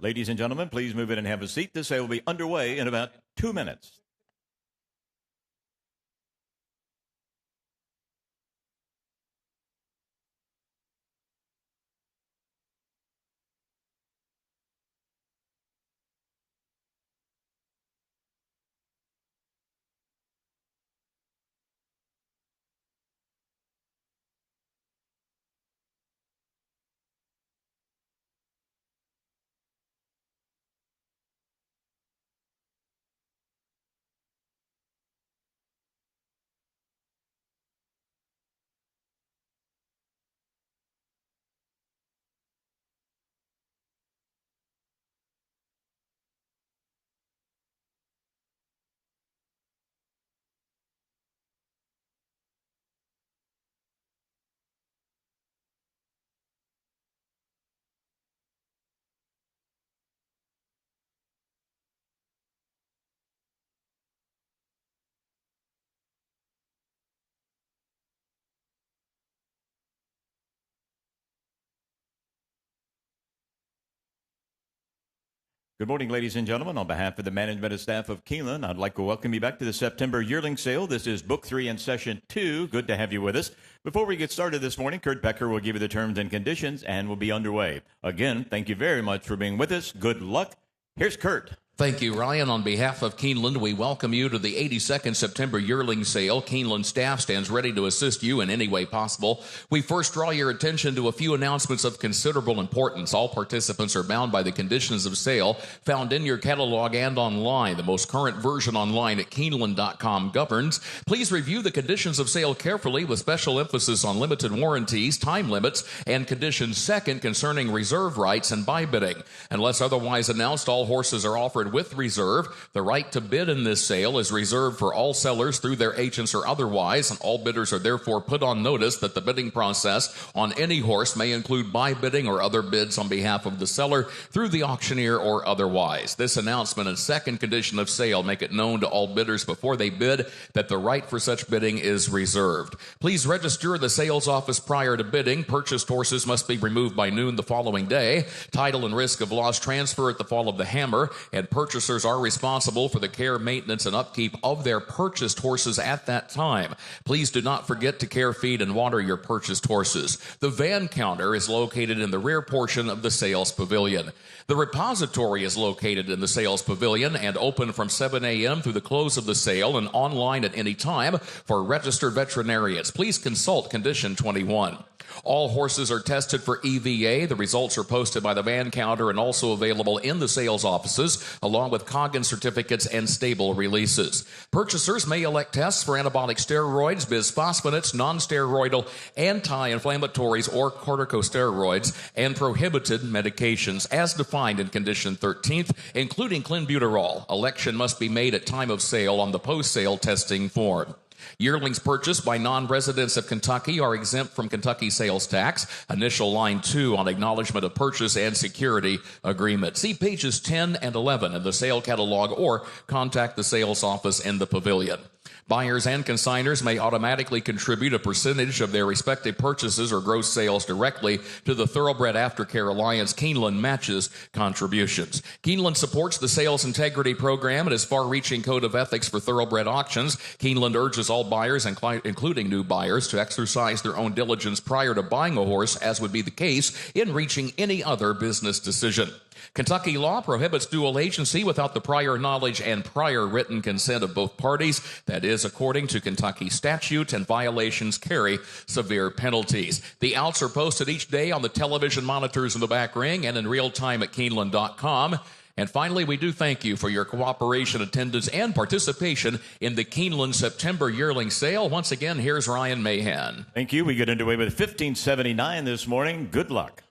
Ladies and gentlemen, please move in and have a seat. This sale will be underway in about 2 minutes. Good morning, ladies and gentlemen. On behalf of the management and staff of Keeneland, I'd like to welcome you back to the September Yearling Sale. This is Book 3 in Session 2. Good to have you with us. Before we get started this morning, Kurt Becker will give you the terms and conditions, and we'll be underway. Again, thank you very much for being with us. Good luck. Here's Kurt. Thank you, Ryan. On behalf of Keeneland, we welcome you to the 82nd September Yearling Sale. Keeneland staff stands ready to assist you in any way possible. We first draw your attention to a few announcements of considerable importance. All participants are bound by the conditions of sale found in your catalog and online. The most current version online at Keeneland.com governs. Please review the conditions of sale carefully with special emphasis on limited warranties, time limits, and conditions second concerning reserve rights and buy bidding. Unless otherwise announced, all horses are offered with reserve. The right to bid in this sale is reserved for all sellers through their agents or otherwise, and all bidders are therefore put on notice that the bidding process on any horse may include buy bidding or other bids on behalf of the seller through the auctioneer or otherwise. This announcement and second condition of sale make it known to all bidders before they bid that the right for such bidding is reserved. Please register the sales office prior to bidding. Purchased horses must be removed by noon the following day. Title and risk of loss transfer at the fall of the hammer, and purchasers are responsible for the care, maintenance, and upkeep of their purchased horses at that time. Please do not forget to care, feed, and water your purchased horses. The van counter is located in the rear portion of the sales pavilion. The repository is located in the sales pavilion and open from 7 a.m. through the close of the sale and online at any time for registered veterinarians. Please consult Condition 21. All horses are tested for EVA. The results are posted by the van counter and also available in the sales offices, along with Coggin certificates and stable releases. Purchasers may elect tests for anabolic steroids, bisphosphonates, non-steroidal anti-inflammatories, or corticosteroids, and prohibited medications, as defined in Condition 13, including clenbuterol. Election must be made at time of sale on the post-sale testing form. Yearlings purchased by non-residents of Kentucky are exempt from Kentucky sales tax. Initial line 2 on acknowledgement of purchase and security agreement. See pages 10 and 11 in the sale catalog or contact the sales office in the pavilion. Buyers and consignors may automatically contribute a percentage of their respective purchases or gross sales directly to the Thoroughbred Aftercare Alliance. Keeneland matches contributions. Keeneland supports the Sales Integrity Program and its far-reaching code of ethics for thoroughbred auctions. Keeneland urges all buyers, including new buyers, to exercise their own diligence prior to buying a horse, as would be the case in reaching any other business decision. Kentucky law prohibits dual agency without the prior knowledge and prior written consent of both parties. That is according to Kentucky statute, and violations carry severe penalties. The outs are posted each day on the television monitors in the back ring and in real time at Keeneland.com. And finally, we do thank you for your cooperation, attendance, and participation in the Keeneland September Yearling Sale. Once again, here's Ryan Mahan. Thank you. We get underway with 1579 this morning. Good luck.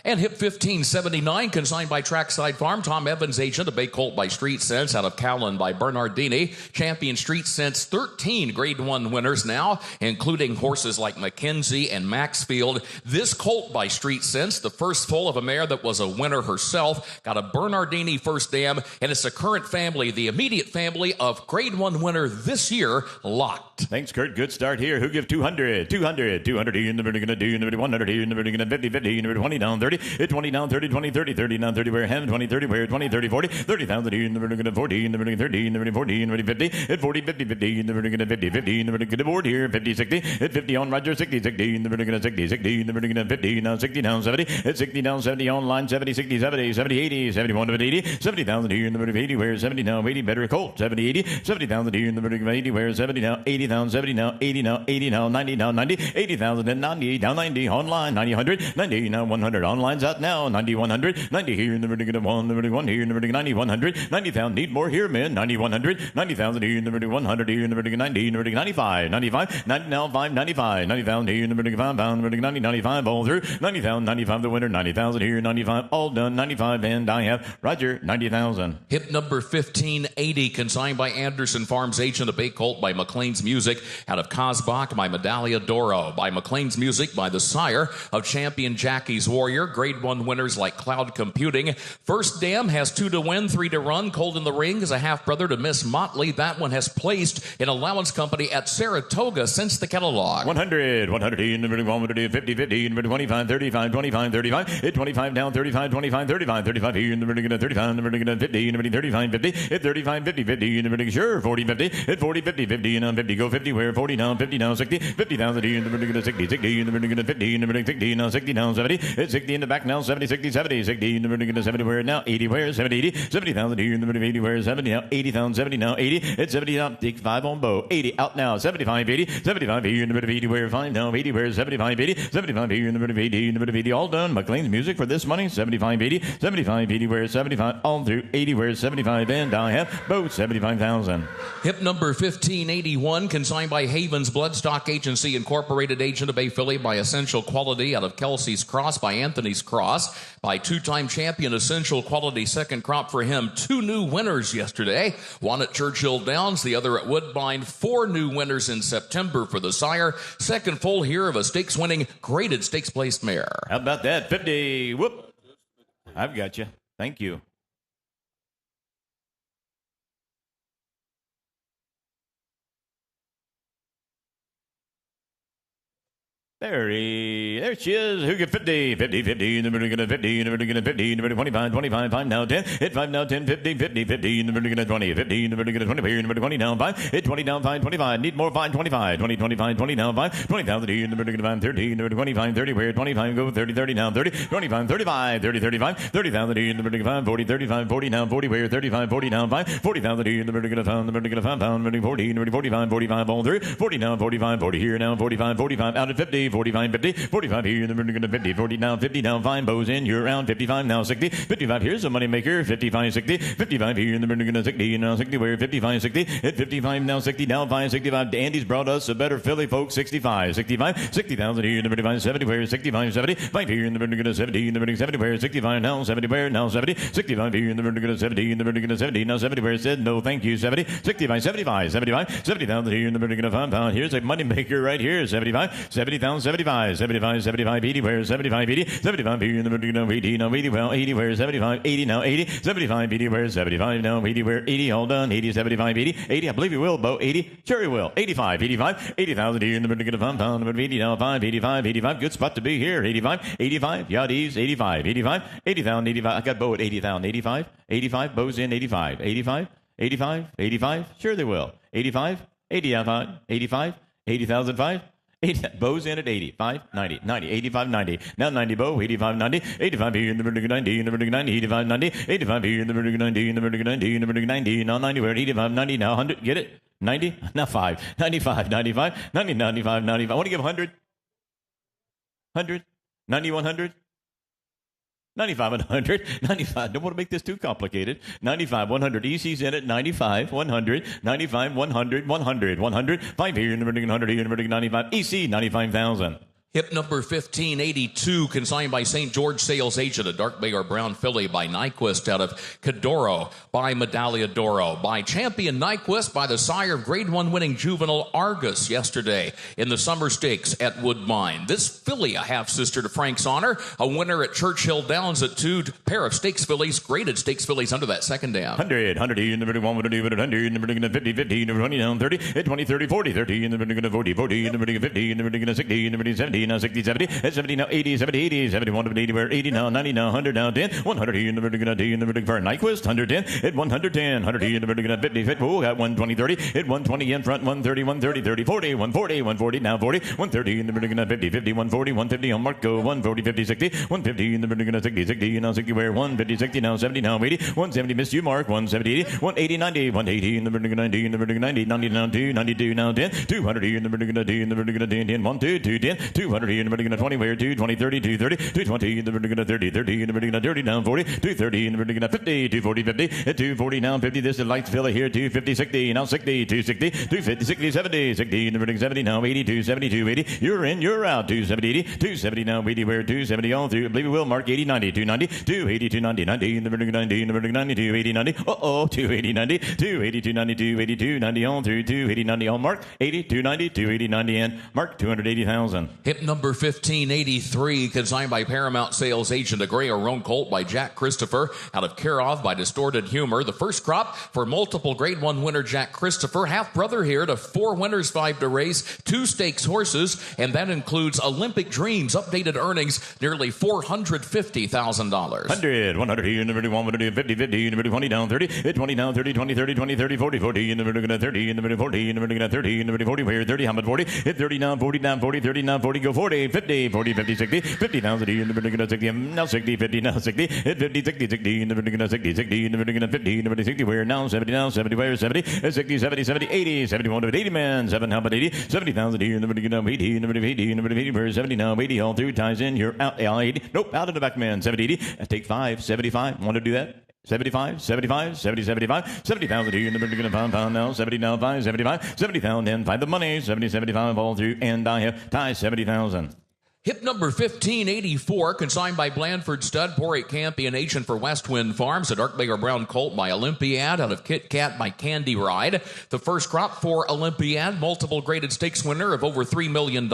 And Hip 1579, consigned by Trackside Farm. Tom Evans, agent. A bay colt by Street Sense out of Keeneland by Bernardini. Champion Street Sense, 13 Grade 1 winners now, including horses like Mackenzie and Maxfield. This colt by Street Sense, the first foal of a mare that was a winner herself, got a Bernardini first dam, and it's a current family, the immediate family of Grade 1 winner this year, Locked. Thanks, Kurt. Good start here. Who give 200? 200. 200 here in the middle, going to do, in the middle, 100 here in the middle, going to 50, 50 in the middle, 20 down 30, hit 20 down, 30, 20, 30, 30 down, 30 where ham, 20, 30 where 20, 30, 40, 30,000 in the vertical of 40, in the vertical 30, in the vertical 40, in the vertical 50, hit 40, 50, 50, in the vertical 50, 50, in the vertical board here, 50, 60, hit 50 on Roger, 60, 60, in the vertical 60, 60, in the vertical 50, now 60 down, 70, hit 60 down, 70 online, 70, 60, 70, 70, 80, 71 to 80, 70,000 here in the vertical 80 where 70 now, 80 better Colt, 70, 80, 70,000 here in the vertical 80 where 70 now, 80,000, 70 now, 80 now, 80 now, 90 now, 90, 80,000 and 90, down 90, online, 90, 100, 90 now, 100, online's out now, 90, 100, 90 here in the vertical 1, the vertical 1 here in the vertical 90, 100, 90,000, need more here, men, 90, 100, 90,000 here in the vertical 100 here in the vertical 90, in the vertical 95, 95, 90 now, 5, 95, 90,000 here in the vertical 5 pound, vertical 90, 95, all through, 90,000, 95 the winner, 90,000 here, 95, all done, 95, and I have Roger, 90,000. Hip number 1580, consigned by Anderson Farms Agent of Bay Colt by McLean's Music, out of Cosbach by Medaglia d'Oro, by McLean's Music by the sire of champion Jackie's Warrior. Grade 1 winners like Cloud Computing. First Dam has 2 to win, 3 to run. Cold in the Ring is a half-brother to Miss Motley. That one has placed in allowance company at Saratoga since the catalog. 100, 100 in the vertical 100, 50, 50 in the vertical 25, 35, 25, 35, hit 25 down, 35, 25, 35, 35 here in the vertical 35, in the vertical 50, in the vertical 35, 50, hit 35, 50, 50 in the vertical, sure, 40, 50, hit 40, 50, 50 and on 50, go 50 where 40 down, 50 down, 60, 50,000 in the vertical 60, 60 in the vertical 50, in the vertical 60, now 60 down, 70, hit 60 in the back now, 70, 60, 70, 60 in the vertical 70 where now, 80 where, 70, 80, 70,000 here in the vertical 80 where, 70 now, 80,000, 70 now, 80, hit 70 down, take 5 on bow, 80 out now, 75, 80, 75 here in the vertical 80 where, 5 now, 80 where, 75, 80, 75 here in the vertical 80, in the vertical 80, all done, McLean's Music for this money, 75, 80, 75, 80 where, 75, all through, 80 where, 75, and I have both 75,000. Hip number 1581, consigned by Havens Bloodstock Agency Incorporated, Agent of Bay Philly by Essential Quality, out of Kelsey's Cross by Anthony's Cross, by two-time champion Essential Quality, second crop for him. 2 new winners yesterday, one at Churchill Downs, the other at Woodbine. 4 new winners in September for the sire. Second full here of a stakes-winning graded stakes-placed mare. How about that? 50, whoop. I've got you. Thank you. There she is. Who get 50? 50, 50, in the vertical 50, in the vertical 50, in the vertical 25, 25, 5 now 10, hit 5 now 10, 50, 50, 50, in the vertical 20, 50, in the vertical 20, here in the vertical 20 down 5, hit 20 down 5, 25, need more 5, 25, 20, 25, 20 down 5, 20,000 here in the vertical 5, 30, in the vertical 25, 30, where 25 go, 30, 30 down 30, 25, 35, 30, 35, 30,000 here in the vertical 5, 40, 35, 40 down 40, where 35, 40 down 5, 40,000 here in the vertical 5, the vertical 5 pound, vertical 40, in the vertical 45, 45 all through, 40 down 45, 40 here now, 45, 45 out at 50, 45, 50, 45 here in the vertical 50, 40 down, fine bows in, you're around 55 now, 60, 55 here's a money maker, 55, 60, 55 here in the vertical 60, now 60 where 55, 60, hit 55 now, 60 down 5, 65, Andy's brought us a better Philly folks, 65, 65, 60,000 here in the vertical 70 where 65, 70, 5 here in the vertical 70, in the vertical 70 where 65 now, 70 where now 70, 65 here in the vertical 70, in the vertical 70, now 70 where it said no thank you, 70, 65, 75, 75, 70,000 here in the vertical 5 pound, here's a money maker right here, 75, 70,000, 75, 75, 75, 80 where 75, 80, 75 here in the vertical 80, now 80 well, 80 where 75, 80 now 80, 75, 80 where 75 now 80 where 80 all done, 80, 75, 80, 80 I believe you will, Bo, 80, sure you will, 85, 85, 80,000 here in the vertical 5 pound, 80 now 5, 85, 85, good spot to be here, 85, 85, Yadis, 85, 85, 80,000, 85, I got Bo at 80,000, 85, 85, Bo's in 85, 85, 85, 85, sure they will, 85, 85, 85, 80,005, 80, Bo's in at 85, 90, 90, 85, 90. Now 90, Bo, 85, 90, 85 here in the vertical 90, in the vertical 90, 85, 90, 85 here in the vertical 90, in the vertical 90, in the vertical 90, now 90, we're at 85, 90, now 100, get it? 90, now 5, 95, 95, 90, 95, 95. I want to give 100, 100, 90, 100. 95 and 100, 95, don't want to make this too complicated, 95, 100, EC's in at 95, 100, 95, 100, 100, 100, 5 here in the vertical 100, here in the vertical 95, EC, 95,000. Hip number 1582, consigned by St. George Sales Agent, a dark bay or brown filly by Nyquist out of Cadoro, by Medaglia d'Oro, by Champion Nyquist, by the sire of Grade 1 winning juvenile Argus yesterday in the Summer Stakes at Woodbine. This filly, a half-sister to Frank's Honor, a winner at Churchill Downs at 2 pair of stakes fillies, graded stakes fillies under that second dam. 100, 100 in the vertical 100, 100 in the vertical 50, 50 in the 20 down 30, 20, 30, 40, 30 in the vertical 40, 40 in the vertical 50, in the vertical 60, in the vertical 70, 70 now 60 70 at 70 now 80 70 80 71 to 80 where 80 now 90 now 100 now 10 100 here in the vertical D in the vertical for Nyquist 110 at 110 100 here in the vertical 50 50 oh got 120 30 at 120 in front 130 130 30 40 140 140 now 40 130 in the vertical 50 50 140 150 on Marco 140 50 60 150 in the vertical 60 60 now 60 where 150 60 now 70 now 80 170 missed you Mark 170 80 180 90 180 in the vertical 90 in the vertical 90 90 now 2 92 now 10 200 here in the vertical D in the vertical 10 10 1 2 2 10 200 here in the vertical 20 where 2 20 30 2 30 220 in the vertical 30 30 in the vertical 30 down 40 230 in the vertical 50 240 50 at 240 now 50 this is lights Philly here 250 60 now 60 260 250 60 70 60 in the vertical 70 now 80 270 280 you're in you're out 270 80 270 now 80 where 270 all through I believe it will Mark 80 90 290 280 290 90 in the vertical 90 in the vertical 90 280 90 280 90 280 290 282 90 all through 280 90 all Mark 80 290 280 90 and Mark 280,000. Hip number 1583, consigned by Paramount Sales Agent, a gray or roan colt by Jack Christopher, out of Kirov by Distorted Humor. The first crop for multiple Grade 1 winner Jack Christopher, half brother here to 4 winners, 5 to race, 2 stakes horses, and that includes Olympic Dreams, updated earnings, nearly $450,000. 100, 100 here in the vertical 100, 50, 50 in the vertical 20 down 30, 20 down 30, 20, 30, 20, 30, 40, 40 in the vertical 30, in the vertical 40, in the vertical 30, in the vertical 40, where 30, how about 40, hit 30 down 40 down 40, 30 down 40, go 40, 50, 40, 50, 60, 50 down 30 in the vertical 60, now 60, 50 now 60, hit 50, 60, 60 in the vertical 60, 60 in the vertical 50, in the vertical 60, where now 70 now 70, where 70, 60, 70, 70, 80, 71 to 80 man, 7 how about 80, 70,000 here in the vertical 80, in the vertical 80, in the vertical 80, where 70 now 80 all through ties in, you're out 80, nope, out of the back man, 70, 80, take 5, 75, want to do that? 75, 75, 70, 75, 70,000 here in the vertical pound now, 70 now 5, 75, 70,000 and 5 the money, 70, 75 all through, and I have ties 70,000. Hip number 1584, consigned by Blandford Stud, Porate Campion, agent for West Wind Farms, a dark bay or brown colt by Olympiad, out of Kit Kat by Candy Ride. The first crop for Olympiad, multiple graded stakes winner of over $3 million.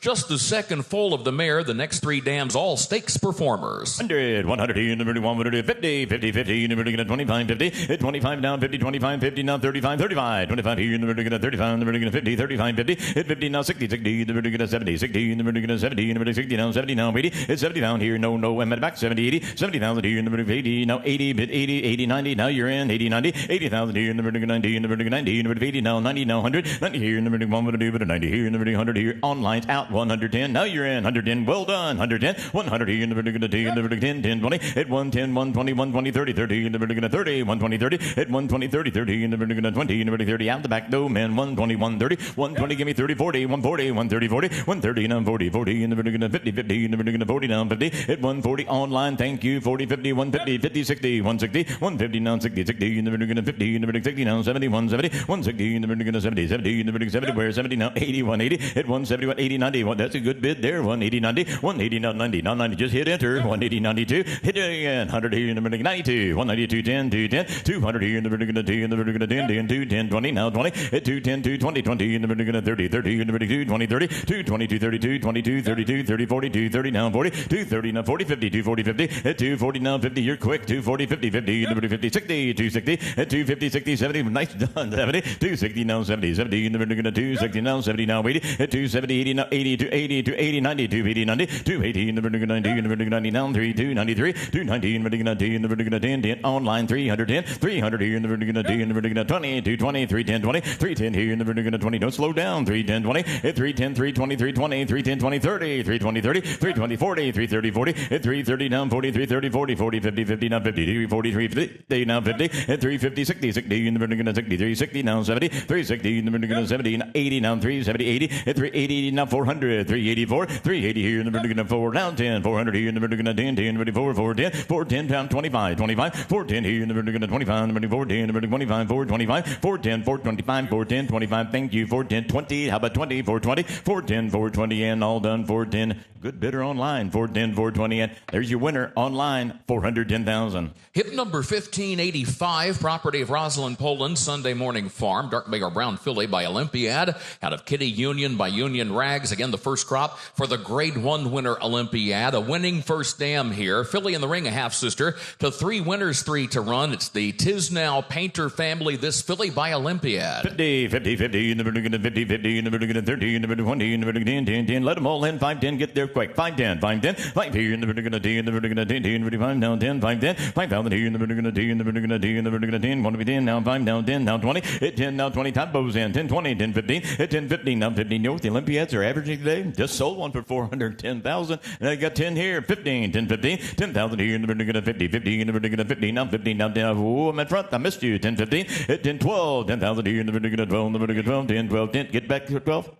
Just the second foal of the mare, the next 3 dams, all stakes performers. 100, 100 here in the vertical 150, 50, 50 in the vertical 25, 50, 25 down 50, 25, 50 now 35, 35, 25 here in the vertical 35, in the vertical 50, 35, 50, hit 50 now 60, 60 in the vertical 70, 60 in the vertical 70. In the vertical 60 now 70 now 80 it's 70 down here no and back 70 80 70,000 here in the vertical 80 now 80 bit 80 80 90 now you're in 80 90 80,000 here in the vertical 90 in the vertical 90 in the vertical 80 now 90 now 100 90 here in the vertical 100 but 90 here in the vertical 100 here on lines out 110 now you're in 110 well done 110 100 here in the vertical 10 in the vertical 10 10 20 at 110 120 120 30 30 in the vertical 30 120 30 at 120 30 30 in the vertical 20 in the vertical 30 out the back no man 120 130 120 give me 30 40 140 130 40 130 now 40 40 in the vertical 50 50 in the vertical 40 down 50 at 140 online thank you 40 50 150 50 60 160 150 now 60 60 in the vertical 50 in the vertical 60 now 70 170 160 in the vertical 70 70 in the vertical 70 where 70 now 80 180 at 170 180 90 that's a good bid there 180 90 180 now 90 now 90 just hit enter 180 92 hit it again 100 here in the vertical 92 192 10 210 200 here in the vertical 10 in the vertical 10 10 210 20 now 20 at 210 220 20 in the vertical 30 30 in the vertical 20 30 220 232 22 32 30 40 230 now 40 230 now 40 50 240 50 at 240 now 50 you're quick 240 50 50 in the vertical 50 60 260 at 250 60 70 nice done 70 260 now 70 70 in the vertical 260 now 70 now 80 at 270 80 now 80 to 80 to 80 90 280 90 280 in the vertical 90 in the vertical 90 now 3 293 290 in the vertical 90 in the vertical 10 10 online 310 300 here in the vertical 90 in the vertical 20 220 310 20 310 here in the vertical 20 don't slow down 310 20 at 310 320 320 310 20 30 320 30 320 40 330 40 at 330 down 40 330 40 40 50 50 now 50 343 50 now 50 at 350 60 60 in the vertical 60 360 now 70 360 in the vertical 70 80 now 370 80 at 380 now 400 384 380 here in the vertical 4 down 10 400 here in the vertical 10 10 24 410 410 down 25 25 410 here in the vertical 25 410 in the vertical 25 425 410 425 410 25 thank you 410 20 how about 20 420 410 420 and all done 410 good bidder online 410 420 and there's your winner online 410,000. Hip number 1585, property of Rosalind Poland, Sunday Morning Farm, dark bay or brown filly by Olympiad, out of Kitty Union by Union Rags. Again, the first crop for the Grade 1 winner Olympiad, a winning first dam here. Filly in the ring, a half sister to 3 winners, 3 to run. It's the Tisnow Painter family. This filly by Olympiad. 50 50 50 in the vertical 50 50 in the vertical 30 in the vertical 20 in the vertical 10 10 10 let them all in 5 510, get there quick. 510, 510, 5 here in the vertical D, in the vertical 10, 10, 5 down 10, 510, 5,000 here in the vertical D, in the vertical D, in the vertical 10, 1 to be 10, now 5, now 10, now 20, hit 10, now 20, top bows in, 10, 20, 10, 15, hit 10, 15, now 15. You know what the Olympiads are averaging today? Just sold one for 410,000, and I got 10 here, 15, 10, 15, 10,000 here in the vertical 50, 50 in the vertical 50, now 15, now 10, oh, I'm in front, I missed you, 10, 15, hit 10, 12, 10,000 here in the vertical 12, in the vertical 12, 10, 12, 10, get back to 12.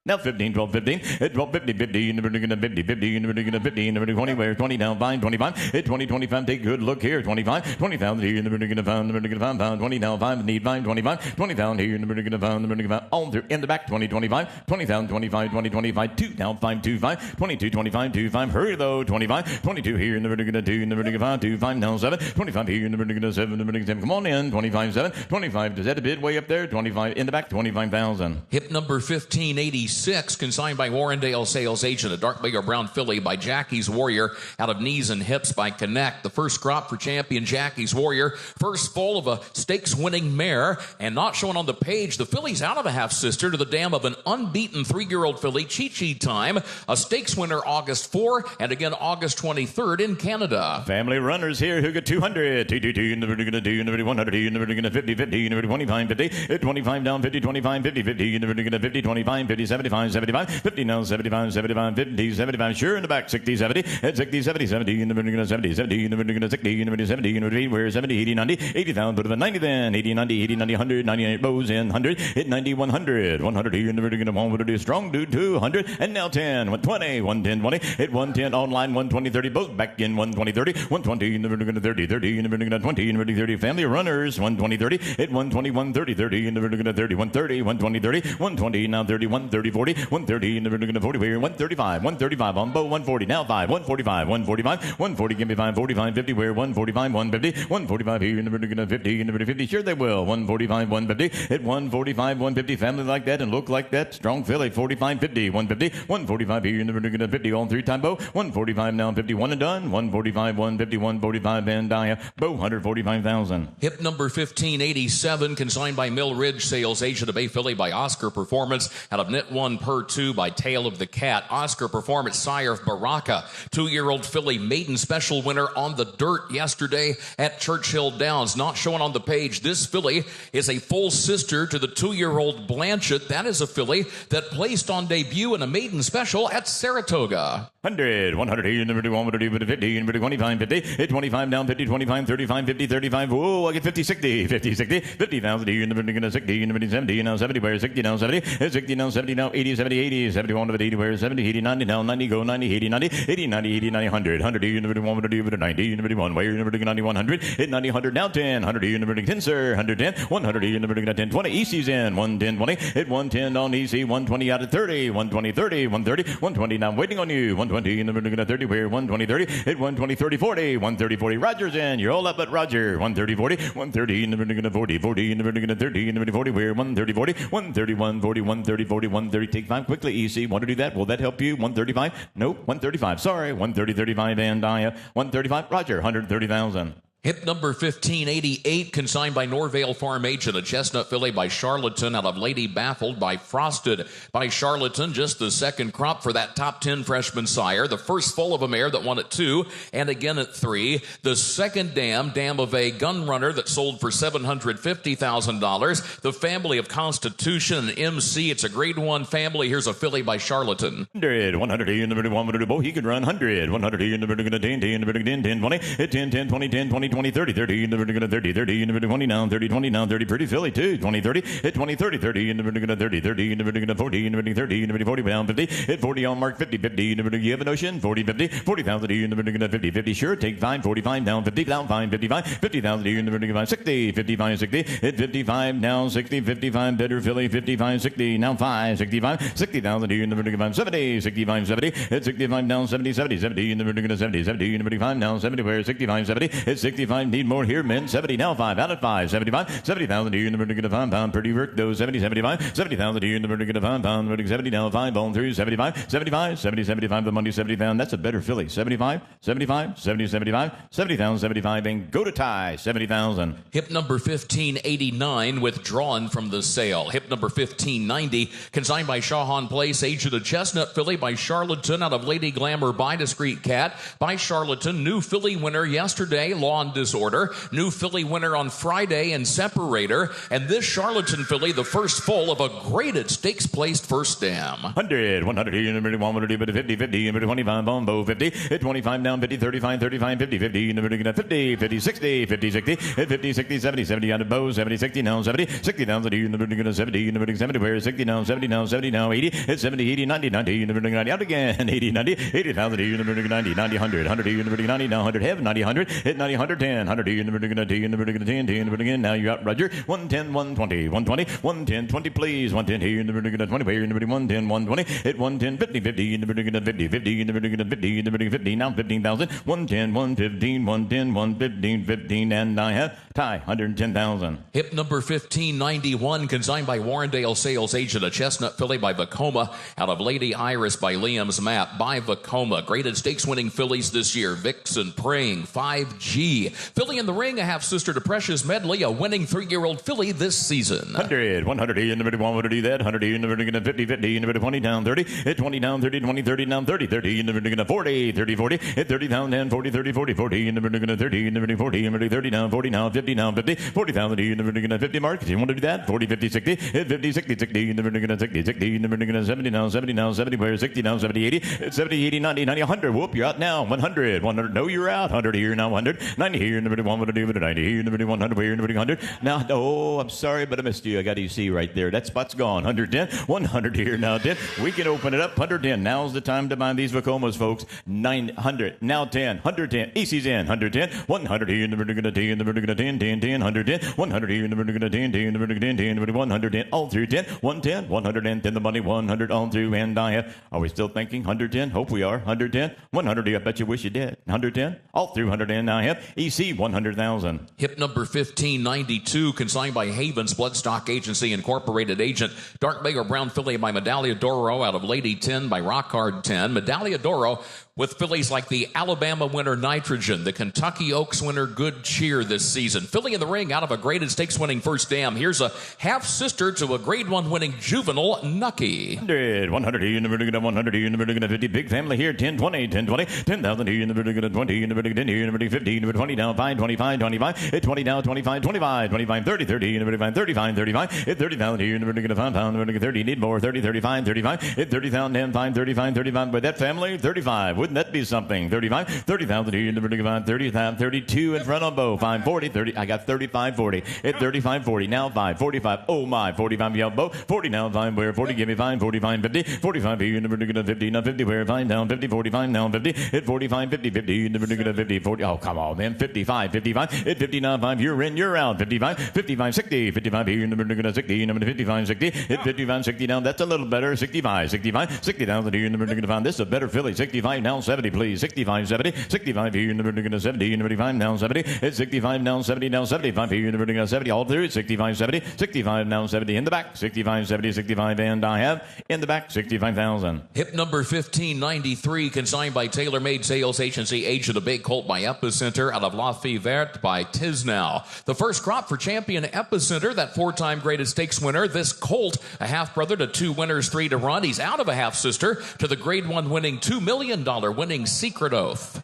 Now 15, 12, 15, hit 12, 50, 50, in the vertical 50, 50, in the vertical 50, in the vertical 20, where 20 down, 5, 25, hit 20, 25, take a good look here, 25, 20,000 here in the vertical 5, in the vertical 5, 20 down, 5, need 5, 25, 20,000 here in the vertical 5, in the vertical 5, on through, in the back, 20, 25, 20,000, 25, 20, 25, 2 down, 5, 2, 5, 22, 25, 2, 5, hurry though, 25, 22 here in the vertical 2, in the vertical 5, 2, 5 down, 7, 25 here in the vertical 7, in the vertical 7, come on in, 25, 7, 25, is that a bid way up there, 25, in the back, 25,000. Hip number 1586, consigned by Warrendale sales agent, a dark bay or brown filly by Jackie's Warrior out of Knees and Hips by Connect. The first crop for champion Jackie's Warrior. First foal of a stakes winning mare, and not shown on the page, the filly's out of a half sister to the dam of an unbeaten 3-year-old filly, Chi Chi Time, a stakes winner August 4 and again August 23rd in Canada. Family runners here who get 200, 222 in the vertical 2, in the vertical 100, in the vertical 50, 50, in the vertical 25, 50, 25 down, 50, 25, 50, 50, in the vertical 50, 25, 50, 75, 75, 50 now, 75, 75, 50, 75, sure in the back, 60, 70, at 60, 70, 70, in the vertical 70, 70, in the vertical 60, in the vertical 70, in the vertical, where 70, 80, 90, 80,000, put it at 90 then, 80, 90, 80, 90, 100, 98 bows in, 100, hit 90, 100, 100 here in the vertical, 100, strong dude, 200, and now 10, 120, 110, 20, hit 110, online, 120, 30, bows back in, 120, 30, 120 in the vertical 30, 30 in the vertical 20, in the vertical 30, family runners, 120, 30, hit 120, 130, 30 in the vertical 30, 130, 120, 30, 120, now 30, 130, 40, 130 in the vertical 40, where 135, 135 on bow, 140, now 5, 145, 145, 140, give me 5, 45, 50, where 145, 150, 145 here in the vertical 50, in the vertical 50, sure they will, 145, 150, hit 145, 150, family like that and look like that, strong filly, 45, 50, 150, 145 here in the vertical 50, on 3-time bow, 145 now, 51 and done, 145, 150, 145, and bow, 145,000. Hip number 1587, consigned by Mill Ridge sales agent, a bay filly by Oscar Performance, out of Knit 1 per 2 by Tail of the Cat. Oscar Performance, sire of Baraka, 2-year-old filly, maiden special winner on the dirt yesterday at Churchill Downs. Not shown on the page, this filly is a full sister to the 2-year-old Blanchett. That is a filly that placed on debut in a maiden special at Saratoga. 100, 100 here in the vertical 150, 50, in the vertical 25, 50, hit 25 down, 50, 25, 35, 50, 35, whoa, I get 50, 60, 50, 60, 50,000 here in the vertical 60, in the vertical 70, now 70, where 60 now 70, 60 now 70, now 80, 70, 80, 71 to 80, where 70, 80, 90, now 90, go 90, 80, 90, 80, 90, 80, 90, 100, 100 here in the vertical 150, 90, in the vertical 1, where in the vertical 90, 100, hit 90, 100, now 10, 100 here in the vertical 10, sir, 110, 100 here in the vertical 10, 20, EC's in, 110, 20, hit 110 on EC, 120 out of 30, 120, 30, 130, 120, now waiting on you, 120 in the vertical 30, where 120, 30, hit 120, 30, 40, 130, 40, Roger's in, you're all up but Roger, 130, 40, 130 in the vertical 40, 40 in the vertical 30, in the vertical 40, where 130, 40, 131, 40, 130, 40, 130, take 5 quickly, EC, want to do that, will that help you, 135, nope, 135, sorry, 130, 35, and 135, Roger, 130,000. Hip number 1588, consigned by Norvale Farm Agent, a chestnut filly by Charlatan out of Lady Baffled by Frosted by Charlatan. Just the second crop for that top 10 freshman sire. The first foal of a mare that won at 2 and again at 3. The second dam of a gun runner that sold for $750,000. The family of Constitution and MC. It's a grade 1 family. Here's a filly by Charlatan. 100, 100 in the vertical 100, bow, he could run 100, 100 in the vertical 10, 10 in the vertical 10, 10, 20, 10, 10, 20, 10, 20, 20, 30, 30 in the vertical 30, 30 in the vertical 20 now, 30, 20 now, 30, pretty filly too, 20, 30, hit 20, 30, 30 in the vertical 30, 30 in the vertical 40 in the vertical 30 in the vertical 40 down 50, hit 40 on mark 50, 50 in the vertical, you have an ocean, 40, 50, 40,000 in the vertical 50, 50, sure, take 5, 45 down 50, down 5, 55, 50,000 in the vertical 5, 60, 55, 60, hit 55 down 60, 55, better filly, 55, 60, now 5, 65, 60,000 in the vertical 5, 70, 65, 70, hit 65 down 70, 70, 70 in the vertical 70, 70 in the vertical 5, now 70, where 65, 70, hit 65, 65, need more here, men. 70 now, 5 out at 5. 75, 70,000 here in the vertical 5 pound. Pretty work, though. 70, 75, 70,000 here in the vertical 5 pound. Vertical 70 now, 5 on through. 75, 75, 70, 75, the Monday 70 pound. That's a better filly. 75, 75, 70, 75, 70,000, 75, and go to tie. 70,000. Hip number 1589 withdrawn from the sale. Hip number 1590 consigned by Shawhan Place. Age of the Chestnut filly by Charlatan out of Lady Glamour by Discreet Cat. By Charlatan, new filly winner yesterday, Law and Disorder. New filly winner on Friday and Separator. And this Charlatan filly, the first full of a graded stakes placed first dam. 100, 100 here in the middle, 100, 50, 50, 25 on bow, 50, 25 down, 50, 35, 35, 50, 50, in the middle, 50, 50, 60, 50, 60, 50, 60, 70, 70 on the bow, 70, 60 now, 70, 60,000 here in the middle, 70, in the middle, 70, where 60 now, 70 now, 70 now, 80, it's 70, 80, 90, 90 in the middle, 90 out again, 80, 90, 80,000 here in the middle, 90, 90, 100, 100 here in the middle, 90, now 100, have 90, 100, hit 90, 110, 100 here in the middle, 10, in the middle, 10, 10 in the middle again, now you're out, Roger, 110, 120, 120, 110, 20, please, 110 here in the middle, 20, where in the middle, 110, 120, hit 110, 50, 50 in the middle, 50, 50 in the middle, 50 in the middle, 50, now 15,000, 110, 115, 110, 115, 15, and I have tie, 110,000. Hip number 1591, consigned by Warrendale Sales Agent, a chestnut filly by Vacoma, out of Lady Iris by Liam's Map, by Vacoma. Graded stakes winning fillies this year, Vixen, Praying, 5G. Filly in the ring, a half-sister to Precious Medley, a winning 3-year-old filly this season. 100, 100 in the middle, 1 to do that, 100 in the middle, 50, 50 in the middle, 20 down, 30, hit 20 down, 30, 20, 30 down, 30, 30 in the middle, 40, 30, 40, hit 30 down, 10, 40, 30, 40, 40 in the middle, 30 in the middle, 40 in the middle, 30 down, 40 now, 50 now, 50, 40,000 in the middle, 50 mark, if you want to do that, 40, 50, 60, hit 50, 60, 60 in the middle, 60, 60 in the middle, 70 now, 70 now, 70, where 60 now, 70, 80, 70, 80, 90, 90, 100, whoop, you're out now, 100, 100, no, you're out, 100 here now, 100, 90 here in the middle, 1 to do it, 90 here in the middle, 100, where in the middle, 100, now, oh, I'm sorry, but I missed you, I got you see right there, that spot's gone, 110, 100 here now, 10, we can open it up, 110, now's the time to buy these Vacomas, folks, 900, now 10, 110, EC's in, 110, 100 here in the middle, 10, in the middle, 10, 10, 10, 110, 100 here in the middle, 10, 10, in the middle, 10, 10, 110, all through 10, 110, 110, the money, 100 all through, and I have, are we still thinking 110? Hope we are, 110, 100, I bet you wish you did, 110, all through 110, I have, EC, 100,000. Hip number 1592, consigned by Havens Bloodstock Agency Incorporated Agent, Dark Bay or Brown filly by Medaglia d'Oro out of Lady 10 by Rockhard 10. Medaglia d'Oro with fillies like the Alabama winner Nitrogen, the Kentucky Oaks winner Good Cheer this season. Filly in the ring out of a graded stakes winning first dam. Here's a half-sister to a grade 1 winning juvenile, Nucky. 100, 100 here in the middle, 100 here in the middle, 50, big family here, 10, 20, 10, 20, 10,000 here in the middle, 20 in the middle, 10 here in the middle, 50 in the middle, 20 down, 5, 25, 25, 20 down, 25, 25, 25, 30, 30 in the middle, 35, 35, 30,000 here in the middle, 5 pound, 30, need more, 30, 35, 35, 30,000, 10, 5, 35, 35, by that family, 35, wouldn't that be something? 35, 30,000 here in the middle, 30,000, 32 in front on bow, 5, 40, 30, I got 35, 40, at 35, 40, now 5, 45, oh my, 45 yellow bow, 40 now, 5, where 40, give me 5, 45, 50, 45 here in the middle, 50, now 50, where 5 down, 50, 45 now, 50, hit 45, 50, 50 in the middle, 50, 40, oh come on, man, 55, 55, hit 50 now, 5, you're in, you're out, 55, 55, 60, 55 here in the middle, 60, in the middle, 55, 60, hit 55, 60 down, that's a little better, 65, 65, 60,000 here in the middle, this is a better filly, 65 now, 70, please, 65, 70, 65 here in the middle, 70, in the middle, 5 now, 70, hit 65 now, 70 now, 75 here in the middle, 70, all through, 65, 70, 65 now, 70 in the back, 65, 70, 65, and I have in the back, 65,000. Hip number 1593, consigned by Tailor Made Sales Agency, Agent of Big Colt by Epicenter, out of La Fille Verte by Tisnow. The first crop for champion Epicenter, that 4-time graded stakes winner. This Colt, a half-brother to 2 winners, 3 to run. He's out of a half-sister to the grade 1 winning $2 million winning Secret Oath.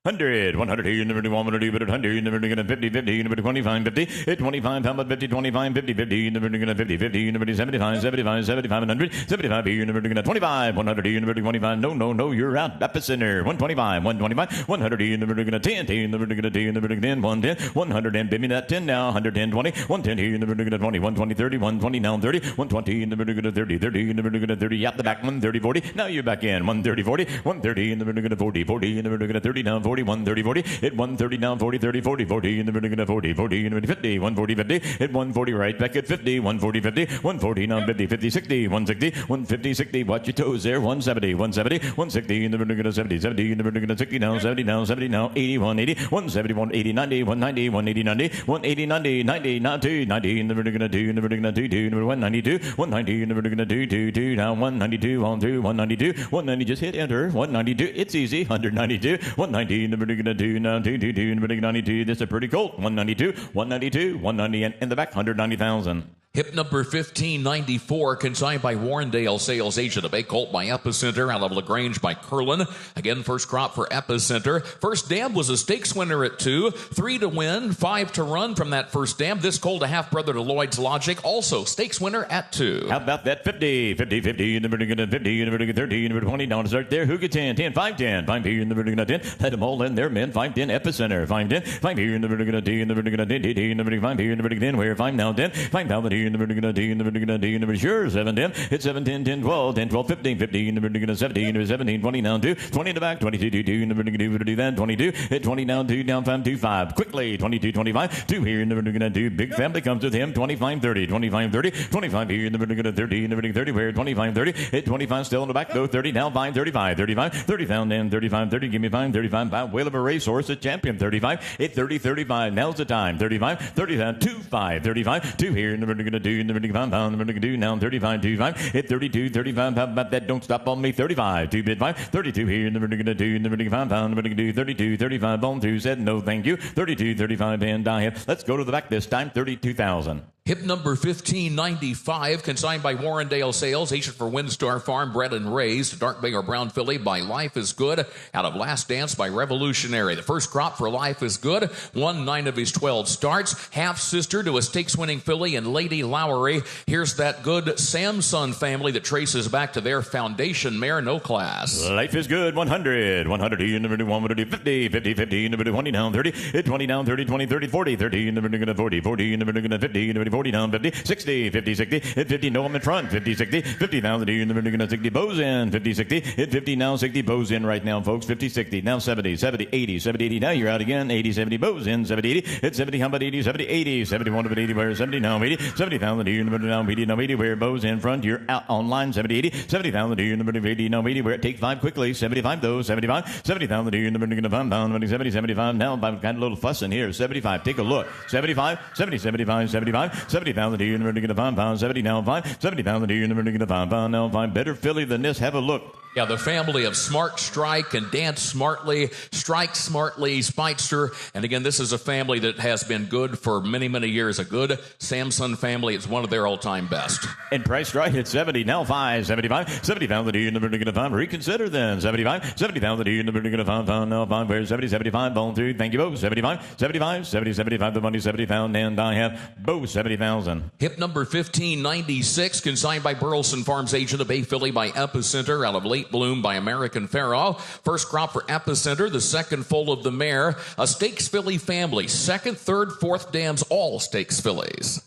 100, 100 here in the middle, 100 here, 100 in the middle, 50, 50 in the middle, 25, 50, 25, how about 50, 25, 50, 50 in the middle, 50, 50 in the middle, 75, 75, 75, 100, 75 here in the middle, 25, 100 here in the middle, 25, no, you're out, Epicenter, 125, 125, 100 here in the middle, 10, 10 in the middle, 10 in the middle, 10, 110, 100, and give me that 10 now, 110, 20, 110 here in the middle, 20, 120, 30, 120 now, 30, 120 in the middle, 30, 30 in the middle, 30, out the back, 130, 40, now you're back in, 130, 40, 130 in the middle, 40, 40 in the middle, 30 down, 40, 40, 130, 40. Hit 130 now, 40, 30, 40, 40 in the middle of 40, 40 in the middle, 50, 140, 50. Hit 140 right back at 50, 140, 50, 140 now, 50, 50, 60, 160, 150, 60. Watch your toes there, 170, 170, 160 in the middle of 70, 70 in the middle of 60 now, 70 now, 70 now, 80, 180, 170, 180, 90, 190, 180, 90, 180, 90, 90, now 2, 90 in the middle of 2, in the middle of 2, 2, in the middle of 192, 190 in the middle of 2, 2, 2, now 192, on through, 192, 190, just hit enter, 192, it's easy, 192, 190 in the middle of 2, now 2, 2, 2 in the middle of 92, this is a pretty colt, 192, 192, 190, and in the back, 190,000. Hip number 1594, consigned by Warrendale, sales agent of A Colt by Epicenter, out of LaGrange by Curlin. Again, first crop for Epicenter. First dam was a stakes winner at 2, 3 to win, 5 to run from that first dam. This colt a half brother to Lloyd's Logic, also stakes winner at 2. How about that 50, 50, 50 in the middle of 50 in the middle of 30 in the middle of 20 down to start there. Who gets 10, 10, 5, 10, 5 here in the middle of 10. Let them all in there, men. 5, 10, Epicenter, 5, 10, 5 here in the middle of 10 in the middle of 10, 10 in the middle of 5 here in the middle of 10. Where 5 now 10, 5,000 here in the middle of 10 in the middle of 10 in the middle. Sure, 7, 10. It's 7, 10, 10, 12, 10, 12, 15, 15 in the middle of 17, 17, 20 now 2, 20 in the back, 22, 2, 2 in the middle of 2, then 22, hit 20 down 2, down 5, 2, 5. Quickly, 22, 25, 2 here in the middle of 2. Big family comes with him, 25, 30, 25, 30, 25 here in the middle of 30, in the middle of 30, where 25, 30, hit 25 still in the back, though 30 down 5, 35, 35, 30 down then 35, 30, give me 5, 35, 5, whale of a racehorse, a champion, 35, hit 30, 35, now's the time, 35, 30 down 2, 5, 35, 2 here in the middle of 2, in the middle of 5, down in the middle of 2, now 35, 2, 5, hit 32, 35, how about that, don't stop on me, 35, 2 bid 5, 32 here in the middle of 2, in the middle of 5, down in the middle of 2, 32, 35, on through, said no thank you, 32, 35, and I have, let's go to the back this time, 32,000. Hip number 1595, consigned by Warrendale Sales, agent for Windstar Farm, bred and raised. Dark Bay or Brown filly by Life is Good, out of Last Dance by Revolutionary. The first crop for Life is Good, won 9 of his 12 starts. Half sister to a stakes-winning filly and Lady Lowry. Here's that good Samson family that traces back to their foundation mare, No Class. Life is Good, 100, 100 in the middle, 150, 50, 50 in the middle, 20 down 30, 20 down 30, 20, 30, 40, 30 in the middle, 40, 40 in the middle, 50 in the middle, 40 down 50, 60, 50, 60, hit 50, no I'm in front, 50, 60, 50,000 in the middle, 60, bows in, 50, 60, hit 50 now, 60, bows in right now, folks, 50, 60, now 70, 70, 80, 70, 80, now you're out again, 80, 70, bows in, 70, 80, hit 70, how about 80, 70, 80, 71 of it, 80, where 70 now, 80, 70,000 in the middle, now 80, now 80, where bows in front, you're out online, 70, 80, 70,000 in the middle, 80, now 80, where it take 5 quickly, 75 those, 75, 70,000 in the middle, 5 pound, 70, 75, now I've got a little fuss in here, 75, take a look, 75, 70, 75, 75, 70,000 in the middle, 5 pounds, 70 now 5, 70,000 in the middle, 5 pound, now 5, better filly than this, have a look. Yeah, the family of Smart Strike and Dance Smartly, Strike Smartly, Speedster. And again, this is a family that has been good for many, many years. A good Samson family. It's one of their all-time best. And price right at 70, now 5, 75, 70,000 in the middle, 5, reconsider then, 75, 70,000 in the middle, 5 pound, now 5, where's 70, 75, bone through, thank you both, 75, 75, 70, 75, the money, 70 pound, and I have both 70,000. Hip number 1596, consigned by Burleson Farms, agent of Bay Philly by Epicenter, out of Late Bloom by American Pharaoh. First crop for Epicenter, the second foal of the mare, a stakes filly family, second, third, fourth dams, all stakes fillies.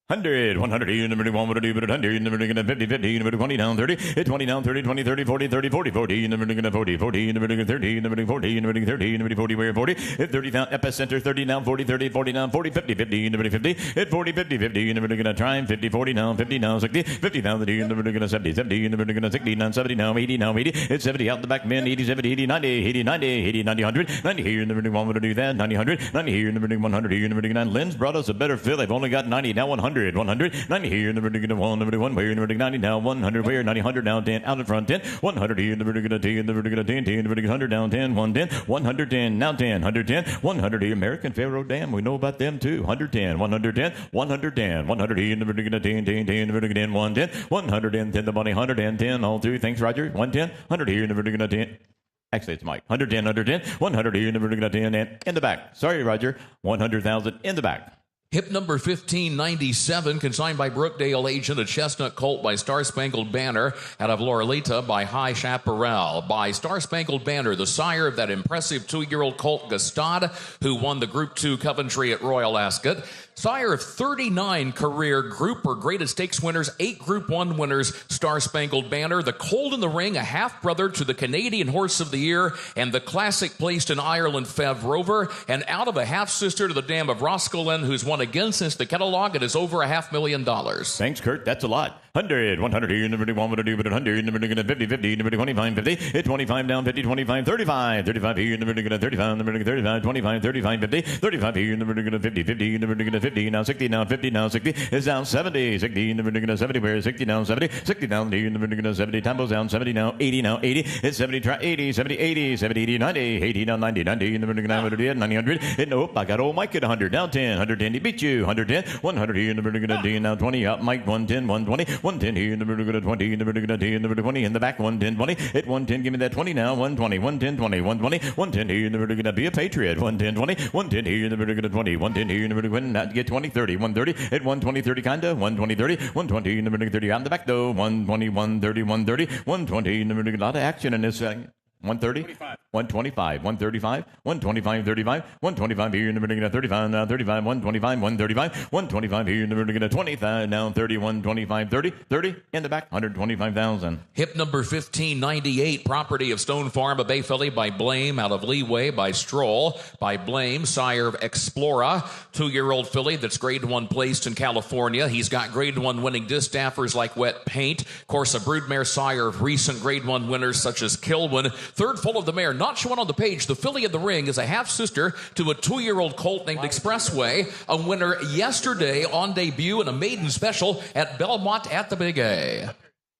100, 100 in the middle, 100 in the middle, 50, 50 in the middle, 20 down 30, 20 down 30, 20, 30, 40, 30, 40, 40 in the middle, 40, 40 in the middle, 30 in the middle, 40 in the middle, 30 in the middle, 40, where 40, 30 down, Epicenter, 30 down, 40, 30, 40 down, 40, 50, 50 in the middle, 50, 40, 50, 50 in the middle, try 50, 40 down, 50 down, 60, 50,000 in the middle, 70, 70 in the middle, 60 down, 70 now, 80 now, 80, it's 70 out the back, men, 80, 70, 80, 90, 80, 90, 80, 90, 100, 90 here in the middle, 100 to do that, 90, 100, 90 here in the middle, 100 here in the middle, 9, Lynn's brought us a better fill, they've only got 90, now 100, 100, 90 here in the middle, 1, where in the middle, 90 now, 100, where 90, 100 now, 10, out in front, 10, 100 here in the middle, 10, in the middle, 10, 10, in the middle, 100 down, 10, 110, 110, now 10, 110, 100 here, American Pharaoh Dam, we know about them too, 110, 110, 110, 100 here in the middle, 10, 10, 10, in the middle, 10, 110, 110, the money, 110, all through, thanks Roger, 110, 100 here in the middle, 10, actually it's Mike, 110, 110, 100 here in the middle, 10, and in the back, sorry Roger, 100,000 in the back. Hip number 1597, consigned by Brookdale agent, a chestnut colt by Star Spangled Banner out of Laurelita by High Chaparral. By Star Spangled Banner, the sire of that impressive 2-year-old colt Gustad, who won the Group 2 Coventry at Royal Ascot. Sire of 39 career Group or Graded Stakes winners, 8 Group 1 winners, Star Spangled Banner. The colt in the ring, a half-brother to the Canadian Horse of the Year and the classic placed in Ireland Fev Rover, and out of a half-sister to the dam of Roscollin, who's won again since the catalog. It is over $500,000. Thanks, Kurt. That's a lot. 100, 100, number 100, number 50, 50, number 25, 50, hit 25 down, 50, 25, 35, 35 here, number 35, number 35, 25, 35, 50, 35 here, number 50, 50, number 50, now 60, now 50, now 60, is down 70, 60, number 70, where 60 down 70, 60 down here, number 70, Tempo's down 70, now 80, now 80, it's 70, try 80, 70, 80, 70, 80, 90, 80, now 90, 90, number 90, 100, and nope, I got old Mike at 100, now 10, 110, he beat you, 110, 100 here, number 10, now 20, up Mike, 110, 120, 110 here, number 20, number 10, number 20 in the back, 110, 20, hit 110, give me that 20 now, 120, 110, 20, 120, 110 here, number going to be a Patriot, 110, 20, 110 here, number 20, 110 here, number going to get 20, 30, 130, hit 120, 30 kinda, 120, 30, 120, number 30 out in the back though, 120, 130, 130, 120, number a lot of action in this 130, 125, 135, 125, 35, 125 here, number 35, now 35, 125, 135, 125 here, number 25, now 31, 25, 30, 30 in the back, 125,000. Hip number 1598, property of Stone Farm, a bay filly by Blame, out of Leeway by Stroll, by Blame, sire of Explora, 2-year-old filly that's grade 1 placed in California. He's got grade 1 winning distaffers like Wet Paint. Of course, a broodmare sire of recent grade 1 winners such as Kilwin. Third full of the mare, not showing on the page. The filly in the ring is a half-sister to a 2-year-old colt named Expressway, a winner yesterday on debut in a maiden special at Belmont at the Big A.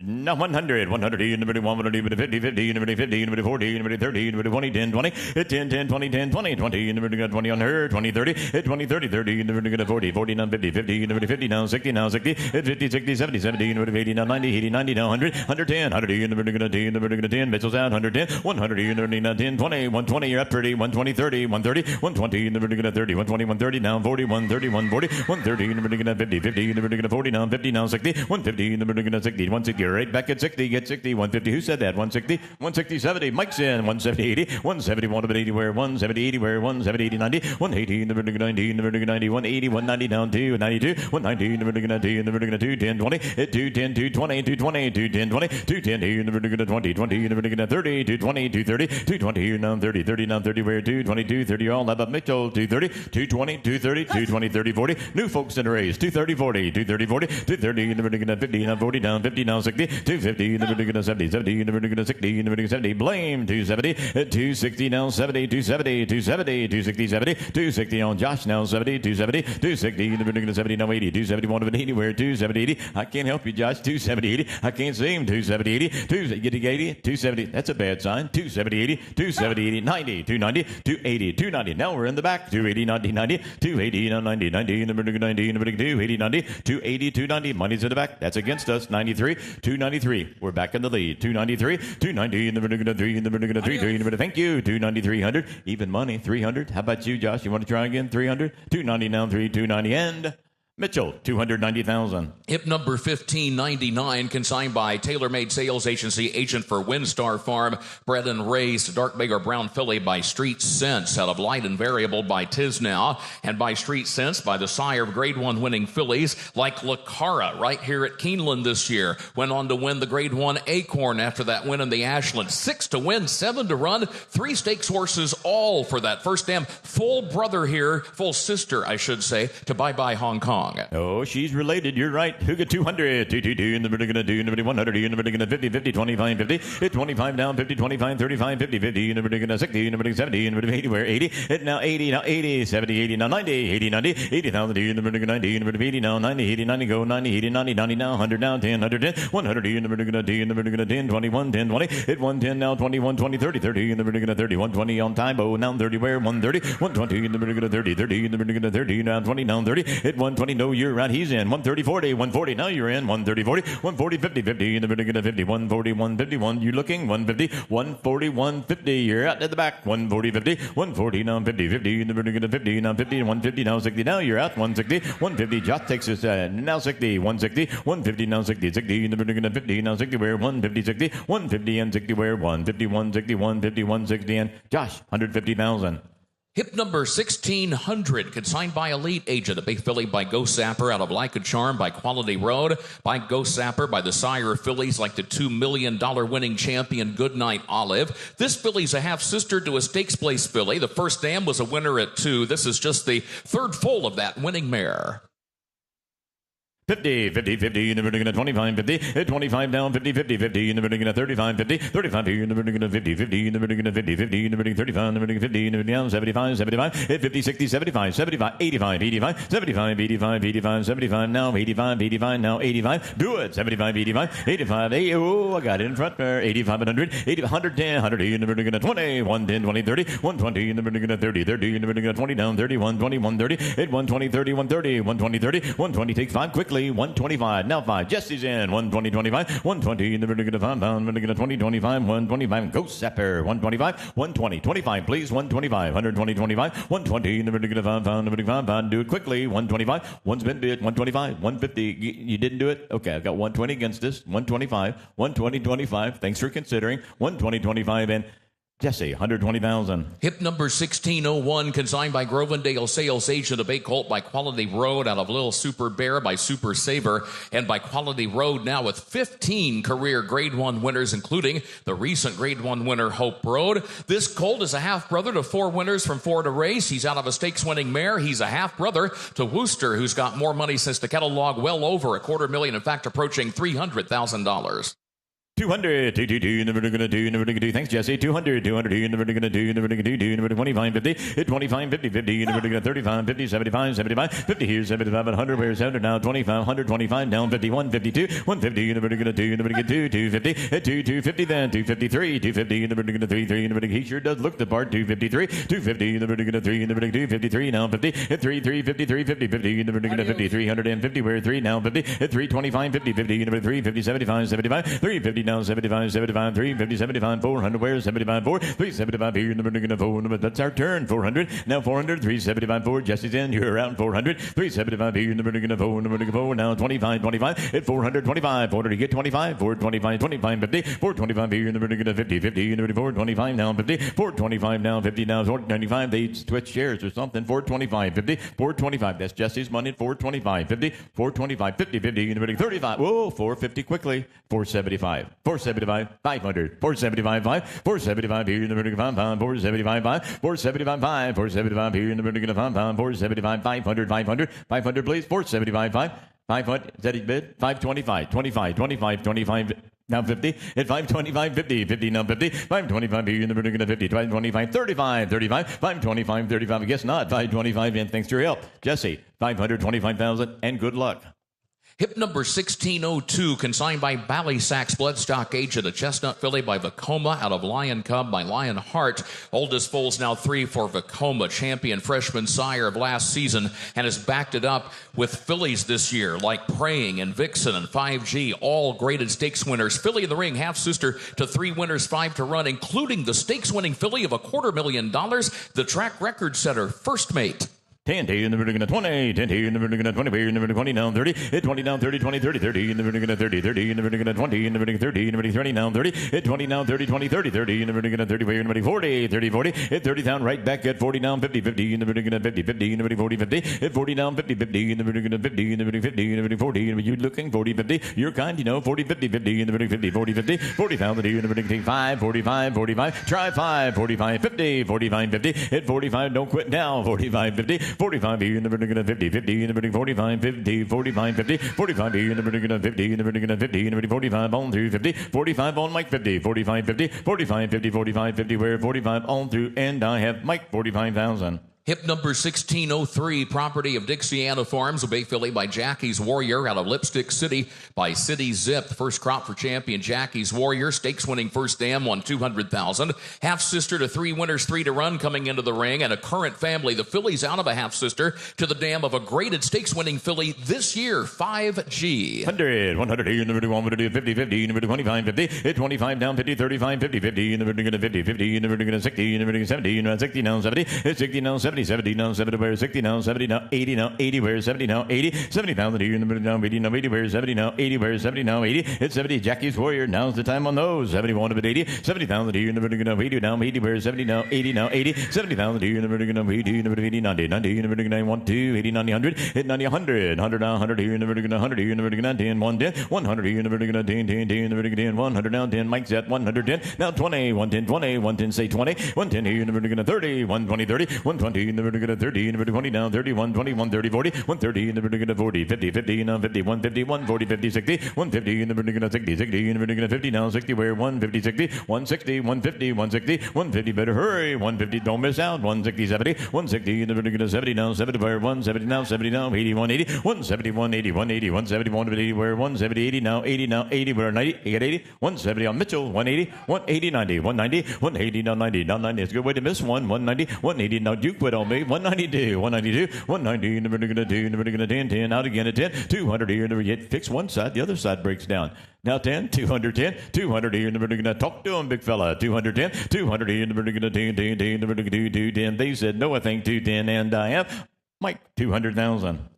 Now 100, 100, number 100, 50, 50, number 50, number 40, number 30, number 20, 10, 20, 10, 10, 20, 10, 20, 20, number 20 on her, 20, 30, 20, 30, 30, number 40, 40, now 50, 50, number 50, now 60, now 60, 50, 60, 70, 70, number 80, now 90, 80, 90, now 100, 110, 100, number 10, number 10, Mitchell's out, 110, 100, number 10, 20, 120, you're up 30, 120, 30, 130, 120, number 30, 120, 130, now 40, 130, 140, 130, number 50, 50, number 40, now 50, now 60, 150, number 60, 160, right back at 60, get 60, 150, who said that? 160, 160, 70, Mike's in, 170, 80, 170, 180, where 170, 80, where 170, 80, 90, 180, number 90, number 90, 180, 190, down 2, 92, 190, number 90, number 2, 10, 20, 210, 220, 220, 210, 20, 210, here, number 20, 20, number 30, 220, 230, 220, here, now 30, 30, now 30, where 222, 30, all about Mitchell, 230, 220, 230, 220, 30, 40, new folks in the race, 230, 40, 230, 40, 230, number 50, now 40, down 50, now 60, 250, number 70, 70, number 60, number 70, Blame, 270, 260, now 70, 270, 270, 260, 70, 260 on Josh, now 70, 270, 260, number 70, now 80, 270, 180, where 270, 80, I can't help you, Josh, 270, 80, I can't see him, 270, 80, 270, 80, 270, that's a bad sign, 270, 80, 270, 80, 90, 290, 280, 290, now we're in the back, 280, 90, 90, 280, now 90, 90, number 90, number 280, 90, 280, 290, money's in the back, that's against us, 93, 293, we're back in the lead. 293, 290, number 3, number 3, number thank you. 293, 100, even money, 300. How about you, Josh? You want to try again? 300, 290 now, 3, 290, and Mitchell, 290,000. Hip number 1599, consigned by TaylorMade Sales Agency, agent for Windstar Farm, bred and raised dark bay or brown filly by Street Sense, out of Light and Variable by Tisnow, and by Street Sense by the sire of grade 1 winning fillies like Lacara right here at Keeneland this year. Went on to win the grade 1 Acorn after that win in the Ashland. 6 to win, 7 to run, 3 stakes horses, all for that first dam. Full brother here, full sister, I should say, to Bye Bye Hong Kong. Oh, she's related. You're right. Who got 200? 222. Number going to do. Number 100. Number going to 50. 50. 25. 50. Hit 25 down. 50. 25. 35. 50. 50. Number going to 60. Number 70. Number 80. Where 80. Hit now 80. Now 80. 70. 80. Now 90. 80. 90. 80,000. Number 90. Number 80. Now 90. 80. 90. Go 90. 80. 90. 90 now. 100 now. 10. 110. 100. Number going to do. Number going to 10. 21. 10. 20. Hit 110 now. 21. 20. 30. 30. Number going to 30. 120 on Tybo. Now 30. Where 130. 120. Number going to 30. 30. Number going to 30. Now 20. Now 30. Hit 120. 120, no, you're out. He's in. 130, 40, 140, now you're in. 130, 40, 140, 50, 50, in the middle, 50, 140, 151, you looking, 150, 140, 150, you're out at the back, 140, 50, 140, now 50, 50, in the middle, 50, now 50, 150, now 60, now you're out, 160, 150, Josh takes us, now 60, 160, 150, now 60, 60, in the middle, 50, now 60, where 150, 60, 150, and 60, where 150, 160, 150, 160, and Josh, 150,000. Hip number 1600, consigned by Elite Agent, a big filly by Go Sapper out of Like a Charm by Quality Road, by Go Sapper by the sire of fillies like the $2 million winning champion Goodnight Olive. This filly's a half-sister to a stakes place filly. The first dam was a winner at 2. This is just the third foal of that winning mare. 50, 50, 50, in the middle, 25, 50, 25 down, 50, 50, 50, in the middle, 35, 50, 35, in the middle, 50, 50, in the middle, 50, 50, in the middle, 35, in the middle, 50, in the middle, 75, 75, 50, 60, 75, 75, 85, 85, 75, 85, 85, 75, now 85, 85, now 85, do it, 75, 85, 85, oh, I got it in front there, 85, 100, 80, 110, 100, in the middle, 20, 110, 20, 30, 120, in the middle, 30, 30, in the middle, 20 down, 30, 120, 130, 120, 30, 130, 120, 30, 120, take 5 quickly. 125, now 5, Jesse's in, 120, 25, 120, in the middle, 5 pound, middle, 20, 25, 125, Go Sapper, 125, 120, 25, please, 125, 120, 25, 120, in the middle, 5 pound, middle, 5 pound, do it quickly, 125, one's been bid, 125, 150, you didn't do it? Okay, I've got 120 against this, 125, 120, 25, thanks for considering, 120, 25, and Jesse, 120,000. Hip number 1601, consigned by Grovendale Sales Agent, a bay colt by Quality Road out of Little Super Bear by Super Saver, and by Quality Road now with 15 career Grade 1 winners, including the recent Grade 1 winner, Hope Road. This colt is a half-brother to 4 winners from 4 to race. He's out of a stakes-winning mare. He's a half-brother to Wooster, who's got more money since the catalog, well over $250,000, in fact, approaching $300,000. 200, 222, in the vertical 2, in the vertical 2. Thanks, Jesse. 200, 200, in the vertical 2, in the vertical 2, in the vertical 25, 50, 25, 50, 50, in the vertical 35, 50, 75, 75, 50 here, 75, 100, where's 100 now, 25, 125, down 51, 52, 150, in the vertical 2, in the vertical 2, 250, 250, then 253, 250, in the vertical 3, 3, in the vertical, he sure does look the part, 253, 250, in the vertical 3, in the vertical 253, now 50, 3, 3, 53, 50, 50, in the vertical 50, 350, where 3, now 50, 325, 50, 50, in the vertical 3, 50, 75, 75, 350, now 75, 75, 350, 75, 400, where 75, 4, 375 here in the vertical 4, that's our turn, 400, now 400, 375, 4, Jesse's in, you're around 400, 375 here in the vertical 4, in the vertical 4, now 25, 25, at 425, 400, you get 25, 425, 25, 50, 425 here in the vertical 50, 50 in the vertical 425, now 50, 425, now 50, now 495, they switch shares or something, 425, 50, 425, that's Jesse's money, 425, 50, 425, 50, 50 in the vertical 35, whoa, 450 quickly, 475, 475, 500, 475, 5, 475 here in the vertical 5 pound, 475, 5, 475, 5, 475 here in the vertical 5 pound, 475, 500, 500, 500 please, 475, 5, 500, is that his bid? 525, 25, 25, 25, now 50, at 525, 50, 50, now 50, 525 here in the vertical 50, 525, 35, 35, 525, 35, I guess not, 525, and thanks for your help. Jesse, 525,000, and good luck. Hip number 1602, consigned by Ballysax Bloodstock Agent, a chestnut filly by Vacoma out of Lion Cub by Lionheart. Oldest foal's now 3 for Vacoma, champion freshman sire of last season, and has backed it up with fillies this year like Praying and Vixen and 5G, all graded stakes winners. Filly in the ring, half-sister to 3 winners, 5 to run, including the stakes-winning filly of $250,000, the track record setter, First Mate. 10 in the vertical 20, 10 in the vertical 20, here in the vertical 20 down 30, 20 down 30, 20, 30, 30 in the vertical 30, 30 in the vertical 20, in the vertical 30, in the vertical 30 down 30, 20 down 30, 20, 30, 30 in the vertical 30, here in the vertical 40, 30, 40, 30 down right back at 40 down 50, 50 in the vertical 50, 50 in the vertical 40, 50, 40 down 50, 50 in the vertical 50, in the vertical 50, in the vertical 40, and you looking 40, 50, you're kind, you know, 40, 50, 50 in the vertical 50, 40, 50, 40,000 here in the vertical 5, 45, 45, try 5, 45, 50, 45, 50, hit 45, don't quit now, 45, 50, 45 here in the vertical 50, 50 in the vertical 45, 50, 45, 50, 45 here in the vertical 50, in the vertical 50, in the vertical 45 on through 50, 45 on Mike 50, 45, 50, 45, 50, 45, 50, where 45 on through, and I have Mike 45,000. Hip number 1603, property of Dixiana Farms, a bay filly by Jackie's Warrior out of Lipstick City by City Zip. The first crop for champion Jackie's Warrior. Stakes winning first dam won $200,000. Half sister to 3 winners, 3 to run coming into the ring. And a current family. The filly's out of a half sister to the dam of a graded stakes winning filly this year, 5G. 100, 100, number 1, 50, 50, number 25, 50, 25 down, 50, 35, 50, 50, number 50, 50, number 60, number 70, 60 now, 70, 60 now, 70, 70 now, 70 where 60 now, 70 now, 80 now, 80 where 70 now, 80, 70,000 here, number now, 80 now, 80 where 70 now, 80 where 70 now, 80, it's 70, Jackie's Warrior, now's the time on those, 71 of it, 80, 70,000 here, number now, 80 now, 80 where 70 now, 80 now, 80, 70,000 here, number now, 80, number 80, 90, 90, number 91, 2, 80, 90, 100, hit 90, 100, 100 now, 100 here, number 100 here, number 10, 110, 100 here, number 10, 10, 10, number 10, 100 now, 10, Mike's at 110, now 20, 110, 20, 110, say 20, 110 here, number 30, 120, 30, 120, number 30, number 20 down, 30, 120, 130, 40, 130, number 40, 50, 50, now 50, 150, 140, 50, 60, 150, number 60, 60, number 50 now, 60, where 150, 60, 160, 150, 160, 150, better hurry, 150, don't miss out, 160, 70, 160, number 70 now, 70 where 170 now, 70 now, 80, 180, 170, 180, 180, 170, 180, where 170, 80 now, 80 now, 80 where 90, you got 80, 170 on Mitchell, 180, 180, 90, 190, 180 now 90, now 90, it's a good way to miss one, 190, 180, now Duke quit on me, 192, 192, 190, number 2, number 10, 10, out again at 10, 200 here, number yet fix one side, the other side breaks down. Now 10, 210, 200 here, number 2, talk to him, big fella, 210, 200 here, number 10, 10, 10, number 2, 210, they said no, I think 210, and I have Mike, 200,000.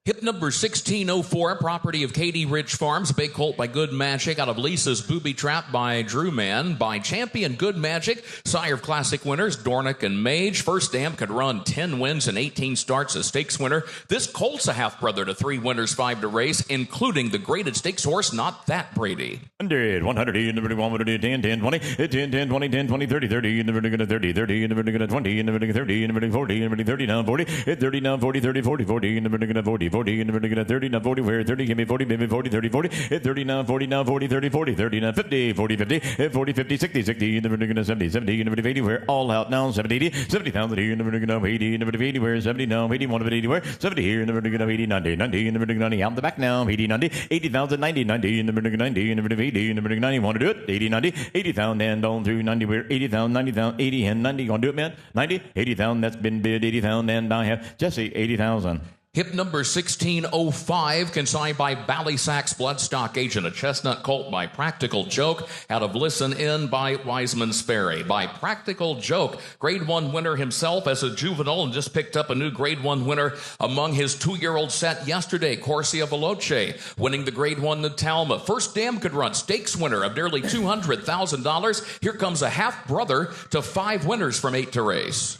Hip number 1604, property of Katie Ridge Farms, a bay colt by Good Magic out of Lisa's Booby Trap by Drew Man, by champion Good Magic, sire of classic winners Dornick and Mage. First dam could run 10 wins and 18 starts, a stakes winner. This colt's a half brother to 3 winners, 5 to race, including the graded stakes horse, Not That Brady. 100, 100, number 1, 10, 10, 20, 10, 10, 20, 10, 20, 30, 30, number 30, 30, number 20, number 30, number 40, number 30 now, 40, 30 now, 40, 30, 40, 40, number 40, 40, and we're going to 30 now, 40, where 30, give me 40, maybe 40, 30, 40, 30 now, 40 now, 40, 30, 40, 30 now, 50, 40, 50, 40, 50, 60, 60, and we're going to 70, 70, and we're 80, we're all out now, 70, 80, 70,000 here, and we're going to 80, and we're 80, where 70 now, 81 of it, 80, where 70 here, and we're going to 80, 90, 90, and we're going to 90, out the back now, 80, 90, 80,000, 90, 90, and we're going to 90, and we're 80, and we're going to 90, want to do it, 80, 90, 80,000, and on through 90, we're 80,000, 90,000, 80, and 90, going to do it, man, 90, 80,000, that's been bid, 80,000, and I have Jesse, 80,000. Hip number 1605, consigned by Ballysack's Bloodstock Agent, a chestnut colt by Practical Joke, out of Listen In by Wiseman's Ferry. By Practical Joke, Grade 1 winner himself as a juvenile, and just picked up a new Grade 1 winner among his 2-year-old set yesterday, Corsia Veloce, winning the Grade 1 Natalma. First dam could run, stakes winner of nearly $200,000. Here comes a half-brother to 5 winners from 8 to race.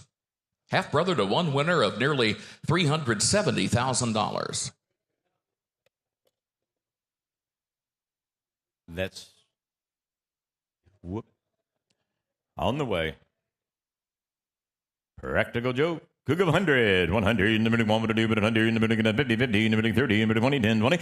Half-brother to 1 winner of nearly $370,000. That's on the way. Practical Joke. Cook of 100, 100, number 1, do, but 100, number 50, 50, number 30, number 20, 10, 20.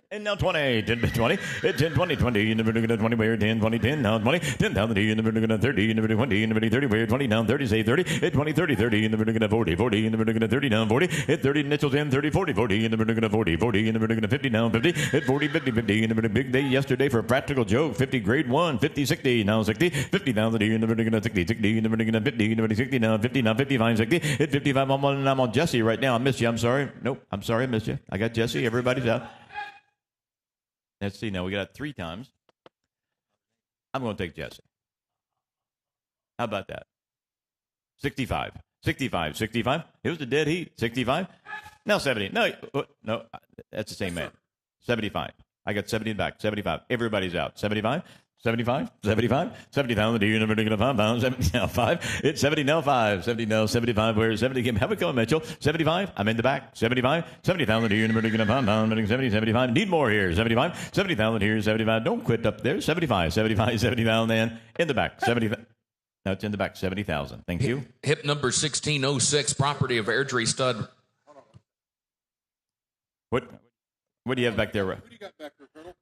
And now 20, 10, 20, 10, 20, 20, number 20, where 10, 20, 10, now 20, 10,000, number 30, number 20, number 30, where 20, down 30, say 30, 20, 30, 30, number 40, 40, number 30, down 40, 30, Mitchell's in 30, 40, 40, number 40, 40, number 50, down 50, 40, 50, 50, number big day yesterday for Practical Joke, 50, Grade 1, 50, 60, now 60, 50,000, number 60, 60, number 50, number 60, now 50, now 55, 60, 55, I'm on Jesse right now, I missed you, I'm sorry, nope, I'm sorry, I missed you, I got Jesse, everybody's out. Let's see now. We got it 3 times. I'm going to take Jesse. How about that? 65. 65. 65. It was a dead heat. 65. Now 70. No, that's the same man. 75. I got 70 in the back. 75. Everybody's out. 75. 75, 75, 70,000, do you number to 5 pounds, 70 now 5, it's 70 now 5, 70 now 75, where's 70 again, have it going, Mitchell, 75, I'm in the back, 75, 70,000, do you number to 5 pounds, 70, 75, need more here, 75, 70,000 here, 75, don't quit up there, 75, 75, 70,000, and in the back, 70, now it's in the back, 70,000, thank you. Hip number 1606, property of Airdrie Stud. What do you have back there? Who do you got back there, Colonel?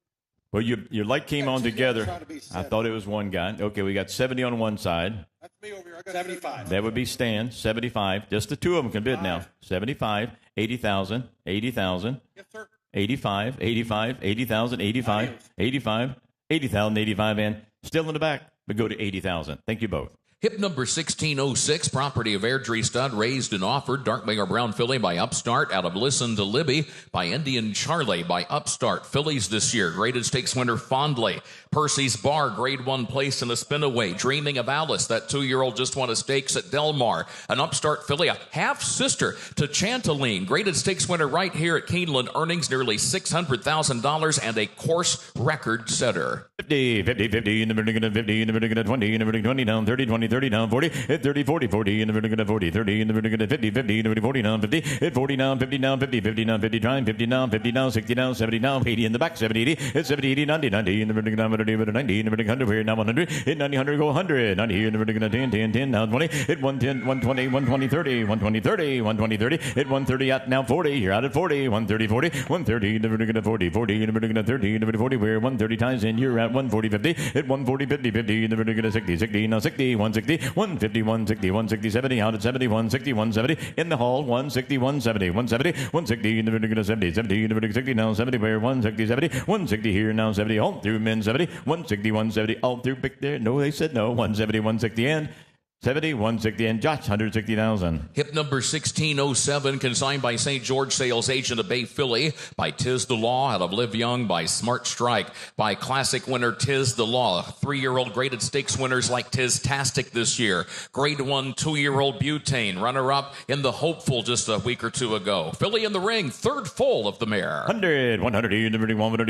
Well, your light came on together. Trying to be I thought it was one guy. Okay, we got 70 on one side. That's me over here. I got 75. That would be Stan, 75. Just the two of them can bid now. 75, 80,000, 80,000, Yes, sir. 85, 85, 80,000, 85, 85, 80,000, 85, and still in the back, but go to 80,000. Thank you both. Hip number 1606, property of Airdrie Stud, raised and offered. Dark Mayor Brown filly by Upstart. Out of Listen to Libby by Indian Charlie by Upstart. Fillies this year. Graded Stakes winner Fondly. Percy's Bar, grade 1 place in the spinaway. Dreaming of Alice, that 2-year-old just won a stakes at Del Mar. An Upstart filly, a half-sister to Chanteline. Graded Stakes winner right here at Keeneland. Earnings nearly $600,000 and a course record setter. 50, 50, 50, in the vertical 50, in the vertical 20, in the vertical 20 down, 30, 20, 30 down, 40, hit 30, 40, 40, in the vertical 40, 30, in the vertical 50, 50, in the vertical 40 down, 50, hit 40 down, 50 down, 50, 50 down, 50 down, 50 down, 50 down, 60 down, 70 down, 80 in the back, 70, 80, hit 70, 80, 90, 90, in the vertical down, 90, in the vertical 100, here now 100, hit 90, 100, go 100, 90 here in the vertical 10, 10, 10, now 20, hit 110, 120, 120, 30, 120, 30, 120, 30, hit 130 out now 40, you're out at 40, 130, 40, 130 in the vertical 40, 40 in the vertical 30, in the vertical 40, where 130 times in, you're at 140, 50, hit 140, 50, 50 in the vertical 60, 60, now 60, 160, 150, 160, 160, 70, out at 70, 160, 170, in the hall, 160, 170, 170, 160 in the vertical 70, 70 in the vertical 60, now 70, where 160, 70, 160 here, now 70, all through men 70, 160, 170, all through pick there, no, they said no, 170, 160, and 70, 160, and Josh, 160,000. Hip number 1607, consigned by St. George sales agent of Bay Philly, by Tiz the Law, out of Live Young, by Smart Strike, by classic winner Tiz the Law. 3-year-old graded stakes winners like Tiz-tastic this year. Grade 1 2-year-old Butane, runner-up in the Hopeful just a week or two ago. Philly in the ring, third full of the mare. 100, 100, in the vertical 100,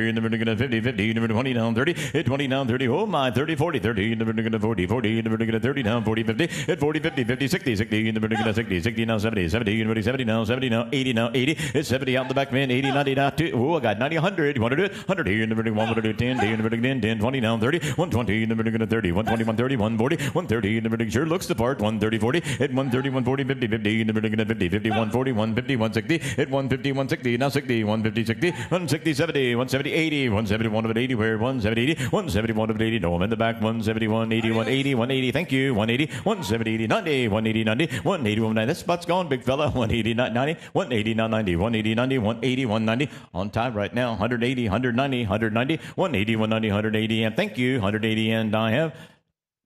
in the vertical 50, 50, in the vertical 20 down 30, hit 20 down 30, oh my, 30, 40, 30, in the vertical 40, 40, in the vertical 30 down 40, 50, hit 40, 50, 50, 60, 60, in the vertical 60, 60 now 70, 70, in the vertical 70 now 70 now 80 now 80, hit 70 out the back man, 80, 90 now 2, oh I got 90, 100, you want to do it? 100 here in the vertical 100, 10, in the vertical 10, 10, 20 now 30, 120 in the vertical 30, 120, 130, 140, 130 in the vertical sure looks the part, 130, 40, hit 130, 140, 50, 50 in the vertical 50, 50, 140, 150, 160, hit 150, 160, now 60, 150, 60, 160, 70, 170, 80, 171 of it 80, where 170, 80, 171 of it 80, no, I'm in the back, 171, 80, 180, 180, thank you, 180, 170, 80, 90, 180, 90, 180, 190, that spot's gone, big fella, 180, 90, 180, 90, 180, 90, 180, 190, on time right now, 180, 190, 190, 180, 190, 180, and thank you, 180, and I have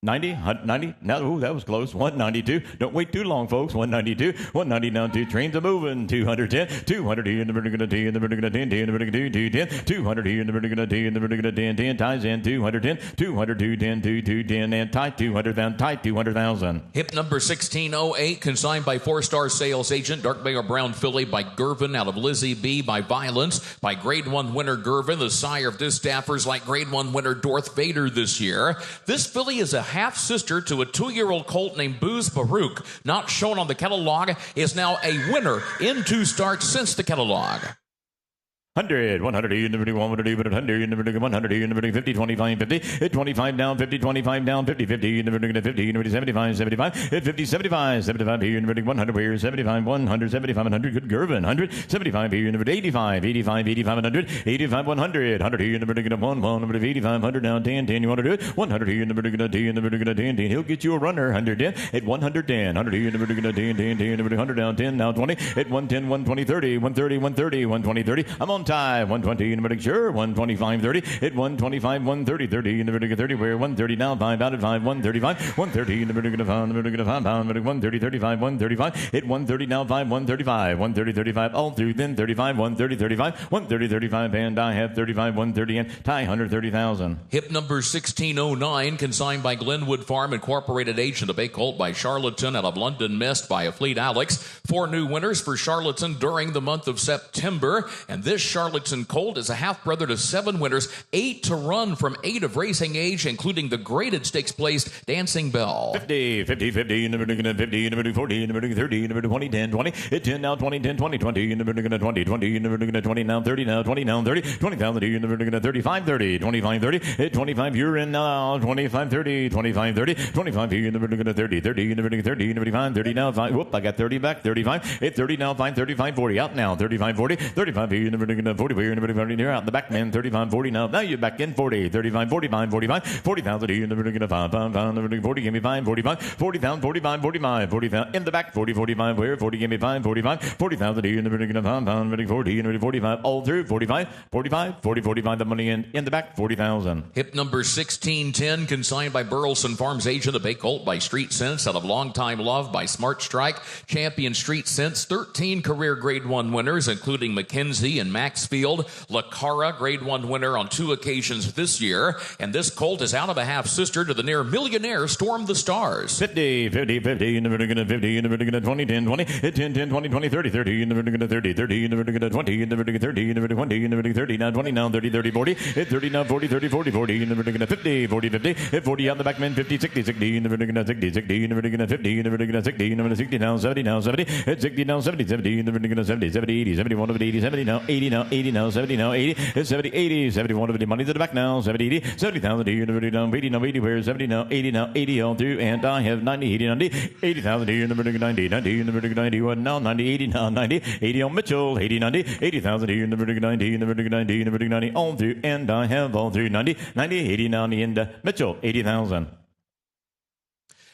90, 90, now, ooh, that was close, 192, don't wait too long, folks, 192, 190 down 2, trains are moving, 210, 200 here in the vertical 10, in the vertical 10, 10, in the vertical 2, 210, 200 here in the vertical 10, in the vertical 10, 10, ties in, 210, 200, 210, 210, and tie 200,000, tie 200,000. Hip number 1608, consigned by 4-star sales agent Dark Mayor Brown filly by Gervin, out of Lizzie B, by Violence, by grade 1 winner Gervin, the sire of distaffers like grade 1 winner Dorth Vader this year. This filly is a half-sister to a 2-year-old colt named Booz Baruch, not shown on the catalog, is now a winner in 2 starts since the catalog. 100, 100 in the vertical 100, 100 in the vertical 100 in the vertical 50, 25, 50, hit 25 down, 50, 25 down, 50, 50 in the vertical 50, in the vertical 75, 75, hit 50, 75, 75 here in the vertical 100, here 75, 100, 75, 100, good Gervin, 100, 75 here in the vertical 85, 85, 85, 100, 85, 100, 100 here in the vertical 1, 100, 85, 100 down, 10, 10, you want to do it? 100 here in the vertical 10, in the vertical 10, 10, he'll get you a runner, 110, hit 110, 100 here in the vertical 10, 10, 10, in the vertical 100 down, 10, now 20, hit 110, 120, 30, 130, 130, 120, 30, I'm on time, 120 in the vertical, sure, 125, 30, hit 125, 130, 30 in the vertical 30, where 130 now, 5 out at 5, 135, 130 in the vertical 5, the vertical 5 pound, vertical 130, 35, 135, hit 130 now, 5, 135, 130, 35, all through, then 35, 130, 35, 130, 35, and I have 35, 130, and tie 130,000. Hip number 1609, consigned by Glenwood Farm Incorporated, agent of a colt by Charlatan, out of London Mist by a Fleet Alex. 4 new winners for Charlatan during the month of September, and this Charlatan colt is a half-brother to 7 winners, 8 to run from 8 of racing age, including the graded stakes placed Dancing Bell. 50, 50, 50 in the vertical 50 in the vertical 40 in the vertical 30 in the vertical 20, 10, 20, hit 10 now, 20, 10, 20, 20 in the vertical 20, 20 in the vertical 20 now, 30 now, 20 now, 30, 20,000 in the vertical 35, 30, 25, 30, hit 25, you're in now, 25, 30, 25, 30, 25 here in the vertical 30, 30 in the vertical 30 in the 35, 30 now, 5, whoop, I got 30 back, 35, hit 30 now, 5, 35, 40, out now, 35, 40, 35 here in the vertical 40, we're in the 40 near out the back man, 35, 40 now. Now you're back in 40, 35, 45, 45, 40,000 in the 5, 40, give me 5, 45, 40,000, 45, 45, 40,000 in the back, 40, 45, where 40, give me 5, 45, 40,000 in the 5, 40, in 45, all through 45, 45, 40, 45, the money in the back, 40,000. Hip number 1610, consigned by Burleson Farms, agent of Bay Colt by Street Sense, out of Long Time Love by Smart Strike, Champion Street Sense, 13 career Grade 1 winners, including McKenzie and Maxfield. Lacara, Grade 1 winner on 2 occasions this year. And this colt is out of a half-sister to the near millionaire Storm the Stars. 50, 50, 50, in the vertical 50, in the vertical 20, 10, 20, 10, 10, 20, 20, 30, 30, in the vertical 30, 30, in the vertical 20, in the vertical 30, in the vertical 20, in the vertical 30, now 20, now 30, 30, 40, 30, now 40, 30, 40, 40, in the vertical 50, 40, 50, 40 out the back man, 50, 60, 60, in the vertical 60, 60, in the vertical 50, in the vertical 60, in the vertical 60, now 70, now 70, 60, now 70, 70, in the vertical 70, 70, 80, 71 of it, 80, 70, now 80, now 80, now 70, now 80, 70, 80, 71 of it, money to the back now, 70, 80, 70,000, in the vertical now 80, now 80, where 70, now 80, now 80, all through, and I have 90, 80, 90, 80,000 in the vertical 90, 90 in the vertical 91, now 90, 80, now 90, 80 on Mitchell, 80, 90, 80,000 in the vertical 90, in the vertical 90, in the vertical 90, all through, and I have all through 90, 90, 80, 90 in the Mitchell, 80,000.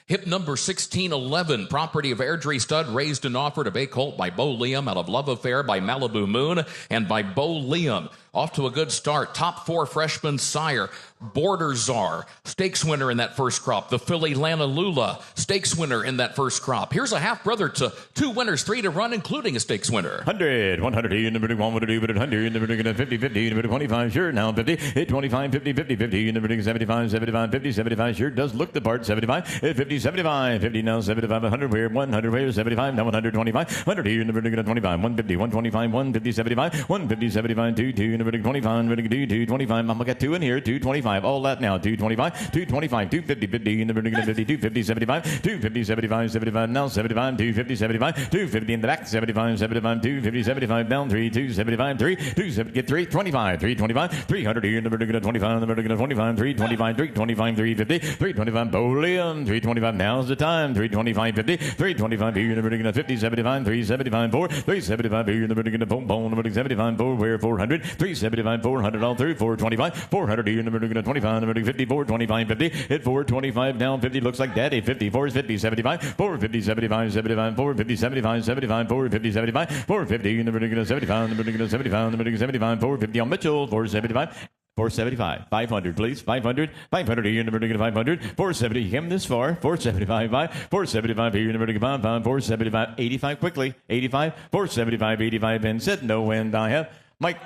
Hip number 1611, property of Airdrie Stud, raised and offered a Bay Colt by Bo Liam, out of Love Affair by Malibu Moon, and by Bo Liam. Off to a good start. Top 4 freshman sire. Border Czar, stakes winner in that first crop. The filly Lana Lula, stakes winner in that first crop. Here's a half-brother to 2 winners, 3 to run, including a stakes winner. 100, 100, in the vertical 1, what to do, but 100, in the vertical 50, 50, in the vertical 25, sure, now 50, 25, 50, 50, 50, in the vertical 75, 75, 50, 75, sure, does look the part, 75, 50, 75, 50, now 75, 100, where, 100, where, 75, now 125, 100 here in the vertical 25, 150, 125, 150, 75, 150, 75, 2, 2, in the vertical 25, vertical 2, 225, I'm going to get 2 in here, 225, all that now, 225, 225, 250, 50 in the vertical 50, 250, 75, 250, 75, 75, now 75, 250, 75, 250 in the back, 75, 75, 250, 75, down 3, 275, 3, 270, get 3, 25, 325, 300 here in the vertical 25, in the vertical 25, 325, 325, 350, 325, Bolium, 325, now's the time, 325, 50, 325 here in the vertical 50, 75, 375, 4, 375 here in the vertical bone, the vertical 75, 4, where 400, 375, 400 all through, 425, 400 here in the vertical 25, the vertical 50, 425, 50, hit 425, down 50, looks like daddy, 54 is 50, 75, 450, 75, 75, 450, 75, 75, 450, 75, 450 in the vertical 75, the vertical 75, the vertical 75, 450 on Mitchell, 475, 475, 500, please, 500, 500 here in the vertical 500, 470, you came this far, 475, 5, 475 here in the vertical 5, 475, 85 quickly, 85, 475, 85, and said no, and I have Mike,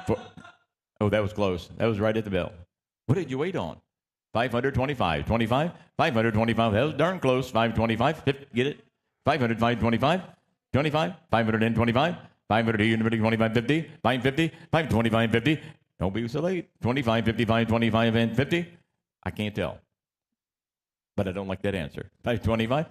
oh, that was close, that was right at the bell. What did you wait on? 525, 25, 525, that was darn close, 525, 50, get it? 500, 525, 25, 525, 500 here in the vertical 25, 50, 550, 525, 50, don't be so late. 25, 55, 25, and 50. I can't tell. But I don't like that answer. 525.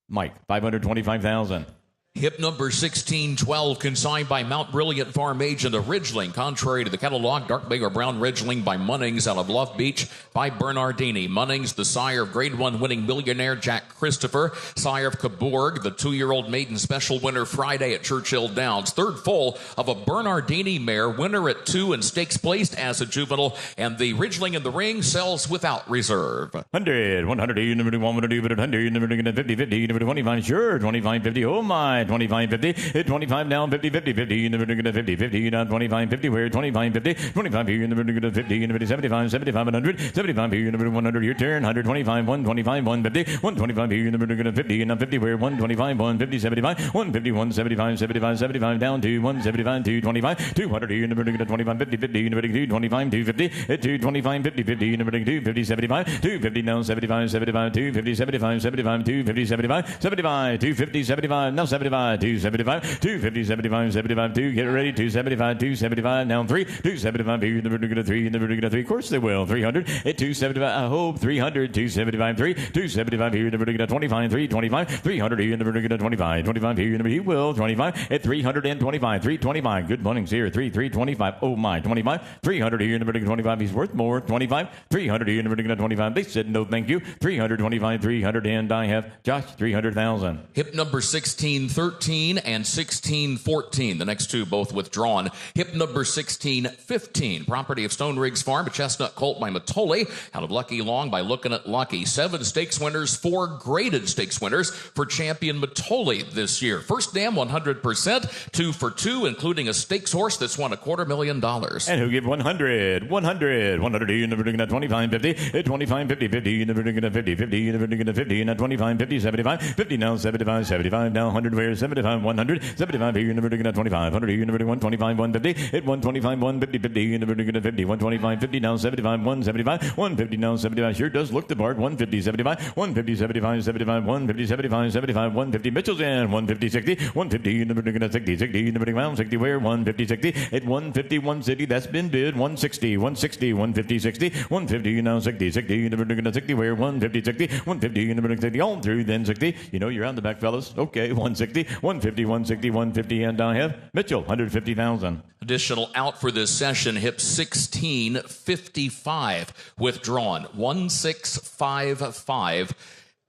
Mike, 525,000. Hip number 1612, consigned by Mount Brilliant Farm agent of Ridgeling. Contrary to the catalog, dark bay or brown Ridgeling by Munnings out of Bluff Beach by Bernardini. Munnings, the sire of Grade 1 winning millionaire Jack Christopher. Sire of Cabourg, the 2-year-old maiden special winner Friday at Churchill Downs. Third foal of a Bernardini mare, winner at 2 and stakes placed as a juvenile. And the Ridgeling in the ring sells without reserve. 100, 100, you never do 100, but 100, you never do 50, 50, you never do 25, sure, 25, 50, oh my. 25, 50, 25 down, 50, 50, 50, you never do 50, 50, down 25, 50, where 25, 50, 25 here, you never do 50, you never do 75, 75, 100, 75 here, you never do 100, your turn, 125, 125, 150, 125 here, you never do 50, and now 50, where 125, 150, 75, 150, 175, 75, 75, down to 175, 225, 200 here, you never do 25, 50, 50, you never do 225, 250, 225, 50, 50, you never do 250, 75, 250 down, 75, 75, 250, 75, 75, 250, 75, 75, 250, 75, now 75, 275, 250, 75, 75, 2, get ready, 275, 275, now 3, 275, here, never do 3, never do 3, of course they will, 300, at 275, I hope, 300, 275, 3, 275, here, never do 25, 325, 300, here, never do 25, 25, here, never, he will, 25, at 325, 325, good mornings here, 325, oh my, 25, 300, here, never do 25, he's worth more, 25, 300, here, never do 25, they said no thank you, 325, 300, and I have Josh, 300,000. Hip number 1630. 16-13 and 16-14. The next two both withdrawn. Hip number 16-15, property of Stone Riggs Farm, a chestnut colt by Matoli, out of Lucky Long by Looking at Lucky. 7 stakes winners, 4 graded stakes winners for champion Matoli this year. First dam 100%, 2 for 2, including a stakes horse that's won $250,000. And who give 100, 100, you never looking at 25, 50, 25, 50, 50, you never looking at 50, 50, you never looking at 50, and at 25, 50, 75, 50 now, 75, 75 now, 100 where 75, 100, 75, you never looking at 25, 100, you never looking at 125, 150, at 125, 150, 50, you never looking at 50, 125, 50 now, 75, 175, 150 now, 75, sure does look the part, 150, 75, 150, 75, 75, 150, 75, 75, 150, Mitchell's in, 150, 60, 150, you never looking at 60, 60, you never looking at 60 where, 150, 60, at 150, 160, that's been bid, 160, 160, 150, 60, 150, you know, 60, 60, you never looking at 60 where, 150, 60, 150, you never looking at 60, all through, then 60, you know, you're on the back, fellas, okay, 160, 150, 160, 150, and I have Mitchell, 150,000. Additional out for this session, hip 16-55, withdrawn. 1655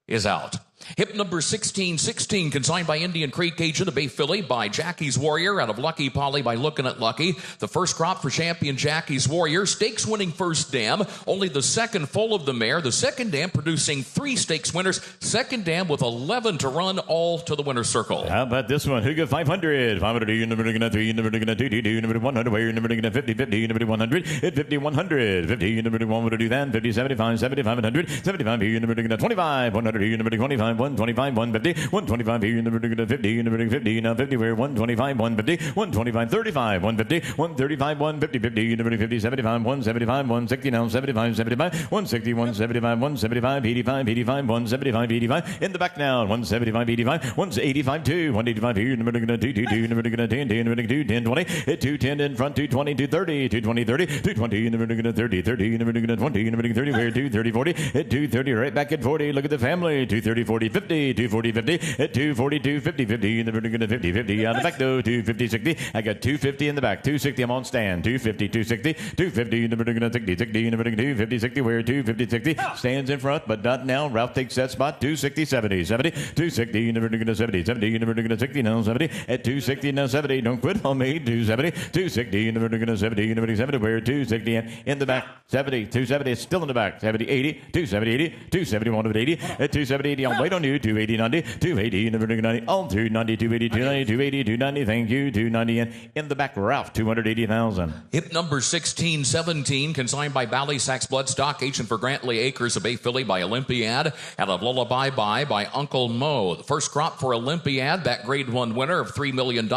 is out. Hip number 1616, consigned by Indian Creek Agent, a Bay filly by Jackie's Warrior, out of Lucky Polly by Looking at Lucky. The first crop for champion Jackie's Warrior, stakes winning first dam, only the second full of the mare. The second dam producing 3 stakes winners, second dam with 11 to run, all to the winner's circle. How about this one? Who got 500? 500, you never looking at 3, you never looking at 2, 2, you never 100, where you never looking at 50, 50, you never 100, at 50, 100, 50, you never want to do that, 50, 75, 75, 100, 75, you never looking at 25, 100, you never 25, 125, 150, 125, you never looking at 50, you never 50, now 50, where 125, 150, 125, 35, 150, 135, 150, 50, you never 50, 75, 175, 160, now 75, 75, 160, 175, 175, 85, 85, 175, 85, in the back now, 175, 85, 185, 2, 185, you never looking at 2, 2, 2, you never looking at 10, 10, you never looking at 2, 10, 20, 210 in front, 220, 230, 220, 30, 220, you never looking at 30, 30, you never looking at 20, you never looking at 30, where 230, 40, at 230, right back at 40, look at the family, 230, 40, 50, 240, 50, at 242, 50, 50, you never looking at 50, 50, on the back though, 250, 60, I got 250 in the back, 260, I'm on stand, 250, 260, 250, you never looking at 60, 60, you never looking at 250, 60, where 250, 60, stands in front, but not now, Ralph takes that spot, 260, 70, 70, 260, you never looking at 70, 70, you never looking at 60, now 70, at 260, now 70, don't quit on me, 270, 260, you never looking at 70, you never looking at 70, where 260, and in the back, 70, 270, it's still in the back, 70, 80, 270, 80, 271 of it, 80, at 270, 80, I'll wait on you, 280, 90, 280, you never looking at 90, all through 90, 280, 290, 280, 290, thank you, 290, and in the back, Ralph, 280,000. Hip number 1617, consigned by Ballysacks Bloodstock, agent for Grantley Acres, a Bay filly by Olympiad, out of Lullaby by Uncle Mo. The first crop for Olympiad, that grade 1 winner of $3 million.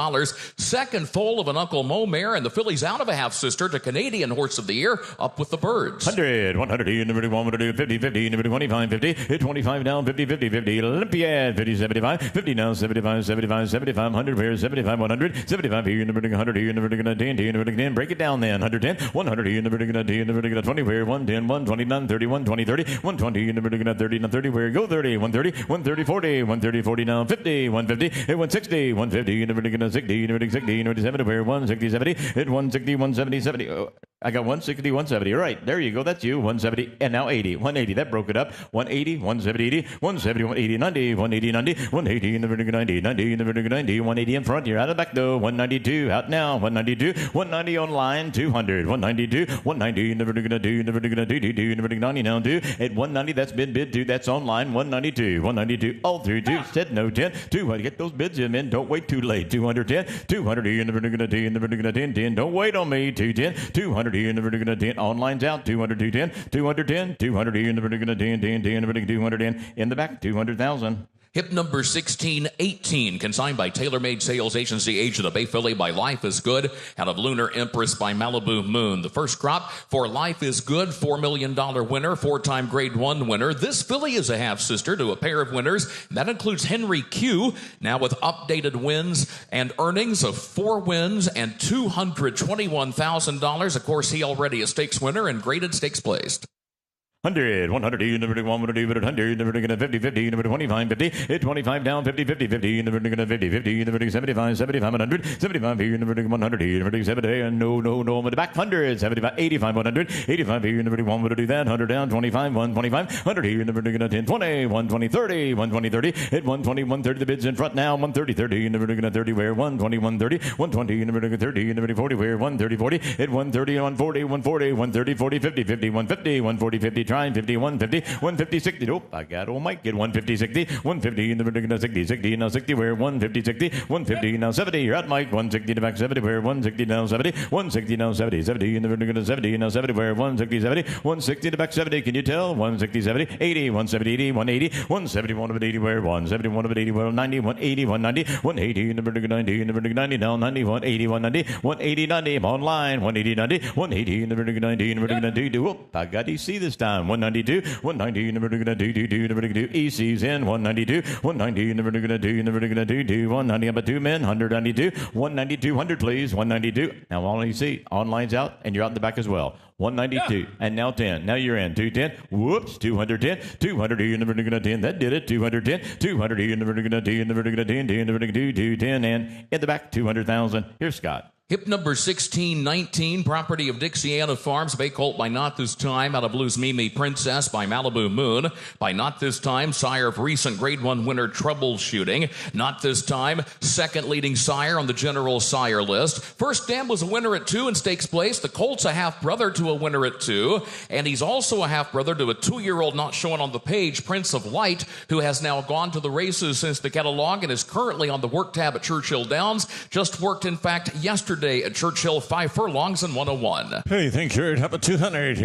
Second foal of an Uncle Mo mare, and the filly's out of a half-sister to Canadian Horse of the Year, Up With the Birds. 100, 100, you never 100, 50, 50, never 25, 50, 25 down, 50, 50, 50, Olympiad, 50, 75, 50 now, 75, 75, 75, 100, where 75, 100, 75, you never 100, you never going to 10, you never 10, break it down then, 110, 100, you never going to 10, you never going to 20, where 110, 129, 31, 20, 30, 120, you never going to 30, now 30, where go 30, 130, 130, 40, 130, 40 now, 50, 150, 160, 150, you never going to 60, you never 60, you never 70, where 160, 70, at 160, 170, 70, oh, I got 160, 170, right, there you go, that's you, 170, and now 80, 180, that broke it up, 180, 170, 80, 170, 180, 90, 180, 90, 180, you never 90, 90, you never 90, 180 in front, you're out of the back though, 192, out now, 192, 190 on line, 200, 192, 190, you never gonna do, you never gonna do, you never 90 now, do, at 190, that's been bid to, that's on line, 192, 192, all through, 2, said no, 10, 200, get those bids in, man, don't wait too late, 210, 200, you never gonna do, you never gonna 10, 10, don't wait on me, 210, 200, you never gonna 10, on lines out, 200, 210, 210, 200, you never gonna 10, 10, 10, never 210, in the back, 200,000. Hip number 1618, consigned by TaylorMade Sales Agency, agent of Bay filly by Life is Good, out of Lunar Empress by Malibu Moon. The first crop for Life is Good, $4 million winner, 4-time grade 1 winner. This filly is a half-sister to a pair of winners, and that includes Henry Q, now with updated wins and earnings of 4 wins and $221,000. Of course, he already a stakes winner and graded stakes placed. 100, 100, number 100, 100, number 50, 50, number 25, 50, hit 25 down, 50, 50, 50, number 50, 50, number 75, 75, 100, 75, number 100, number 70, and no, on the back, 100, 75, 85, 100, 85, number 1 would do that, 100 down, 25, 125, 100, number 10, 20, 120, 30, 120, 30, hit 120, 130, the bids in front now, 130, 30, number 30, where 120, 130, 120, number 30, number 40, where 130, 40, hit 130, 140, 140, 130, 40, 50, 50, 150, 140, 50, trying 50, 150, 150, 60. Nope, I got old Mike. Get 150, 60, 150 in the vertical 60, 60 now 60. Where 150, 60, 150 now 70. You're out, Mike. 160 to back 70. Where 160 now 70, 160 now 70, 70 in the vertical 70 now 70. Where 160, 70, 160 to back 70. Can you tell? 160, 70, 80, 170, 80, 180, 171 of it 80. Where 171 of it 80, well 90, 180, 190, 180 in the vertical 90, in the vertical 90 down 90, 180, 190, 180, 90. I'm online. 180, 90, 180 in the vertical 90, in the vertical 90. Whoop, I got DC this time. 192, 190, never gonna do, never gonna do. EC's in 192, 190, never gonna do, 190 up at 2 men, 192, 192, 100 please, 192. Now all you see, online's out, and you're out in the back as well. 192, and now 10. Now you're in 210. Whoops, 210, 200. You never gonna 10. That did it. 210, 200. You never gonna do, never gonna 10, 10, never gonna do, 210, and in the back 200,000. Here's Scott. Hip number 1619, property of Dixiana Farms, Bay Colt by Not This Time, out of Blues Mimi Princess by Malibu Moon, by Not This Time, sire of recent Grade 1 winner Troubleshooting. Not This Time, second leading sire on the general sire list. First dam was a winner at 2 in stakes place. The Colt's a half-brother to a winner at 2, and he's also a half-brother to a 2-year-old not shown on the page, Prince of Light, who has now gone to the races since the catalog and is currently on the work tab at Churchill Downs. Just worked, in fact, yesterday at Churchill, 5 furlongs and 101. Hey, thank you. How about 200?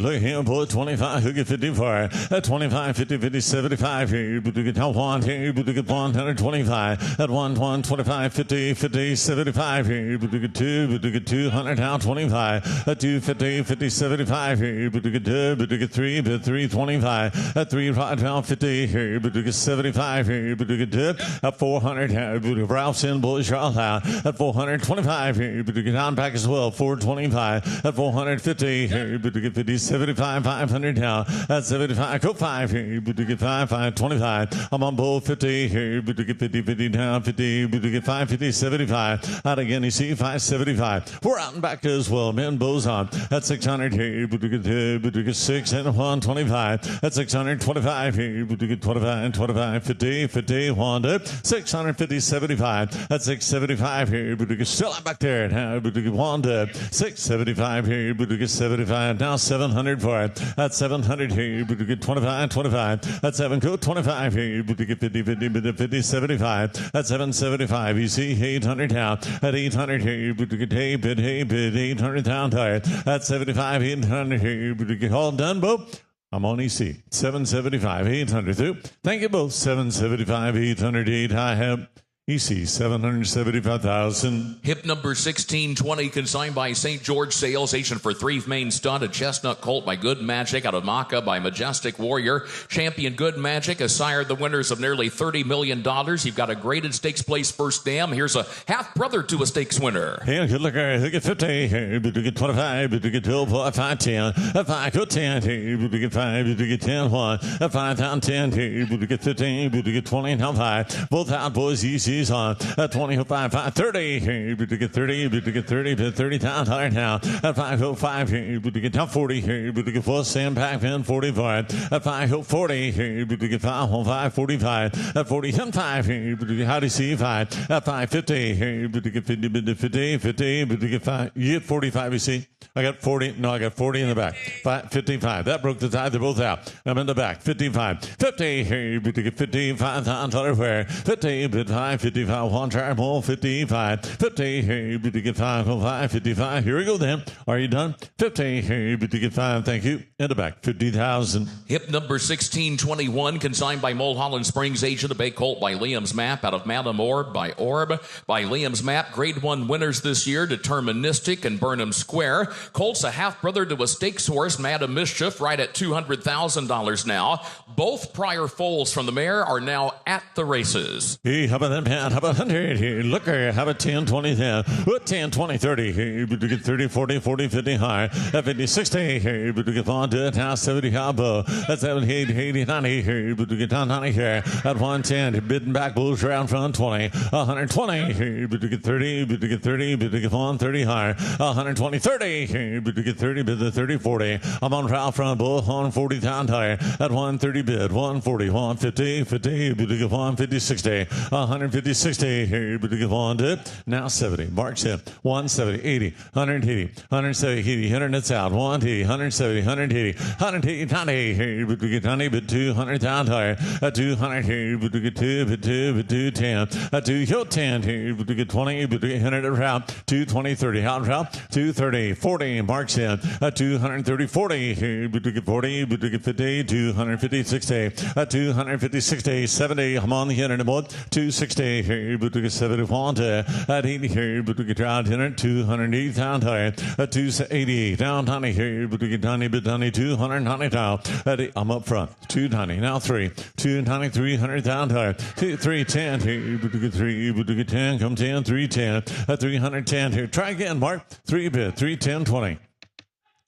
Look here, boy, 25, who get 54. At 25, 50, 50, 75. You get 1, you get 125. At 1, 25, 50, 50, 75. You get 2, you get 200, now 25. At 2, 50, 50, 75. You get 2, you get 3, 325. At 3, right down 50. You get 75. You get 2. At 400, Ralph's in, boys, Charles out. At 425. You get down back as well. 425 at 450. You get 50, 75, 500 now. At 75, go 5. You get 5, 525. I'm on both 50. You get 50, 50 down 50. You get 550, 75. Out again, you see 575. We're out and back as well. Men bows on at 600. You get 6 and 125. At 625. You get 25, 25, 50, 50, 100. 650, 75. At 675. You get still out back there. Now, 675 here, you get 75. Now 700 for it. At 700 here, you get 25, 25. At 7, go 25 here, you get 50, 50, 50, 75. At 775, you see 800 down. At 800 here, you get hey, bid, 800 down tired. At 75, 800 here, you get all done, Bo. I'm on EC. 775, 800 through. Thank you both. 775, 808. I have EC 775,000. Hip number 1620, consigned by St. George Sales, agent for 3 main stud, a chestnut colt by Good Magic, out of Maca by Majestic Warrior. Champion Good Magic has sired the winners of nearly $30 million. You've got a graded stakes place first dam. Here's a half brother to a stakes winner. Hey, good looker. You get 50. You get 25. You get 12, 5, 10. At 5, go 10. You get 5. You get 10, 1. At 5, down 10. You get 15. You get 20, down 5. Both out, boys. EC's on. At 25, 5, 30. You get 30. You get 30. 30 down hard now. At 5, go 5. You get down 40. You get 4. Sam Pack in 40 for it. At 5, go 40. You get 5, 5, 45. At 40, 5. You get how do you see 5? At 5, 50. You get 50, 50, 50. You get 5. You get 45, you see? I got 40. No, I got 40 in the back. 55. That broke the tie. They're both out. I'm in the back. 55. 50. You get 55 down everywhere. 50, 55, 55. 1 try more. 55. 50. You get 5, 5, 55. Here we go then. Are you done? 50. You get 5. Thank you. In the back. 50,000. Hip number 1621, consigned by Mulholland Springs, agent of Bay Colt by Liam's Map, out of Madam Orb by Liam's Map. Grade 1 winners this year, Deterministic and Burnham Square. Colt's a half-brother to a stakes horse, Madam Mischief, right at $200,000 now. Both prior foals from the mare are now at the races. Hey, how about them man. How about 100 here? Looker. How about 10, 20, 10? 10, 20, 30 here. But to get 30, 40, 40, 50 high. 50, 60 here. But to get on to it now. 70 high bow. That's 70, 80, 90 here. But to get down 90 here. At 110. Bidding back bulls around front 20. 120 here. But to get 30. But to get 30. But to get on 30 higher. 120, 30 here. But to get 30. Bid the 30, 40. I'm on trial front bull. 140 down higher. At 130 bid. 140. 150. 50. But to get 150, 60. 150, 60 here. But to get on to it. Now 70. Mark's in. 170, 80. 180. 170, 80. 100 it's out. 180. 170. 180. 180, 90 here. But to get 90. But 200 down higher. At 200 here. But to get 2. But 2. But 210. At 2. 10 here. But to get 20. But to get 100 around. 220, 30. Out route. 230. 40. Mark's in. At 230, 40 here. But to get 40. But to get 50. 250, 60. At 250, 60. 70. I'm on the internet board. 260 here. But to get 71. At 80 here. But to get around 280 down higher. At 280 down 90 here. But to get 90. But 90. 290 down. At 8. I'm up front. 290. Now 3. 290. 300 down higher. 2, 310 here. But to get 3. But to get 10. Come 10. 310. At 310 here. Try again, Mark. 3 bid. 310, 20.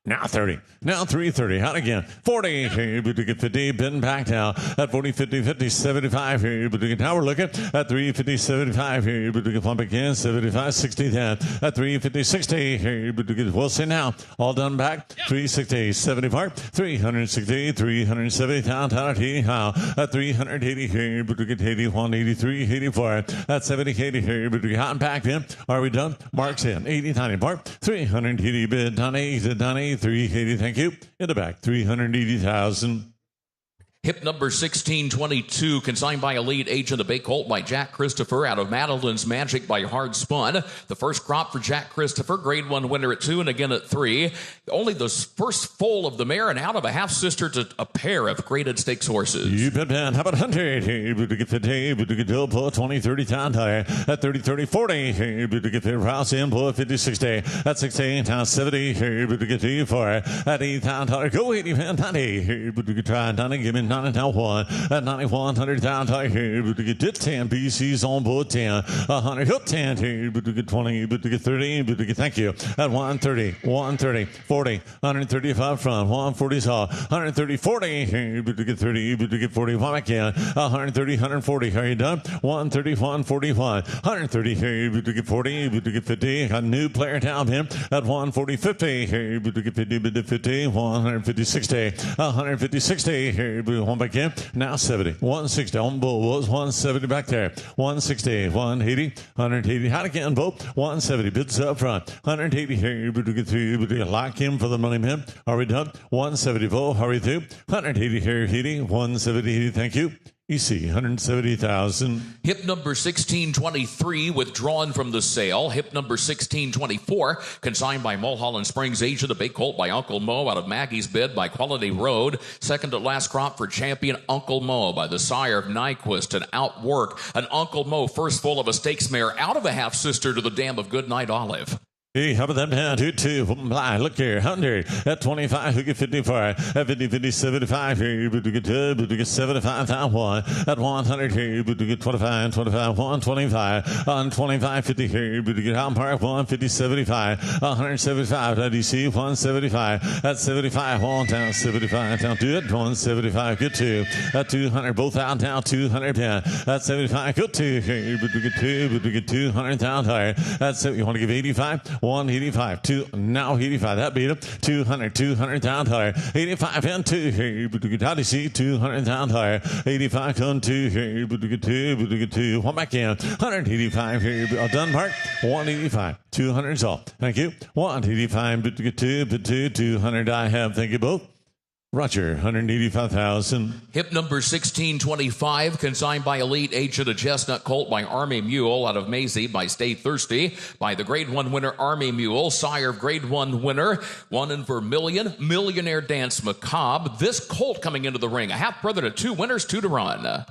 Now 30. Now 330. Out again. 40 here. But to get 50. Been back now. At 40, 50, 50, 75 here. But to get now we're looking at 350, 75 here. But to get pump again. 75, 60 then. At 350, 60 here. But to get we'll see now. All done back. 360, 70 mark. 360, 370 down. At 80 how. At 380 here. But to get 80, 183, 84. At 70, 80 here. But to get hot and packed in. Are we done? Mark's in. 80, 90 mark. 380 bid. 90, 380, thank you. In the back, 380,000. Hip number 1622, consigned by Elite Agent of Bay Colt by Jack Christopher out of Madeline's Magic by Hard Spun. The first crop for Jack Christopher, grade 1 winner at 2 and again at 3. Only the first foal of the mare and out of a half sister to a pair of graded stakes horses. You bet, man. How about 100? Hey, but to get 50, but to get double pull 20, 30 down higher. At 30, 30, 40. Hey, but to get 50, rouse in, pull 50, 60. At 60, down 70. Hey, but to get 2 for at 80 down higher. Go 80, man, 90. Hey, but to get try 90, give me 90 now 1. At 9100 down higher. But to get 10, BC's on board 10. 100, hook 10. Hey, but to get 20, but to get 30, but to get thank you. At 130, 130, 40, 135 front, 140 saw, 130, 40. Hey, but to get 30, but to get 41 again. 130, 140. Are you done? 130, 141. 130 here, but to get 40, but to get 50. Got a new player down him at 140, 50. Here, but to get 50, but to 50. 150, 60. 150, 60. Here, but one back in. Now 70. 160. On bull was 170 back there. 160. 180. 180. How again, Bo? 170. Bids up front. 180 here, but to get 3. But to get lock him for the money, man. Are we done? 170. Bo, hurry through. 180 here, 80. 170. 80. Thank you. EC, 170,000. Hip number 1623, withdrawn from the sale. Hip number 1624, consigned by Mulholland Springs Agent of Bay Colt by Uncle Mo out of Maggie's Bid by Quality Road. Second to last crop for champion Uncle Mo by the sire of Nyquist and Outwork. An Uncle Mo first full of a stakes mare out of a half sister to the dam of Goodnight Olive. Hey, how about that man? 2, look here, 100 at 25, who get 55 at 50, 50, 75 here, but to get 2, but to get 75, down 1 at 100 here, but to get 25, 25, 125 on 25, 50 here, but to get Houghton Park 150, 75, 175 at DC 175 at 75, on down 75, down to it 175, good 2 at 200, both out down 210 at 75, good 2 here, but to get 2, but to get 200 down higher at 70, you want to give 85. 185, 2, now 85, that beat him. 200, 200 down higher. 85 and 2 here, but to get out, you see, 200 down higher. 85 come 2 here, but to get 2, but to get 2. One back in. 185 here, done, Mark. 185, 200 is all. Thank you. 185, but to get 2, but 2, 200 I have. Thank you both. Roger, 185,000. Hip number 1625, consigned by Elite Agent of Chestnut Colt by Army Mule out of Maisie by Stay Thirsty by the grade 1 winner Army Mule, sire of grade 1 winner, 1 in Vermilion, Millionaire Dance Macabre. This colt coming into the ring, a half brother to 2 winners, 2 to run.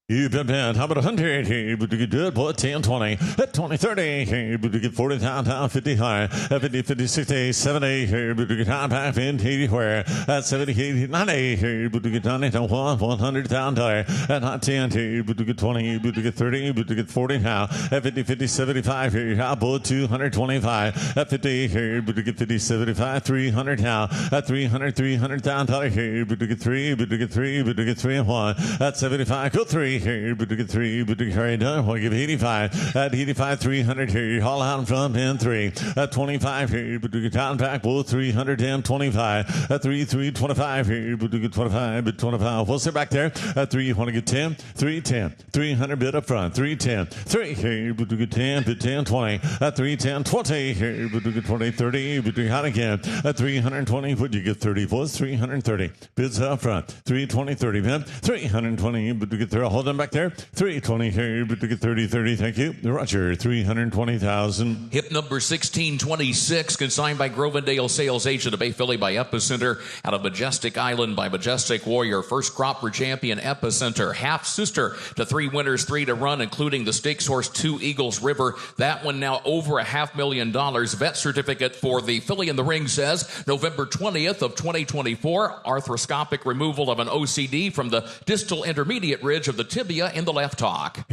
You bet, man. How about 100? Hey, but you could do it, boy. 10, 20. At 20, 30. Hey, but you get 40 down, 50 high. At 50, 50, 60, 70. Hey, but you get high back in 80 where. At 70, 80, 90. Hey, but you get 90 down 100 down there. At not 10. Hey, but you get 20. But you get 30. But you get 40 now. At 50, 50, 75. Hey, how about 225? At 50. Hey, but you get 50, 75. 300 now. At 300, 300 down there. Hey, but you get 3. But you get 3. But you get 3 and 1. At 75. Go 3. Here, but you get 3, but you carry done. We'll give 85. At 85, 300 here. You haul out in front in 3. At 25 here, but you get down back both 300 and 25. At 3, 325 here, but you get 25, but 25. We'll sit back there. At 3, you want to get 10, 310. 300 bid up front, 310. 3 here, but you get 10, but 10, 20. At 310, 20 here, but you get 20, 30, but you got again. At 320, but you get 30. Was 330. Bids up front, 320, 30. Man, 320, but you get 30. Hold them back there. 320 here, but to get 30, 30. Thank you. Roger, 320,000. Hip number 1626, consigned by Grovendale sales agent of Bay Philly by Epicenter. Out of Majestic Island by Majestic Warrior. First crop for champion Epicenter. Half sister to 3 winners, 3 to run, including the stakes horse 2 Eagles River. That one now over $500,000. Vet certificate for the Filly in the Ring says November 20th of 2024. Arthroscopic removal of an OCD from the distal intermediate ridge of the tibia in the left hock.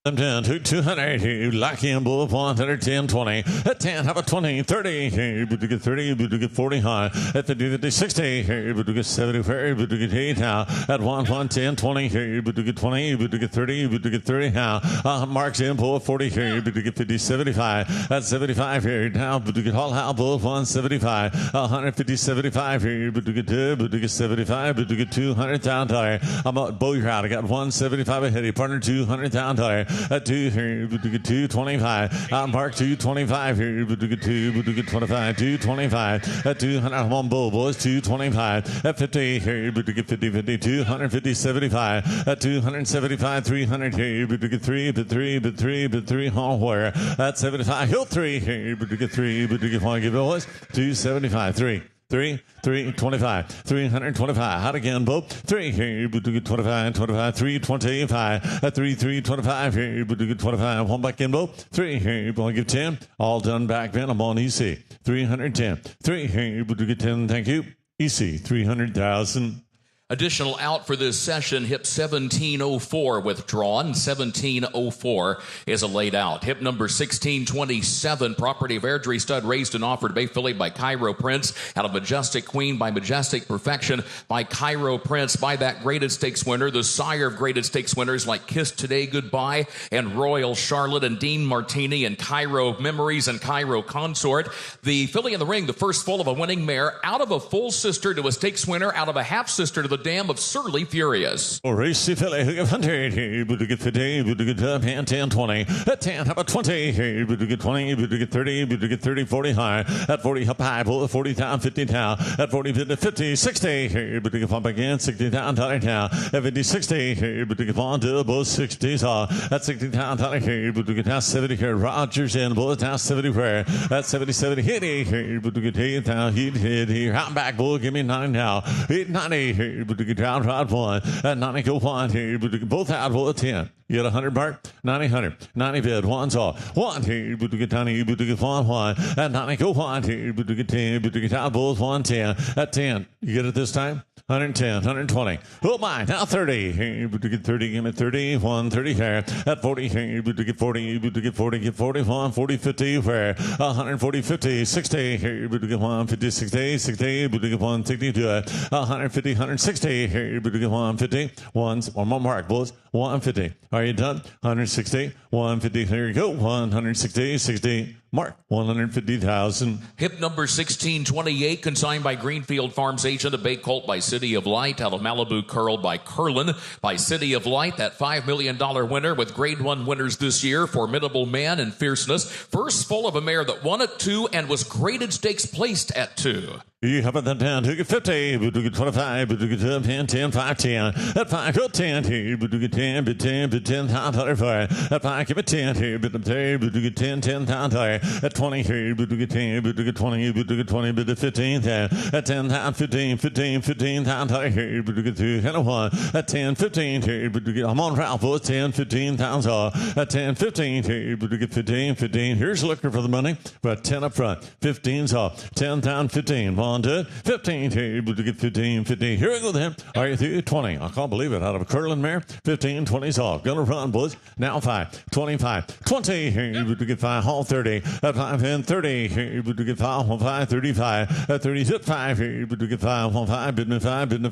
10 to 200, lucky and bull 110, 20. At 10, have a 20, 30, but to get 30, but to get 40 high. At 50, 50, 60, but to get 70, but to get 8 now. At 1, 10, 20, but to get 20, but to get 30, but to get 30 now. Marks in, bull 40, but to get 50, 75. At 75 here now, but to get all out, bull 175. 150, 75 here, but to get 2, but to get 75, but to get 200 down there. I'm out bow crowd. I got 175 ahead. Partner 200 down there. At 2 here, but to get 225. Out Park 225 here, but to get 2, but to get 25. 225. At 200, I'm on bull, boys. 225. At 50 here, but to get 50, 50. 250, 75. At 275, 300 here, but to get 3, but 3, but 3, but 3 on where. At 75, hill 3 here, but to get 3, but to get 1, give it was 275, 3. 325, 325. Hot again, Bob. 3 here, but to get 25, 25, 325. At 325 here, but to get 25. 1 back in, Bob. 3 here, but I'll give 10. All done back then. I'm on EC. 310. 3 here, but to get 10. Thank you. EC, 300,000. Additional out for this session, hip 1704 withdrawn. 1704 is a laid out. Hip number 1627, property of Airdrie Stud, raised and offered Bay Philly by Cairo Prince. Out of Majestic Queen by Majestic Perfection by Cairo Prince. By that graded stakes winner, the sire of graded stakes winners like Kiss Today Goodbye and Royal Charlotte and Dean Martini and Cairo Memories and Cairo Consort. The Filly in the Ring, the first full of a winning mare, out of a full sister to a stakes winner, out of a half sister to the dam of Surly Furious. Race Philly, who get 100, but to get 50, but to get 10, 20. At 10, how about 20, but to get 20, but to get 30, but to get 30, 40 high. At 40, up high, 40 down, 50 down. At 40, 50, 60, but to get 1 again, 60 down, down. At 50, 60, but to get 1 to both 60s. At 60 down, but to get down 70 here. Rogers in, both down 70 where. At 70, 80, but to get 8 down, hit here. Out back, bull, give me 9 now. 890, but to get down, rod 1. At 90, go 1 here, but to get both out, both 10. You get 100 mark, 90, 100. 90 bid, 1's off. 1 here, but to get 90, but to get 1. At 90, go 1 here, but to get 10, but to get out, both 110. At 10, you get it this time? 110, 120. Oh my, now 30. Here, but to get 30, give me 30, 130 here. At 40, here, but to get 40, but to get 40, get 41, 40, 50 where. 140, 50, 60 here, but to get 150, 60, 60, but to get 160 to it. 150, 160 here, but to get 150. One more mark, boys. 150. Are you done? 160, 150. Here you go. 160, 60. Mark, 150,000. Hip number 1628, consigned by Greenfield Farms agent, a Bay Colt by City of Light. Out of Malibu Curl by Curlin by City of Light. That $5 million winner with grade 1 winners this year. Formidable man and fierceness. First full of a mare that won at 2 and was graded stakes placed at 2. You have it down, to get 50, but to get 25, but to get 10, 10, 5, 10. At 5, go 10 here, but to get 10, but 10, but 10, $100 for it. At 5, give it 10 here, but to get 10, 10, $100. At 20 here, but to get 10, but to get 20, but to get 20, but to 15 10. At 10 down 15, 15, 15 down here, but to get 2 and 1. At 10, 15 here, but to get I'm on route for 10, 15 pounds off. At 10, 15 here, but to get 15, 15. Here's looking for the money, but 10 up front. 15's off. 10 down 15. On to it. 15 here, but to get 15, 15. Here we go then. Are you through? 20. I can't believe it. Out of a curling mare. 15, 20's off. Gonna run, boys. Now 5, 25, 20 here, but to get 5, all 30. At 5 and 30 here, but to get 5, on 5, 35. At 30, hit 5 here, but to get 5, on 5, bid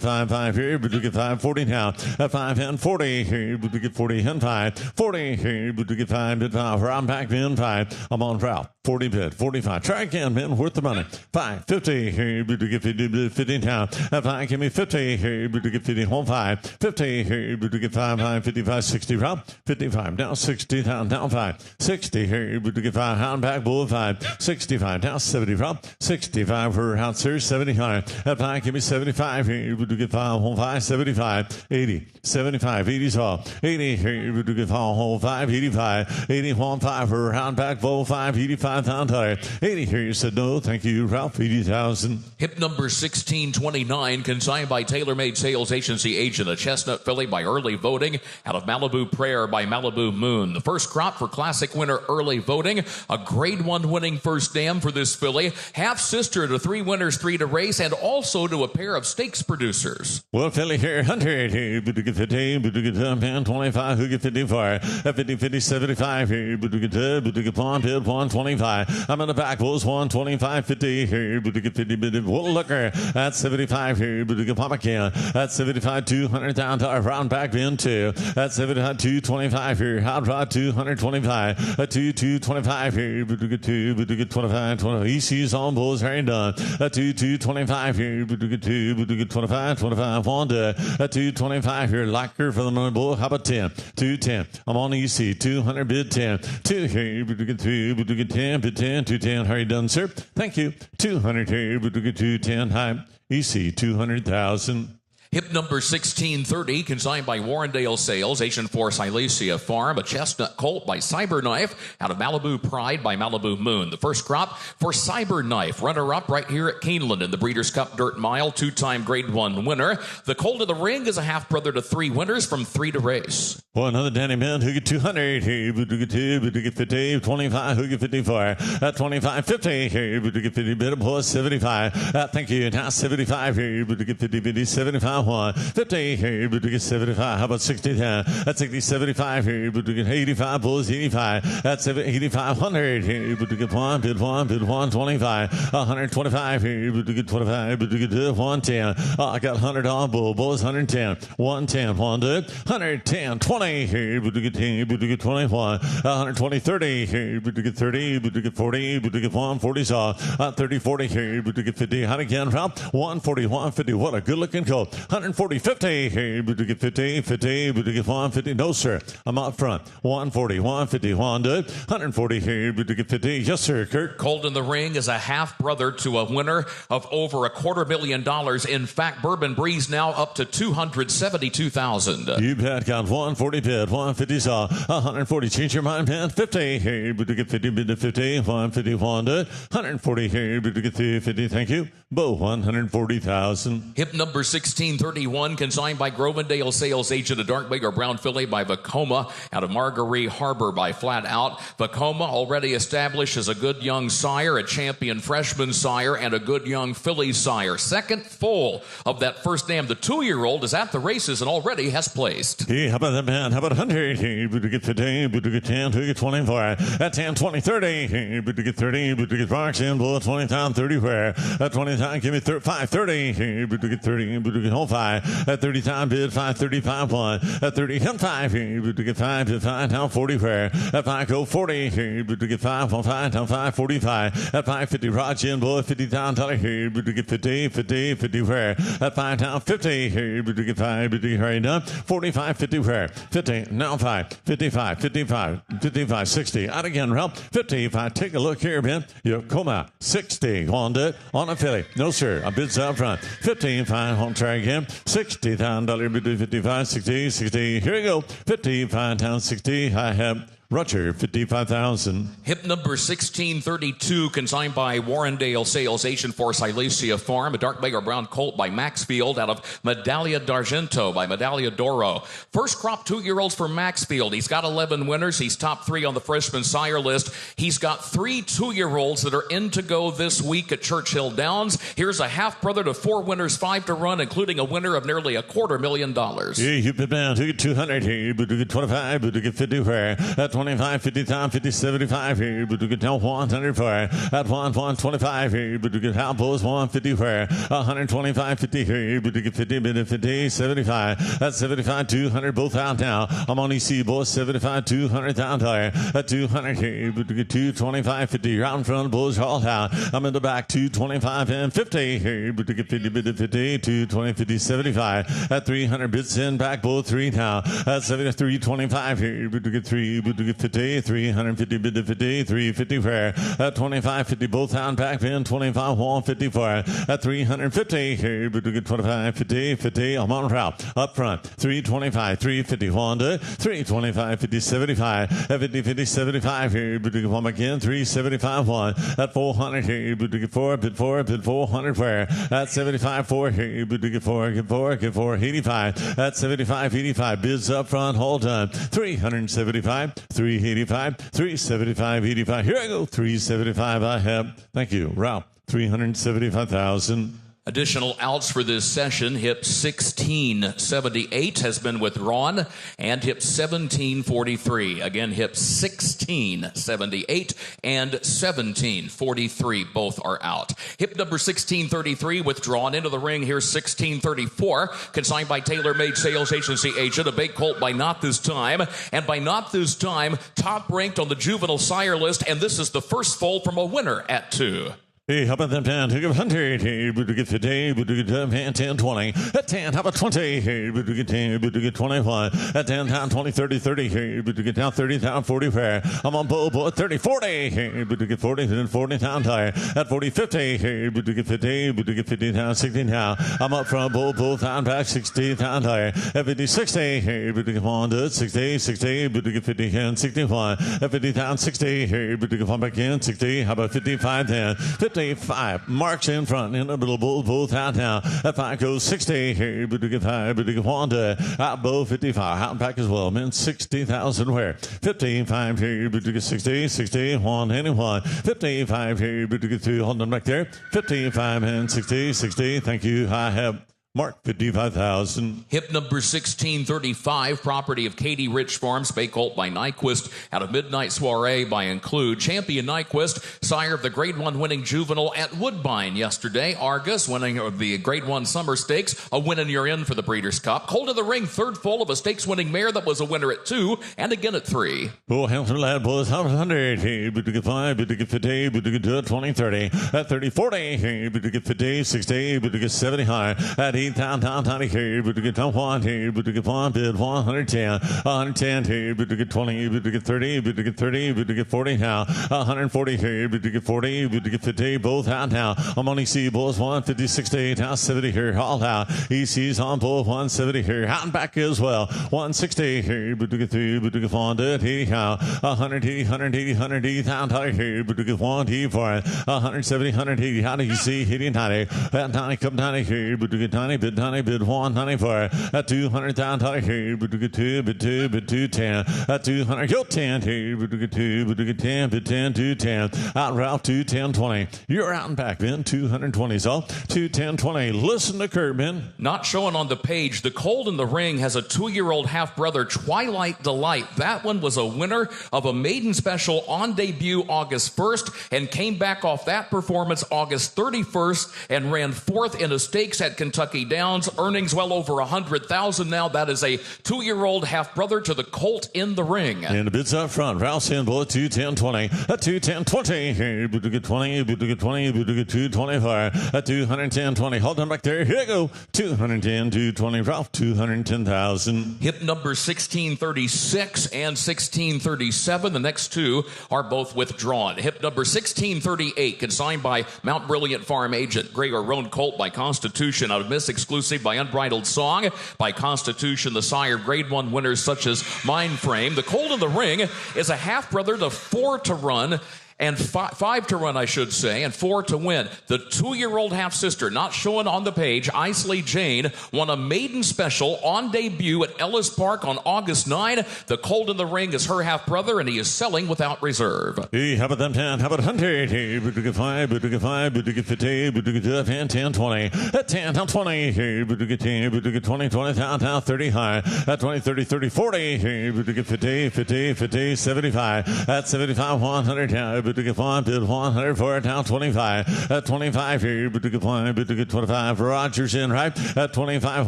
5, 5 here, but to get 5, 40 now. At 5 and 40 here, but to get 40 and 5. 40 here, but to get 5, bid 5. I'm back, bid 5. I'm on route. 40 bid, 45. Try again, man. Worth the money. 5, 50 here, but to get 50, 50 now. At 5, give me 50 here, but to get 50, on 5. 50 here, but to get 5, 5, 55, 60. Route. 55, down 60, down 5. 60 here, but to get 5, hound back, bull 5. 65, down 70, route. 65 for out here, 75. At 5, give me 75 here, but to get 5, on 5, 75. 80, 75, 80's off. 80 here, but to get 5, on 5, 85. 81, 5 for hound back, bull 5, 85. 80 here, you said no, thank you, Ralph, 80,000. Hip number 1629, consigned by TaylorMade Sales Agency agent, a chestnut filly by early voting out of Malibu Prayer by Malibu Moon. The first crop for classic winner early voting, a grade 1 winning first dam for this filly, half sister to 3 winners, 3 to race, and also to a pair of stakes producers. Well, filly here, 100 here, but to get 50, but to get 10, 25, who get 54, at 50, 50, 75 here, but to get 10, but to get 1, bid 125. I'm in the back, Bulls 125, 50 here, but to get 50, bid Looker at 75 here, but to get Papa Can at 75, 200 down to round back in 2 at 75, 225 here, hot rod 225 at 225 here, but to get 2, but to get 25, 20 EC's on Bulls, Harry done at 225 here, but to get 2, but to get 25, 1 to at 225 here, Locker for the money bull, how about 10, 210, I'm on EC, 200 bid 10, 2 here, but to get 2, but to get 10, bid 10, 210, how you done, sir? Thank you. 200 here, but to get 210, high, EC, 200,000. Hip number 1630, consigned by Warrendale Sales, agent for Silesia Farm, a chestnut colt by Cyberknife, out of Malibu Pride by Malibu Moon. The first crop for Cyberknife, runner-up right here at Keeneland in the Breeders' Cup Dirt Mile, 2-time Grade 1 winner. The colt of the ring is a half-brother to 3 winners from 3 to race. Well, another Danny Man who get 200 here, but to get 2, but to get 50, 25, who get 54, at 25, 50 here, but to get 50, bid plus 75, thank you, now 75 here, but to get 50, 50, 75, 1, 50 here, but to get 75, how about 60, 10, at 60, 75 here, but to get 85, plus 85, at 85, 100 here, but to get 1, bid 1, bid 1, 25, 125 here, but to get 25, but to get 110, I got 100 on bull, bulls 110, 110, 1 to 110, 20 here, but to get 10, but to get 21, 120, 30 here, but to get 30, but to get 40, but to get 140 saw, 30, 40 here, but to get 50, how again, round 140, 150, what a good looking colt, 140, 50 here, but to get 50, 50, but to get 150, no sir, I'm out front, 140, 150, 140 here, but to get 50, yes sir, Kurt. Colt in the ring is a half-brother to a winner of over $250,000. In fact, Bourbon Breeze now up to $272,000. You bet, got 140 bid, 150 saw, 140, change your mind, man, 50 here, but to get 50, bid to 50, 150, 140 here, but to get 50, thank you, Bo, 140,000. Hip number 1631, consigned by Grovendale Sales agent, a dark big or brown filly by Vacoma, out of Marguerite Harbor by Flat Out. Vacoma already established as a good young sire, a champion freshman sire, and a good young filly sire. Second full of that first dam. The 2-year-old is at the races and already has placed. Hey, how about that, man? How about 100? Hey, but to get 50, but to get 10, to get 24. At 10, 20, 30. Hey, but to get 30, but to get Fox in, blow 20 down, 30 where? At 20 time, give me 5, 30. Hey, but to get 30, but to get home 5. At 30 time, bid 5, 35, 1. At 30, him 5. Hey, but to get 5, bid 5, down 40 where? At 5, go 40. Hey, but to get 5, on 5, down 5, 45. At 5, 50, Raj in, blow 50 down, tell here, but to get 50, 50, 50 where? At 5, down 50. Hey, but to get 5, but to get hurry done. 45, 50 where? 50, now 5, 55, 55, 55, 60. Out again, Ralph. 55, take a look here, man. You come out. 60, on it, on a filly. No, sir. I bids out front. 15, fine, home try again. $60, bid 55, 60, 60. Here we go. 55, down 60. I have Roger, 55,000. Hip number 1632, consigned by Warrendale Sales Agent for Silesia Farm. A dark bay or brown colt by Maxfield out of Medaglia d'Argento by Medaglia d'Oro. First crop 2-year-olds for Maxfield. He's got 11 winners. He's top 3 on the freshman sire list. He's got 3 2-year-olds that are in to go this week at Churchill Downs. Here's a half brother to 4 winners, 5 to run, including a winner of nearly $250,000. Yeah, you put down to 200 here, but to get 25, but to get 50 for at 25, 50 time, 50, 75 here, but to get down 100 for at 125 here, but to get how post 150 for 125, 50 here, but to get 50, but 50, 75 at 75, 200 both out now. I'm on EC boys 75, 200 down there at 200 here, but to get 225, 50 right in front, boys all out. I'm in the back 225 and 50 here, but to get 50, but 50, 220, 50, 75 at 300 bits in back both 3 now at 73, 25 here, but to get 3, but to get 50, 350 bit to 50, 350 fair at 25, 50 both out back then 25, 154 at 350 here, but to get 25, 50, 50. I'm on route up front 325, 350 Honda 325, 50, 75 at 50, 50, 75 here, but to get one again 375 1 at 400 here, but to get 4 bit 400 fair at 75 4 here, but to get 4 85 at 75 85 bids up front, hold on 375 385 375 85. Here I go 375 I have. Thank you. Ralph 375,000. Additional outs for this session. Hip 1678 has been withdrawn, and hip 1743. Again, hip 1678 and 1743 both are out. Hip number 1633 withdrawn into the ring. Here's 1634, consigned by Taylor Made Sales Agency Agent. A big colt by Not This Time, and by Not This Time, top ranked on the juvenile sire list, and this is the first foal from a winner at 2. Hey, how about them 10? Take 100. Hey, but to get 50, but to get 10, 20. At 10, how about 20? Hey, but to get 10, but to get 21. At 10, down 20, 30, 30. Hey, but to get down 30, down 40 fair. I'm on bow at 30, 40. Hey, but to get 40, then 40 down tire. At 40, 50. Hey, but to get 50, but to get 50 down 60 now. I'm up from bow down back 60 down tire. At 50, 60. Hey, but to get on to 60, 60. But to get 50 and 61. At 50 down 60. Hey, but to get one back in 60. How about 55 then? 55 marks in front in the middle, both out now. That 5 goes 60 here, but to get 5, but to get 1 to out bow 55, out and back as well. Men 60,000 where 55 here, but to get 60, 60, 1, anyone. 55 here, but to get 2, hold on back there. 55 and 60, 60. Thank you. I have Mark 55,000. Hip number 1635, property of Katie Rich Farms, bay colt by Nyquist, out of Midnight Soiree by Include. Champion Nyquist, sire of the Grade 1 winning juvenile at Woodbine yesterday. Argus winning the Grade 1 Summer Stakes, a win and you're in for the Breeders' Cup. Colt of the Ring, third foal of a stakes winning mare that was a winner at 2 and again at 3. Oh, handsome lad, boys, 100. Hey, but to get 5, but to get 50, but to get 20, 30. At 30, 40. Hey, but to get 50, 60, but to get 70 high. At down, tiny here, but to get 1 here, but to get 1 bid, 110, 110 here, but to get 20, but to get 30, but to get 30, but to get 40 now, 140 here, but to get 40, but to get 50, both out now. I'm on EC, boys, 150, 60, now 70 here, all out. EC's on both, 170 here, out and back as well, 160 here, but to get 3, but to get 1 to 80 now, 180, 180, 180, down here, but to get 1 T for it, 170, 180, how do you see, hitting 90, that 90, come 90 here, but to get 90, bid 90, bid 194 at 200 down here, but to get 2, bid 2, bid 210 at 200, go 10 here, but to get 2, but to get 10, bid 10, 210 out Ralph 210, 20. You're out and back, Ben 220. So 210, 20. Listen to Kurt, Ben. Not showing on the page, the colt in the ring has a 2-year-old half brother, Twilight Delight. That one was a winner of a maiden special on debut August 1st and came back off that performance August 31st and ran 4th in a stakes at Kentucky Downs. Earnings well over 100,000 now. That is a 2-year-old half brother to the colt in the ring. And the bids up front. Ralph Sandboy 210, 20 at 210, 20. Here, but to get 20, but to get 20, but to get 225 at 210, 20. Hold on back there. Here you go. 210, 220. Ralph 210,000. Hip number 1636 and 1637. The next 2 are both withdrawn. Hip number 1638, consigned by Mount Brilliant Farm Agent. Gray or Roan colt by Constitution out of Mississippi. exclusive by Unbridled Song, by Constitution, the sire of Grade 1 winners such as Mindframe. The Colt in the Ring is a half-brother to 4 to run, and 5 to run, I should say, and 4 to win. The 2-year-old half-sister, not shown on the page, Isley Jane, won a maiden special on debut at Ellis Park on August 9. The Colt in the Ring is her half-brother, and he is selling without reserve. Hey, how about them 10? How about 100? Hey, Buduga 5, Buduga 5, Buduga 50, Buduga 2, 10, 20. At 10, down 20. Hey, Buduga 10, Buduga 20, 20, down 30 high. At 20, 30, 30, 40. Hey, Buduga 50, 50, 50, 75. At 75, 100 down. Buduga 1, bid 100 for it, down 25. At 25 here, Buduga 5, Buduga 25. Rogers in right. At 25,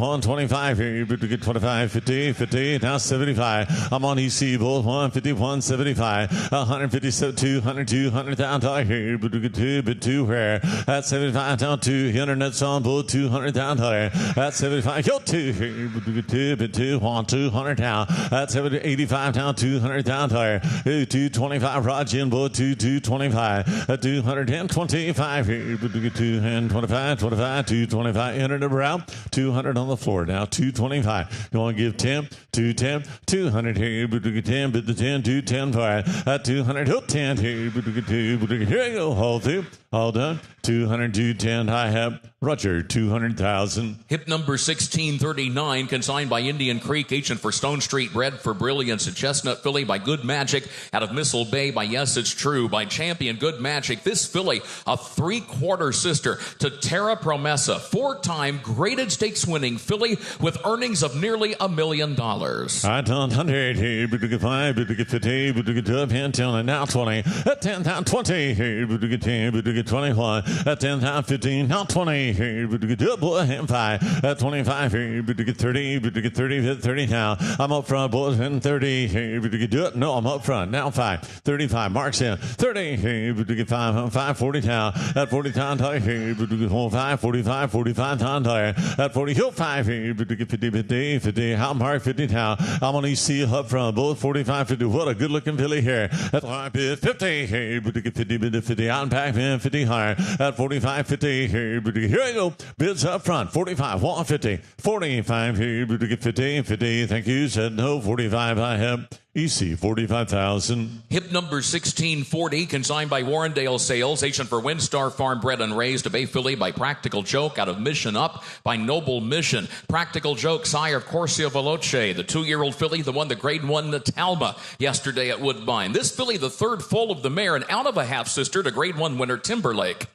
125 here, Buduga 25, 50, 50, down 75. I'm on EC, both 150, 175. 157, 200, 200 down to here, Buduga 2, bid 2 where. At 75 down 2, internet's on both 200 down there. At 75, go 2 here, Buduga 2, bid 2, 1, 200 down. At 70, 85 down, 200 down there. 225, Roger in both 225. At 225 here, Buduga 225, 25, 225, internet around. 200 on the floor now, 225. You want to give 10, 210, 200 here, Buduga 10, bid the 10, 210 for it. At 200, hook 10 here, Buduga 2, Buduga, here you go, hold through. All done. 200, 210. I have Roger, 200,000. Hip number 1639, consigned by Indian Creek, agent for Stone Street, bred for Brilliance, a Chestnut filly by Good Magic, out of Missile Bay by Yes It's True, by Champion Good Magic. This filly, a 3/4 sister to Terra Promessa, 4-time graded stakes winning filly with earnings of nearly $1 million. I done 100 here, Buduga 5, Buduga 50, Buduga 2, 10, 10, and now 20. At 10, down 20 here, Buduga 10, Buduga 21. At 10, down 15, now 20 here, Buduga 2, boy, and 5. At 25 here, Buduga 30, Buduga 30, 30 now. I'm up front, boys, and 30 here, Buduga 2. No, I'm up front, now 5. 35, marks in. 30 here, Buduga 5, 5, 40 now. At 40 down here, Buduga 5, 45, 45 down there. At 40, hill 5 here, Buduga 50, 50, 50, how mark 50 now. I'm on EC up front, both 45, 50. What a good looking filly here. At 50 here, Buduga 50, 50, out and back, 50 higher. At 45, 50 here, Buduga, here you go. Bids up front, 45, 150, 45 here, Buduga 50, 50. Thank you. Said no, 45. I have EC, 45,000. Hip number 1640, consigned by Warrendale Sales, agent for Windstar Farm, bred and raised, a bay filly by Practical Joke, out of Mission Up by Noble Mission. Practical Joke, sire of Corsia Veloce, the 2-year-old filly, the one that Grade 1 Natalma yesterday at Woodbine. This filly, the 3rd foal of the mare, and out of a half-sister to Grade 1 winner Timberlake.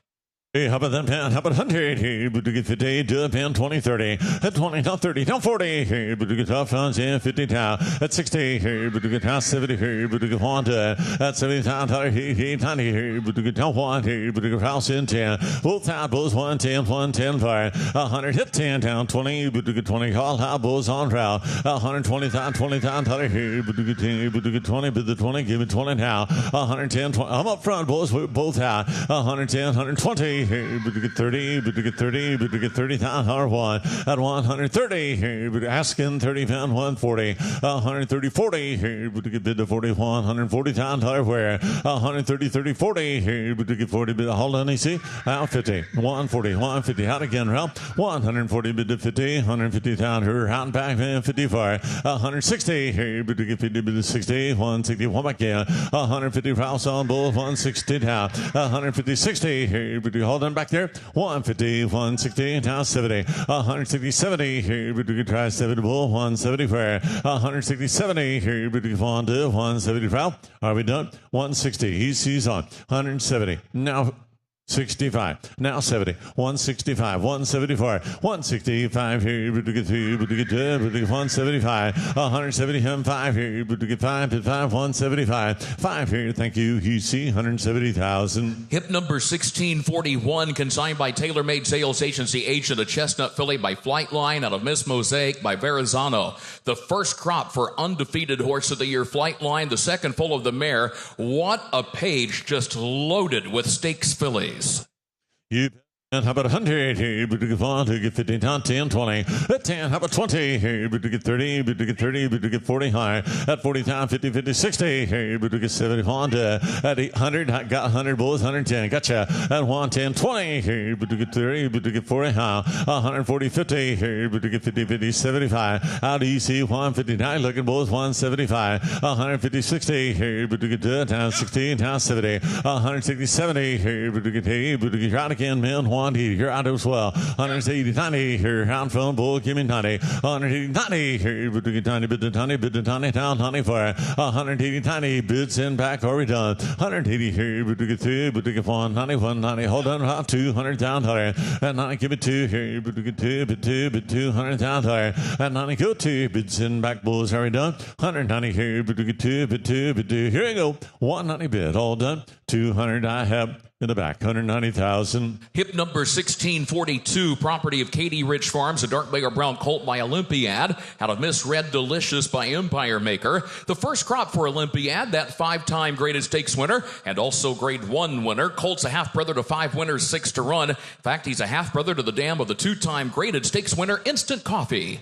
Hey, how about them 10? How about 100? Hey, Buduga 50, do 10, 20, 30. At 20, down 30, down 40. Hey, Buduga top funds in 50 down. At 60, hey, Buduga down 70. Hey, Buduga Honda. At 70 down, hey, 90. Hey, Buduga down 1. Hey, Buduga house in 10. Both out, both 110, 110 fire. 100, hit 10 down 20. Buduga 20, all out, both on route. 120 down, 20 down, hey, Buduga 10, Buduga 20, bid the 20, give it 20 now. 110, 20. I'm up front, both out. 110, 120. Hey, Buduga 30, Buduga 30, Buduga 30 down, R1 at 130. Hey, Buduga asking 30 pound 140, 130, 40. Hey, Buduga bid to 40, 140 down, where 130, 30, 40. Hey, Buduga 40 bid, hold on, easy. Out 50, 140, 150, out again, round 140 bid to 50, 150 down, her out and back, 54, 160. Hey, Buduga 50 bid to 60, 160, one back in, 150 rounds on both, 160 down, 150, 60. Hey, Buduga hold on back there. 150, 160, now 70, 160, 70. Here, Buduga try 70 bull, 170 fair, 160, 70. Here, Buduga on to 170 foul. Are we done? 160. He sees on 170. Now 65, now 70, 165, 174, 165 here, Buduga 2, Buduga 2, Buduga 175, 175 here, Buduga 5, 175, 5 here, thank you, UC, 170,000. Hip number 1641, consigned by Tailor Made Sales Agency, agent, a Chestnut filly by Flightline, out of Miss Mosaic by Verrazano. The first crop for undefeated horse of the year, Flightline, the second full of the mare. What a page just loaded with stakes fillies. You And how about 100? Here, but to get 1, to get 50, down 10, 20. At 10, how about 20? Here, but to get 30, but to get 30, but to get 40 high. At 40, down 50, 50, 60. Here, but to get 70, Honda. At 800, I got 100, boys, 110. Gotcha. At 110, 20. Here, but to get 30, but to get 40 high. 140, 50. Here, but to get 50, 50, 75. Out easy, 159. Looking, boys, 175. 150, 60. Here, but to get down 60, down 70. 160, 70. Here, but to get 80, but to get out again, man. 180, you're out as well. 180, 90, here, round phone, bull, give me 90. 180, 90, here, but to get 90, bid to 90, bid to 90, down 90 for 180, 90, bids in back, already done. 180, here, but to get 2, but to get 1, 91, 90, hold on, about 200 down, 100. And 90, give it 2, here, but to get 2, bid 2, bid 200 down, 100. And 90, go 2, bids in back, bulls, already done. 190, here, but to get 2, bid 2, bid 2, here we go. 190 bid, all done. 200, I have. In the back, 190,000. Hip number 1642, property of Katie Rich Farms, a dark bay or brown colt by Olympiad, out of Miss Red Delicious by Empire Maker. The first crop for Olympiad, that 5-time graded stakes winner, and also grade 1 winner. Colt's a half-brother to 5 winners, 6 to run. In fact, he's a half-brother to the dam of the 2-time graded stakes winner, Instant Coffee.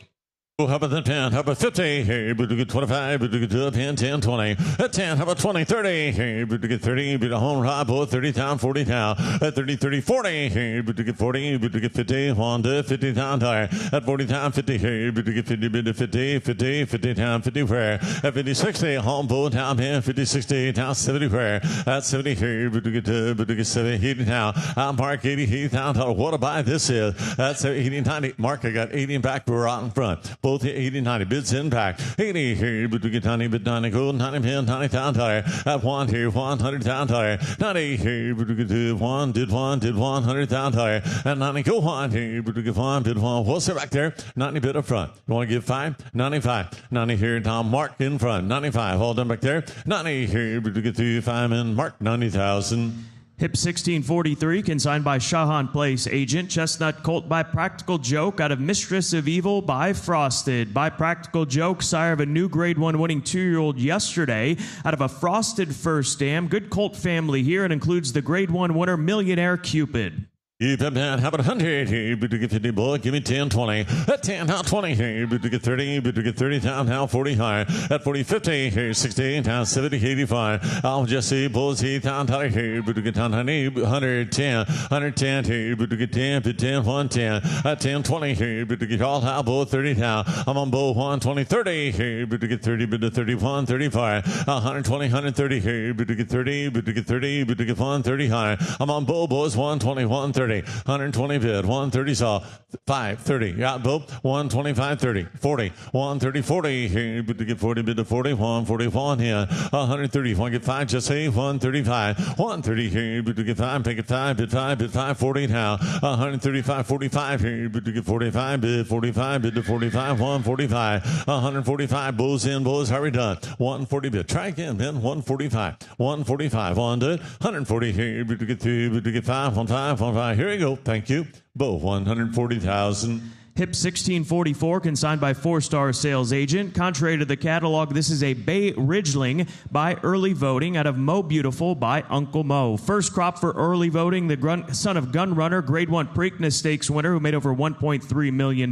Oh, how about the 10? How about 50? Hey, but to get 25, but to get 10, 10, 20. At 10, how about 20, 30? Hey, but to get 30, but a home ride, boy, 30 down, 40 down. At 30, 30, 40. Hey, but to get 40, but to get 50, Honda, 50 down, tire. At 40 down, 50. Hey, but to get 50, but to 50, 50, 50 down, 50 where. At 50, 60, home, boy, down, here, 50, 60, down, 70 where. At 70, hey, but to get 70, 80 down. I'm Mark 80, 80 down, what a buy this is. That's 80, 90. Mark, I got 80 in back, we're out in front. Both 80, 90, bids in back. 80 here, but we get 90, but 90, go 90, 10, 90 down tire. At 1 here, 100 down tire. 90 here, but we get 2, 1, did 100 down tire. And 90, go 1 here, but we get 1, bid 1. What's it back there? 90 bid up front. You want to give 5? 95. 90 here, Tom, Mark in front. 95, all done back there. 90 here, but we get 2, 5, and Mark 90,000. Hip 1643, consigned by Shahan Place agent. Chestnut Colt by Practical Joke out of Mistress of Evil by Frosted. By Practical Joke, sire of a new grade 1 winning 2-year-old yesterday out of a Frosted first dam. Good Colt family here. It includes the grade 1 winner, Millionaire Cupid. Keep them down. How about 100 here? But to get 50, boy, give me 10, 20. At 10, now 20 here. But to get 30, but to get 30 down, now 40 high. At 40, 50 here. 60 down, 70, 85. I'll just see bulls here down, here. But to get down, 110 here. But to get 10, but 10, 110. At 10, 20 here. But to get all high, bow 30 down. I'm on bow 120, 30 here. But to get 30, but to 31, 35. 120, 130 here. But to get 30, but to get 30, but to get 130 high. I'm on bow, boys 120, 130. 120 bid, 130 saw, 530, yeah, both, 125, 30, 40, 130, 40, here, but to get 40 bid to 40, 141 here, 130, want to get 5, just say 135, 130 here, but to get 5, pick it 5, bid 5, bid 5, 40 now, 135, 45 here, but to get 45 bid to 45, 145, 145, bulls in, bulls, hurry done, 140 bid, try again, man, 145, 145, on to it, 140 here, but to get 2, but to get 5, 15, here we go. Thank you. Both 140,000. Hip 1644, consigned by 4-Star Sales Agent. Contrary to the catalog, this is a Bay Ridgeling by Early Voting out of Mo Beautiful by Uncle Mo. First crop for Early Voting, the son of Gun Runner, Grade 1 Preakness Stakes winner who made over $1.3 million.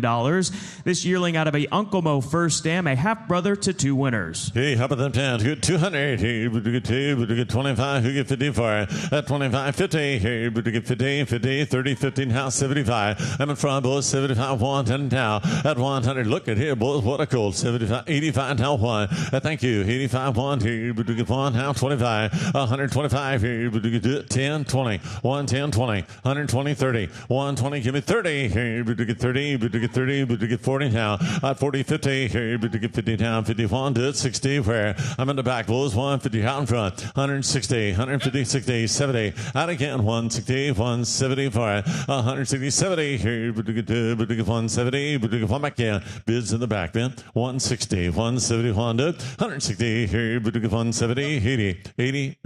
This yearling out of a Uncle Mo first dam, a half-brother to 2 winners. Hey, how about them 10? Good 200. Hey, but to get 2, but to get 25, who get 50 for it? At 25, 50. Hey, but to get 50, 50, 30, 15, house 75. I'm in front, boys, 75, 110 now. At 100, look at here, boys, what a cold. 75, 85 now 1. Thank you. 85, 1 here, but to get 1 now 25. 125 here, but to get 10, 20. 110, 20. 120, 30. 120, give me 30 here, but to get 30, but to get 30, but to get 40 now. At 40, 50 here, but to get 50 down. 51 to 60 where I'm in the back, boys, 150 out in front. 160, 150, 60, 70. Out again, 160, 170 for it. 160, 70 here, but to get 170, but to get 1 back in. Bids in the back, then. 160, 170, 160 here, but to get 170, 80,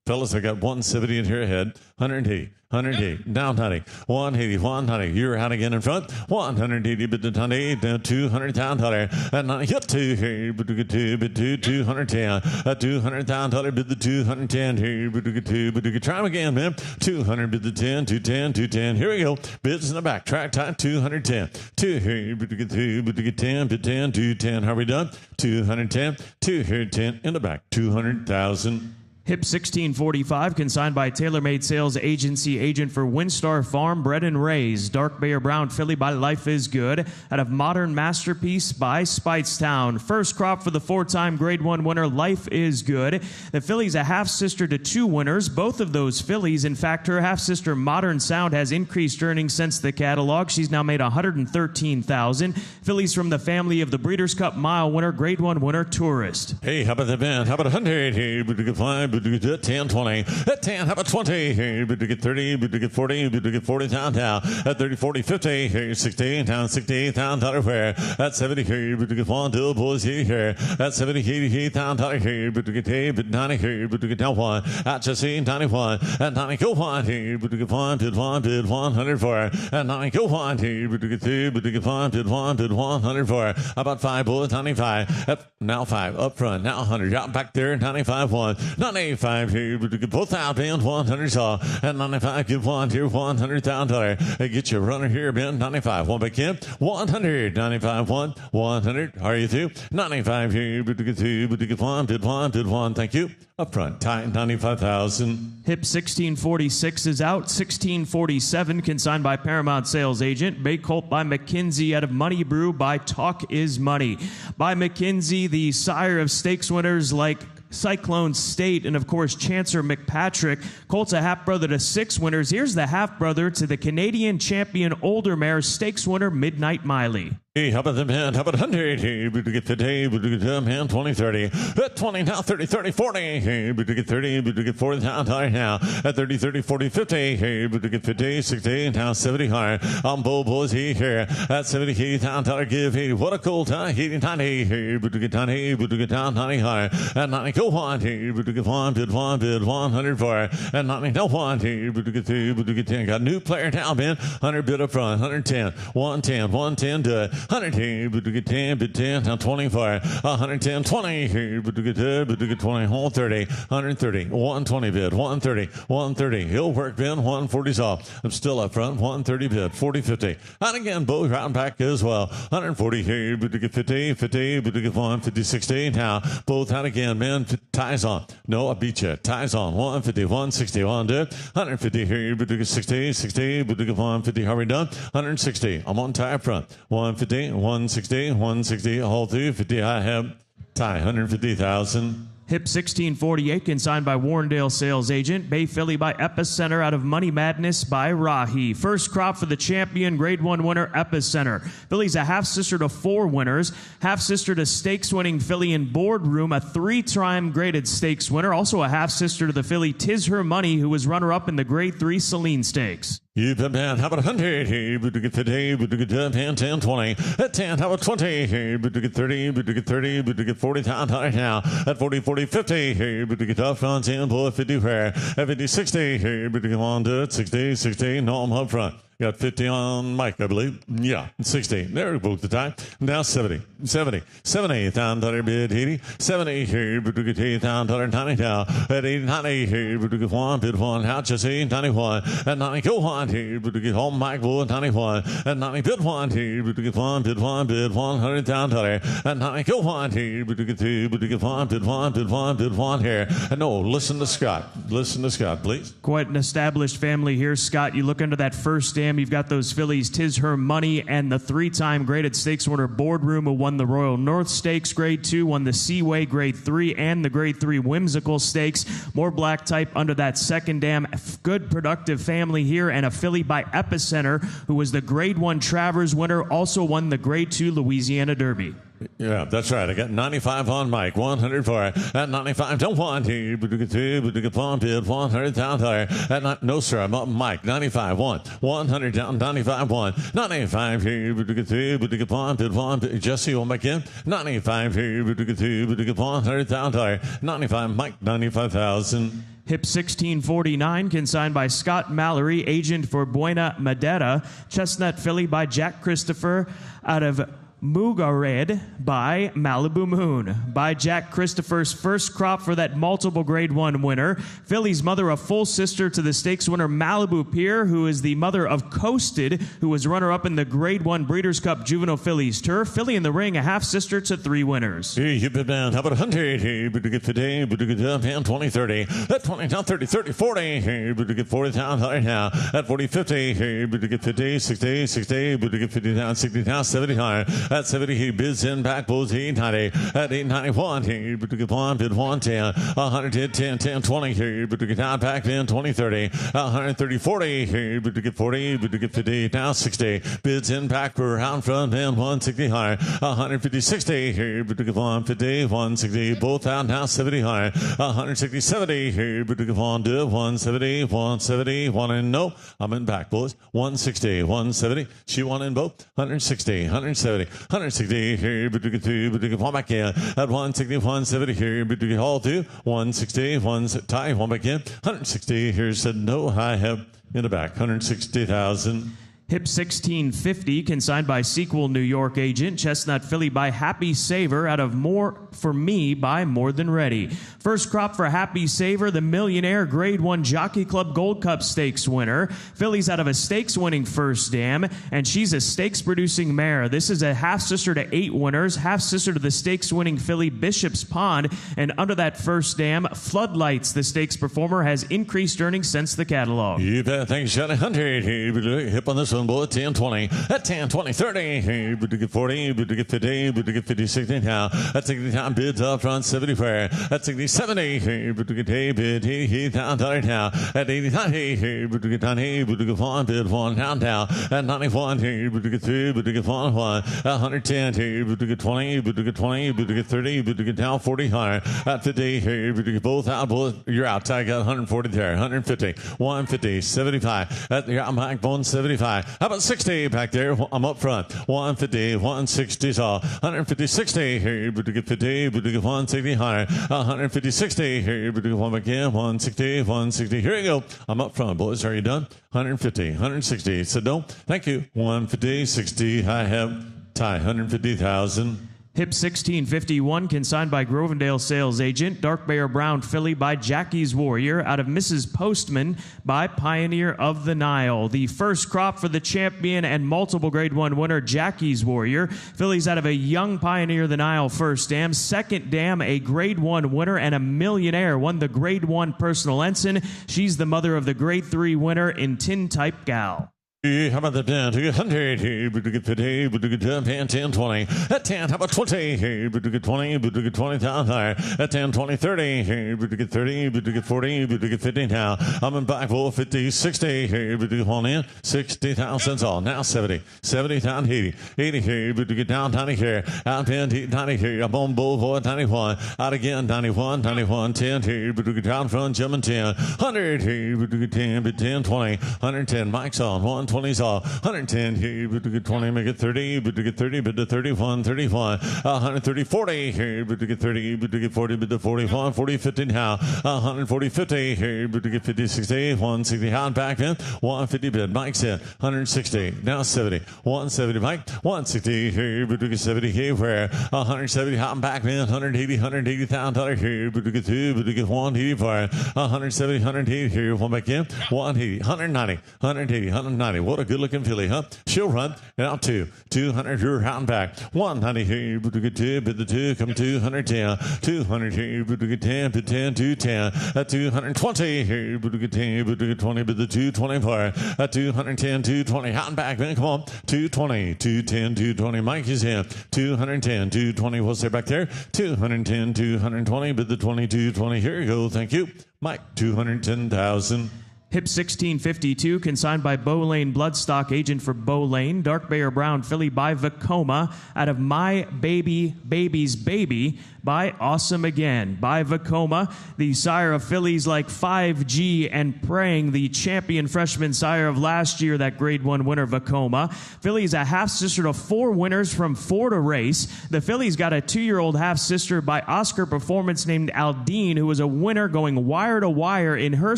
Fellas, I got 170 in here ahead. 180. 180. Down, honey. 180. 100. You're out again in front. 180. Bit to 20. Down 200 down, honey. And not hit 2 here. But to get 2. Bit to 210. 200 down, honey. Bit to 210 here. But to get 2. But to get try 'em again, man. 200. Bit to 10. 210. 210. Here we go. Bits in the back. Track time. 210. 2 here. But to get 2. But to get 10. Bit 10. 210. How are we done? 210. 2 here. 10 in the back. 200,000. Hip 1645, consigned by TaylorMade Sales Agency, agent for Windstar Farm, bred and raised. Dark Bay or Brown filly by Life is Good. Out of Modern Masterpiece by Speightstown. First crop for the 4-time Grade 1 winner, Life is Good. The filly's a half-sister to 2 winners. Both of those fillies, in fact, her half-sister Modern Sound has increased earnings since the catalog. She's now made $113,000. Fillies from the family of the Breeders' Cup Mile winner, Grade 1 winner, Tourist. Hey, how about the band? How about 100? Hey, but to get 5, but to get 10, 20. At 10, how about 20? Hey, but to get 30, but to get 40, but to get 40 down. At 30, 40, 50. Hey, 60 down, 60 down, $1. At 70, hey, but to get 1, 2, boys here. At 70, 80 down, $1. Hey, but to get 8, but 90, hey, but to get down 1. At just 91. At 90, go 1. Hey, but to get 1, bid 1, bid 100 for. At 90, go 1. Hey, but to get 2, but to get 1, bid 1, bid 100 for. About 5, boys, 95. Now 5 up front. Now 100 out back there. 95, 1. 95 here, but to get both out and 100 saw. At 95, give 1 here, $100,000. Get your runner here, Ben. 95, 1 back in. 100, 95, 1, 100. Are you through? 95 here, but to get 2, but to get 1, bid 1, bid 1. Thank you. Up front, tight, 95,000. Hip 1646 is out. 1647, consigned by Paramount Sales Agent. Bay Colt by McKinsey out of Money Brew by Talk is Money. By McKinsey, the sire of stakes winners like Cyclone State and, of course, Chancer McPatrick. Colt's a half-brother to 6 winners. Here's the half-brother to the Canadian champion older mare stakes winner Midnight Miley. Hey, how about the man? How about 100? Hey, but to get 50, but to get man, 20, 30. At 20 now, 30, 30, 40. Hey, but to get 30, but to get 40 now. At 30, 30, 40, 50. Hey, but to get 50, 60, now 70 hard. I'm Bo Boys here. At 70, 80 down, give 80. What a cool time. 80, 90. Hey, but to get 90, but to get down, 90 hard. At 90, go 1. Hey, but to get 1, bid 100 for. At 90, no 1. Hey, but to get 2, but to get 10. Got a new player down, man. 100 bid up front. 110, 110, 110 to 100 here, but to get 10, bid 10, now 20 for 110, 20 here, but to get 10, but to get 20, 130, 130, 120 bid, 130, 130. He'll work Ben, 140's off. I'm still up front, 130 bid, 40, 50. And again, both round back as well. 140 here, but to get 50, 50, but to get 150, 60. Now, both out again, man. Ties on. No, I beat you. Ties on. 150, 160, 150 here, but to get 60, 60, but to get 150. How are we done? 160. I'm on tie up front. 150, 160, 160, all through 50. I have tie 150,000. Hip 1648, consigned by Warrendale Sales Agent. Bay Filly by Epicenter out of Money Madness by Rahi. First crop for the champion Grade 1 winner Epicenter. Filly's a half-sister to 4 winners. Half-sister to stakes-winning filly in Boardroom, a 3-time graded stakes winner. Also a half-sister to the filly Tis Her Money, who was runner-up in the Grade 3 Celine Stakes. You bet, man. How about 100? Hey, but to get 50, but to get 10, 10, 20. At 10, how about 20? Hey, but to get 30, but to get 30, but to get 40 right now. At 40, 40, 50. Hey, but to get up front, 10, boy, 50 fair. At 50, 60. Hey, but to get on to it, 60, 60. No, I'm up front. Got 50 on Mike, I believe. Yeah, 60. There we both the time. Now 70. 70. 70,000 bid 80. 70 here, but to get 80,000 90 now. At 80, 90 here, but to get 1, bid 1. Out just 80, 91. At 90, go 1 here, but to get home Mike, boy, 91. At 90, bid 1 here, but to get 1, bid 1, bid 100,000. At 90, go 1 here, but to get 2, but to get 1, bid 1, bid 1, bid 1 here. And no, listen to Scott. Listen to Scott, please. Quite an established family here, Scott. You look into that first stand. You've got those fillies, Tis Her Money, and the 3-time graded stakes winner Boardroom, who won the Royal North Stakes Grade 2, won the Seaway Grade 3, and the Grade 3 Whimsical Stakes. More black type under that second dam. Good productive family here, and a filly by Epicenter, who was the Grade 1 Travers winner, also won the Grade 2 Louisiana Derby. Yeah, that's right. I got 95 on Mike, 100 for it. At 95, don't want to, but to get 2, but to get 1, bid 100,000. At not, no, sir, I'm up Mike, 95, 1, 100 down, 95, 1, 95 here, but to get 2, but to get 1, bid 1, Jesse on back in, 95 here, but to get 2, but to get 100,000. 95, Mike, 95,000. Hip 1649, consigned by Scott Mallory, agent for Buena Madera. Chestnut filly by Jack Christopher out of Mugared by Malibu Moon. By Jack Christopher's first crop for that multiple Grade 1 winner. Filly's mother, a full sister to the stakes winner Malibu Pier, who is the mother of Coasted, who was runner-up in the Grade 1 Breeders' Cup Juvenile Fillies Turf. Filly in the ring, a half-sister to 3 winners. You bet down. How about 100? But to get 50, but to get up and 20, 30. At 20, down 30, 30, 40. But to get 40 down, 100 now. At 40, 50. But to get 50, 60, 60. But to get 50 down, 60 down, 70 higher. At 70, he bids in back, bulls 890. At 891, he but to get 1, bid 110. 110, 10, 10, 20. He but to get down, back then 20, 30. 130, 40. He but to get 40, but to get 50, now 60. Bids in back for out front, then 160 higher. 150, 60. He but to get 150, 160. Both out now 70 higher. 160, 70. He but to get 1 to 170, 170, 1 and no. I'm in back, boys. 160, 170. She won in both. 160, 170, 160 here, but to get 2, but to get 1 back in. At 160, 170 here, but to get all 2. 160, 1 tie, 1 back in. 160 here, said no, I have in the back. 160,000. Hip 1650, consigned by Sequel New York agent. Chestnut filly by Happy Saver out of More For Me by More Than Ready. First crop for Happy Saver, the Millionaire Grade 1 Jockey Club Gold Cup Stakes winner. Filly's out of a stakes-winning first dam, and she's a stakes-producing mare. This is a half-sister to 8 winners, half-sister to the stakes-winning filly Bishop's Pond, and under that first dam, Floodlights, the stakes performer, has increased earnings since the catalog. You bet. Thanks, Johnny. 100. Hip on this one. Boy, 10, 20. At 10, 20, 30. But to get 40, but to get 50, but to get 50, 60 now. At 60 time, bids up front, 70 fair. At 60, 70. But to get a bid, he down, now. At 80, 90. But to get 90, but to get 1, bid 1, down. At 91, but to get 2, but to get 1, 1. At 110, but to get 20, but to get 20, but to get 30, but to get down 40 higher. At 50, but to get both out, you're out. I got 140 there. 150, 150, 75. At the back, 175. How about 60 back there? I'm up front. 150, 160, so 150, 60 here, but to get 50, but to get 160 higher. 150, 60 here, but to get 1 back in. 160, 160. Here you go. I'm up front, boys. Are you done? 150, 160. So no, thank you. 150, 60. I have tie 150,000. Hip 1651, consigned by Grovendale sales agent. Dark Bear Brown filly by Jackie's Warrior out of Mrs. Postman by Pioneer of the Nile. The first crop for the champion and multiple Grade 1 winner Jackie's Warrior. Filly's out of a young Pioneer of the Nile first dam. Second dam, a Grade 1 winner and a millionaire. Won the Grade 1 personal ensign. She's the mother of the Grade 3 winner in Tin Type Gal. How about the 10 to get 100? But to get 50, but to get 10, 10, 20. At 10, how about 20? But to get 20, but to get 20 down higher. At 10, 20, 30. But to get 30, but to get 40, but to get 50 now. I'm in back for 50, 60. But to get 1 in, 60,000 all. Now 70, 70 down 80. 80 but to get down 90 here. Out 10, 90 here. I'm on bull for 91. Out again, 91, 91, 10 but to get down front, jumping 10. 100 but to get 10, but 10, 20. 110, Mike's on. 120's off. 110 here, but to get 20, make it 30, but to get 30, but to 31, 31. 130, 40 here, but to get 30, but to get 40, but to 41, 40, 50 now. 140, 50 here, but to get 50, 60, 160 hot back in. 150 bid, Mike's in. 160, now 70. 170, Mike. 160 here, but to get 70 here, where 170 hot back in. 180,000 here, but to get 2, but to get 180 for 170, 180 here, 1 back in. 180, 190, 180, 190. What a good looking filly, huh? She'll run out 200 you're out and back. 190 here, but to get 2, but the 2 come 210. 200 here, but to get 10, but 10, 210. At 220 here, but to get 10, but to get 20, but the 224. At 210, 220, out and back, man, come on. 220, 210, 220. Mike is in. 210, 220. What's there back there? 210, 220, but the 22, 20. Here you go. Thank you. Mike, 210,000. Hip 1652, consigned by Bow Lane Bloodstock, agent for Bow Lane. Dark Bay or Brown filly by Vacoma out of My Baby Baby's Baby by Awesome Again. By Vacoma, the sire of fillies like 5G and Praying, the champion freshman sire of last year, that Grade 1 winner Vacoma. Filly is a half-sister to 4 winners from 4 to race. The filly's got a 2-year-old half-sister by Oscar Performance named Aldine, who was a winner going wire to wire in her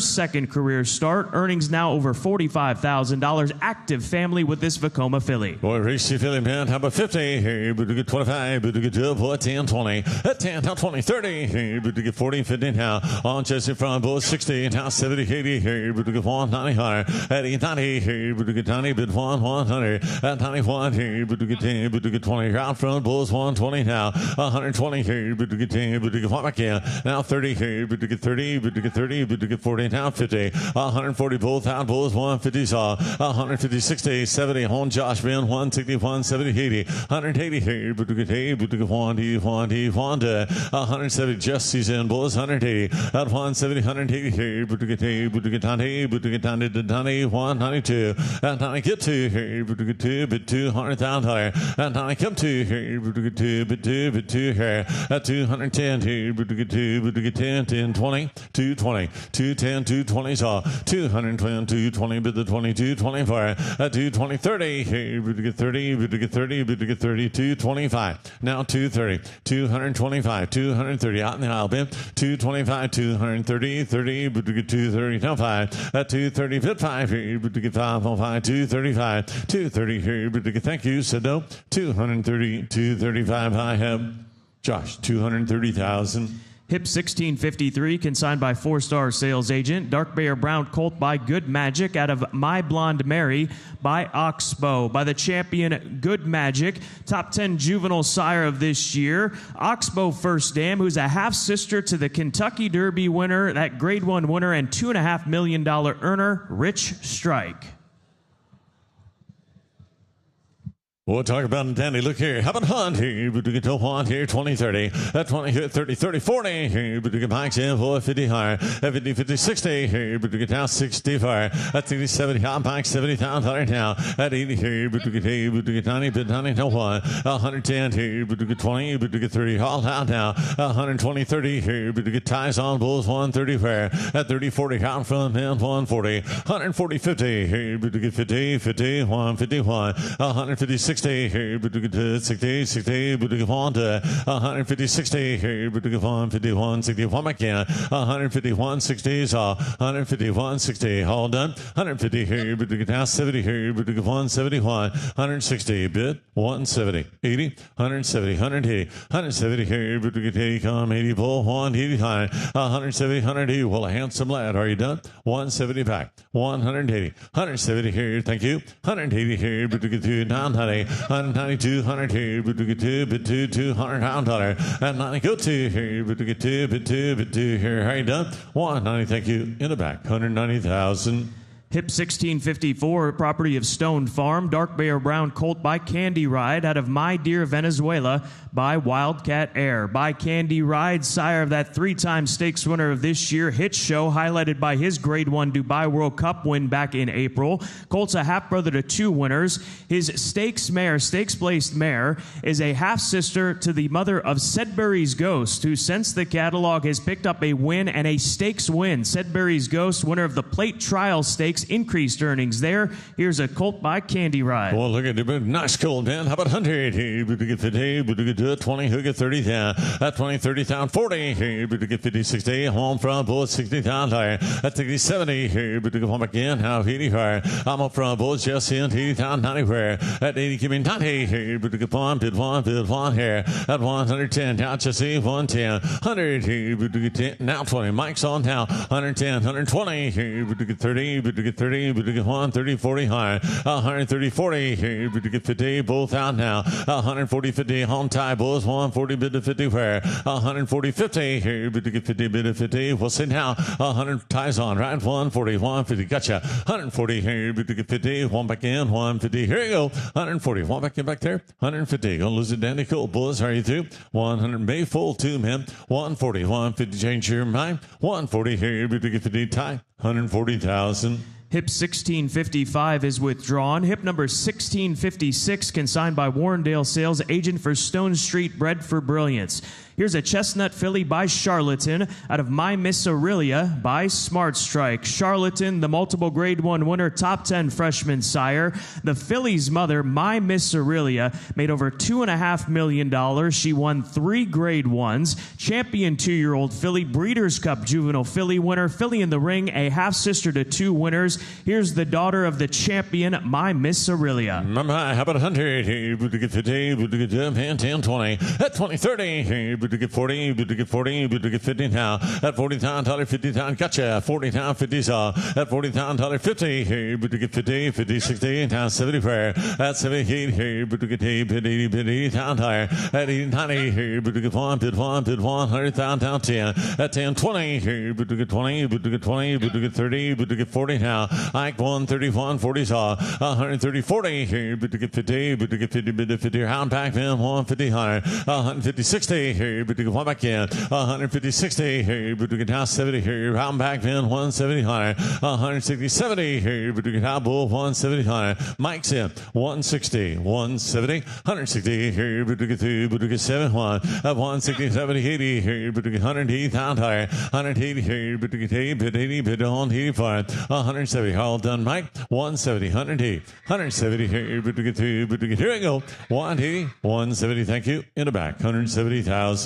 second career start. Earnings now over $45,000. Active family with this Vacoma filly. Boy, race the filly, man. How about 50? Hey, but to get 25, but to get 10, 20. At 10, now 20, 30. Hey, but to get 40, 50 now. On Jesse from both 60, now 70, 80. Hey, but to get 190 higher. At 90, hey, but to get 90, but 100. At 91, hey, but to get 10, but to get 20. Out front, Bulls 120 now. 120, hey, but to get 10, but to get 1 back in. Now 30, hey, but to get 30, but to get 30, but to get 40, now 50. 140 both out, Bulls 150 saw. 150, 60, 70. Home Josh Ben 160, 170, 80. 180, hey, but to get 1, 170, Jesse's in, Bulls 180. At 170, 180, hey, but to get 90, but to get 90, 192. At 90, get 2, hey, but to get 2, but 200,000 higher. At 90, come 2, hey, but to get 2, but 2 here. At 210, hey, but to get 2, but to get 10, 20, 220, 210, 220 saw. 220, 220, but the 22, 24. At 220, 30, hey, but to get 30, but to get 30, but to get 30, 225. Now 230, 225, 230 out in the aisle, Ben. 225, 230, 30, but to get 230, now 5. At 230, bid 5, hey, but to get 5 on 5, 235, 230, hey, but to get thank you, said no. 230, 235, I have Josh, 230,000. Hip 1653, consigned by 4-star sales agent. Dark Bay or Brown colt by Good Magic out of My Blonde Mary by Oxbow. By the champion Good Magic, top 10 juvenile sire of this year. Oxbow First Dam, who's a half-sister to the Kentucky Derby winner, that Grade 1 winner and $2.5 million earner, Rich Strike. We'll talk about it, Danny. Look here. How about Hunt here? But to get to Hunt here, 20, 30. At 20, 30, 30, 40. Here, but to get Mike's in for 50 higher. At 50, 50, 60. Here, but to get down 60 higher. At 60, 70, hot Mike, 70,000 now. At 80 here, but to get 80, but to get 90, but 90, no 1. 110 here, but to get 20, but to get 30, all out now. 120, 30 here, but to get ties on Bulls, 130 where. At 30, 40, out front, man, 140. 140, 50 here, but to get 50, 50, 151. 150, 60. Here, but to get 60, 60, but to get 150, 60 here, but to get 151, 61 again. 151, 60 saw. 151, 60, all done. 150 here, but to get now 70 here, but to get 171. 160, bid 170, 80, 170, 180, 170 here, but to get 80, come 80, pull 180 high. 170, 180. Well, a handsome lad. Are you done? 170 back. 180, 170 here. Thank you. 180 here, but to get 290. 192, 100 here, but to get 2, but 2, $200. And 90, go 2 here, but to get 2, but 2, but 2 here. How you done? 190, thank you. In the back, 190,000. Hip 1654, property of Stone Farm. Dark Bay or Brown colt by Candy Ride out of My Dear Venezuela by Wildcat Air. By Candy Ride, sire of that 3-time stakes winner of this year, Hitch Show, highlighted by his Grade 1 Dubai World Cup win back in April. Colt's a half-brother to 2 winners. His stakes-placed mare, is a half-sister to the mother of Sedbury's Ghost, who since the catalog has picked up a win and a stakes win. Sedbury's Ghost, winner of the Plate Trial Stakes, increased earnings there. Here's a colt by Candy Ride. Well, look at it. Nice colt, Dan. How about 100? Hey, but to get 50, but to get 20, who get 30 down. At 20, 30,000, 40. Hey, but to get 50, 60. Home front, Bulls, 60,000 higher. At 60, 70. Hey, but to get home again. How 80 higher. I'm up front, Bulls, just in 80,000, 90 where. At 80, give me 90. Hey, but to get 1, bid 1 here. At 110, now just see 110. 100, hey, but to get 10, now 20. Mike's on now. 110, 120. Hey, but to get 30, but to get 30, but to get 130, 40 higher. 130, 40. Hey, but to get 50, both out now. 140, 50, home tie, Bulls, 140, bid to 50 where. 140, 50. Hey, but to get 50, bid to 50. We'll see now. 100 ties on, right? 140, 150. Gotcha. 140, hey, but to get 50. One back in, 150. Here you go. 140. One back in back there. 150. Gonna lose it, Danny. Cool. Bulls, are you through? 100. May full 2 men. 140, 150. Change your mind. 140 here, but to get 50 tie. 140,000. Hip 1655 is withdrawn. Hip number 1656, consigned by Warrendale sales agent for Stone Street, bred for brilliance. Here's a chestnut filly by Charlatan out of My Miss Aurelia by Smart Strike. Charlatan, the multiple grade 1 winner, top 10 freshman sire. The filly's mother, My Miss Aurelia, made over $2.5 million. She won 3 grade 1s. Champion 2-year-old filly, Breeders' Cup juvenile filly winner. Filly in the ring, a half-sister to 2 winners. Here's the daughter of the champion, My Miss Aurelia. How about 100? But to get 50, but to get 10, 20. At 20, 30. But to get 40, but to get 40, but to get 50 now. At $40,000, 50,000, gotcha. 40,000, 50 saw. At $40,000, 50. But to get 50, 50, 60, now 70 prayer. At 78, but to get 80, 80,000 higher. At 80, 90, but to get 1, bid 1, bid 100,000 down 10. At 10, 20, but to get 20, but to get 20, but to get 30, but to get 40 now. Ike 131, 40 saw. 130, 40, but to get 50, but to get 50, but to 50. Hound back then 150 higher. 150, 60, but to get 1 back in. 150, 60, but to get now 70 here. Hound back then 170 higher. 160, 70, but to get out bull 170 higher. Mike's in 160, 170, 160, but to get 2, but to get 71. 160, 70, 80, but to get 180,000 higher. 180, but to get 8, but 80, but on 85. 170, all done, Mike. 170, 180, 170, but to get 2, but to get, here we go. 180, 170, thank you. In the back, 170,000.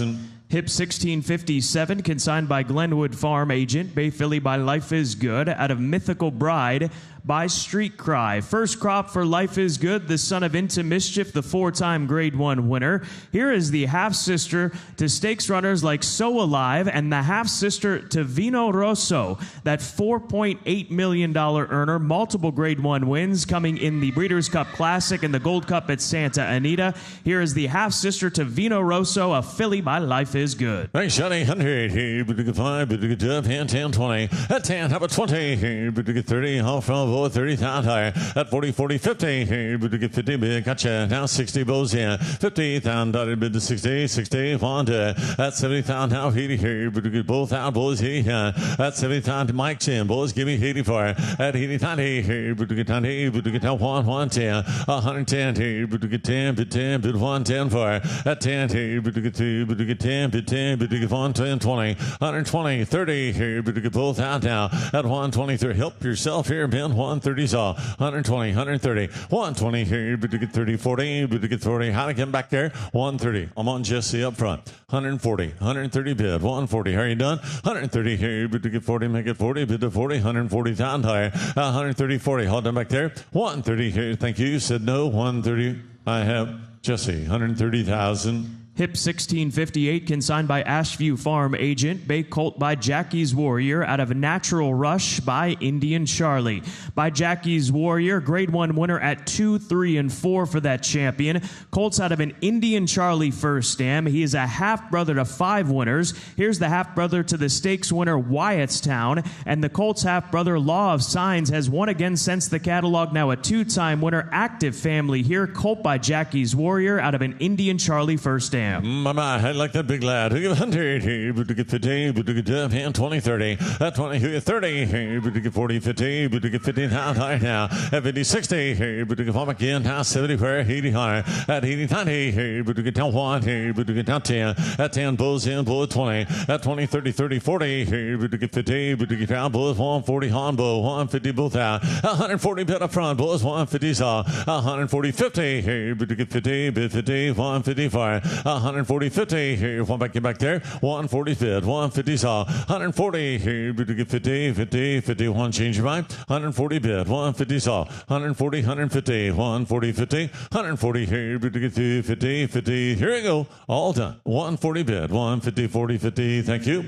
Hip 1657, consigned by Glenwood Farm agent. Bay Filly by Life is Good out of Mythical Bride by Street Cry. First crop for Life is Good, the son of Into Mischief, the 4-time grade 1 winner. Here is the half-sister to stakes runners like So Alive and the half-sister to Vino Rosso, that $4.8 million earner. Multiple grade 1 wins coming in the Breeders' Cup Classic and the Gold Cup at Santa Anita. Here is the half-sister to Vino Rosso, a filly by Life is Good. Thanks, Johnny. 100, but to get 5, but to get 10, 20. At 10, how about 20, but to get 30, off from 30,000 higher. At 40, 40, 50, but to get 50, bid, gotcha. Now 60 bows in. $50,000 bid to 60, 60, Fonda. At 70,000, now 80, but to get both out, boys, he. At 70,000, Mike's in, boys, give me 80 for it. At 80, 90, but to get 90, but to get 110. 110, but to get 10, bid 110 for it. At 10, but to get 2, but to get 10, bid 10, but to get 110, 20. 120, 30, but to get both out now. At 123, help yourself here, Ben. 130 saw. 120, 130, 120 here, but to get 30, 40, but to get 40. How to get back there? 130. I'm on Jesse up front. 140, 130 bid. 140. Are you done? 130 here, but to get 40, make it 40, bid to 40. 140,000 higher. 130, 40. Hold on back there. 130 here. Thank you. Said no. 130. I have Jesse. 130,000. Hip 1658, consigned by Ashview Farm agent. Bay Colt by Jackie's Warrior out of Natural Rush by Indian Charlie. By Jackie's Warrior, grade 1 winner at 2, 3, and 4 for that champion. Colt's out of an Indian Charlie first stam. He is a half-brother to 5 winners. Here's the half-brother to the stakes winner Wyattstown. And the Colt's half-brother Law of Signs has won again since the catalog. Now a 2-time winner. Active family here. Colt by Jackie's Warrior out of an Indian Charlie first stam. I like that big lad. Who get 100, but to get 50, but to get 10, 20, 30. At 20, who get 30, but to get 40, 50, but to get 15,000 high now. At 50, 60, but to get 1 again, now 70 for 80 higher. At 80, 90, but to get down 1, but to get down 10. At 10, bulls in, bull at 20. At 20, 30, 30, 40, but to get 50, but to get down, bulls 140, on bull, 150 both out. 140 bid up front, bulls 150 saw. 140, 50, but to get 50, bid 50, 150 fire. 140, 50, here, 1 back there. 140 bid, 150 saw. 140, here, but to get 50, 50, 51, change your mind. 140 bid, 150 saw. 140, 150, 140, 50, 140, here, but to get 50, 50, here we go. All done. 140 bid, 150, 40, 50, thank you.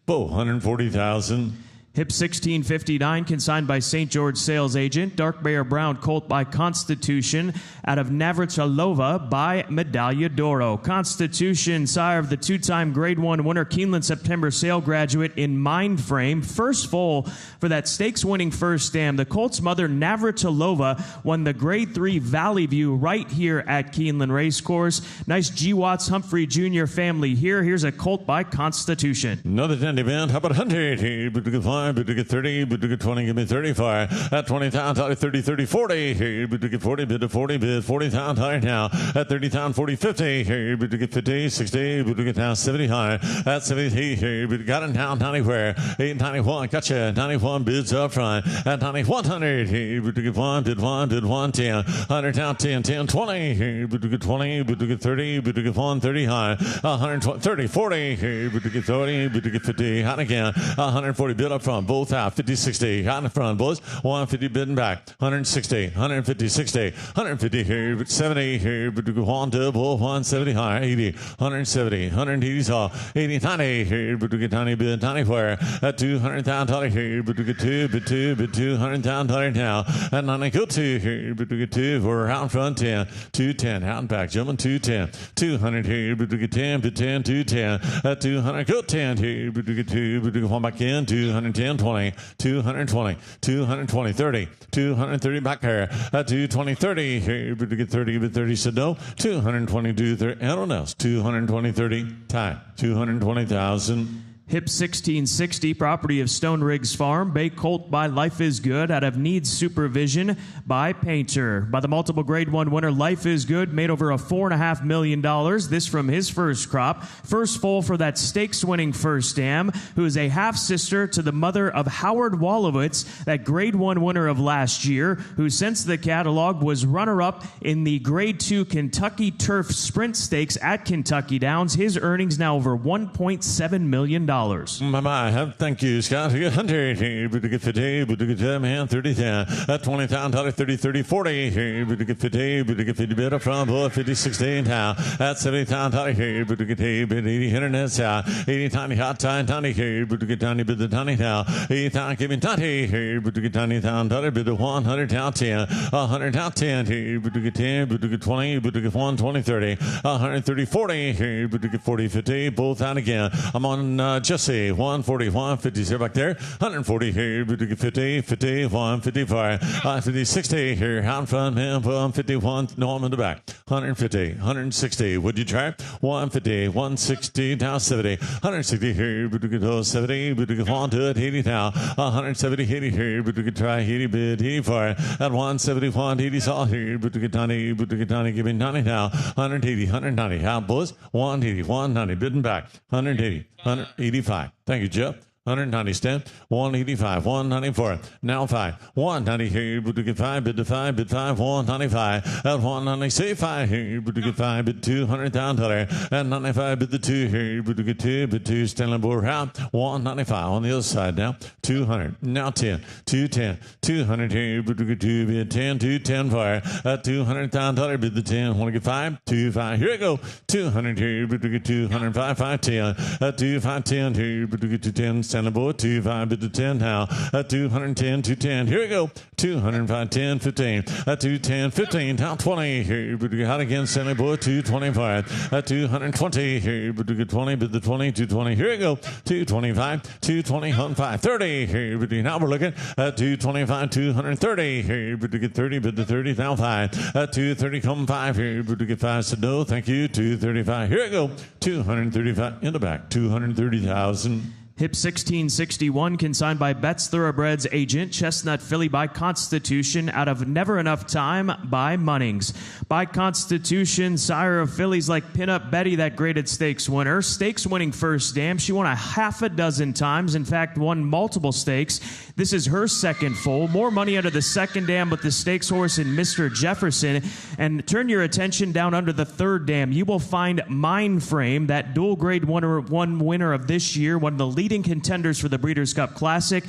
Bow, 140,000. Hip 1659, consigned by St. George sales agent. Dark Bear Brown Colt by Constitution out of Navratilova by Medaglia d'Oro. Constitution, sire of the 2-time grade 1 winner, Keeneland September sale graduate in Mind Frame. First foal for that stakes winning first stam. The Colt's mother, Navratilova, won the grade 3 Valley View right here at Keeneland Racecourse. Nice G. Watts Humphrey Jr. family here. Here's a Colt by Constitution. Another 10 event. How about 100? But to get 5. 25, but to get 30, but to get 20, give me 35. At 20,000, 30, 30, 40. Here, but to get 40, bid to 40, bid 40,000 now. At 30,000, 40, 50. Here, but to get 50, 60, but to get now 70 high. At 70, here, but got it now 91. 891, gotcha. 91 bids up front. At 9100, here, but to get 1, bid 1, bid 110. 100 down 10, 10, 20. Here, but to get 20, but to get 30, but to get 1, 30 high. 120, 30, 40. Here, but to get 30, but to get 50. Hot again. 140 bid up front. Both out. 50, 60. Hot in the front, boys. 150 bidding back. 160, 150, 60. 150 here, but 70 here, but to go on double. 170 high. 80, 170, 180 saw. 80, 90 here, but to get 90 bid 90 where. At $200,000 here, but to get 2, bid 2, bid $200,000 now. At 90 go 2 here, but to get 2. We're out in front 10. 210 out and back. Jumping 210. 200 here, but to get 10, bid 10, 210. At 200 go 10 here, but to get 2, but to go on back in. 210, 20. 220, 220, 30. 230 back here. At 220, 30 here, but to get 30, but 30 said no. 222, 30. I don't know. 220, 30. Time. 220,000. Hip 1660, property of Stone Riggs Farm, Bay Colt by Life is Good, out of Needs Supervision by Painter. By the multiple grade 1 winner, Life is Good, made over a $4.5 million. This from his first crop. First foal for that stakes winning first dam, who is a half sister to the mother of Howard Wolowitz, that grade 1 winner of last year, who since the catalog was runner up in the grade 2 Kentucky Turf Sprint Stakes at Kentucky Downs. His earnings now over $1.7 million. Thank you, Scott. 100, but to get 50, but to get 10, man, 30, 10. At $20,000, 30, 30, 40, but to get 50, but to get 50 bid up front, boy, 50, 16 now. At $70,000, but to get 80, bid 80, 100 nets out. 80, tiny, hot, tiny, tiny, but to get tiny, bid the tiny now. 80, give me 90, but to get $90,000, bid the 100 down 10. 100 down 10, but to get 10, but to get 20, but to get 1, 20, 30. 130, 40, but to get 40, 50, both out again. I'm on Jesse, 140, 150, here back there. 140 here, but to get 50, 50, 155, 50, 60 here, out in front, man, 151, no, I'm in the back. 150, 160, would you try? 150, 160, now 70, 160 here, but to get 70, but to get on to it, 80 now, 170, 80 here, but to get try 80 bid, 84, at 171, 80 saw here, but to get 90, but to get 90, give me 90 now, 180, 190, out, boys, 180, 190, bidding back, 180, 185. Thank you, Jeff. 190 stand, 185, 194, now 5, 190 here, but to get 5, bid to 5, bid 5, 195, at 190, say 5 here, but to get 5, bid $200,000, at 95, bid the 2 here, but to get 2, bid 2, Stanley Board out, 195 on the other side now, 200, now 10, 210, 200 here, but to get 2, bid 10, 210 fire, at $200,000, bid the 10, want to get 5, 2, 5, here we go, 200 here, but to get 205, 510, at 2, 510 here, but to get 210, Stanley Board, 2, 5, bid to 10 now, at 210, 210, here we go, 205, 10, 15, at 210, 15, down 20 here, but to get hot again, Stanley Board, 225, at 220 here, but to get 20, bid the 20, 220, here we go, 225, 220, 105, 30 here, but now we're looking at 225, 230 here, but to get 30, bid the 30, down 5, at 230, come 5 here, but to get 5, said no, thank you, 235, here we go, 235 in the back, 230,000. Hip 1661, consigned by Betts Thoroughbreds agent. Chestnut filly by Constitution, out of Never Enough Time by Munnings. By Constitution, sire of fillies like Pinup Betty, that graded stakes winner. Stakes winning first dam. She won a half a dozen times. In fact, won multiple stakes. This is her second foal. More money out of the second dam with the stakes horse in Mr. Jefferson. And turn your attention down under the third dam. You will find Mindframe, that dual grade one winner of this year, one of the leading contenders for the Breeders' Cup Classic.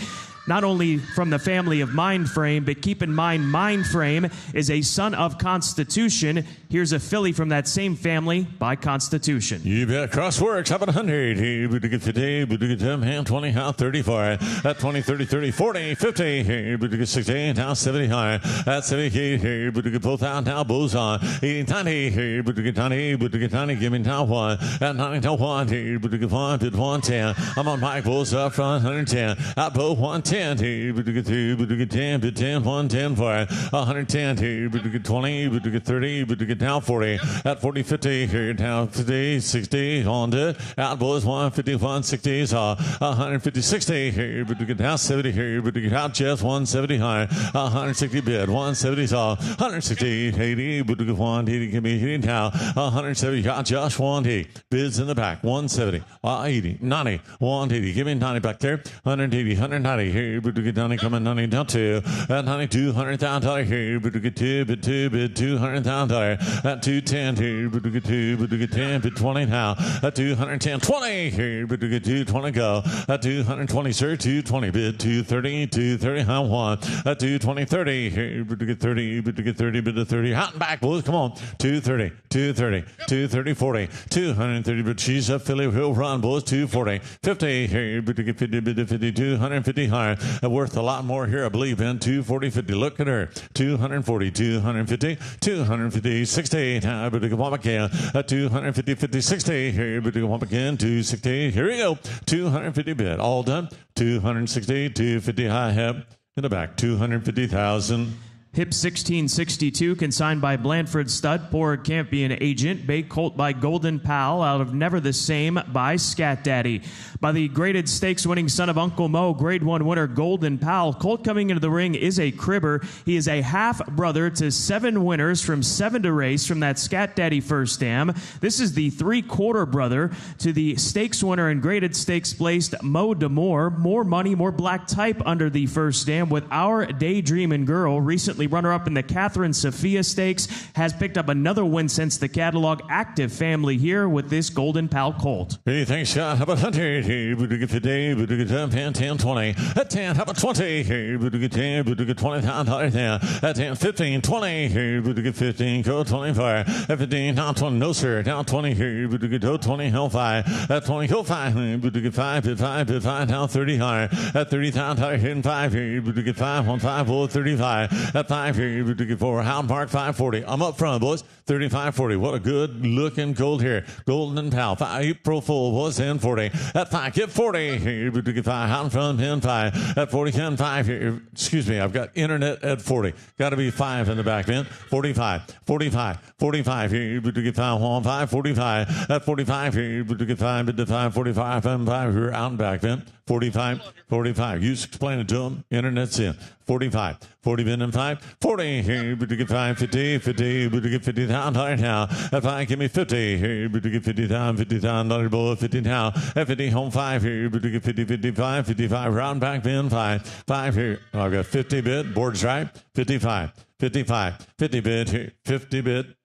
Not only from the family of Mindframe, but keep in mind, Mindframe is a son of Constitution. Here's a filly from that same family by Constitution. You bet. Crossworks, up at 100. Here, but to get 50, but to get 10, hand 20, how 35. At 20, 30, 30, 40, 50. Here, but to get 60, now 70 high. At 70, here, but to get both out, now bows on. 80, 90, here, but to get 90, but to get 90, give me now 1. At 90, now 1, here, but to get 1, bid 110. I'm on Mike, bulls up front, 110. Out bow, 110. 110 here, but to get 2, but to get 10, but 10, 110 for it. 110 here, but to get 20, but to get 30, but to get down 40. At 40, 50 here, down 50, 60, on to out boys 150, 160, so 150, 60 here, but to get down 70 here, but to get out just 170 high. 160 bid, 170 saw, 160, 80, but to get 180, give me 80 now. 170, got just 180. Bids in the back, 170, 80, 90, 180, give me 90 back there. 180, 190 here, but to get 90, coming 90 down to at 92, $100,000 here, but to get 2, bid 2, bid $200,000 at 210 here, but to get 2, but to get 10, bid 20 now at 210, 20 here, but to get 220 go at 220, sir, 220 bid 230, 230 high 1 at 220, 30 here, but to get 30, but to get 30, bid to 30 out and back, boys, come on, 230, 230, 230, 40, 230, but she's a Philly will run, boys, 240, 50 here, but to get 50, bid to 50, 250 higher, worth a lot more here, I believe, in 240, 50, look at her, 240, 250, 250, 60, now, but to get one again, at 250, 50, 60 here, but to get one again, 260, here we go, 250 bid, all done, 260, 250 high hip, in the back, 250,000. Hip 1662, consigned by Blandford Stud, Poor Campion Agent. Bay Colt by Golden Pal, out of Never the Same by Scat Daddy. By the graded stakes winning son of Uncle Mo, grade 1 winner Golden Pal. Colt coming into the ring is a cribber. He is a half brother to 7 winners from 7 to race from that Scat Daddy first dam. This is the 3/4 brother to the stakes winner and graded stakes placed Mo D'Amour. More money, more black type under the first dam with Our Daydreamin' Girl, recently runner-up in the Catherine Sophia Stakes, has picked up another win since the catalog. Active family here with this Golden Pal Colt. Hey, thanks, Scott. How about 100? Hey, but to get today, but to get 10, 10, 20. At 10, how about 20? Hey, but to get 10, but to get $20,000 now. At 10, 15, 20. Hey, but to get 15, go 25. At 15, down 20, no sir. Down 20 here, but to get 20, hell 5. At 20, go 5. But to get 5, bid 5, bid 5, down 30 higher. At 30,000 hitting 5 here, but to get 5, 1, 5, 4, 35. At 5 here, but to get 4, Hound Park 540. I'm up front, boys. 35-40. What a good looking colt here. Golden Pal. 5 April full was in 40. At 5, get 40 here, but to get 5, Hound from pin 5. At 40, 10, 5 here. Excuse me, I've got internet at 40. Got to be 5 in the back bin. 45, 45, 45 here, but to get 5, 1, 5, 45. At 45 here, but to get 5, but to 5, 45, and 5 here, out and back bin. 45, 45. You explain it to them. Internet's in. 45, 40 bin and 5, 40 here, but to get 5, 50, 50, but to get 50,000 now. At 5, give me 50 here, but to get 50,000, $50,000 bowl, 50 now. At 50, home 5 here, but to get 50, 55, 55, round back bin 5, 5 here. I've got 50 bid, board's right, 55, 55, 50 bid here, 50 bid.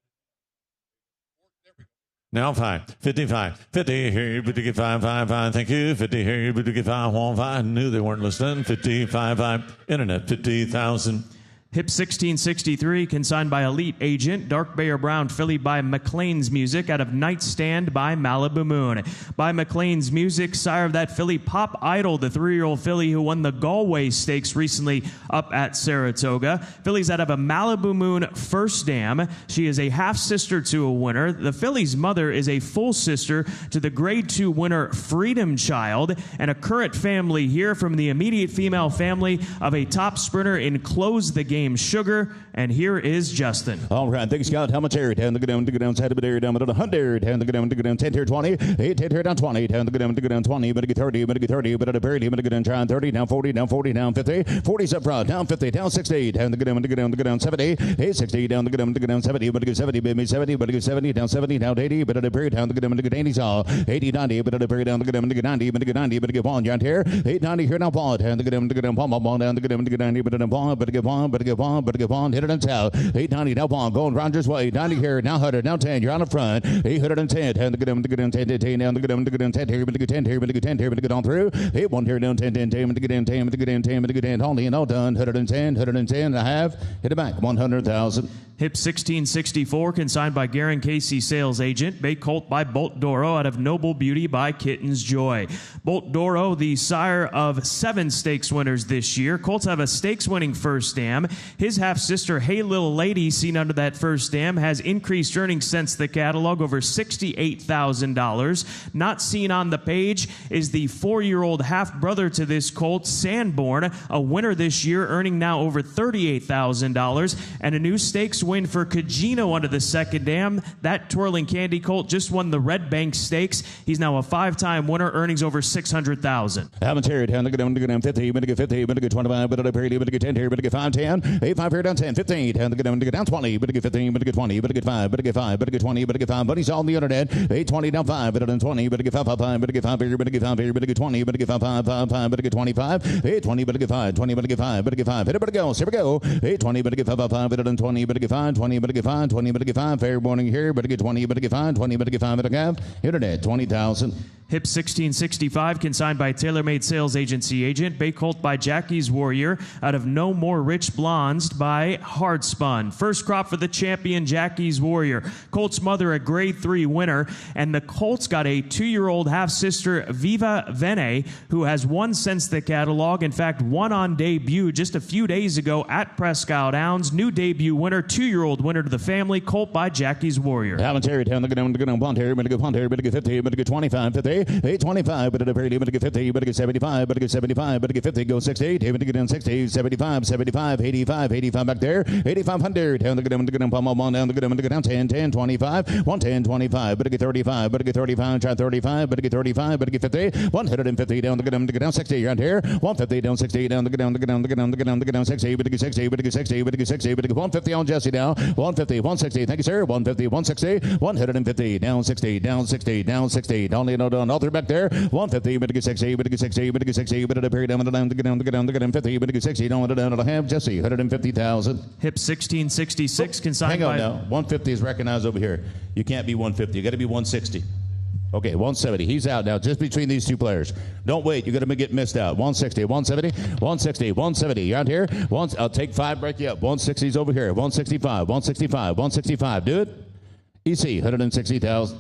Now 5, 55, 50 here, but to get 5, 5, 5, thank you. 50 here, but to get 5, 1, 5, knew they weren't listening. 55, 5, internet, 50,000. Hip 1663, consigned by Elite Agent. Dark Bear Brown filly by McLean's Music, out of Nightstand by Malibu Moon. By McLean's Music, sire of that filly, Pop Idol, the 3-year-old filly who won the Galway Stakes recently up at Saratoga. Filly's out of a Malibu Moon first dam. She is a half-sister to a winner. The filly's mother is a full sister to the grade 2 winner Freedom Child, and a current family here from the immediate female family of a top sprinter in Close the Game Sugar. And here is Justin. All right, thanks, Scott. How much air down the down to go down side of the area down to 100 down the down to go down 10 here 20 8 10 here down 20 down the down to go down 20 but to get 30 but to get 30 but at a parity but to get down trying 30 down 40 down 40 down 50 40's up front down 50 down 60 down the down to go down 70 8 60 down the down to go down 70 but to get 70 baby 70 but to get 70 down 70 down 80 but at a period down the down to get 80 saw 80 90 but at a period down the down to get 90 but to get 90 but to get one down here 8 90 here now ball down the down to get down ball down the down to get 90 but to get one but to get one but to get one but to get one hit it and south 890 now ball going Rogers way 90 here now 100 now 10 you're on the front 810 down the down to get down 10 down the down to get down 10 here but to get 10 here but to get 10 here but to get on through 8 1 here down 10 10 10 but to get in 10 but to get in 10 but to get in only and all done 110 110 and a half hit it back 100,000. Hip 1664, consigned by Garen Casey, sales agent. Bay Colt by Bolt Doro out of Noble Beauty by Kitten's Joy. Bolt Doro, the sire of 7 stakes winners this year. Colts have a stakes-winning first dam. His half-sister, Hey Little Lady, seen under that first dam, has increased earnings since the catalog, over $68,000. Not seen on the page is the 4-year-old half-brother to this colt, Sanborn, a winner this year, earning now over $38,000. And a new stakes win for Cagino under the second dam. That twirling candy colt just won the Red Bank Stakes. He's now a 5-time winner, earnings over $600,000. Haven't carried down, look at 50, but get 50, but get 25, but get 10 here, but get 5, 10, 8, 5 here down 10, 15, down, get down 20, but get 15, but get 20, but get 5, but get 5, but get 20, but get 5, but he's on the internet, 8, 20 down 5, but then 20, but get 5, 5, 5, but get 5 here, but get 5 here, but get 20, but get 5, 5, 5, 5, but get 25, 8, 20, but get 5, 20, but get 5, but get 5, hit it, but it goes, here we go, 8, 20, but get 5, 5, 5, but then 20, but get 5, 20, but get 5, 20, but get 5, fair morning here, but get 20, but get 5, 20, but get 5, but get 5, internet, 20,000. Hip 1665, consigned by TaylorMade Sales Agency agent. Bay Colt by Jackie's Warrior out of No More Rich Blondes by Hardspun. First crop for the champion, Jackie's Warrior. Colt's mother, a grade 3 winner. And the Colts got a 2-year-old half-sister, Viva Vene, who has won since the catalog. In fact, won on debut just a few days ago at Prescott Downs. New debut winner, 2-year-old winner to the family. Colt by Jackie's Warrior. Haven't carried down, look at blonde hair, but get 50, but get 25, 50. 825, but at a very but get 50, but get 75, but get 75, but get 50, go 68, but get down 60, 75, 75, 85, 85 back there, 8,500, down the get down, palm on down the get down 10, 10, 25, 110, 25, but get 35, but get 35, try 35, but get 35, but get 50, 150 down the get down 60 around here, 150 down 60 down the get down 60, but get 60, but get 60, but get 60, but get 150 on Jesse now, 150, 160, thank you sir, 150, 160, 150 down 60, down 60, down 60, down another back there, 150, but get 60, but get 60, but get 60, but at a period down, get down 50, but get 60, down to have Jesse, 150,000. Hip 1666, consigned hang on by... now, 150 is recognized over here. You can't be 150, you got to be 160. Okay, 170. He's out now, just between these two players. Don't wait. You're going to get missed out. 160, 170, 160, 170. You out here? I'll take 5, break you up. 160's over here. 165, 165, 165. Do it. EC, 160,000.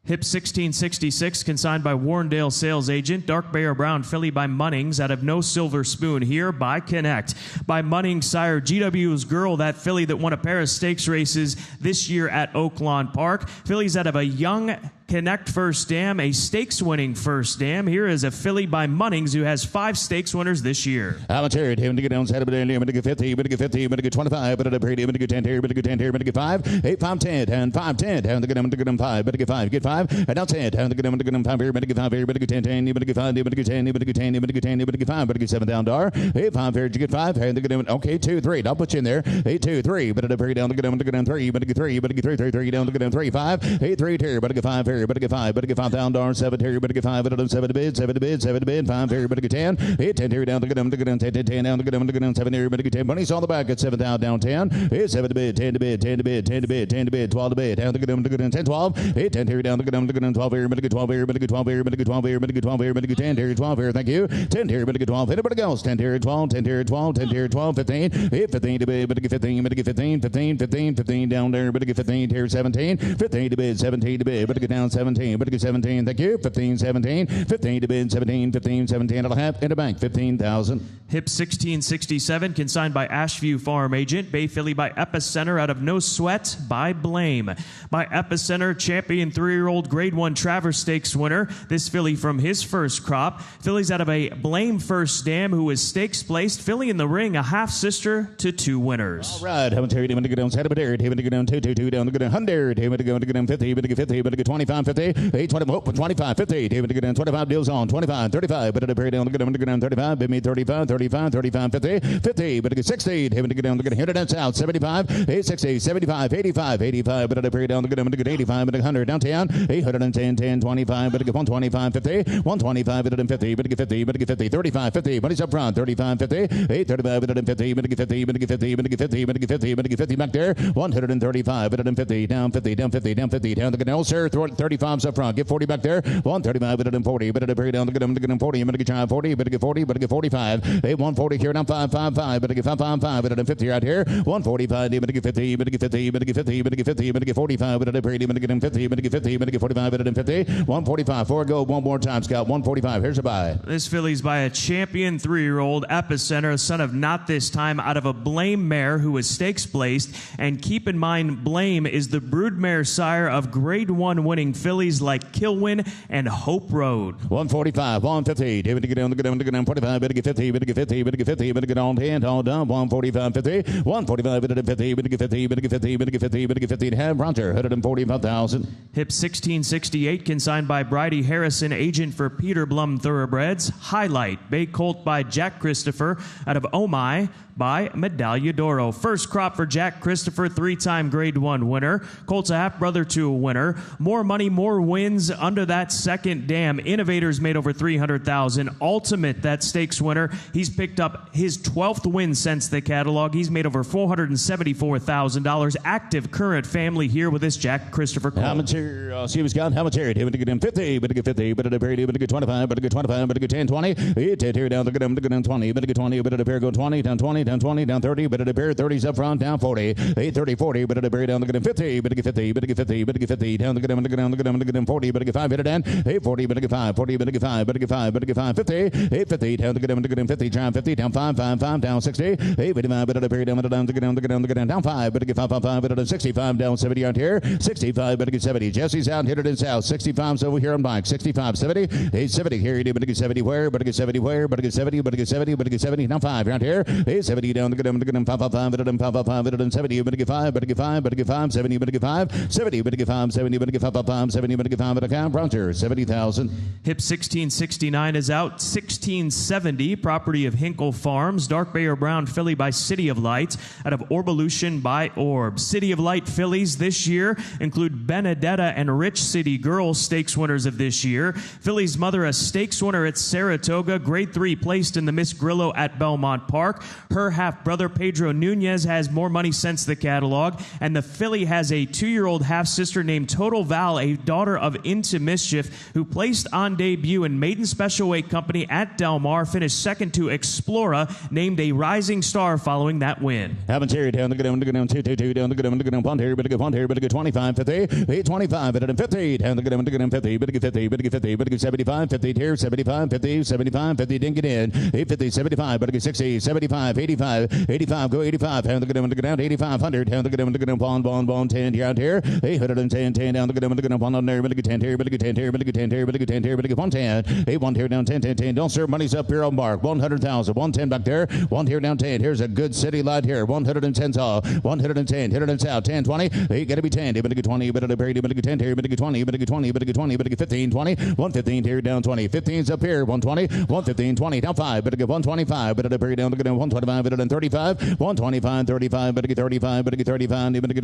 Hip 1666, consigned by Warrendale Sales Agent. Dark Bear Brown filly by Munnings out of No Silver Spoon here by Connect. By Munnings sire, GW's Girl, that filly that won a pair of stakes races this year at Oaklawn Park. Fillies out of a young Connect first dam, a stakes-winning first dam. Here is a filly by Munnings who has 5 stakes winners this year. I'm a chariot, him to get down, but get 50, but get 50, but get 25, but at a pretty, but get 10 here, but get 10 here, but get 5, 8, 5, 10, and 5, 10, down to get them 5, but get 5, get 5, and now 10, down to get them 5 here, but get 5 here, but get 10, 10, but get 5, but get 10, but get 10, but get 10, but get 5, but get 7 down dar, 8, 5 here, get 5, and get them, okay, 2, 3, I'll put you in there, 8, 2, 3, but at a pretty down to get them 3, but get 3, but get 3, 3, 3, down to get them 3, 5, 8, 3 here, but get 5 here, but get 5, but get 5 down dar, 7 here, but get 5, but at 7 to bid, 7 to bid, 7 to bid, 5 here, but get 10, 8, 10 here, down to get them 10, 10 down to get them 7 here, but get 10, money's on the back at 7 down 10, 8, 7 to bid, 10 to bid, 10 to bid, 10 to bid, 10 to bid, 12 to bid, down to get them 10, 12, 8, 10 here, down to get them 12 here, but get 12 here, but get 12 here, but get 12 here, but get 12 here, but get 10 here, 12 here, thank you, 10 here, but get 12, anybody goes, 10 here, 12, 10 here, 12, 10 here, 12, 15, 8, 15 to bid, but get 15, but get 15, 15, 15, 15 down there, but get 15 here, 17, 15 to bid, 17 to bid, but get down 17, but get 17, thank you, 15, 17, 15 to bid, 17, 15, 17 and a half in the bank, 15,000. Hip 1667, consigned by Ashview Farm Agent. Bay filly by Epicenter out of No Sweat by Blame. By Epicenter, champion 3-year-old Grade 1 Travers Stakes winner. This filly from his first crop. Filly's out of a Blame first dam who is stakes placed. Filly in the ring, a half-sister to 2 winners. All right, haven't carried him to get down, set up there, him to get down 2, 2, 2, down to get down 100, him to get down 50, but to get 50, but to get 25, 50, 8, 20, 25, 50, him to get down 25 deals on, 25, 35, but at a period down to get down 35, bid me 35, 35, 35, 50, 50, but to get 60, him to get down to get 100 down south, 75, 8, 60, 75, 85, 85, but at a period down to get 85, but to get 100 down 10, 810, 10, 25, but to get 125, 50, 125, but at 50, but to get 50, but to get 50, 35, 50, money's up front, 35, 50, 8, 35, but at 50, but to get 50, but to get 50, but to get 50, but to get 50, but to get 50 back there, 135, but at 50, down 50, down 50, down 50, down to get no sir, 30, 35's up front. Get 40 back there. 135, better than 40. Better to bury down, look at him, 40. You better get try 40, better get 40, better get 45. 140 here, down 555. Better get 555, better than 50 out here. 145, you better get 50, better get 50, you better get 50, you better get 50, you better get 45, better than bury, you better get him 50, you better get 50, you better get 45, better than 50. 145, 4 go, one more time, Scott. 145, here's a buy. This filly's by a champion 3-year-old Epicenter, a son of Not This Time, out of a Blame mare who was stakes placed. And keep in mind, Blame is the broodmare sire of Grade 1 winning fillies like Kilwin and Hope Road. 145, 150. David to get down, to get down, to get down. 45, better get 50, better get 50, better get 50, better get on hand, all done. 145, 50. 145, better get 50, better get 50, better get 50, better get 50, better get 50. To have Bronzer, 145,000. Hip 1668, consigned by Bridie Harrison, agent for Peter Blum Thoroughbreds. Highlight, bay colt by Jack Christopher out of Omai by Medaglia d'Oro. First crop for Jack Christopher, 3-time Grade 1 winner. Colt's a half-brother to a winner. More money, more wins under that second dam. Innovators made over $300,000. Ultimate, that stakes winner. He's picked up his 12th win since the catalog. He's made over $474,000. Active current family here with this Jack Christopher colt. How much here? See what's got. How much here? David to get him 50, better get 50, better to bury, better get 25, better get 25, better get 10, 20. Here down, to get him 20, better get 20, better to pair go 20, down 20. Down 20, down 30, better to bear 30's up front, down 40, 30, 40, better to bury down, look at him 50, better get 50, better get 50, better get 50, down, look at him, look at him, look at him, look at him 40, better get 5, better down, 40, better get 5, 40, better get 5, better get 5, better get 5, 50, 50, down, look at him 50, down 50, down 5, 5, 5, down 60, 55, better to bury down, look at him, look at him, look at him, look at him, down 5, better get 5, 5, 5, better than 65, down 70 out here, 65, better get 70, Jesse's out, hit it in south, 65's over here on bike, 65, 70, 70 here, better get 70 where, better get 70 where, better get 70, better get 70, better get 70, down 5, around here, 70 down, look at him, 5, 5, better than 5, 5, better than 70, you better get 5, better get 5, better get 5, 70, better get 5, 70, better get 5, 70, better get 5, 5, 70, better get 5, better count, Bronzer, 70,000. Hip 1669 is out. 1670, property of Hinkle Farms. Dark Bay or Brown filly by City of Light out of Orbelution by Orb. City of Light fillies this year include Benedetta and Rich City Girl, stakes winners of this year. Filly's mother, a stakes winner at Saratoga, Grade 3 placed in the Miss Grillo at Belmont Park. Her half-brother, Pedro Nunez, has more money since the catalog, and the filly has a 2-year-old half-sister named Total Val, a daughter of Into Mischief, who placed on debut in maiden special weight company at Del Mar, finished second to Explora, named a rising star following that win. Haven't here down the down 2 down the punt here, better get 25, 50, 25, better than 50, down the down 50, better get 50, better get 50, better get 75, 50 here, 75, 50, 75, 50, didn't get in, 50, 75, better get 60, 75, 85, 85, go 85, down the down 8500, down the down bond 10 here out here, 810, 10 down the down bond on there, better get 10 here, better get 10 here, better get 10 here, better get 10 here, better get 110, 1 here down 10, 10, 10, don't serve money's up here on mark, 100,000, 110 back there, 1 here down 10, here's a good city light here, 110's all, 110, hit it in south, 10, 20, you gotta be 10, you better get 20, you better bury, you better get 10 here, you better get 20, you better get 20, you better get 20, you better get 15, 20, 115 here down 20, 15's up here, 120, 115, 20, down 5, better get 125, better bury down, better get 125, better than 35, 125, 35, better get 35, better get 35, you better get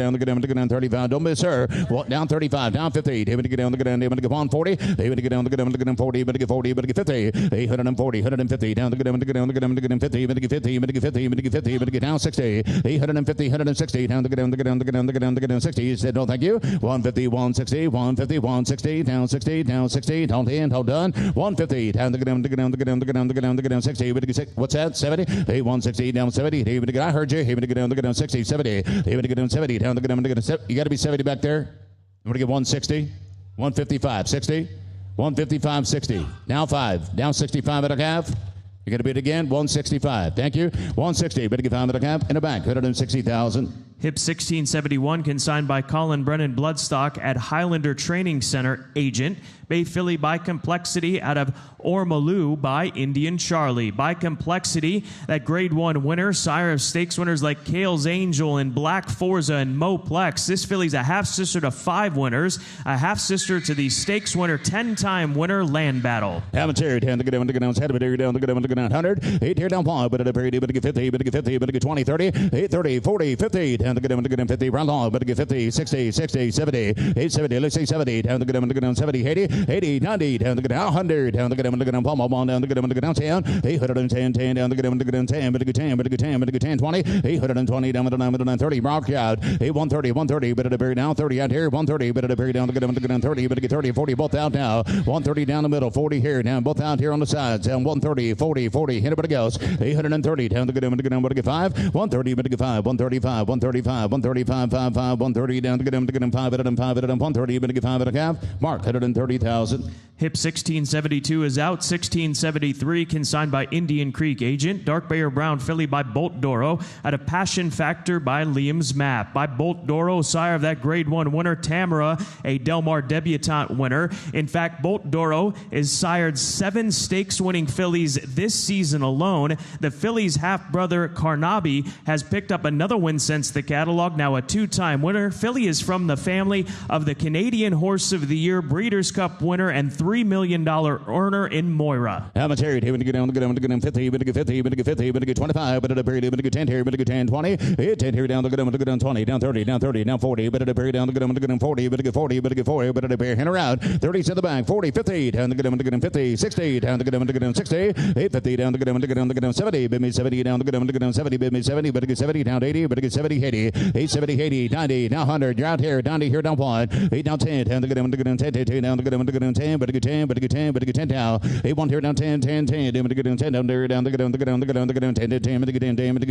down 35, don't miss her, down 35, down 50, you better get down, you better get 140, you better get down, 40, you better get 40, you better get 50, 840, 150, down, 50, you better get 50, you better get 50, you better get 50, you better get down 60, 850, 160, down, down 60, you said no thank you, 150, 160, 150, 160, down 60, down 60, don't end, hold done, 150, down, down 60, you better get 6, what's that, 70, 160, down 70, you better get, I heard you, you better get down 60, 70, you better get down 70, down, you got to be 70 back there, you better get 160, 155, 60, 155, 60, now 5, down 65 at a half, you got to beat it again, 165, thank you, 160, better get 5 at a half, in the bank, 160,000. Hip 1671, consigned by Colin Brennan Bloodstock at Highlander Training Center, agent. Bay filly by Complexity out of Ormolu by Indian Charlie. By Complexity, that Grade 1 winner, sire of stakes winners like Kale's Angel and Black Forza and Moplex. This filly's a half-sister to 5 winners, a half-sister to the stakes winner, 10-time winner, Land Battle. Haven't here, down, head of it, down, 100, 8 here down 5, but better get 50, better get 50, better get 20, 30, 8, 30, 40, 50, down, get 50, round long, better get 50, 60, 60, 70, 870, let's say 70, down, 70, 80, 80, 90, down the down 100, down the down, palm on down the down 10, 810, 10 down the down 10, but a good 10, but a good 10, but a good 10, 20, 820 down the down 30, round crowd, 130, 130, but at a very down 30 out here, 130, but at a very down the down 30, but a good 30, 40, both out now, 130 down the middle, 40 here, down both out here on the sides, down 130, 40, 40, hit it, but it goes, 830 down the down, but a good 5, 130, but a good 5, 135, 135, 135, 5, 5, 130 down the down 5 at 5 at 130, but a good 5 at a calf, mark 130,000. Hip 1672 is out. 1673 consigned by Indian Creek agent. Dark Bayer Brown filly by Bolt Doro. At a Passion Factor by Liam's Map. By Bolt Doro, sire of that Grade 1 winner. Tamara, a Del Mar debutante winner. In fact, Bolt Doro is sired 7 stakes-winning fillies this season alone. The filly's half-brother Carnaby has picked up another win since the catalog. Now a 2-time winner. Filly is from the family of the Canadian Horse of the Year, Breeders' Cup winner, and $3 million earner in Moira. Hammond's here, David, get down, 50, but a good 50, but a good 50, but a good 25, but at a period, but a good 10 here, but a good 10, 20, 10 here, down, look at them, 20, down 30, down 30, down 40, but at a period, down, look at them, 40, but a good 40, but a good 40, but at a pair, hand around, 30's in the back, 40, 50, down, look at them, 50, 60, down, look at them, 60, 850, down, look at them, 70, bid me 70, down, look at them, 70, bid me 70, but a good 70, down 80, but a good 70, 80, 870, 80, 90, now 100, you're out here, down to here, down 1, 8 down 10, down, look at them, 10, 10, down, look at them, 10, but a good 10, but a good 10, but a good 10 down, 8 1 here, down 10, 10, 10, down, 10, down there, down, look at them, 10, 10, 10, but a good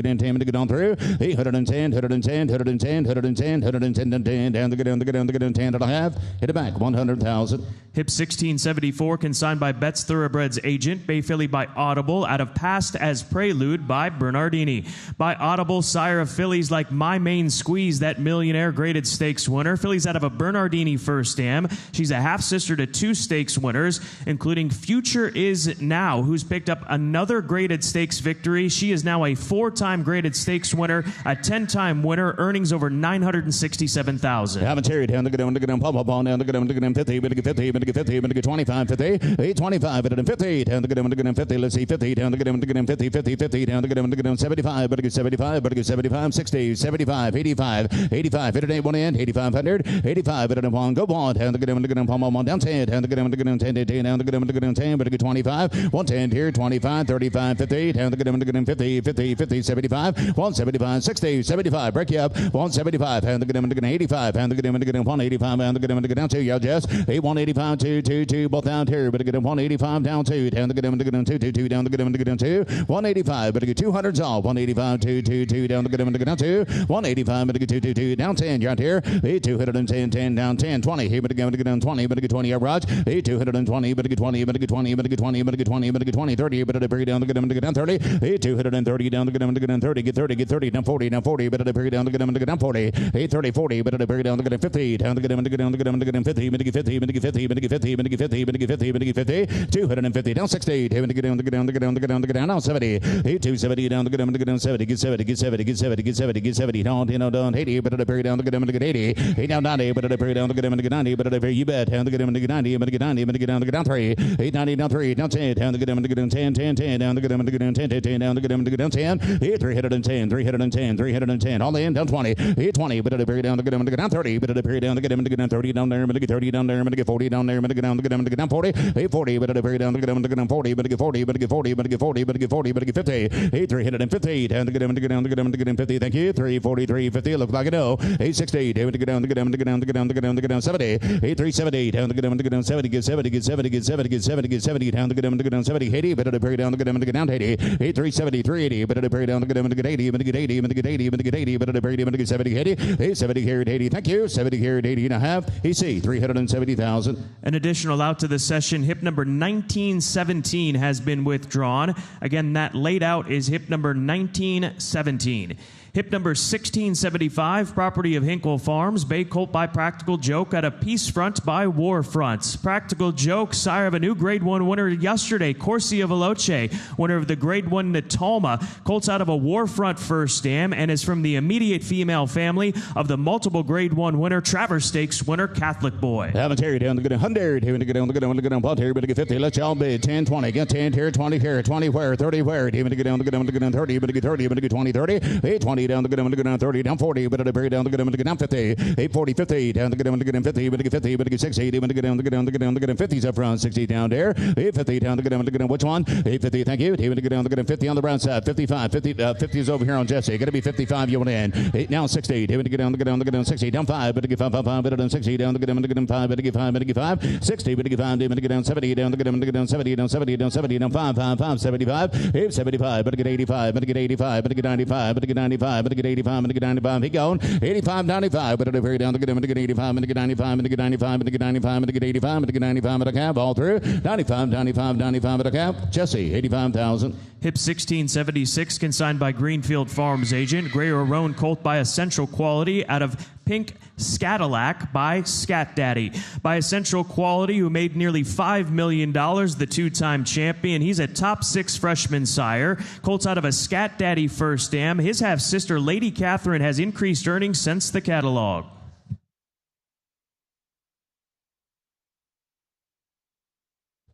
10, 10, down through, 810, 110, 110, 110, 110, 10, down, look at them, 10 and a half, hit it back, 100,000. Hip 1674 consigned by Betts Thoroughbreds agent. Bay Filly by Audible. Out of Past as Prelude by Bernardini. By Audible, sire of fillies like My Main Squeeze, that millionaire graded stakes winner. Fillies out of a Bernardini first dam. She's a half-sister to 2 stakes winners, including Future Is Now, who's picked up another graded stakes victory. She is now a 4-time graded stakes winner, a 10-time winner, earnings over $967,000. Hammond's here, down, look at them, pop up on down, look at them, 50, but a good 50, but a good 50, but a good 25, 50, 825, but a 50, down, look at them, 50, let's see, 50, down, look at them, 50, 50, 50, down, look at them, 75, but a good 75, but a good 75, 60, 75, 85, 85, 58, 1 end, 8,500, 85, but a 1, go on, down, look at them, palm on, down 10, down, look at them, 10, 10, down, look at them, 10, but a good 25, 110 here, 25, 35, 50, down, look at them, 50, 50, 50, 75, 175, 60, 75, break you up, 175, down, look at them, 85, down, look at them, 185, down, look at them, down 2, yeah, Jess, 8, 185, 2, 2, 2, both down here, but a good 185, down 2, down, look at them, 2, 2, 2, down, look at them, 2, 185, but a good 200's off, 185, 2, 2, 2, down, look at them, down 2, 185, but a good 2, 2, 2, down 10, you're out here, 210, 10, down 10, 20, here, but again, down 20, but a good 20, yeah, Raj, 220, but a good 20, but a good 20, but a good 20, but a good 20, but a good 20, 30, but at a period down, look at them, down 30, 230, down, look at them, down 30, get 30, down 40, but at a period down, look at them, down 40, 830, 40, but at a period down, look at them, 50, down, look at them, look at them, 50, but a good 50, but a good 50, but a good 50, but a good 50, but a good 50, but a good 50, 250, down 60, down, down 70, 270, down, look at them, 70, get 70, get 70, get 70, get 70, get 70, down 80, but at a period down, look at them, 80, 8 down 90, but at a period down, look at them, 90, but at a period, you bet, down, look at them, 90, but a good 90, but a good down, look at down 3, 890, down 3, down 10, down, look at them, 10, 10, 10, down, look at them, 10, 10, down, look at them, down 10, 310, 310, 310, all in, down 20, 820, but at a period down, look at them, down 30, but at a period down, look at them, down 30, down there, but a good 30, down there, but a good 40, down there, but a good down, look at them, down 40, 840, but at a period down, look at them, down 40, but a good 40, but a good 40, but a good 40, but a good 40, but a good 50, 350, down, look at them, down 50, thank you, 340, 350, look like a no, 860, down, look at them, look at them, look at them, look at them, look at them, look at them, 70, 8370, down, look at them, look at them, 70, get 70, get 70, get 70, get 70, get 70, down, look at them, look at them, 70, 80, but at a period down, look at them, look at down 80, 8370, 380, but at a period down, look at them, look at 80, but a good 80, but a good 80, but a good 80, but at a period, but a good 70, 80, 870 here at 80, thank you, 70 here at 80 and a half, EC, 370,000. An additional out to the session, hip number 1917 has been withdrawn. Again, that laid out is hip number 1917. Hip number 1675, property of Hinkle Farms, Bay Colt by Practical Joke at a Peace Front by War Fronts. Practical Joke, sire of a new Grade 1 winner yesterday, Corsia Veloce, winner of the Grade 1 Natalma. Colts out of a War Front first dam and is from the immediate female family of the multiple Grade 1 winner, Travers Stakes winner, Catholic Boy. Haven't Terry down, look at 100, here, look at them, look at them, look at them, Paul Terry, but a good 50, let's y'all bid, 10, 20, get 10 here, 20 here, 20 where, 30 where, even to get down, look at them, 30, but a good 30, but a good 20, 30, 820, 20, down the good one, down 30, down 40, but at a very down the good one, down 50, 840, 50, down the good one, down 50, but 50, but 60, down the good down the good 50s up front, 60 down there, 850 down the good one, which one? 850, thank you, down the good down the good 50 on the brown side, 55, 50 is over here on Jesse, going to be 55, you want in, 8 now 60, down the good down the good down the good 60, down 5, but 5, 5, 5, but 60, down the good 5, but 5, but 5, 60, but 5, down the good down 70, down the good down 70, down 70, down 70, down 5, 5, 5, 75, 875, but 85, but 85, but 95, but 95, but 85, but 95, he going, 85, 95, but very down the good 85, but 95, but 95, but 95, but 85, but 95, but a cab all through, 95, 95, 95, but a cab, Jesse, 85,000. Hip 1676, consigned by Greenfield Farms agent. Gray or Roan colt by Essential Quality out of Pink Scadillac by Scat Daddy. By Essential Quality, who made nearly $5 million, the two-time champion. He's a top 6 freshman sire. Colts out of a Scat Daddy first dam. His half-sister, Lady Catherine, has increased earnings since the catalog.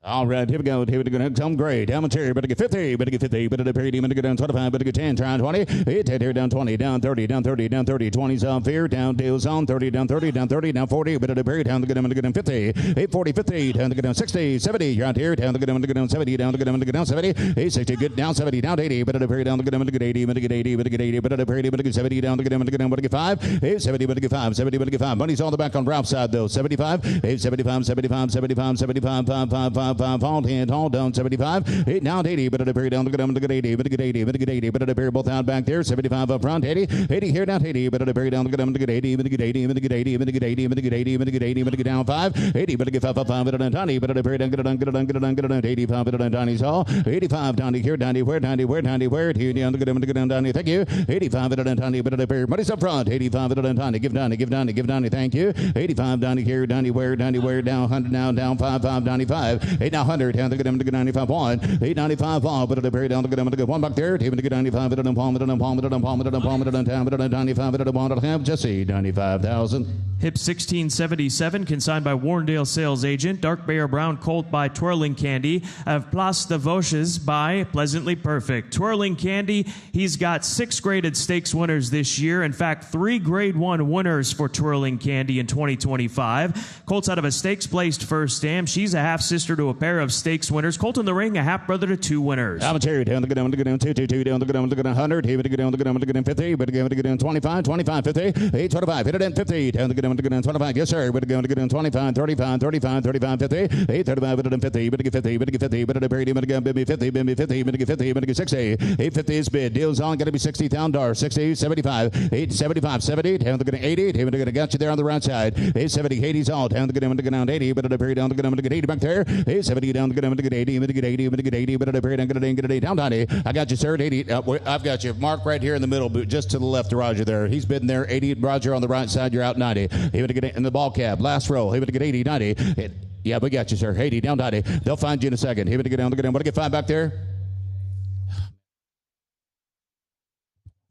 All right, here we go. Here we go. Tom Gray, down Terry, better get 50, better get 50, better get 30, better get down 25, better get 10, try 20, 8, here down 20, down 30, down 30, down 30, 20's on fear, down deals on 30, down 30, down 30, down 40, better get down the good down 50, 8, 40, 50, down the good down 60, 70, you're out here, down the good down 70, down the good down 70, 8, 60, good down 70, down 80, better get down the good 80, better get 80, better get 80, better get 70, down the good better get 5, 8, 70, better get 5, 70, better get 5. Money's on the back on Ralph's side though, 75, 8, 75, 75, 75, 75, 5, 5, 5, 5, hold hand. All down 75, 8 down 80, but at a very down the good 80, but get 80, but get 80, but at a very both out back there, 75 up front, 80, 80 here down 80, but at a very down the good 80, but get 80, but get 80, but get 80, but get 80, but get 80, but get down 5, 80, but get 5 up 5, but at 20, but at a very down good 85, but at Donnie's all, 85 down here, down where here down the good down, thank you, 85 at a Donnie, but at a very money's up front, 85 at a Donnie, give Donnie, thank you, 85 down here, down where down 100 now, down 5, 5, 8 now 100, down the good 95 1, 895 ball, but at a very down the good one back there, even the good 95 at a palm, at a palm, at a palm, at a palm, at a town, at a 95 at a ball, at a half, Jesse, 95,000. Hip 1677, consigned by Warrendale sales agent. Dark Bear Brown colt by Twirling Candy. Of Place de Vosges by Pleasantly Perfect. Twirling Candy, he's got 6 graded stakes winners this year. In fact, 3 grade 1 winners for Twirling Candy in 2025. Colts out of a stakes placed first dam. She's a half sister to a pair of stakes winners. Colt in the ring, a half brother to 2 winners. Commentary down the good down 2, down the good 100, here we go down the good 50, but again to get down 25, 50, 8, 25, hit it in 50, down the good 25, yes sir, but again to get down 25, 35, 50, 8, 35, but 50, but get 50, but get 50, but at a parity, but again, bimmy 50, but get 50, but get 60, 850 is bid, deals on, got to be 60 down dar, 60, 75, 8, 75, 70, down the good 80, here we go, got you there on the right side, 8, 70, 80's all, down the good down 80, but at a parity, down the good 80 back there, 8, 70, down the good 80, but get 80, but get 80, but at a parity, down get 80, down 90, I got you sir, 80, I've got you, Mark right here in the middle, just to the left of Roger there, he's bidding there, 80, Roger on the right side, you're out 90, he would get in the ball cap, last row, he would get 80, 90, yeah, we got you sir, 80, down 90, they'll find you in a second, he would get down, what do get 5 back there?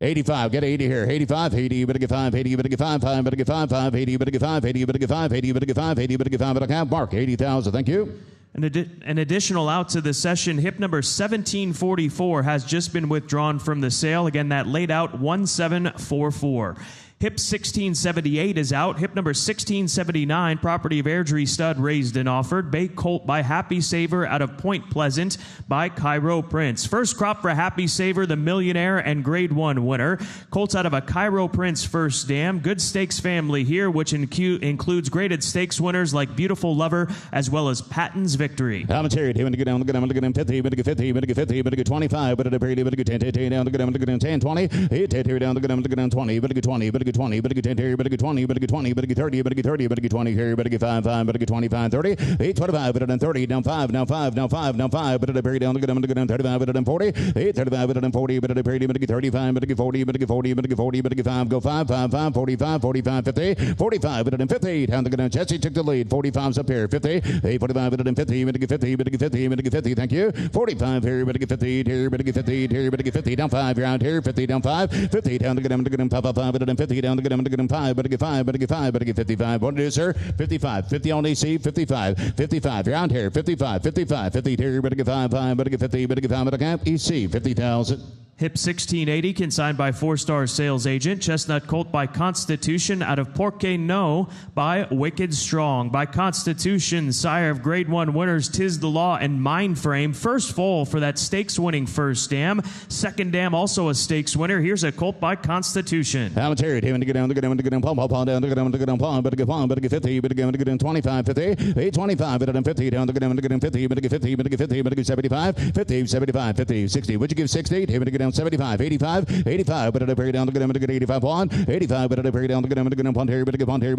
85, get 80 here, 85, 80, you better get 5, 80, you better get 5, 5, better get 5, 5, 80, you better get 5, 80, you better get 5, 80, you better get 5, 80, you better get 5, but I can't mark, 80,000, thank you. An additional out to the session, hip number 1744 has just been withdrawn from the sale. Again, that laid out 1744. Hip 1678 is out. Hip number 1679, property of Airdrie Stud, raised and offered. Bay Colt by Happy Saver out of Point Pleasant by Cairo Prince. First crop for Happy Saver, the millionaire and grade 1 winner. Colts out of a Cairo Prince first dam. Good stakes family here, which includes graded stakes winners like Beautiful Lover as well as Patton's Victory. Commentary, he went to get down, get 50, but get 50, but get 50, but get 25, but at a parity, but get 10, down, get 10, 20, 8, down, get down 20, but get 20, but get 20, but get 10, but get 20, but get 20, but get 30, but get 30, but get 20 here, but get 5, 5, but get 25, 30, 8, 25, but then 30, down 5, down 5, down 5, down 5, but at a parity, down, get down 35, but then 40, 8, 35, but then 40, but at a parity, but get 35, but get 40, but get 40, but get 40, but get 5, go 5, 5, 5, 45, 45, 50, 45, but then 50, down the get down, Jesse took the lead, 45's up here, 50, 8, 45, but then 50, but get 50, but get 50, but get 50, thank you, 45 here, but get 50, here, but get 50, here, but get 50, down 5, you're out here, 50, down 5, 50, down the get down 5, 5, but then 50, down the get down 5, but get 5, but get 5, but get 55. What it is, sir? 55. 50 on AC, 55. 55. You're out here. 55. 55. 50 here, but get 5, 5, but get 50, but get 5, but I can't. EC, 50,000. Hip Hip 1680, consigned by 4-star sales agent. Chestnut Colt by Constitution out of Porque No by Wicked Strong. By Constitution, sire of Grade 1 winners Tis the Law and Mind Frame. First foal for that stakes-winning first dam. Second dam also a stakes winner. Here's a colt by Constitution. I'm a chariot. Having to get down, to get down, to get down, palm, down, to get down, to get down, palm, better get 50, better get down 25, 50, 825, better than 50, down, to get down, 50, better get 50, better get 50, better get 75, 50, 75, 50, 60. Would you give 60? Having to get down 75, 85, 85, better to bring down, to get down, to get 85 on, 85, better to bring down, to get down, to get down, Pontier, better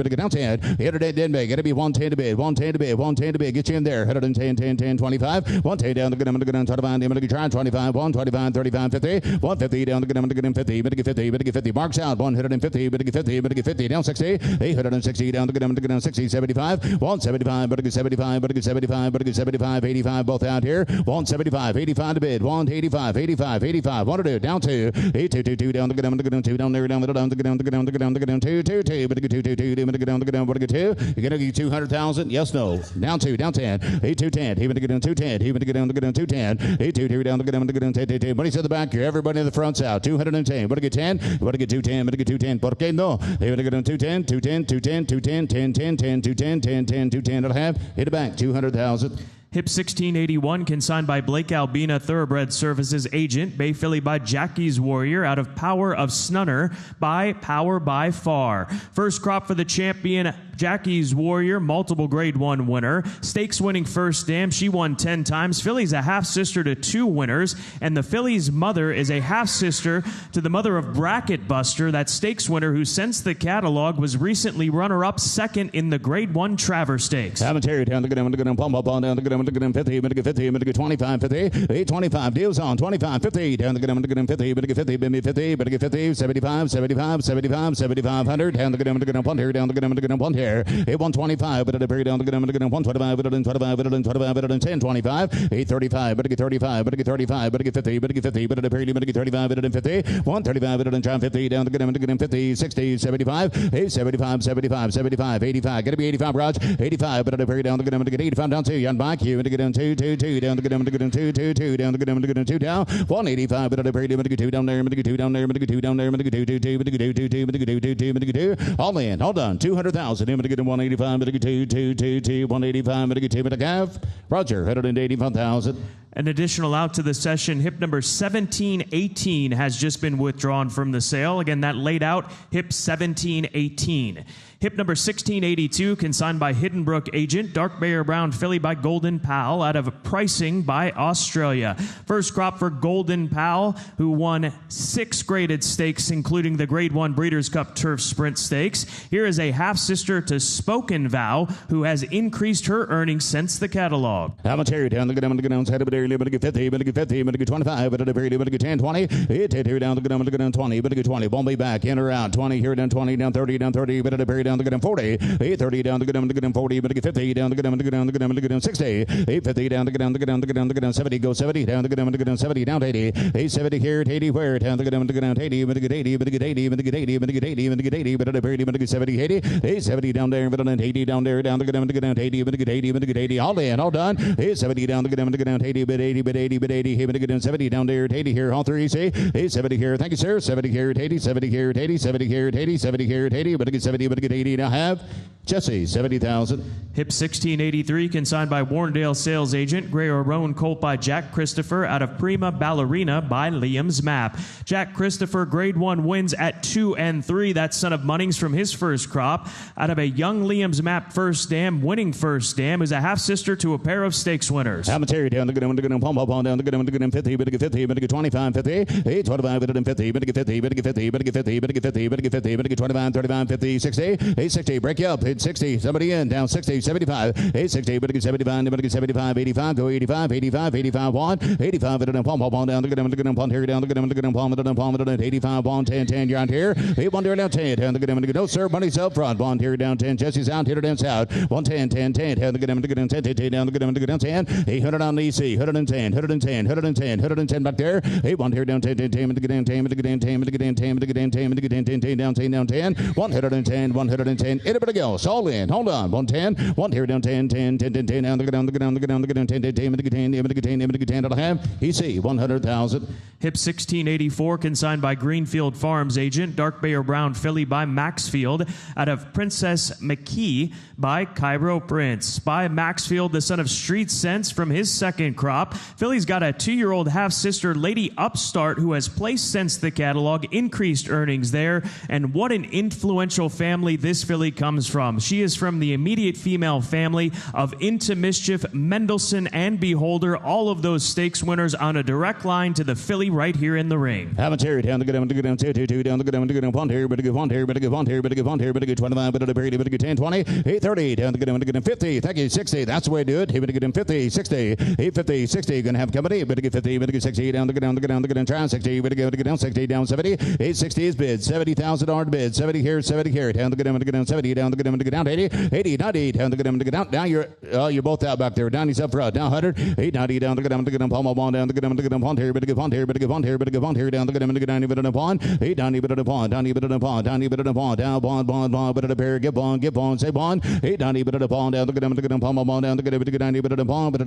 get down 10. Hit it, didn't make. Gotta be 110 to bid, 110 to bid, 110 to bid. Get you in there. 110, 10, 10, 25, 110 down, to get down, 25, to get try 25, 125, 35, 50, 150 down, to get down, 50, better get 50, better get 50. Marks out, 150, better get 50, better get 50, down 60, 860 down, to get down, 60, 75, 175, better get 75, better get 75, better get 75, 85, both out here, 175, 85 to bid, 185, 85, 85, 1 to do, down 2, 822 down, to get down, 2, down there, down, to get down, to get down, to get down, to get down, 2, 2, 2, better get 2, 2, 2, better get down, to get down, better get 2, you're gonna get 200,000, yes, no, down 2, down 10, 8210, even to get down 210, even to get down, 210, 822 down, to get down, 10, money's at the back here, everybody in the front's out, 210, better get 10, better get 210, better get 210, porque no, even to get down 210, 210, 210, 210, 10, 10, 10, 210, 10, 10, 210, it'll have, hit it back, 200,000. Hip 1681, consigned by Blake Albina, Thoroughbred Services agent. Bay Filly by Jackie's Warrior out of Power of Snunner by Power by Far. First crop for the champion, Jackie's Warrior, multiple Grade 1 winner. Stakes winning first dam, she won 10 times. Filly's a half-sister to 2 winners, and the filly's mother is a half-sister to the mother of Bracket Buster, that stakes winner who, since the catalog, was recently runner-up second in the Grade 1 Travers Stakes. I'm a Terry down, to get down, pump up on down, to get down, 50, better get 50, better get 25, 50, 825, deals on, 25, 50, down, to get down, 50, better get 50, better get 50, better get 50, 75, 75, 75, 7500, down, to get down, punt here, down, to get down, punt here, 125, better to bring down, to get down, 125, better than 25, better than 25, better than 10, 25, 835, better get 35, better get 35, better get 50, better get 50, better to bring, better get 35, better than 50, 135, better than John 50, down, to get down, 50, 60, 75, 875, 75, 75, 85, gotta be 85, Raj, 85, better to bring down, to get 85 down 2, young bike, you, to get down 2, 2, 2, down, to get down, 2, 2, 2, down, to get down, 2 down, 185, better to bring, better get 2 down there, better get 2 down there, better get 2 down there, better get 2, 2, 2, better get 2, 2, 2, better get 2, 2, 2, better get 2, all in, all done, 200,000, better get 185, better get 2, 2, 2, 2, 185, better get 2, better have, Roger, 185,000. An additional out to the session, hip number 1718 has just been withdrawn from the sale. Again, that laid out, hip 1718. Hip number 1682, consigned by Hidden Brook agent. Dark Bear Brown filly by Golden Pal out of Pricing by Australia. First crop for Golden Pal, who won 6 graded stakes, including the Grade 1 Breeders' Cup Turf Sprint Stakes. Here is a half-sister to Spoken Vow, who has increased her earnings since the catalog. How much here down, to get down, head better get 50, better get 50, better get 25, better get 10, 20, hit here down, to get down 20, better get 20, Bombay back, in or out, 20, here down 20, down 30, better to bury down, to get down 40, 830 down, to get down 40, better get 50, down, to get down 60, 850 down, to get down 70, go 70, down, to get down 70, down 80, 870 here at 80, where, down, to get down 80, better get 80, better get 80, better get 80, better get 80, better get 80, better to bury, better get 70, 80, 870 down there, better than 80 down there, down, to get down 80, better get 80, better get 80, all in, all done, 870 down, to get down 80, but 80, but 80, but 80, here, better get down 70 down there at 80 here, all three, see, 870 here, thank you, sir, 70 here at 80, 70 here at 80, 70 here at 80, 70 here at 80, better get 70, better get 80, now have Jesse, 70,000. Hip 1683, consigned by Warrendale sales agent. Gray or Roan Colt by Jack Christopher out of Prima Ballerina by Liam's Map. Jack Christopher, Grade 1 wins at 2 and 3. That's son of Munnings from his first crop. Out of a young Liam's Map first dam, winning first dam, is a half-sister to a pair of stakes winners. I'm a Terry down, to get down, pump up on down, to get down 50, better get 50, better get 25, 50, 825, better than 50, better get 50, better get 50, better get 50, better get 50, better get 50, better get 25, 35, 50, 60, 860, break you up, hit 60, somebody in, down 60, 75, 860, better get 75, better get 75, 85, go 85, 85, 85, 1, 85, better than pump up on down, to get down, pump here down, to get down, pump, better than pump, better than 85, 1, 10, 10, you're on here, 8, 1, down 10, down, to get down, no sir, money's up front, 1, here down 10, Jesse's out, here down south, 1, 10, 10, 10, down, to get down, 10, 10, down, to get down 10, 800 on the EC, 110, 110, 110, 110 back there, 8, 1 here down 10, 10, 10, to get down 10, to get down 10, to get down 10, to get down 10, to get down 10, 10, down 10, down 10, 110, 110, everybody goes, all in, hold on, 110, 1 here down 10, 10, 10, 10, 10, down, to get down, to get down, to get down, to get down 10, 10, 10, to get 10, to get 10, to get 10, that'll have EC, 100,000. Hip 1684, consigned by Greenfield Farms agent. Dark Bay or Brown filly by Maxfield out of Princess McKee by Cairo Prince. By Maxfield, the son of Street Sense from his second crop. Filly's got a 2-year-old half-sister, Lady Upstart, who has placed since the catalog, increased earnings there. And what an influential family this filly comes from. She is from the immediate female family of Into Mischief, Mendelssohn, and Beholder. All of those stakes winners on a direct line to the filly right here in the ring. Haven't carried down the good down to down the good pond here, but a good pond here, but a good pond here, but a good pond here, but a good 25, but a period, but a good 10, 20, 830 down the good 50. Thank you, 60. That's the way to do it. He would get him 50, 60, 850, 60. Gonna have company, but a good 50, but a good 60 down the good try 60, but a good down 60 down 70, 860 is bid, $70,000 bid, 70 here, down the good down 70 down the good down 80, 80, 90 down the good down. Now you're both out back there. 90's up front. Down 100, 890 down the good palm on down the good pond here, but a good pond here, but a good pond here, but a good pond here down the good 90 bit of the pond, 890 bit of the pond, 90 bit of the pond, 90 bit of the pond, down bond, bit of the pair, give bond, say bond, 890 bit of the pond, down the good palm on down the good 90 bit of the pond, bit of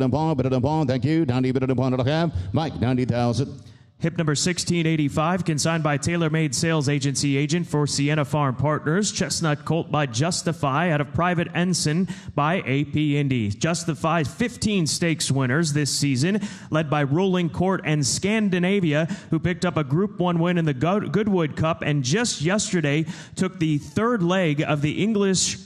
the pond, thank you, 90 bit of the pond it'll have, Mike, 90,000. Hip number 1685, consigned by TaylorMade Sales Agency agent for Sienna Farm Partners. Chestnut Colt by Justify out of Private Ensign by AP Indy. Justify 15 stakes winners this season, led by Rolling Court and Scandinavia, who picked up a Group 1 win in the Goodwood Cup and just yesterday took the third leg of the English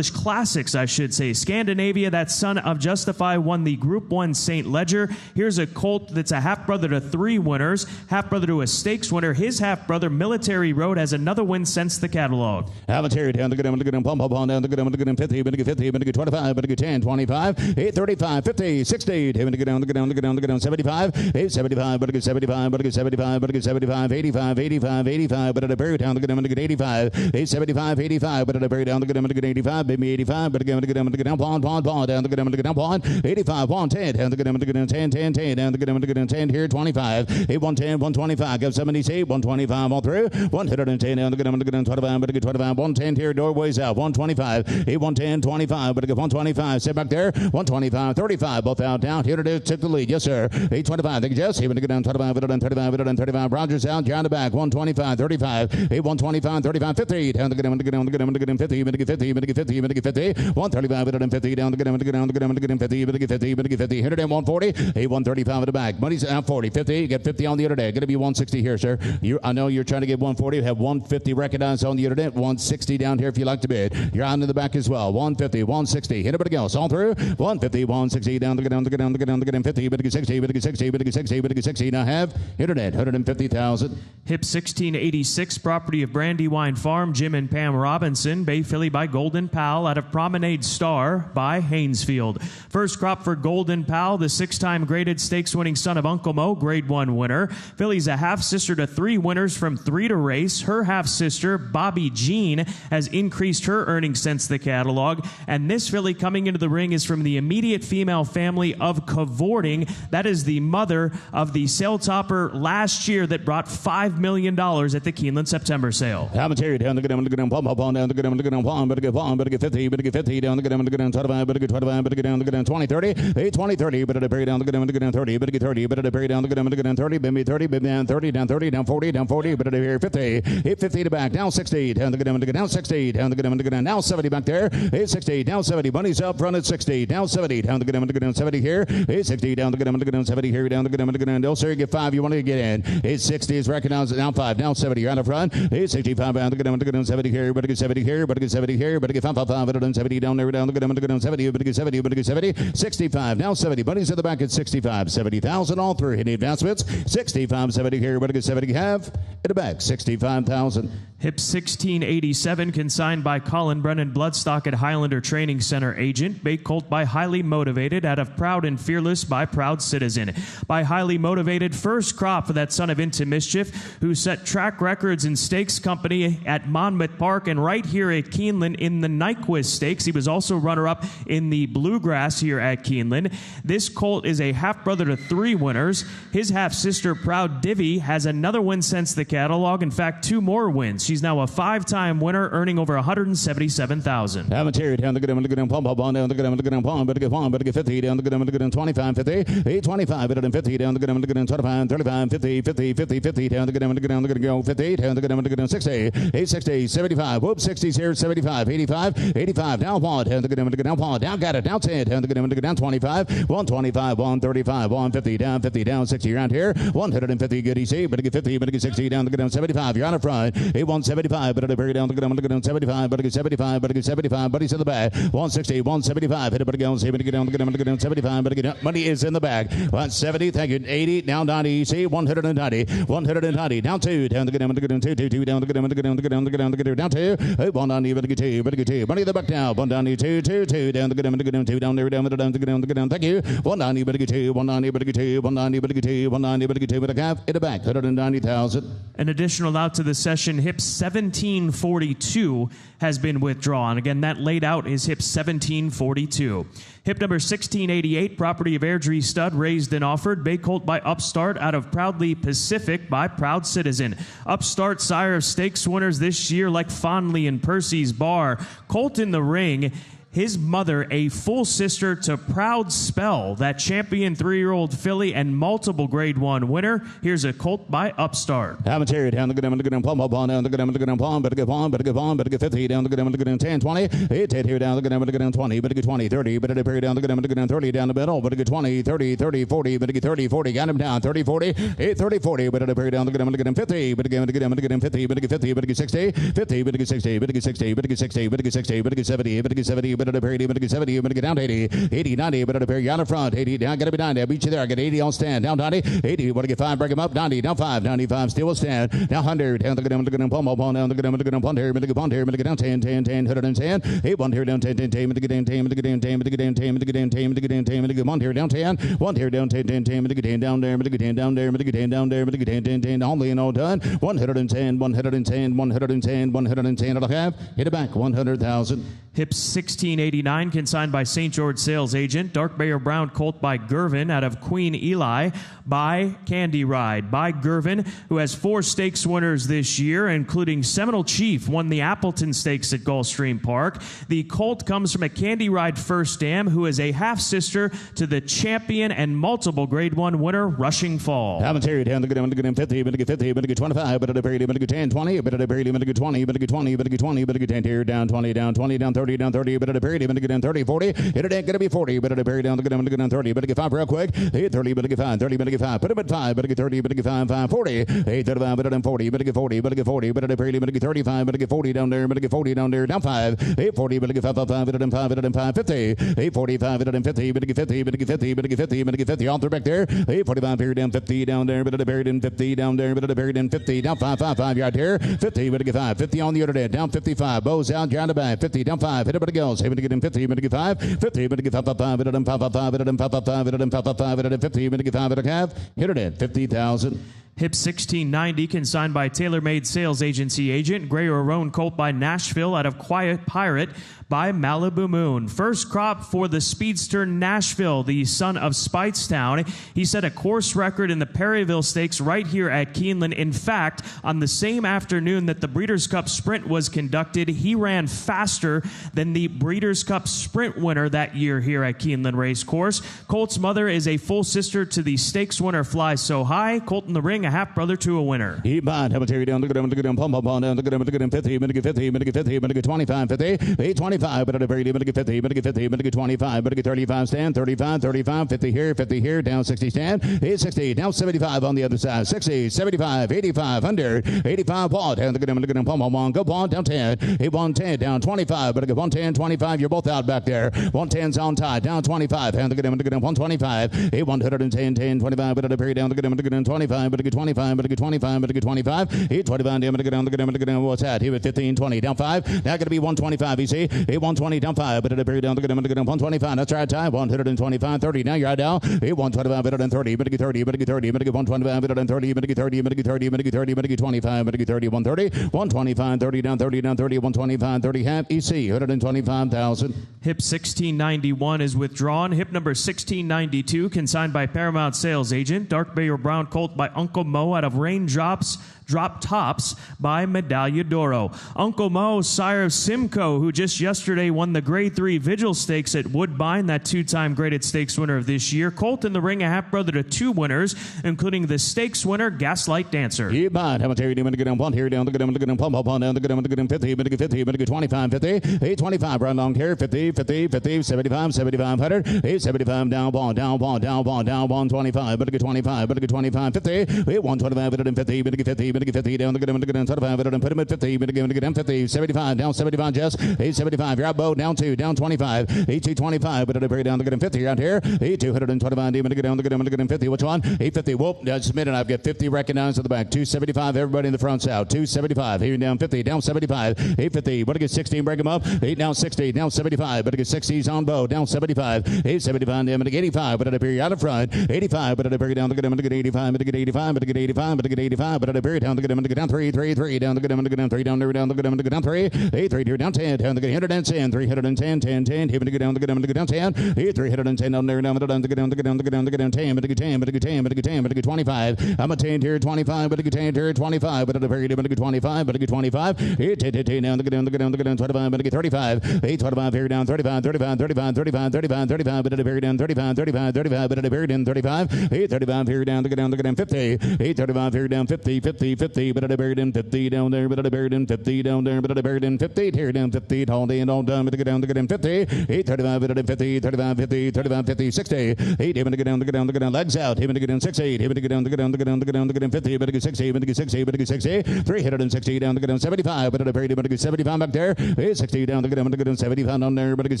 Classics, I should say. Scandinavia, that son of Justify, won the Group 1 St. Ledger. Here's a colt that's a half-brother to 3 winners, half-brother to a stakes winner. His half-brother, Military Road, has another win since the catalog. Haven't carried down the good pump on down the good 50, but a good 50, but a good 25, but a good 10, 25, 835, 50, 60, down the good 75, 875, but a good 75, but a good 75, but a good 75, 85, 85, 85, but at a berry down the good 85, 875, 85, but at a berry down the good 85, maybe 85, but again, down pond, down the good down pond, 85, 110, down the good 10, 10, 10, down the good 10 here, 25, 8, 110, 125, go 78, 125 all through, 110 down the good 25, but a good 25, 110 here, doorways out, 125, 8, 110, 25, but a good 125, sit back there, 125, 35, both out, down, here it is, took the lead, yes sir, 825, thank you Jess, here we go down 25, but down 35, but down 35, Rogers out, down the back, 125, 35, 8, 125, 35, 50, down the good 50, but a good 50, but a good 50, but a good 50, 135, but a good 50, down the good 50, but a good 50, but a good 50, hit it at 140, 8, 135 at the back, money's out 40, 50, get 50 on the other day, going to be 160 here, sir. I know you're trying to get 140, have 150 recognized on the other day, 160 down here if you like to bid. You're on in the back as well, 150, 160, hit everybody else, all through, 150, 160, down the good 50, but a good 60, but a good 60, but a good 60, but a good 60, now have internet, 150,000. Hip 1686, property of Brandywine Farm, Jim and Pam Robinson. Bay filly by Golden Pal out of Promenade Star by Haynesfield. First crop for Golden Pal, the 6-time graded stakes winning son of Uncle Mo, grade 1 winner. Filly's a half-sister to 3 winners from 3 to race. Her half-sister, Bobby Jean, has increased her earnings since the catalog. And this filly coming into the ring is from the immediate female family of Cavorting. That is the mother of the sale topper last year that brought $5 million at the Keeneland September sale. Commentary down the good palm, down the good palm, but a good palm, but a good 50, but a good 50, down the good 25, but a good 25, but a good down the good 20, 30, 8, 20, 30, but at a berry down the good 30, but a good 30, but at a berry down the good 30, bimmy 30, bimmy down 30, down 30, down 40, down 40, but at a here 50, 850 to back, down 60, down the good down 60, down the good now 70 back there, 860, down 70, bunnies up front at 60, down 70, down the good 70 here, 860, down the good 70 here, down the good no sir, you get 5, you want to get in, 860 is recognized, down 5, down 70, you're on the front, 865, down the good 70 here, but a good 70 here, but a good 70 here, but a good 5, but a good 70 down there, down the good 70, but a good 70, but a good 70, 65, now 70, bunnies at the back at 65, 70,000 all through, any advancements, 65, 70 here, but a good 70 have, at the back, 65,000. Hip 1687, consigned by Colin Brennan Bloodstock at Highlander Training Center agent. Bay Colt by Highly Motivated out of Proud and Fearless by Proud Citizen. By Highly Motivated, first crop for that son of Into Mischief, who set track records in stakes company at Monmouth Park and right here at Keeneland in in the Nyquist Stakes. He was also runner-up in the Bluegrass here at Keeneland. This colt is a half-brother to 3 winners. His half-sister, Proud Divvy, has another win since the catalog. In fact, 2 more wins. She's now a 5-time winner, earning over $177,000. Amateur down the good down pump down the good palm, but get 50 down the good 25, 50, 825, better than 50 down the good 25, 35, 50, 50, 50, 50 down the good down the good go 50 down the good 60, 860, 75, whoop 60s here 75, 85, 85 down paw down the good down paw down got it down 10 down the good down 25, 125, 135, 150 down 60 around here 150 good easy, but get 50, but get 60 down the good 75. You're on the front. 175, but at the very down the good 75, but get 75, but get 75, buddies in the back. 160, 175, hit it, but it goes, but get down the good 75, but get money is in the back. 170, thank you. 80, down 90, easy, 190, 190, down 2, down the good 2, 2, down the good down 2, 190, but get 2, but get 2, money in the back now, 190, 2, 2, 2, down the good 2, down there, down the good, thank you. 190, but get 2, 190, but get 2, 190, but get 2, 190, but get 2, but a calf in the back, 190,000. An additional out to the session, hip 1742 has been withdrawn. Again, that laid out is hip 1742. Hip number 1688, property of Airdrie Stud, raised and offered. Bay colt by Upstart out of Proudly Pacific by Proud Citizen. Upstart, sire of stakes winners this year like Fondly and Percy's Bar. Colt in the ring. His mother, a full sister to Proud Spell, that champion 3-year-old filly and multiple Grade 1 winner. Here's a colt by Upstart. Amateur down the good palm, down the good palm, better get 50 down the good 10, 20, 8 here down the good 20, better get 20, 30, better get down the good 30 down the middle, better get 20, 30, 30, 40, better get 30, 40, got him down, 30, 40, 8, 30, 40, better get down the good 50, better get 50, better get 50, better get 60, 50, better get 60, better get 60, better get 60, better get 60, better get 70, better get 70, better to parry, better get 70, better get down to 80, 80, 90, better to parry, on the front, 80, down, gotta be 90, I beat you there, I get 80 on stand, down 90, 80, better get 5, break him up, 90, down 5, 95, still will stand, down 100, down the good palm, down the good pond here, better get pond here, better get down 10, 10, 10, 110, 8, 1 here, down 10, 10, 10, better get 10, 10, better get 10, 10, better get 10, 10, better get 10, 10, better get 10, 10, better get 1 here, down 10, 1 here, down 10, 10, 10, better get 10, down there, better get 10, down there, better get 10, down there, better get 10, 10, 10, only and all done, 110, 110, 110, 110 and a half, hit it back, 100,000. Hip 1689, consigned by St. George sales agent. Dark Bear Brown colt by Gervin out of Queen Eli by Candy Ride by Gervin, who has 4 stakes winners this year, including Seminole Chief, won the Appleton Stakes at Gulfstream Park. The colt comes from a Candy Ride first dam, who is a half-sister to the champion and multiple Grade 1 winner, Rushing Fall. Commentary down the good 50, better get 50, better get 25, better to parry, better get 10, 20, better to parry, better get 20, better get 20, better get 20, better get 10 here, down 20, down 20, down 30, down 30, better to parry, better get down 30, 40, it ain't gonna be 40, better to parry down the good down 30, better get 5 real quick, 8, 30, better get 5, 30, better get 5, put him at 5, better get 30, better get 5, 5, 40, 8, 35, better than 40, better get 40, better get 40, better to parry, better get 35, better get 40 down there, better get 40 down there, down 5, 8, 40, better get 5, 5, 5, better than 5, better than 5, 50, 8, 45, better than 50, better get 50, better get 50, better get 50, better get 50, all through back there, 8, 45, parry down 50 down there, better to parry down 50 down there, better to parry down 50, down 5, 5, 5 yard here, 50, better get 5, 50 on the other end, down 55, bows out, down the back, 50, down 5, hit it, better goes, better get him 50, better get 5, 50, better get 5, 5, 5, better than 5, 5, 5, better than 5, 5, 5, better than 5, 5, 5, better than 50, better get 5, better calf, hit it at 50,000. Hip 1690, consigned by TaylorMade Sales Agency agent. Gray or Roan colt by Nashville out of Quiet Pirate by Malibu Moon. First crop for the speedster Nashville, the son of Speightstown. He set a course record in the Perryville Stakes right here at Keeneland. In fact, on the same afternoon that the Breeders' Cup Sprint was conducted, he ran faster than the Breeders' Cup Sprint winner that year here at Keeneland Racecourse. Colt's mother is a full sister to the stakes winner Fly So High. Colt in the ring, a half brother to a winner. He bond, have a tear down, look at him, pump, down, look at him, 50, minute get 50, minute get 50, minute get 25, 50, 825, but at a very minute get 50, minute get 50, minute get 25, minute get 35 stand, 35, 35, 50 here, down 60 stand, 860, down 75 on the other side, 60, 75, 85, 100, 85 ball, down, look at him, pump, on, go ball, down 10, 8, 110, down 25, but get 110, 25, you're both out back there, 110's on tie, down 25, down, look at him, 125, 8, 110, 10, 25, but at a very down, look at him, 25, but get 25, but a good 25, but a good 25. 25 down, but a good down, what's that? He was 15, 20, down 5. Now going to be 125, you see? 120, down 5, but a very down, the good 125. That's right time, 125, 30. Now you're out now. 125, better than 30, but a good 30, but a good 30, but a good 125, better than 30, but a good 30, but a good 30, but a good 30, but a good 25, but a good 30, 130, 125, 30 down, 30 down, 30, 125, 30 half, EC, 125,000. Hip 1691 is withdrawn. Hip number 1692, consigned by Paramount Sales Agent. Dark Bay or Brown Colt by Uncle Mo out of Raindrops Drop Tops by Medaglia d'Oro. Uncle Mo, sire of Simcoe, who just yesterday won the Grade 3 Vigil Stakes at Woodbine, that two-time graded stakes winner of this year. Colt in the ring, a half-brother to 2 winners, including the stakes winner, Gaslight Dancer. Keep on. How much are you doing to get on one here down the good down pump up on down the good down 50, but a good 50, but a good 25, 50, 825 right long here, 50, 50, 50, 75, 75, 100, 875 down ball, down ball, down ball, down ball, 25, but a good 25, but a good 25, 50, 125, but a good 50, but a good 50, but a good 50 down the good 25, but a put him at 50, but a good down 50, 75 down 75, Jess, 875, you're out bow, down 2, down 25, 8225, but a very down the good 50 out here, 8225, but a good down the good 50, which one? 850, whoop, just a minute, I've got 50 recognized at the back, 275, everybody in the front's out, 275, here down 50, down 75, 850, but a good 16, break them up, 8 down 60, down 75, but a good 60s on bow, down 75, 875, down, but a good 85, but a period out of front, 85, but a period down the good 85, but a good 85, but a good 85, but a good 85, but a period down the good down 3, 3, 3, down the good down 3, down the good down 3, 8, 3, down 10, down the good 110, 310, 10, 10, here, but a good down the good down 10, 8, 310, down there, down the good down the good down the good down the good down 10, but a good 10, but a good 10, but a good 10, but a good 25, I'm a 10 here, 25, but a good 10 here, 25, but a period, but a good 25, but a good 25, 8, 10, 10, down the good down the good down the good down 25, but a good 35, 8, 25, here down 35, 35, 35, 35, 35, 35, but a period down 35, 35, 35, but a period in 35, 8, 35, here down the good down 50, 8, 35, here down 50, 50, 50, but a period in 50 down there, but a period in 50 down there, but a period in 50, here down 50, all day and all done, but a good down the good in 50, 8, 35, but a 50, 35, 50, 35, 50, 60, 8, even to get down the good down the good down, legs out, even to get down 6, 8, even to get down the good down the good down the good down the good down 50, but a good 60, but a good 60, but a good 60, 360 down the good down 75, but a period, but a good 75 back there, 60 down the good down 75 down there, but a good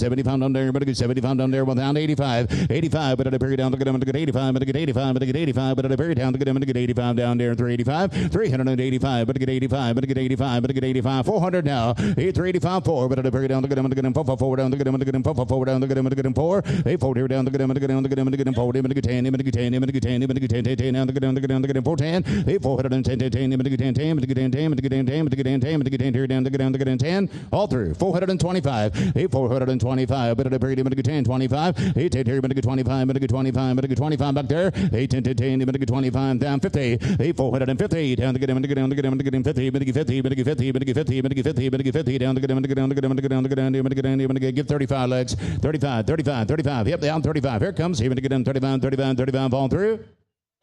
75 down there, but a good 75 down there, well down 85, 85, but at a period down the good down the good 85, but a good 85, but a good 85, but at a period down the good down the good 85 down there, 385, 385, but a good 85, but a good 85, but a good 85, 400 now, 385, 4, but at a period down the good down the good down 4 down the good down the good down 4 down the good down the good down 4, 8 here down the good down the good down the good down the good down 4, but a good 10, but a good 10, but a good 10, but a good 10, 10 down the good down the good down the good down 410, 8 410, 10, but a good 10, 10, but a good 10, 10, but a good 10, 10, but a good 10, 10, but a good 10 here down the good down the good down 10, all through 425, 8 425, but at a period, but a good 10, 25, 8 here, but a good 25, but a good 25, but a good 25 back there, 8 10, 10, but a good 25 down 50, 8 450 down the good down the good down the good down the good down 50, but a good 50, but a good 50, but a good 50, but a good 50, but a good 50 down the good down the good down the good down the good down the good down the good down the good give 35 legs, 35, 35, 35, yep, down 35, here it comes, even to get down 35, 35, 35, fall through.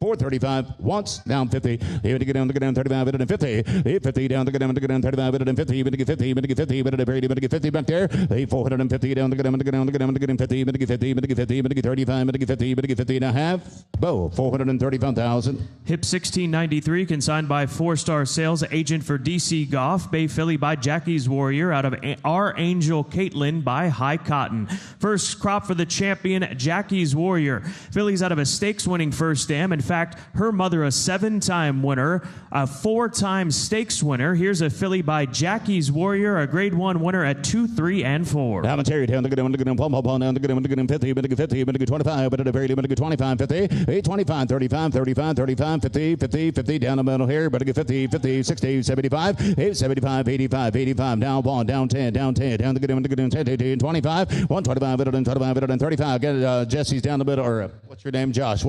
435 once down 50. Even to get down the good down 35, better than 50. 50 down the good down 35, better than 50. Even to get 50, even to get 50, better than 30, better to get 50 back there. 450 down the good down the good down the good down the good down 50, better to get 50, better to get 50, better to get 35, better to get 50, better to get 50 and a half. Bow 435,000. Hip 1693, consigned by 4-Star Sales Agent for DC Golf. Bay Filly by Jackie's Warrior out of Our Angel Caitlin by High Cotton. First crop for the champion Jackie's Warrior. Filly's out of a stakes-winning first dam. In fact, her mother a 7-time winner, a 4-time stakes winner. Here's a filly by Jackie's Warrior, a Grade 1 winner at 2, 3, and 4. Down the Terry down the good down the good down down the good down the good 50, but a good 50, but a good 25, but at a very but a good 25, 50, 825, 35, 35, 35, 50, 50, 50 down the middle here, but a good 50, 50, 60, 75, 75, 85, 85 down ball, down 10, down the good down the good down 10, 25, 125, better than 25, better than 35. Get Jesse's down the middle, or what's your name, Josh?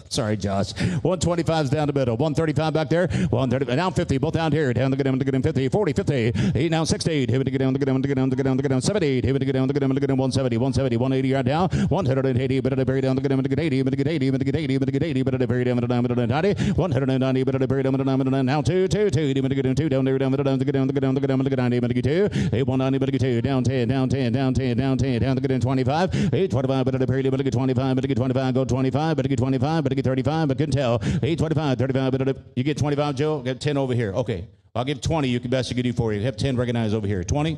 Sorry, Josh. 125's down the middle. 135 back there. 130 down 50. Both down here. Down the good down the good down 50. 40, 50. 8 down 60. Hit to get down the good down the good down the good down the good down 70. Hit to get down the good down the good down 170. 170. 180 yard down. 180. But at a very down the good down the good 80. But a good 80. But a good 80. But a good 80. But at a very down the down the 90. 190. But at a very down the down the now 2 2 2. But a good 2 down there down the down the good down the good down the good down the good 90. But a good 2. 8 190. But a good 2 down 10 down 10 down 10 down 10 down the good down 25. 8 25. But at a very but a good 25. But a good 25. Go 25. But a good 25. But a good 35. But couldn't tell. 825, 35, but you get 25, Joe. Get 10 over here. Okay, I'll give 20. You can best you can do for you. Have 10 recognized over here. 20.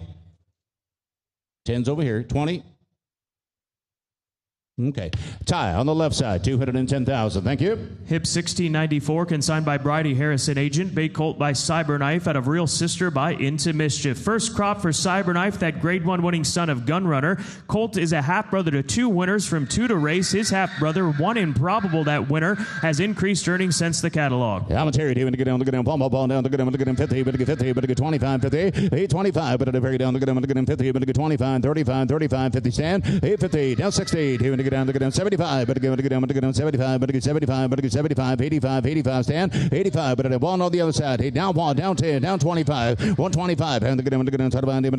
10's over here. 20. Okay. Ty on the left side, 210,000. Thank you. Hip 1694, consigned by Bridie Harrison Agent. Bay Colt by Cyberknife out of Real Sister by Into Mischief. First crop for Cyberknife, that grade 1 winning son of Gunrunner. Colt is a half-brother to 2 winners from 2 to race. His half-brother, 1 improbable that winner, has increased earnings since the catalog. Commentary, to get down, ball down, to get him 50, but to get 50, but to get 25, 50, 825, but to very down, to get him 50, but to get 25, 35, 35, 50 stand, 850, down 60, to get down 75, but to get down 75, but to get 75, but to get 75, 85, 85 stand, 85, but to ball on the other side, down 1, down 10, down 25, 125, and to get down, but to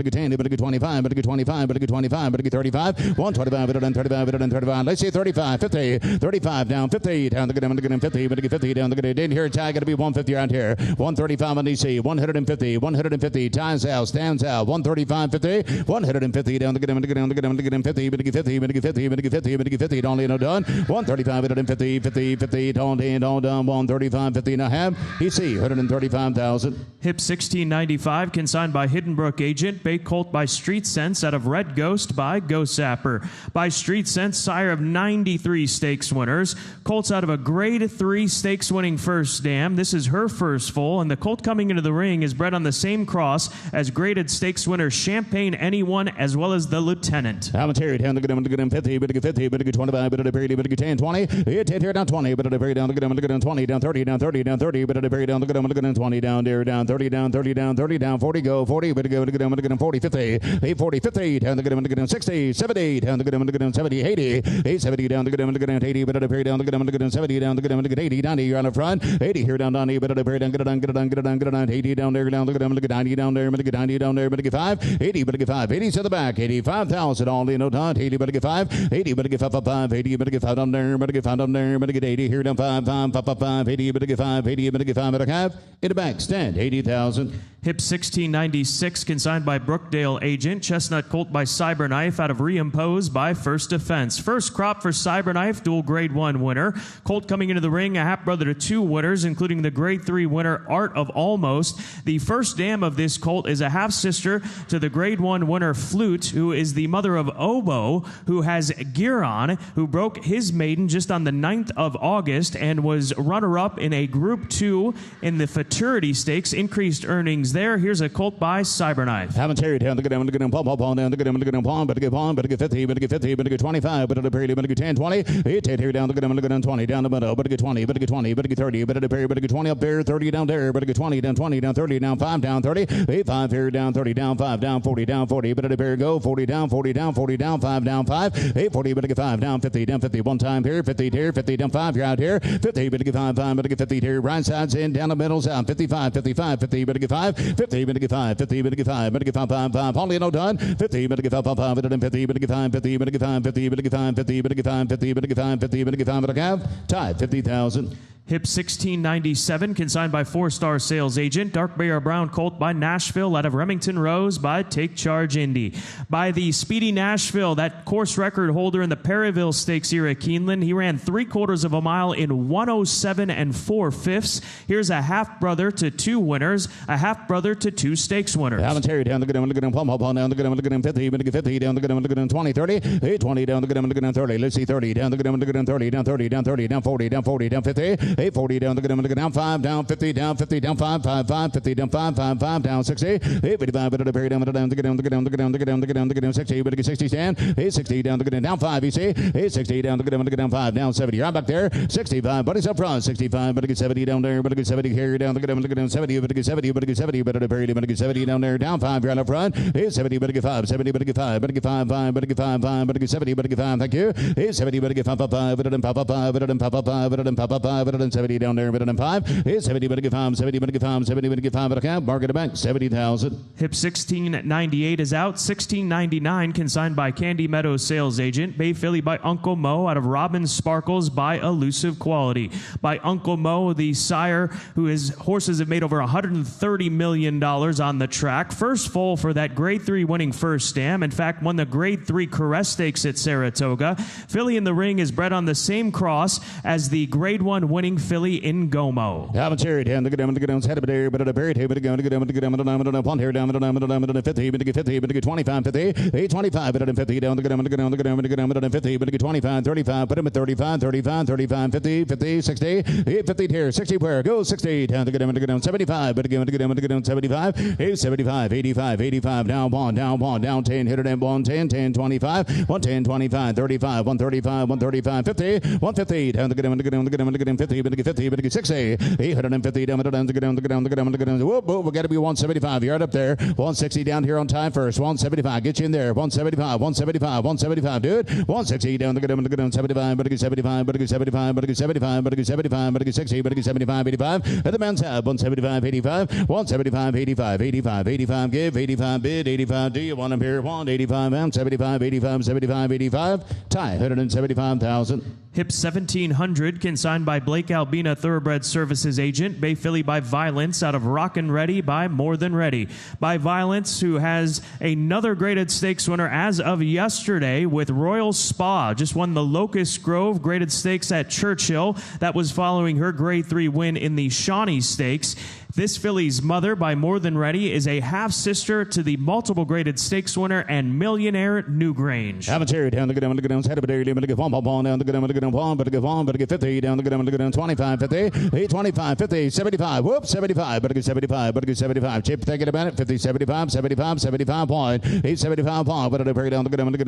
get 10, but to get 25, but to get 25, but to get 25, but to get 35, 125, but to 35, but to 35, let's see 35, 50, 35, down 50, down to get down 50, but to get 50, down to get in here, Ty, got to be 150 around here, 135 on DC, 150, 150, ties out, stands out, 135, 50, 150, down to get down, to get down, to get down, to get 50, but to get 50, but to get 50, but to get 50, but to get 50, don't lean no done, 135, 150, 50, 50, don't in, don't done, 135, 50 and a half, EC, 135,000. Hip 1695, consigned by Hidden Brook Agent. Bay Colt by Street Sense out of Red Ghost by Ghost Zapper. By Street Sense, sire of 93 stakes winners. Colt's out of a grade 3 stakes winning first dam. This is her first foal, and the colt coming into the ring is bred on the same cross as graded stakes winner Champagne Anyone, as well as the Lieutenant. Commentary, down to get him 50, but to get 50, but to get 25, but to bury, but to get 10, 20, hit here down 20, but to bury down, to get him 20, down 30, down 30, down 30, but to bury down, to get him 20, down there, down 30, down 30, down 30, down 40, go 40, but to go to get him 40, 50, 840, 50, down to get him 60, 70, down to get him 70, 80, 870, down to get him 80, but to bury down, to get him 70, down to get him 80, 90, you're on the front, 80 here down 90, but to bury down, get it done, get it done, get it done, get it done, 80 down there, down to get him 90 down there, but to get 90 down there, but to get 5, 80, but to get 5, 80 to the back, 85,000, all in no time, 80, but to get 5, 80, but to get 5, 80, but to get 5 down there, but to get 5 down there, but to get 80 here down 5, 80, but to get 5, 80, but to get 5, but to have in the back, stand, 80,000. Hip 1696, consigned by Brookdale Agent. Chestnut Colt by Cyberknife out of Reimpose by First Defense. First crop for Cyberknife, dual grade 1 winner. Colt coming into the ring, a half-brother to 2 winners, including the grade 3 winner, Art of Almost. The first dam of this colt is a half-sister to the grade 1 winner, Flute, who is the mother of Oboe, who has Giron, who broke his maiden just on the 9th of August and was runner-up in a Group 2 in the Futurity Stakes. Increased earnings there. Here's a colt by Cyberknife. Commentary, down to get him, palm, down to get him, palm, but to get palm, but to get 50, but to get 50, but to get 25, but to the period, but to get 10, 20, 8, here down to get him, 20, down the middle, but to get 20, but to get 20, but to get 30, but to the period, but to get 20 up there, 30 down there, but to get 20, down 20, down 30, down 5, down 30, 8, 5 here, down 30, down 5, down 40, down 40, but to the period, go 40, down 40, down 40, down 5, down 5, 8, 40, but to get 5, down 50, one time here, 50 here, 50 down 5, you're out here, 50, but to get 5, but to get 50 here, right side's in, down the middle's out, 55, 55, 50, but to get 5, 50, but to get 5, 50, but to get 5, but to get 5, 5, only no done, 50, but to get 5, 5, but to 50, but to get 5, 50, but to get 5, 50, but to get 5, 50, but to get 5, 50, but to get 5, 50, but to get 5, but to have, tied, 50,000. Hip 1697, consigned by 4-Star Sales Agent. Dark Bear Brown Colt by Nashville out of Remington Rose by Take Charge Indy. By the Speedy Nashville, that course record holder in the Perryville Stakes here at Keeneland. He ran 3/4 of a mile in 1:07 4/5. Here's a half-brother to 2 winners, a half-brother to 2 stakes winners. Commentary, down to get him, palm, down to get him, 50, but to get 50, down to get him, 20, 30, 8, 20, down to get him, 30, let's see, 30, down to get him, 30, down 30, down 30, down 40, down 40, down 50, 840 down to get him, down 5, down 50, down 50, down 5, 5, 5, 50, down 5, 5, 5, down 60, 855, but to bury down to get him, to get him, to get him, to get him, to get him, to get him, to get him, 60, but to get 60 stand, 860 down to get him, down 5, you see, 860 down to get him, to get down 5, down 70, right back there, 65, buddies up front, 65, but to get 70 down there, but to get 70 here, down to get him, 70, but to get 70, but to get 70, but to bury him, but to get 70 down there, down 5, right up front, 870, but to get 5, 70, but to get 5, but to get 5, 5, but to get 5, 5, but to get 70, but to get 5, thank you, 870, but to get 5, 5, but to pop up 5, but to pop up 5, but to pop up 5, but to 70 down there, but to 5, 70, but to get 5, 70, but to get 5, 70, but to get 5, but account, market bank, 70,000. Hip 1698 is out. 1699, consigned by Candy Meadows Sales Agent. Bay Filly by Uncle Mo out of Robin Sparkles by Elusive Quality. By Uncle Mo, the sire who his horses have made over $130 million on the track. First foal for that grade 3 winning first dam. In fact, won the grade 3 Caress Stakes at Saratoga. Filly in the ring is bred on the same cross as the grade 1 winning Yearling filly in Gomo. Haven't cherry down the good down head of a dairy, but at a berry table to go to get down pond here down 50, but to get 50, but to get 25, 50, 825, but at 50 down the good 50, but to get 25, 35, put him at 35, 35, 35, 50, 50, 60, 850 here, 60 where go 60 down the good down 75, but to get down 75, 75, 85, 85 down 10, hit it and 110, 10, 25, 110, 25, 35, 135, 135, 50, 150 down the good 50, but to get 50, but to get 60, 850 down the good whoop, we got to be 175. You're right up there. 160 down here on time first. 175. Get you in there. 175. 175. 175. Dude. 160 down the good 75. But 75. But 75. But 75. But 75. But 60. But 75. 85. At the men's tab. 175. 85. 175. 85. 85. 85. Give. 85. Bid. 85. Do you want them here? 185. And 75. 85. 75. 85. Tie. 175,000. Hip 1700, consigned by Blake Albina Thoroughbred Services agent. Bay filly by Violence out of Rockin' Ready by More Than Ready. By Violence, who has another graded stakes winner as of yesterday with Royal Spa. Just won the Locust Grove graded stakes at Churchill. That was following her grade 3 win in the Shawnee Stakes. This filly's mother, by More Than Ready, is a half-sister to the multiple graded stakes winner and millionaire Newgrange. Have a cherry down the good head of a dairy, but to get one down the good but to get 1, but to get 50 down the good 25, 50, 825, 50, 75, whoops, 75, but to get 75, but to get 75. Chip, thinking about it, 50, 75, 75, 75 point, 875 point, but to bring down the good down the good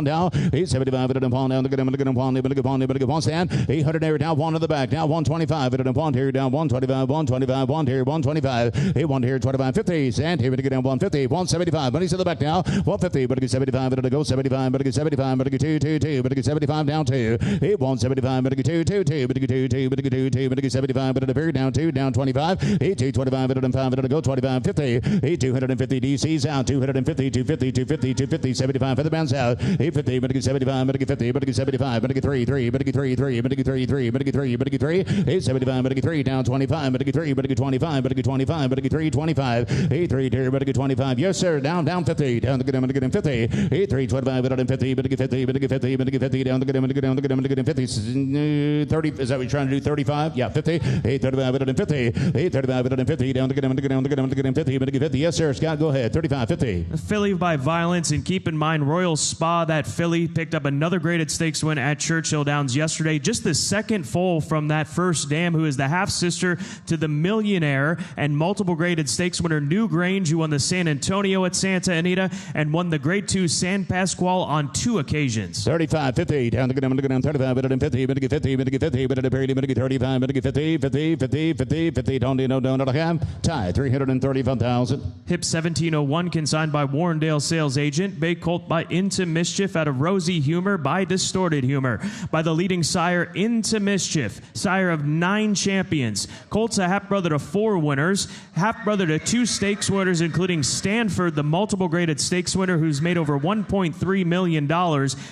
down, 875, but to down the good but to get 1 stand, 800 there down 1 to the back, now 125, but to down here down 125, 125, 1 here, 125, 8 1 here, 25, 50, and here we get down 150, 175, money's to the back now, 150, but to get 75, but to go 75, but to get 75, but to get 2, but to get 75 down 2, 8 175, but to get 2, but to get 2, but to get 2, but to get 75, but to the down 2, down 25, 8 2 25, but to 5, but to go 25, 50, 8 250 DC's out, 250, 250, 250, 250, 75 for the bounce out, 850, but to get 75, but to get 50, but to get 75, but to get 3, but to get 3, but to get 3, but to get 3, but to get 3, 875, but to get 3, down 25, but to get 3, but to get 25, but to get 25, but to get 3, 25, 8 3 here, but to get 25, yes sir, down 50, down the good, but to get 50, 8 3 25, but to 50, but to get 50, but to get 50, but to get 50, down the good, but to get 50, 30, is that what you're trying to do, 35? Yeah, 50, 8 35, but to 50, 8 35, but to 50, down the good, but to get 50, but to get 50, yes sir, Scott, go ahead, 35, 50. Filly by Violence, and keep in mind Royal Spa, that filly picked up another graded stakes win at Churchill Downs yesterday, just the second foal from that first dam, who is the half-sister to the millionaire and multiple graded stakes winner Newgrange, who won the San Antonio at Santa Anita and won the grade 2 San Pasqual on 2 occasions. 35, 50, down the good, 35, but to 50, but to get 50, but to get 50, but to parity, but to get 35, but to get 50, 50, 50, 50, 50, don't have, tie, 335,000. Hip 1701, consigned by Warrendale sales agent. Bay Colt by Into Mischief out of Rosy Humor by Distorted Humor. By the leading sire Into Mischief, sire of 9 champions. Colt's a half-brother to 4 winners, half-brother to 2 stakes winners, including Stanford, the multiple graded stakes winner, who's made over $1.3 million.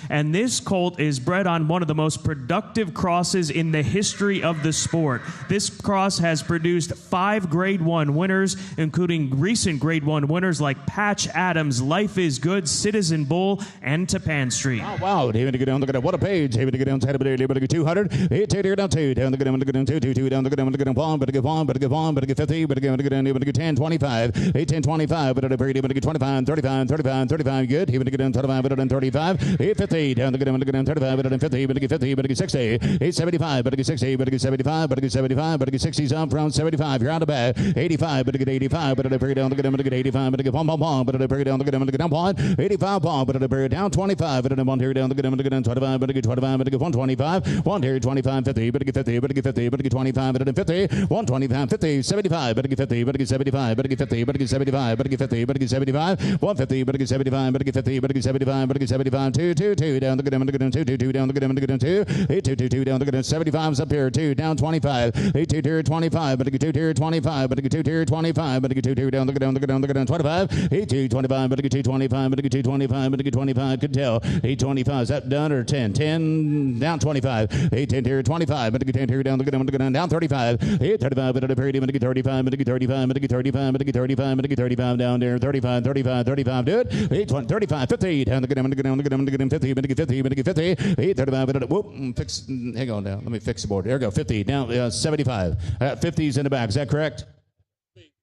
And this colt is bred on one of the most productive crosses in the history of the sport. This cross has produced 5 grade 1 winners, including recent grade 1 winners like Patch Adams, Life is Good, Citizen Bull, and Tapan Street. Oh, wow. David to get down the good. What a page. David to get down 200. 8 2 down 2. Down the good. Down 2 2 down the good. But to get 1, but to get 1, but to get 1, but to get 50, but to get 10, 25. 8 10 25. But to get 25, 35, 35, 35. Good. David to get down 25, but to get 35. 8 50 down the good. But to get down 35, but to get 50, but to get 50, but to get 60. 8 75, but to get 60, but to get 75, but to get 75, but to get 60 up from 75. You're out of bed. 85, but to get 85, but to get down the good. But to get 85, but to get 1, but to get down the good. But to get down 1. 85 bomb, but to get down 25, but to get 1 here down the good. But to get 25, but to get 25, but to get 125. 1 here 25, 50, but to get 50, but to get 50, but to get 25, but to get 50. 125, 50, 75, but to get 50, but to get 75, but to get 50, but to get 75, but to get 50, but to get 75. 150, but to get 75, but to get 50, but to get 75, but to get 75. 2 2 2 down the good. But to get 2 2 2 down the good. But to get 2. 8 2 2 2 down the good. 75's up here. 2 down 25. 8 2 2 25, but to get 2 2 25, but to get 2 2 25, but to get 2 2 down the good. 25. 8 2 25, but to get 2 25, but to get 2 25, but to get 25. Could tell. 8 25, is that done or 10? 10 down 25. 8 10 here 25, but to get 10 here down the good. Down 35. 8 35, 35, but at a parity, but to get 35, but to get 35, but to get 35, but to get 35, but to get 35 down there, 35, 35, 35, do it. 8, 20, 35, 50, down to get him, to get him, to get him, to get him, 50, but to get 50, but to get 50, 8, 35, but whoop, fix, hang on now, let me fix the board. There we go, 50, down, 75. 50's in the back, is that correct?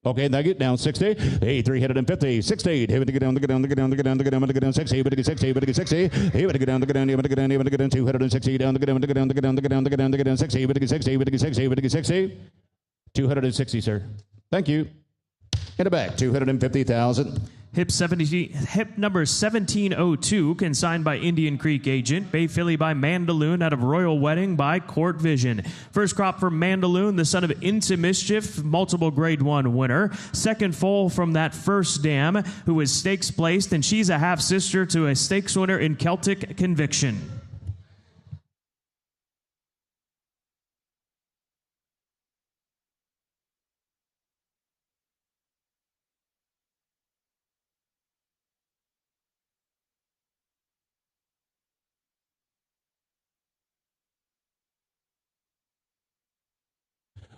Okay, thank you. Down 60. 8, 350. 60. Hey, to get down, to get down, to get down, to get down, to get down, to get down 60, but to get 60, but to get 60. Hey, but to get down, to get down, to get down, to get down 260 down, to get down, to get down, to get down, to get down, to get down, to get down 60, but to get 60, but to get 60, but to get 60. 260, sir. Thank you. In the back, 250,000. Hip number 1702, consigned by Indian Creek Agent. Bay Filly by Mandaloon out of Royal Wedding by Court Vision. First crop for Mandaloon, the son of Into Mischief, multiple Grade 1 winner. Second foal from that first dam, who was stakes placed, and she's a half-sister to a stakes winner in Celtic Conviction.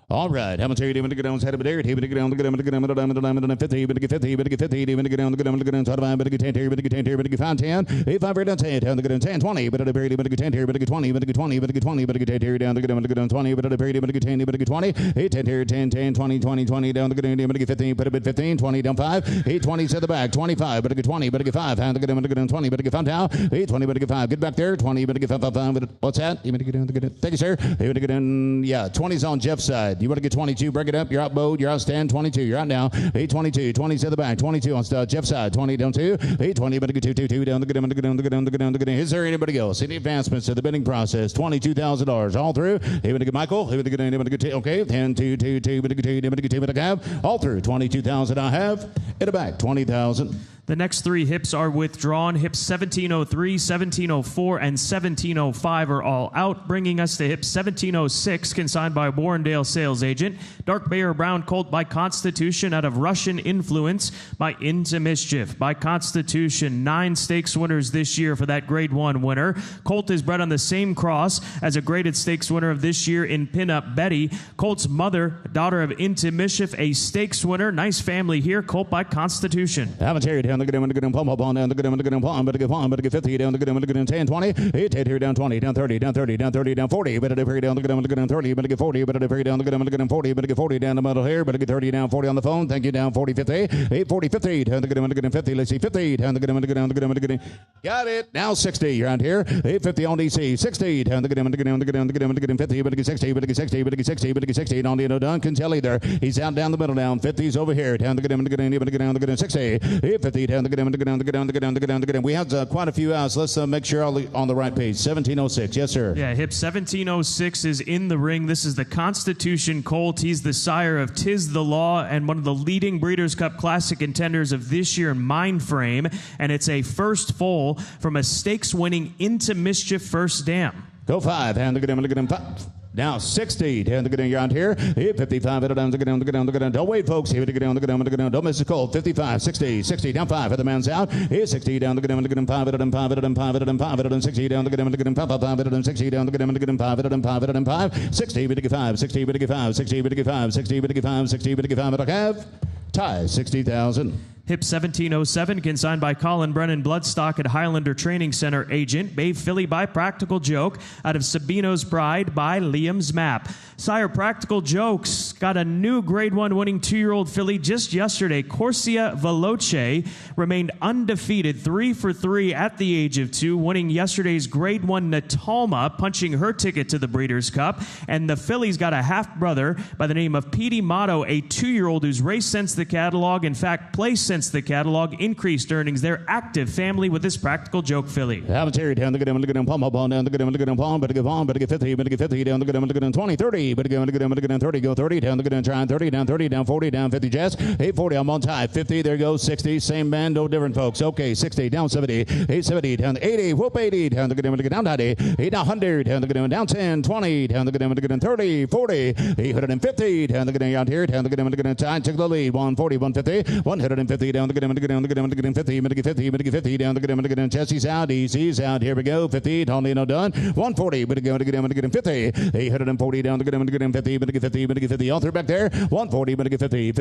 All right, how much are you doing to get down? Head of a dare, to get down, to get down, to get down, to get down, to get 50, but to get 50, but to get 50, to get down, to get down, to get down, 25, but to get 10 here, but to get 10 here, but to get 5, 10, 8, 5, down 10, down to get down 10, 20, but at a period, but to get 10 here, but to get 20, but to get 20, but to get 20, but to get 10 here, down to get down 20, but at a period, but to get 10, but to get 20, 8, 10 here, 10, 10, 20, 20, 20, down to get down, but to get 15, but a bit 15, 20, down 5, 8, 20 to the back, 25, but to get 20, but to get 5, down to get down, 20, but to get 5 down, 8, 20, but to get 5, get back there, 20, but to get 5, 5, 5, what's that? You want to get down, to get down, thank you, sir. You want to get down, yeah, 20's on Jeff's side. You want to get 22, break it up, you're out bowed, you're out stand, 22, you're out now, 8, 22, 20's to the back, 22 on Jeff's side, 20 down 2, 8, 20, but to get 2, 2, 2, down to get down, to get down, to get down, to get down, to get down. Is there anybody else? Any advancements to the bidding process? $22,000 all through. Hey, to get Michael, hey, to get down, to get okay, 10, 2, 2, 2, but to get 2, but to get 2, but to have all through. 22,000 I have in the back, 20,000. The next three hips are withdrawn. Hips 1703, 1704, and 1705 are all out, bringing us to hip 1706, consigned by Warrendale sales agent. Dark Bear Brown Colt by Constitution out of Russian Influence by Into Mischief. By Constitution, 9 stakes winners this year for that Grade 1 winner. Colt is bred on the same cross as a graded stakes winner of this year in Pinup Betty. Colt's mother, daughter of Into Mischief, a stakes winner. Nice family here. Colt by Constitution. Haven't carried down the get him, pump up on down the get him, palm, but to get 50 down the get him, 10, 20, 8, here down 20, down 30, down 30, down 30, down 40, but to hurry down the get him, 30, but to get 40, but to hurry down the get him, 40, but to get 40 down the middle here, but to get 30 down 40 on the phone. Thank you, down 40, 50, 8, 40, 50, down the get him, 50, let's see, 50, down the get him, got it. Now 60 around here, 850 on DC, 60, down the get him, 50, but to get 60, but to get 60, but to get 60, but to get 60, on the Duncan Tell either. He's out down the middle down, 50's over here, down the get him, down the get him, 60, 850, down the get him, We have quite a few outs. Let's make sure all on the right page. 1706, yes, sir. Yeah, hip 1706 is in the ring. This is the Constitution Colt. He's the sire of Tis the Law and one of the leading Breeders' Cup Classic contenders of this year in Mindframe. And it's a first foal from a stakes-winning Into Mischief first dam. Go 5, hand the get him, 5. Now 60, down to get down around here. 55, down to get down. Don't wait, folks. Here to get down, Don't miss the cold. 55, 60, 60, down 5. The man's out. 60, down to get down, 5, 5, 60, down to get down, 5, 5, 60, down to get down, 5, 5, 60, but to get 5, 60, but to get 5, 60, but to get 5, 60, but to get 5, 60, but to get 5, but I have tie 60,000. Hip 1707, consigned by Colin Brennan Bloodstock at Highlander Training Center agent. Bay Filly by Practical Joke out of Sabino's Pride by Liam's Map. Sire, Practical Joke's got a new Grade 1 winning 2-year-old filly just yesterday. Corsia Veloce remained undefeated, 3 for 3 at the age of 2, winning yesterday's Grade 1 Natalma, punching her ticket to the Breeders' Cup. And the filly's got a half-brother by the name of Petey Motto, a 2-year-old who's raced since the catalog, in fact, placed since the catalog, increased earnings. They're active family with this Practical Joke filly. Haven't carried down the get him, palm up on down the get him, palm, but to get on, but to get 50, but to get 50 down the get him, 20, 30, but to get him, 30, go 30, down the get him, trying 30, down 40, down 50, Jess, 840, I'm on tie, 50, there goes 60, same man, no different, folks. Okay, 60, down 70, 870, down 80, whoop 80, down the get him, down 90, 8 down 100, down the get him, down 10, 20, down the get him, 30, 40, 850, down the get him, out here, down the get him, tie, took the lead, 140, 150, 150, 50 down the good, down the good, 50, 50, down the good, Jesse's out, Easy's out. Here we go. 50, Tony no done. 140, but go to get 50. 840 down the good, 50, 50, all through back there. 140, but 50,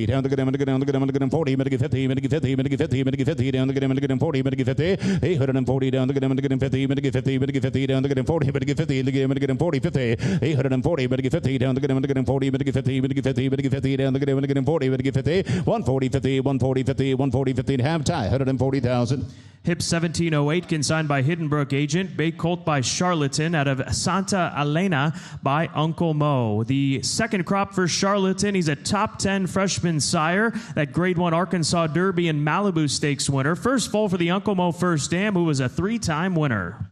down the good, 40, 50, 50, down the good, 40, 50. 840 down the good, 50, 50, down the good, 40, 50, 40, 50. 840, 50 down the good, 40, 50, 50, down the good, 40, 50. 140, 50, 140, 50, half tie, 140,000. Hip 1708, consigned by Hiddenbrook Agent. Bay Colt by Charlatan out of Santa Elena by Uncle Mo. The second crop for Charlatan, he's a top 10 freshman sire, that Grade 1 Arkansas Derby and Malibu Stakes winner. First foal for the Uncle Mo First Dam, who was a 3-time winner.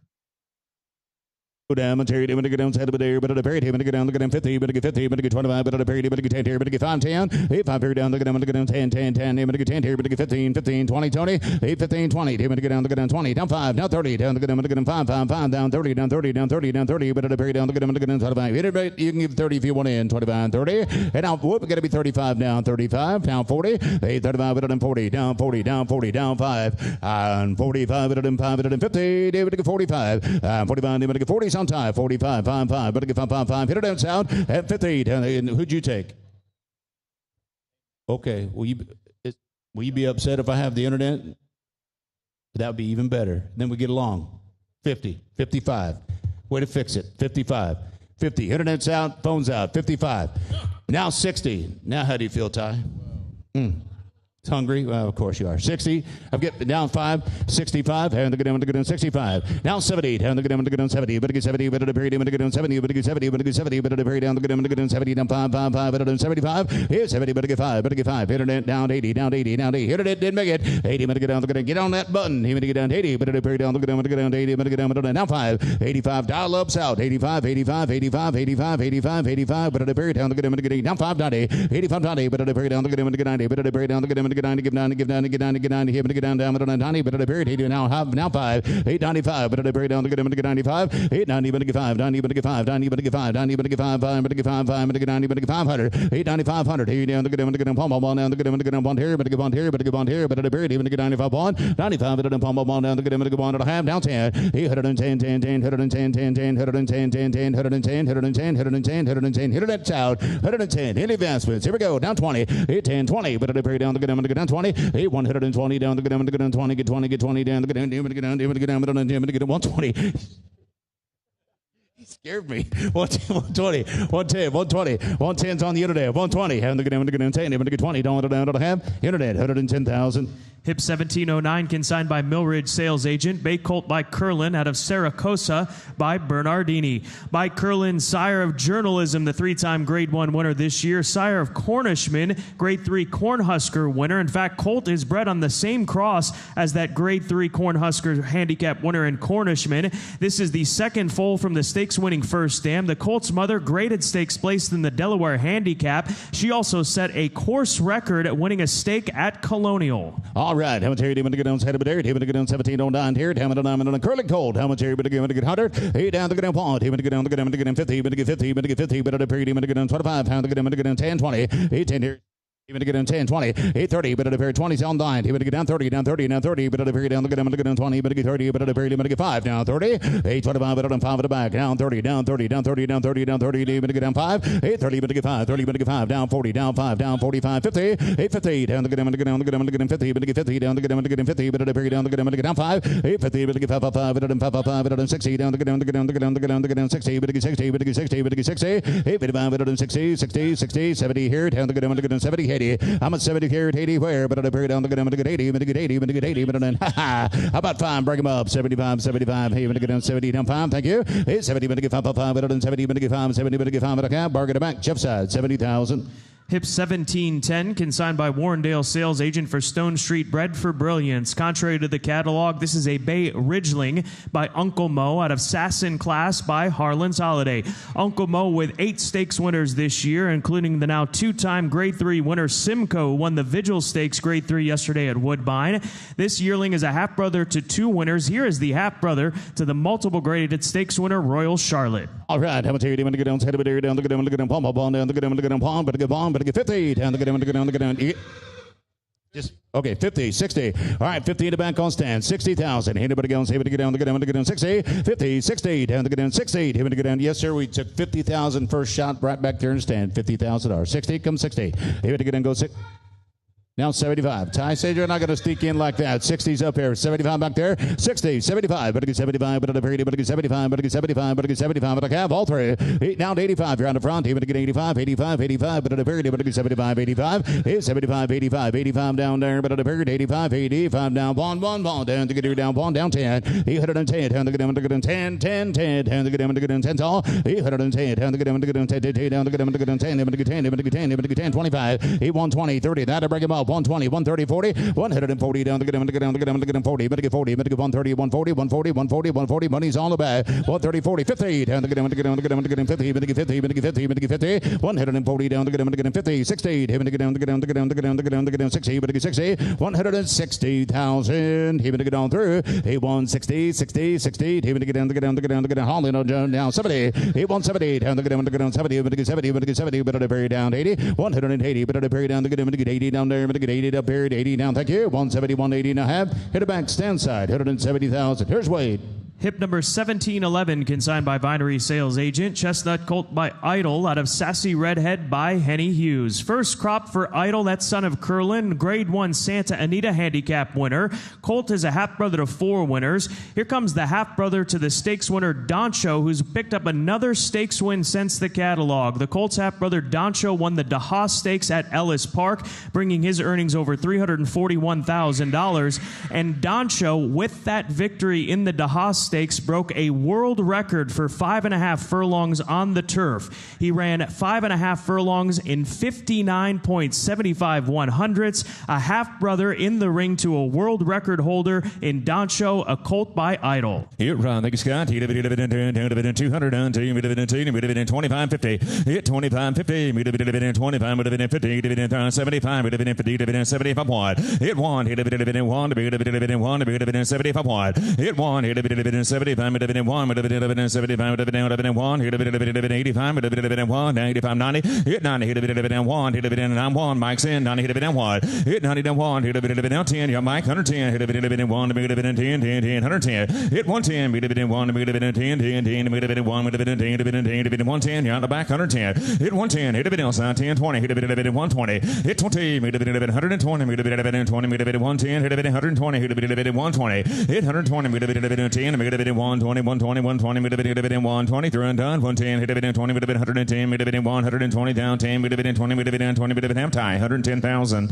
Down, Terry, but get down, but the Perry, but get down, the good 50, but get 50, but get 25, but the Perry, but get 10 here, but get 5, 10, 8, 5 here down, the good 10, 10, 10, but get 10 here, but get 15, 15, 20, Tony, 8, 15, 20, but get down, the good 20, down 5, down 30, down the good 5, 5, 5, down 30, down 30, down 30, down 30, but the Perry down, the good 25. Hit it, you can give 30 if you want in, 25, 30, and now, whoop, got to be 35 down, 35, down 40, 8, 35, but then 40, down 40, down 40, down 5, and 45, but then 5, but then 50, David get 45, 45, David get 40 sometime, 45. 5, but get 5. Hit it down south at 50. Who'd you take? Okay. Will you be upset if I have the internet? That would be even better. Then we get along. 50, 55. Way to fix it. 55, 50. Internet's out, phone's out. 55. Now 60. Now how do you feel, Ty? Hungry? Well, of course you are. 60. I'm getting down 5. 65. And the good 65. Now 70. And the good 70. But get 70. But the period. But get 70. But get 70. But get 70. But the period down the good 70. Down 5. But the 75. Here's 70. But get 5. But get 5. Internet down 80. Down 80. Down 80. Internet didn't make it. 80. But get down the good. Get on that button. He get down 80. But the period down the good. But get down 80. But get down. Now 5. 85. Dial ups out. 85. 85. 85. 85. 85. 85. But the period down the good. But get down 5. 90. 85. 90. But the period down the good. But get 90. But the period down the good. Give 90, give 90, give 90, give 90, give 90, here, but get down, but 90, but at the period, he do now 5, 895, but at the period down the good, but get 95, 890, but get 5, 90, but get 5, 90, but get 5, 90, but get 5, 5, but get 5, 5, but get 90, but get 500, 895, 100, here down the good, but get palm ball down the good, but get bond here, but get bond here, but get bond here, but at the period, even get 95 bond, 95, but at the palm ball down the good, but get bond at a half, down 10, 810, 10, 10, 110, 10, 10, 110, 10, 10, 110, 110, 110, 110, hit it out, 110, in advancements, here we go, down 20, 810, 20, but at the period down the good, but get down 20, 120 down the good, get 20, get 20, get 20 down the good, get down, get down, get 120. He scared me. 120, 110, 120, 110's on the internet, 120, and the good, get 10, get 20, down to have internet, 110,000. Hip 1709, consigned by Millridge Sales Agent. Bay Colt by Curlin out of Saracosa by Bernardini. By Curlin, sire of journalism, the 3-time Grade 1 winner this year. Sire of Cornishman, Grade 3 Cornhusker winner. In fact, Colt is bred on the same cross as that Grade 3 Cornhusker handicap winner in Cornishman. This is the second foal from the stakes-winning First Dam. The Colt's mother graded stakes placed in the Delaware Handicap. She also set a course record at winning a stake at Colonial. All right, how much here? Demon to get on head of it? Demon to get on 17 on down here. Demon on a curling cold. How much here? Demon to get 100. 8 down to get on pond. Demon to get on the demon to get on 50. Demon to get 50. Demon to get 50. But at a period, demon to get on 25. Pound to get demon to get on 10, 20. 8, 10 here. Even to get on 10, 20, 830, but at a period 20 on 9. Even to get down 30, down 30, down 30, but at a period down the good, to get on 20, but to get 30, but at a period even to get 5, down 30, 825, but on 5 at the back, down 30, down 30, down 30, down 30, down 30, even to get down 5, 830, but to get 5, 30, but to get 5, down 40, down 5, down 45, 50, 850, down the good, to get on the good, to get on 50, but to get 50, down the good, to get on 50, but at a period down the good, to get down 5, 850, but to get 5, but at 5, but at 60, down the good, to get on the good, to get on 60, but to get 60, but to get 60, but to get 60, 855, but at 60, 60, 60, 70 here, down the good, to get on 70, 80, I'm at 70 here, 80 where, but at a period down the good, to get 80, but to get 80, but to get 80, but then, how about 5, break them up, 75, 75, hey, but to get down 70, down 5, thank you, 70, but to get 5, but at 70, but to get 5, 70, but to get 5, but a cab, bargain back, Jeff side, 70,000. Hip 1710, consigned by Warrendale Sales Agent for Stone Street, bred for brilliance. Contrary to the catalog, this is a Bay Ridgeling by Uncle Mo out of Sasson Class by Harlan's Holiday. Uncle Mo with 8 stakes winners this year, including the now 2-time Grade 3 winner Simcoe, who won the Vigil Stakes Grade 3 yesterday at Woodbine. This yearling is a half-brother to 2 winners. Here is the half-brother to the multiple graded stakes winner Royal Charlotte. All right, how much here? Down to get down, head of it, down to get down, palm, ball down to get down, but to get bomb, but to get bomb, but to get 50, down to get down, to get down, to get down. Just okay, 50, 60. All right, 50 in the back on stand. 60,000. Anybody else able to get down, to get down, to get down. 60, 50, 60, down to get down. 60, able to get down. Yes, sir. We took 50,000 first shot right back there in the stand. $50,000. 60, come 60. Able to get down, go 6. Now 75. Ty said you're not going to sneak in like that. 60's up here. 75 back there. 60, 75. Better get 75. Better get 75. Better get 75. Better get 75. Better have all three. Down to 85. You're on the front. Better get 85. 85. 85. Better get 75. 85. 75. 85. 85 down there. Better get 85. 85 down. One down to get down. One down 10. 810. Down to get down. To get down 10. 10. 10. Down to get down. To get down 10. All. 810. Down to get down. To get down 10. 10. Down to get down. To get down 10. Down to get 10. Down to get 10. Down to get 10. 25. 120. 30. That'll break him up. 120, 130, 40, 140 down to get him, to get him, to get him, to get him 40, better get 40, better get 130, 140, 140, 140, 140, money's on the back. 130, 40, 50 down to get him, to get him, to get him, to get him 50, better get 50, better get 50, better get 50, 140 down to get him, to get him 50, 60, him to get down, to get down, to get down, to get down, to get down, to get down 60, better get 60, 160,000, him to get on through, he 160, 60, 60, him to get down, to get down, to get down, to get down, Holland down 70, he 170 down to get him, to get down 70, better get 70, better get 70, better to bury down 80, 180, better to bury down to get him, to get 80 down there, better get 80 up buried 80 down. Thank you. 170, 180 and a half. Hit it back, stand side. 170,000. Here's Wade. Hip number 1711, consigned by Vinery Sales Agent. Chestnut Colt by Idol out of Sassy Redhead by Henny Hughes. First crop for Idol, that's son of Curlin. Grade 1 Santa Anita handicap winner. Colt is a half-brother to 4 winners. Here comes the half-brother to the stakes winner, Doncho, who's picked up another stakes win since the catalog. The Colt's half-brother, Doncho, won the DeHaas Stakes at Ellis Park, bringing his earnings over $341,000. And Doncho, with that victory in the DeHaas Stakes, broke a world record for 5.5 furlongs on the turf. He ran 5.5 furlongs in 59.75 100ths, a half-brother in the ring to a world record holder in Doncho, a colt by Idol. Here, Ron, thank you, Scott. 200 on 25.50. Hit 25.50. 25, 75, 75 wide. Hit one. Hit 1. 75 wide. Hit 1. Hit 75, 1. 75, 1. Hit 85, 1. 85, 90. Hit 90. Hit 1. Hit 1. Mike's in. 90. Hit 1. Hit 90 1. Hit 10. Your Mike 110. Hit 1. 10. 10. 110. Hit 110. 1. 10. 10. 110. You're on the back 110. Hit 110. Hit 10. 20. Hit 120. Hit 20. 120. 110. Hit 110. Hit 120. Hit 120. Hit 120. 10. 120, 120, 120, 120, through and done, 110, hit 20, 110, 120 down, 10, 20, half tie, 110,000.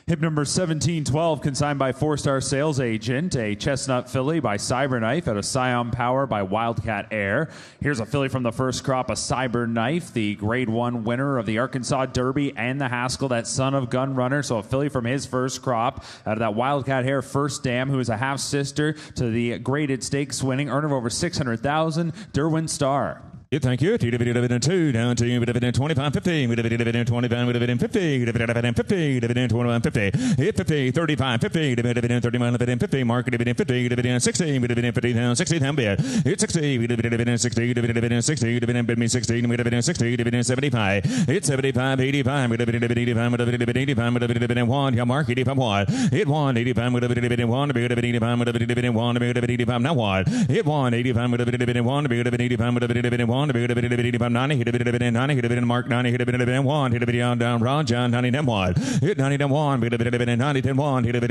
Hip number 1712, consigned by 4-Star Sales Agent. A Chestnut filly by Cyberknife out of Scion Power by Wildcat Air. Here's a filly from the first crop, a Cyberknife, the Grade 1 winner of the Arkansas Derby and the Haskell, that son of Gun Runner. So a filly from his first crop out of that Wildcat Air first dam, who is a half-sister to the graded stakes winning earner of over 600,000, Derwin Starr. Yeah, thank you. 2 down to 25, 50, 25, 50, 50, 21, 50, hit 50, 35, 50, 31, 50, market 50, 60, 50 down, 60 down bid, hit 60, 60, 60, bid me 60, 60, 75, hit 75, 85, 85, 1, yeah, mark 85, 1, hit 1, 85, 1, 85, 1, now 1, hit 1, 85, 1, 85, 90, hit a 90, hit a mark 90, hit a 1, hit a down Ron John 90 down 1, hit 90 down 1, hit a 90 10 1, hit a 1,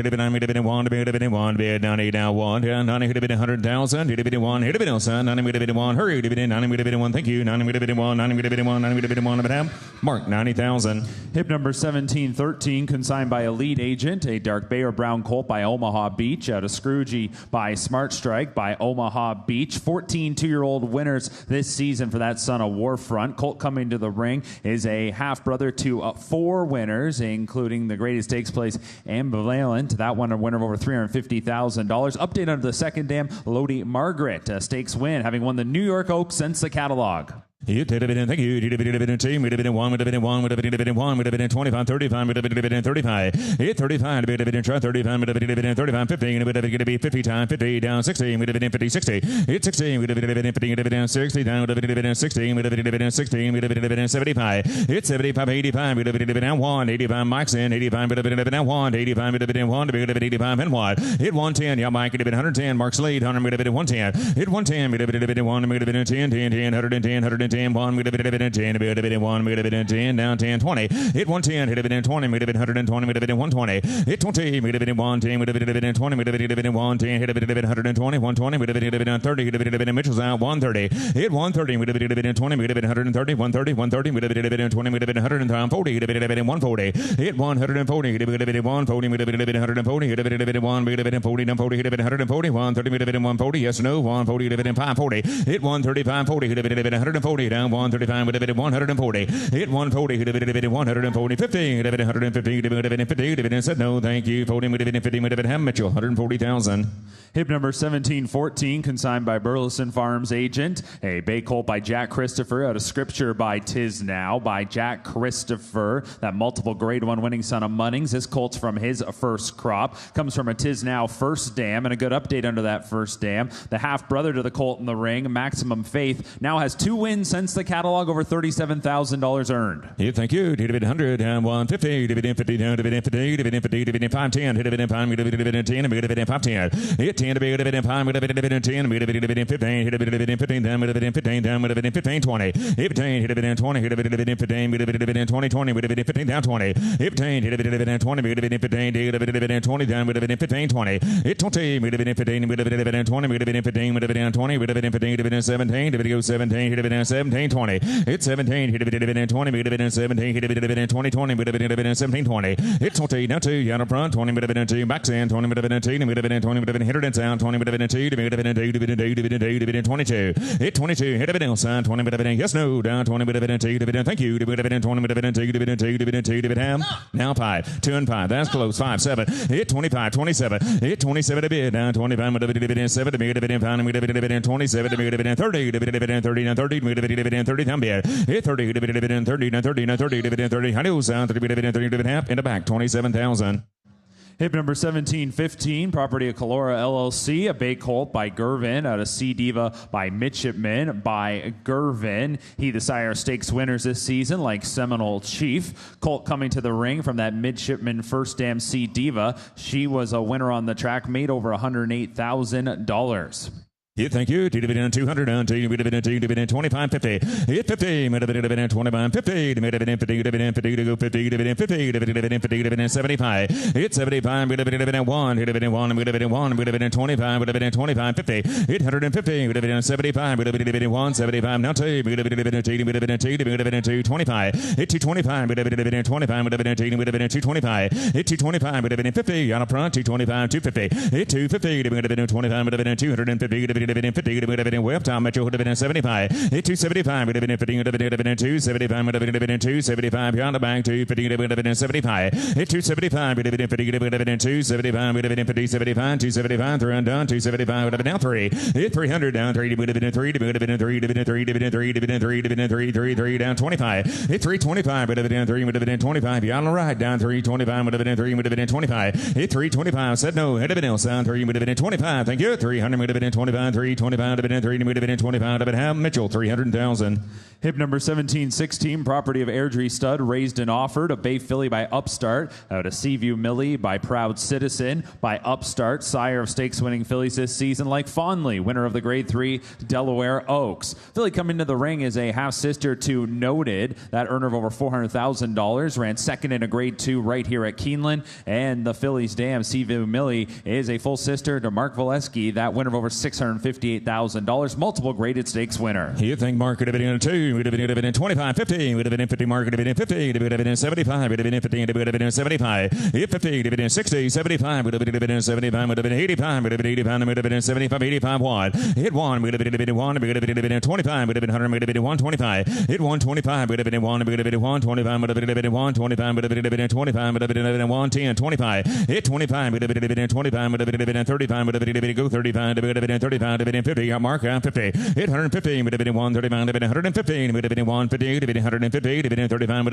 hit a 1, bid 90 down 1, 90 hit a 100,000, hit a 1, hit a son, 90 hit a 1, hurry, hit a 90 hit a 1, thank you, 90 hit a 1, 90 hit a 1, 90 hit a 1, mark 90,000. Hip number 1713, consigned by Elite Agent, a dark bay or brown colt by Omaha Beach, out of Scroogey by Smart Strike by Omaha Beach. 14 2-year-old winners this season for that son of Warfront. Colt coming to the ring is a half-brother to 4 winners, including the greatest stakes place Ambivalent. That one a winner of over $350,000. Update under the second dam, Lodi Margaret, a stakes win, having won the New York Oaks since the catalog. Hit dividend, thank you. Dividend, team, dividend, one, dividend, one, dividend, one, dividend, 25, 35, dividend, 35. Hit 35, dividend, try 35, dividend, 35, 15, dividend, 50 time, 50, down 60, dividend, 50, 60. Hit 16, dividend, 50, dividend, 60, down, dividend, 16, dividend, 16, dividend, 75. Hit 75, 85, dividend, 1, 85, Mike's in, 85, dividend, 1, 85, dividend, 1, dividend, 85, and 1. Hit 110, yeah, Mike, dividend, 110, Mark's lead, 100, dividend, 110. Hit 110, dividend, 1, dividend, 10, 10, 10, 110, 110. 1, 1, 10, down 10, 20. Hit 110, hit dividend 20, dividend 120, dividend 120. Hit 20, dividend 1, 10, dividend 20, dividend 1, 10, hit dividend 120, 120, dividend 30, dividend Mitchell's out 130. Hit 130, dividend 20, dividend 130, 130, 130, dividend 20, dividend 140, dividend 140. Hit 140, dividend 140, dividend 140, dividend 1, dividend 40, 40, dividend 140, 130, dividend 140, yes, no, 140, dividend 540. Hit 135, 40, dividend 140, down 135, dividend 140. Hit 140, dividend 140, 50, dividend 150, dividend 50, dividend said no, thank you, 40, dividend 50, dividend Ham Mitchell, 140,000. Hip number 1714, consigned by Burleson Farms agent. A bay colt by Jack Christopher out of Scripture by Tis Now by Jack Christopher. That multiple grade 1 winning son of Munnings. This colt's from his first crop. Comes from a Tis Now first dam, and a good update under that first dam. The half brother to the colt in the ring, Maximum Faith, now has 2 wins since the catalog, over $37,000 earned. Yeah, thank you. Dividend 100, down 150, dividend 50, down dividend 50, dividend 50, dividend 510, dividend 5, dividend 10, dividend 510. Hit 10, dividend 5, dividend 10, dividend 15, dividend 15, down dividend 15, down dividend 15, 20. Hit 15, dividend 20, dividend 15, dividend 20, 20, dividend 15, down 20. Hit 15, dividend 20, dividend 15, dividend 20, down dividend 15, 20. Hit 20, dividend 15, dividend 20, dividend 15, dividend 20, dividend 15, dividend 17, dividend 17, dividend 17, 20. Hit 17, hit dividend 20, dividend 17, hit dividend 20, 20, dividend 17, 20. Hit 20, down 2, out of front, 20, dividend 2, backs in, 20, dividend 2, dividend 20, dividend hit it and sound, 20, dividend 2, dividend 2, dividend 22. Hit 22, hit dividend sign, 20, dividend yes, no, down 20, dividend 2, dividend thank you, dividend 20, dividend 2, dividend 2, dividend 2, dividend ham. Now 5, 2 and 5, that's close, 5, 7. Hit 25, 27. Hit 27 to bid, down 25, dividend 7, dividend 5, dividend 27, dividend 30, dividend 30, down 30, dividend 30, down bid. Hit 30, dividend 30, down 30, down 30, dividend 30. I know sound, dividend 30, dividend half, in the back, 27,000. Hip number 1715, property of Calora LLC, a bay colt by Gervin, out of Sea Diva by Midshipman by Gervin. He, the sire of stakes winners this season, like Seminole Chief. Colt coming to the ring from that Midshipman first dam Sea Diva. She was a winner on the track, made over $108,000. Yeah, thank you. Dividend 200 down to dividend 2, dividend 25, 50. Hit 50, dividend 25, 50, dividend 50, dividend 50 to go 50, dividend 50, dividend 50, dividend 75. Hit 75, dividend 1, dividend 1, dividend 1, dividend 25, dividend 25, 50. Hit 150, dividend 75, dividend 1, 75, now 2, dividend 2, dividend 2, dividend 2, 25. Hit 225, dividend 25, dividend 2, dividend 225. Hit 225, dividend 50, on the front, 225, 250. Hit 250, dividend 25, dividend 250, dividend 50, dividend whip, Tom Mitchell, dividend 75. Hit 275, dividend 50, dividend 275, dividend 275, here on the back, 250, dividend 75. Hit 275, dividend 50, dividend 275, dividend 50, 75, 275, 3 undone, 275, dividend 3. Hit 300, down 3, dividend 3, dividend 3, dividend 3, dividend 3, dividend 3, dividend 3, 3, 3, down 25. Hit 325, dividend 3, dividend 25, here on the right, down 325, dividend 3, dividend 25. Hit 325, said no, hit dividend, sound 3, dividend 25, thank you, 300, dividend 25, 325, dividend 3, dividend 25, dividend Ham Mitchell, 300,000. Hip number 1716, property of Airdrie Stud, raised and offered, a bay filly by Upstart, out of Seaview Millie by Proud Citizen by Upstart, sire of stakes winning fillies this season, like Fondly, winner of the Grade 3 Delaware Oaks. Filly coming to the ring is a half sister to Noted, that earner of over $400,000, ran second in a Grade 2 right here at Keeneland, and the filly's dam, Seaview Millie, is a full sister to Mark Valesky, that winner of over $658,000, multiple graded stakes winner. You think market dividend 2, dividend 25, 50, dividend 50, market dividend 50, dividend 75, dividend 50, dividend 75, hit 50, dividend 60, 75, dividend 75, dividend 85, dividend 85, dividend 75, 85, 1, hit 1, dividend 1, dividend 25, dividend 100, dividend 125, hit 125, dividend 1, dividend 125, dividend 125, dividend 25, dividend 110, 25, hit 25, dividend 25, dividend 35, dividend go 35, dividend 35, dividend 50, mark out 50, hit 150, dividend 135, dividend 150, 150, 150, 150, 35,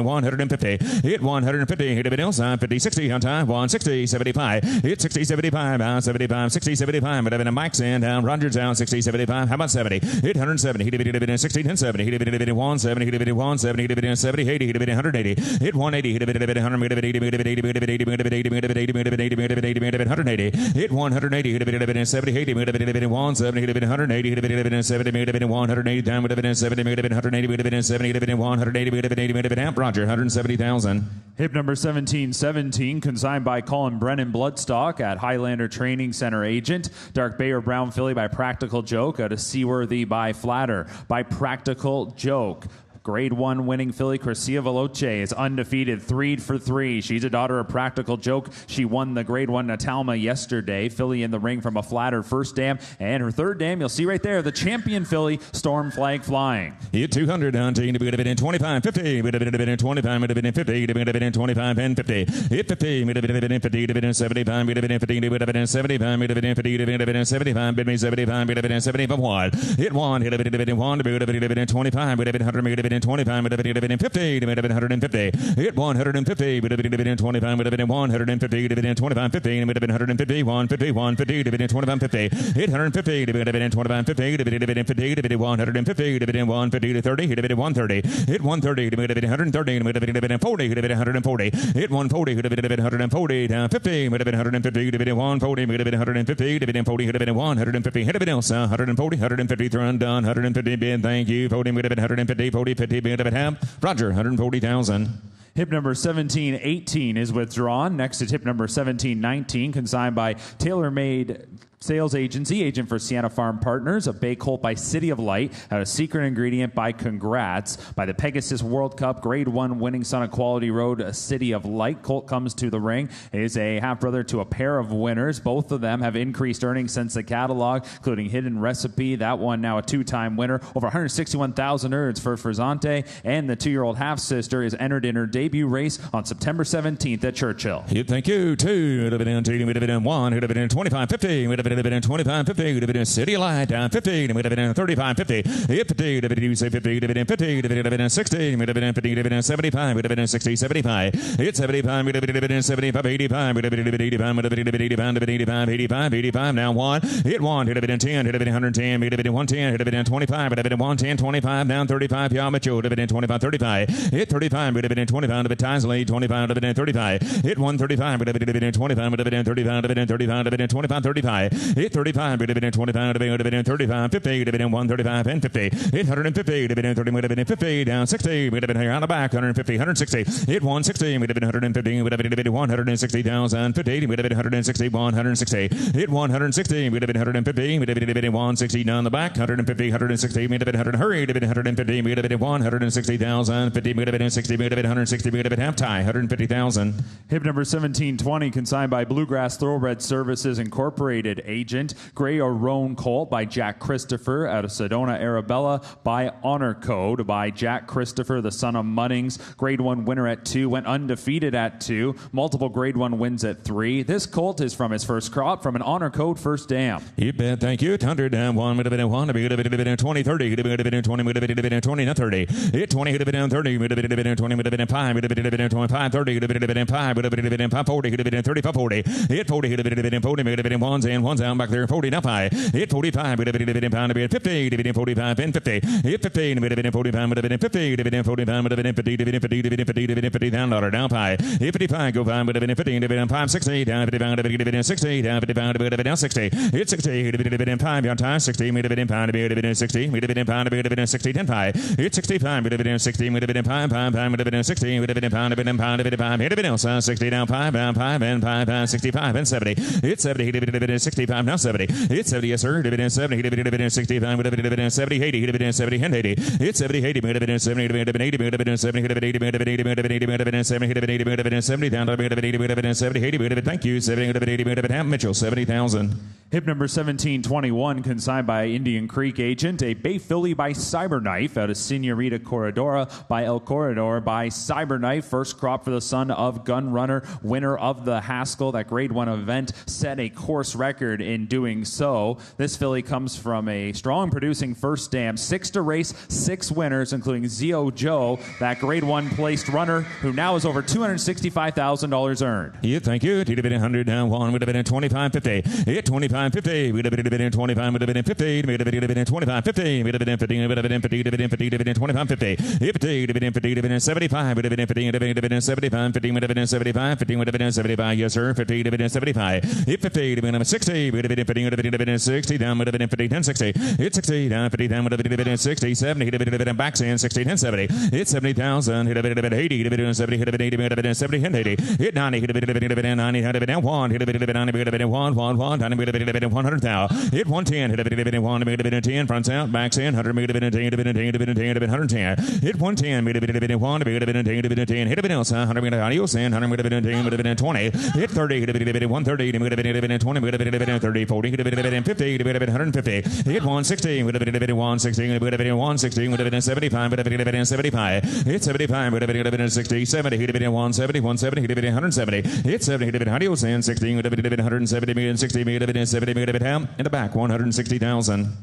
150, hit 150, hit a bit outside, 50, 60 on time, 160, 75, hit 60, 75, out 75, 60, 75, but a Mike's in, down, Rogers down, 60, 75, how about 70, hit 170, hit a bit 60, 10, 70, hit a bit 170, hit a bit 170, hit a bit 70, 80, hit a bit 180, hit 180, hit a bit 100, hit a bit 80, hit a bit 80, hit a bit 80, hit a bit 80, hit a bit 80, hit a bit 80, hit a bit 80, hit a bit 180, hit 180, hit a bit 70, 80, hit a bit 170, hit a bit 180, hit a bit 70, hit a bit 180, down, hit a bit 70, hit a bit 180, hit a bit 70, hit a bit 180, hit a bit 80, hit a bit amp, Roger, 170,000. Hip number 1717, consigned by Colin Brennan Bloodstock at Highlander Training Center agent. Dark Bay or Brown filly by Practical Joke at a Seaworthy by Flatter by Practical Joke. Grade 1 winning filly Crescia Veloce is undefeated, 3 for 3. She's a daughter of Practical Joke. She won the Grade 1 Natalma yesterday. Filly in the ring from a Flatter first dam. And her third dam, you'll see right there, the champion filly, Storm Flag Flying. Hit 200 on 10, would have been 25, 50, would have been 25, would have been 50, would have been 25 and 50. Hit 50, would have been 50, would have been 75, would have been 50, would have been 75, would have been 50, would have been 75, would have been 75, would have been 75. Hit 1, hit a bit 1, would have been 25, would have been 100, would have been 25, would have been 50, would have been 150. Hit 150, would have been 25, would have been 150, would have been 25, 50, would have been 150, 150, 150, would have been 25, 50. Hit 150, would have been 25, 50, would have been 50, would have been 150, would have been 150 to 30, would have been 130. Hit 130, would have been 130, would have been 40, would have been 140. Hit 140, would have been 140, down 50, would have been 150, would have been 140, would have been 150, would have been 40, would have been 150. Hit a bit else, 140, 150, thrown done, 150 bid, thank you, 40, would have been 150, 40, 50, bid, have it have. Roger, 140,000. Hip number 1718 is withdrawn. Next is hip number 1719, consigned by Tailor Made Sales Agency, agent for Sienna Farm Partners, a Bay Colt by City of Light, and a secret ingredient by Congrats, by the Pegasus World Cup, Grade 1 winning son of Quality Road, a City of Light. Colt comes to the ring, is a half-brother to a pair of winners. Both of them have increased earnings since the catalog, including Hidden Recipe, that one now a two-time winner, over 161,000 earns for Frisante, and the 2-year-old half-sister is entered in her debut race on September 17th at Churchill. Thank you. 2, would have been 2, would have been 1, would have been 25, 50, would have been 25, 50, would have been City of Light, down 50, would have been 35, 50, hit 50, would have been 50, would have been 50, would have been 60, would have been 50, would have been 75, would have been 60, 75, hit 75, would have been 75, 85, would have been 85, would have been 85, 85, 85, 85, now 1, hit 1, would have been 10, would have been 110, would have been 110, would have been 25, would have been 110, 25, down 35, Yamacho, would have been 25, 35, hit 35, would have been 25, would have been Tisley, 25, would have been 35, hit 135, would have been 25, would have been 35, would have been 35, would have been 25, 35, hit 35, would have been 25, would have been 35, 50, would have been 135 and 50, hit 150, would have been 30, would have been 50, down 60, would have been here on the back, 150, 160, hit 160, would have been 150, would have been 160,000, 50, would have been 160, 160, hit 160, would have been 150, would have been 160 down the back, 150, 160, would have been 100, hurry, would have been 150, would have been 160,000, 50, would have been 60, would have been 160, would have been half tie, 150,000. Hip number 1720, consigned by Bluegrass Thoroughbred Services Incorporated, agent Gray or Roan Colt by Jack Christopher out of Sedona Arabella, by Honor Code by Jack Christopher, the son of Muddings. Grade 1 winner at 2, went undefeated at 2, multiple Grade 1 wins at 3. This colt is from his first crop from an Honor Code first dam. You bet, thank you. 100 down 1, would have been 1, would have been 20, 30, would have been 20, would have been 20, not 30. Hit 20, would have been 30, would have been 20, would have been 5, would have been 25, 30, would have been 5, would have been 5, 40, would have been 35, 40. Hit 40, would have been 40, would have been 1s and 1s down back there, 40, now 5. Hit 45, would have been pound, would have been 50, would have been 45 and 50. Hit 15, would have been 45, would have been 50, would have been 45, would have been 50, would have been 50, would have been 50, would have been 50, down dollar, down 5. Hit 55, go 5, would have been 15, would have been 5, 60, down 55, would have been 60, down 55, would have been 60. Hit 60, would have been 5, on time, 60, would have been pound, would have been 60, would have been pound, would have been 60, 10, 5. Hit 65, would have been 60, would have been 5, 5, 5, would have been 60, would have been pound, would have been pound, would have been 5. Hit a bit else, 60, down 5, and 5, and 5, 65, and 70. Hit 70, would have been 65, now 70. Hit 70, yes sir, would have been 70, would have been 65, would have been 70, 80, would have been 70, and 80. Hit 70, 80, would have been 70, would have been 80, would have been 70, would have been 80, would have been 80, would have been 80, would have been 70, would have been 80, would have been 70, down to would have been 80, would have been 70, 80, would have been, thank you, 70, would have been 80, would have been half Mitchell, 70,000. Hip number 1721, consigned by Indian Creek Agent. A Bay Filly by Cyberknife out of Senorita Corredora by El Corredor by Cyberknife. First crop for the son of Gun Runner, winner of the Haskell. That Grade 1 event set a course record in doing so. This filly comes from a strong producing first dam. 6 to race, 6 winners, including Zio Joe, that Grade 1 placed runner, who now has over $265,000 earned. Yeah, thank you. It would have been 100 down one. Would have been 25.50. Hit 25.50. Would have been 25. Would have been 50. Would have been 25.50. Would have been 50. Would have been 50. Would have been 50. Would have been 25.50. 50. Would have been 50. Would have been 75. Would have been 50. Would have been 75. 50 would have been 75. 50 would have been 75. Yes, sir. 50 would have been 75. Hit 50 would have been 60. Would have been 50. Would have been 60. Down would have been 50. 10 60. Hit 60. Down 50. Down would have been 60. 70. Would have been backs in 60. 10 70. Hit 70,000. Hit have been 80. Would have been 70. Hit have been 80. Would have been 70. 10 80. Hit 90. Hit have been 90. Hit have been 1. Hit have been 90. Would have been 1. 1. 1. 90 would have been 100,000. Hit 110. Hit have been 1. Would have been 10. Fronts out. Backs in. 100. Would have been 10. Would have been 10. Would have been 10. Would have been 110. Hit 110. Would have been 1. Would have been 10. Would have been 10. Hit have been 100. Would have been adios. 100 would have been 10. Would have been 20. Hit 30. Would have been 130. Would have been 20. Would have been 30. 40. Would have been 50. Would have been 150. Hit 160. Would have been 160. Would have been 160. Would have been 75. Would have been 75. Hit 75. Would have been 60. 70. Would have been 170. 170. Would have been 170. Hit 70. Would have been adios. 60. Would have been 170. Would 60. Would have been 70. Would have been ham. In the back, 160,000.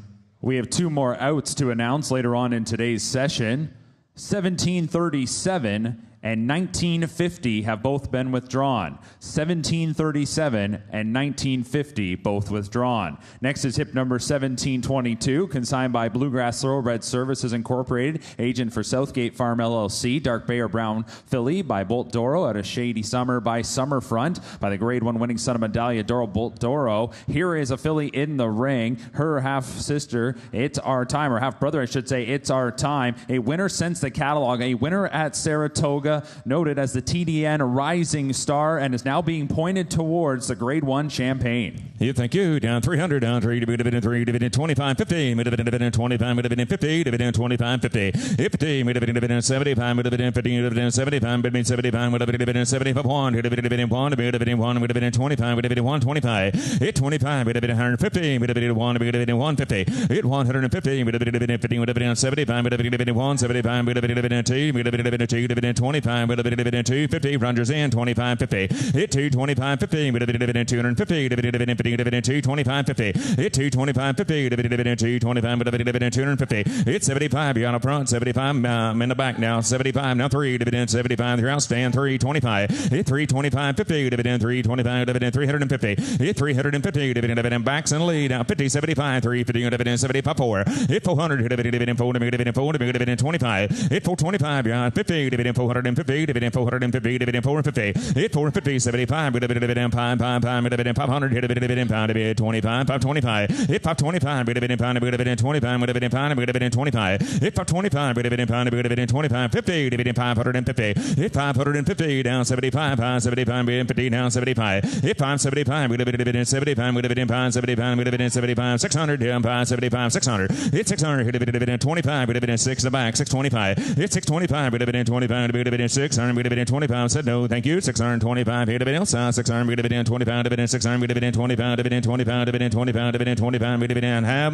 We have 2 more outs to announce later on in today's session. 1737 and 1950 have both been withdrawn. 1737 and 1950 both withdrawn. Next is hip number 1722, consigned by Bluegrass Thoroughbred Services Incorporated, agent for Southgate Farm LLC. Dark Bay or Brown filly by Bolt Doro out of Shady Summer by Summerfront by the Grade 1 winning son of Medallia Doro Bolt Doro. Here is a filly in the ring. Her half sister, It's Our Time, or half brother, I should say, It's Our Time. A winner since the catalog, a winner at Saratoga, noted as the TDN Rising Star, and is now being pointed towards the Grade 1 Champagne. Yeah, thank you. Down 300, down 3, would have been 3, would have been 25, 50, would have been 25, would have been 50, would have been 25, 50, 50, would have been 75, would have been 50, would have been 75, would have been 75, would have been 75, 1, would have been 1, would have been 1, would have been 25, would have been 125, hit 25, would have been 150, would have been 1, would have been 150, hit 150, would have been 50, would have been 75, would have been 175, would have been 2, would have been 2, would have been 25, would have been 250, Rangers in 25, 50, hit 225, 50, would have been 250, would have been 50, would have been 225, 50, hit 225, 50, would have been 225, would have been 250, hit 75, you're on the front, 75, I'm in the back now, 75, now 3, would have been 75, you're outstand, 325, hit 325, 50, would have been 325, would have been 350, hit 350, would have been backs in the lead, now 50, 75, 350, would have been 75, 4, hit 400, would have been 4, would have been 4, would have been 25, hit 425, you're on 50, would have been 450, would have been 450, would have been 450, hit 450, 75, would have been 5, would have been 500, would have been pound, would have been 25, 525, hit 525, would have been pound, would have been 25, would have been pound, would have been 25, hit 525, would have been pound, would have been 25, 50, would have been 550, hit 550, down 75, 75, 50, down 75, hit 575, would have been 75, would have been pound, 75, would have been 75, 600, down 575, 600, hit 600, would have been 25, would have been 6 in the back, 625, hit 625, would have been 25, would have been 600, would have been 25, said no, thank you, 625, would have been outside, 600, would have been 25, would have been 600, would have been 25, would have been 25, would have been 25, would have been 25, would have been have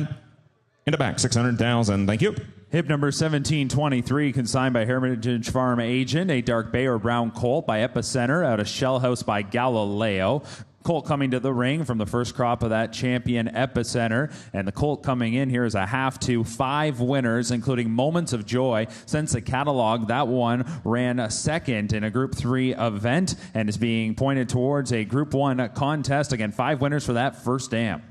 in the back, 600,000, thank you. Hip number 1723, consigned by Heritage Farm Agent, a dark bay or brown colt by Epicenter out of Shell House by Galileo. Colt coming to the ring from the first crop of that champion Epicenter, and the colt coming in here is a half to 5 winners, including Moments of Joy. Since the catalog, that one ran second in a Group 3 event and is being pointed towards a Group 1 contest. Again, 5 winners for that first dam.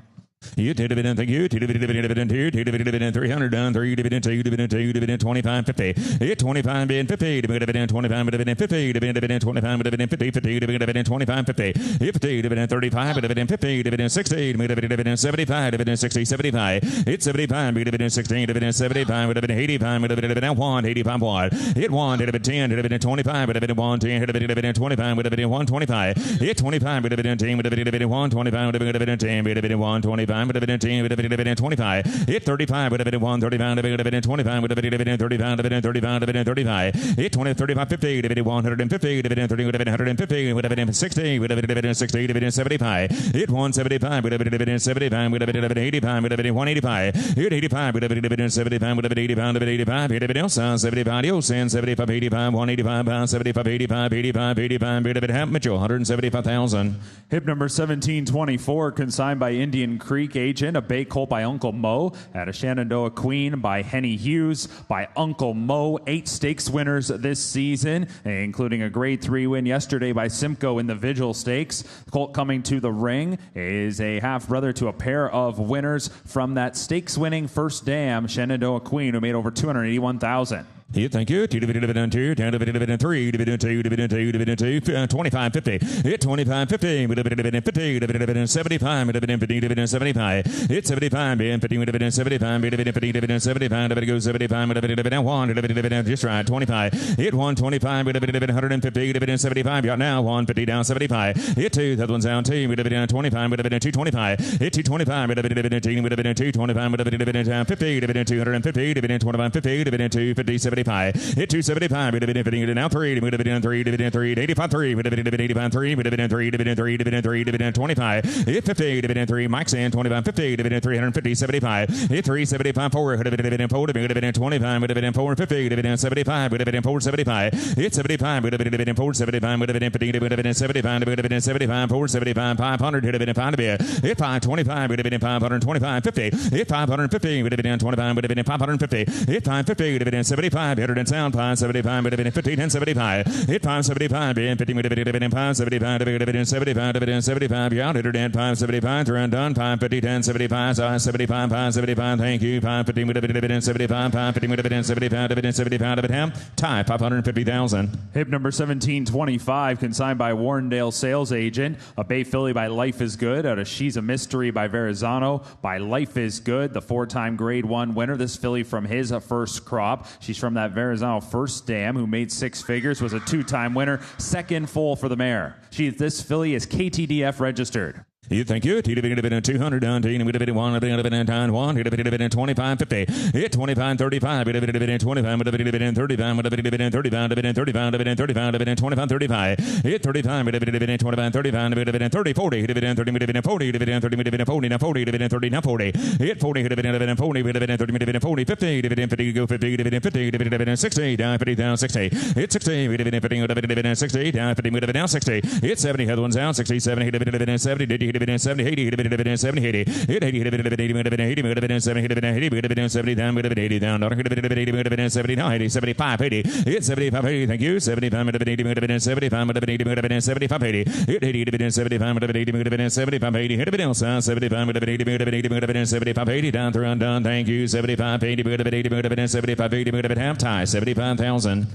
You dividend, thank you. Dividend, 300 done. 3 dividend, 2 dividend, 2 dividend, 25, 50. Hit 25, bid 50. Dividend, 25, dividend 50. Dividend, 25, dividend 50. 50, dividend 25, 50. Hit 50, dividend 35, dividend 50. Dividend 60, dividend 75, dividend 60, 75. Hit 75, dividend 16, dividend 75, dividend 85, dividend 1, 85 1. Hit 1, dividend 10, dividend 25, dividend 1, 10, dividend 25, dividend 1, 25. Hit 25, dividend 10, dividend 1, 25, dividend 10, dividend 1, 25. 35, would have been 10, would have been 25. Hit 35, would have been 1, 35, would have been 25, would have been 35, would have been 35, would have been 35. Hit 20, 35, 50, would have been 150, would have been 30, would have been 150, would have been 60, would have been 60, would have been 75. Hit 175, would have been 75, would have been 85, would have been 185. Hit 85, would have been 75, would have been 85, would have been 85. Hit everything else, 75, 75, 85, 185, 75, 85, 85, 85, would have been Mitchell, 175,000. Hip number 1724, consigned by Indian Creek agent, a bay colt by Uncle Mo, at a Shenandoah Queen by Henny Hughes, by Uncle Mo, 8 stakes winners this season, including a grade 3 win yesterday by Simcoe in the Vigil Stakes. The colt coming to the ring is a half-brother to a pair of winners from that stakes-winning first dam, Shenandoah Queen, who made over $281,000. Yeah, thank you. 2 divided on 2, 10 divided on 3, divided 2, divided 2, divided 2, 25, 50. Hit 25, 50, divided 50, divided 75, divided 50, divided 75. Hit 75, 50, divided 75, divided 50, divided 75, divided go 75, divided 1, divided just right, 25. Hit 125, divided 150, divided 75. Got now 150 down 75. Hit 2, that one's down 2, divided 25, divided 225. Hit 225, divided 2, divided 225, divided 50, divided 250, divided 25, 50, divided 250, 75. Hit 275, dividend now 3, dividend 3, dividend 3, 85 3, dividend 85 3, dividend 3, dividend 3, dividend 3, dividend 25. Hit 50, dividend 3, Mike's in 25 50, dividend 350 75. Hit 375 4, dividend 4, dividend 25, dividend 450, dividend 75, dividend 475. Hit 75, dividend 475, dividend 50, dividend 75, dividend 75 475 500, dividend 5 to be. Hit 525, dividend 525 50. Hit 550, dividend 25, dividend 550. Hit 550, dividend 75. Hitter and sound 575, dividend 15 and 75. Hit 575, dividend 50, dividend 575, dividend 75, dividend 75. Out hitter and 575, through and done 550, 10 75, 75, 575. Thank you. 550, dividend 75, 550, dividend 75, dividend 75, dividend tie 550,000. Hip number 1725, consigned by Warrendale sales agent, a bay filly by Life is Good, out of She's a Mystery by Verrazano, by Life is Good, the 4-time grade 1 winner. This filly from his first crop. She's from that Verrazano first dam, who made 6 figures, was a 2-time winner, second foal for the mare. This filly is KTDF registered. You thank you. T dividend 200 on T dividend 1 dividend 1 dividend 25 50. Hit 25 35 dividend 25 dividend 35 dividend 35 dividend 35 dividend 35 dividend 25 35. Hit 35 dividend 25 35 dividend 30 40 dividend 30 dividend 40 dividend 30 dividend 40 now 40 dividend 30 now 40. Hit 40 dividend 40 dividend 30 dividend 40 50 dividend 50 go 50 dividend 50 dividend 60 down 50 down 60. Hit 60 dividend 50 dividend 60 down 50 dividend down 60. Hit 70 other ones down 60 70 dividend 70 did you dividend 70 80 dividend 70 80 hit 80 dividend 80 dividend 70 dividend 80 dividend 70 down dividend 80 down dividend 80 dividend 70 down 80 75 80 hit 75 80 thank you 75 dividend 80 dividend 75 dividend 80 dividend 75 80 hit 80 dividend 75 dividend 80 dividend 75 80 hit dividend 75 dividend 80 dividend 75 80 down through and done thank you 75 80 dividend 80 dividend 75 80 dividend half tie 75,000.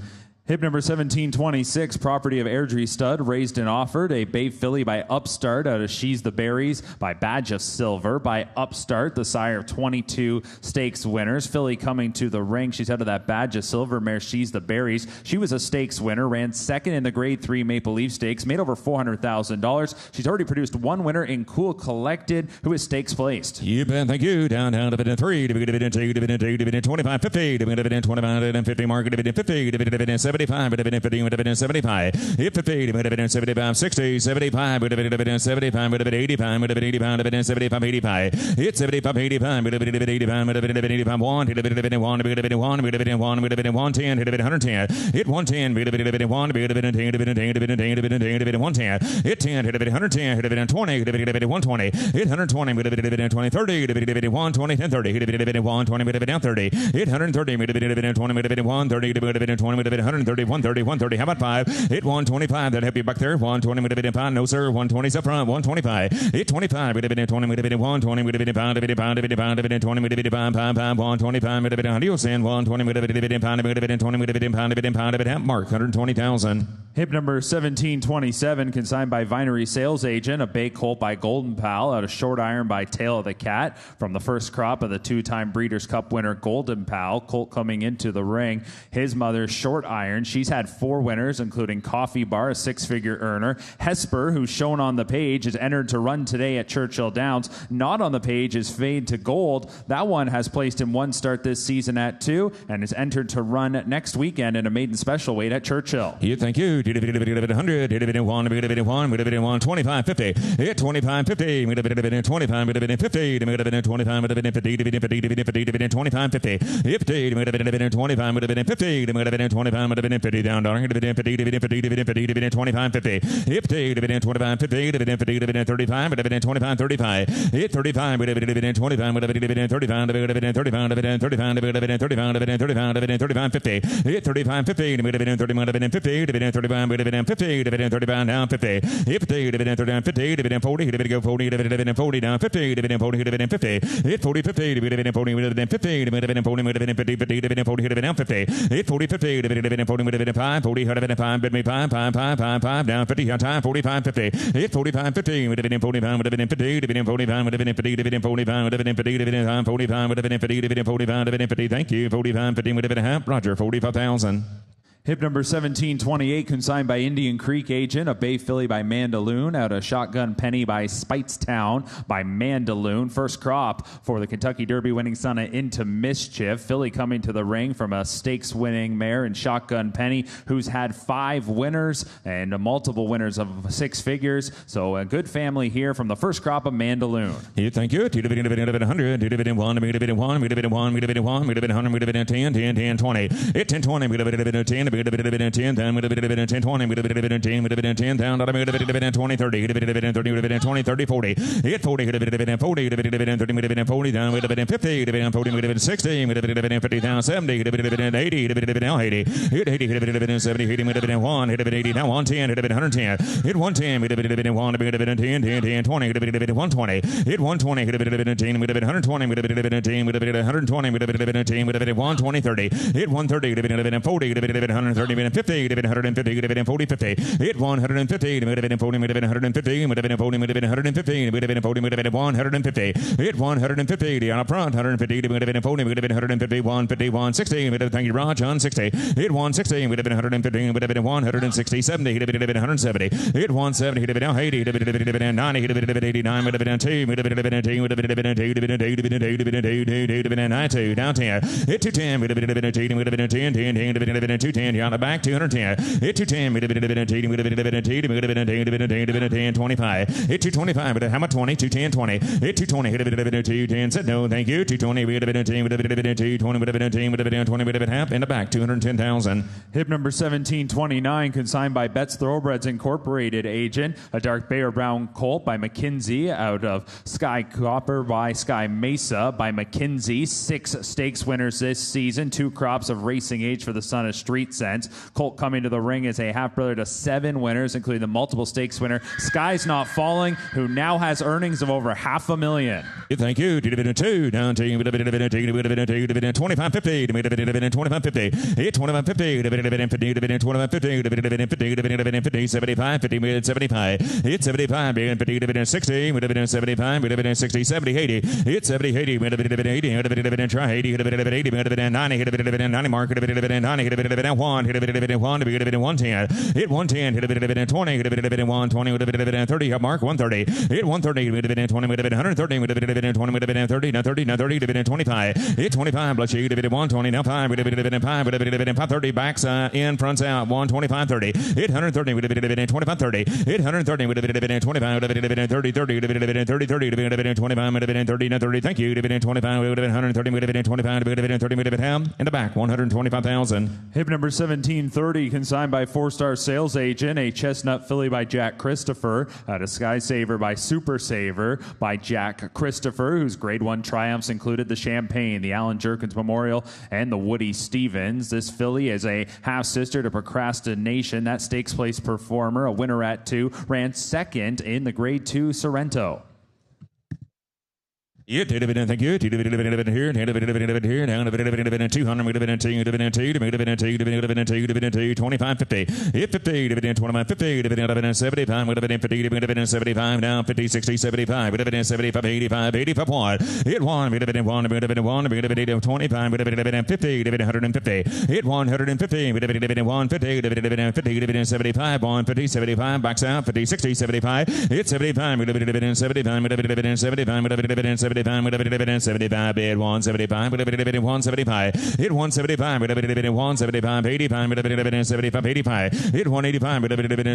Hip number 1726, property of Airdrie Stud, raised and offered. A bay filly by Upstart out of She's the Berries, by Badge of Silver, by Upstart, the sire of 22 stakes winners. Filly coming to the ring. She's out of that Badge of Silver mare, She's the Berries. She was a stakes winner, ran second in the grade 3 Maple Leaf Stakes, made over $400,000. She's already produced one winner in Cool Collected, who is stakes placed. You bet, thank you. Down, dividend 3, dividend 2, dividend 2, dividend 25, 50, dividend 25, dividend 50, market, dividend 50, dividend 75, dividend 50, dividend 75, hit 50, dividend 75, 60, 75, dividend 75, dividend 85, dividend 85, dividend 75, 85, hit 75, 85, dividend 85, dividend 85, 1, dividend 1, dividend 1, dividend 1, dividend 110, dividend 110, hit 110, dividend 1, dividend 10, dividend 10, dividend 10, dividend 10, dividend 110, hit 10, dividend 110, dividend 20, dividend 120, hit 120, dividend 20, 30, dividend 120, 10, 30, dividend 120, dividend 30, hit 130, dividend 20, dividend 130, dividend 20, dividend 130, 130, 130, how about 5? Hit 125, that'll help you back there. 120, dividend 5, no sir, 120's up front, 125, hit 25, dividend 20, dividend 120, dividend 5, dividend 5, dividend 5, dividend 20, dividend 5, 5, 5, 125, dividend 100, you'll send 120, dividend 5, dividend 20, dividend 5, dividend 5, dividend mark, 120,000. Hip number 1727, consigned by Vinery sales agent, a bay colt by Golden Pal, out of Short Iron by Tail of the Cat, from the first crop of the 2-time Breeders' Cup winner Golden Pal. Colt coming into the ring. His mother, Short Iron, iron. She's had 4 winners, including Coffee Bar, a 6-figure earner. Hesper, who's shown on the page, is entered to run today at Churchill Downs. Not on the page is Fade to Gold. That one has placed in 1 start this season at 2 and is entered to run next weekend in a maiden special weight at Churchill. Yeah, thank you. 100, 25, 50. Hit 25, 50. 25, 50. 25, 50. 25, 50. 25, 50. Down, down. 25, 50. 25, 50. 25, 50. 35, 25, 35. Hit 35, 25, 35, 35, 50. Hit 35, 50. 30, 35, 50. 35, down 50. Hit 50, 39, 50. 40. Hit go 40. 40 down 50. 40. Hit 50. Hit 40, 50. 40, 50. 40, 50. 40 down 50. Hit 40, 50. 40, 5. 40. 5. 5 down 50. Time 45, 50. Hit 45, 50. 45, 45, 50. Thank you. 45, 50. Roger. 45,000. Hip number 1728, consigned by Indian Creek Agent, a Bay Filly by Mandaloon, out of Shotgun Penny by Speightstown by Mandaloon. First crop for the Kentucky Derby winning son of Into Mischief. Filly coming to the ring from a stakes winning mare in Shotgun Penny, who's had 5 winners and multiple winners of 6 figures. So a good family here from the first crop of Mandaloon. Yeah, thank you. 100, 100, 10, 20. Hit 10, 20, 10. 10 down, 10, 20, 10 down, 20, 30, 20, 30, 40. Hit 40, 40, 40 down, 50, 40, 60, 50 down, 70, 80, down 80. Hit 80, 70, 80, 1, hit 80, down 110, hit 110. Hit 110, 1, 10, 20, 120. Hit 120, hit 10, 120, 120, 120, 30. Hit 130, 40, 130, 50, 150, 40, 50. Hit 150, 40, 150, 150, 150. Hit 150 on up front, 150, 40, 150, 150, 60. Thank you, Raj, 160. Hit 160, 150, 160, 70, 170. Hit 170, hit 80, 90, 89, 2, down 10. Hit 210, 210, on the back, 210. Hit 210, 25. Hit 225, how much 20? 210, 20. Hit 220, hit 210, said no, thank you. 220, 20, half, in the back, 210,000. Hip number 1729, consigned by Betts Thoroughbreds Incorporated Agent, a dark bay or brown colt by McKinsey, out of Sky Copper by Sky Mesa by McKinsey. 6 stakes winners this season, 2 crops of racing age for the son of Street Sense. Colt coming to the ring is a half-brother to 7 winners, including the multiple stakes winner Sky's Not Falling, who now has earnings of over $500,000. Thank you. 2 down 25, 50, 25, 50. Hit 25, 50, 25, 50, 75, 50, 75. Hit 75, 50, 60, 75, 60, 70, 80. Hit 70, 80, 80, try 80, 80, 90, 90 mark, 90, 1, hit 110. Hit 110, hit 20, hit 120, 30, mark 130. Hit 130, 20, 130, 20, 30, 25. Hit 25, bless you, 120, now 5, 530, backs in, fronts out, 125, 30. Hit 130, 25, 30. Hit 130, 25, 30, 30, 30, 25, 30, thank you, 25, 130, 25, 30, in the back, 125,000. Hip number 1730, consigned by 4-star sales agent, a chestnut filly by Jack Christopher, out of Sky Saver by Super Saver by Jack Christopher, whose grade 1 triumphs included the Champagne, the Alan Jerkins Memorial, and the Woody Stevens. This filly is a half-sister to Procrastination, that stakes place performer, a winner at 2, ran second in the grade 2 Sorrento. Yeah, thank you. Here, down 200, 25, 50. Hit 50, 25, 50, 75, 75, down 50, 60, 75, 75, 85, 85, 1. Hit 1, 1, 25, 50, 150. Hit 150, 150, 75, 150, 75, backs out, 50, 60, 75. Hit 75, 75, 75, 75, bid 175, 175, hit 175, 175, 85, 75, 85, hit 185,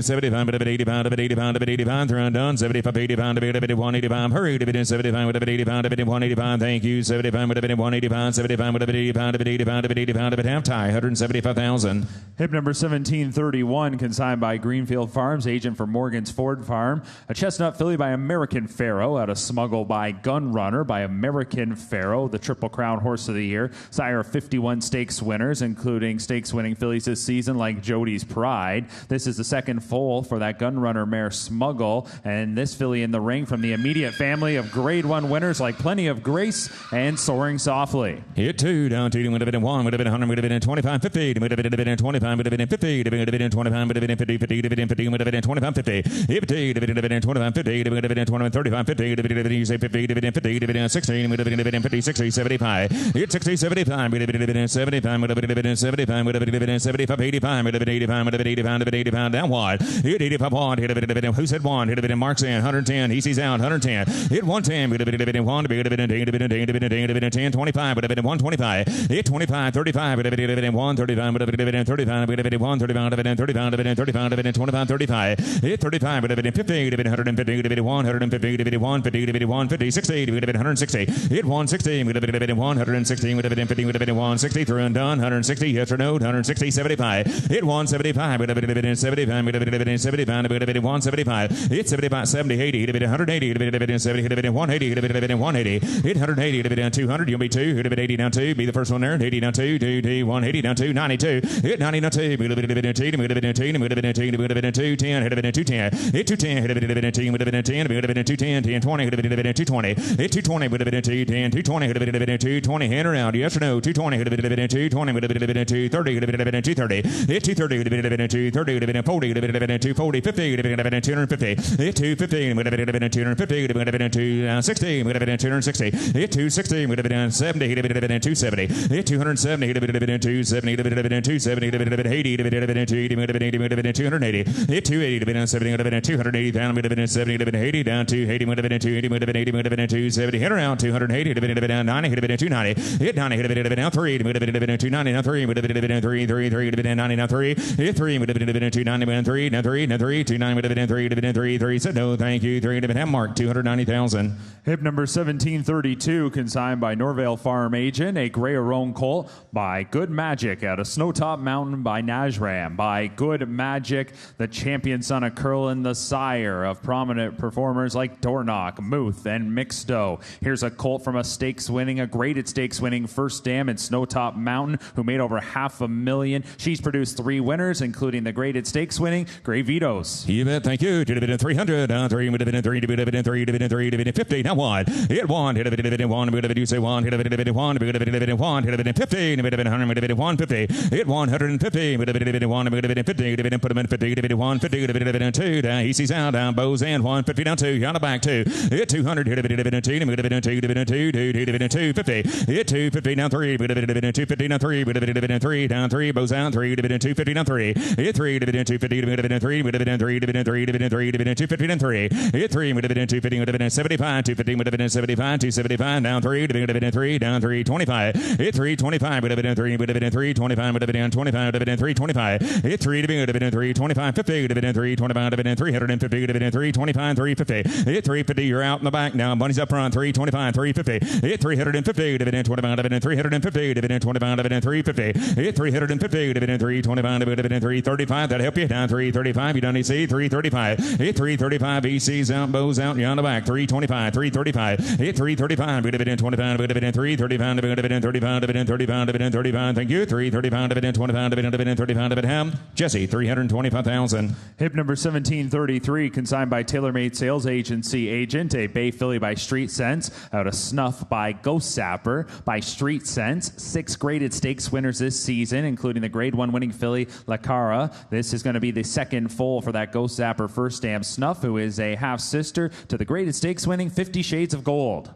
75, 85, 85, thrown done, 75, 85, 185, hurry, 75, 85, 185, thank you, 75, 185, 75, 85, 85, half tie, 175,000. Hip number 1731, consigned by Greenfield Farms, agent for Morgan's Ford Farm. A chestnut filly by American Pharoah, out of Smuggle by Gun Runner by American Pharoah, the Triple Crown Horse of the Year, sire of 51 stakes winners, including stakes winning fillies this season like Jody's Pride. This is the second foal for that Gun Runner mare Smuggle, and this filly in the ring from the immediate family of Grade 1 winners like Plenty of Grace and Soaring Softly. Hit 2, down 2, would have been 1, would have been 100, would have been 25, 50, would have been 25, would have been 50, would have been 25, would have been 50, 50, would have been 50, would have been 25, 50, 50, would have been 25, 50, would have been 25, 35, 50, would have been 50, 50, would have been 50, would have been 16, would have been 50, 60, 75, hit 60, 75, would have been 75, would have been 75, would have been 75, 85, would have been 85, would have been 85, would have been 85, down wide, hit 85, 1, hit a bit of who said 1, hit a bit of Mark's in, 110, he sees out, 110, hit 110, would have been 1, would have been 10, 25, would have been 125, hit 25, 35, would have been 1, 35, would have been 35, would have been 1, 35, would have been 35, would have been 35, would have been 25, 35, hit 35, would have been 50, would have been 150, would have been 150, would have been 150, would have been 150, 60, would have been 160, hit 160, would have been 116, would have been 50, would have been 160, through and done, 160, yes or no, 160, 75, hit 175, would have been 75, would have been 75, would have been 175, hit 75, 70, 80, would have been 180, would have been 70, would have been 180, would have been 180, hit 180, would have been 200, you'll be 2, would have been 80 down 2, be the first one there, 80 down 2, 180 down 2, 92, hit 90 down 2, would have been 2, would have been 2, would have been 2, would have been 2, 10, would have been 210, hit 210, would have been 2, would have been 10, would have been 210, 10, 20, would have been 220, hit 220, would have been 2, 10, 220, would have been 220, hand around, yes or no, 220, would have been 220, would have been 230, would have been 230, hit 230, would have been 230, would have been 40, would have been 240, 50, would have been 250, hit 215, would have been 250, would have been 260, would have been 260, hit 260, would have been 70, would have been 270, hit 270, would have been 270, would have been 270, would have been 80, would have been 280, would have been 80, would have been 280, hit 280, would have been 70, would have been 280, down, would have been 70, would have been 80, down 280, would have been 280, would have been 80, would have been 270, hit around 280, would have been 90, would have been 290, hit 90, would have been down 3, would have been 290, down 3, would have been 3, 3, 3, would have been 90, down 3, hit 3, would have been 290, down 3, down 3, down 3, 29, would have been 3, would have been 3, 3, said no, thank you, 3, would have been mark, 290,000. Hip number 1732, consigned by Norvale Farm agent, a Grey Roan colt by Good Magic out of Snowtop Mountain by Najram. By Good Magic, the champion son of Curlin, the sire of prominent performers like Dornock, Muth, and Mixto. Here's a colt from a graded stakes winning first dam in Snowtop Mountain, who made over $500,000. She's produced 3 winners, including the graded stakes winning Grey Vito's. You bet, thank you. Would have been 300, down 3, would have been 3, would have been 3, would have been 3, would have been 50, down 1, hit 1, hit a bit, 1, would have been, you say 1, hit a bit, 1, would have been 1, hit a bit, 50, would have been 100, would have been 150, hit 150, would have been 1, would have been 50, would have been put him in 50, would have been 150, would have been 2, down, he sees out, down, bows and 150, down 2, on the back 2, hit 200, hit a bit, 2, would have been 2, would have been 2, would have been 250, hit 250, down 3, would have been 250, down 3, would have been 3, down 3, bows out 3, would have been 250, down 3, hit 3, would have been 250, would have been 3, would have been 3, would have been 3, would have been 3, would have been 250, down 3, hit 3, would have been 250, would have been 75, 250, would have been 75, 275, down 3, would have been 3, down 3, 25, hit 3, 25, would have been 3, would have been 3, 25, would have been 25, would have been 3, 25, hit 3, would have been 3, 25, 50, would have been 3, 25, would have been 350, would have been 3, 25, 350, hit 350, you're out in the back now, Bunny's up front, 325, 350, hit 350, would have been 25, would have been 350, would have been 25, would have been 350, hit 350, would have been 325, would have been 335, that'll help you, down 335, you don't need to see, 335, hit 335, EC's out, bows out, you're on the back, 325, 335, hit 335, would have been 25, would have been 335, would have been 35, would have been 35, would have been 35, thank you, 335, would have been 25, would have been 35, would have been Jesse, 325,000. Hip number 1733, consigned by TaylorMade Sales Agency agent, a Bay filly by Street Sense. Out of Snuff by Ghost Sapper. By Street Sense. 6 graded stakes winners this season, including the Grade 1 winning filly La Cara. This is going to be the second foal for that Ghost Sapper first dam Snuff, who is a half sister to the graded stakes winning 50 Shades of Gold.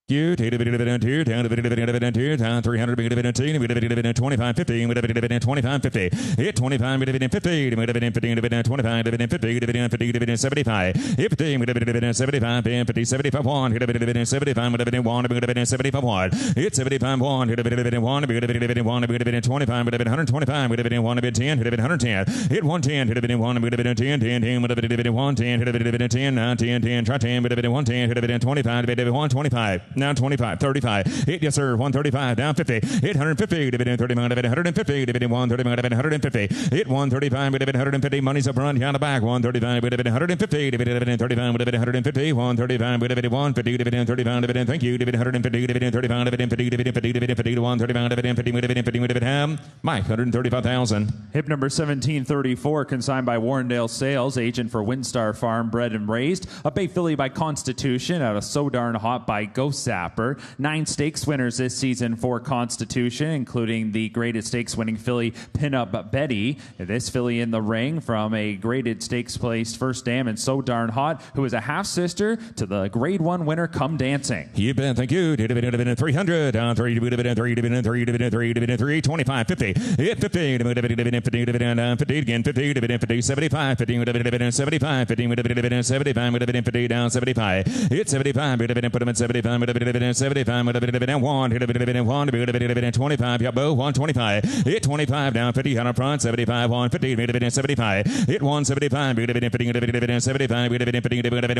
You take a bit of it here, down a bit of it down 300 bit of it 25 50, with a bit of 25 50, hit 25 bit of it 50, with a bit of 50, 25 bit of 50, bit of 50, 75, 50, with a bit of 75, 50, 75 1, hit a bit of 75, with a bit of 1, bit of 75 1, hit 75 1, hit a bit of 1, bit of 1, bit of 25, bit of 125, with a bit of 1, bit 10, hit a bit 110, hit 110, hit a bit of 1, bit of 10, 10, 10, with a bit of 110, hit a bit of 10, 9, 10, 10, try 10, bit of 110, hit a bit of 25, bit of 125. Now 25, 35, hit, yes sir, 135, down 50, hit 150, dividend 30, dividend 150, dividend 130, dividend 150, hit 135, dividend 150, money's up run, down the back, 135, dividend 150, dividend 35, dividend 150, 135, dividend 150, dividend 35, dividend, thank you, dividend 150, dividend 35, dividend 50, dividend 50, dividend 50, 135, dividend 50, dividend 50, dividend, Mike, 135,000. Hip number 1734, consigned by Warrendale Sales, agent for Windstar Farm, bred and raised. A bay filly by Constitution, out of So Darn Hot by Ghost Sapper. 9 stakes winners this season for Constitution, including the graded stakes winning filly Pinup Betty. This filly in the ring from a graded stakes placed first dam and So Darn Hot, who is a half sister to the grade 1 winner Come Dancing. You bet, thank you. 300, down 3, 3, 25, 50, hit 50, 50, down 50 again, 50, 50, 75, 50, 75, 50, 75, 50, down 75, hit 75, put him at 75, 75, 1, hit 25, yeah, bow, 125, hit 25, down 50, on front, 75, 150, 75, hit 175, 50, 75,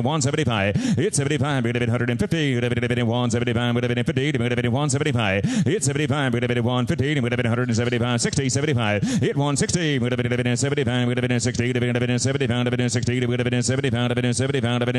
175, hit 75, 150, 175, 50, 175, hit 75, 150, 175, 60, 75, hit 160, 75, 60, 75, 60,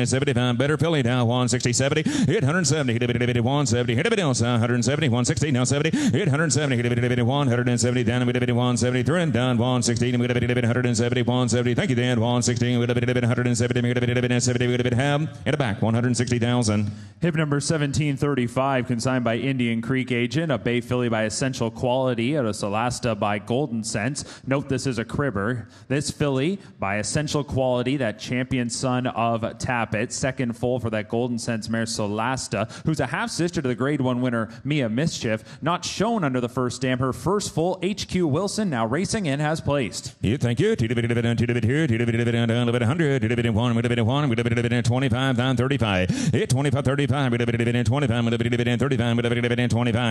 75, better filly down, 160, 70, hit 170, hit 170, hit a bit else, 170, 160, now 70, hit 170, hit 170, down, 173, and down, 160, 170, 170, thank you, Dan, 160, 170, have, and a back, 160,000. Hip number 1735, consigned by Indian Creek agent, a bay filly by Essential Quality, out of Solasta by Golden Sense. Note this is a cribber. This filly by Essential Quality, that champion son of Tappet, second foal for that Golden Sense mare Solasta, who's a half sister to the grade 1 winner Mia Mischief, not shown under the first dam. Her first full, HQ Wilson, now racing in, has placed. Yeah, thank you. 100, 25, down 35, hit 25, 35, 25, 25, 35, 35, 35, 25,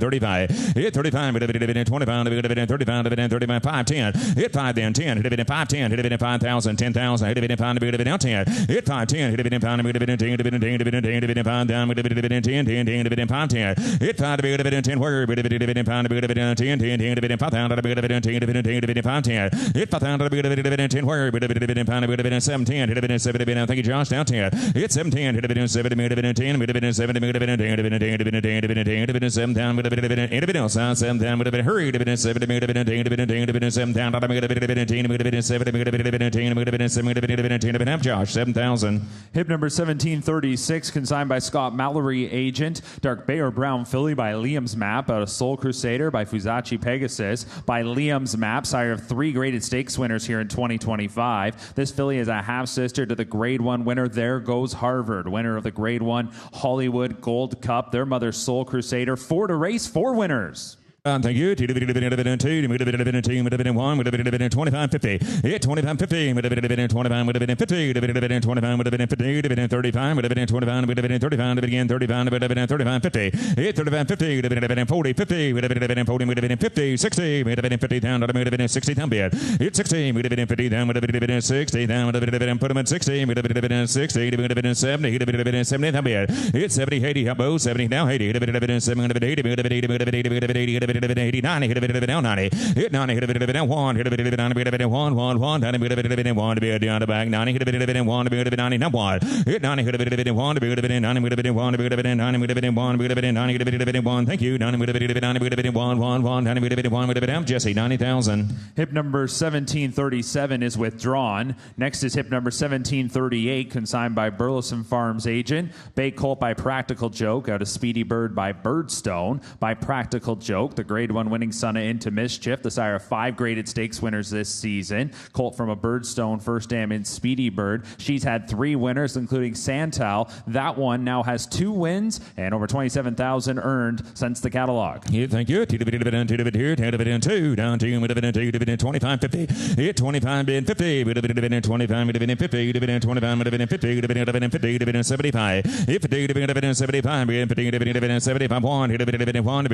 35, hit 35, 25, 35, 5, 10, hit 5, then 10, hit 5, 10, hit 5,000, 10,000, hit 5, 10, hit 5, 10, hit 5, 5 down, 10, 10, 5, 10, hit 5, 10, where, 10, 10, 5 down, 10, 5, 10, hit 5 down, 10, where, 7, 10, hit 7, thank you, Josh, down 10, hit 7, 10, hit 7, 10, 7, 7 down, 7 down, 7 down, hurry, 7 down, Josh, 7,000. Hip number 1736, consigned by Scott Mallory, agent. Dark Bay or Brown filly by Liam's Map, out of Soul Crusader by Fuzachi Pegasus. By Liam's Map, sire of 3 graded stakes winners here in 2025. This filly is a half-sister to the grade 1 winner There Goes Harvard, winner of the grade 1 Hollywood Gold Cup. Their mother, Soul Crusader, 4 to race, 4 winners. Thank you. 25, 50. Hit 25, 50. 25, 50. 25, 35. 25, 35. Again, 35, 35, 50. Hit 35, 50. 40, 50. 50, 60. 50 down. 60 down bid. Hit 60. 50 down. 60 down. Put him at 60. 60. 70. 70 down bid. Hit 70, 80. Bow 70 now. 80. 70, 80. 80, 90, hit a bit down 90, hit 90, hit a bit down 1, hit a bit down, hit a bit 1, 1, 1, 90, hit a bit 1 to be down the back, 90, hit a bit 1 to be 90, now 1, hit 90, hit a bit 1 to be 90, hit a bit 1 to be 90, hit a bit 1, hit a bit 90, hit a bit 1, thank you, 90, hit a bit 90, hit a bit 1, 1, 1, 90, hit a bit 1, hit a bit down, Jesse, 90,000. Hip number 1737 is withdrawn. Next is hip number 1738, consigned by Burleson Farms agent. Bay Colt by Practical Joke, out of Speedy Bird by Birdstone. By Practical Joke, the Grade 1 winning son of Into Mischief, the sire of 5 graded stakes winners this season. Colt from a Birdstone first dam in Speedy Bird. She's had 3 winners, including Santal. That one now has 2 wins and over 27,000 earned since the catalog. Yeah, thank you. 2 down 2, down 2, 25, 50. Hit 25, bid 50, 25, 50, 25, 50, 75. If 50, 75, 50, 75, 1, hit 1,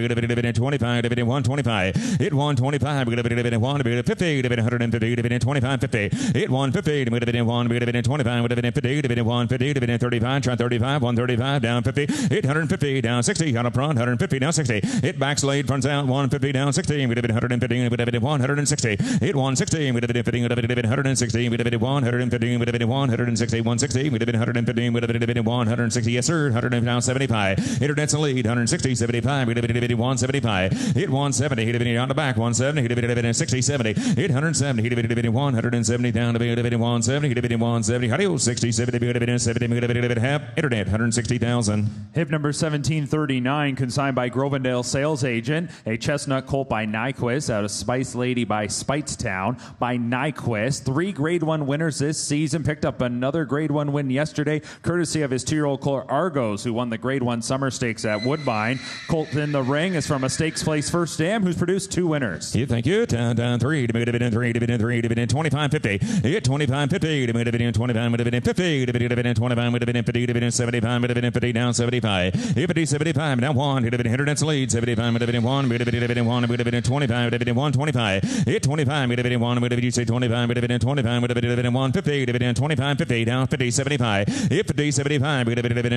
25, 125. Hit 125, 1, 50, 150, 25, 50. Hit 150, 1, 25, 50, 150, 35, try 35, 135, down 50. Hit 150, down 60, on a front, 150, down 60. Hit back slade, fronts out, 150, down 60, 150, 160. Hit 160, 160, 160, 160, 160, 160, yes sir, 175. Hit her that's a lead, 160, 75, 175. Hit 170, hit it on the back, 170, hit it 60, 70. Hit 170, hit it 170 down to 170, hit it 170. How do you 60, 70, 70, half internet, 160,000. Hip number 1739, consigned by Grovendale sales agent. A chestnut colt by Nyquist, out of Spice Lady by Spitestown. By Nyquist, 3 Grade 1 winners this season. Picked up another Grade 1 win yesterday, courtesy of his 2-year-old colt Argos, who won the Grade 1 Summer Stakes at Woodbine. Colt in the ring is from a Stakes Place first dam, who's produced 2 winners. Yeah, thank you. Down 3, 25, 50. Hit 25, 50, 25, 50, 25, 75, 50, down 75. Hit 50, 75, down 1, hit her that's lead, 75, 1, 25, 125. Hit 25, 1, you say 25, 25, 150, 25, 50, down 50, 75. Hit 50, 75,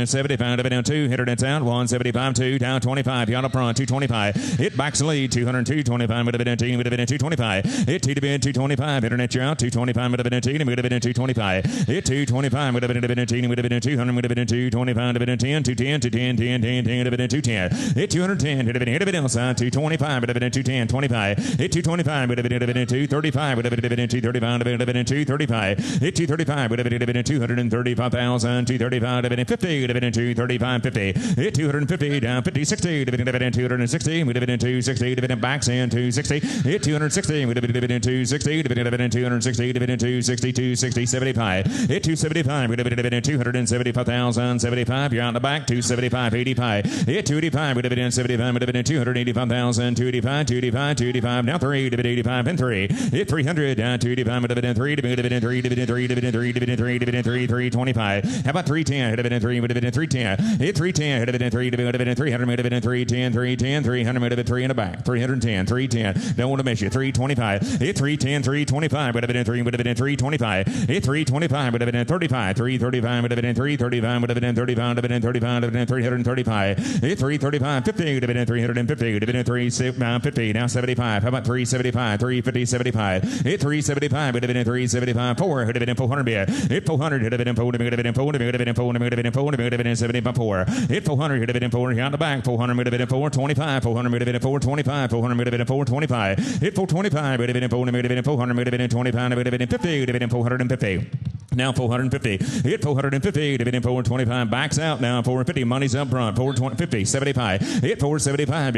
75, down 2, hit her that's out, 175, 2, down 25, you're on the front, 225. Hit back lead, 202, 25, 225. Hit T to bid, 225, hit her net, you're out, 225, 225. Hit 225, 200, 225, 210, 210, 210. Hit 210, hit a bit outside, 225, 210, 25. Hit 225, 235, 235. Hit 235, 235,000, 235, 50, 235, 50. Hit 250, down 50, 60, 260, 260, backs in 260. Hit 260, 260, 260, 260, 75. Hit 275, 275,000, 75. You're on the back, 275, 85. Hit 285, 75, 285,000, 285, now 3, 85, and 3. Hit 300, down 285, 3, 325. How about 310, hit 310. Hit 310, hit 300, 310, 300, 3 in the back, 310, 310. Don't want to miss you, 325. Hit 310, 325, 325. Hit 325, 35, 335, 335, 335, 335. Hit 335, 50, 350, 350, now 75. How about 375, 350, 75. Hit 375, 375, 4, hit 400, hit 400, hit 400, 74. Hit 400, hit 400, on the back, 400, 425, 400, 425, 400, 425. Hit 425, 400, 50, 450. Now 450. Hit 450. 425. Backs out now. 450. Money's up front. 450. 75. Hit 475.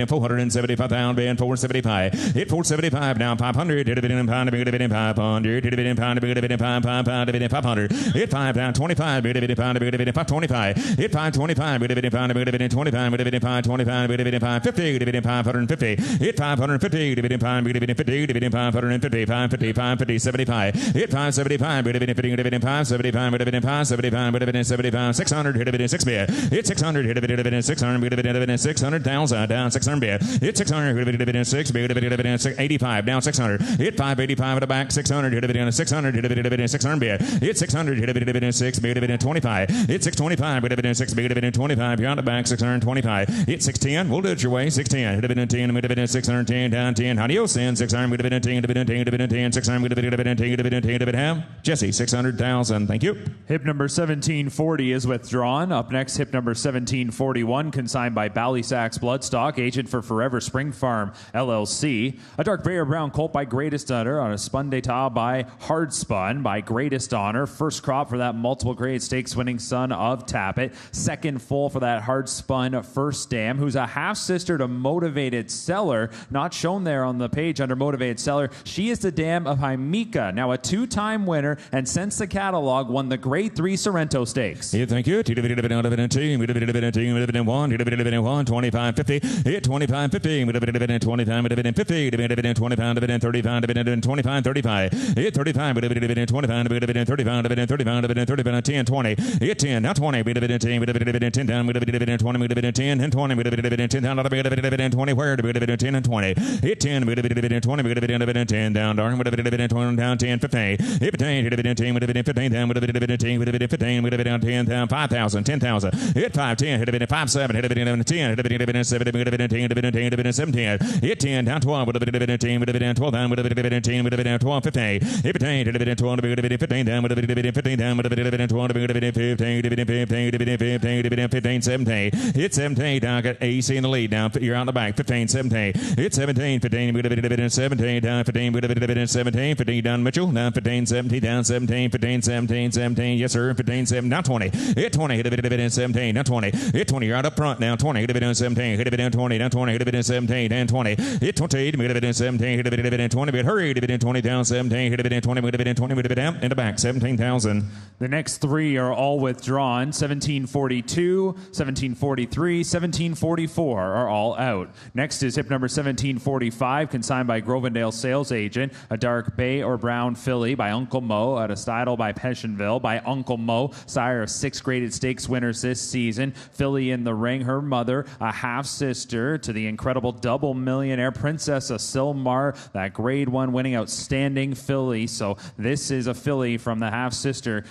475 pound band. 475. Hit 475. Now 500. Hit 500. Hit 500. Hit 500. Hit 5 down 25. Hit 525. Hit 525. Hit 525. Hit 525. Hit 550. Hit 550. Hit 550. Hit 550. 550. 550. 75. Hit 575. 5, 75, 5, 75, 75, 600, 6 bid. It's 600, 600, 600,000, down 600 bid. It's 600, 6 bid, 85, down 600. Hit 585 at the back, 600, 600, 600 bid. It's 600, 6 bid, 25. It's 625, 6 bid, 25. You're on the back, 625. It's 610. We'll do it your way. 610, 10, 610, down 10. Adios, 10, 600, 10, 600, Jesse, 600,000. Thank you. Hip number 1740 is withdrawn. Up next, hip number 1741, consigned by Ballysax Bloodstock, agent for Forever Spring Farm, LLC. A dark bay or brown colt by Greatest Honor on a spun d'etat by Hard Spun by Greatest Honor. First crop for that multiple grade stakes winning son of Tappet. Second full for that Hard Spun First Dam, who's a half sister to Motivated Seller, not shown there on the page under Motivated Seller. She is the dam of Jaimica, now a two-time winner, and since the catalog won the Grade 3 Sorrento Stakes. Yeah, thank you. 25, 50. Hit 25, 50. 25, 50. 25, 35, 25, 35. Hit 35, 25, 35, 35, 10, 20. Hit 10, now 20. 10 down, 20, 10 and 20, 10 down, 20, where 10 and 20. Hit 10, 20, 10 down, darn, 20 down, 10, 15. Hit 15, 15 down, 15 down, 10 down, 5,000, 10,000. Hit 5, 10, hit 5, 7, hit 10, 10, 7, 17. Hit 10 down, 12, 10, 12 down, 10, 12, 15. Hit 15, 12, 15 down, 15 down, 12, 15, 17. Hit 17 down, got AC in the lead down. You're on the back. 15, 17. Hit 17, 15, 17 down, 15, 17, 15 down, Mitchell, down 15, 17 down, 17, 15, 17, 17. Yes, sir. 15, 7 down, 20. Hit 20, hit 17 down, 20. Hit 20, you're out up front down, 20. Hit 17, hit down 20, down 20. Hit 17 down, 20. Hit 20, hit 17, hit 20. But hurry, hit 20 down, 17, hit 20, hit 20, hit down in the back. 17,000. The next three are all withdrawn. 1742, 1743, 1744 are all out. Next is hip number 1745, consigned by Grovendale sales agent. A dark bay or brown filly by Uncle Mo at a style by Pensionville by Uncle Mo, sire of 6 graded stakes winners this season. Filly in the ring, her mother, a half-sister to the incredible double millionaire Princess Asilmar, that grade 1 winning outstanding filly. So this is a filly from the half-sister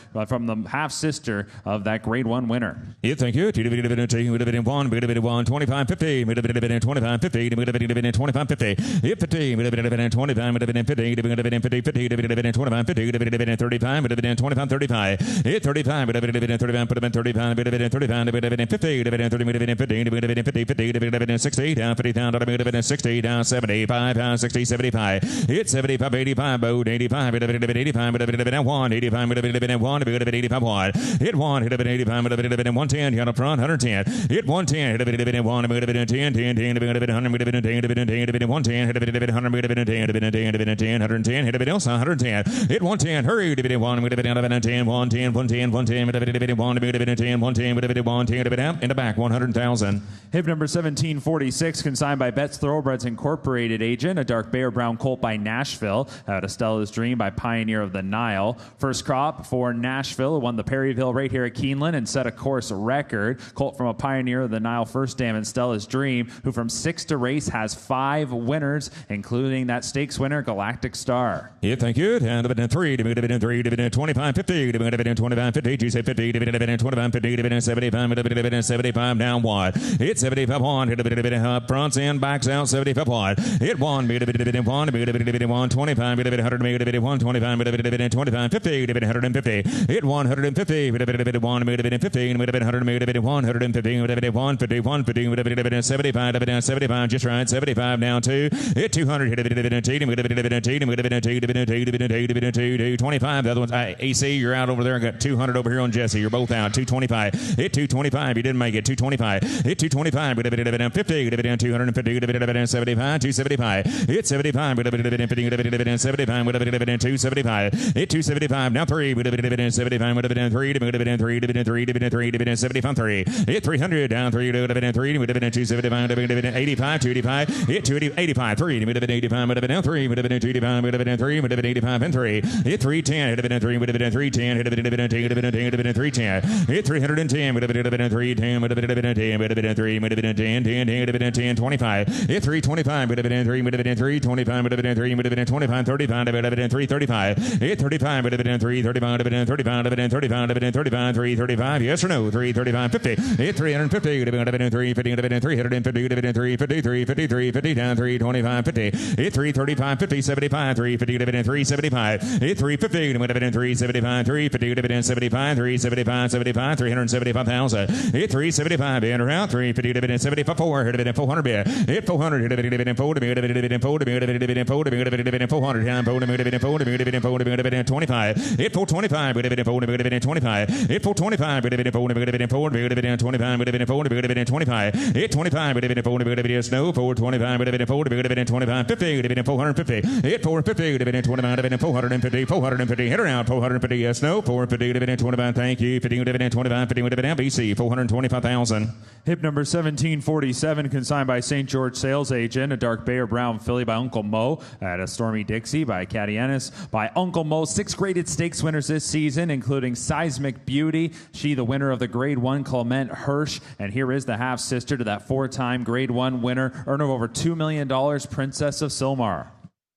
of that grade 1 winner. Yeah, thank you. 25, 50. 25, 50. 25, 50. Hit 50. 25, 50. 25, 50. 35, 25, 35. Hit 35, 35, 60 down, 50 down, 60 down, 75 down, 60, 75. Hit 75, 85, boat 85, 85, 1, 85, 85, 1. Hit 1, hit 85, 110, you got up front, 110. Hit 110, hit 1, 10, 10, 10, 110, 110, hit 110, hit 110, hurry, 110, 110, 110, 110, in the back, 100,000. Hip number 1746, consigned by Betts Thoroughbreds Incorporated agent. A dark bay or brown colt by Nashville out of Stella's Dream by Pioneer of the Nile. First crop for Nashville, who won the Perryville right here at Keeneland and set a course record. Colt from a Pioneer of the Nile First Dam and Stella's Dream, who from 6 to race has 5 winners, including that stakes winner, Galactic Star. Yeah, thank you. And 3, 25, 50, 25, 50, you say 50, 25, 50, 75, 75 down wide. Hit 75 1, hit up fronts and backs out 75 wide. Hit 1, 1, 25, 1, 25, 50, 150. Hit 150, 150, 150, 75, just right, 75 down 2. Hit 200, 25. The other one's AC, you're out over there. I got 200 over here on Jesse. You're both out. 225. Hit 225. You didn't make it. 225. Hit 225. 50. 250. 75. 275. Hit 75. 75. 275. Hit 275. Now 3. 75. 3. 75. 3. Hit 300. Down 3. 275. 85. 285. Hit 285. 3. 85. Down 3. 285. 3. 85 and 3. Hit 3. 310, hit a bit in 3, with a bit in 310, hit a bit in 10, hit a bit in 10, hit a bit in 310, hit 310, with a bit in 310, with a bit in 10, with a bit in 3, with a bit in 10, 10, hit a bit in 10, 25, hit 325, with a bit in 3, with a bit in 3, 25, with a bit in 3, with a bit in 25, 35, with a bit in 3, 35, hit 35, with a bit in 3, 35, with a bit in 35, with a bit in 35, with a bit in 35, 3, 35, yes or no, 3, 35, 50, hit 350, with a bit in 3, 50, with a bit in 350, with a bit in 3, 53, 53, 50, down 3, 25, 50, hit 335, 50, 75, 350, with a bit in 3, 75, hit 350, with a bit in 3, 75, 350, with a bit in 75, 3, 75, 75, 375,000, hit 375, in or out, 350, with a bit in 75, 4, hit a bit in 400, hit 400, hit a bit in 4, hit a bit in 4, hit a bit in 4, hit a bit in 400, down 4, hit a bit in 4, hit a bit in 4, hit a bit in 25, hit 425, hit a bit in 4, hit a bit in 25, hit 425, hit a bit in 4, hit a bit in 4, hit a bit in 25, hit a bit in 4, hit a bit in 25, hit 25, hit a bit in 4, hit a bit in snow, 425, hit a bit in 4, hit a bit in 25, 50, hit a bit in 450, hit 450, hit a bit in 25, hit a bit in 450, 450, hit around 450, yes, no, 450, hit a bit in 25, thank you, 50, hit a bit in 25, 50, hit a bit in BC, 425,000. Hip number 1747, consigned by St. George sales agent, a dark bay or brown filly by Uncle Mo, at a Stormy Dixie by Caddy Ennis, by Uncle Mo, 6 graded stakes winners this season, including Seismic Beauty, she the winner of the Grade 1 Clement Hirsch, and here is the half-sister to that 4-time Grade 1 winner, earner of over $2 million, Princess of Silmar.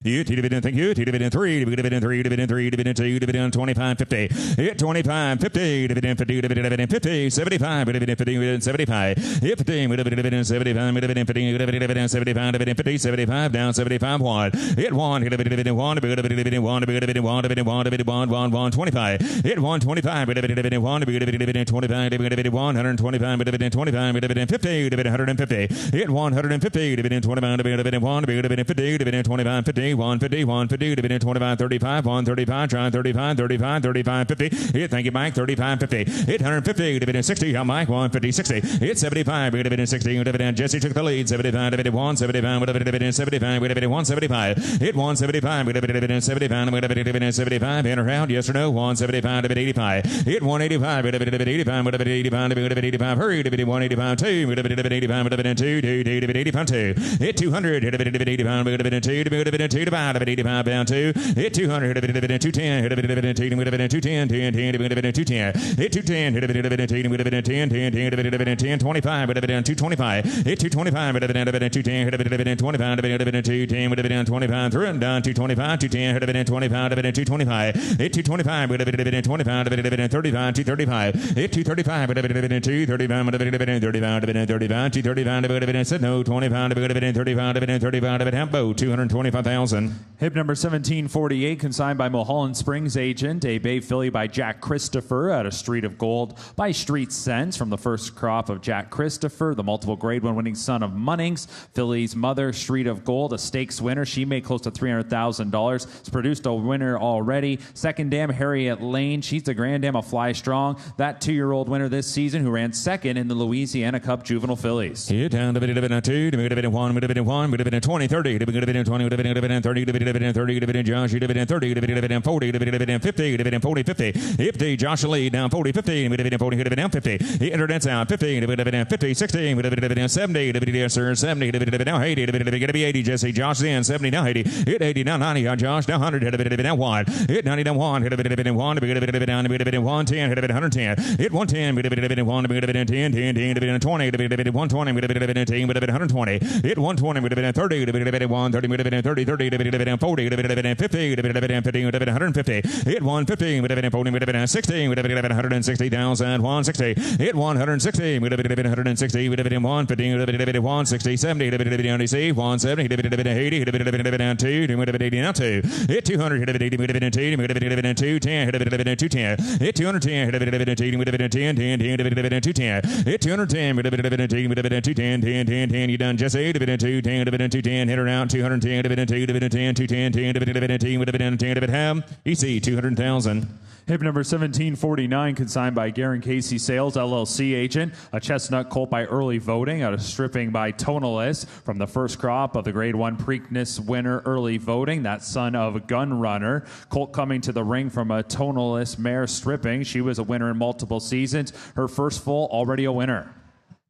Hit dividend, thank you. Dividend 3, dividend 3, dividend 3, dividend 2, dividend 25, 50. Hit 25, 50, dividend 50, dividend 50, 75, dividend 50, dividend 75. Hit 15, dividend 75, dividend 50, dividend 75, dividend 50, 75, down 75, 1. Hit 1, hit dividend 1, dividend 1, dividend 1, dividend 1, dividend 1, 1, 1, 25. Hit 125, dividend 1, dividend 25, dividend 125, dividend 25, dividend 50, dividend 150. Hit 150, dividend 25, dividend 1, dividend 50, dividend 25, 50. 150, 150, dividend 25, 35, 135, trying 35, 35, 35, 50. Hit, thank you, Mike, 35, 50. Hit 150, dividend 60, how Mike, 150, 60. Hit 75, dividend 60, dividend Jesse took the lead, 75, dividend 175, dividend 75, dividend 175. Hit 175, dividend 75, dividend 75, in or out, yes or no, 175, dividend 85. Hit 185, dividend 85, dividend 85, dividend 85, hurry, dividend 185, 2, dividend 85, dividend 2, dividend 85, 2. Hit 200, dividend 85, dividend 2, dividend 2, divided 85 down 2. Hit 200, hit dividend 210, hit dividend 210, 10, 10, dividend 210. Hit 210, hit dividend 10, dividend 10, 10, 10, dividend 10, 25, dividend 225. Hit 225, dividend 210, hit dividend 25, dividend 210, dividend 25, through and down 225, 210, hit dividend 25, dividend 225. Hit 225, dividend 25, dividend 35, 235. Hit 235, dividend 235, dividend 35, dividend 35, 235, dividend said no, 25, dividend 35, dividend 35, dividend bow, 225,000. Hip number 1748, consigned by Mulholland Springs agent, a bay filly by Jack Christopher at a Street of Gold by Street Sense from the first crop of Jack Christopher, the multiple Grade 1 winning son of Munnings. Filly's mother, Street of Gold, a stakes winner. She made close to $300,000. It's produced a winner already. Second dam, Harriet Lane. She's the grand dam of Fly Strong. That 2-year-old winner this season who ran second in the Louisiana Cup Juvenile Fillies. Hit down, dividend 2, dividend 1, dividend 1, dividend 20, 30, dividend 20, dividend 30, dividend 30, dividend Josh, dividend 30, dividend 40, dividend 50, dividend 40, 50. 50, Josh lead down 40, 50, dividend 40, dividend 50. He entered it out 50, dividend 50, 60, dividend 70, dividend sir, 70, dividend now 80, dividend get to be 80, Jesse, Josh in 70, now 80, hit 80, now 90, on Josh, now 100, dividend now 1, hit 90, now 1, hit dividend 1, dividend down, dividend 110, hit dividend 110, hit 110, dividend 1, dividend 10, 10, dividend 20, dividend 120, dividend 10, dividend 120, hit 120, dividend 30, dividend 1, 30, dividend 30, 30, dividend 40, dividend 50, dividend 50, dividend 150, hit 150, dividend 40, dividend 60, dividend 160,000, 160, hit 160, dividend 160, dividend 150, dividend 160, 70, dividend DC, 170, dividend 80, dividend 2, dividend 80, now 2, hit 200, hit dividend 2, dividend 210, hit dividend 210, hit 210, hit dividend 2, dividend 10, 10, dividend 210, hit 210, dividend 2, dividend 210, 10, 10, 10, you done Jesse, dividend 2, 10, dividend 210, hit around 210, dividend 2, dividend 10, 210, 10, dividend 10, dividend 10, dividend ham, EC 200,000. Hip number 1749, consigned by Garen Casey Sales, LLC agent, a chestnut colt by early voting, out of stripping by Tonalist from the first crop of the Grade 1 Preakness winner early voting, that son of Gun Runner. Colt coming to the ring from a Tonalist mare stripping. She was a winner in multiple seasons. Her first full, already a winner.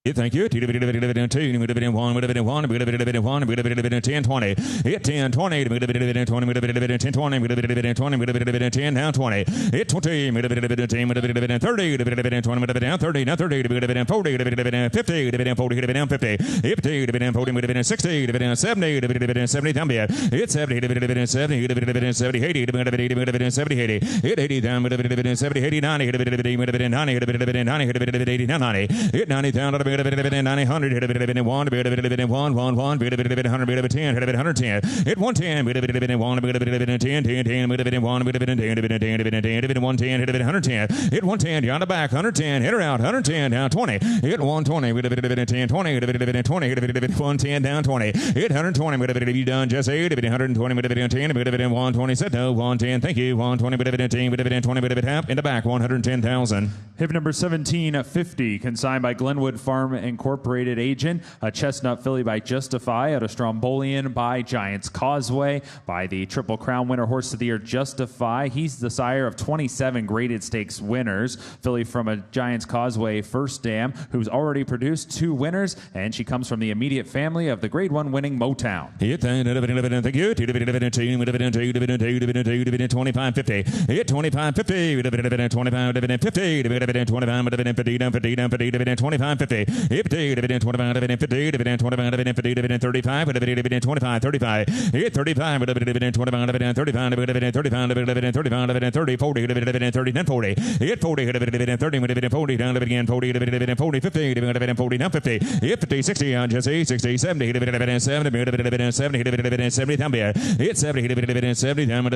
Thank you. 2, 1, 10, 20. Hit 10, 20, 10, 20, 10 down 20. Hit 20, 30, 20, down 30, now 30, 40, 50, 40, down 50, 50, 40, 60, 70, 70 down bed. Hit 70, 70, 70, 80, 70, 80, hit 80 down, 70, 80, 90, 90, 80, 90, hit 90 down, 90, 100, hit 1, 1, 1, 100, 10, hit 110, 1, 10, 10, 110, hit 110, hit 110, down the back, 110, hit her out, 110, down 20, hit 120, 10, 20, 20, hit 110, down 20, hit 120, you done, just 8, 120, 10, 120, set no, 110, thank you, 120, 10, 20, half, in the back, 110,000. Hip number 1750, consigned by Glenwood Farm Incorporated agent. A chestnut filly by Justify out of Strombolian by Giants Causeway by the Triple Crown winner horse of the year Justify. He's the sire of 27 graded stakes winners. Filly from a Giants Causeway first dam who's already produced 2 winners, and she comes from the immediate family of the Grade 1 winning Motown. Thank you. 2550. Hit 2550. 2550. 2550. Hit 25, 35, 25, 35, hit 35, 25, 35, 30, 40, 10, 40, hit 40, 30, 40, down again, 40, 40, 50, 40, down 50, hit 50, 60, on Jesse, 60, 70, 70, 70, down there, hit 70, 70, down,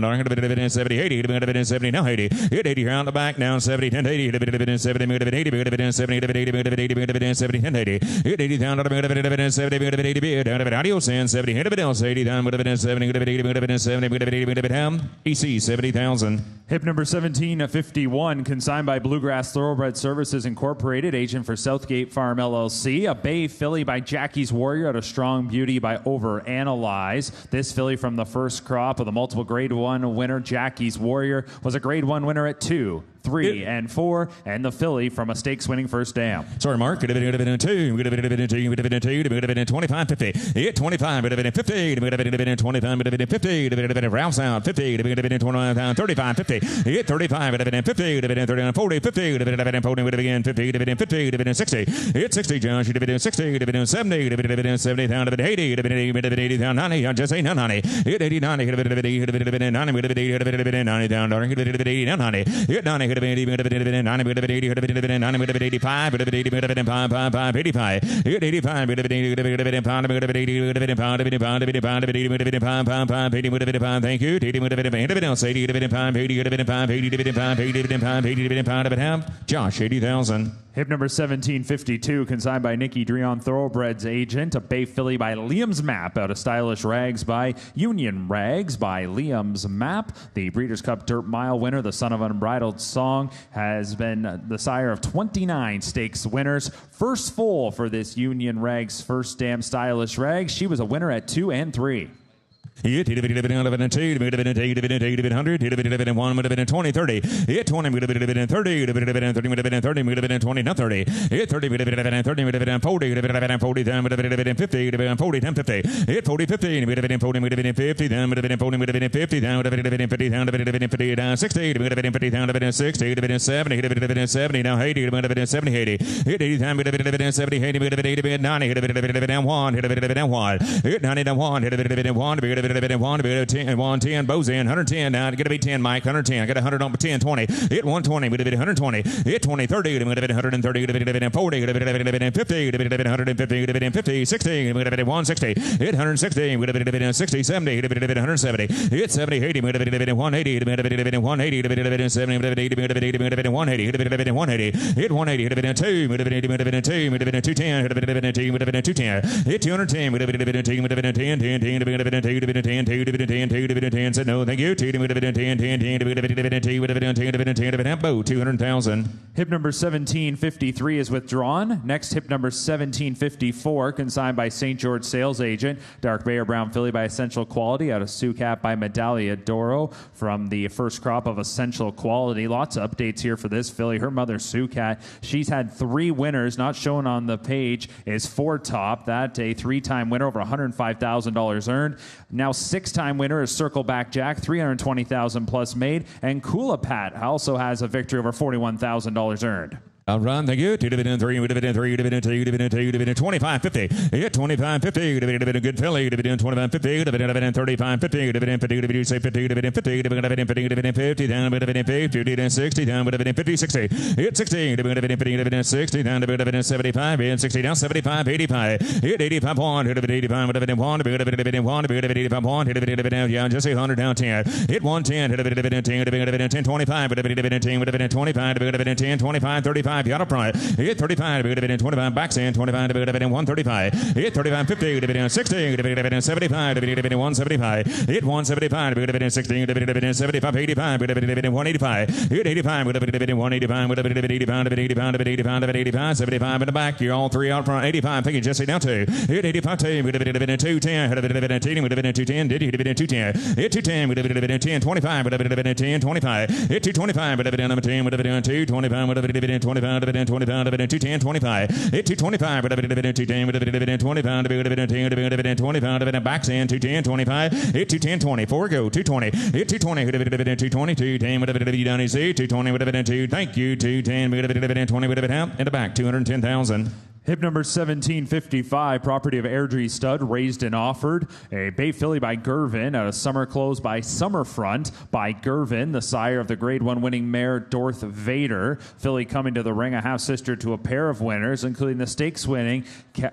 70, down, 70, 80, 70, now 80, hit 80, around the back, down 70, 10, 80, 70, 70, 70, 10, 80, hit 80 down, 70, 80, down, audio send 70, hit 80 down, 70, EC 70,000. Hip number 1751, consigned by Bluegrass Thoroughbred Services Incorporated, agent for Southgate Farm LLC. A bay filly by Jackie's Warrior out of Strong Beauty by Overanalyze. This filly from the first crop of the multiple Grade 1 winner, Jackie's Warrior, was a Grade 1 winner at 2, 3, and 4, and the filly from a stakes winning first dam. Sorry, Mark. 2, 25, 50, hit 25, 50, 25, 50, rouse out, 50, 25, 35, 50, hit 35, 50, 40, 50, again, 50, 50, 60, hit 60, John, 60, 70, 70 down, 80, 80 down, 90, just 8, 90, hit 80, 90, 90 down, 80 down, 90, hit 90, 80, 85, 85, hit 85, 85, thank you, Josh, 80,000. Hip number 1752, consigned by Nikki Dreon Thoroughbreds agent. A bay filly by Liam's Map out of Stylish Rags by Union Rags by Liam's Map. The Breeders' Cup Dirt Mile winner, the son of Unbridled Song, has been the sire of 29 stakes winners. First full for this Union Rags first dam Stylish Rags. She was a winner at 2 and 3. Hit 100, 20, 30, hit 20, 30, hit 20, 30, not 30, hit 30, 40, 50, 40, 10, 50, hit 40, 50, 50, 50, 50, down 60, 50, down 60, 70, 70, now 80, 70, 80, hit 80, 70, 80, 90, down 1, down 1, hit 90, down 1, hit 1, 110, Bozan, 110, now get to be 10, Mike, 110, I got 100 on 10, 20, hit 120, 120, hit 20, 30, 130, 40, 50, 150, 60, 160, hit 160, 60, 70, 170, hit 70, 80, 180, 180, 70, 180, hit 180, hit 2, 210, hit 210, hit 210, hit 210, 10, 10, 2, dividend 10, 2, dividend 10, said no, thank you, 2, dividend 10, 10, 10, dividend 2, dividend 10, dividend 10, dividend Bo, 200,000. Hip number 1753 is withdrawn. Next, hip number 1754, consigned by St. George sales agent. Dark Bay or Brown filly by Essential Quality out of Sioux Cap by Medaglia d'Oro from the first crop of Essential Quality. Lots of updates here for this filly. Her mother, Sioux Cat, she's had 3 winners. Not shown on the page is 4 Top. That a 3-time winner, over $105,000 earned. Now 6-time winner is Circleback Jack, $320,000 plus made. And Kula Pat also has a victory over $41,000 earned. All right, thank you. 2, dividend 3, dividend 3, dividend 2, dividend 2, dividend 25.50. Hit 25.50. Dividend good filly. Dividend 25.50. Dividend 35.50. Dividend 50. Dividend say 50. Dividend 50. Dividend 50. Dividend 50. Down. Dividend 50. Dividend 60. Down. Dividend 50. 60. Hit 60. Dividend 50. Dividend 60. Down. Dividend 75. Hit 60. Down. 75. 85. Hit 85 1. Dividend 85. Dividend 1. Dividend 1. Dividend 85 1. Dividend down. Just 100 down 10. Hit 110. Dividend 10. Dividend 10. 25. Dividend 10. Dividend 25. Dividend 10. 25. 35. Got up front. Hit 35, dividend 25, backs in 25, dividend 135. Hit 35, 50, dividend 60, dividend 75, dividend 175. Hit 175, dividend 60, dividend 75, 85, dividend 185. Hit 85, dividend 185, dividend 85, dividend 85, dividend 85, 75 in the back. You're all 3 out front. 85, thank you, Jesse. Down 2. Hit 85, dividend 210, dividend 210, did you dividend 210? Hit 210, dividend 10, 25, dividend 10, 25. Hit 225, dividend number 10, dividend 225, dividend 25, dividend 25, dividend 210, 25. Hit 225, dividend 210, dividend 25, dividend 10, dividend 25, dividend backs in 210, 25. Hit 210, 20. 4 go, 220. Hit 220, dividend 220, 210, dividend down easy, 220, dividend 2. Thank you, 210, dividend 20, dividend in the back, 210,000. Hip number 1755, property of Airdrie Stud, raised and offered. A bay filly by Gervin out of Summer Close by Summerfront by Gervin, the sire of the Grade 1 winning mare Dorth Vader. Filly coming to the ring, a half-sister to a pair of winners, including the stakes-winning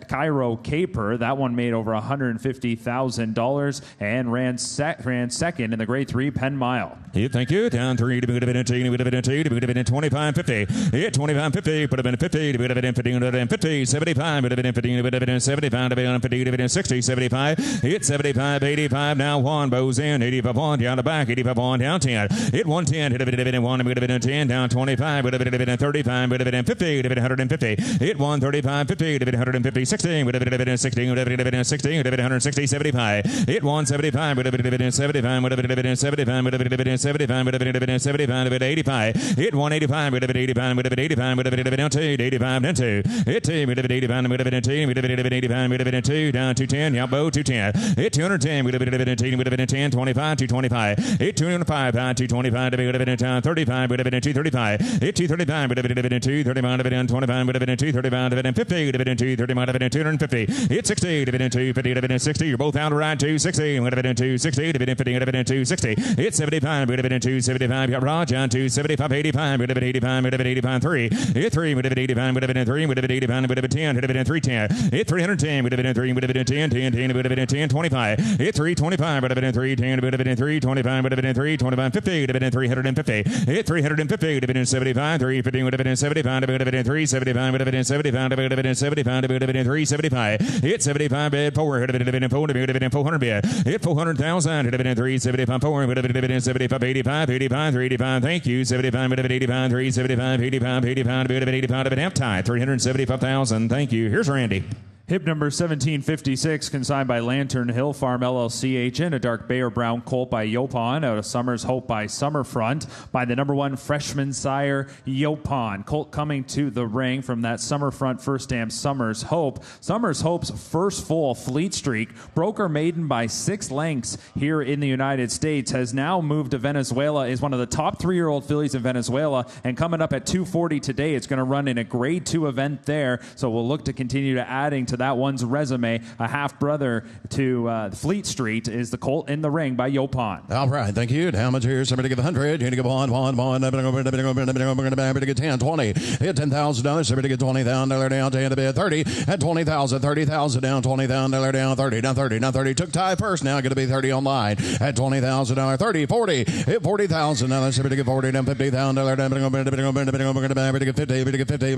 Cairo Caper. That one made over $150,000 and ran second in the Grade 3 Penn Mile. Yeah, thank you. Down 3, dividend 2, dividend 2, dividend 25.50. Hit 25.50, put a bit 50, dividend 50, dividend 50. 75, dividend 50, dividend 75, dividend 50, dividend 60, 75. Hit 75, 85. Now 1 bows in, 85 1 down the back, 85 1 down 10. Hit 110, dividend 1, dividend 10 down 25, dividend 35, dividend 50, dividend 150. Hit 135, 50, dividend 150, 60, dividend 60, dividend 60, dividend 160, 75. Hit 175, dividend 75, dividend 75, dividend 75, dividend 75, dividend 85. Hit 185, dividend 85, dividend 85, dividend 2, 85 down 2. Hit 2. Dividend 2, dividend 2, down 210, yeah, bow 210. Hit 210, dividend 10, 25, 225. Hit 205, 225, dividend 35, dividend 235. Hit 235, dividend 2, 35, dividend 25, dividend 2, 35, dividend 50, dividend 2, 35, dividend 250. Hit 60, dividend 2, 50, dividend 60. You're both out to ride 260, dividend 260, dividend 50, dividend 260. Hit 75, dividend 275, got Raj on 275, 85, dividend 85, dividend 85, 3. Hit 3, dividend 85, dividend 3, dividend 85, dividend 10, dividend 310. Hit 310, dividend 3, dividend 10, 10, 10, dividend 10, 25. Hit 325, dividend 3, 10, dividend 3, 25, dividend 3, 25, 50, dividend 350. Hit 350, dividend 75, 350, dividend 75, dividend 3, 75, dividend 75, dividend 75, dividend 3, 75. Hit 75, bid 4, dividend 4, dividend 400 bid. Hit 400,000, dividend 3, 75, 4, dividend 75, 85, 85, 385. Thank you, 75, dividend 85, 3, 75, 85, 85, dividend 85, dividend tie, 375,000. Thank you. Here's Randy. Hip number 1756, consigned by Lantern Hill Farm LLC agent, a dark bay or brown colt by Yopon, out of Summers Hope by Summerfront, by the number 1 freshman sire, Yopon. Colt coming to the ring from that Summerfront first stamp, Summers Hope. Summers Hope's first full fleet streak, broke her maiden by 6 lengths here in the United States, has now moved to Venezuela, is one of the top 3-year-old fillies in Venezuela, and coming up at 240 today, it's going to run in a Grade 2 event there, so we'll look to continue to adding to that one's resume. A half-brother to Fleet Street is the colt in the ring by Yopon. All right, thank you. How much here? Somebody give 100. You give 1. I'm going to get 10, 20. Hit $10,000. Somebody get $20,000 down to the bid 30. At 20,000, 30,000 down, $20,000 down, 30, down 30, down 30. Took tie first. Now going to be 30 online. At $20,000, 30, 40. Hit $40,000. Somebody get 40 down, $50,000 down. We're going to get 50. We're going to get 50.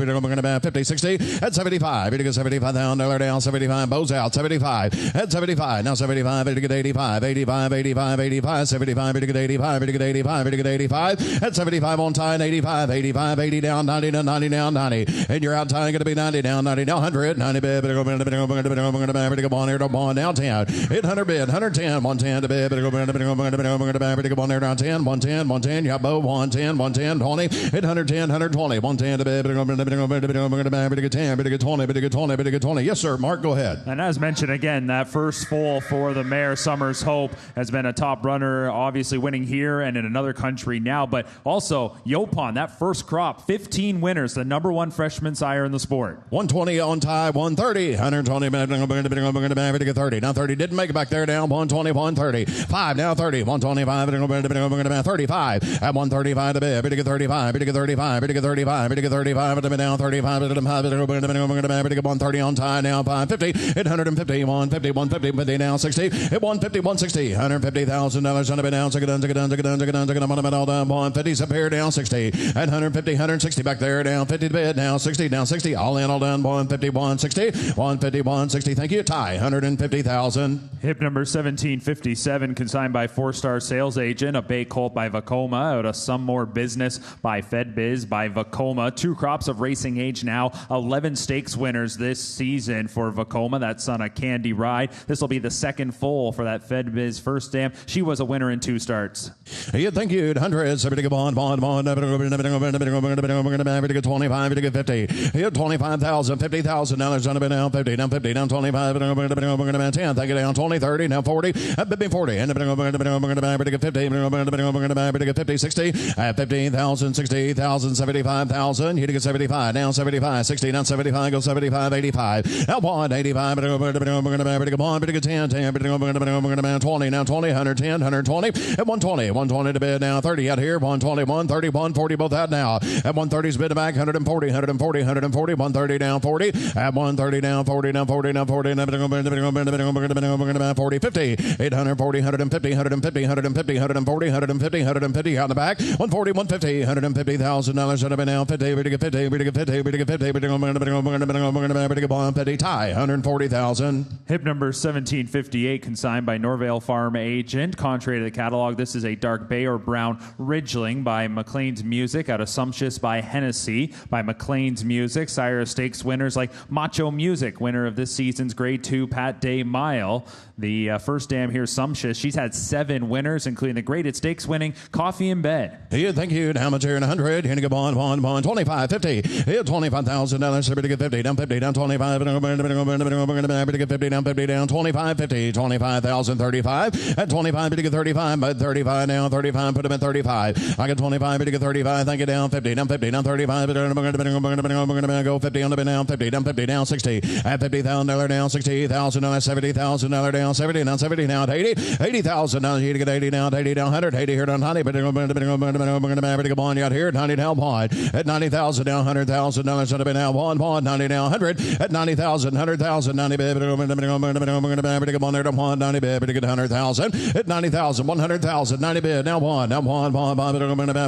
50, 60. At 75. We're going to get 75,000. Miller down 75, Bows out 75, at 75, now 75, it get 85, 85, 85, 85, 75, it get 85, it get 85, it get 85, at 75 on time, 85, 85, 80 down, 90 down, 90 down, 90, and you're out time, going to be 90 down, 90 down, 100, 90 bid, better go on here, down 10, 800 bid, 110, 110 to bid, better go on there, down 10, 110, 110, you have Bo, 110, 110, 20, 810, 120, 110 to bid, better go 10, better get 20, better get 20, better get 20. Yes, sir, Mark, go ahead. And as mentioned again, that first foal for the mare Summers Hope has been a top runner, obviously winning here and in another country now, but also Yopon, that first crop, 15 winners, the number one freshman sire in the sport. 120 on tie, 130, 120, better get 30. Now 30 didn't make it back there, down 120, 130, 5, now 30, 125, 35, at 135 to bid, better get 35, better get 35, better get 35, better get 35, better down 35, better get 130 on tie, now 550, 850, 150, 150, 50 now 60, at 150, 160, $150,000 on the bid down, second done, all done, 150, disappear down 60, at 150, 160 back there, down 50 to bid, now 60, all in, all done, 150, 160, 150, 160, thank you, tie, 150,000. Hip number 1757, consigned by 4-star sales agent, a bay colt by Vacoma, out of Some More Business by FedBiz by Vacoma. 2 crops of racing age now, 11 stakes winners this season for Vacoma. That's on a Candy Ride. This will be the second foal for that FedBiz first dam. She was a winner in 2 starts. Yeah, thank you. 100, so better bond, better get 25, better get 50. Here, 25,000, $50,000 on a bid down 50, down 50, down 25, 10, take it down 20, 30, now 40, be 40, and better get 50, better get 50, 60, 15,000, 60,000, 75,000, you get 75, now 75, 60, now 75, go 75, 85, now 1, 85, better get 1, better get 10, 10, better go 20, now 20, 110, 120, at 120, 120 to bid now 30 out here, 120, 130, 140, both out now, at 130's bid back, 140, 140, 140, 130 down 40, at 130 down 40, down 40, down 40, now 40, 50, 840, 150, 150, 150, 140, 150, 150 out in the back, 140, 150, $150,000 out of it now, 50, better get 50, better get 50, better get 50, better get 150, tie, 140,000. Hip number 1758, consigned by Norvale Farm Agent. Contrary to the catalog, this is a dark bay or brown Ridgeling by McLean's Music, out of Sumptuous by Hennessy by McLean's Music. Sire of stakes winners like Macho Music, winner of this season's Grade 2 Pat Day Mile. The first dam here, Sumptuous, she's had 7 winners, including the graded stakes winning Coffee in Bed. Yeah, thank you. How much here in 100? Here to go bond, 25, 50. Here, $25,000. Better get 50, down 50, down 25. Better get 50, down 50, down 25, 50, 25,000, 35. At 25, better get 35, but 35 now, 35, put them at 35. I got 25, better get 35, thank you, down 50, down 50, down 35. Better go 50 on the bid, down 50, down 50, down 60. At $50,000 down, $60,000, $70,000 down, 70, down 70, down 80, $80,000 down, you get 80 down, 80 down 100, 80 here down 90, better go bond out here, 90 down bond, at 90,000 down, $100,000 on the bid, now bond, 90 down 100, at 90,000, 100,000, 90 bid, better go bond there to bond, 90 bid, better get 100,000, at 90,000, 100,000, 90 bid, now bond,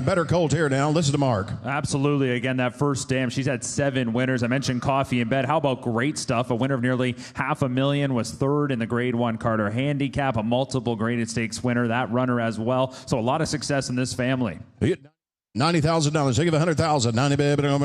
better colt here now, listen to Mark. Absolutely, again, that first dam, she's had 7 winners. I mentioned Coffee in Bed. How about Great Stuff? A winner of nearly $500,000, was 3rd in the Grade 1 Carter Handicap, a multiple graded stakes winner, that runner as well. So a lot of success in this family. $90,000. They give $100,000. 90 bid. Come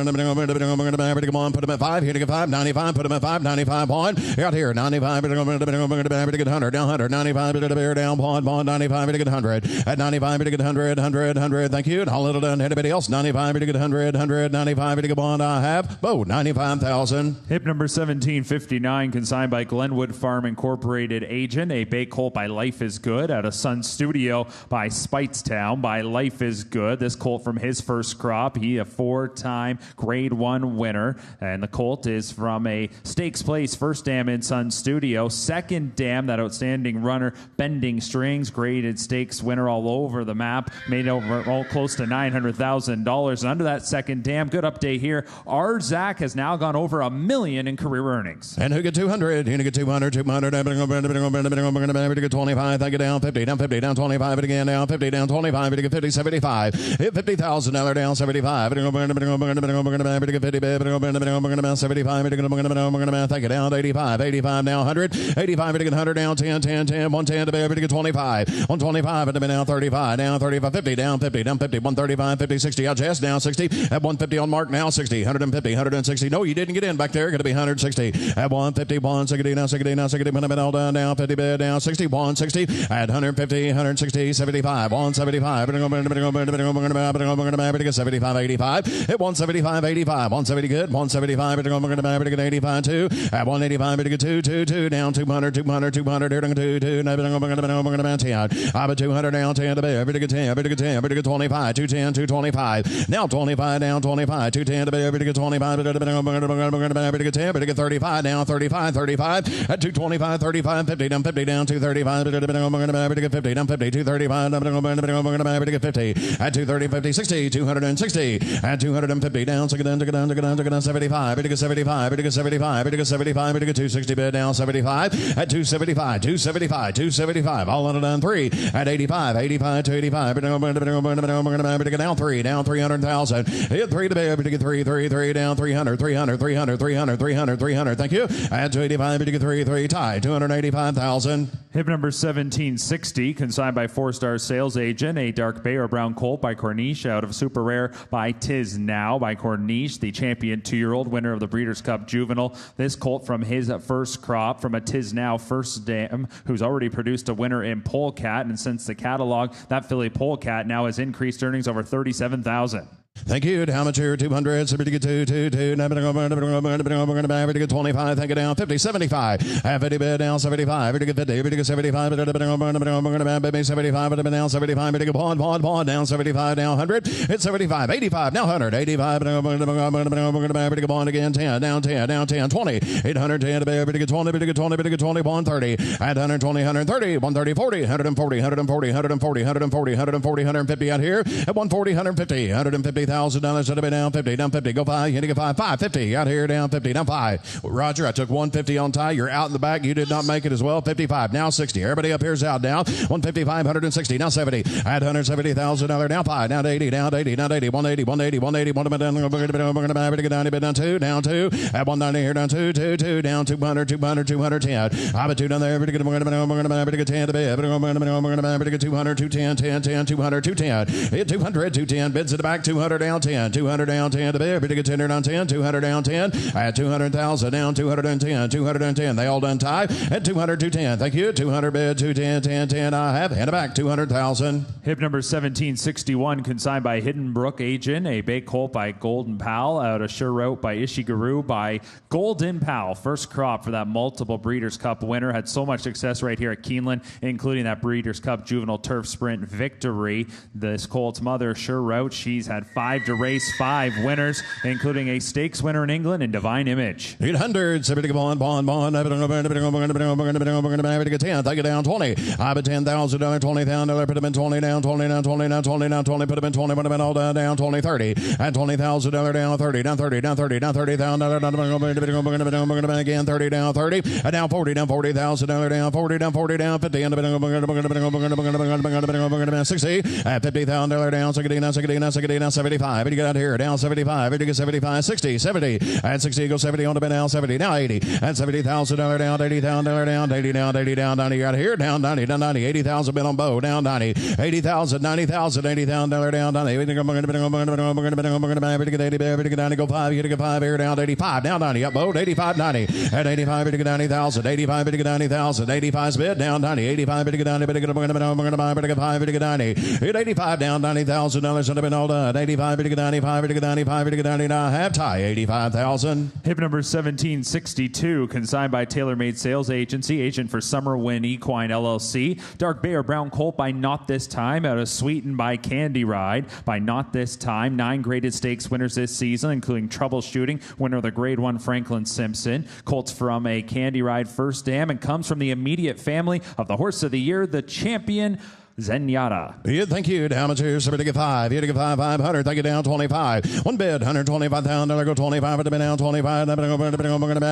on, put them at 5. Here to get 5. 95. Put them at 5. 95 point. Out here. 95. Get 100. Down 100. 95. Down bond. 95. Get 100. At 95. Get 100. Thank you. All little done. Anybody else? 95. Get 100. 95. Get bond. I have. Bo. 95,000. Hip number 1759, consigned by Glenwood Farm Incorporated agent. A bay colt by Life is Good, out of Sun Studio by Spitestown by Life is Good. This colt from his first crop. He a 4-time Grade 1 winner, and the colt is from a stakes place first dam in Sun Studio. Second dam, that outstanding runner, Bending Strings, graded stakes winner all over the map, made over close to $900,000. And under that second dam, good update here, our Zach has now gone over $1 million in career earnings. And who get 200? You get 200. 200. Get 25. Thank you, down 50. Down 50. Down 25. Again down 50. Down 25. Get 50. 75. Hit 50,000. $70,000 down 75. 75. Take it down 85. 85 now 100. 85 to get 100 down 10. 110 to get 25. 125 to be down 35. Down 35. 50 down 50. Down 50. 135. 50 60 out chest down 60. At 150 on mark now 60. 150. 160. No, you didn't get in back there. Going to be 160. At 150. 160 now 60 now 60. When all done down 50 bid down 60. 160 at 150. 160. 75. 175. 75 85. At 175 85. 170 good. 175 85 2. At 185 2 down 200 200 200 2 now 200 down 10 to bed. 10 25 210 225. Now 25 down 25 210 to bed. 25 10 35 down 35 35 at 225 35 50 down 50 down 235 50 down 50 235 50 at 230 50 60 260 at 250 down 75 75 75 260 bid down 75 at 275 275 275 all on it on 3 at 85 85 to 85 down 3 down 300,000 hit 3 to bid 3 down 300 300 300 300 300 300 thank you at 285 3 tie 285,000. Hip number 1760, consigned by 4-star sales agent, a dark bay or brown colt by Corniche, out of Super Rare by Tiz Now by Corniche, the champion 2-year-old winner of the Breeders' Cup Juvenile. This colt from his first crop from a Tiz Now first dam, who's already produced a winner in Polecat, and since the catalog, that filly Polecat now has increased earnings over $37,000. Thank you. How much here? 200. So we get 2. Now we're going to get 25. Take it down 50. 75. Half 50 bid down 75. We get 50. We get 75. We're going to 75. But down 75. We get pawn down 75. Down 100. It's 75. 85. Now 100. 85. We're going to get pawn again. 10. Down 10. Down 10. 20. 810 to bid. We get 20. We get 20. We get 20. 130. At 120. 130. 130. 40. 140. 140. 140. 140. 140. 150 out here. At 140. 150. 150. $1,000 should have been down 50, down 50, go 5, you get 5, 550 out here, down 50, down 5. Roger, I took 150 on tie. You're out in the back. You did not make it as well. 55, now 60. Everybody up here's out down. 155, 160, now 70. At $170,000 down 5, down 80, down 80, down 80, 180, 180, 180, 180, down 2, down 2. At 190 here, down 2, 2, down 200, 200, 210. I'm at 2 down there. We're going to get 10 to bid. We're going to get 200, 210, 10, 10, 200, 210. Hit 200, 210. Bids at the back, 200 down 10, 200 down 10 to bid. We're going to get 10 down 10, 200 down 10. At 200,000 down 210, 210. They all done tie. At 200, 210. Thank you. 200 bid, 210, 10, 10. I have. Hand it back, 200,000. Hip number 1761, consigned by Hidden Brook Agent, a bay colt by Golden Pal, out of Sure Route by Ishiguru by Golden Pal. First crop for that multiple Breeders' Cup winner. Had so much success right here at Keeneland, including that Breeders' Cup Juvenile Turf Sprint victory. This colt's mother, Sure Route, she's had 5 to race, 5 winners, including a stakes winner in England and Divine Image. 800, 70 bond. We're going to get 10. Take it down 20. I bet $10,000, $20,000. Put them in 20 down, 20 down, 20 down, 20 down, 20. Put them in 20. Put them in all down 20, 30. At $20,000 down 30, down 30, down 30, down $30,000 again 30 down 30. Down 40, down $40,000 down 40, down 40 down 50. And 60. At $50,000 down 60 down 60 down 60 down 75. You get out here down 75. You get 75, 60, 70. At 60 go 70 on the bed down 70. Now 80. At $70,000 down, $80,000 down, 80 down, 80 down, 90 out here down 90, down 90, 80,000 been on bow down 90, 80,000, 90,000, $80,000 down 90. We're going to get 80, get 90, go 5, you get 5 here down 85, down 90, up bow 85, 90. At 85, you get 90,000, 85, you get 90,000, 85's bid down 90, 85, you get 90, but you get 5, you get 90. At 85 down $90,000 should have been all done. 85, you get 95, you get 95, you get 90. Now half tie 85,000. Hip number 1762, consigned by TaylorMade Sales Agency, agent for Summer Win Equine LLC. Dark Bay or Brown Colt by Not This Time, out of Sweeten by Candy Ride by Not This Time. 9 graded stakes winners this season, including Troubleshooting, winner of the Grade 1 Franklin Simpson. Colts from a Candy Ride first dam and comes from the immediate family of the Horse of the Year, the champion Zenyatta. Yeah, thank you. Down at yours. Somebody get 5. Here to get 500. Thank you. Down 25. One bid. $125,000. Go 25. For the bid down 25.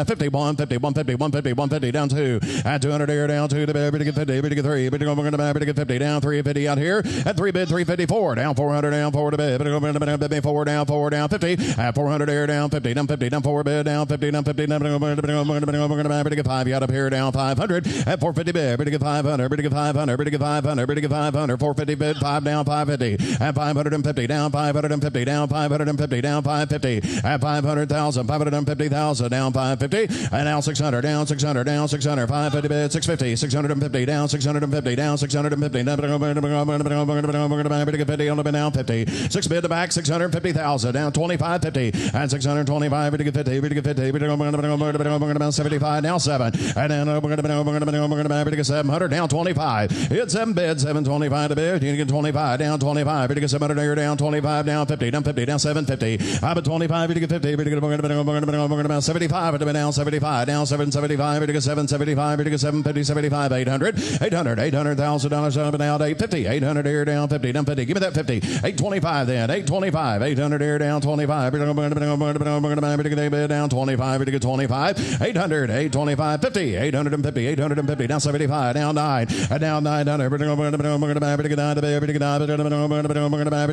50. 150. 150. 150. 150. Down 2. At 200 here. Down 2 to bid. Bid to get 50. Bid to get 3. Bid to go. Bid to get 50. Down 350 out here. At 3 bid. 354. Down 400. Down 4 to bid. Bid to go. Bid 4 down. 4 down 50. At 400 here. Down 50. Down 50. Down 4 bid. Down 50. Down 50. Down bid to get 5. You out up here. Down 500. At 450 bid. Bid to get 500. Bid to get 500. Bid to get 500. Bid to get 500. 450 bid. 5 down 550. At 550 down 550. Down 550. Down 550. At 500,000. 550,000. Down 550. And now 600. Down 600. Down 600. 550 bid. 650. 650. Down 650. Down 650. Down 50. 6 bid to back 650,000. Down 2550. And 625. Bid to get 50. Bid to get 50. Bid to go 75. Now 7. And then we're going to get 700. Down 25. Hit 7 bid. 725 to bid. You get 25. Down 25. Bid to get 700 here. Down 25. Down 50. Down 50. Down 750. Up at 25. Bid to get 50. Bid to get 75. Bid to down 75. Down 775. Bid to get 775. Bid to get 750. 75. 800. $800,000 up and down 850. 800 here. Down 50. Down 50. Give me that 50. 825 then. 825. 800 here. Down 25. Bid to get down 25. Bid to get 25. 800. 825. 50. 850. 850. Down 75. Down 9. Down 900. Bid to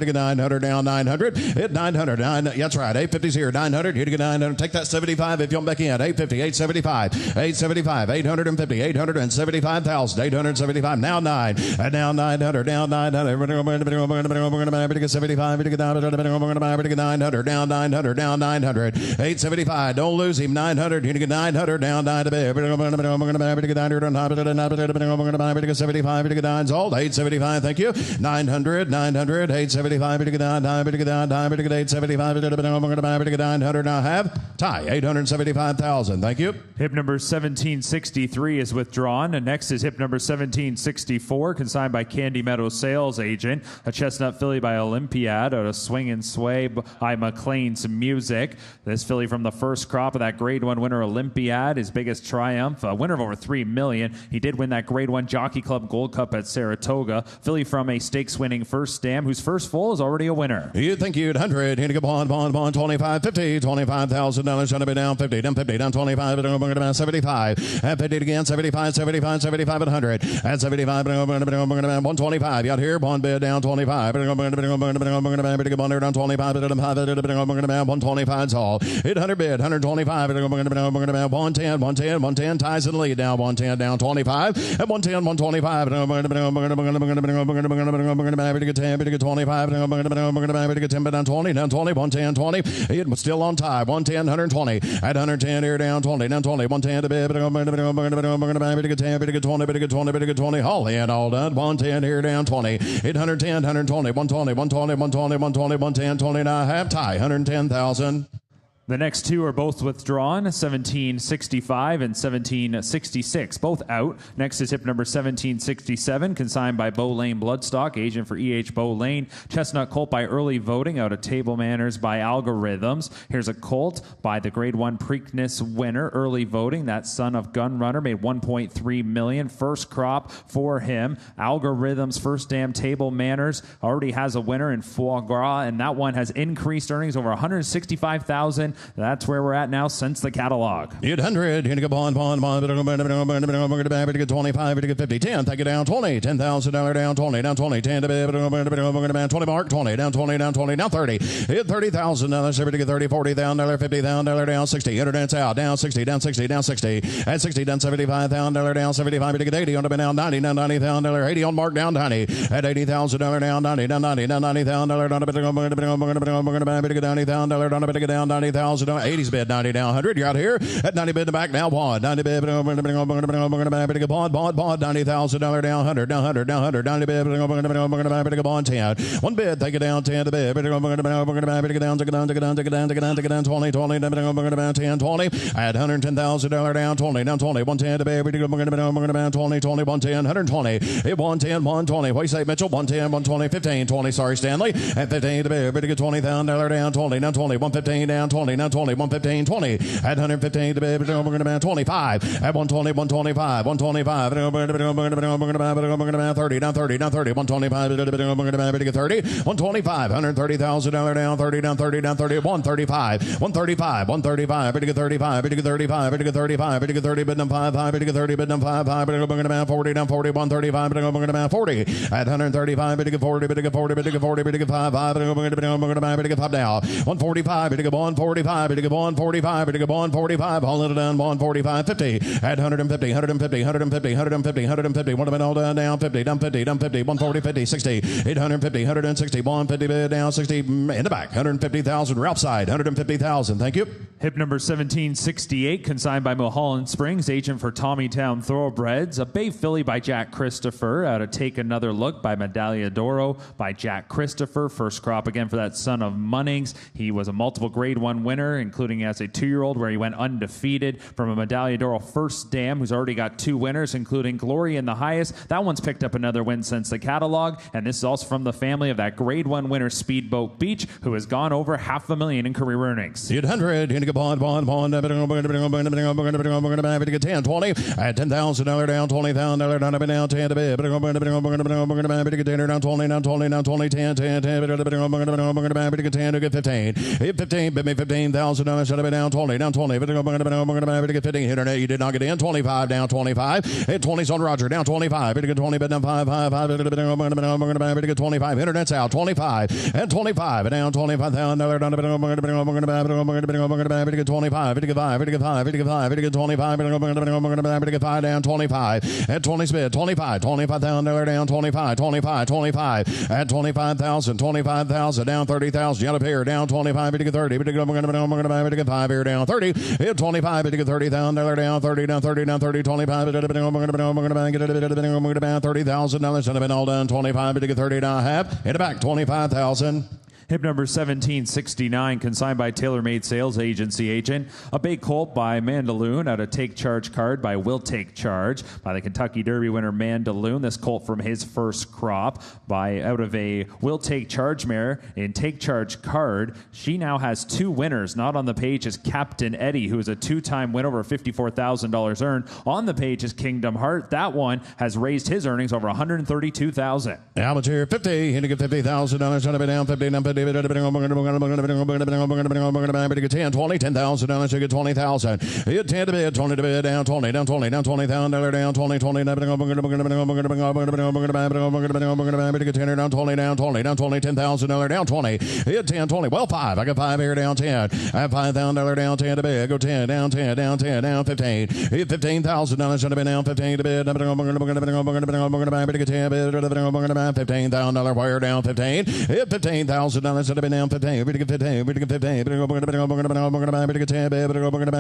get 900. Down 900. Hit 900. That's right. 850's here. 900. Here to get 900. Take that 75 if you want back in. 850. 875. 875. 850. 875,000. 875. Now 9. And now 900. Down 900. We're to get 75. To get 900. Down 900. Down 900. 875. Don't lose him. 900. Here to get 900. Down 9 to bed. We're to get 900. To get 75. To get 9 sold. 875. Thank you. 900. 900. 875. To get 9. To get 9. To get 875. To get 900. Now have tie. 875,000. Thank you. Hip number 1763 is withdrawn. And next is hip number 1764, consigned by Candy Meadow sales agent. A chestnut filly by Olympiad, out of Swing and Sway by McLean's Music. This filly from the first crop of that Grade 1 winner Olympiad, his biggest triumph, a winner of over $3 million. He did win that Grade 1 Jockey Club Gold Cup at Saratoga. Filly from a stakes-winning first dam, whose first foal is already a winner. You think you'd 100. Here to go bond 25, 50, $25,000. Trying to be down 50, down 50, down 25, down 75. At 50 again, 75, 75, 75, 100. At 75, 125. You out here, bond bid down 25. Down 25, 125's all. 800 bid, 125. 110, 110, 110 ties in the lead now. 110 down 25. At 110, 125. 10 down 20, down 20, 110, 20. It was still on tie. 110, 120. At 110 here down 20, down 20, 110 to bid. 20. All in, all done. 110 here down 20. 810, 120, 120, 120, 120, 120, 110, 20. Now half tie. 110,000. The next two are both withdrawn, 1765 and 1766, both out. Next is hip number 1767, consigned by Bow Lane Bloodstock, agent for E.H. Bow Lane. Chestnut Colt by early voting, out of Table Manners by Algorithms. Here's a colt by the Grade 1 Preakness winner, early voting. That son of Gunrunner made $1.3 million. First crop for him. Algorithms, first dam, Table Manners, already has a winner in Foie Gras, and that one has increased earnings over $165,000. That's where we're at now since the catalog. 800. Here to go bond. To get 25. To get 50. 10. Take it down 20. $10,000 down 20. Down 20. 10 to bid. 20 mark. 20. Down 20. Down 20. Down 30. Hit $30,000. To get 30. $40,000. $50,000 down 60. Internet's out. Down 60. Down 60. Down 60. At 60. Down $75,000 down 75. To get 80. On to be down 90. Down $90,000. 80 on mark. Down 90. At $80,000 down 90. Down 90. Down $90,000 down to get $90,000 down to get down 90,000. 80's bid 90 down 100. You're out here at 90 bid to back now one. 90 bid bond. $90,000 down 100 down 100 down 100 90 bid bond 10. One bid take it down 10 to bid. Take it down 20 10 20 at $110,000 down 20 down 20 110 to bid 20 110 120 hit 110 120. What do you say, Mitchell? 110 120 15 20. Sorry, Stanley. At 15 to bid $20,000 down 20 down 20 115 down 20 20, now 20, 115, 20. At 115 to bid, we're going to be 25. At 120, 125, 125. 30, down 30, down 30, 125, 30, 125, $130,000 down 30, down 30, down 30, 135, 135, 135, 35, 35, 35, 30, bid them 5, 5, 30, bid them 5, 5, 40, down 40, 135, 40. At 135, 40, 40, 40, 5, 5, 5 down. 145, 145, 145, 145, all it down, 145, 50. At 150, 150, 150, 150, 150, one of it all down 50, down 50, down 50, 140, 50, 60, 850, 160, 150, down 60, in the back, 150,000, Ralph side, 150,000. Thank you. Hip number 1768, consigned by Mulholland Springs, agent for Tommytown Thoroughbreds. A Bay filly by Jack Christopher. Out of Take Another Look by Medaglia d'Oro by Jack Christopher. First crop again for that son of Munnings. He was a multiple grade 1 winner, including as a 2-year-old where he went undefeated from a Medaglia d'Oro first dam, who's already got 2 winners, including Glory in the highest. That one's picked up another win since the catalog, and this is also from the family of that grade 1 winner Speedboat Beach, who has gone over $500,000 in career earnings. 800, bond, 10, 20, at $10,000 down, $20,000 down, down 10 to bid, down 20, down 20, down 20, 10, 10, 10, 10 to get 15, 15, bid me $15,000, should have been down 20, down 20, 15, internet, you did not get in, 25, down 25, 20's on Roger, down 25, 20, bid down 5, 5, 5, 25, internet's out, 25, and 25, and down $25,000, down 25, 25, 25, 25, down 25, at 20's bid, 25, $25,000 down 25, 25, 25, at 25,000, 25,000, down 30,000, yellow pair, down 25, 30, 5 here, down 30, at 25, $30,000 down 30, down 30, down 30, 25, $30,000, should have been all done, 25, 30, down half, in the back, 25,000. Hip number 1769, consigned by TaylorMade Sales Agency agent. A Bay Colt by Mandaloon out of Take Charge card by Will Take Charge by the Kentucky Derby winner Mandaloon. This colt from his first crop by out of a Will Take Charge mare in Take Charge card. She now has 2 winners. Not on the page is Captain Eddie, who is a 2-time winner over $54,000 earned. On the page is Kingdom Heart. That one has raised his earnings over $132,000. Amateur 50, he to get $50,000, should have been down 50, down 50. 10, 20, $10,000, should get 20,000. Hit 10 to bid, 20 to bid, down 20, down 20, down $20,000, down 20, 20, down 20, down 20, down 20, down 20, $10,000, down 20. Hit 10, 20, well 5, I got 5 here, down 10. I have $5,000, down 10 to bid, go 10, down 10, down 10, down 15. Hit $15,000, should have been down 15 to bid, $15,000 wire, down 15. Hit $15,000. Should have been down 15. We get 15. We get 15. We get 10.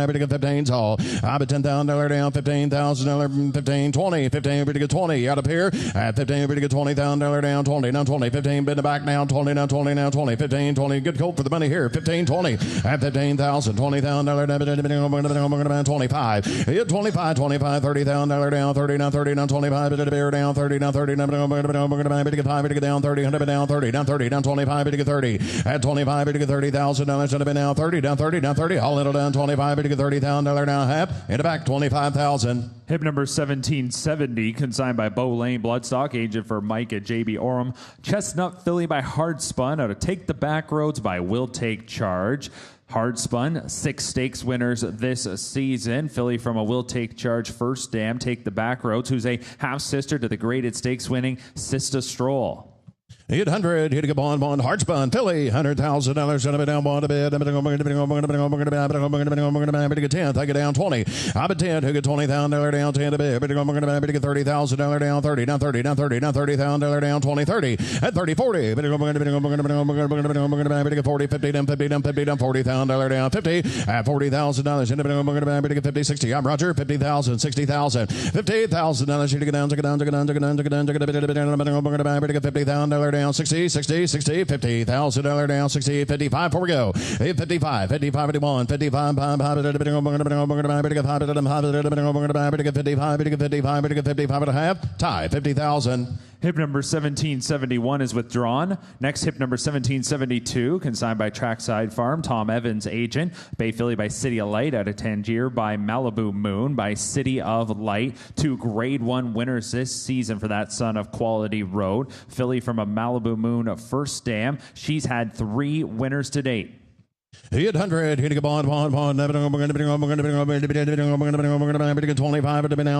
We get 15. So I bet $10,000 down, $15,000, 15, 20, 15. We get 20 out of here. At 15, we get $20,000 down, 20, down 20, 15. Bid the back down, 20, down 20, down 20, 15, 20. Good colt for the money here. 15, 20. At 15,000, $20,000 25. Hit 25, 25, $30,000 down, 30, down 30, down 25. Bid the beer down, 30, down 30, down 5, down 30, 100 down 30, down 30, down 25. Bid 30. At 25, to get $30,000, should have been down 30, down 30, down 30. All little down 25, to get $30,000 down half. In the back, 25,000. Hip number 1770, consigned by Bo Lane Bloodstock, agent for Mike at JB Orem. Chestnut filly by Hard Spun out of Take the Back Roads by Will Take Charge. Hard Spun, 6 stakes winners this season. Filly from a Will Take Charge first dam, Take the Back Roads, who's a half-sister to the graded stakes winning Sista Stroll. 800, hit a bond, hard spun, filly, $100,000, should have been down, bond to bid, get 10, take it down 20, I bet 10, who get $20,000 down, 10 to bid, get $30,000 down, 30, down 30, down 30, down $30,000 down, 20, 30, at 30, 40, get 40, 50, down 50, down 50, down $40,000 down, 50, at $40,000, get 50, 60, I'm Roger, 50,000, 60,000, $50,000, should get down, get $50,000 down, 60, 60, 60, $50,000 down, 60, 55, before we go, 55, 55, 51, 55, 55, 55 and a half, tie, 50,000. Hip number 1771 is withdrawn. Next, hip number 1772, consigned by Trackside Farm, Tom Evans, agent. Bay filly by City of Light out of Tangier by Malibu Moon by City of Light. 2 Grade 1 winners this season for that son of Quality Road. Filly from a Malibu Moon first dam. She's had 3 winners to date. 800, hitting a bond, 25, down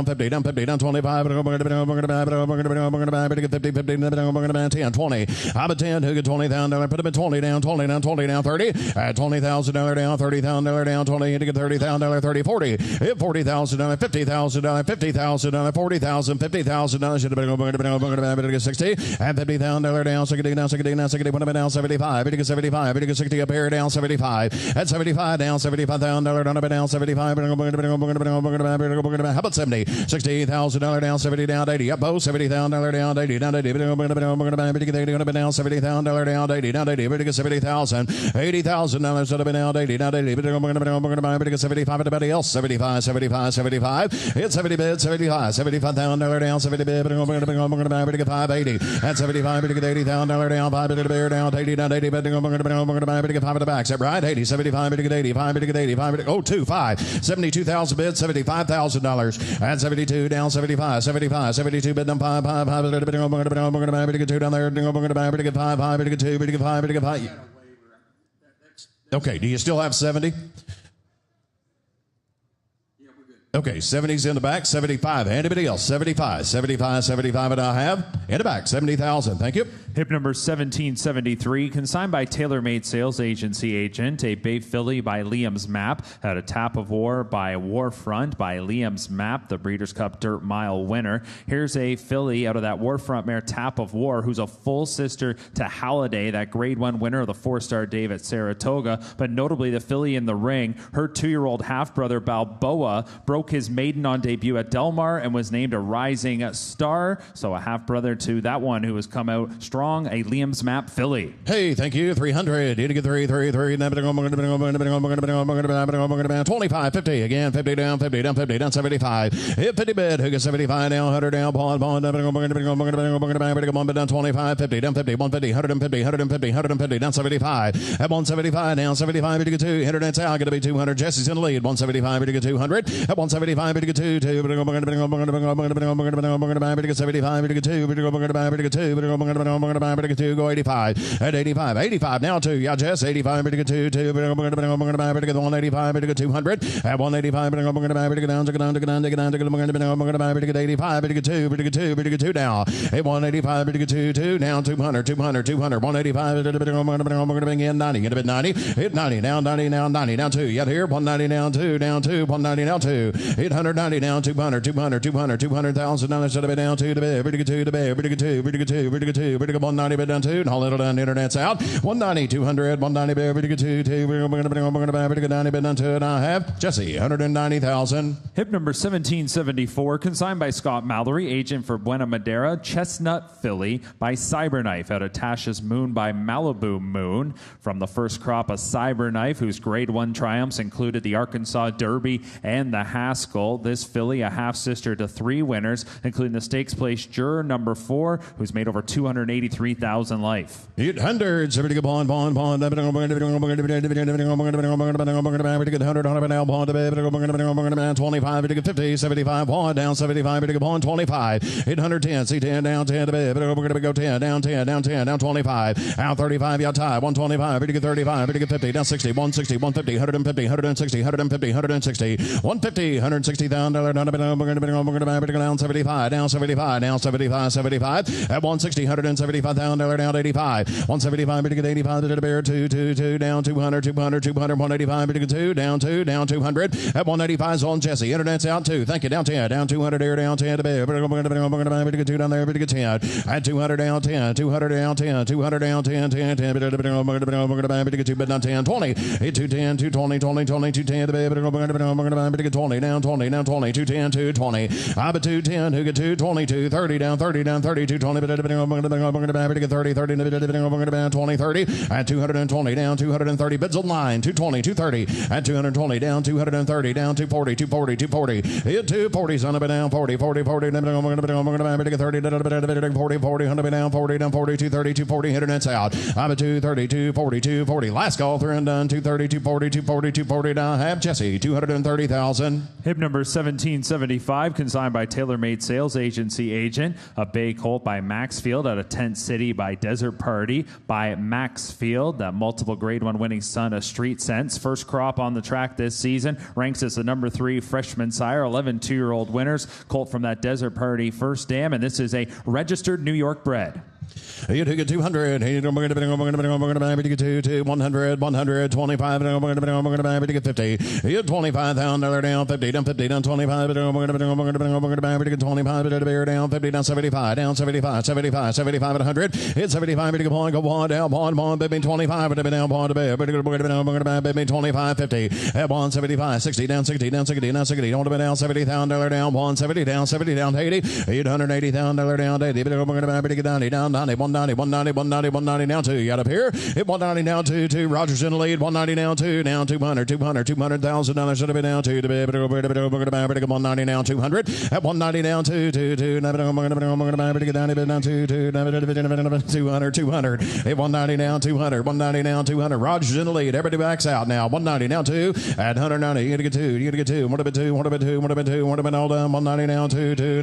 50, down 25, 10, 20. I'm a 10, who get 20 down, put him at 20 down, 20 down, 20 down, 30. At $20,000 down, $30,000 down, 20, hitting at $30,000, 30, 40. Hit $40,000, $50,000, $50,000, $40,000, $50,000. Should have been 60. At $50,000 down, 60 down, 60 down, 60, put him down 75, hitting at 75, hitting at 60 up here down 75. At 75 down, $75,000 down 75. How about 70? $60,000 down, 70 down, 80. Up both $70,000 down, 80 down, 80. Down $70,000 down, 80 down, 80. $70,000, $80,000 should have been down, 80 down, 80. 75. Everybody else 75, 75, 75. Hit 70 bid, 75, $75,000 down, 70 bid. 580. At 75, $80,000 down, 5 bid down, 80 down, 80. 5 at the back. Is that right? 80, 75, 80, 5, 80, 5, oh, 2, 5, 72,000 bid, $75,000. At 72 down, 75, 75, 72 bid down, 5, 5, 5, 2 down there, 5, 5, 2, 5. Okay, do you still have 70? Okay, 70's in the back, 75. Anybody else? 75, 75, 75, and I have in the back, 70,000. Thank you. Hip number 1773, consigned by TaylorMade Sales Agency agent. A Bay filly by Liam's Map. Had a Tap of War by Warfront by Liam's Map, the Breeders' Cup Dirt Mile winner. Here's a filly out of that Warfront mare, Tap of War, who's a full sister to Halliday, that Grade 1 winner of the 4-star Dave at Saratoga. But notably, the filly in the ring, her 2-year-old half-brother Balboa broke his maiden on debut at Del Mar and was named a rising star. So a half-brother to that one who has come out strong, a Liam's Map filly. Hey, thank you. 300. You get 3, 3, 3. 25, 50. Again, 50 down, 50 down, 50 down, 75. Hit 50 bid. Who gets 75 down, 100 down, bond, down 25, 50 down, 50, 150, 150, 150, 150 down 75. At 175 down, 75, you get 2. Internet's out, going to be 200. Jesse's in the lead. 175, you get 200. At 175, you get 2, 2. 75, go 85. At 85, 85 now 2. Yeah, Jess, 85, 2, 2. 185, 200. At 185, down, 85, 2 down. At 185, 2 down, 200, 200, 200. 185, again 90. Get a bit 90. Hit 90 down, 90 down, 90 down 2. You got here 190 down 2, down 2, 190 down 2. 890 down, 200, 200, 200, $200,000 should have been down 2 to bed. Pretty good 2 to bed. Pretty good 2, pretty good 2, pretty good 2, pretty good 190 bid down 2. All little down, the internet's out. 190, 200, 190 bid. Pretty good 2, 2. Pretty good 90 bid down 2. And I have Jesse, 190,000. Hip number 1774, consigned by Scott Mallory, agent for Buena Madera. Chestnut filly by Cyberknife out of Tasha's Moon by Malibu Moon. From the first crop, a Cyberknife whose Grade 1 triumphs included the Arkansas Derby and the Haskell. This filly, a half-sister to 3 winners, including the stakes place juror number 4, who's made over $283,000 life. 800, 70 bond, 25, 50, 75, bond down, 75, bond 25, 810, C10 down 10 to bed, go 10, down 10, down 10, down 25, out 35, you tie, 125, 35, 50, down 60, 160, 150, 150, 160, 150, 160, 150, $160,000 down 75, down 75, down 75, 75 at 160, $175,000 down 85, 175, 85 to the bear 2, 2, 2 down 200, 200, 200, 185, 2 down 2, down 200 at 185 on Jesse. Internet's out 2. Thank you. Down 10, down 200 there, down 10 to bear. 2 down there, 10 at 200 down 10, 200 down 10, 200 down 10, 10, 10 2 bid down 10, 20, 210, 220, 20, 20, 210 to bear. 20 down 20, down 20, 210, 220. I bet 210, who get 220, 230 down 30, down 30, 220, 30, 30, 20, 30, at 220, down 230, bids on line, 220, 230, at 220, down 230, down 240, 240, 240, hit 240, son of a down 40, 40, 40, 30, 40, 40, 100 down 40, down 40, 230, 240, hit it's out. I'm at 230, 240, 240, last call through and done, 230, 240, 240, 240, now have Jesse, 230,000. Hip number 1775, consigned by TaylorMade Sales Agency agent. A Bay Colt by Maxfield out of Tent City by Desert Party by Maxfield. That multiple grade 1 winning son of Street Sense. First crop on the track this season. Ranks as the number 3 freshman sire. 11 2-year-old winners. Colt from that Desert Party first dam. And this is a registered New York bred. You take it 200, 100, 125, 50. You 25 down, down 50, down 50, down 25, down 25, down 50, down 75, down 75, 75, 75 at 100. Hit 75, go on, down, on, baby 25, down, on, baby 25, 50. At 175, 60, down 60, down 60, down 60, on down 70, down 170, down 70, down 80, 880, down 80, down 90, 190, 190, 190, 190, now 2. You got up here. Hit 190 now 2. Rogers in the lead. 190 now 2. Down 200, 200, $200,000 should have been down 2. 190 now 200. At 190 down 2. 200, 200. Hit 190 now 200. 190 now 200. Rogers in the lead. Everybody backs out now. 190 now 2. At 190, you got to get 2. You got to get 2. What have been 2? What have been 2? What have been 2? What have been all done? 190 now 2. 2.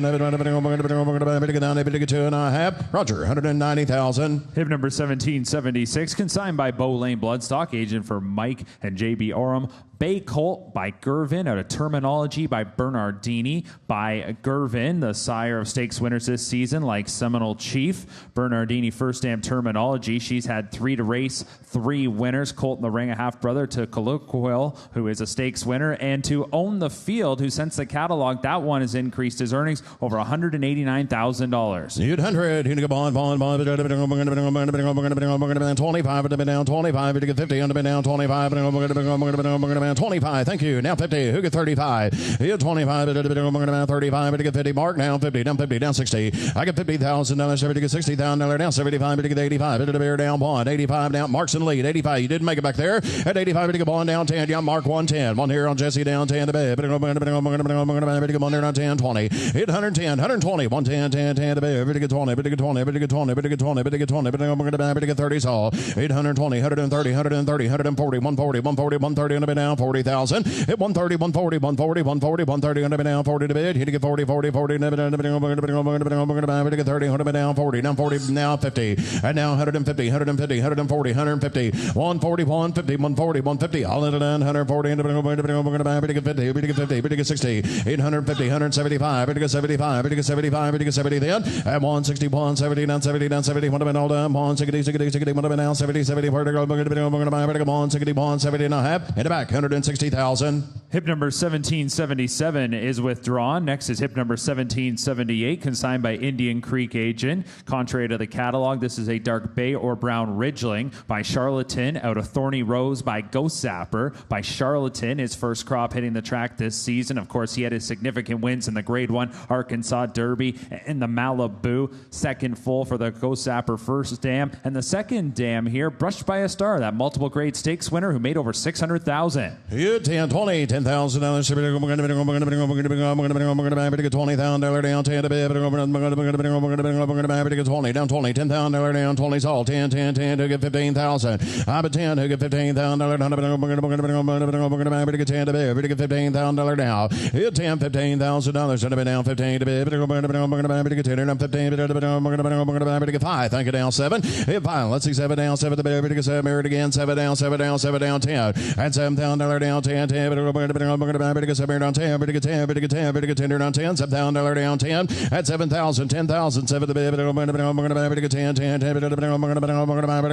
Get 2 and a half. Roger, 190,000. Hip number 1776, consigned by Bow Lane Bloodstock, agent for Mike and JB Oram. Bay Colt by Gervin, out of Terminology by Bernardini by Gervin, the sire of stakes winners this season, like Seminole Chief. Bernardini first dam Terminology. She's had 3 to race, 3 winners. Colt in the ring, a half brother to Colloquial, who is a stakes winner, and to Own the Field, who since the catalog, that one has increased his earnings over $189,000. 800, here to go bond, 25, down 25, to get 50, down 25, 25, thank you. Now 50, who get 35? Here 25, 35, to get 50. Mark now 50, down 50, down 60. I get $50,000, to get $60,000, down 75, to get 85, to the bear down 1, 85 down. Mark's in the lead, 85. You didn't make it back there. At 85, to get bond down 10. Yeah, Mark 110. One here on Jesse down 10 to bed. To get bond there on 10, 20. Hit 110, 120, 110, 10, 10 to bed. To get 20, to get 20, to get 20, to get 20, to get 20, to get 30 all. 820, 130, 130, 140, 140, 140, 130 on the bed down 40,000. Hit 130, 140, 140, 140, 130 on the bed down 40 to bed. Hit to get 40, 40, 40, to get 30, 100 down 40, down 40, now 50. And now 150, 150, 140, 150, 140, 150, 140, 150. All in it down 140 and to get 50, to get 50, to get 60, 850, 175, to get 75, to get 75, to get 70 then. At 160, 170, down 70, down 70, what have been all done? 160, 60, 60, what have been down 70, 70, where to go, 160, 170 and a half. In the back, 160,000. Hip number 1777 is withdrawn. Next is hip number 1778, consigned by Indian Creek agent. Contrary to the catalog, this is a dark bay or brown ridgeling by Charlatan, out of Thorny Rose by Ghost Zapper by Charlatan. His first crop hitting the track this season. Of course, he had his significant wins in the Grade 1 Arkansas Derby and the Malibu. Second full for the Ghost Zapper first dam. And the second dam here, Brushed by a Star, that multiple grade stakes winner who made over $600,000. You 10, 20, $10,000. We're going to get $20,000 down 10 to bed. We're going to get 20 down 20, $10,000 down 20's all 10, 10, 10 to get 15,000. I'm at 10 to get $15,000. We're going to get 10 to bed. We're going to get $15,000 now. Hit 10, $15,000. Should have been down 15 to bed. We're going to get 10 down 15. We're going to get 5. Thank you down 7. Hit 5. Let's see 7 down 7 to bed. We're going to get 7 married again. 7 down 7 down 7 down 10. And $7,000 down 10 10. We're going to get 7 down 10. We're going to get 10. We're going to get 10. We're going to get 10 down 10. $7,000 down 10. At 7,000, 10,000, 7 to bed. We're going to get 10 10 10. We're going to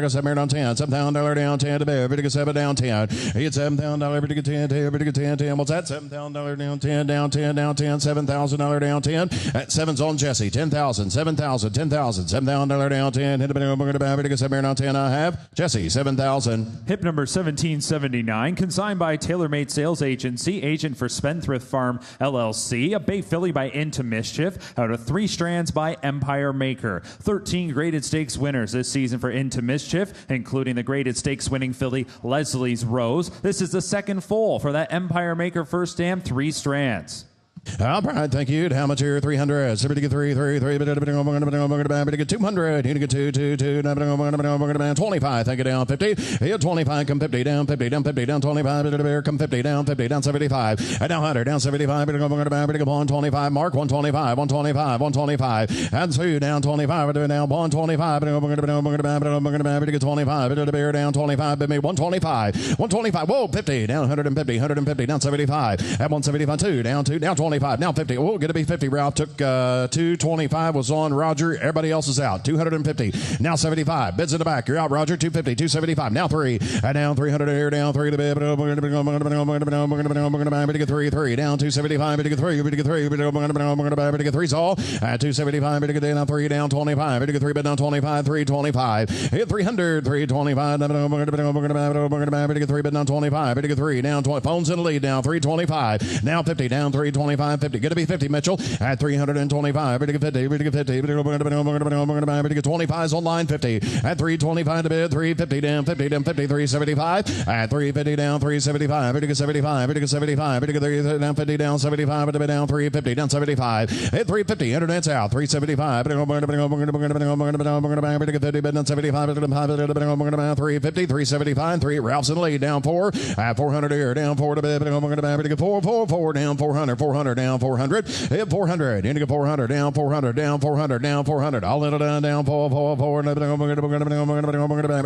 get 7 down 10. $7,000 down 10 to bed. We're going to get 7 down 10. Hit $7,000. We're going to get 10 10. We're going to get 10 10. What's that? $7,000 down 10 down 10 down 10. $7,000 down 10. At 7's on Jesse. 10,000, 7,000, 10,000. $7,000 down 10. Hit we're going to get 7 down 10. I have Jesse 7,000. Hip number 1779, consigned by TaylorMade Sales Agent Agency, agent for Spendthrift Farm LLC. A Bay filly by Into Mischief out of 3 strands by Empire Maker. 13 graded stakes winners this season for Into Mischief, including the graded stakes winning filly Leslie's Rose. This is the second foal for that Empire Maker first dam, 3 strands. All right, thank you. How much here? 300. 3, 3, 3, 3, 200. You get 2, 2, 2, 25. Thank you, down 50. Here, 25, come 50, down 50, down 50, down 25. Come 50, down 50, down 75. Down 100, down 75. 125. Mark 125, 125, 125. And 2, down 25. Down 125. 25. Down 25. 125. 125. Whoa, 50. Down 150. 150. Down 75. At 175. 2, down 2, down 25. Now 50. Oh, going to be 50. Ralph took 225 was on Roger. Everybody else is out. 250. Now 75. Bids in the back. You're out, Roger. 250. 275. Now 3. And down 300 here. Down 3 to bid. 3. Down 275. 3. 3's all. At 275. Down 3. Down 25. 3 bid down 25. 325. Hit 300. 325. 3 bid down 25. 3 down 20. Phones in the lead. Down 325. Now 50. Down 325. 50. Going to be 50, Mitchell. At 325. 50. 25's on line 50. At 325 to bid. 350 down. 50 down. 50. 375. At 350 down. 375. 50 75. 50 75. 50 down. 50 down. 75 to bid down. 350 down. 75. At 350. Internet's out. 375. 50 bid down. 75. 350. 375. 3. Ralph's in the lead. Down 4. At 400 here. Down 4 to bid. 4 down. 400. 400 down 400. Hit 400. Indigo 400 down 400 down 400 down 400. I'll let it down 4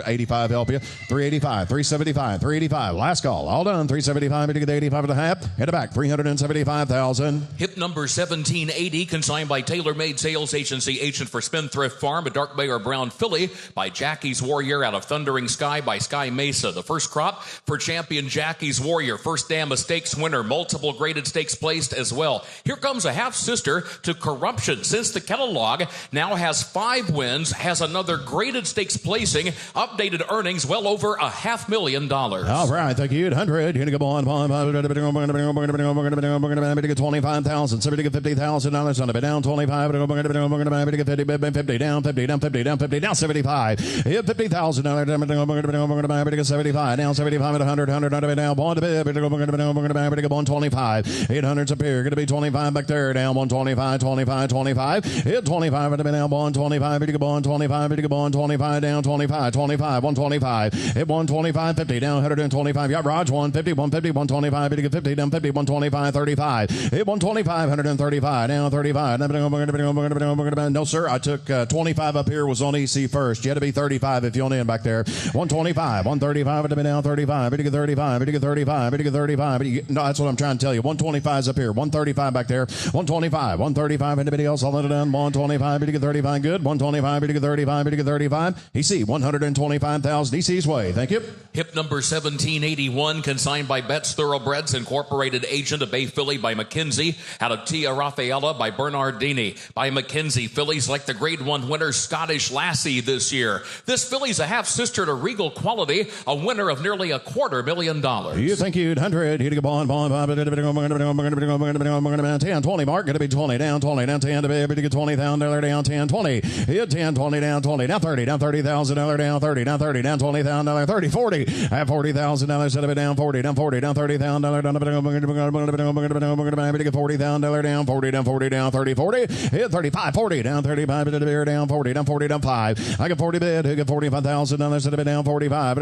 85 help you. 385 375 385. Last call. All done. 375 to get 85 and a half. Hit it back. 375,000. Hip number 1780, consigned by Tailor Made Sales Agency, agent for Spendthrift Farm, a dark bay or brown filly by Jackie's Warrior out of Thundering Sky by Sky Mesa. The first crop for champion Jackie's Warrior. First dam a stakes winner. Multiple graded stakes placed as well. Here comes a half-sister to Corruption. Since the catalog now has 5 wins, has another graded stakes placing, updated earnings well over $500,000. All right, thank you. 100. You're going to go on. 25,000. So we get $50,000 on it. Down 25. 50 down 50 down 50 down 50 down 75. Hit $50,000. 75 down 75 at 100 down 125. 800's up here. Going to be 25 back there. Down 125, 25, 25. Hit 25 at the down 125. 25 down 25, 25, 125. Hit 125, 50 down 125. Got Raj 150, 150, 125. 50 down 50, 125, 35. Hit 125, 135 down 35. No sir, I took 25 up here was on EC first. You had to be 35 if you want in back there. 125, 135 at the down 35. 35, 35, 35. No, that's what I'm trying to tell you. 125's up here. 135 back there. 125. 135. Anybody else? I'll let it down. 125. 35. Good. 125. 35. 35. EC 125,000. EC's way. Thank you. Hip number 1781, consigned by Betts Thoroughbreds Incorporated, agent of Bay Filly by McKenzie, out of Tia Raffaella by Bernardini. By McKenzie, fillies like the Grade 1 winner Scottish Lassie this year. This filly's a half-sister to Regal Quality, a winner of nearly $250,000. You think you'd 100. You'd go bond 10, 20 mark. Gonna be 20 down 20 down 10 to be able to get $20,000 down 10 20. Hit 10 20 down 20 down 30 down $30,000 down 30 down 30 down $20,000 30 40 at $40,000 set of it down 40 down 40 down $30,000 down $40,000 down 40 down 40 down 30 40 hit 35 40 down 35 to the beer down 40 down 40 down 5. I get 40 bid. Who get $45,000 set of it down 45.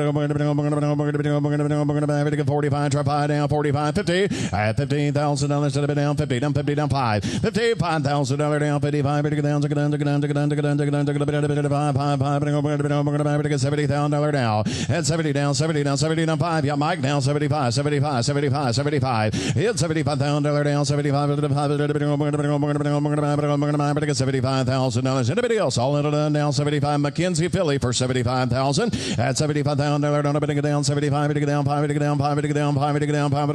Get 45 try 5 down 45 50 at $15,000 set of it down 50 down 50 down 5. $55,000 down 55 down $70,000 now at 70 down 70 down 70 down 5. Yeah, Mike down 75 75 75 75 hit $75,000 down 75 $75,000. Anybody else? All in it down 75. McKenzie Philly for $75,000 at $75,000 down a bit down 75 down 5 down 5 down 5 down 5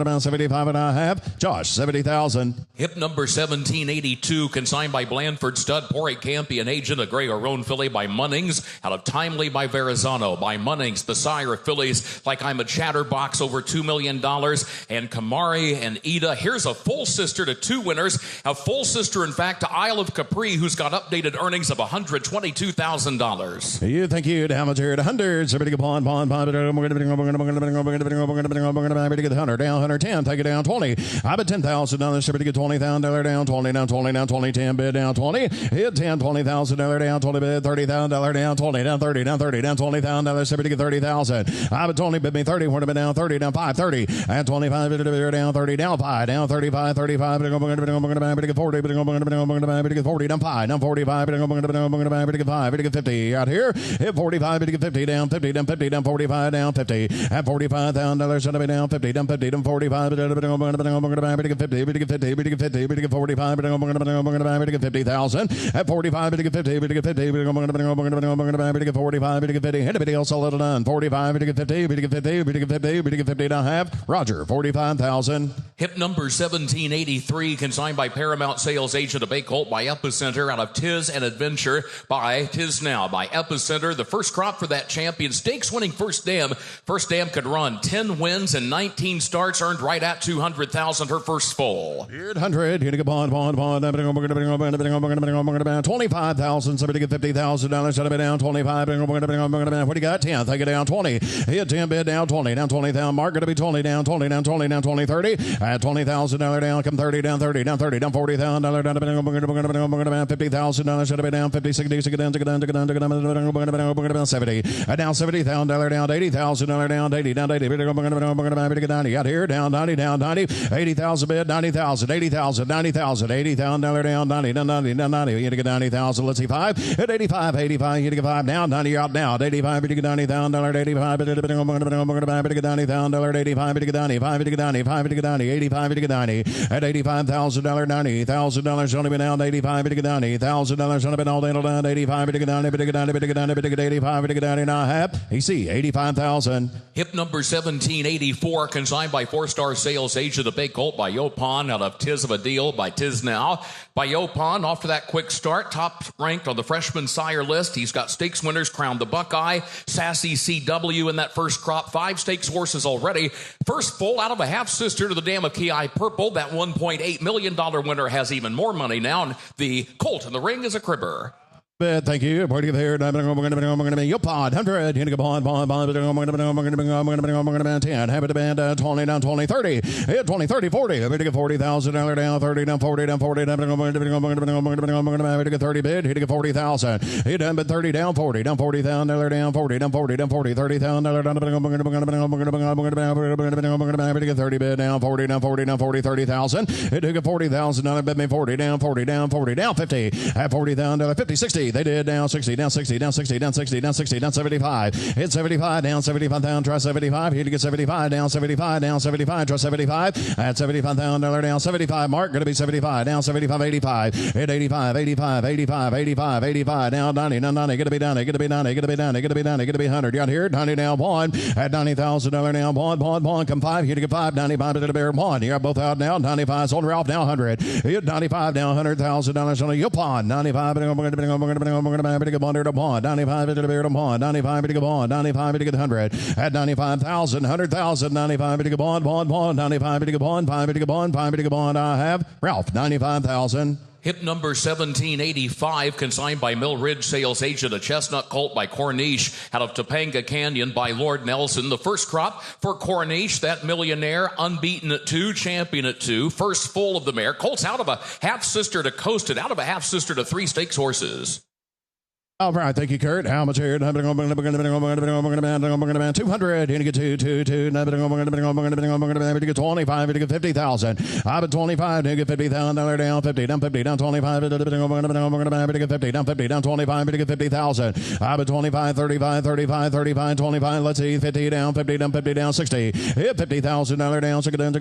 down 75 and a half. have Josh, 70,000. Hip number 1782, consigned by Blandford Stud, Pori Campion Agent, a Gray Roan filly by Munnings, out of Timely by Verrazano. By Munnings, the sire of fillies like I'm a Chatterbox, over $2 million, and Kamari and Ida. Here's a full sister to two winners. A full sister, in fact, to Isle of Capri, who's got updated earnings of $122,000. You think you'd how much here at 100? Somebody go pawn. We're going to get the 100 down, 110. Take it down 20. I bet $10,000. Somebody get $20,000 down, 20 down, 20 down, 20, 10 bid down 20. Hit 10, $20,000 down, 20 bid, $30,000 down, 20 down, 30 down, 30 down, $20,000. Somebody get 30,000. I bet 20 bid me 30. We're going to be down 30 down 5, 30 and 25 bid down 30 down 5 down 35, 35. We're going to get 40. We're going to get 40 down 5 down 45. We're going to get 5. We're going to get 50 out here. Hit 45. We're going to get 50 down 50 down 50 down 45 down 50 at $45,000. Should be down 50 down 50 down 45. We're going to get 50. We're going to get 50. We're going to get 50. We're going to get 45. We're going to get 50,000 at 45. We're going to get 50. We're going to get 50. We're going to get 45. We're going to get 50. Anybody else all little done? 45. We're going to get 50. We're going to get 50. We're going to get 50. We're going to get 50 and a half. Roger, 45,000. Hip number 1783, consigned by Paramount Sales Agent, a Bay Colt by Epicenter, out of Tiz and Adventure by Tiz Now by Epicenter. The first crop for that champion, stakes winning First Dam. First Dam could run 10 wins and 19 starts, earned right at $200,000 her first full. Here at 100, here to get bond. 25,000. Somebody get $50,000. Should be down 25. What do you got? 10. Take it down 20. Hit 10 bid down 20. Down 20,000. Mark going to be 20 down 20 down 20 down 20 30. At $20,000 down. Come 30 down 30 down 30 down $40,000 down 50,000. Should be down 50 60 down 70. Down $70,000 down $80,000 down 80 down 80. Get 90 out here down 90 down 90. 80,000 bid 90,000 80,000 90,000 $80,000 down 90 down 90 down 90. You get 90,000. Let's see 5 at 85 85. You get 5 down 90 out now at 85. You get $90,000 85. You get $90,000 85. You get 90 5 you get 90 5 you get 90 85 you get 90 at $85,000 $90,000 only been down 85 you get $90,000 only been all down 85 you get 90 but you get 90 but you get 90 but you get 85 you get 90 now half. You see 85,000. Hip number 1784, consigned by 4-star sales agent, the Bay Colt by Yopon, out of Tiz of a Deal by Tiz Now by Yopon. Off to that quick start, top ranked on the freshman sire list. He's got stakes winners, crowned the Buckeye, Sassy CW in that first crop. 5 stakes horses already. First full out of a half sister to the Dam of Key Eye Purple. That $1.8 million winner has even more money now, and the Colt in the ring is a cribber. Thank you. Where do you get here? We're going to be your pod 100. You're going to go bond. We're going to 10. Have it band 20 down 20 30. 20 30 40. We're going to get $40,000 down 30 down 40 down 40 down. We're going to get 30 bid. Here to get 40,000. He done but 30 down 40 down $40,000 down 40 down 40 down 40 $30,000 down. We're going to get 30 bid down 40 down 40 down 40 30,000. He took a $40,000 bet me 40 down 40 down 40 down 50 at $40,000 50 60. They did down 60 down 60 down 60 down 60 down 60 down 75. Hit 75 down 75 down. Try 75. Here to get 75 down 75 down 75. Try 75 at $75,000 down 75. Mark going to be 75 down 75 85. Hit 85 85 85 85 85 down 90 down 90. Going to be down. Going to be down. Going to be down. Going to be down. Going to be 100. You got here 90 down one at $90,000 down one. Come 5. Here to get 5 95 to the bear one. You're both out now. 95 on Ralph down 100. Hit 95 down $100,000 on a Yopon 95. We're going to get 100 to bond. 95 to the bear to bond. 95 to get bond. 95 to get 100 at 95,000 100,000 95 to get bond 95 to get bond 5 to get bond 5 to get bond. I have Ralph 95,000. Hip number 1785, consigned by Mill Ridge Sales Agent, a Chestnut Colt by Corniche, out of Topanga Canyon by Lord Nelson. The first crop for Corniche, that millionaire, unbeaten at 2, champion at 2, first full of the mare. Colt's out of a half sister to Coasted, out of a half sister to 3 stakes horses. All right, thank you, Kurt. How much here? 200. You're going to get 2. You're going to get 25. You get 50,000. I'm at 25. You get $50,000 down 50 down 50 down 25. You're going to get 50 down 50 down 25. You get 50,000. I'm at 25 35 35 35 25. Let's see 50 down 50 down 50 down 60. Hit $50,000 down. Check it down.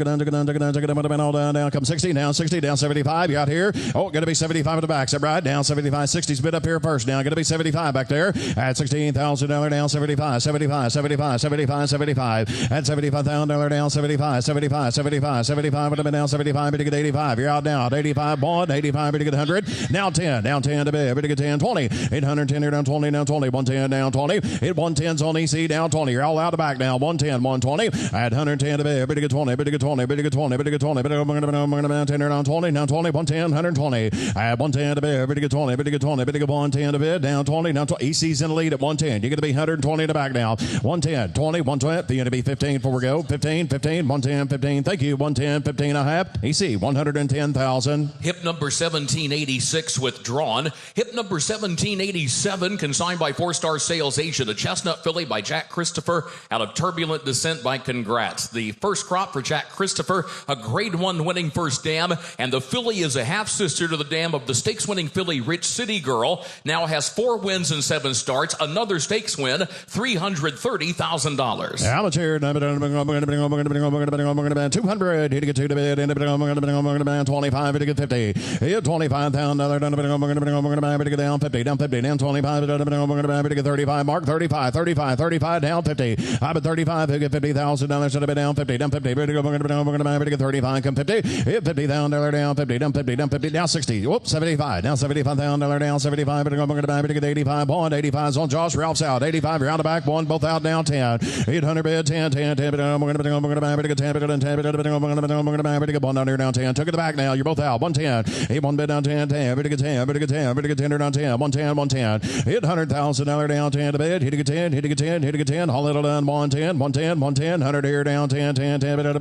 Down. Come 60 down 60 down 75. You out here. Oh, going to be 75 at the back. Is that right? Down 75. 60's bid up here first. Now going to be 75 back there at $16,000 down 75, 75, 75, 75, 75 at $75,000 down 75, 75, 75, 75 would have been down 75, but to get 85. You're out now at 85, bond 85, but to get 100. Now 10, down 10 to bid, but to get 10, 20, 810 here down 20, down 20, 110 down 20. Hit 110's on EC down 20. You're all out the back now, 110, 120 at 110 to bid, but to get 20, but to get 20, but to get 20, but to get 20, but to get 10 down 20, down 20, 110, 120 at 110 to bid, but to get 20, but to get 20, but to get 110 to bid, down 20, down 20. EC's in the lead at 110. You're going to be 120 in the back now. 110, 20, 120. You're going to be 15 before we go. 15, 15, 110, 15. Thank you. 110, 15 and a half. EC, 110,000. Hip number 1786 withdrawn. Hip number 1787 consigned by 4-star sales agent. A chestnut filly by Jack Christopher out of Turbulent Descent by Congrats. The first crop for Jack Christopher, a grade 1 winning first dam, and the filly is a half sister to the dam of the stakes winning filly Rich City Girl. Now has 4 wins and 7 starts. Another stakes win, $330,000. Amateur, 200. Here to get 2 to bid. 25. Here to get 50. Here, $25,000. Down 50. Down 50. Down 25. Here to get 35. Mark 35. 35. 35. Down 50. I'm at 35. Here to get $50,000. Should have been down 50. Down 50. Here to get 35. Come 50. Here, $50,000 down 50. Down 50. Down 50. Down 60. Whoops, 75. Down $75,000 down 75. Here to get 85. Bond 85's on Josh. Ralph's out. 85. You're out the back. One. Both out down 10. 800 bid. 10. 10. 10. We're going to get 10. We're going to get 1 down here down 10. Took it the back now. You're both out. 110. 8 1 bid down 10. 10. We're going to get 10. We're going to get 10. We're going to get 10 down 10. 110. 110. Hit $100,000 down 10 to bid. Hit to get 10. Hit to get 10. Hit to get 10. Haul it done. 110. 110. 110. 100 here down 10. 10. 10. We're going to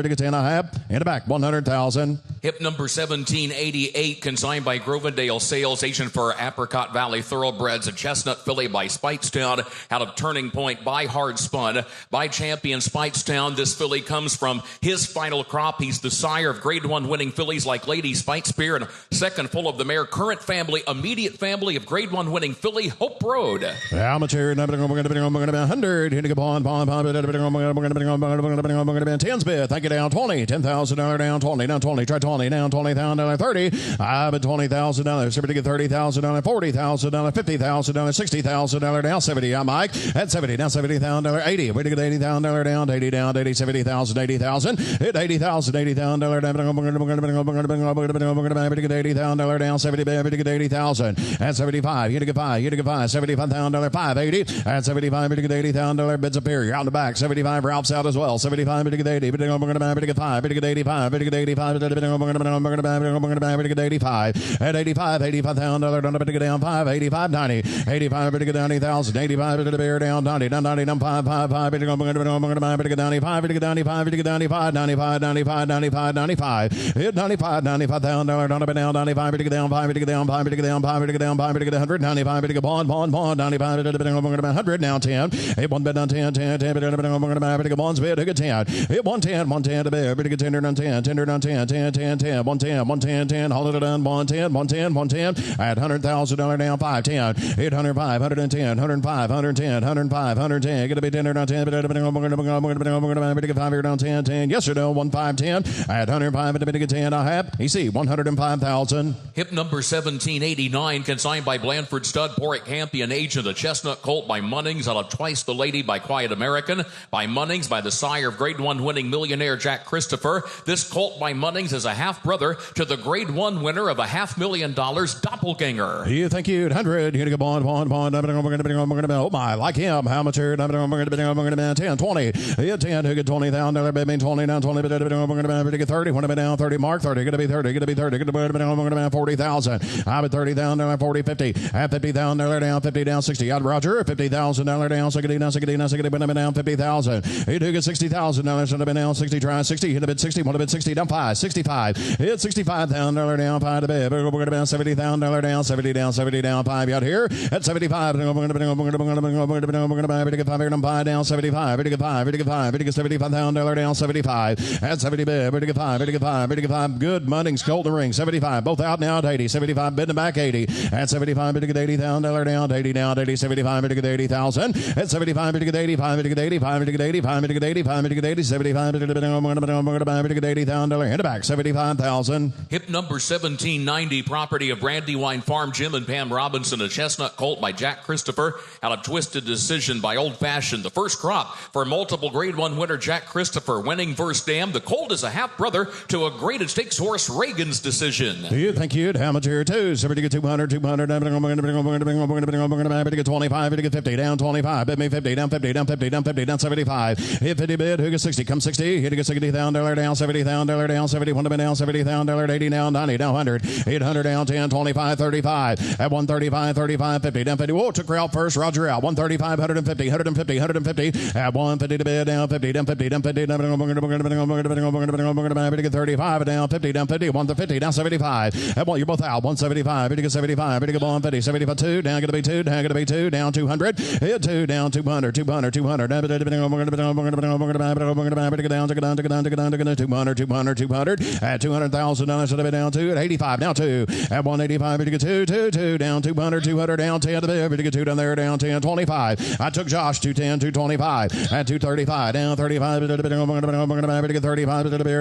get 10 and a half. In the back. 100,000. Hip number 1788 consigned by Grovendale sales agent for Apricot Valley Thoroughbreds. A chestnut filly by Speightstown out of Turning Point by Hard Spun by Champion Speightstown. This filly comes from his final crop. He's the sire of grade 1 winning fillies like Lady Speightspear and second full of the mare current family, immediate family of grade 1 winning filly Hope Road. Amateur, 100. Here to get bond. 10's bid. Thank you down 20. $10,000 down 20. Down 20. Try 20. Down $20,000 30. I'm at $20,000. Somebody get $30,000, $40,000, $50,000, $60,000 down 70. I'm Mike at 70. Down $70,000, 80. Way to get $80,000 down 80 down 80 $70,000 $80,000. Hit $80,000 $80,000 down. We're to get $80,000 down 70. We're to get $80,000 at 75. Here to get 5. Here to get 5. $75,000 580 at 75. We're to get $80,000 bids appear. You're out in the back. 75. Ralph's out as well. 75. We're to get 80. We're to get 5. We're to get 85. We're to get 85. We're to get 85 at 85. $85,000 down to get down 5. 85 90. 85 to get down 80,000. 85 to the bear down 90. Down 90 down 5 5 5 to get 95 to get 95 to get 95 95 95 95 95. Hit 95 $95,000 down to down 95 to get down 5 to get down 5 to get down 5 to get down 5 to get 100 95 to get bond 95 to get 100 now 10. Hit 1 bid down 10 10 10 to get bonds bid to get 10. Hit 110 to bid to get 10 down 10 10 down 10 10 10 10 110 10 hold it done 110 at $100,000 down 5 10 805 110 105 110 105 110 going to be 10 down 10 but to get 5 here down 10 10 yes or no 1510 at 105 to get 10 I have EC 105,000. Hip number 1789 consigned by Blandford Stud Porrick Campion agent. A chestnut colt by Munnings out of Twice the Lady by Quiet American by Munnings by the sire of grade 1 winning millionaire Jack Christopher. This colt by Munnings is a half brother to the grade 1 winner of $500,000 Doppelganger. You think you'd 100 here to go bond oh my like him how much here 10 20 yeah 10 who get $20,000 baby 20 down 20 but to get 30 when I'm down 30 mark 30 gonna be 30 gonna be 30 gonna be 40,000 I'm at 30,000 40 50 at $50,000 down 50 down 60 out Roger $50,000 down 60 down 60 down 60 but I'm down 50,000 he took it $60,000 should have been down 60 try 60 hit a bit 60 one a bit 60 down 5 65 hit $65,000 down 5 to bed we're going to down $70,000 down 70 down 70 down 5 out here at 75 we're going to get 5 here down 5 down 75 we're to get 5 we're to get 5 we're to get $75,000 down 75 at 70 bed we're to get 5 we're to get 5 we're to get 5 good Munnings Colt the ring 75 both out now at 80 75 bid in the back 80 at 75 we're to get $80,000 down 80 down 80 75 we're to get 80,000 at 75 we're to get 85 we're to get 85 we're to get 85 we're to get 85 we're to get 80 75 we're to get $80,000 in the back 75,000. Hip number 1790 property of Brandywine Farm Gym and Pam Robinson, a chestnut colt by Jack Christopher, out of Twisted Decision by Old Fashioned. The first crop for multiple Grade 1 winner Jack Christopher, winning first dam. The colt is a half brother to a graded stakes horse, Reagan's Decision. Thank you. How much here, too? 70 to 200, 200, 25, 50, down 25, bid me 50, down 50, down 50, down 50, down 75. Hit 50 bid, who gets 60, come 60, hit $60,000 down, $70,000 down, 71 down, $70,000, 80 down, 90 down, 100, 800 down, 10, 25, 35, at 135, 35, 50, down 50. Whoa, took her out first, Roger out, 135, 150, 150, 150, at 150 to bid, down 50, down 50, down 50, down 35, down 50, down 50, 150, down 75. At 1, you're both out, 175, 50, 75, 50, 150, 75, 2, down, gonna be 2, down, gonna be 2, down 200, hit 2, down 200, 200, 200, down 200, 200, at $200,000, should have been down 2, at 85, now 2, at 185, 2, 2, 2, down 200, 200, down 10, 2 down there, down 10, 25. I took Josh, 210, 225, at 235, down 35, 35,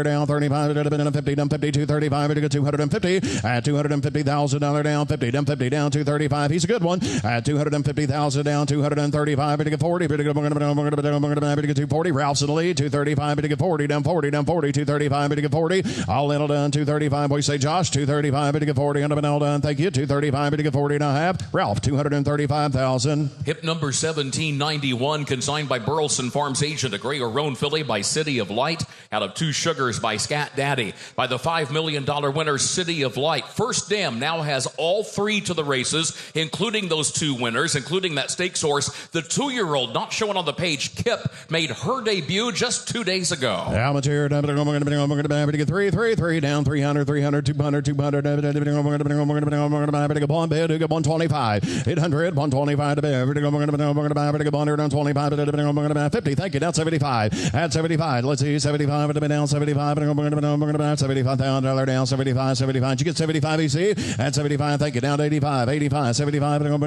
down 35, down 50, down 50, 235, 250, at $250,000 down 50, down 50, down 235. He's a good one. At $250,000 down 235, 40, 240. Ralph's in the lead, 235, 40, down 40, down 40, 235, 40. All in all done, 235. What do you say, Josh? 235, 40, and all done. Thank you. 235, 40 and a half. Ralph, 235,000. Hip number 1791, consigned by Burleson Farms agent, a gray or roan filly by City of Light, out of Two Sugars by Scat Daddy, by the $5 million winner City of Light. First dam now has all three to the races, including those two winners, including that stakes horse. The 2-year-old, not showing on the page, Kip, made her debut just 2 days ago. How much here? 3, 3, 3, down 300, 300, 200, 200, one bid, 125, 800, 125 to bid, 125, 50, thank you, down 75, at 75, let's see, 75, down 75, $75,000 down 75, 75, did you get 75 EC? At 75, thank you, down to 85, 85, 75, 85,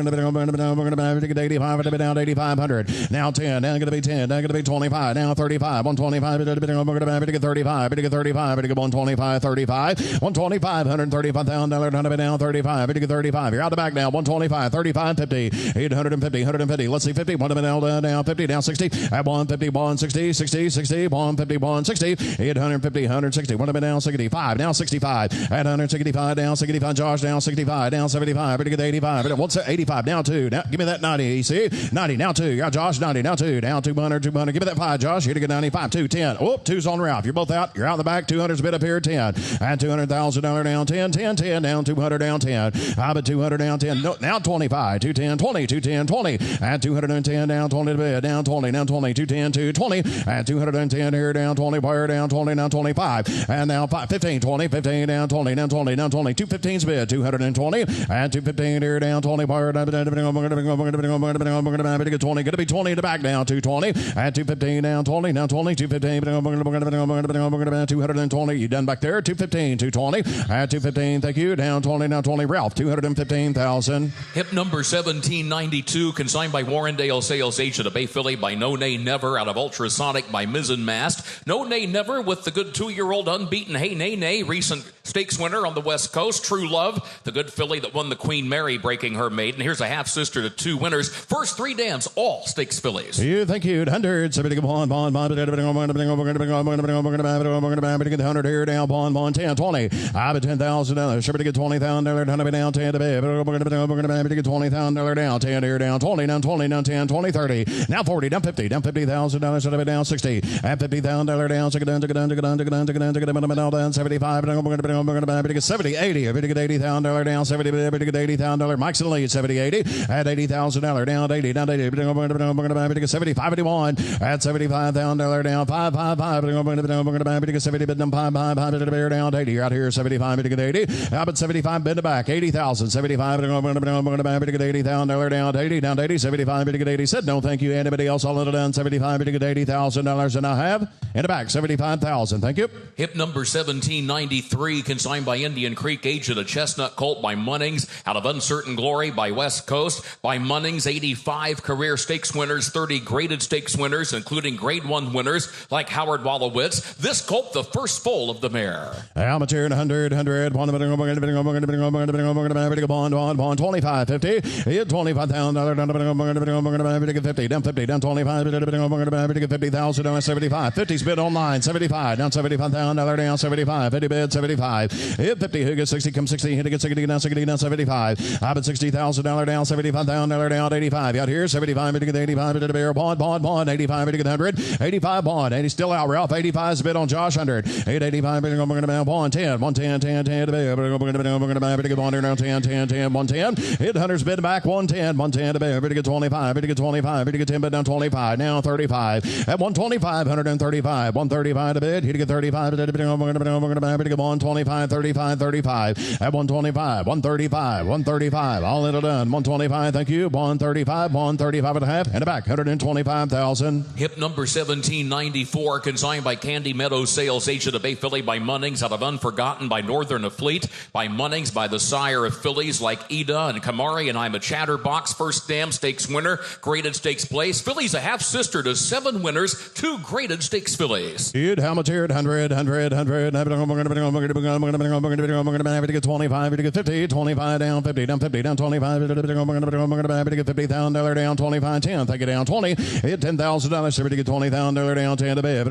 down 8,500, now 10, down going to be 10, down going to be 25, now 35, 125, 35, 35, 125, 35, 125, $135,000 down 35, 35, you're out the back now, 125, 35, 50, 850, 150, let's see, 50, 1 down 50, down 60, at 150, 160, 60, 60, 150, 160, 850, 160, 1 down 65, now 65, at 165, down 65, Josh, down 65, down 75, 85, 185, now 2, now give me that 90, EC, 90, now 2, got Josh, 90, now 2, down 200, 200, give me that 5, Josh, here to get 95, 2, 10, oh, 2's on Ralph, you're both out, you're out in the back, 200's a bid up here, 10, at $200,000 down 10, 10, 10, down 200, down 10, I'm at 200, down 10, no, now 25, 210, 20, 210, 20, at 210, down 20 to bid, down 20, down 20, 210, 220, at 210 here, down 20, fire, down 20, down 25, and now 15, 20, 15, down 20, down 20, down 20, 215's bid, 220, and 215 here, down 20, fire, down 20, gonna be 20 to back down, 220, at 215, down 20, down 20, 215, 220, you done back there, 215, 220, at 215, thank you, down 20, down 20, Ralph, 215,000. Hip number 1792, consigned by Warrendale sales agent, a Bay filly by No Nay Never, out of Ultrasonic by Mizzen Mast. No Nay Never with the good 2-year-old unbeaten Hey Nay Nay, recent stakes winner on the West Coast. True Love, the good filly that won the Queen Mary, breaking her maiden. Here's a half-sister to 2 winners. First 3 dams, all stakes fillies. You thank you, 100, 70, 100 here, down, 1, 10, 20, I bet $10,000, sure to get $20,000, 100 down, 10 to bed, $20,000 down, 10 here, down 20, down 20, down 10, 20, 30, now 40, down 50, down $50,000, should have been down 60, at $50,000 down, down 75, 70, 80, $80,000 down, 70, $80,000, Mike's in the lead, 70, 80, at $80,000 down, 80, down 80, 75, 81, at $75,000 down, 555, 70, bid them 555, down 80, you're out here, 75, 80, how about 75, bid the back, 80,000, 75, $80,000 down, 80, down 80, 75, 80, said no, thank you, anybody else, all little done, 75, $80,000, and I have, in the back, 75,000, thank you. Hip number 1793, consigned by Indian Creek agent, a chestnut colt by Munnings out of Uncertain Glory by West Coast. By Munnings, 85 career stakes winners, 30 graded stakes winners, including grade 1 winners like Howard Wallowitz. This colt, the first foal of the mare. Amateur 100, 25, 50, hit $25,000, 50, down 50, down 25, $50,000, down 75, 50's bid online, 75, down $75,000, down 75, 50 bid, 75, hit 50, who gets 60, come 60, hit it, get 60, down 60, down 75, I bid $60,000, down $75,000, down 85, out here, 75, bid, 85, bid, bear, bond, 85, bid, 100, 85, bond, 80, still out, Ralph, 85's bid on Josh, 100, 85, bid, bond, 10, 110, 10, to bear, bid, bond, down 10, 110, hit 100's bid back, 110, 110 to bear, bid, 25, bid, 25, bid, 10, bid, down 25, now 35, at 125, 135, 135 to bid, hit, get 35, bid, 125, 35, 35, at 125, 135, 135, all in done, 125, thank you, 135, 135 and a half, and a back, 125,000. Hip number 1794, consigned by Candy Meadows sales agent of Bay Filly by Munnings, out of Unforgotten by Northern Afleet, by Munnings, by the sire of fillies like Ida and Kamari, and I'm a Chatterbox, first dam stakes winner, graded stakes place. Filly's a half-sister to 7 winners, 2 graded stakes fillies. Dude, how much here? 100, 100, 100, I'm going to get 25, to get 50, 25 down, 50, down 50, down 25, to get $50,000 down, 25, 10, take it down 20, hit $10,000, to get $20,000 down, 10 to bed,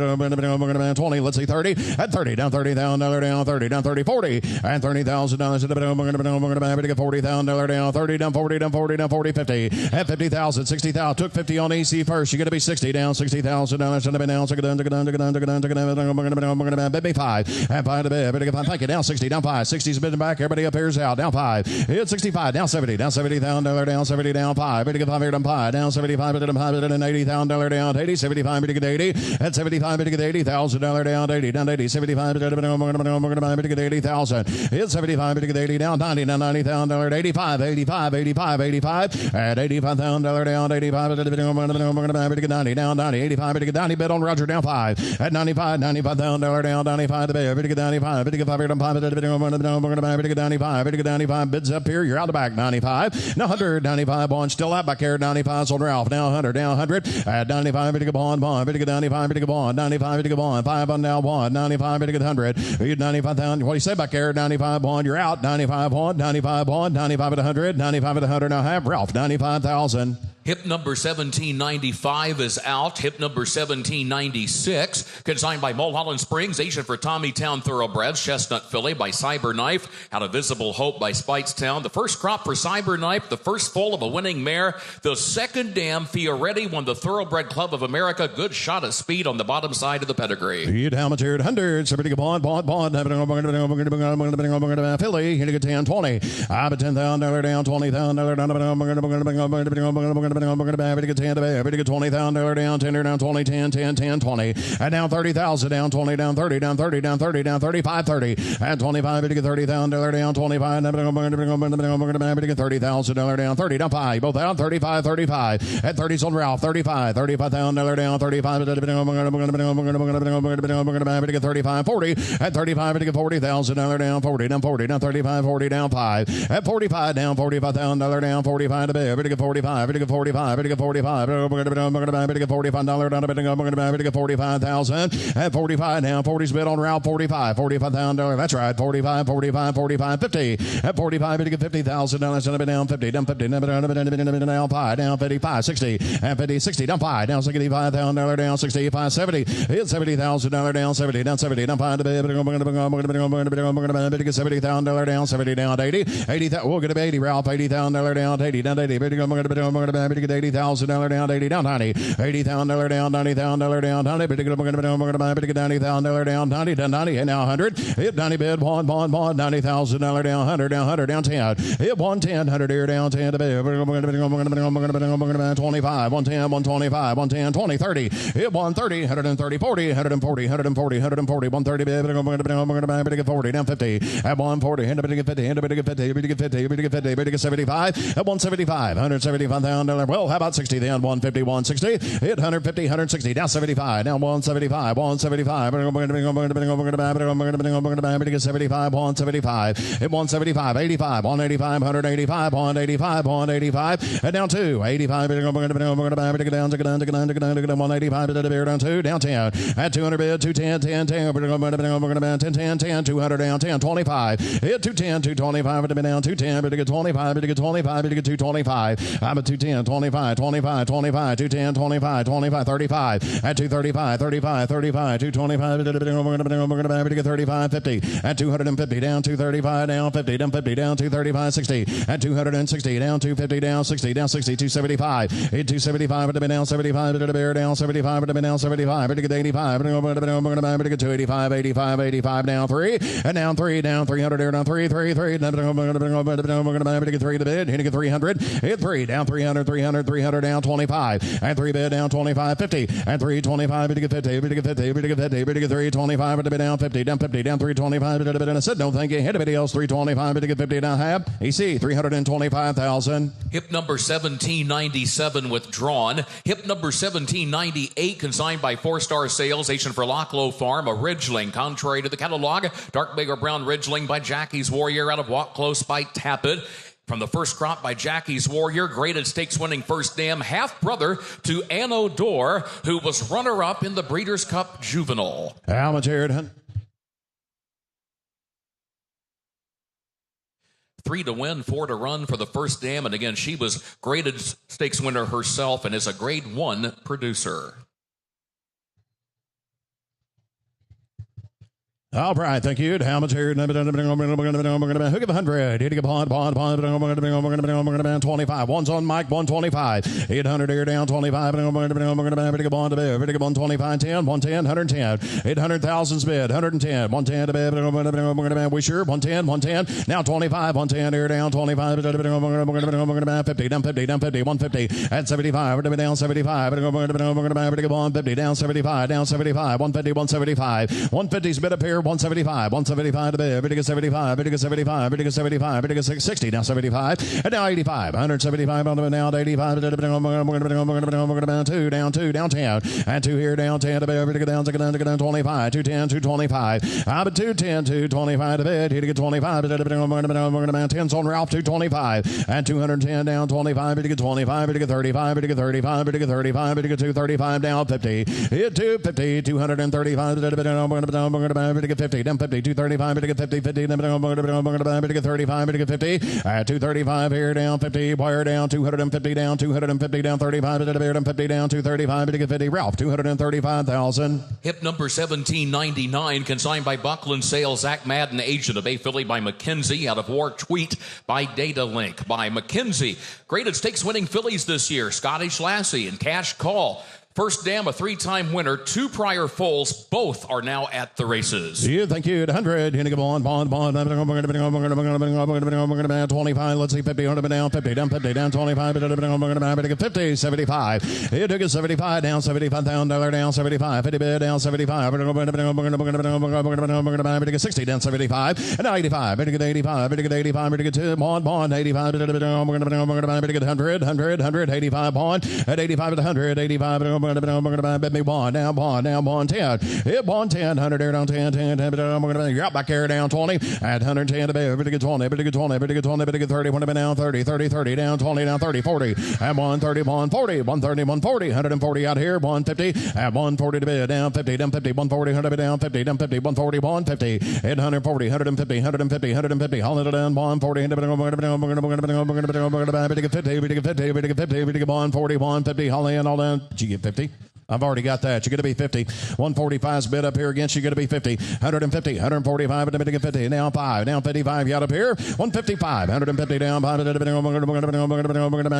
20, let's see 30, at 30, down $30,000 down, 30, down 30, 40, and $30,000 to get $40,000 down, 30, down 40, down 40, down 40, 50, at 50,000, 60,000, took 50 on AC first, you're going to be 60 down, $60,000, should have been down, baby 5, and 5 to bed, thank you, down 60, down 5, 60's been back, everybody up here's out, down 5, hit 65, down 70, down $70,000 down, 70 down 5, better get 5 here, down 5, down 75, down $80,000 down, 80, 75, better get 80, at 75, better get $80,000 down, 80, down 80, 75, better get 80,000, hit 75, better get 80, down 90, down $90,000, 85, 85, 85, 85, at $85,000 down, 85, better get 90, down 90, 85, better get 90, bet on Roger down 5, at 95, $95,000 down, 95 to better get 95, better get 5 here, down 5, better get 95, better get 95, bids up here, you're out the back, 95, now 100, 95 on, still out back here, 95's on Ralph, now 100, down 100, at 95, better get bond, better get 95, better get bond, 95, better get bond, 5 on now bond, 95, better get 100, you 95,000, what do you say back here, 95 bond, you're out, 95 bond, 95 bond, 95 at 100, 95 at 100, now have Ralph, 95,000. Hip number 1795 is out. Hip number 1796, consigned by Mulholland Springs, agent for Tommytown Thoroughbreds, Chestnut Filly by Cyberknife, out of Visible Hope by Spitestown. The first crop for Cyberknife, the first foal of a winning mare. The second dam, Fioretti, won the Thoroughbred Club of America. Good shot of speed on the bottom side of the pedigree. Hit how much here at 100, so better bond, Philly, hit a good 10, 20, I bet $10,000 down, $20,000, better get 10 to bear, better get $20,000 down, 10 down, 20, 10, 10, 10, 20, and down 30,000 down, 20 down, 30 down, 30 down, 30 down, 35, 30, and 25, better get $30,000 down, 25, better get $30,000 down, 30 down 5, both out, 35, 35, at 30's on Ralph, 35, $35,000 down, 35, better get 35, 40, at 35, better get $40,000 down, 40 down, 40 down, 35, 40 down 5, at 45 down, $45,000 down, 45 to bear, better get 45, better get 45, better get 45, better get $45 down, better get 45,000, at 45 down, 40's bid on Ralph, 45, $45,000, that's right, 45, 45, 45, 50, at 45, better get $50,000 down, 50, down 50, down 5, down 55, 60, and 50, 60, down 5, down $65,000 down, 65, 70, hit $70,000 down, 70, down 70, down 5 to bid, better get $70,000 down, 70 down 80, 80,000, we'll get 80, Ralph, $80,000 down, 80 down 80, better get $80,000 down, 80 down 90, $80,000 down, $90,000 down, 90, better get $90,000 down, 90 down 90, and now 100, hit 90 bid, bond, $90,000 down, 100 down 10, hit 110, 100 here down 10 to bid, 25, 110, 125, 110, 20, 30, hit 130, 130, 40, 140, 140, 140, 130 bid, better get 40 down 50, at 140, better get 50, better get 50, better get 50, better get 50, better get 75, at 175, $175,000 Well, how about 60 then? 150, 160. Hit 150, 160. Down 75. Down 175. 175. 75, 175. Hit 175. 85. 185. 185. 185. 185. And down 2. 85. Down 185. Down 2. Down 10. At 200 bid. 210. 10. 10. 10. 10. 10. 200 down 10. 25. Hit 210. 225. Down 210. 25. 25. 225. I'm at 210. 25. 25. 25. 210. 25. 25. 35. At 235. 35. 35. 225. 35. 50. At 250. Down 235. Down 50. Down 50. Down 235. 60. At 260. Down 250. Down 60. Down 60. 275. Hit 275. Down 75. Down 75. Down 75. 85. 285. 85. 85. Down 3. And down 3. Down 300. Down 3. 3. 3. 3 to bid. Hitting a 300. Hit 3. Down 300. 300. 300. Down 25. And 3 bid. Down 25. 50. And 325. 50. 50. 50. 50. 325. Down 50. Down 50. Down 325. And I said no thank you. Hit everybody else. 325. 50. Down half. AC 325,000. Hip number 1797 withdrawn. Hip number 1798 consigned by 4-Star Sales Agent for Locklow Farm, a Ridgeling. Contrary to the catalog, dark big or brown Ridgeling by Jackie's Warrior out of Walk Close by Tappet. From the first crop by Jackie's Warrior, graded stakes winning first dam, half brother to Anno Dor, who was runner up in the Breeders' Cup Juvenile. How much, Jared? 3 to win, 4 to run for the first dam. And again, she was graded stakes winner herself and is a grade 1 producer. All right, thank you. How much here? Hook of 100. Hitting a bond. 25. One's on Mike. 125. 800 here down 25. Hitting a bond to bid. Hitting a 125. 10. 110. 110. 800,000 bid. 110. 110 to bid. We sure. 110. 110. Now 25. 110 here down 25. 50. Down 50. Down 50. 150. At 75. Down 75. Hitting a bond 50. Down 75. Down 75. 150. 175. 150's bid up here. 175, 175 to bid. Bidding 75, bidding 75, bidding 75, bidding 60, now 75, and now 85, 175 on the now 85, we're going to 2, down 2, down 10, and 2 here, down 10 to bid, bidding down 25, 210, 225, I'm at 210, 225 to bid, hitting 25, 10's on Ralph, 225, and 210 down 25, bidding 25, bidding 35, bidding 35, bidding 35, bidding 235 down 50, hit 250, 235, bidding 50, down 50, 235, bidding 50, 50, bidding 35, bidding 50, at 235 here, down 50, wire down 250, down 250, down 35, down 50, down 235, bidding 50, Ralph, 235,000. Hip number 1799, consigned by Buckland Sales, Zach Madden, agent of Bay Philly by McKenzie, out of War Tweet by Data Link by McKenzie. Graded stakes winning fillies this year, Scottish Lassie and Cash Call. First dam, a 3-time winner, 2 prior foals. Both are now at the races. Yeah, thank you. 100. Hitting a bond. 25. Let's see, 50. Down 50. Down 50. Down 25. 50. 75. It took it 75. Down 75. Down 75. 50 bid. Down 75. 60. Down 75. And now 85. 85. 85. 2. Bond. 85. 100. 85. Bond. At 85 at 100. 85. Bet me bond, down, bond, 10. Hit bond 10, 100 there down 10, 10, 10. You're out back there down 20. At 110 to bed, 20, 20, 30, 20 down 30, 30, down 20, down 30, 40. At 130, 140, 130, 140, 140 out here, 150. At 140 to bed, down 50, down 50, 140, 100 down 50, down 50, 140, 150. At 140, 150, 150, 150. Holland it down, 140, 50, 140, 150, Holland and all down. Did you get 50? I've already got that. You're going to be 50. 145's bid up here against you. You're going to be 50. 150. 145 at the bidding 50. Now 5. Down 55. You out up here. 155. 150 down. 5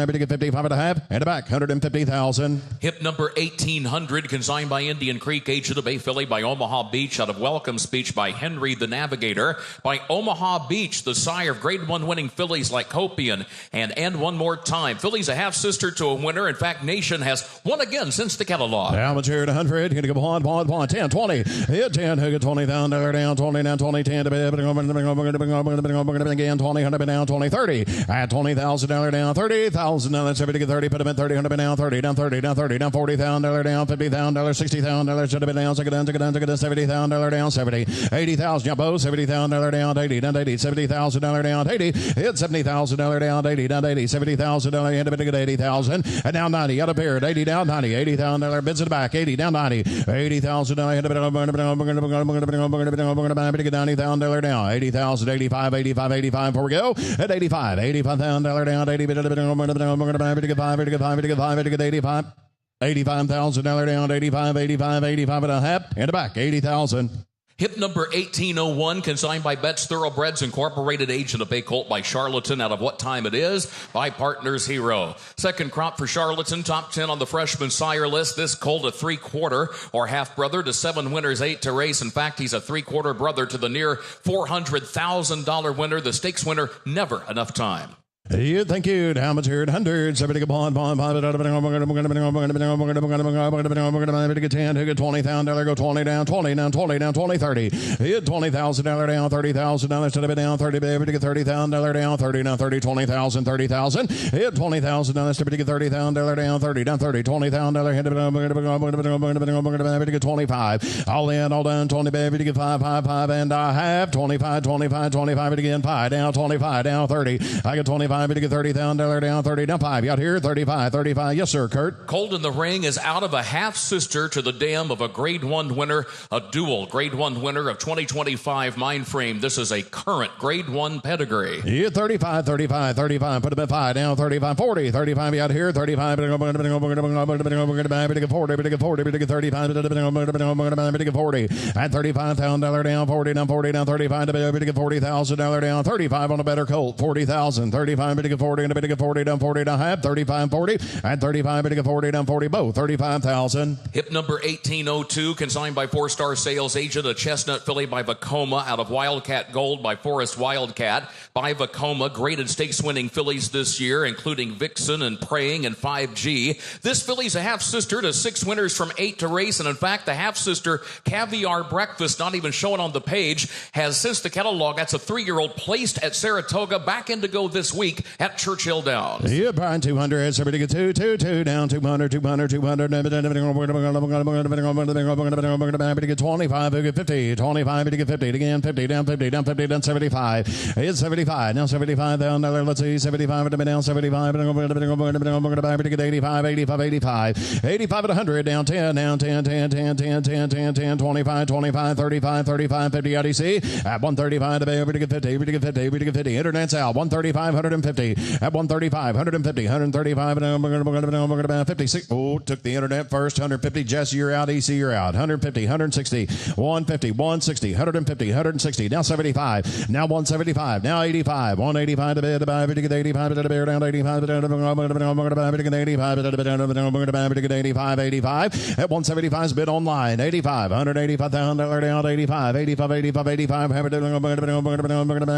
bidding 55 and a half. And a back. 150,000. Hip number 1800, consigned by Indian Creek, agent of Bay Philly by Omaha Beach, out of Welcome Speech by Henry the Navigator. By Omaha Beach, the sire of grade 1 winning fillies like Hopian and One More Time. Filly's a half sister to a winner. In fact, Nation has won again since the catalog. catalog. How much here at 100? Gonna go on, 10, 20. Hit 10, hook at $20,000 down, 20 down, 20, 10 to again, 20, 100 down, 20, 30. At $20,000 down, $30,000, 70 to 30, put them at 30, 100 down, 30 down, 30 down, 30 down, $40,000 down, $50,000, $60,000, should have been down, $70,000 down, 70, $80,000, jump, $70,000 down, 80 down, 80, $70,000 down, 80, hit $70,000 down, 80 down, 80, $70,000 end up at 80,000, and down 90, out of here at 80 down, 90, $80,000 bids in the back, 80 down, 90, $80,000 end up at $90,000 down, 80,000, 85, 85, 85, before we go, at 85, $85,000 down, 80, $85,000 down, 85, 85, 85 and a half, and the back, 80,000. Hip number 1801, consigned by Betts Thoroughbreds Incorporated, agent of Bay Colt by Charlatan, out of What Time It Is by Partners Hero. Second crop for Charlatan, top 10 on the freshman sire list. This colt a 3/4 or half brother to 7 winners, 8 to race. In fact, he's a 3/4 brother to the near $400,000 winner, the stakes winner, Never Enough Time. Yeah, thank you. How much here at hundreds? Everybody go on, 10, who get $20,000, go 20 down, 20 down, 20 down, 20, 30. Hit $20,000 down, $30,000 should have been down, 30, baby, get $30,000 down, 30 down, 30, 20,000, 30,000. Hit $20,000 to get $30,000 down, 30 down, 30, $20,000 hit get 25. All in, all done, 20, baby, to get 5, 5, 5, and I have 25, 25, 25 again, 5 down, 25 down, 30. I get 25. To get $30,000 down, 30 down, 5. You out here, 35, 35. Yes, sir, Kurt. Colt in the ring is out of a half sister to the dam of a Grade 1 winner, a dual Grade 1 winner of 2025 Mind Frame. This is a current Grade 1 pedigree. Yeah, 35, 35, 35. Put him at 5 down, 35, 40, 35. You out here, 35. To get 40, to get 35, to get 40. At $35,000 down, 40 down, 40 down, 35 to get $40,000 down, 35 on a better Colt, 40,000, 35 to get 40 and a bit to get 40 down, 40 down, half, 35, 40, and 35 to get 40 down, 40, both, 35,000. Hip number 1802, consigned by 4-star sales agent, a chestnut filly by Vacoma, out of Wildcat Gold by Forest Wildcat by Vacoma. Graded stakes winning fillies this year, including Vixen and Praying and 5G. This filly's a half sister to 6 winners from 8 to race, and in fact, the half sister Caviar Breakfast, not even showing on the page, has since the catalog, that's a 3-year-old, placed at Saratoga, back in to go this week at Churchill Downs. Yeah, Brian 200, somebody get 2, 2, 2 down, 200, 200, 200, to get 25, to get 50, 25, to get 50, again, 50 down, 50 down, 50 down, 75. It's 75, now 75 down, let's see, 75 down, 75, to get 85, 85, 85, 85 at 100, down 10, down 10, 10, 10, 10, 10, 10, 10, 25, 25, 35, 35, 50, IDC, at 135 to get 50, to get 50, to get 50, internet's out, 135, 150. At 135, 150, 135, and 56. Oh, took the internet first. 150. Jess, you're out. EC, you're out. 150, 160, 150, 160, 150, 160. Now 75. Now 175. Now 85. 185 to bed. To get 85 to the bear down. 85 to get 85. 85. At 175's bid online. 85. $185,000 down. 85. 85. 85. 85. Have it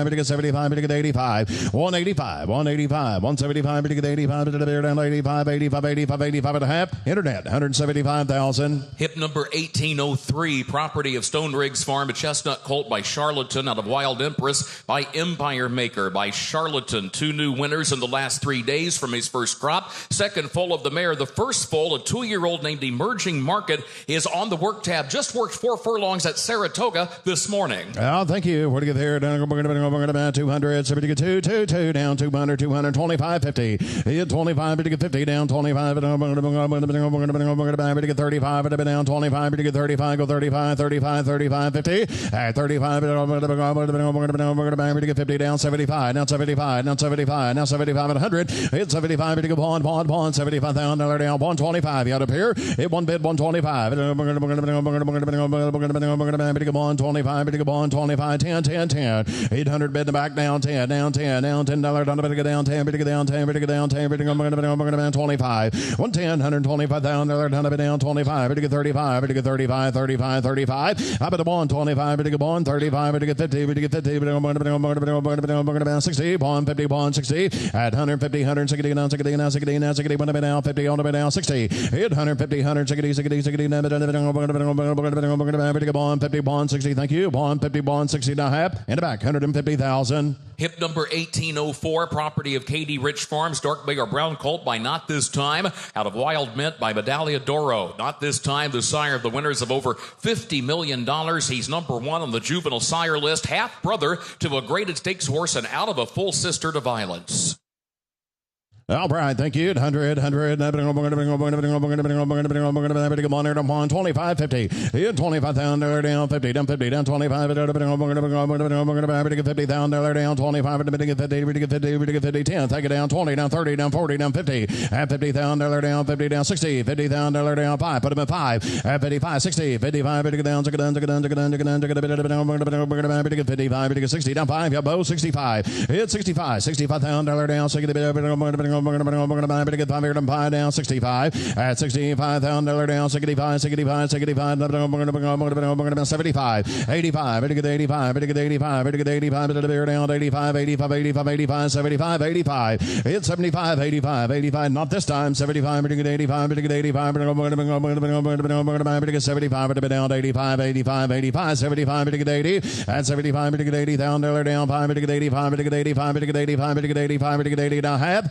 to get 75. To get 85. 185. 185, 175, to get 85, to the bear down, 85, 85, 85, 85 and a half. Internet, 175,000. Hip number 1803, property of Stone Riggs Farm, a chestnut colt by Charlatan, out of Wild Empress by Empire Maker by Charlatan. 2 new winners in the last 3 days from his first crop. Second foal of the mare. The first foal, a 2-year-old named Emerging Market, is on the work tab. Just worked 4 furlongs at Saratoga this morning. Oh, thank you. Where to get there? Down, we're going to 200, 70 to get 2 down, 200, 225, 50. Hit 25 to get 50 down, 25 to get 35 to down, 25 to get 35, go 35, 35, 35, 50. At 35 to get 50 down, 75, now 75, now 75, now 75 at 100. Hit 75 to get pawn, $75,000 down, 125. You out up here. Hit one bid, 125. To get 125 to get 125, 10, 10, 10. 800 bid in the back, down 10, down 10, down $10 down, better get down, 10, better get down, 10, better get down, 10, better go 25. 110, 125,000, down, better down, 25, better get 35, better get 35, 35, 35. I better bond 25, better get bond 35, better get 50, better get 50, better go 60, bond 50, bond 60. At 150, 160, down, 60, down, 60, down, 60, down, 50, on the down, 60. Hit 150, 160, 60, 60, down, bond 50, bond 60. Thank you. Bond 50, bond 60, now half. In the back, 150,000. Hip number 1804, property of Katie Rich Farms, Dark Bay or Brown Colt by Not This Time. Out of Wild Mint by Medallia Doro. Not This Time, the sire of the winners of over $50 million. He's number one on the juvenile sire list, half brother to a graded stakes horse and out of a full sister to Violence. All right, thank you. 100, 100, 25, 50. 25,000 down, 50, down 50, down 25, 50,000 down 25, 50, 10. Take it down 20, down 30, down 40, down 50. At 50,000 down, 50 down 60, 50,000 down 5. Put him at 5. At 55, 60, 55, down, 55, 60 down 5. Yeah, Bo 65. Hit 65, 65,000 down, 60. Get 5 down 65 at 65,000 down 65 75 75 75 85 get 85 get 85 get 85 down 85 85 85 85 75 85 hit 75 85 85 not this time 75 get 85 get 85 get 75 down 85 85 85 75 get 80 at 75 get 80 down 5 get 85 get 85 get 85 get 85 get 80 now half.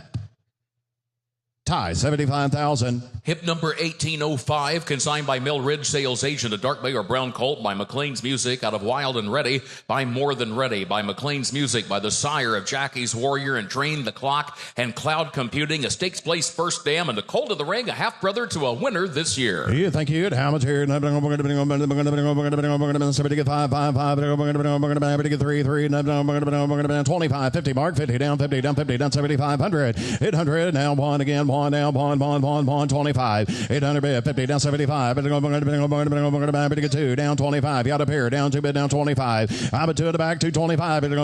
Tie, 75,000. Hip number 1805, consigned by Mill Ridge sales agent, a Dark Bay or Brown Colt by McLean's Music, out of Wild and Ready by More Than Ready, by McLean's Music, by the sire of Jackie's Warrior and Drain the Clock and Cloud Computing, a stakes place first dam, and the Colt of the Ring, a half brother to a winner this year. Yeah, thank you. How much here? 5, 5, 5, 3, 3, 25, 50 mark, 50 down, 50 down, 50 down, 7,500, 800, now one again. Down, bond, 25. 800 bid, 50 down 75. Better get 2 down 25. Got a pair down 2 bid down 25. I'm a 2 at the back 225. Better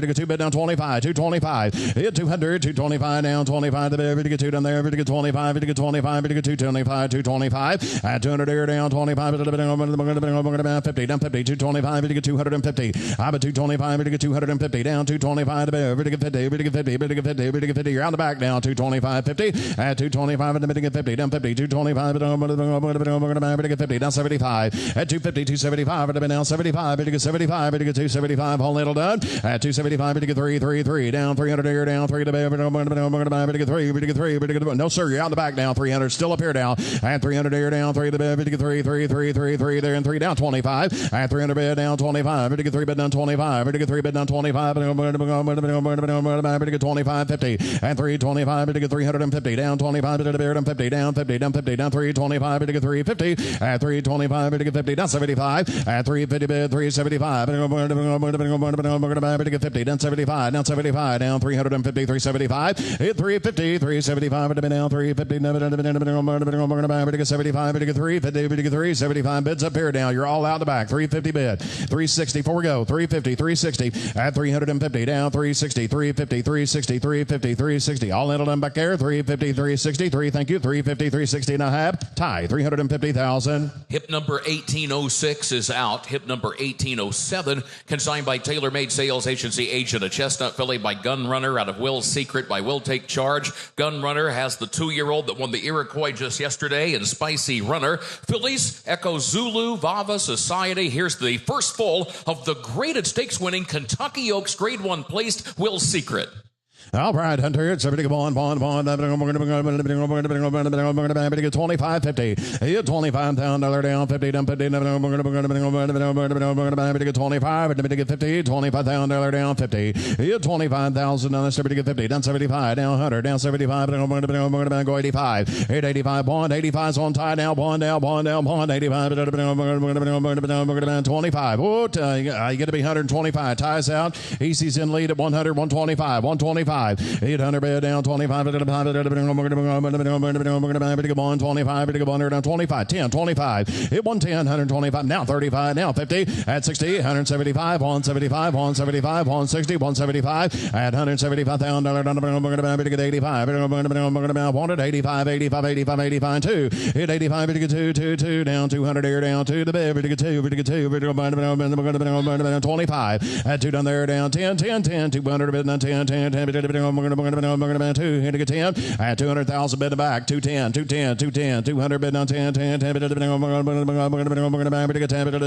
get 2 bid down 25. 225. Hit 200. 225 down 25. Better get 2 down there. Better get 25. Better get 25. Better get 225. 225. At 200 air down 25. 50 down 50. 225. Better get 250. I'm a 225. Better get 250 down 225. Better get 50. Better get 50. Better get 50. Better get 50. You're on the back now 225 50 at 225 at the middle 50 down 50 225 down 75 at 250 275 at the down 75 at 75 at 275 all little done at 275 at 3 down 300 air down 3 to get 3 no sir you're out the back now 300 still up here down at 300 air down 3 to get 3 there and 3 down 25 at 300 bid down 25 at 3 bid down 25 at 3 bid down 25 at 25 50 and 325 to get 350 down 25 to get 50 down 50 down 50 down 325 to get 350 at 325 to get 50 down 75 at 350 bid 375 to get 50 down 75 down 75 down 350 375 hit 350 375 to be down 350 to get 75 to get 350 to get 375 bids up here now you're all out the back 350 bid 360 before we go 350 360 at 350 down 360 350 360 350 360 all in on back there 350 363 thank you 350 360 and a half tie 350,000. Hip number 1806 is out. Hip number 1807 consigned by Tailor Made Sales Agency agent, a chestnut filly by Gun Runner out of Will's Secret by Will Take Charge. Gun Runner has the 2-year-old that won the Iroquois just yesterday and Spicy Runner. Fillies Echo Zulu, Vava Society. Here's the first full of the graded stakes winning Kentucky Oaks Grade 1 placed Will's Secret. All right, Hunter, it's everything bond. We're going to get 25, 50. Hit $25,000 down, 50 down, 50. We're going to get 25, and to get 50, $25,000 down, 50. Hit 25,000 down, to get 50, down 75, down 100, down 75, we're going to go 85. Hit 85, bond, 85's on tie now, bond, 85. We're going to 25. You got to be 125. Ties out. EC's in lead at 100, 125, 125. 25. 800 bid down 25. 125 down 25. 10 25. Hit 110 125 now 35 now 50 at 60 175 175 175 160 175 at 175 down 85 wanted 85 85 85 85 2 hit 85 2 down 200 here down to the bed 25 at 2 down there down 10 10 10 200 bid down 10 10 10 2 hit 10 at 200,000 bid back 210 210 210 200 bid down 10 10 10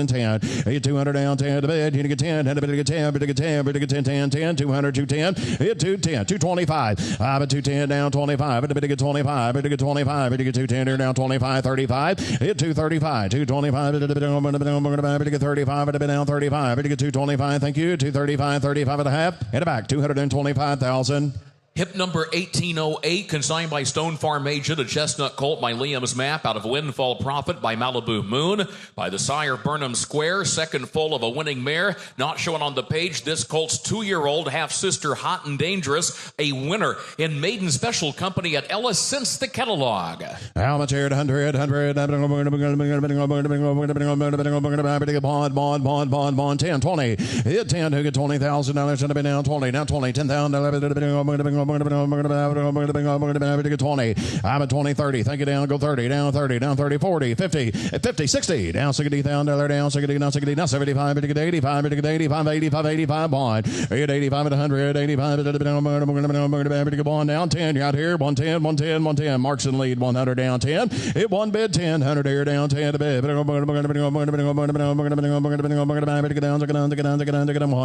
10 200 down 10 to bed you get 10 10 10 10 200 210 hit 210 225 but 210 down 25 at the bid 25 at 25 at 210 down 25 35 hit 235 225 at the bid 35 at the bid down 35 at 225 thank you 235 35 and a half hit it back 225,000. Hip number 1808, consigned by Stone Farm Agent, a chestnut colt by Liam's Map out of Windfall Prophet by Malibu Moon, by the sire Burnham Square, second foal of a winning mare. Not showing on the page, this colt's 2-year-old half-sister Hot and Dangerous, a winner in maiden special company at Ellis since the catalog. How much here at 100, 100, 10, 20, hit 10, who get $20,000, should have been down 20, now 20, 10,000, 20. I'm at 20, 30. Thank you, down. Go 30, down 30, down 30, 40, 50, 50, 60, down 60, down 60, down 60, down 75, 85, 85, 85, 85, bond. 85 at 100, 85 at bond, down 10. You're out here, 110, 110, 110. Marks in lead, 100, down 10. Hit 1 bid, 10, 100 here, down 10 to bid. Down,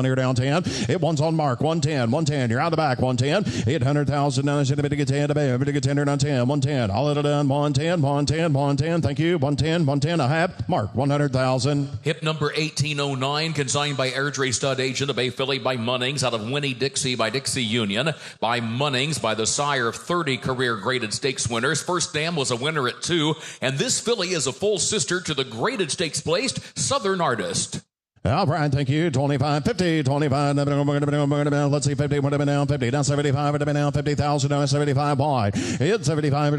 here, down 10. Hit 1's on mark, 110, 110. You're out the back, 110. 800,000 dollars to get 10 to pay. Get 10 on 10, 110. All of it done. 110, 110, 110. Thank you. 110, 110. A half. Mark 100,000. Hip number 1809, consigned by Airdrie Stud Agent, a Bay filly by Munnings out of Winnie Dixie by Dixie Union, by Munnings by the sire of 30 career graded stakes winners. First Dam was a winner at 2, and this filly is a full sister to the graded stakes placed Southern Artist. All right, thank you. 25, 50, 25. Let's see, 50 would have been down 50. Down 75 would have been down 50,000. Down 75 wide. Hit 75.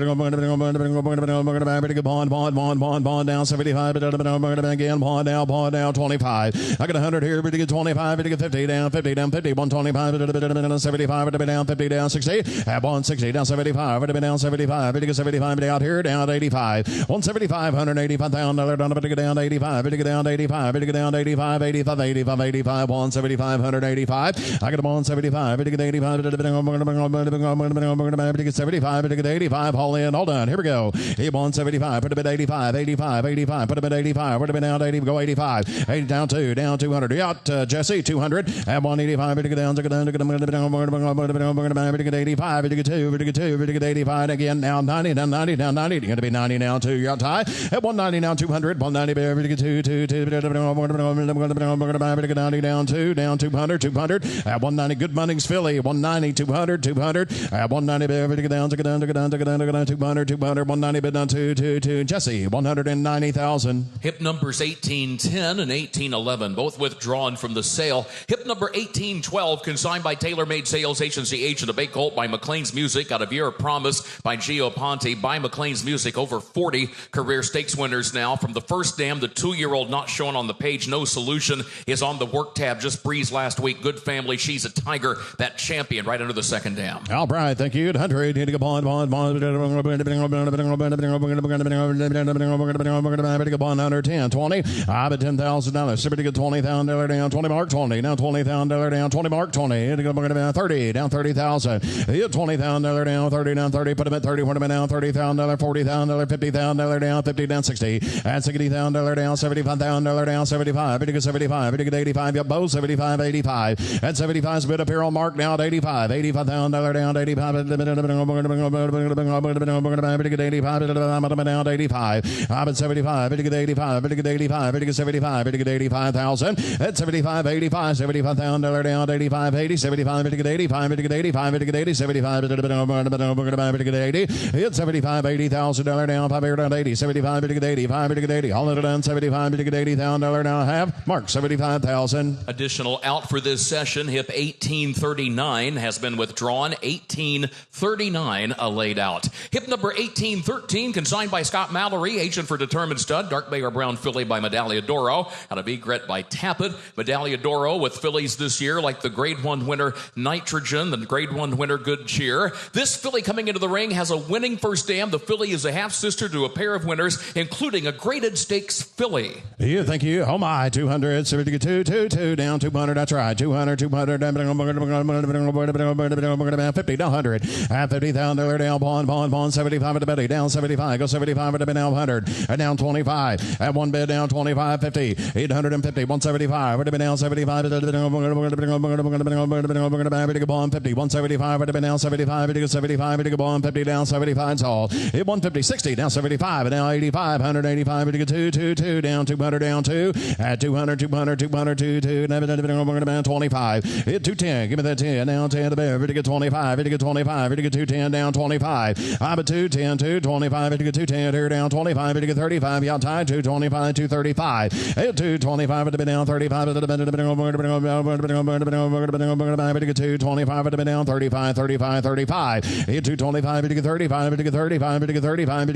Bond. Down 75. Again. Bond down 25. I got 100 here. But to get 25. But to get 50. Down 50. Down 50. 125. 75. Would have been down 50. Down 60. At 160. Down 75. Would have been down 75. But to get 75. Out here. Down 85. 175. 185,000. Down to get down 85. But to get down 85. But to get down 85. 85, 85, 85, 175, 185. I got them on 75. Get 85. Get 75. Get 85. All in. All done. Here we go. He on 75. Put a bit 85. 85. 85. Put a bit 85. Put a bit down 80. Go 85. 80 down 2. Down 200. Out Jesse. 200. At 185. Get down. Get 85. Get 2. Get 2. Get 85 again. Now 90. Down 90. Down 90. You're going to be 90 now too. You're out tie. At 190 now 200. 190. Get 2. Down 2, down 200, 200. At 190, good Munnings filly. 190, 200, 200. At 190, down 200, 200, 190, bid down 2. Jesse, 190,000. Hip numbers 1810 and 1811, both withdrawn from the sale. Hip number 1812, consigned by Tailor Made Sales Agency Agent, a Bay Colt by McLean's Music out of Year of Promise by Gio Ponte. By McLean's Music, over 40 career stakes winners now. From the First Dam, the 2-year-old not shown on the page, No Solution is on the work tab. Just breezed last week. Good family. She's a tiger. That champion right under the Second Dam. All right. Thank you. 100. Hitting a bond. 110. 20. I'm at $10,000. Super to get $20,000 down. 20 mark. 20. Now $20,000 down. 20 mark. 20. Hitting a 30. Down 30,000. Hit $20,000 down. 30 down 30. Put him at 30. Put him down. $30,000. $40,000. $50,000 down. 50 down 60. At $60,000 down. $75,000 down. 75. 75, 85, yep, both 75, 85. At 75 is bid up here on mark now at 85. $85,000 down, 85. 85, down 85. I'm at 75, 85, 85, 75, 85,000. At 75, 85, $75,000 down, 85, 80, 75, 85, 85, 80, 75, 80. Hit 75, $80,000 down, 5 down 80, 75, 85, 80. All of it done, 75, $80,000 now, half. Mark 75,000. Additional out for this session, hip 1839 has been withdrawn. 1839 laid out. Hip number 1813, consigned by Scott Mallory, agent for Determined Stud. Dark Bay or Brown filly by Medaglia d'Oro. Out of Egret by Tappet. Medaglia d'Oro with fillies this year like the Grade 1 winner Nitrogen, the Grade 1 winner Good Cheer. This filly coming into the ring has a winning first dam. The filly is a half-sister to a pair of winners, including a graded stakes filly. Yeah, thank you. Oh my, 200, 72, down 200. That's right. 200, 200, 50, 100. At 50,000, down, bond, 75 at the belly, down 75, go 75 at the down 100, down 25, at one bid, down 25, 50, 850, 175, at the down 75, bond 50, 175, at the down 75, 75, bond 50, down 75, all. Hit 150, 60, down 75, and now 85, 185, 2, down 200, down 2, at 200, 200, 200, 2, 25, hit 210, give me that 10, down 10 to bear, 25, 25, 210, down 25, I'm at 210, 225, 210, here down 25, 35, y'all tied, 225, 235, hit 225, to be down 35, 225, to be down 35, 35, 35, hit 225, 35, 35, 35,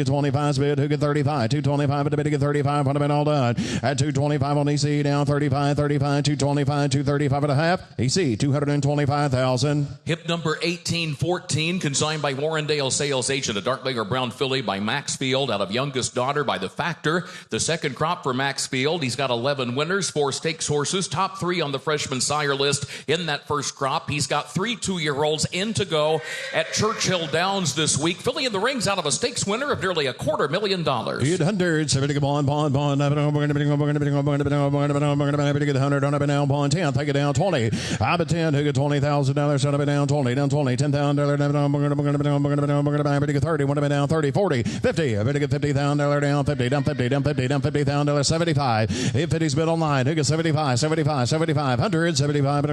25, spit, who get 35, 225, to be 35, what have been all done, at 225 on EC, down 35, 35, 225, 235 and a half, EC, 225,000. Hip number 1814, consigned by Warrendale sales agent, a Dark Bay or Brown filly by Maxfield out of Youngest Daughter by The Factor. The second crop for Maxfield. He's got 11 winners, 4 stakes horses, top 3 on the freshman sire list in that first crop. He's got 3 2-year-olds in to go at Churchill Downs this week. Filly in the rings out of a stakes winner of nearly $250,000. 800, 70, bond, we're going to get 100 on up and down, bond 10, take it down 20. I'm at 10, who get $20,000, shut up and down 20, down 20, $10,000, we're going to get 30, want to be down 30, 40, 50, I'm going to get $50,000 down 50, down 50, down 50, down $50,000, 75, hit 50's bid online, who gets 75, 75, 75, 100, 75,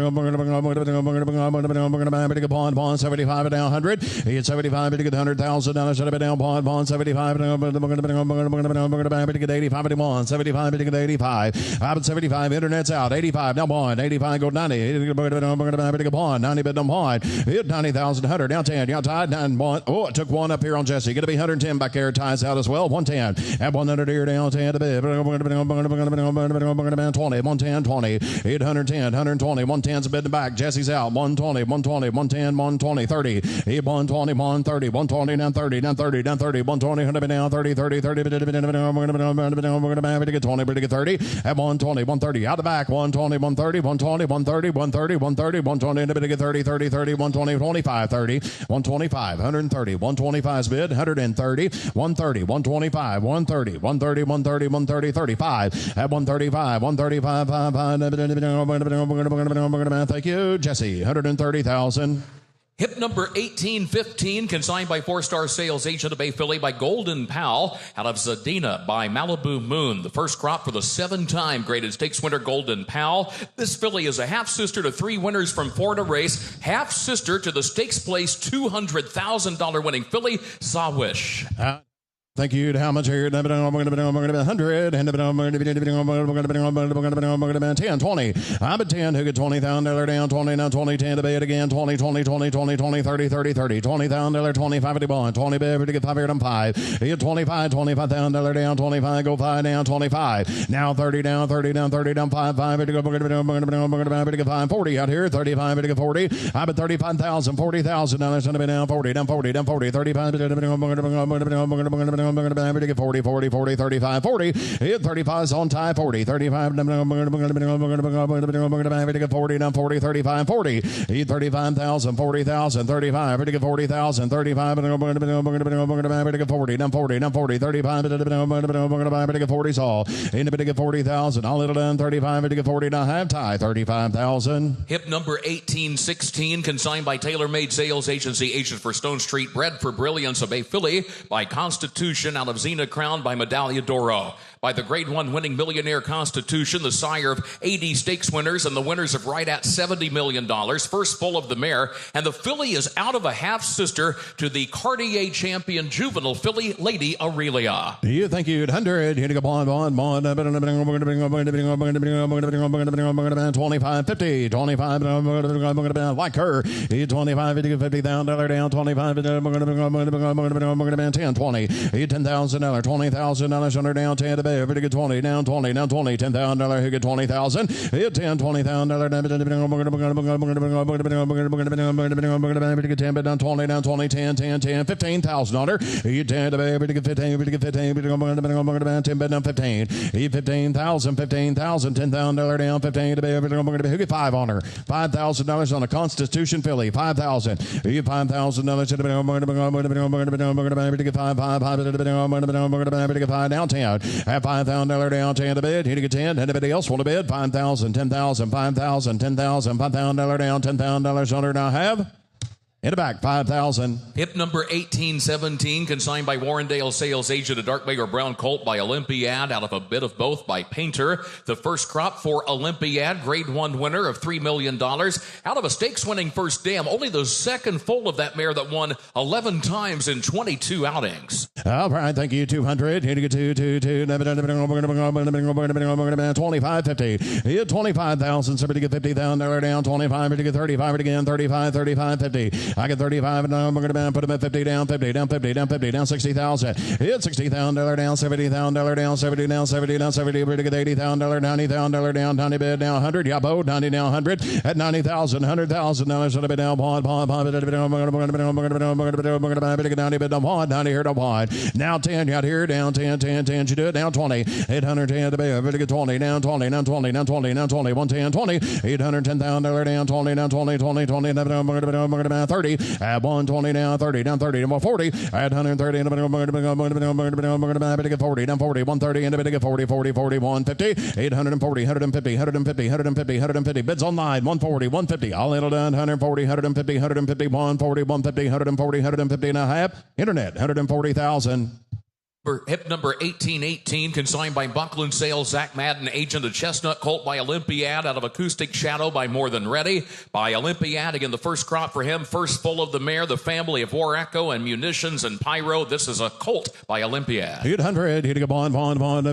bond 75 down 100, he gets 75, to get $100,000, shut up and down, bond 75, to get 85, 81, 75, to get 85, I'm at 75, internet's out, 85, now bond, 85, go 90, bond, 90 bid on bond, hit 90,000, 100, down 10, down tied, 9 bond, oh, it took one up here on Jesse, going to be 110 back there, ties out as well, 110, at 100 here, down 10 to bid, 20, 110, 20, 810, 120, 110's a bid in the back, Jesse's out, 120, 120, 110, 120, 30, 120, 130, 120, down 30, down 30, down 30, 120, 100 down 30, 30, 30, we're going to get 20, we're going to get 30, at 120, 130, out the back, 120, 130, 120, 130, 130, 130, 120, and we're going to get 30, 30, 30, 120, 25, 30, 125, 130, 125's bid, 130, 130, 125, 130, 130, 130, 130, 35, at 135, 135, 5, thank you, Jesse, 130,000. Hip number 1815, consigned by 4-star sales agent of Bay Filly by Golden Pal out of Zadina by Malibu Moon. The first crop for the 7-time graded stakes winner Golden Pal. This filly is a half-sister to 3 winners from Florida race, half-sister to the stakes place $200,000 winning filly Sawish. Thank you. How much here? We're going to be 100. And we're going to be 10, 20. I'm at 10. Who get $20,000 down? 20, now 20, 10 to bid again. 20, 20, 20, 20, 20, 30, 30, 30. $20,000, 25 at the bond. 20 bid to get 5 here on 5. Hit 25, $25,000 down. 25, go 5 down. 25. Now 30 down, 30 down, 30 down, 5, 5 to go. We're going to get 5, 40 out here. 35 to get 40. I'm at 35,000, $40,000 going to be down 40, down 40, down 40, 35 to get 40, 40, 40, 35, 40. Hit 35's on tie, 40, 35, 40, down 40, 35, 40. Hit 35,000, 40,000, 35, 40,000, 35, 40, down 40, down 40, 35, 40's all. In the 40,000, all little done, 35, 40, now half tie, 35,000. Hip number 1816, consigned by Tailor Made Sales Agency, agent for Stone Street, bred for brilliance of Bay Filly by Constitution out of Xena Crown by Medaglia d'Oro. by the Grade 1 winning Millionaire Constitution, the sire of 80 stakes winners and the winners of right at $70 million. First full of the mare, and the filly is out of a half-sister to the Cartier champion juvenile filly, Lady Aurelia. You thank you. 100. Here to go. Bond. 25, 50, 25. Like her. 25. $50,000 down. 25. 10, 20. $10,000. $20,000 under down. 10 to be. Pretty good. 20 down. 20 down. 20. $10,000. Who get 20,000? 10, $20,000 down. 20 down. 20. 10, 10, 10. $15,000. You 10 to be. Pretty good. 15. Pretty good. 15. 10 down. 15. 15,000. 15,000. $10,000 down. 15 to be. Who get 5 on her? $5,000 on a Constitution filly. 5,000. You $5,000 to be. 5 down. 10. Have $5,000 down. 10 to bid. Here to get 10. Anybody else want to bid? 5,000. 10,000. 5,000. 10,000. $5,000 down. $10,000 under. Now have. In the back, 5,000. Hip number 1817, consigned by Warrendale sales agent, a dark bay or brown colt by Olympiad, out of a bit of both by Painter. The first crop for Olympiad, Grade 1 winner of $3 million. Out of a stakes-winning first dam, only the second foal of that mare that won 11 times in 22 outings. All right, thank you. 200. Here to get 25, 50. Here 25,000. Somebody get $50,000 down. 25. Here to get 35. Again 35, 35, 50. I get 35, and now I'm going to put them at 50 down, 50 down, 50 down, 50 down, 60,000. Hit $60,000 down, $70,000 down, 70 down, 70 down, 70. We're going to get $80,000, $90,000 down, 90 bid down, 100. Yeah, Bo, 90 down, 100 at $90,000, $100,000 on a bid down, pawn, 90 bid down, pawn, 90 here to pawn. Now 10, out here down, 10, 10, 10. You do it down 20, 810 to be. We're going to get 20 down, 20 down, 20 down, 20 down, 20, 110, 20, $810,000 down, 20 down, 20, 20, 20, 30. At 120 down, 30 down, 30 down, 40. At 130 and 40 down, 40, 130 and 40, 40, 40, 150, 840, 150, 150, 150, 150. Bids online, 140, 150. All in done, 140, 150, 150, 140, 150, 140, 150 and a half. Internet, 140,000. Hip number 1818, consigned by Buckland Sales, Zach Madden, agent, a chestnut colt by Olympiad, out of Acoustic Shadow by More Than Ready. By Olympiad, again, the first crop for him, first full of the mare, the family of War Echo and Munitions and Pyro. This is a colt by Olympiad. 800, here to go, bond, 25, here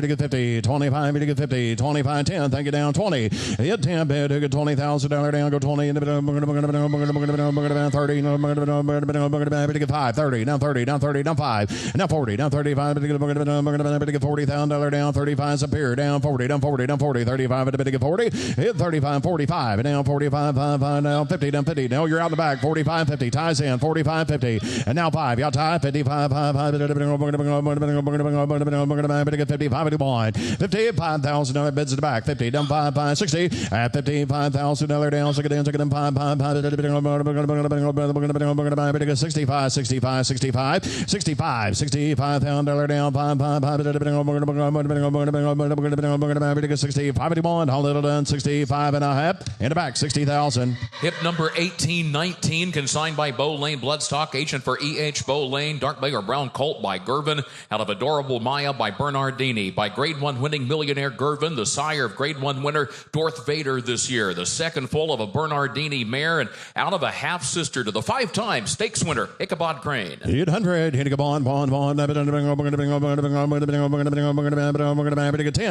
to get 50, 25, here to get 50, 25, 10, thank you, down 20. Hit 10, bid, who get $20,000 down, go 20, 30, get 5. 30, down 30, down 30, down 5, now 40, down 35, get $40,000 down, 35, Superior, down 40, down 40, down 40, 35, at the bid, 40, hit 35, 45, and down 45, 5, down 50, down 50, now you're out the back, 45, 50, ties in, 45, 50, and now 5, you got tie, 55, 5, 55, 51, 55,000 bids at the back, 50, down 5, 5, 60, at $55,000 down, second down, 5, 5, 65, 65, 65, 65, $65,000 down, 5, 65, 51, all little done, 65 and a half, in the back, 60,000. Hip number 1819, consigned by Bow Lane Bloodstock, agent for E.H. Bow Lane, Dark Bay or Brown Colt by Gervin, out of Adorable Maya by Bernardini, by Grade 1 winning Millionaire Gervin, the sire of Grade 1 winner Darth Vader this year, the second full of a Bernardini mare, and out of a half-sister to the 5-time stakes winner, Ichabod Crane. 800, hitting a bond, 10,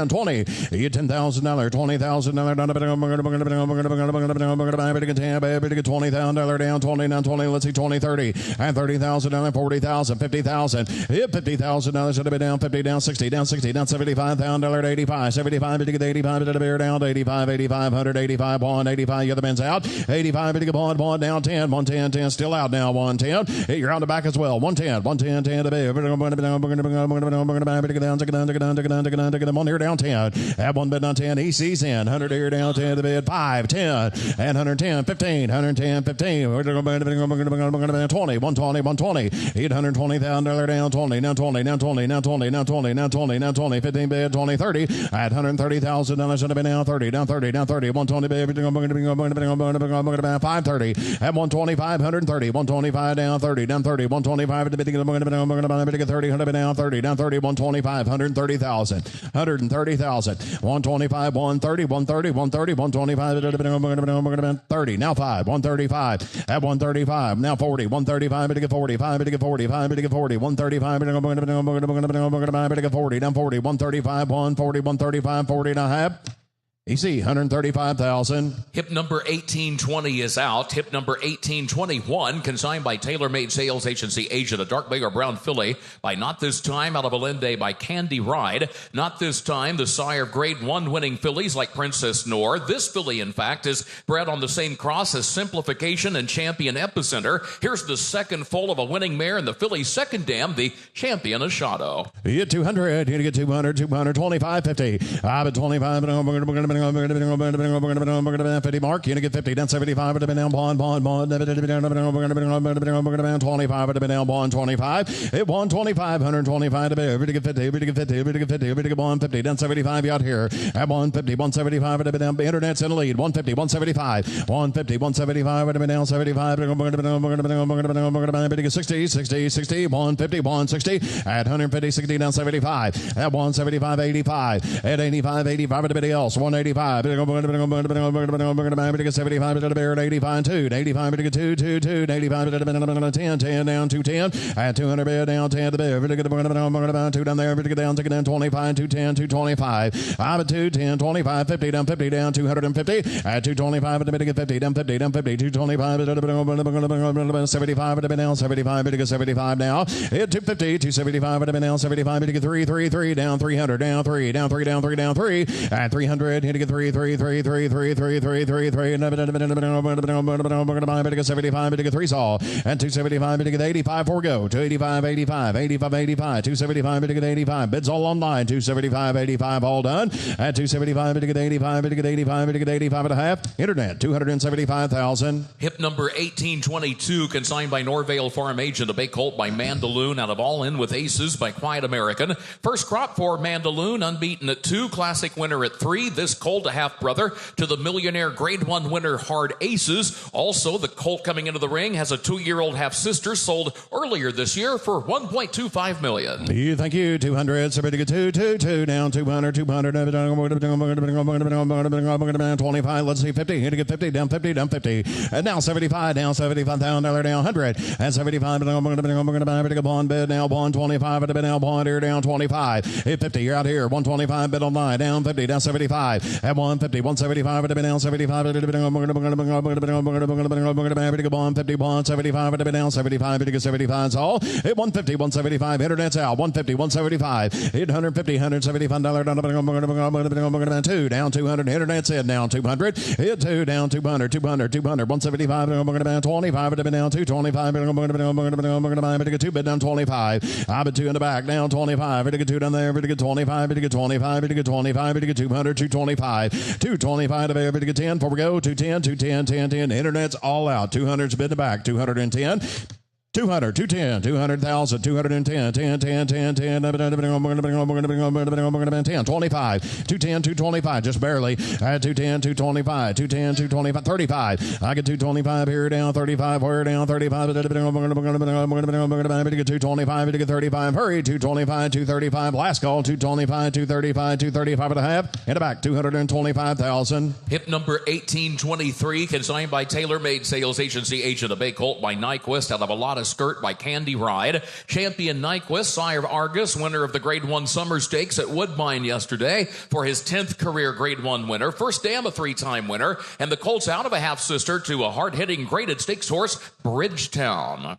20, you get $10,000, $20,000 down, 20 down, 20, let's see, 20, 30, and $30,000, 40,000, 50,000, hit $50,000, should have been down, 50 down, 60 down, 60 down, $75,000, 85, 75, to get 85, to the bear down, 85, 85, 100, 85, bond, 85, the other man's out, 85, to get bond, down, 10, 110, 10, still out now, 110, you're on the back as well, 110, 110, 10 to be, one here down 10, have one bid on 10, he sees in, 100 here down 10 to bid, 5, 10, and 110, 15, 110, 15, we're going to 20, 120, 120, $820,000 down, 20, now 20, now 20, now 20, now 20, now 20, now 20, 15 bid, 20, 30, at $130,000 should have been down 30, down 30, down 30, 120 bid, 530, at 125, 130, 125 down 30, down down 30, 125 at the beginning of the down 30, 100 down 30, down 30, 125, 130,000, 130,000, 125, 130, 130, 130, 125, 30, now 5, 135, at 135, now 40, 135, at 45, at 45, at 40, 135, at 40, down 40, 135, 140, 135, 40 and a half. EC, 135,000. Hip number 1820 is out. Hip number 1821, consigned by TaylorMade Sales Agency agent, a dark bay or brown filly by Not This Time out of Allende by Candy Ride. Not This Time, the sire of grade 1 winning fillies like Princess Noor. This filly, in fact, is bred on the same cross as Simplification and Champion Epicenter. Here's the second foal of a winning mare in the filly's second dam, the Champion Ashado. You get 200, you get 200, 225, 50. I'm at 25, we're going to 50 mark. You get 50, down 75, down bond, 25, down bond 25. It 125, 125 to bear. Get 50, get 50, get 50, get bond 50, down 75 out here. At 150, 175 down. Internet's in the lead. 150, 175, 150, 175 down 75. 60, 60, 60, 150, 160. At 150, 60 down 75. At 175, 85. At 85, 85 everybody else. 185. 75, 85, 2, 85, 2, 2, 2, 85, 10, 10 down, 210, at 200 bid down, 10 to bid, 2 down there, down, take it down, 25, 210, 225, I'm at 210, 25, 50 down, 250, at 225, at the bid, 50 down, 50 down, 50, 225, 75, at the bid down, 75, 75 now, at 250, 275, at the bid down, 75, 3, 3, 3 down, 300 down, 3 down, 3 down, 3 down, 3, at 300, hit 3, 3, 3, 3, 3, 3, 3, 3, 3, 75, 3 saw, and 275, 85, 4 go, 285, 85, 85, 85, 275, 85, bids all online, 275, 85, all done, at 275, 85, 85, 85 and a half, internet, 275,000. Hip number 1822, consigned by Norvale Farm Agent, a bay colt by Mandaloon out of All In with Aces by Quiet American. First crop for Mandaloon, unbeaten at 2, classic winner at 3, this colt a half-brother to the millionaire grade 1 winner Hard Aces. Also, the colt coming into the ring has a 2-year-old half-sister sold earlier this year for $1.25 million. Thank you. 200, 2, down 200, 25, let's see, 50, here to get 50, down 50, down 50, and now 75, down 75, down 100, and 75, bond bid, now bond 25, now bond here, down 25, hit 50, you're out here, 125, bid online, down 50, down 75, at 150, 175, down 75, bond 50, bond 75, down 75, 75 all, at 150, 175, internet's out, 150, 175, hit 150, $175, down 2, down 200, internet's in, down 200, hit 2, down 200, 200, 175, down 25, down 225, 2 bid down 25, I bid 2 in the back, down 25, 2 down there, 25, 25, 25, 200, 225, 225 to bear, 10, 4 we go, 210, 210, 10, 10, internet's all out, 200's bid in the back, 210, 200, 210, 200,000, 210, 10, 10, 10, 10, 10, 25, 210, 225, just barely, 210, 225, 210, 225, 35, I get 225 here, down 35, where down 35, 225, 35, hurry, 225, 235, last call, 225, 235, 235 and a half, in the back, 225,000. Hip number 1823, consigned by TaylorMade Sales Agency agent, a bay colt by Nyquist out of a lot of Skirt by Candy Ride. Champion Nyquist, sire of Argus, winner of the Grade 1 Summer Stakes at Woodbine yesterday for his 10th career Grade 1 winner. First dam, a 3-time winner. And the colt's out of a half-sister to a hard-hitting graded stakes horse, Bridgetown.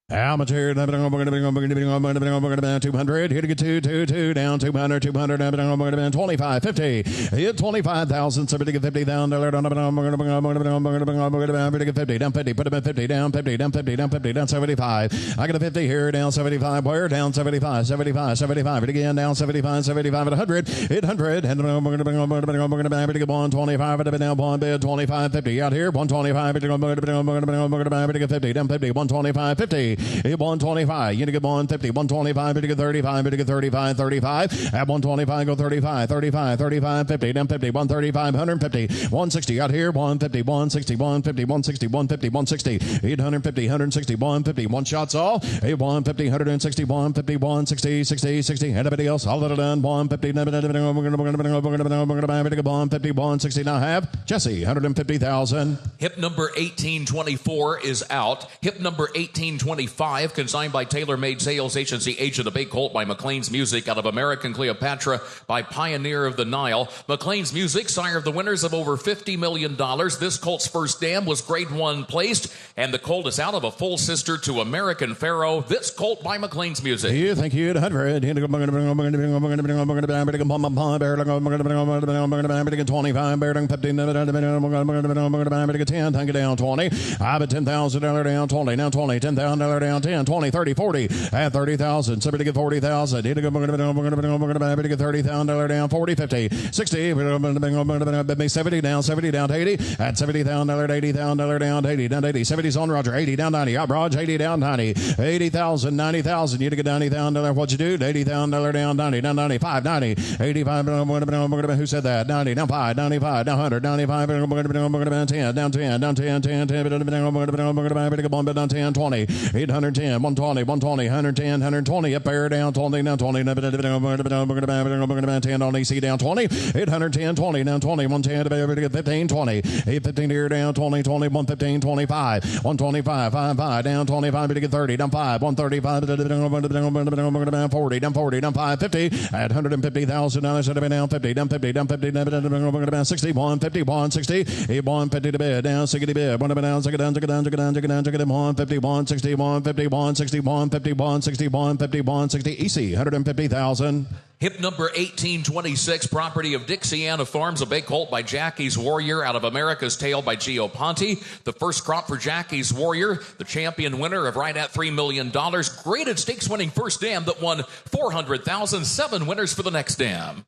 Amateur, 200, here to get 2, down 200, 25, 50, hit 25,000, 50, 50, down, 50, down 50, put him at 50, down 50, down 50, down 50, down 75, I got a 50 here, down 75, where, down 75, 75, 75, it again, down 75, 75 at 100, hit 100, and bond 25, down bond bid, 25, 50, out here, 125, 50, down 50, 125, 50, Hit 125. You get 150, 125, you get 35, you get 35, 35. At 125, go 35, 35, 35, 50, then 50, 135, 150, 160 out here, 150, 160, 150, 160, 150, 160, 850, 160, 150, one shots all. 150, 160, 150, 160, 60, 60. Anybody else? All of it done. 150, 150, 160 now have. Jesse, 150,000. Hip number 1824 is out. Hip number 1825, consigned by Tailor Made Sales Agency, Agent of Bay Colt by McLean's Music out of American Cleopatra by Pioneer of the Nile. McLean's Music, sire of the winners of over $50 million. This colt's first dam was grade 1 placed, and the colt is out of a full sister to American Pharaoh. This colt by McLean's Music. You think you'd 100. 25, 10, tank it down 20. I bet $10,000 down 20, now 20, $10,000 down 10, 20, 30, 40, at 30,000. Somebody get 40,000. Get $30,000 down 40, 50, 60, 70 down 80, at $70,000, $80,000 down 80, down 80, 70's on Roger, 80 down 90, up Roger, 80 down 90, 80,000, 90,000. You get $90,000. What'd you do? $80,000 down 90, down 95, 90, 85. Who said that? 90, down 5, 95, down 100, 95, down 10, down 10, down 10, 10, 10, down 10, 20, 810, 120, 120, 110, 120, up there, down 20, down 20, 10 on AC, down 20, 810, 20, down 20, 110, 15, 20, 815 here, down 20, 20, 115, 25, 125, 5, down 25, get 30, down 5, 135, 40, down 40, down 5, 50, at $150,000, down 50, down 50, down 50, down 60, 150, 160, 150 to bed, down 60 to bed, one down, second down, 150, 160, 150, 160, 150, 160, 150, 160, EC, 150,000. Hip number 1826, property of Dixiana Farms, a big colt by Jackie's Warrior out of America's Tale by Gio Ponte. The first crop for Jackie's Warrior, the champion winner of right at $3 million. Graded stakes winning first dam that won $400,000. 7 winners for the next dam.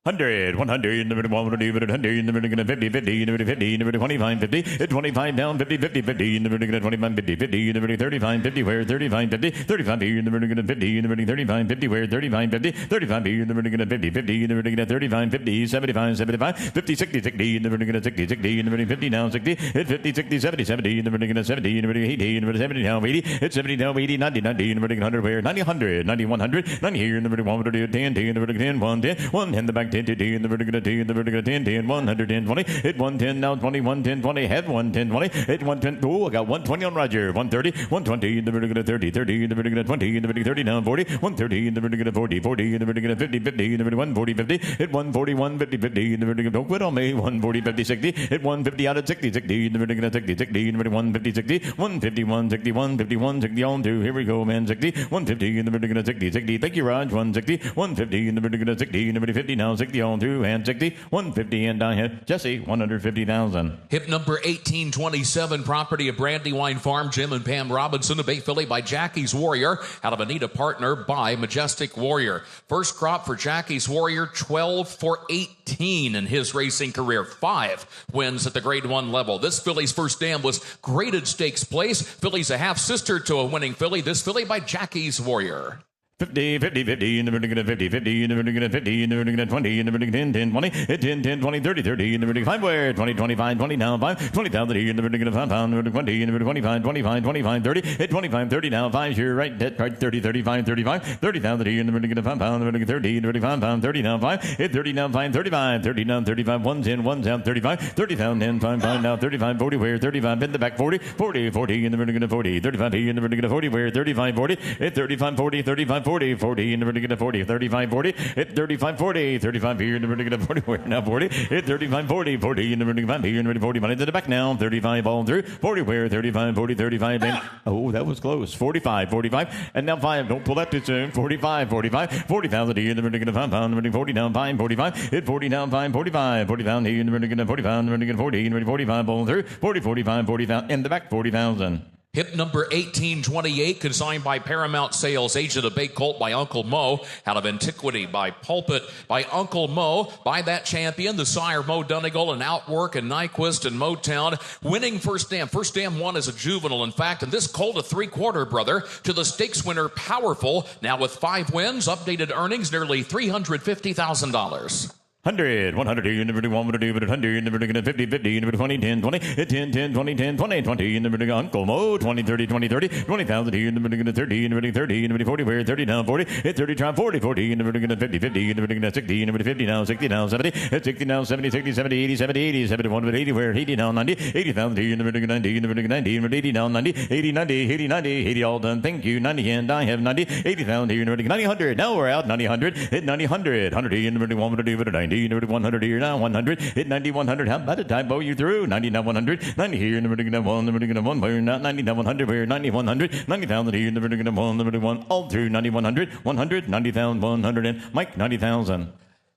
100, 100, 100, 100, 50, 50, 50, 25, 50, 25 down, 50, 50, 50, 25, 50, 50, 35, 50, where 35, 50, 35 here, 50, 35, 50, where 35, 50, 35 here, 50, 50, 35, 50, 75, 75, 50, 60, 60, 60, 60, 50 down, 60, 50, 60, 70, 70, 70, 80, 70 down, 80, 70 down, 80, 90, 90, 100, where 90, 100, 90, 100, 90 here, 100, 10, 10, 10, 1, 10, 1, in the back, 10, 10, in the vertical 10, in the vertical 10, 10, 110, 20, hit 110, now 20, 110, 20, head 110, 20, hit 110, oh, I got 120 on Roger, 130, 120 in the vertical 30, 30 in the vertical 20, in the vertical 30, down 40, 130 in the vertical 40, 40 in the vertical 50, 50 in the vertical 140, 50, hit 140, 150, 50 in the vertical, don't quit on me, 140, 50, 60, hit 150 out at 60, 60 in the vertical 60, 60 in the vertical 150, 60, 150, 160, 151, 60 on 2, here we go, man, 60, 150 in the vertical 60, 60, thank you, Raj, 160, 150 in the vertical 60, in the vertical 50, now 60 on 2, and 60, 150 and down hit, Jesse, 150,000. Hip number 1827, property of Brandywine Farm, Jim and Pam Robinson, a bay filly by Jackie's Warrior, out of Anita Partner by Majestic Warrior. First crop for Jackie's Warrior, 12 for 18 in his racing career. 5 wins at the grade 1 level. This filly's first dam was graded stakes place. Filly's a half sister to a winning filly. This filly by Jackie's Warrior. 50, 50, 50, in the vertical 50, 50, in the vertical 50, in the vertical 20, in the vertical 10, 10, 20, 10, 10, 20, 30, 30, in the vertical 5, where 20, 25, 20, now 5, 20,000 in the vertical 5 pound, vertical 20, in the vertical 25, 25, 25, 30, hit 25, 30, now 5, you're right, dead, right, 30, 35, 35, 30,000 in the vertical 5 pound, vertical 30, in the vertical 5 pound, 30, now 5, hit 30, now 5, 35, 30, now 35, 1's in, 1's out, 35, 30,000 in, 5, 5, now 35, 40, where 35, in the back 40, 40, 40, in the vertical 40, 35, in the vertical 40, where 35, 40, hit 35, 40, 35, 40, 40, in the vertical 40, 35, 40, hit 35, 40, 35 here in the vertical 40, where now 40, hit 35, 40, 40 in the vertical 5 here in the 40, money to the back now, 35 all through, 40 where 35, 40, 35, and oh, that was close, 45, 45, and now 5, don't pull that too soon, 45, 45, 40,000 here in the vertical 5 pound, vertical 40 down 5, 45, hit 40 down 5, 45, 40,000 here in the vertical 40 pound, vertical 40, in the 45 all through, 40, 45, 40,000, in the back 40,000. Hip number 1828, consigned by Paramount Sales Agent, a Bay Colt by Uncle Mo, out of Antiquity by Pulpit by Uncle Mo, by that champion, the sire Mo Donegal, and Outwork and Nyquist and Motown, winning First Dam. First Dam won as a juvenile, in fact, and this Colt a 3/4 brother to the stakes winner Powerful, now with 5 wins, updated earnings, nearly $350,000. 100, 100, you never do 100, 100, never do 50, 50, you never 20, 10, 20, 10, 10, 20, 10, 20, 20, you never do Uncle Mo, 20, 30, 20, 30, 20,000, you never do 30, you never do 30, you never do 40, where 30 now 40, 30 try 40, 40, you never do 50, 50, you never do 60, you never do 50 now, 60 now, 70, 60 now, 70, 60, 70, 80, 70, 80, 71, 80, where 80 now, 90, 80,000, you never do 90, you never do 90, you never do 80 now, 90, 80, 90, 80, 90, 80 all done, thank you, 90, and I have 90, 80,000, you never do 90, 100, now we're out, 90, 100, hit 90, 100, 100, you never do 100, 90, you never do 100, you're now 100, hit 90, 100, how about a typo, you through, 90 now, 100, 90 here, never do 1, never do 1, we're not 90 now, 100, we're 90, 100, 90,000 here, never do 1, never do 1, all through, 90, 100, 100, 90,000, 100, and Mike, 90,000.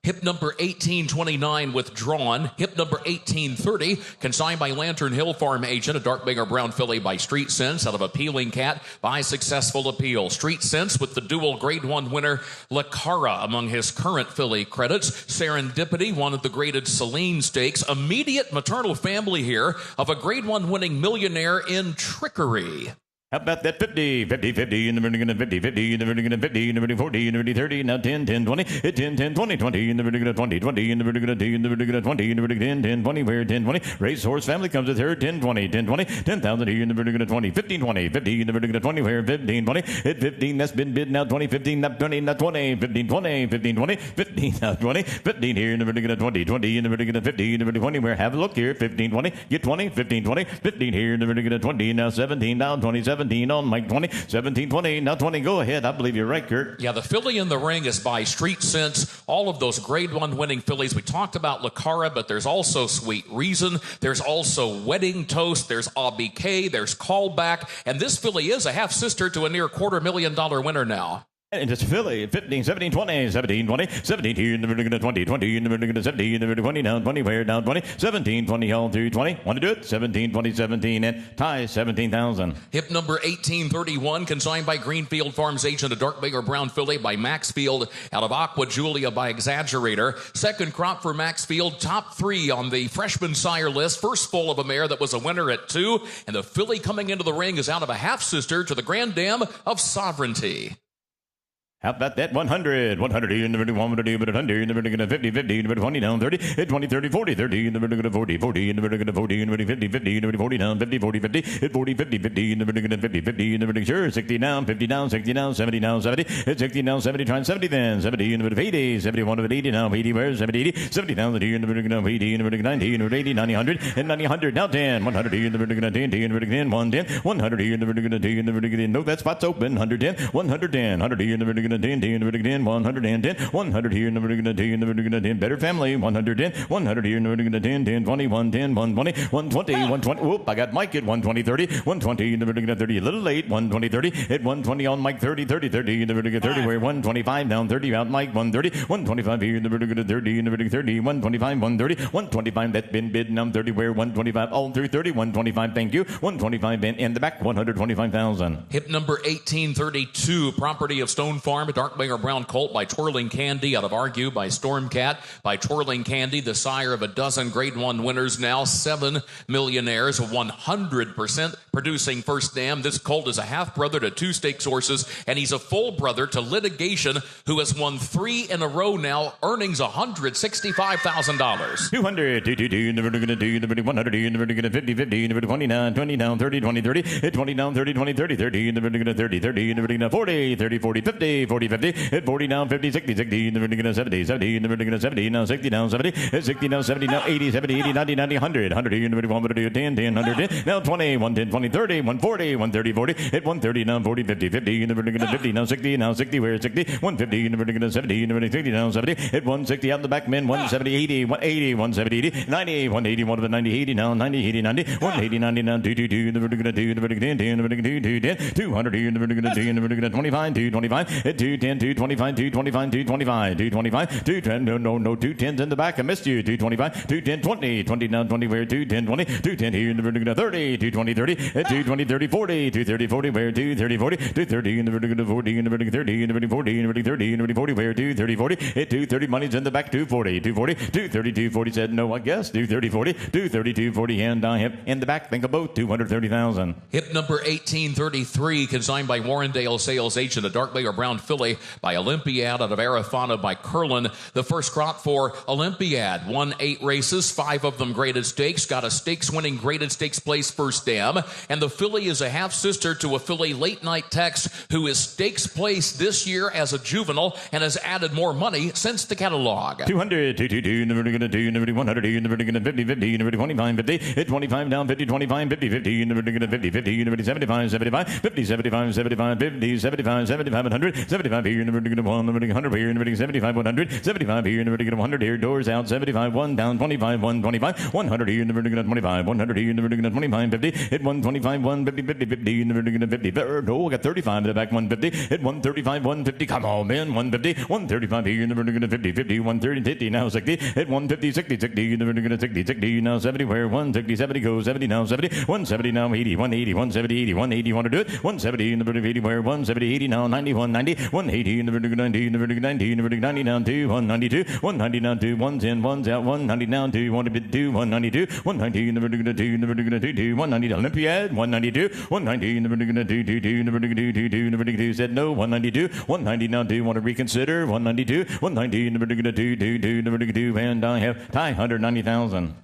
Hip number 1829 withdrawn. Hip number 1830 consigned by Lantern Hill Farm Agent, a dark bay or brown filly by Street Sense out of Appealing Cat by Successful Appeal. Street Sense with the dual Grade 1 winner Lacara among his current filly credits. Serendipity, one of the graded Celine Stakes. Immediate maternal family here of a Grade 1 winning millionaire in Trickery. How about that 50, 50, 50, you never do 50, 50, you never do 50, you never do 40, you never do 30, now 10, 10, 20, 10, 10, 20, 20, you never do 20, 20, you never do 10, you never do 20, you never do 10, 10, 20, where 10, 20, Racehorse Family comes with her, 10, 20, 10, 20, 10,000, you never do 20, 15, 20, 50, you never do 20, where 15, 20, hit 15, that's been bid now, 20, 15, not 20, not 20, 15, 20, 15, 20, 15, now 20, 15 here, you never do 20, 20, you never do 50, you never do 20, where have a look here, 15, 20, get 20, 15, 20, 15 here, you never do 20, now 17, down 20, 17 on Mike 20, 17, 20, now 20, go ahead. I believe you're right, Kurt. Yeah, the filly in the ring is by Street Sense. All of those Grade 1 winning fillies. We talked about Lacara, but there's also Sweet Reason. There's also Wedding Toast. There's ABK. There's Callback. And this filly is a half-sister to a near $250,000 winner now. And it's Philly, 15, 17, 20, 17, 20, 17, you never do 20, 20, you never do 70, you never do 20, down 20, where down 20, 17, 20, all through 20, want to do it, 17, 20, 17, and tie 17,000. Hip number 1831, consigned by Greenfield Farms Agent, a dark bay or brown filly by Maxfield out of Aqua Julia by Exaggerator. Second crop for Maxfield, top 3 on the freshman sire list, first full of a mare that was a winner at 2, and the filly coming into the ring is out of a half-sister to the Grand Dam of Sovereignty. How about that 100? 100, you never do 100, but 100, you never do 50, 50, you never do 20 down 30, 20, 30, 40, 30, you never do 40, 40, you never do 40, you never do 50, 50, you never do 40 down 50, 40, 50, 40, 50, 50, you never do 50, 50, you never do sure, 60 down, 50 down, 60 down, 70 down, 70, 60 down, 70, trying 70 then, 70, you never do 80, 71 of 80 now, 80, where's 70, 80, 70,000, you never do 80, you never do 90, you never do 80, 90, 100, and 90, 100, now 10, 100, you never do 10, you never do 10, 110, 100, you never do 10, you never do 10, no, that spot's open, 110, 110, 100, you never do 10, you never do 10, 110, 100 here, never gonna 10, never gonna 10, better family, 110, 100 here, never gonna 10, 10, 20, 110, 120, 120, 120, whoop, I got Mike at 120, 30, 120, never gonna 30, a little late, 120, 30, hit 120 on Mike, 30, 30, 30, never gonna 30, where 125 down, 30 out Mike, 130, 125 here, never gonna 30, never gonna 30, 125, 130, 125, that's been bid, now 30, where 125, all through 30, 125, thank you, 125 in the back, 125,000. Hip number 1832, property of Stone Farm, a dark bay or brown colt by Twirling Candy out of Argue by Stormcat by Twirling Candy, the sire of a dozen Grade 1 winners now, 7 millionaires, 100% producing First Dam. This colt is a half-brother to 2 stakes horses, and he's a full brother to Litigation, who has won 3 in a row now, earnings $165,000. 200, 222, never gonna do, never do 100, never gonna 50, 50, never 29, 20 down, 30, 20, 30, 20 down, 30, 20, 30, 30, never gonna 30, 30, never gonna 40, 30, 40, 50, 40, 50, 40 down, 50, 60, 60, never gonna 70, 70, never gonna 70, now 60 down, 70, 60 now, 70, now 80, 70, 80, 90, 90, 100, 100, you never want to do 10, 10, 100, now 20, 110, 20, 30, 140, 130, 40, hit 130, now 40, 50, 50, you never gonna 50, now 60, now 60, where 60, 150, you never gonna 70, you never 60, now 70, hit 160 out the back, men, 170, 80, 180, 170, 80, 90, 180, 190, 80, now 90, 80, 90, 180, 90, now 222, never gonna 2, never gonna 10, 10, never gonna 2, 10, 200, you never gonna 2, never gonna 25, 225, hit Hit 210, 225, 225, 225, 225, 210. No, 210s in the back. I missed you. 225, 210, 20, 20 down, 20 where 210, 20, 210 here in the vertical 30, 220, 30, 220, 30, 40, 230, 40 where 230, 40, 230 in the vertical 40 in the vertical 30 in the vertical 40 in the vertical 30 in the vertical 40 where 230, 40, hit 230 money's in the back 240, 240, 230, 240 said no, I guess 230, 40, 230, 240 hand on hip in the back. Think of both 230,000. Hip number 1833, consigned by Warrendale sales agent, a dark bay or brown filly by Olympiad out of Arafana by Curlin. The first crop for Olympiad won 8 races, 5 of them graded stakes, got a stakes winning graded stakes place first dam, and the filly is a half sister to a filly Late Night Tex, who is stakes placed this year as a juvenile and has added more money since the catalog. 200, 222, in the vertical 2, in the vertical 100, in the vertical 50, 50, in the vertical 25, 50, hit 25 down, 50, 25, 50, 50, in the vertical 50, 50, in the vertical 75, 75, 50, 75, 75, 50, 75, 75, 100, 75 here in the vertical 1, the vertical 100 here in the vertical 75, 100, 75 here in the vertical 100 here, doors out, 75, 1 down, 25, 125, 100 here in the vertical 25, 100 here in the vertical 25, 50, hit 125, 150, 50, 50 in the vertical 50, no, I got 35 in the back, 150, hit 135, 150, come on, man, 150, 135 here in the vertical 50, 50, 130, 50, now 60, hit 150, 60, 60 in the vertical 60, 60, now 70, where 160, 70 goes, 70, now 70, 170, now 80, 180, 170, 80, 180, want to do it, 170 in the vertical 80, where 170, 80, now 90, 190, 180 in the vertical 90, in the vertical 90, in the vertical 90, down to 192, 190 down to 110, 1's out, 190 down to 152, 192, 190 in the vertical 2, in the vertical 2, 190 Olympiad, 192, 190 in the vertical 2, in the vertical 2, in the vertical 2, said no, 192, 190 now 2, want to reconsider, 192, 190 in the vertical 2, in the vertical 2, and I have tie 190,000.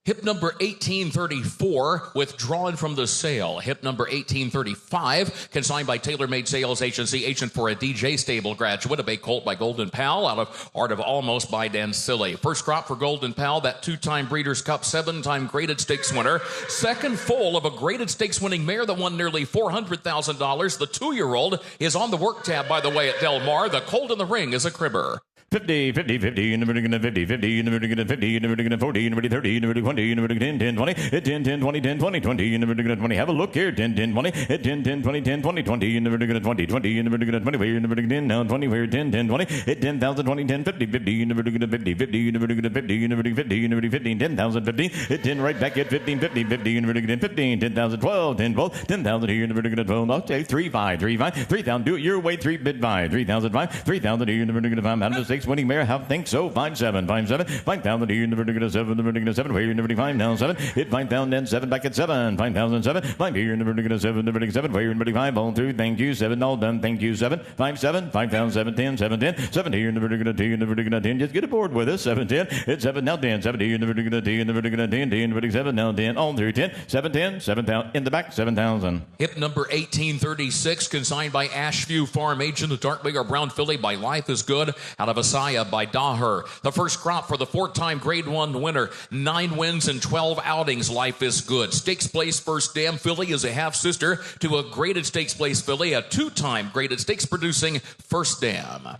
Hip number 1834, withdrawn from the sale. Hip number 1835, consigned by TaylorMade Sales Agency, agent for a DJ Stable graduate, a bay colt by Golden Pal, out of Art of Almost by Dan Silly. First crop for Golden Pal, that 2-time Breeders' Cup, 7-time graded stakes winner. Second full of a graded stakes winning mare that won nearly $400,000. The 2-year-old is on the work tab, by the way, at Del Mar. The colt in the ring is a cribber. 50, 50, 50, in the vertical 50, 50, in the vertical 50, in the vertical 40, in the vertical 30, in the vertical 20, in the vertical 10, 10, 20, 10, 10, 20, 10, 20, 20, in the vertical 20. Have a look here, 10, 10, 20, 10, 10, 20, 10, 20, 20, in the vertical 20, 20, in the vertical 20, where in the vertical 10, now 20, where 10, 10, 20, 10,000, 20, 10, 50, 50, in the vertical 50, 50, in the vertical 50, in the vertical 50, in the vertical 15, 10,000, 15, 10 right back at 15, 50, 50, in the vertical 10, 15, 10,000, 12, 10, 12, 10,000 here in the vertical 12, okay, 3, 5, 3, 5, 3,000, do it your way, 3 bid 5, 3,000, 5, 3,000 here in the vertical 5, out of the 6 winning mare, have think so, 5, 7, 5, 7, 5,000 here in the vertical 7, the vertical 7, where in the vertical 5, now 7, hit 5,000, then 7 back at 7, 5,000, 7, 5 here in the vertical 7, the vertical 7, where in the vertical 5, all through, thank you, 7, all done, thank you, 7, 5, 7, 5,000, 7, 10, 7, 10, 7 here in the vertical 2, in the vertical 10, just get aboard with us, 7, 10, hit 7, now 10, 7 here in the vertical 2, in the vertical 10, 10, in the vertical 7, now 10, all through 10, 7, 10, 7,000, in the back, 7,000. Hip number 1836, consigned by Ashview Farm agent, a dark bay or brown filly by Life is Good, out of Asaya by Daher. The first crop for the 4-time Grade 1 winner, 9 wins and 12 outings, Life is Good. Stakes place first dam filly is a half-sister to a graded stakes place filly, a 2-time graded stakes producing first dam.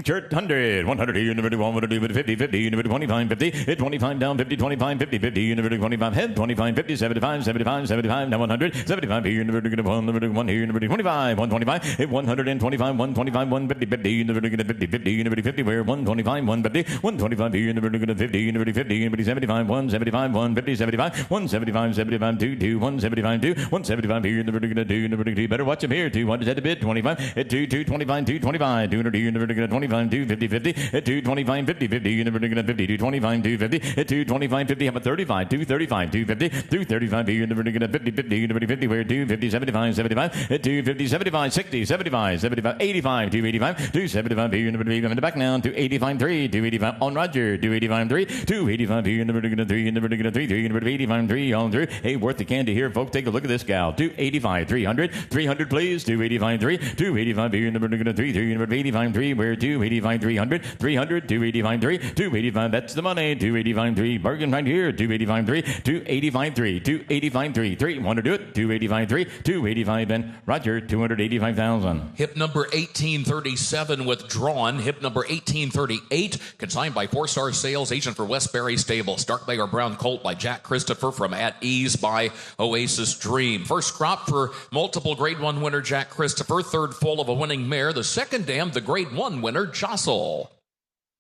Church 100, 100 here in the vertical 1, 50, 50, in the vertical 25, 50, hit 25 down, 50, 25, 50, 50, in the vertical 25, head 25, 50, 75, 75, 75, now 100, 75 here in the vertical 1, the vertical 1 here in the vertical 25, 125, hit 125, 125, 150, 50, in the vertical 50, 50, in the vertical 50, where 125, 150, 125 here in the vertical 50, in the vertical 50, in the vertical 75, 175, 150, 75, 175, 75, 2, 2, 175, 2, 175 here in the vertical 2, in the vertical 2, better watch him here, 200 at the bid, 25, hit 2, 225, 225, 200 here in the vertical 25, 250, 50, hit 225, 50, 50, in the vertical 50, 225, 250, hit 225, 50, have a 35, 235, 250, 235 here in the vertical 50, 50, in the vertical 50, where 250, 75, 75, hit 250, 75, 60, 75, 75, 85, 285, 275 here in the vertical, in the back now, 285, 3, 285 on Roger, 285, 3, 285 here in the vertical 3, in the vertical 3, 3, in the vertical 85, 3, on through. Hey, worth the candy here, folks. Take a look at this gal. 285, 300, 300, please. 285, 3, 285 here in the vertical 3, 3, in the vertical 85, 3, where 2 285, 300, 300, 285, 3, 285, that's the money, 285, 3, bargain right here, 285, 3, 285, 3, 285, 3, 3, want to do it, 285, 3, 285, and Roger, 285,000. Hip number 1837 withdrawn. Hip number 1838 consigned by 4-star sales agent for Westbury Stables. Dark Bay or Brown Colt by Jack Christopher from At Ease by Oasis Dream. First crop for multiple Grade 1 winner Jack Christopher. Third full of a winning mare. The second dam, the Grade 1 winner Jostle.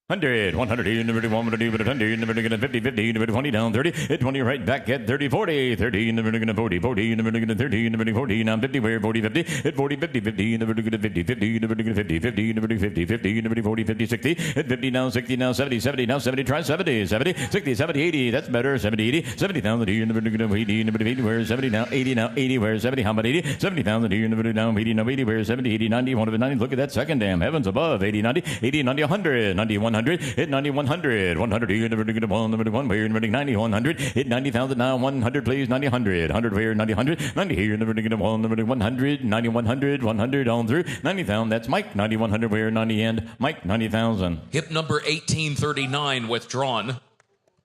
100, 100, 100, 100, 50, 50, 20 down, 30, hit 20 right back at 30, 40, 30, 40, 40, 30, 40, now 50, where 40, 50, hit 40, 50, 50, 50, 50, 50, 50, 50, 40, 50, 60, hit 50 now, 60 now, 70, 70 now, 70, try 70, 70, 60, 70, 80, that's better, 70, 80, 70,000, 80, where 70 now, 80 now, 80, where 70, how about 80, 70,000, now, 80 now, 80, where 70, 80, 90, 190, look at that second dam, heavens above, 80, 90, 80, 90, 100, 90, 100, hit 90, 100, 100, you never get a one, number one, where 90, 100, hit 90,000 now, 100, please, 90, 100, 100, where 90, 100, 90, here, never get a one, number 100, 90, 100, 100, on through, 90,000, that's Mike, 90, 100, where 90, and Mike, 90,000. Hip number 1839 withdrawn.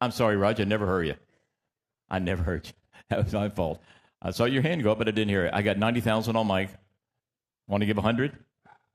I'm sorry, Roger, I never heard you. I never heard you. That was my fault. I saw your hand go up, but I didn't hear it. I got 90,000 on Mike. Want to give 100?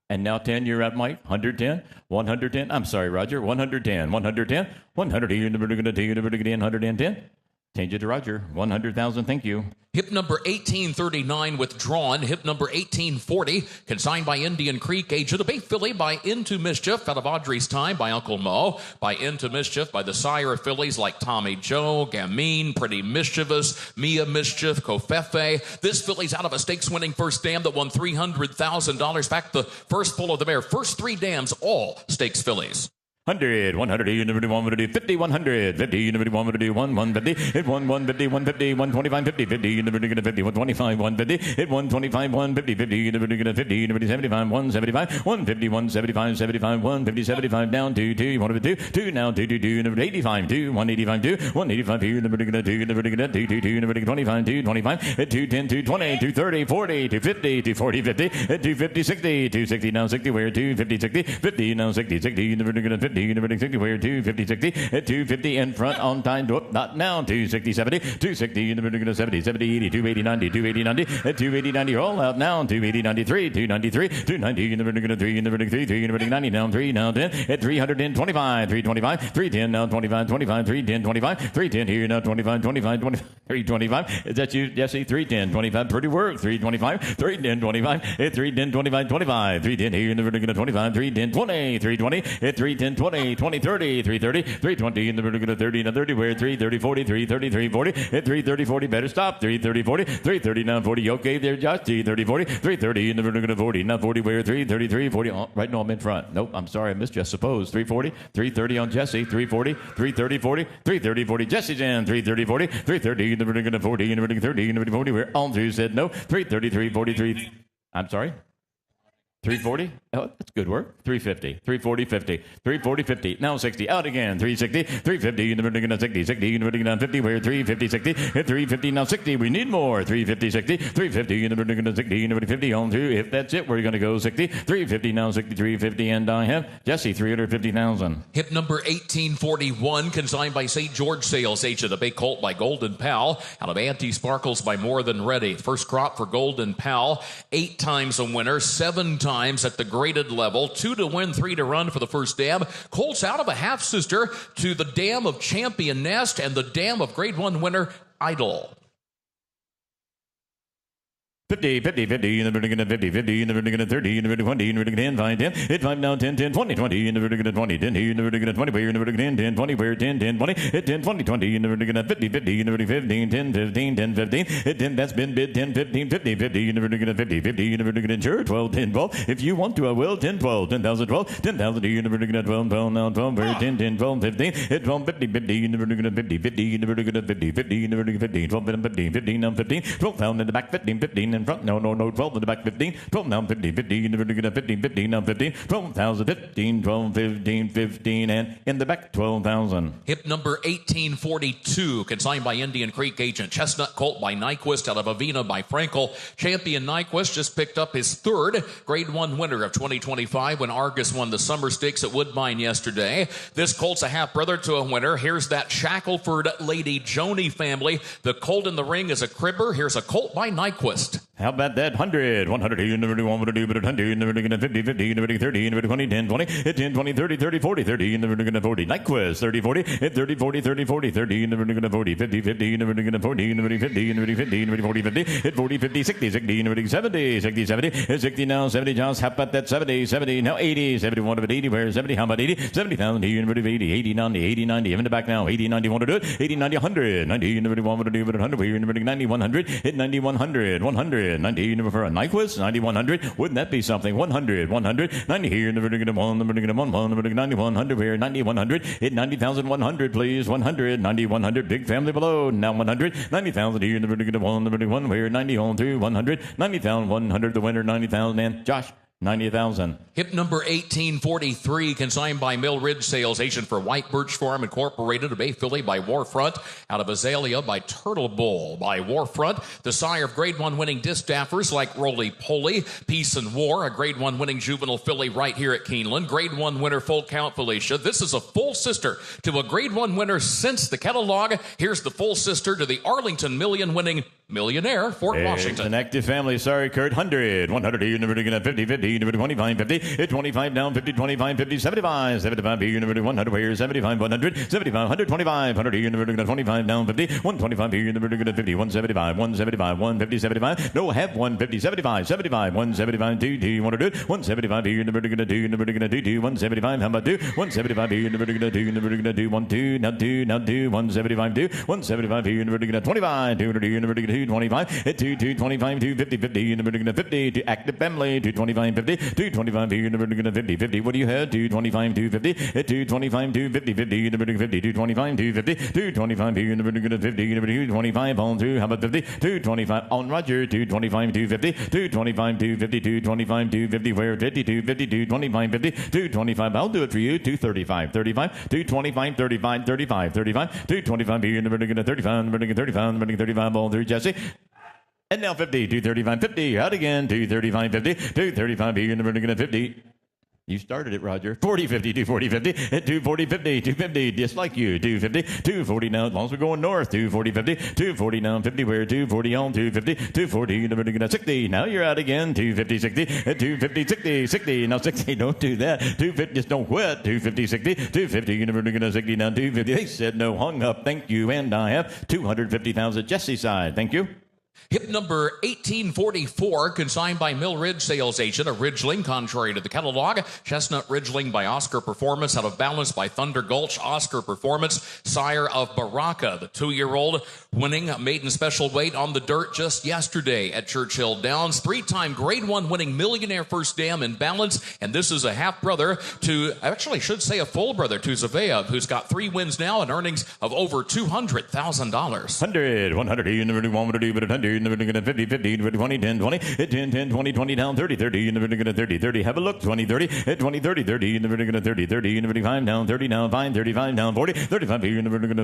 And now 10, you're at Mike. 110, 110. I'm sorry, Roger. 110, 110, 100. You're never going to take it, 110. Change it to Roger. 100,000. Thank you. Hip number 1839 withdrawn. Hip number 1840 consigned by Indian Creek, agent of Bay Filly by Into Mischief out of Audrey's Time by Uncle Mo, by Into Mischief by the sire of fillies like Tommy Joe, Gamine, Pretty Mischievous, Mia Mischief, Kofefe. This filly's out of a stakes winning first dam that won $300,000. Back the first full of the mare. First three dams, all stakes fillies. 100, 100, you never do 150, 50, 100, 50, you never do 150, 150, hit 150, 150, 125, 50, 50, you never do 50, 125, 150, hit 125, 150, 50, you never do 50, you never do 75, 175, 150, 175, 75, 150, 75, down 2, 2, you want to 2, 2, now 2, 2, 2, you never do 85, 2, 185, 2, 185, you never do 2, you never do 2, 2, 2, you never do 25, 2, 25, hit 2, 10, 2, 20, 2, 30, 40, 2, 50, 2, 40, 50, hit 2, 50, 60, 2, 60, now 60, where 2, 50, 60, 50, now 60, 60, you never do 50, you never do 60, where 250, 60, at 250 in front on time, not now, 260, 70, 260, you never do 70, 70, 80, 280, 90, 280, 90, at 280, 90, all out now, 280, 93, 293, 290, you never do 3, you never do 3, 3, you never do 90, now 3, now 10, at 325, 325, 310, now 25, 25, 310, 25, 310, here now 25, 25, 25, 325, is that you, Jesse, 310, 25, pretty work, 325, 310, 25, at 310, 25, 25, 310, here you never do 25, 310, 20, 320, at 310, 20, 20, 30, 330, 320, and we're going to 30, now 30, where 330, 40, 330, 340, at 330, 40, better stop, 330, 40, 330, now 40, okay there, Josh, 330, 40, 330, and we're going to 40, now 40, where 333, 40, oh, right, no, I'm in front, nope, I'm sorry, I missed you, I suppose, 340, 330 on Jesse, 340, 330, 40, 330, 40, Jesse's in, 330, 40, 330, and we're going to 40, and we're going to 30, and we're going to 40, where on through said no, 333, 43, I'm sorry? 340? Oh, that's good work. 350, 340, 50, 340, 50. Now 60. Out again. 360, 350. You're never going to 60, 60. You're never going to 50. We're 350, 60. Hit 350. Now 60. We need more. 350, 60. 350. You're never going to 60. You're never 50 on through. If that's it, we're going to go 60. 350 now 60, 350. And I have Jesse 350,000. Hip number 1841 consigned by St. George Sales agent. A big colt by Golden Pal out of Auntie Sparkles by More Than Ready. First crop for Golden Pal. 8 times a winner. 7 times at the graded level, 2 to win, 3 to run for the first dam. Colts out of a half sister to the dam of Champion Nest and the dam of Grade 1 winner Idol. 50, 50, 50, you're never going to 50, 50, you're never going to 30, you're never going to 20, you're never going to 10, 5, 10, hit 5 now, 10, 10, 20, 20, you're never going to 20, 10, you're never going to 20, where you're never going to 10, 10, 20, where 10, 10, 20, hit 10, 20, 20, you're never going to 50, 50, you're never going to 15, 10, 15, 10, 15, hit 10, that's been bid, 10, 15, 50, 50, you're never going to 50, 50, you're never going to insure, 12, 10, 12, if you want to, I will, 10, 12, 10,000, 12, 10,000, you're never going to 12, 12, now 12, where 10, 10, 12, 15, hit 12, 50, 50, you're never going to 50, 50, you're never going to 50, 50, you're never going to 15, 12, 15, 15, now 15, 12,000 in the back, 15, 15, in front. No, 12 in the back, 15. 12 down, 15, 15, 15, 15 down, 15. 12,000, 15, 12, 15, 15, and in the back, 12,000. Hip number 1842, consigned by Indian Creek agent. Chestnut Colt by Nyquist out of Avena by Frankel. Champion Nyquist just picked up his third Grade 1 winner of 2025 when Argus won the Summer Stakes at Woodbine yesterday. This colt's a half-brother to a winner. Here's that Shackelford Lady Joni family. The colt in the ring is a cribber. Here's a colt by Nyquist. How about that? 100, 100, 100, 50, 50, 30, 20, 10, 20, 10, 20, 30, 30, 40, 30, 40. Nyquist, 30, 40, 30, 40, 30, 40, 30, 40, 50, 50, 40, 50, 50, 40, 50, 40, 50, 60, 60, 70, 60, 70, 60 now, 70 Jones. How about that? 70, 70, now 80, 71 of it, 80, where's 70? How about 80? 70,000, 80, 80, 90, 80, 90, in the back now, 80, 90, want to do it? 80, 90, 100, 90, 91, want to do it, 100, 90, 100, hit 90, 100, 100. 90 for a Nyquist, 90, 100. Wouldn't that be something? 100, 100, 90 here, the vertical 1, the vertical 1, 90, 100 here, 90, 100. Hit 90,100, please. 100, 90, 100. Big family below. Now 100, 90,000 here, the vertical 1, the vertical 1 here, 90 on through 100, 90,000, 100. The winner, 90,000. And Josh. 90,000. Hip number 1843, consigned by Mill Ridge Sales, agent for White Birch Farm Incorporated, a Bay filly by Warfront, out of Azalea by Turtle Bull by Warfront, the sire of Grade 1 winning distaffers like Roly Poly, Peace and War, a Grade 1 winning juvenile filly right here at Keeneland, Grade 1 winner Full Count Felicia. This is a full sister to a Grade 1 winner since the catalog. Here's the full sister to the Arlington Million winning Millionaire, Fort Washington. An active family. Sorry, Kurt. 100, 100, 50, 50, 25, 50, 25 down, 50, 25, 50, 75, 75, 100, where 75, 100, 75, 125, 100, 25 down, 50, 125, 50, 175, 175, 150, 75, no, have 150, 75, 75, 175, 2, 2, want to do it, 175, 2, 175, how about 2, 175, 2, 1, 2, now 2, now 2, 175, 2, 175, 25, 2, 25, 2, 25, 250, 50, 50, to active family, 225, 50, 225, 50, 50, what do you have? 225, 250, 225, 250, 50, 50, 225, 250, 225, 50, 225, on through, how about 50, 225, on Roger, 225, 250, 225, 250, 225, 250, where 50, 250, 225, 50, 225, I'll do it for you, 235, 35, 225, 35, 35, 35, 225, 35, 35, 35, all through, Jesse. And now 50, 235, 50, out again, 235, 50, 235, you're never going to 50. You started it, Roger. 40, 50, 240, 50, 240, 50, 250, just like you. 250, 240 now, as long as we're going north. 240, 50, 240 now, 50, where 240 on, 250, 240, you're never going to 60. Now you're out again, 250, 60, 250, 60, 60, now 60, don't do that. 250, just don't quit. 250, 60, 250, you're never going to 60, now 250. They said no, hung up, thank you, and I have 250,000 Jesse side, thank you. Hip number 1844, consigned by Mill Ridge Sales agent, a Ridgeling, contrary to the catalog. Chestnut Ridgeling by Oscar Performance, out of Balance by Thunder Gulch. Oscar Performance, sire of Baraka, the 2-year-old, winning maiden special weight on the dirt just yesterday at Churchill Downs. 3-time Grade 1 winning Millionaire First Dam in Balance. And this is a half-brother to, actually should say a full brother to Zaveyev, who's got 3 wins now and earnings of over $200,000. 100, 100, you never do 100, but 100. 50, 50, 20, 10, 20, 10, 10, 20, 20 down, 30, 30, 30, 30, have a look, 20, 30, 20, 30, 30, 30, 30, 35 down, 30 down, fine, 35 down, 40, 35,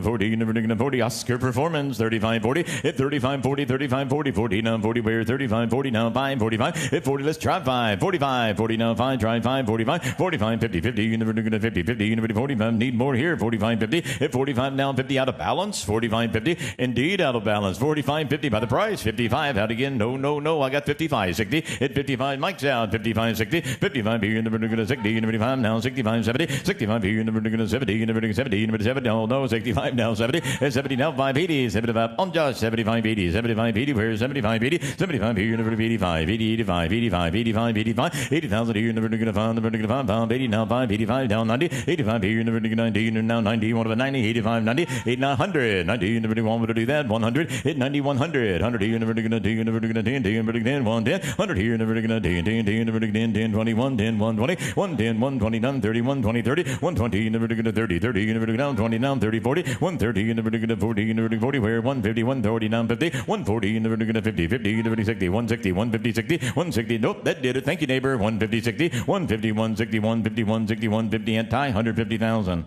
40, 40, Oscar Performance, 35, 40, 35, 40, 35, 40, 40 down, 40, where 35, 40 down, 5, 45, 40, let's try 5, 45, 40 down, 5, try 5, 45, 45, 50, 50, 50, 50, 45, need more here, 45, 50, 45 down, 50 out of balance, 45, 50, indeed out of balance, 45, 50 by the price, 55 out again. No. I got 55, 60. Hit 55. Mike's out. 55, 60. 55 here in the vertical 60. 55 now. 65, 70. 65 here in the vertical 70. In the vertical 70. In the 70. No. 65 now. 70. 70 now. 580. 75 on Josh. 75, 80. 75, 80. Where's 75, 80? 75 here in the vertical 85. 80, 85. 85. 85. 85. 80,000 here in the vertical 5. The vertical 5. Pound 80 now. 5. 85 down. 90. 85 here in the vertical 90. Now 90. 1 of a 90. 85. 90. 89. 100. 90 in the vertical 1 to do that. 100. Hit 90. 100. 100 100 here, never gonna 10, never gonna 10, 10, never gonna 110, 100 here, never gonna 10, 10, 10, never gonna 10, 20, 110, 120, 110, 129, 30, 120, 30, 120, never gonna 30, 30, never gonna 29, 30, 40, 130, never gonna 40, never gonna 40, where 150, 149, 50, 140, never gonna 50, 50, never 60, 160, 150, 60, 160, nope, that did it. Thank you, neighbor. 150, 60, 150, 160, 150, 160, 150, and tie, 150,000.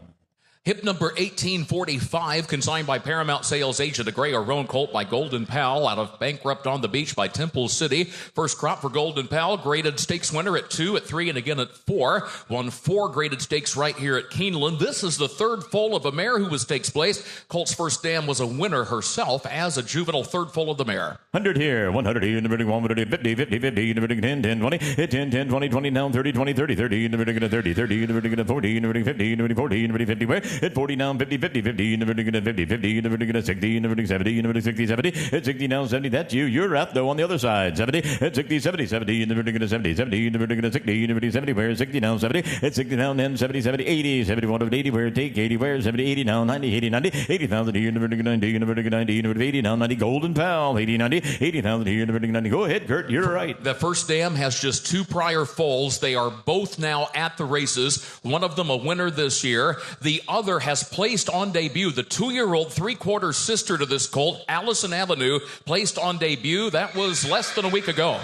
Hip number 1845, consigned by Paramount Sales Agent, a gray or roan colt by Golden Pal out of Bankrupt on the Beach by Temple City. First crop for Golden Pal, graded stakes winner at 2, at 3, and again at 4. Won 4 graded stakes right here at Keeneland. This is the third foal of a mare who was stakes placed. Colt's first dam was a winner herself as a juvenile third foal of the mare. 100 here, 100 here, never gonna 150, 50, 50, never gonna 10, 10, 20, 10, 10, 20, 20, now 30, 20, 30, 30, never gonna 30, 30, never gonna 40, never gonna 50, never gonna 40, never gonna 50, where? At 40 now, 50, 50, 50, never gonna 50, 50, never gonna 60, never gonna 70, never gonna 60, 70, at 60 now, 70, that's you. You're out though on the other side. 70, at 60, 70, 70, never gonna 70, 70, never gonna 60, never gonna 70, where? 60 now, 70, at 60 now, then 70, 70, 80, 71 of 80, where? Take 80, where? 70, 80 now, 90, 80, 90, 80,000 here, never gonna 90, never gonna 90, never 80 now, 90, Golden Pal, 80, 90, 80,000 here, never gonna 90. Go ahead, Kurt, you're right. The first dam has just 2 prior foals. They are both now at the races. One of them a winner this year. The other has placed on debut. The 2-year-old 3/4 sister to this colt, Allison Avenue, placed on debut. That was less than a week ago.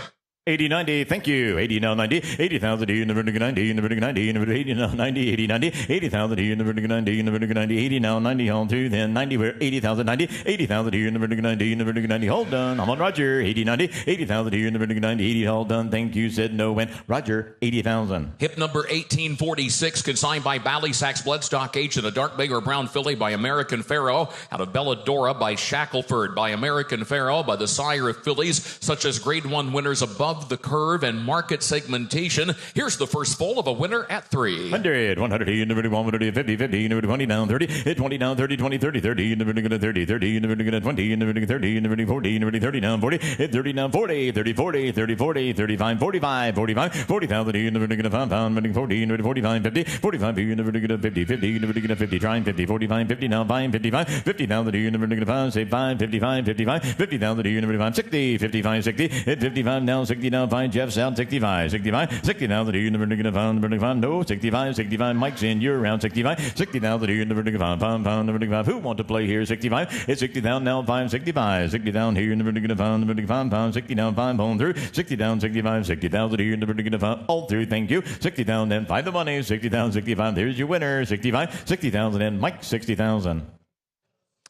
80, 90, thank you. 80 now, 90, 80,000 here, never gonna 90, never gonna 90, never 80 now, 90, 80, 90, 80,000 here, never gonna 90, never gonna 90, 80 now, 90 on 2, then 90, where 80,000, 90, 80,000 here, never gonna 90, never gonna 90, all done. I'm on Roger, 80, 90, 80,000 here, never gonna 90, 80, all done. Thank you, said no, when Roger, 80,000. Hip number 1846, consigned by Ballysac's Bloodstock Agent, a dark bay or brown filly by American Pharaoh, out of Belladora by Shackleford, by American Pharaoh, by the sire of fillies, such as grade 1 winners above the curve and market segmentation. Here's the first foal of a winner at 3. 100, 100, never gonna 100, 50, 50, never 20 down, 30, hit 20 down, 30, 20, 30, 30, never gonna 30, 30, never gonna 20, never gonna 30, never gonna 40, never gonna 30 down, 40, hit 30 down, 40, 30, 40, 30, 40, 35, 45, 45, 40,000 here, never gonna 5 pound, never 40, never 45, 50, 45 here, never gonna 50, 50, never gonna 50, trying 50, 45, 50 now, 5, 55, 50,000 here, never gonna 5, say 5, 55, 55, 50,000 here, never 5, 60, 55, 60, hit 55 now, 60 now, 5, Jeff's out, 65, 65, 60,000 here, never gonna 5, no, 65, 65, Mike's in, you're around 65, 60,000 here, never gonna 5, pound, never gonna 5, who want to play here, 65, it's 60 down now, 5, 65, 60 down here, never gonna 5, never gonna 5 pound, 60 down, 5 on through, 60 down, 65, 60,000 here, never gonna 5, all through, thank you, 60 down, then 5 the money, 60 down, 65, there's your winner, 65, 60,000, and Mike, 60,000.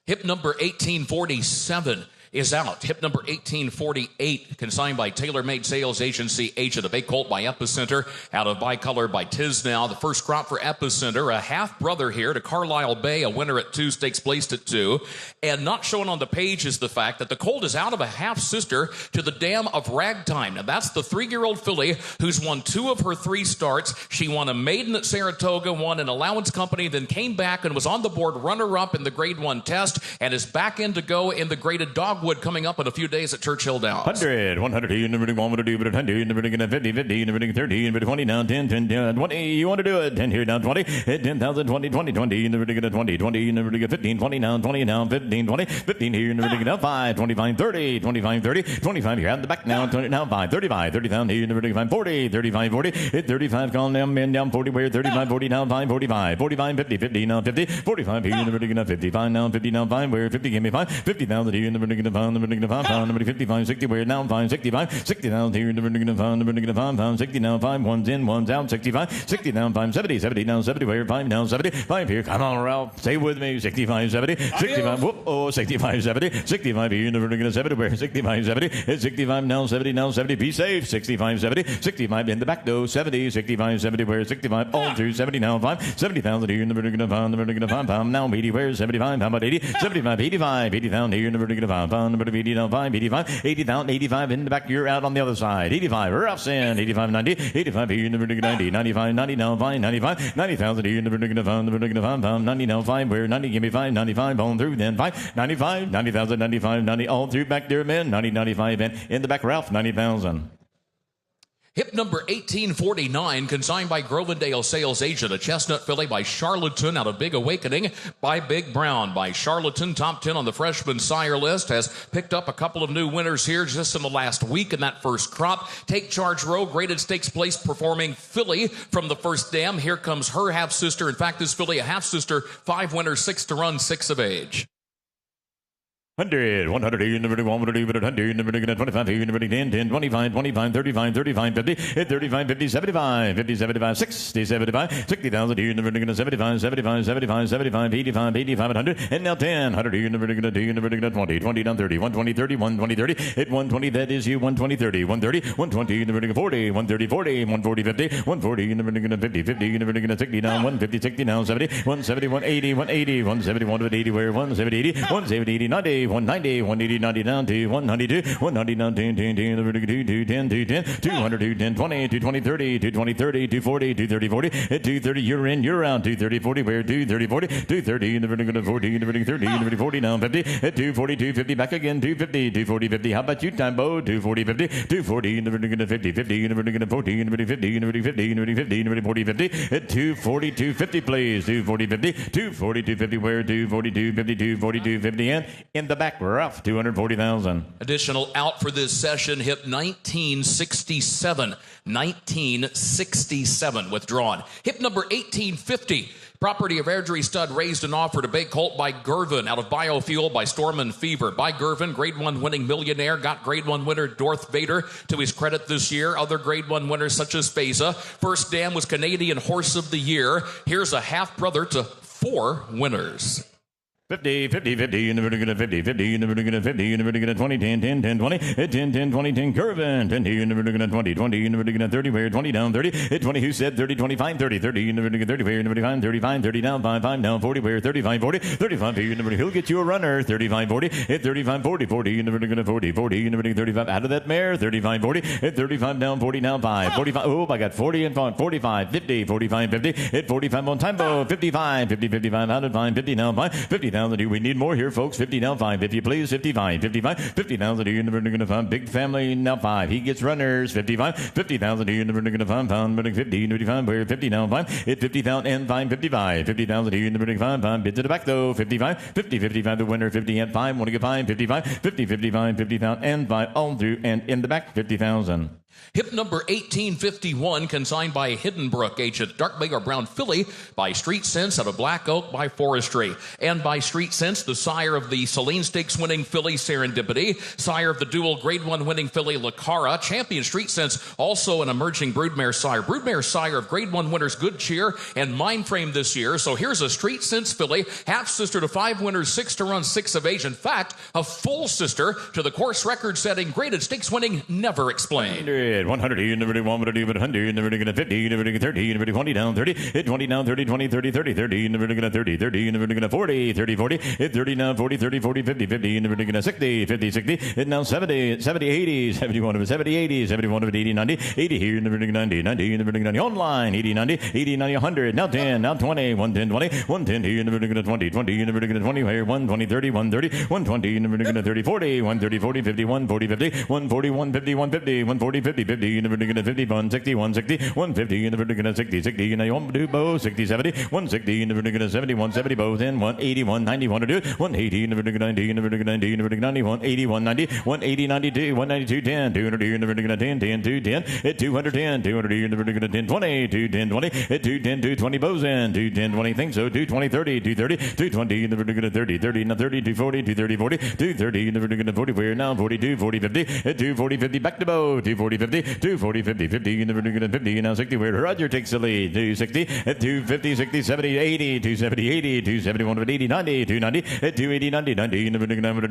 Hip number 1847 is out. Hip number 1848, consigned by Tailor Made Sales Agency Agent, a big colt by Epicenter, out of Bicolor by Tisnow. The first crop for Epicenter, a half-brother here to Carlisle Bay, a winner at 2, stakes placed at 2. And not shown on the page is the fact that the colt is out of a half-sister to the dam of Ragtime. Now, that's the 3-year-old filly who's won 2 of her 3 starts. She won a maiden at Saratoga, won an allowance company, then came back and was on the board runner-up in the Grade 1 test, and is back in to go in the graded Dogwood coming up in a few days at Churchill Downs. 100, 100, never gonna 100, but 100, never gonna 50, 50, never gonna 30, never 20 now, 10, 10, 10, 20, you want to do it, 10 here down, 20, 10,000, 20, 20, 20, never gonna 20, 20, never gonna 15, 20 now, 20 now, 15, 20, 15 here, never gonna 5, 25, 30, 25, 30, 25 here, out the back now, 20 now, 5, 35, 30,000 here, never gonna 40, 35, 40, hit 35, calm down, men down, 40, where, 35, 40 now, 5, 45, 45, 50, 50 now, 50, 45 here, never gonna 55 now, 50 now, 5, where, 50, give me 5, 50,000 here, never gonna 5, never gonna 5 pound, number 55, 60, where now 5, 65, 60,000 here, never gonna 5, never gonna 5 pound, 60 now, 5, one's in, one's out, 65, 60 down, 5, 70, 70 now, 70, where 5 now, 70, 5 here, come on, Ralph, stay with me, 65, 70, 65, whoop, oh, 65, 70, 65 here, never gonna 70, where 65, 70, it's 65 now, 70, be safe, 65, 70, 65 in the back though, 70, 65, 70, where 65, all through, 70 now, 5, 70,000 here, never gonna 5, never gonna 5 pound, now 80, where 75, how about 80, 75, 85, 80,000 here, never gonna 5 pound, number 80 now, 5, 85, 80,000, 85 in the back, you're out on the other side, 85, Ralph's in, 85, 90, 85 here, never gonna 90, 95, 90 now, 5, 95, 90,000 here, never gonna 5, never gonna 5 pound, 90 now, 5, where 90, give me 5, 95, on through, then 5, 95, 90,000, 95, 90, all through back there, men, 90, 95, and in the back, Ralph, 90,000. Hip number 1849, consigned by Grovendale sales agent, a chestnut filly by Charlatan out of Big Awakening by Big Brown. By Charlatan, top 10 on the freshman sire list, has picked up a couple of new winners here just in the last week in that first crop. Take Charge Row, graded stakes place performing filly from the first dam. Here comes her half-sister. In fact, this filly, a half-sister, 5 winners, 6 to run, 6 of age. 100, 100, 100, 100, 100, 25, 10, 10, 25, 25, 35, 35, 50, 35, 50, 75, 50, 75, 60, 75, 60,000, 75, 75, 75, 75, 85, 85, 100, and now 10, 100, 20, 20 down 30, 120, 30, 120, 30, hit 120, that is you, 120, 30, 130, 120, 40, 130, 40, 140, 50, 140, 50, 50, 60 down, 150, 60 down, 70, 170, 180, 180, 170, 180, where 170, 80, 170, 80, 90, 190, 180, 90 down to 192, 190 down to 10, 10, 210, 210, 200, 210, 20, 220, 30, 220, 30, 240, 230, 40, at 230, you're in, you're out, 230, 40, where 230, 40, 230, 40, 30, 40 down, 50, at 240, 250, back again, 250, 240, 50, how about you, Timbo, 240, 50, 240, 50, 50, 50, 40, 50, 50, 50, 40, 50, at 240, 250, please, 240, 50, 240, 250, where 242, 50, 242, 50, and in the back, rough, 240,000. Additional out for this session, hip 1967. 1967 withdrawn. Hip number 1850. Property of Airdrie Stud raised an offer to Bay Colt by Gervin out of Biofuel by Storm and Fever. By Gervin, grade 1 winning millionaire, got grade 1 winner Darth Vader to his credit this year. Other grade 1 winners such as Feza. First dam was Canadian Horse of the Year. Here's a half brother to 4 winners. 50, 50, 50, in the vertical 50, 50, in the vertical 50, in the vertical 20, 10, 10, 10, 20, 10, 10, 20, 10, Curvin, 10, in the vertical 20, 20, in the vertical 30, where 20 down, 30, 20, who said 30, 25, 30, 30, in the vertical 30, where in the vertical 35, 30 down, 5, 5 down, 40, where 35, 40, 35, in the vertical, he'll get you a runner, 35, 40, 35, 40, 40, in the vertical 40, 40, in the vertical 35, out of that mare, 35, 40, 35 down, 40 down, 5, 45, oh, I got 40 in front, 45, 50, 45, 50, hit 45 on Timbo, 55, 50, 55, out of 5, 50 down, 5, 50,000, we need more here, folks. 50 now 5, if you please. 55, 55, 50,000 to you in the vertical 5. Big family now 5. He gets runners. 55, 50,000 to you in the vertical 5. Pound, 50, 55, where 50 now 5. Hit 50,000 and 5, 55. 50,000 to you in the vertical 5. Pound, bid to the back though. 55, 50, 55, the winner. 50 and 5. Want to get 5, 55, 50, 55, 50,000 and 5. All through and in the back, 50,000. Hip number 1851, consigned by Hiddenbrook agent. Dark Bay or Brown filly by Street Sense out of Black Oak by Forestry. And by Street Sense, the sire of the Saline Stakes winning filly Serendipity, sire of the dual grade 1 winning filly Lacara, champion Street Sense, also an emerging broodmare sire. Broodmare sire of grade 1 winners Good Cheer and Mindframe this year. So here's a Street Sense filly, half sister to 5 winners, 6 to run, 6 of age. In fact, a full sister to the course record setting graded stakes winning Never Explained. 100, in the vertical 100, in the vertical 50, in the vertical 30, in the vertical 20 down, 30, hit 20 down, 30, 20, 30, 30, 30, in the vertical 30, 30, in the vertical 40, 30, 40, hit 30 down, 40, 30, 40, 50, 50, in the vertical 60, 50, 60, hit now 70, 70, 80, 71 of it, 70, 80, 71 of it, 80, 90, 80 here in the vertical 90, 90 in the vertical 90, online, 80, 90, 80, 90, 100, now 10, now 20, 110, 20, 110 here in the vertical 20, 20 in the vertical 20, here, 120, 30, 130, 120 in the vertical 30, 40, 130, 40, 50, 140, 50, 140, 150, 150, 140, 50, 50 in the vertical 50, 160, 160, 150 in the vertical 60, 60 in the 60, 70, 160 in the vertical 70, 170 both in, 180, 190, 102, 180 in the vertical 90, in the vertical 90, in the vertical 90, 180, 190, 180, 92, 192, 10, 200 in the vertical 10, 10, 210, at 210, 200 in the vertical 10, 20, 210, 20, at 210, 220 bows in, 210, 20, think so, 220, 30, 230, 220 in the vertical 30, 30, now 30, 240, 230, 40, 230 in the vertical 40, we're now 42, 40, 50, at 240, 50, back to bow, 240, 50, 240, 50, 50 in the vertical 50, now 60, where Roger takes the lead, 260, at 250, 60, 70, 80, 270, 80, 271, 80, 90, 290, at 280, 90, 90 in the vertical 90, in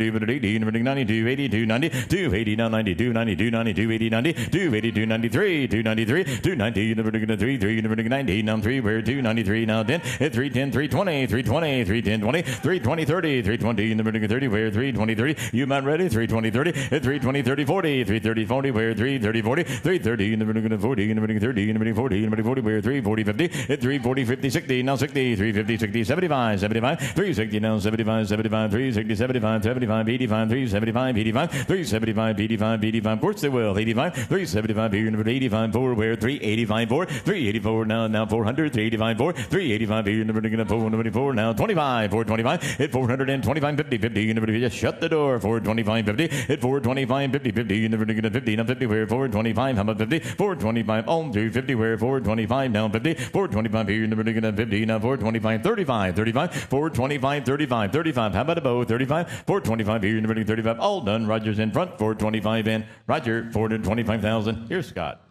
the vertical 90, 280, 290, 280, now 90, 290, 290, 280, 90, 280, 293, 293, 290 in the vertical 3, 3 in the vertical 90, now 3, where 293, now 10, at 310, 320, 320, 310, 20, 320, 30, 320 in the vertical 30, where 320, 30, you man ready, 320, 30, at 320, 30, 40, 330, 40, where 330, 40, 330, in the running 40, in the running 30, in the running 40, in the running 40, we're 340, 50, at 340, 50, 60, now 60, 350, 60, 75, 75, 360, now 75, 75, 360, 75, 75, 85, 375, 85, 375, 85, 85, of course they will, 85, 375, 85, 4, we're 385, 4, 384, now 400, 385, 4, 385, in the running 424, now 25, 425, at 425, 50, 50, in the running, just shut the door, 425, 50, at 425, 50, 50, in the running 50, now 50, we're 425, how about 50, 425, on to 50, we're 425, now 50, 425, here in the running 50, now 425, 35, 35, 425, 35, 35, how about a bow, 35, 425, here in the running 35, all done, Rogers in front, 425, and Roger, 425,000, here's Scott.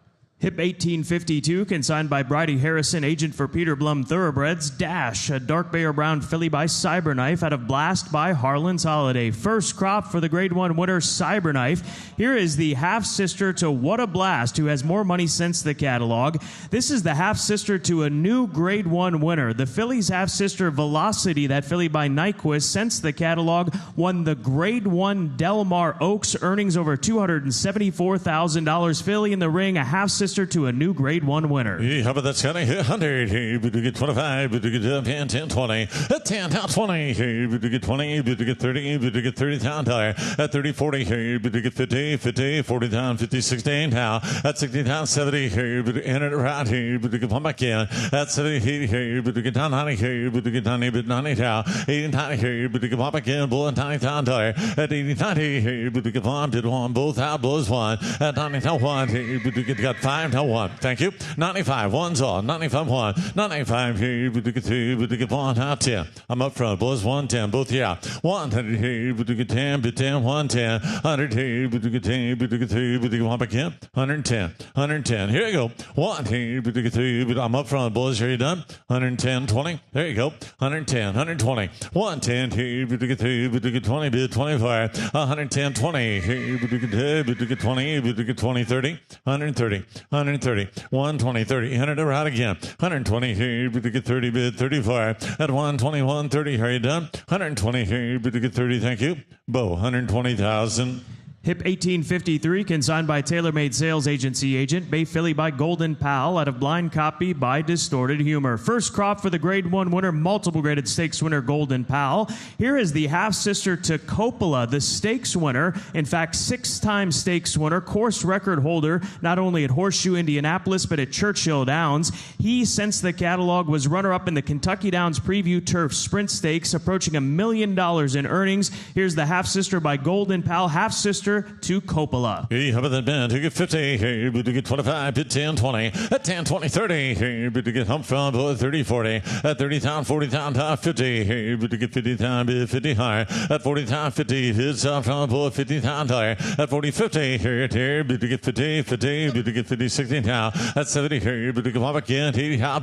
Hip 1852, consigned by Bridie Harrison, agent for Peter Blum Thoroughbreds. Dash, a dark bay or brown filly by Cyberknife out of Blast by Harlan's Holiday. First crop for the Grade 1 winner, Cyberknife. Here is the half-sister to What a Blast, who has more money since the catalog. This is the half-sister to a new Grade 1 winner. The filly's half-sister, Velocity, that filly by Nyquist, since the catalog, won the Grade 1 Del Mar Oaks, earnings over $274,000. Filly in the ring, a half-sister to a new Grade 1 winner. How about that, Scotty? 100, but you get 25, but you get 10, 10, 20, 10, 20, but you get 20, but you get 30, but you get 30 down at 30, 40, but you get 50, 50, 40 down, 50, 16 now, at 60 down, 70, but you enter it around here, but you get one back in, at 70, 80, but you get down 90, but you get 90, but 90 down, 80, 90, but you get one back in, bull and 90 down there, at 80, 90, but you get one, did one, both out, blows one, at 90 down 1, but you got 5 down 1, thank you, 95, one's on, 95, 1, 95, here, but you get 2, but you get 1, out 10, I'm up front, boys 110, both yeah, 100 here, but you get 10, but 10, 110, 100 here, but you get 10, but you get 2, but you get 1 back in, 110, 110, here you go, 1 here, but you get 2, but I'm up front, boys, here you done, 110, 20, there you go, 110, 120, 110 here, but you get 2, but you get 20, but 25, 110, 20, here, but you get 2, but you get 20, but you get 20, 30, 130, 130, 120, 30, 100 around again, 120 here, but you get 30, bid 35, at 121, 30, here you done, 120 here, but you get 30, thank you, Bo, 120,000. Hip 1853, consigned by TaylorMade Sales Agency agent. Bay Filly by Golden Pal out of Blind Copy by Distorted Humor. First crop for the Grade 1 winner, multiple graded stakes winner, Golden Pal. Here is the half-sister to Coppola, the stakes winner. In fact, 6-time stakes winner, course record holder, not only at Horseshoe Indianapolis, but at Churchill Downs. He, since the catalog, was runner-up in the Kentucky Downs Preview Turf Sprint Stakes, approaching $1 million in earnings. Here's the half-sister by Golden Pal, half-sister to Coppola. Hey, how about that, man? You get 50, hey, but you get 25, bid 10, 20, at 10, 20, 30, hey, but you get hump from 30, 40, at 30 down, 40 down, top 50, hey, but you get 50 down, bid 50 high, at 40 down, 50, hits up from 50 down, high, at 40, 50, here, but you get 50, 50, but you get 50, 60 down, at 70, here, but you get 1 back in, 80 high,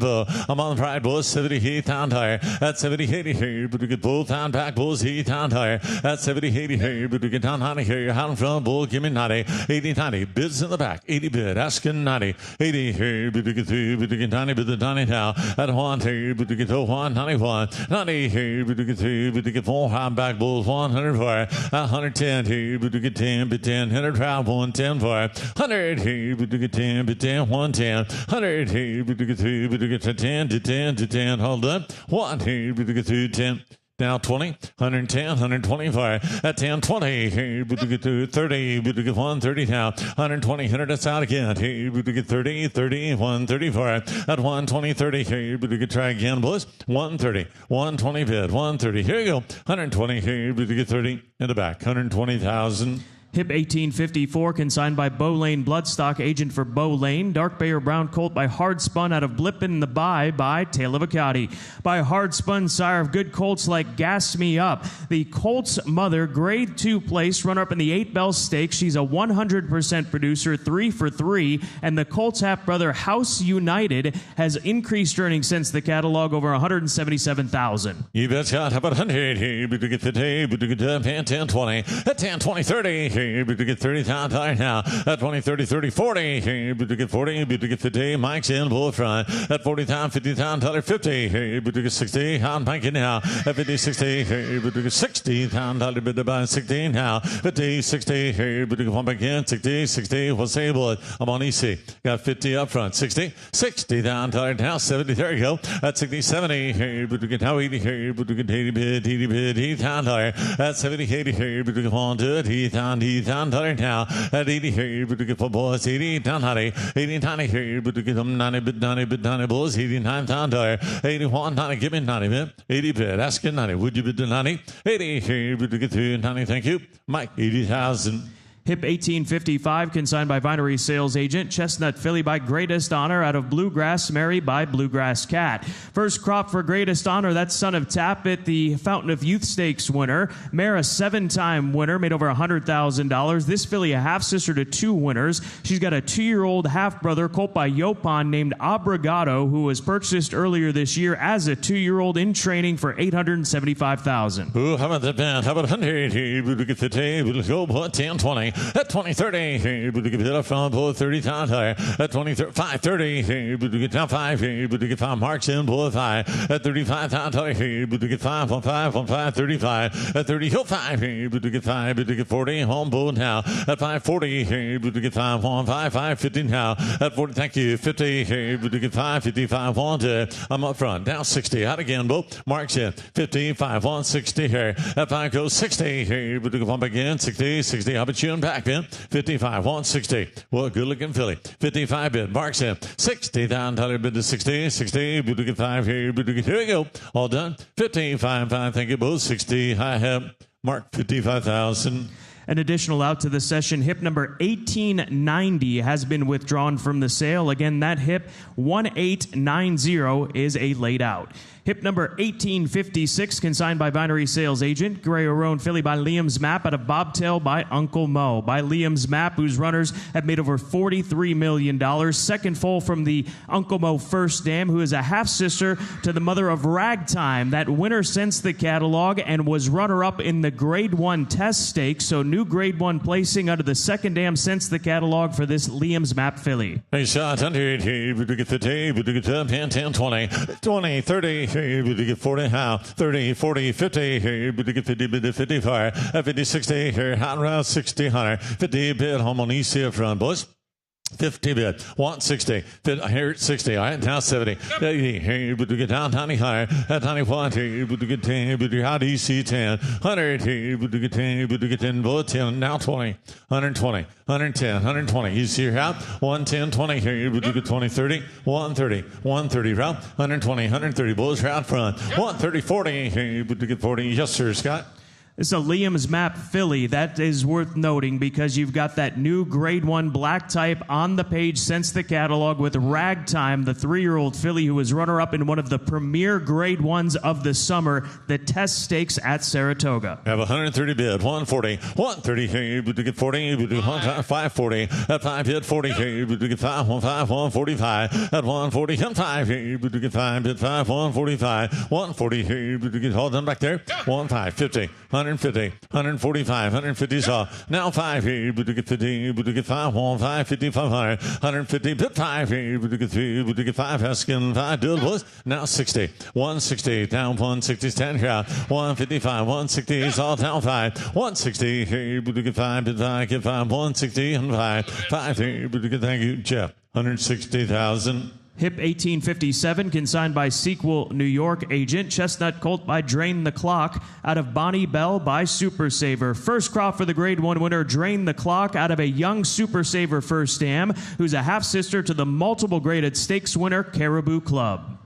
I'm on the pride, boys, 70, heat down, higher, at 70, 80, here, but you get both down, back, bulls, heat down, higher, at 70, 80, here, but you get down, 90, here, how from bull, give me 90, 80, 90, bids in the back, 80 bid, asking 90, 80 here, but you get 2, but you get 90, but the 90 now, at 1 here, but you get 1, 91, 90 here, but you get 2, but you get 4, high back bulls, 100 for, 110 here, but you get 10, but 10, 100 round, 110 for, 100 here, but you get 10, but 10, 110, 100 here, but you get 2, but you get 10 to 10 to 10, hold up, 1 here, but you get 2, 10, now 20, 110, 125, at 10, 20, hey, but you get to 30, but you get 130 now, 120, 100, that's out again, hey, but you get 30, 30, 134, at 120, 30, hey, but you get try again, boys, 130, 120 bid, 130, here you go, 120, hey, but you get 30 in the back, 120,000. Hip 1854, consigned by Bow Lane Bloodstock, agent for Bow Lane. Dark Bay or Brown Colt by Hard Spun out of Blippin in the by Tale of a County. By Hard Spun, sire of good colts like Gas Me Up. The colt's mother, Grade 2 place, runner-up in the 8 Bell Stakes. She's a 100% producer, 3 for 3. And the colt's half-brother, House United, has increased earnings since the catalog, over $177,000. You bet, Scott. How about 100 here? But you get 50, but you get 10, 10, 20, at 10, 20, 30 here. here, but to get $30,000 now. At 20, 30, 30, 40 here, but to get 40, but to get 50. Mike's in bull front. At 40,000, $50,000, 50 here, but to get 60. I'm Mike now. At 50, 60 here, but to get $60,000, but to buy 16 now. 50, 60 here, but to get one back in. 60, 60. We'll say it. I'm on EC. Got 50 up front. 60, $60,000 now. 70, there you go. At 60, 70 here, but to get now 80 here, but to get 80 bid, 80 bid, $80,000. At 70, 80 here, but to get one to it. $80,000 now. At 80 here, but to get four boys. 80 down, 80, 90 here, but to get them 90 bid, 90 bid, 90 bulls. $89,000. 81, 90, give me 90 bid. 80 bid, asking 90. Would you bid to 90? 80 here, but to get 2, 90, thank you. Mike, 80,000. Hip 1855, consigned by Vinery Sales Agent. Chestnut Filly by Greatest Honor out of Bluegrass Mary by Bluegrass Cat. First crop for Greatest Honor, that's Son of Tappet, the Fountain of Youth Stakes winner. Mare, a 7-time winner, made over $100,000. This filly, a half-sister to 2 winners. She's got a 2-year-old half-brother, colt by Yopon, named Abrigado, who was purchased earlier this year as a 2-year-old in training for $875,000. Ooh, how about that, man? How about 100 here? We'll get 50. We'll go 10, 20. At 20, 30, but to get up from bull 30,000. At 20, 5, 30, but to get down 5, but to get 5 marks in bull 5. At 35,000, but to get 5, 1, 5, 1, 5, 35. At 30, hill 5, but to get 5, but to get 40, home bull now. At 5, 40, but to get 5, 1, 5, 5, 50 now. At 40, thank you, 50, but to get 5, 55, 1 to, I'm up front. Down 60, out again, bull. Marks in, 55, 1, 60 here. At 5 goes 60, but to get 1 back in, 60, 60, how about you and back in? 55, 160. Well, good looking filly. 55 bid. Marks in. $60,000 bid to 60. 60. Bid to get 5 here. Bid to get, here we go. All done. 55, 5. Thank you both. 60. I have marked 55,000. An additional out to the session, hip number 1890 has been withdrawn from the sale. Again, that hip 1890 is a laid out. Hip number 1856, consigned by Vinery Sales Agent. Gray Roan filly by Liam's Map out of Bobtail by Uncle Mo. By Liam's Map, whose runners have made over $43 million. Second foal from the Uncle Mo First Dam, who is a half-sister to the mother of Ragtime. That winner since the catalog and was runner-up in the Grade 1 Test Stakes. So new Grade 1 placing under the second dam since the catalog for this Liam's Map filly. Hey, shot 100 here. But to get 50. But to get 10, 10, 20. 20, 30. But to get 40, how? 30, 40, 50 here. But to get 50, bid to 55. At 50, 60 here. Hot around 60, 100. 50 bid, home on EC up front, boys. 50 bid, 160, here at 60, all right, now 70, 80, here, but to get down 90 higher, at 91, here, but to get 10, but to get out EC 10, 100, here, but to get 10, but to get 10, bullet 10, now 20, 120, 110, 120, you see your out, 110, 20 here, but to get 20, 30, 130, 130, route, 120, 130, bullets out front, 130, 40, here, but to get 40, yes sir, Scott. It's a Liam's Map filly. That is worth noting because you've got that new Grade 1 black type on the page since the catalog with Ragtime, the 3-year-old filly who was runner-up in one of the premier Grade 1s of the summer, the Test Stakes at Saratoga. Have 130 bid, 140, 130 here, but to get 40, but to get 540, at 5 bid 40 here, but to get 5, 145, at 140, and 5 here, but to get 5 bid 5, 145, 140 here, but to get all done back there, 50, 150, 145, 150 saw. Now 5 here, but to get 50, but to get 5, 50, 500, 150, bid 5 here, but to get 3, but to get 5, asking 5, do it was. Now 60, 160, down 160, stand here, 155, 160, is all down 5, 160 here, but to get 5, bid 5, get 5, 160, and 5 here, but to get, thank you, Jeff, 160,000. Hip 1857, consigned by Sequel New York Agent. Chestnut Colt by Drain the Clock out of Bonnie Bell by Super Saver. First crop for the Grade 1 winner, Drain the Clock out of a young Super Saver First Dam, who's a half-sister to the multiple graded stakes winner, Caribou Club.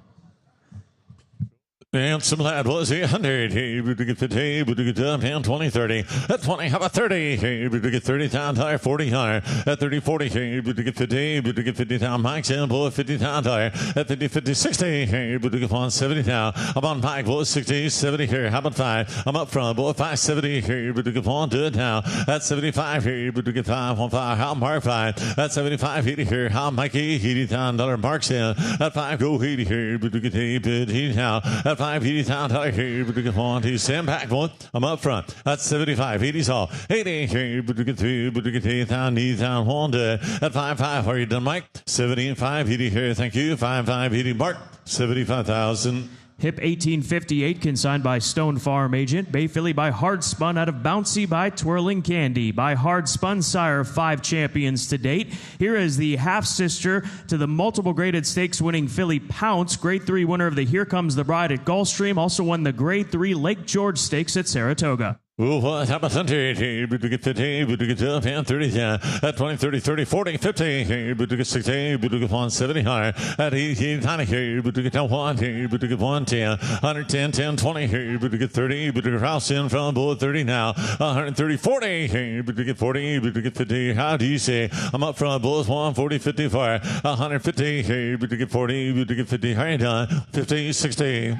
And some lad was 100. Hey, we get 50. We get up and 20, 30. At 20, how about 30? Hey, we get 30,000, 40 higher. At 30, 40. Hey, we get 50. We get 50,000. Mike's in, boy, 50,000. At 50, 50, 60. Hey, we get 170 now. I'm on Mike, boy, 60, 70 here. How about 5? I'm up front, boy, 570 here. We get 1, do it now. At 75 here. We get 5, 1, 5. How Mark 5? At 75, 80 here. How Mikey, $80,000. Mark's in. At 5, go 80 here. We get 80 now. At At 580,000 here, but you get 1, 2, stand back, one. I'm up front. That's 75. 80's all. 80 here, but you get 2, but you get 8,000, 8,000, 1 to. At 5, are you done, Mike? 75, 80 here, thank you. 5, 80, Mark. 75,000. Hip 1858, consigned by Stone Farm Agent. Bay Filly by Hard Spun out of Bouncy by Twirling Candy. By Hard Spun, sire, 5 champions to date. Here is the half-sister to the multiple graded stakes winning filly Pounce. Grade 3 winner of the Here Comes the Bride at Gulfstream. Also won the Grade 3 Lake George Stakes at Saratoga. What happened to but to get 50, but to get 30, at 20, 30, 30, 40, 50, but to get 60, but to get 170 higher, at 80, 90, but to get 1, but to get 110, 110, 10, 20, but to get 30, but to get house in from board 30 now, 130, 40, but to get 40, but to get 50. How do you say? I'm up from Bulls 140, 50 far, 150, but to get 40, but to get 50. How you done? 50, 60.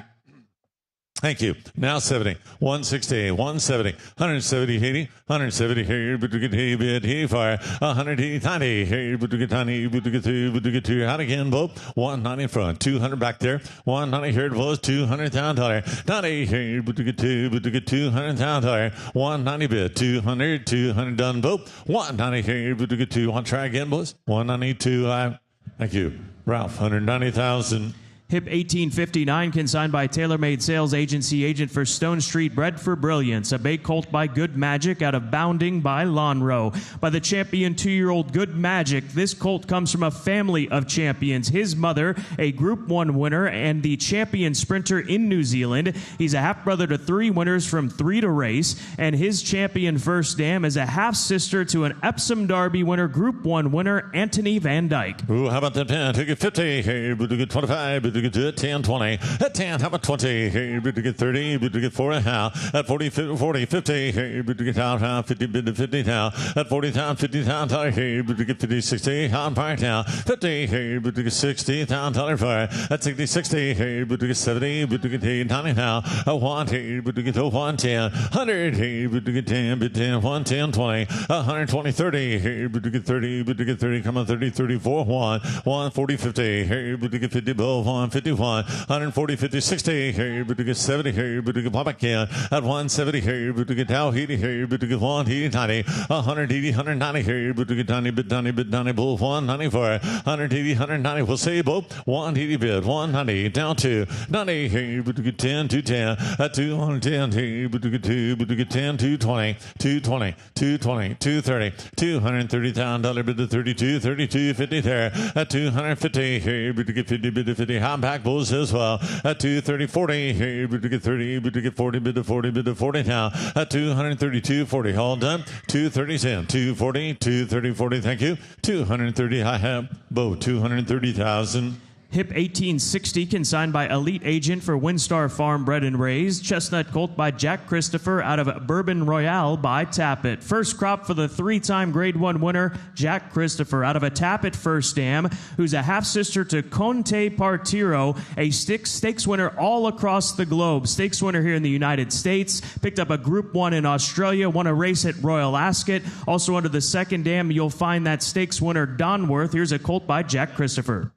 Thank you. Now 70, 160, 170, 170, 80, 170 here, but to get a bit here fire, 180, 90 here, but to get tiny, but to get 2, but to get 2 out again, both 190 in front, 200 back there, 190 here it was, $200,000, 90 here, but to get 2, but to get $200,000, 190 bit, 200, 200 done, both 190 here, but to get 2, want to try again, boys, 192, thank you, Ralph, 190,000. Hip 1859, consigned by TaylorMade Sales Agency, agent for Stone Street, bred for brilliance. A bay colt by Good Magic out of Bounding by Lonhro. By the champion 2-year-old Good Magic, this colt comes from a family of champions. His mother, a Group 1 winner and the champion sprinter in New Zealand. He's a half-brother to 3 winners from 3 to race. And his champion First Dam is a half-sister to an Epsom Derby winner, Group 1 winner, Anthony Van Dyke. Ooh, how about that pen? Take it 50, hey, but to get 25, but to get 10, 20. At 10, how about 20? Hey, but to get 30, but to get 4 and a half. At 40, 50, hey, but to get out, 50, bid to 50 now. At 40,000, 50,000, hey, but to get 50, 60, on fire now. 50, hey, but to get 60,000 fire. At 60, 60, hey, but to get 70, but to get 90 now. At 1, hey, but to get 110. 100, hey, but to get 10, but 10, 110, 20. 120, 30, hey, but to get 30, but to get 30, come on, 30, 34, 1, 140, 50, hey, but to get 50, above 1, 51, 140, 50, 60, here, but to get 70, here, but to get Papa can. At 170, here, but to get Dow Heaty, here, but to get 180, 90, 180, 190, here, but to get 90, bit 90, bit 90, bull 194, 180, 190, we'll say both 180 bid, 190, down to 90, here, but to get 10, 210, at 210, here, but to get 2, but to get 10, 220, 220, 220, 230, $230,000 bid to 32, 32, 50 there, at 250, here, but to get 50, bid to 50, high back bulls as well, at 230, 40, here, but to get 30, but to get 40, bid to 40, bid to 40 now, at 232, 40, all done, 230, 10, 240, 230, 40, thank you, 230, I have, both 230,000. Hip 1860, consigned by Elite Agent for Windstar Farm, bred and raised. Chestnut Colt by Jack Christopher out of Bourbon Royale by Tappet. First crop for the 3-time Grade 1 winner, Jack Christopher out of a Tappet First Dam, who's a half-sister to Conte Partiro, a stakes winner all across the globe. Stakes winner here in the United States. Picked up a Group 1 in Australia, won a race at Royal Ascot. Also under the second dam, you'll find that stakes winner Donworth. Here's a colt by Jack Christopher.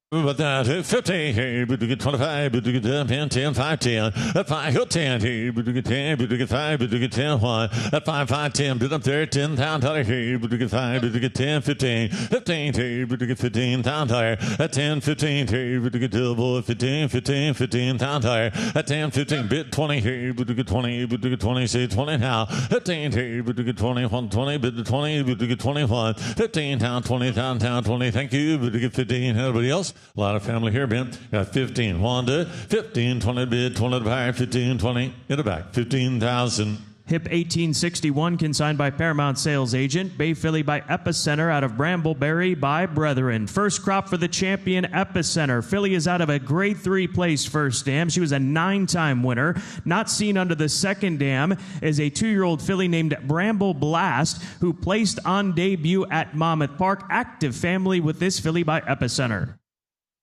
But that 50, hey, but to get 25, but to get 10, 10, 5, 10, at 5, he'll 10, hey, but to get 10, but to get 5, but to get 10, 1, at 5, 5, 10, bid up there, $10,000, hey, but to get 5, but to get 10, 15, 15, hey, but to get $15,000, at 10, 15, hey, but to get double, 15, 15, $15,000, at 10, 15, bid 20, hey, but to get 20, but to get 20, say 20 now, 15, hey, but to get 20, 120, bid to 20, but to get 21, 15, town, 20, town, 20, thank you, but to get 15, everybody else? A lot of family here, Ben. Got 15. Wanda, 15, 20 bid, 20 to buy, 15, 20 in the back, 15,000. Hip 1861, consigned by Paramount Sales Agent. Bay Filly by Epicenter out of Brambleberry by Brethren. First crop for the champion Epicenter. Filly is out of a Grade 3 place First Dam. She was a 9-time winner. Not seen under the second dam is a 2-year-old filly named Bramble Blast, who placed on debut at Monmouth Park. Active family with this filly by Epicenter.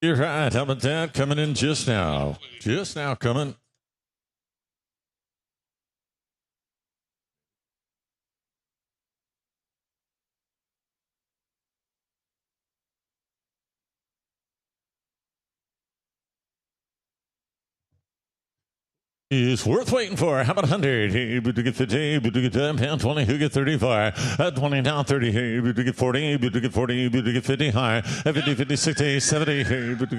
You're right. How about that? Coming in just now. Just now coming. It's worth waiting for. How about 100? Hey, but to get 50, but to get 10, pound 20, who get 35? At 20 down 30, hey, but to get 40, but to get 40, but to get 50 high. At 50, 50, 60, 70, hey, but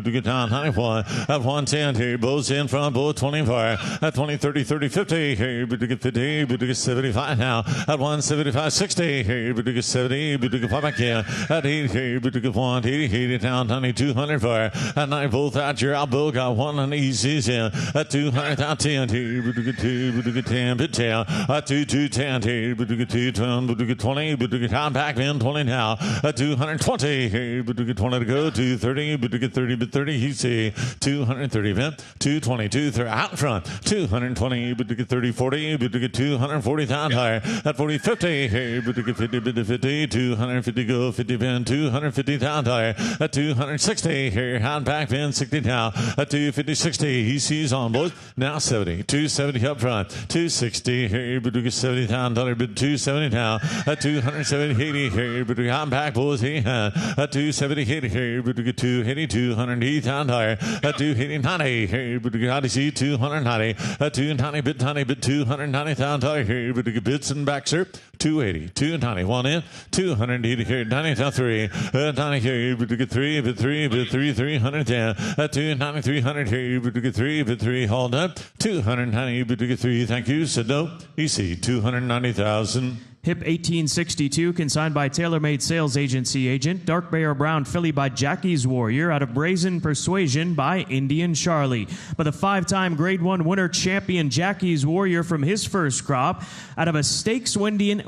to get down 91. At 110, hey, bows in front, bow 25. At 20, 30, 30, 50, hey, but to get 50, but to get 75 now. At 175, 60, hey, but to get 70, but to get 5 back in. At 80, hey, but to get 180, 80 down 90, 200 fire. At 9, both out your elbow, got one on the easies in. At 200, out 10, hey, but to get 2, but to get 10, bit down. At 2, 210, hey, but to get 2, 10, but to get 20, but to get down back in 20 now. At 220, hey, but to get 20 to go. 230, but to get 30, but 30, you see. 230, vent. 220, 230, out in front. 220, but to get 30, 40, but to get 240 down higher. At 40, 50, hey, but to get 50, but to 50, 250 go, 50 vent, 250 down higher. At 260, here, hand back, vent, 60 down. At 250, 60, he sees on both. Now 70, 270 up front. 260, here, but to get 70 down, but 270 down. At 270, 80, here, but to get hand back, both he had. At 270, 80, here, but to get 280, 280 down higher. At 280, 90, here, but to get 90, 290. At 290, bit 290 down higher, here, but to get bits and back, sir. 280, 290, one in, 280 here, 90 down 3, 90 here, but to get 3, but 3, but 3, 310, at 290, 300 here, but to get 3, but 3, hold up, 290, but to get 3, thank you, said no, EC, 290,000. Hip 1862, consigned by TaylorMade Sales Agency agent. Dark Bear Brown filly by Jackie's Warrior out of Brazen Persuasion by Indian Charlie. But the 5-time Grade 1 winner champion Jackie's Warrior from his first crop out of a stakes-winning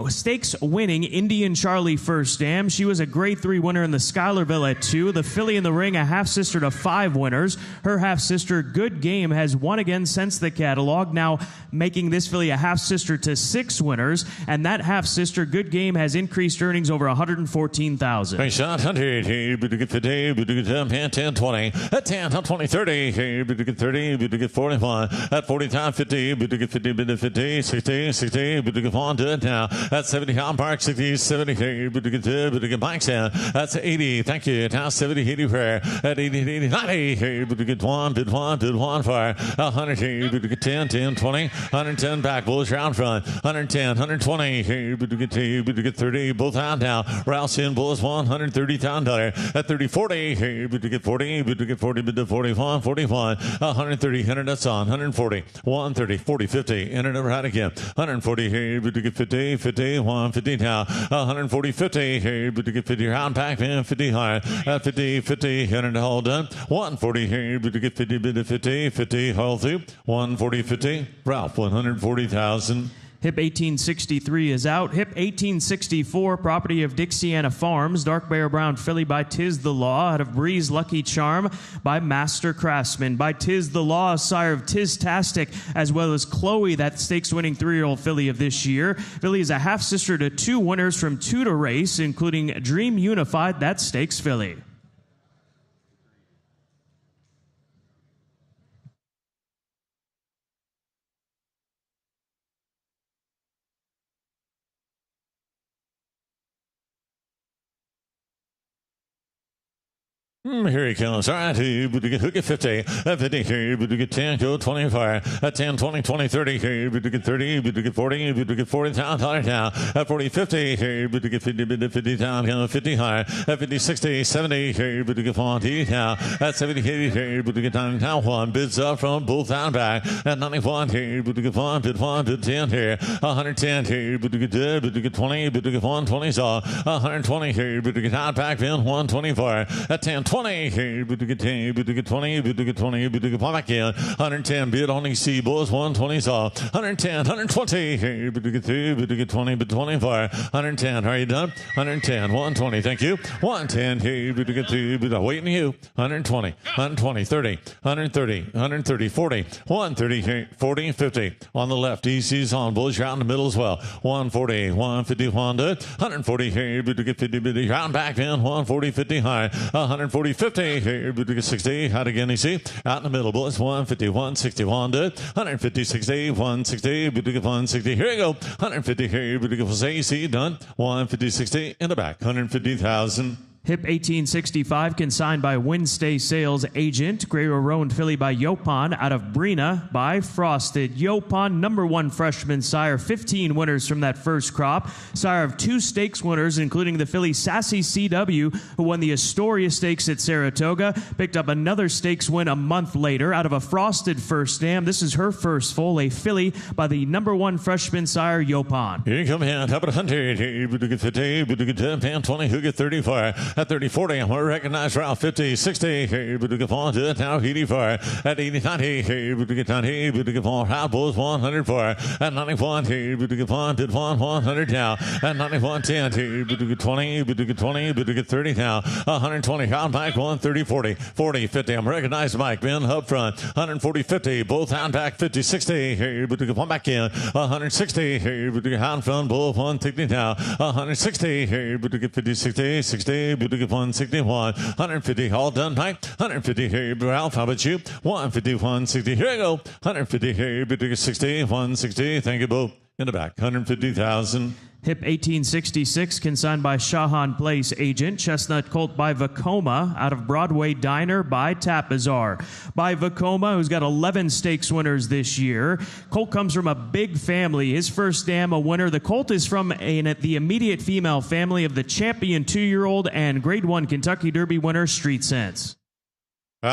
Indian Charlie first dam. She was a Grade 3 winner in the Schuylerville at 2. The filly in the ring, a half-sister to 5 winners. Her half-sister, Good Game, has won again since the catalog, now making this filly a half-sister to 6 winners. And that half-sister, Good Game, has increased earnings over $114,000. Nice shot, 100, hey, but to get 50, but to get 10, 20, at 10, 20, 30, hey, but to get 30, but to get 41, at 40 time 50, but to get 50, but to 50, 60, 60, but to get 1, do it now, at 70, Home Park, 60, 70, hey, but to get 2, but to get bikes in, that's 80, thank you, now 70, 80 prayer, at 80, 80, 90, hey, but to get 1, bid 1 fire, 100, hey, but to get 10, 10, 20, 110 back, bulls round front, 110, 120, hey, but to get 2, but to get 30, both out now. Rouse in, bulls $130 at 30, 40, hey, but to get 40, but to get 40, but to 41, 41, 130, 100, that's on, 140, 130, 40, 50, enter number out again, 140, hey, but to get 50, 50, 150 now, 140, 50, hey, but to get 50, round back, man, 50 high, at 50, 50, 100, all done, 140, hey, but to get 50, but to 50, 50, hold through, 140, 50, Ralph, 140,000. Hip 1863 is out. Hip 1864, property of Dixiana Farms. Dark Bear Brown filly by Tiz the Law out of Breeze Lucky Charm by Master Craftsman. By Tiz the Law, sire of Tiz-tastic, as well as Chloe, that stakes-winning 3-year-old filly of this year. Filly is a half-sister to 2 winners from 2 to race, including Dream Unified, that stakes filly. Here he comes. All right, but to get hook at 50, at 50, here, but to get 10, go 25, at 10, 20, 20, 30, here, but to get 30, but to get 40, but to get 40 down, at 40, 50, here, but to get 50, but to 50 down, 50 high, at 50, 60, 70, here, but to get 40 now, at 70, 80, here, but to get down, 1, bids up from both down back, at 91, here, but to get 1, bid 10 here, 110 here, but to get 2, but to get 20, but to get 120 saw, 120 here, but to get down back, then 124, at 10, 20, hey, but to get 10, but to get 20, but to get 20, but to get back in, 110, bid on EC, boys, 120 saw, 110, 120, hey, but to get 2, but to get 20, but 24, 110, are you done? 110, 120, thank you, 110, hey, but to get 2, but I'm waiting to you, 120, 120, 30, 130, 130, 40, 130, hey, 40, 50, on the left, EC's on, boys, round the middle as well, 140, 150, 140, hey, but to get 50, but round back in, 140, 50 high, 140, 50, here, but to get 60, out again, EC, out in the middle, boys, 150, 160, 150, 60, 160, but to get 160, here you go, 150, here, but to get 60, done, 150, 60, in the back, 150,000. Hip 1865, consigned by Wednesday Sales Agent. Gray Roan filly by Yopon out of Brina by Frosted. Yopon, #1 freshman sire, 15 winners from that first crop. Sire of 2 stakes winners, including the filly Sassy CW, who won the Astoria Stakes at Saratoga. Picked up another stakes win a month later out of a Frosted first dam. This is her first foal, a filly by the #1 freshman sire, Yopon. Here you come in. Top of the 100. Here you get 50. You get 10, pan 20. Who get 34? At 30, 40. I'm going to recognize route 50, 60. Here you get on to it now. 84. At 80, 90. Here you get 90. You get on. High Bulls 104. At 91. Here you get on. Did 100 now. At 91, 10. Here you get 20. You get 20. You get 30 now. 120. Hound back 130, 40. 40, 50. I'm recognized Mike. Ben up front. 140, 50. Both hound back 50, 60. Here you get one back in. 160. Here you get hound front. Bull 160 now. 160. Here you get 50, 60. 60. You get 161. 150. All done, Mike. 150. Here you go. Ralph, how about you? 150, 160. Here you go. 150. Here you get 60. 160. Thank you both. In the back. 150,000. Hip 1866, consigned by Shahan Place Agent. Chestnut Colt by Vacoma out of Broadway Diner by Tapazar. By Vacoma, who's got 11 stakes winners this year. Colt comes from a big family. His first dam, a winner. The Colt is from the immediate female family of the champion 2-year-old and Grade 1 Kentucky Derby winner, Street Sense.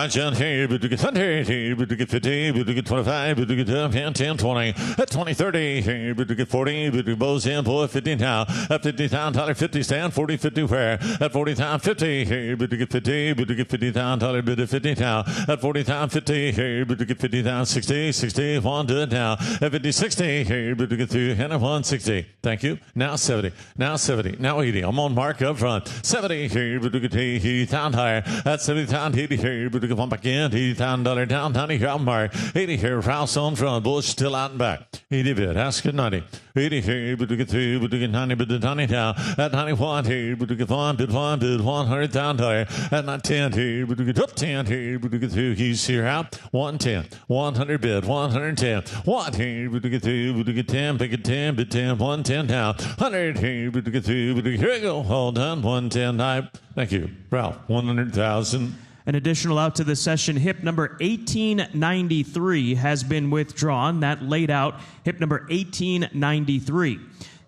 John, here, but you get 100, here, but you get 50, but you get 25, but you get 10, 20, at 20, 30, here, but you get 40, but you bows in, boy, 50 now, at 50,000, 50 stand, 40, 50 where, at 40,000, 50, here, but you get 50, but you get 50,000, but you 50 now, at 40,000, 50, here, but you get 50,000, 60, 60, 1, do it now, at 50, 60, here, but you get 200, 160, thank you, now 70, now 70, now 80, I'm on mark up front, 70, here, but you get 80,000 higher, at 70,000, 80, here, but you get one back in, $80,000 down, 90 here, mark, 80 here, Rouse on front, Bush still out and back, 80 bid, ask good 90, 80 here, but you get 2, but you get 90, but the 90 down, at 91 here, but you get 1, bid 100,000 at 10 here, but you get up 10 here, but you get 2, he's here out, 110, 100 bid, 110, 1 here, but you get 2, but you get 10, big at 10, bid 10, 110 down, 100 here, but you get 2, but you, here we go, all done, 110 high, thank you, Ralph, 100,000. An additional out to the session, hip number 1893 has been withdrawn. That laid out hip number 1893.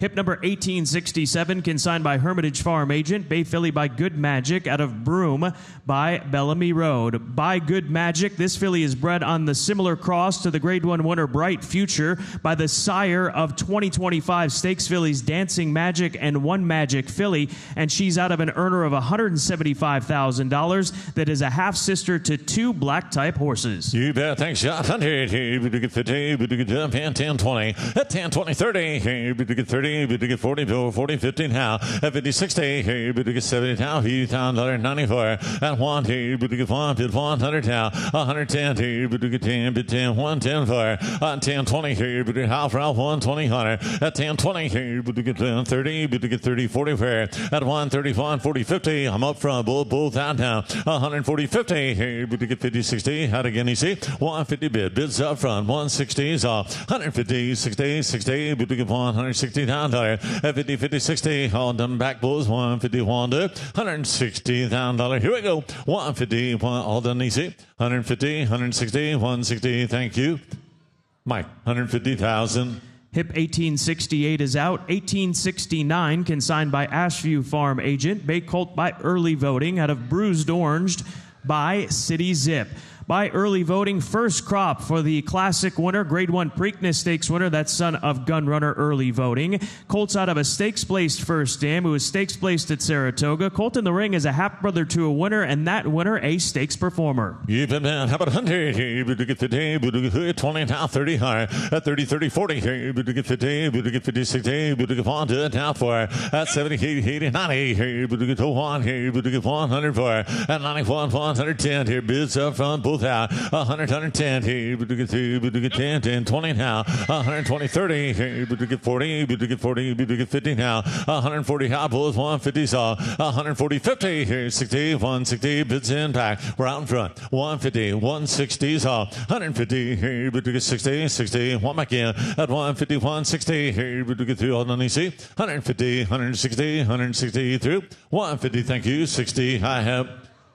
Hip number 1867, consigned by Hermitage Farm Agent. Bay filly by Good Magic out of Broome by Bellamy Road. By Good Magic, this filly is bred on the similar cross to the Grade 1 winner Bright Future by the sire of 2025 Stakes fillies Dancing Magic and One Magic filly, and she's out of an earner of $175,000 that is a half-sister to 2 black-type horses. You bet. Thanks, John. 100, here, but you get 50, but you get jump, and 10, 20. At 10, 20, 30, here, but you get 30. But you get 40, 40, 15 now. At 50, 60, here, but you get 70 now. $90 at 1 here, but you get 1, bid 100 now. 110 here, but you get 10, bid 10, 110 for. At 10, 20 here, but you get half round 120 100. At 10, 20 here, but you get 30, but you get 30, 40 for. At 131, 40, 50. I'm up front, both out now. 140, 50 here, but you get 50, 60. Out again, you see. 150 bid, bids up front. 160 is off. 150, 60, 60, but you get 160 down. At 50, 50, 60, all done back blows, 151 to $160,000. Here we go. 150, all done easy. 150, 160, 160, thank you. Mike, 150,000. Hip 1868 is out. 1869, consigned by Ashview Farm Agent. Bay Colt by early voting out of Bruised Orange by City Zip. By early voting, first crop for the classic winner, Grade 1 Preakness Stakes winner, that's son of Gunrunner early voting. Colt's out of a stakes-placed first dam, who was stakes-placed at Saratoga. Colt in the ring is a half-brother to a winner, and that winner, a stakes performer. Even man, how about 100 here? But you get 50, but you get 20 now, 30 higher. At 30, 30, 40 here, but you get 50, but you get 50, 60, but you get 1 to it now for. At 70, 80, 90 here, but you get 1 here, but you get 100 for. At 91, 110 here, bids up front, both both out. 100, 110, here, but to get 2, but to get 10, 10, 20 now. 120, 30, here, but to get 40, but to get 40, but to get 50 now. 140 high bulls, 150 saw. 140, 50, here, 60, 160, bids in back. We're out in front. 150, 160 saw. 150, here, but to get 60, 60, one back in. At 150, 160, here, but to get through all on EC. 150, 160, 160 through. 150, thank you. 60, I have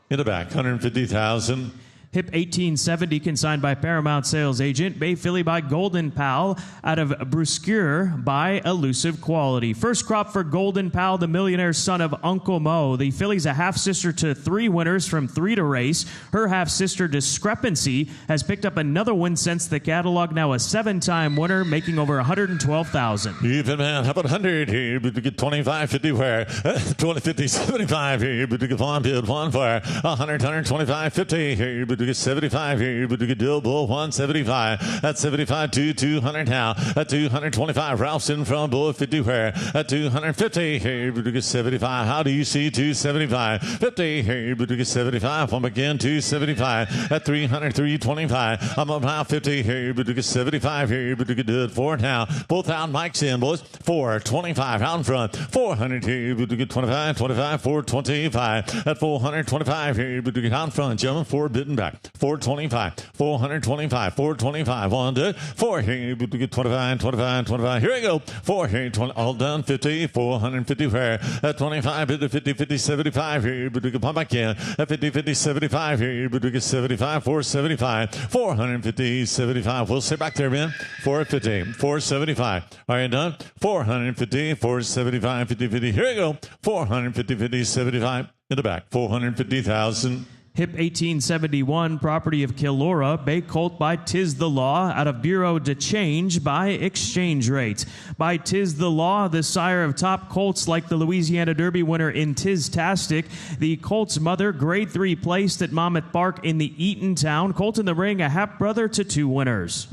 in the back. 150,000. Hip 1870, consigned by Paramount Sales Agent. Bay Filly by Golden Pal out of Brusqueur by Elusive Quality. First crop for Golden Pal, the millionaire son of Uncle Mo. The filly's a half-sister to 3 winners from 3 to race. Her half-sister Discrepancy has picked up another win since the catalog, now a 7-time winner, making over $112,000. Even man, how about 100 here? But to get 25, 50 where? 20, 50, 75 here. But to get 1 bid, 1 for 100, 125, 50 here. But to get 75 here, but to get double 175. At 75 to 200 now. At 225, Ralph's in front, bull 50 where? At 250 here, but to get 75. How do you see 275? 50 here, but to get 75. One again, 275. At 300, 325. I'm about 50 here, but to get 75 here, but to get good 4 now. Both out, Mike's in, boys. 425 out in front. 400 here, but to get 25, 25, 425. At 425 here, but to get out in front. Gentlemen, 4 bitten back. 425, 425, 425, 1 to 4 here, but to get 25, 25, 25. Here we go. 4 here, 20, all done, 50, 450 where? At 25, 50, 50, 50, 75 here, but to get pump back in. At 50, 50, 75 here, but to get 75, 475, 450, 75. We'll sit back there, man. 450, 475. Are you done? 450, 475, 50, 50. Here we go. 450, 50, 75 in the back. 450,000. Hip 1871, property of Kilora, Bay Colt by Tis the Law, out of Bureau de Change by Exchange Rate. By Tis the Law, the sire of top colts like the Louisiana Derby winner in Tis-tastic. The colt's mother, grade 3, placed at Monmouth Park in the Eatontown. Colt in the ring, a half-brother to 2 winners.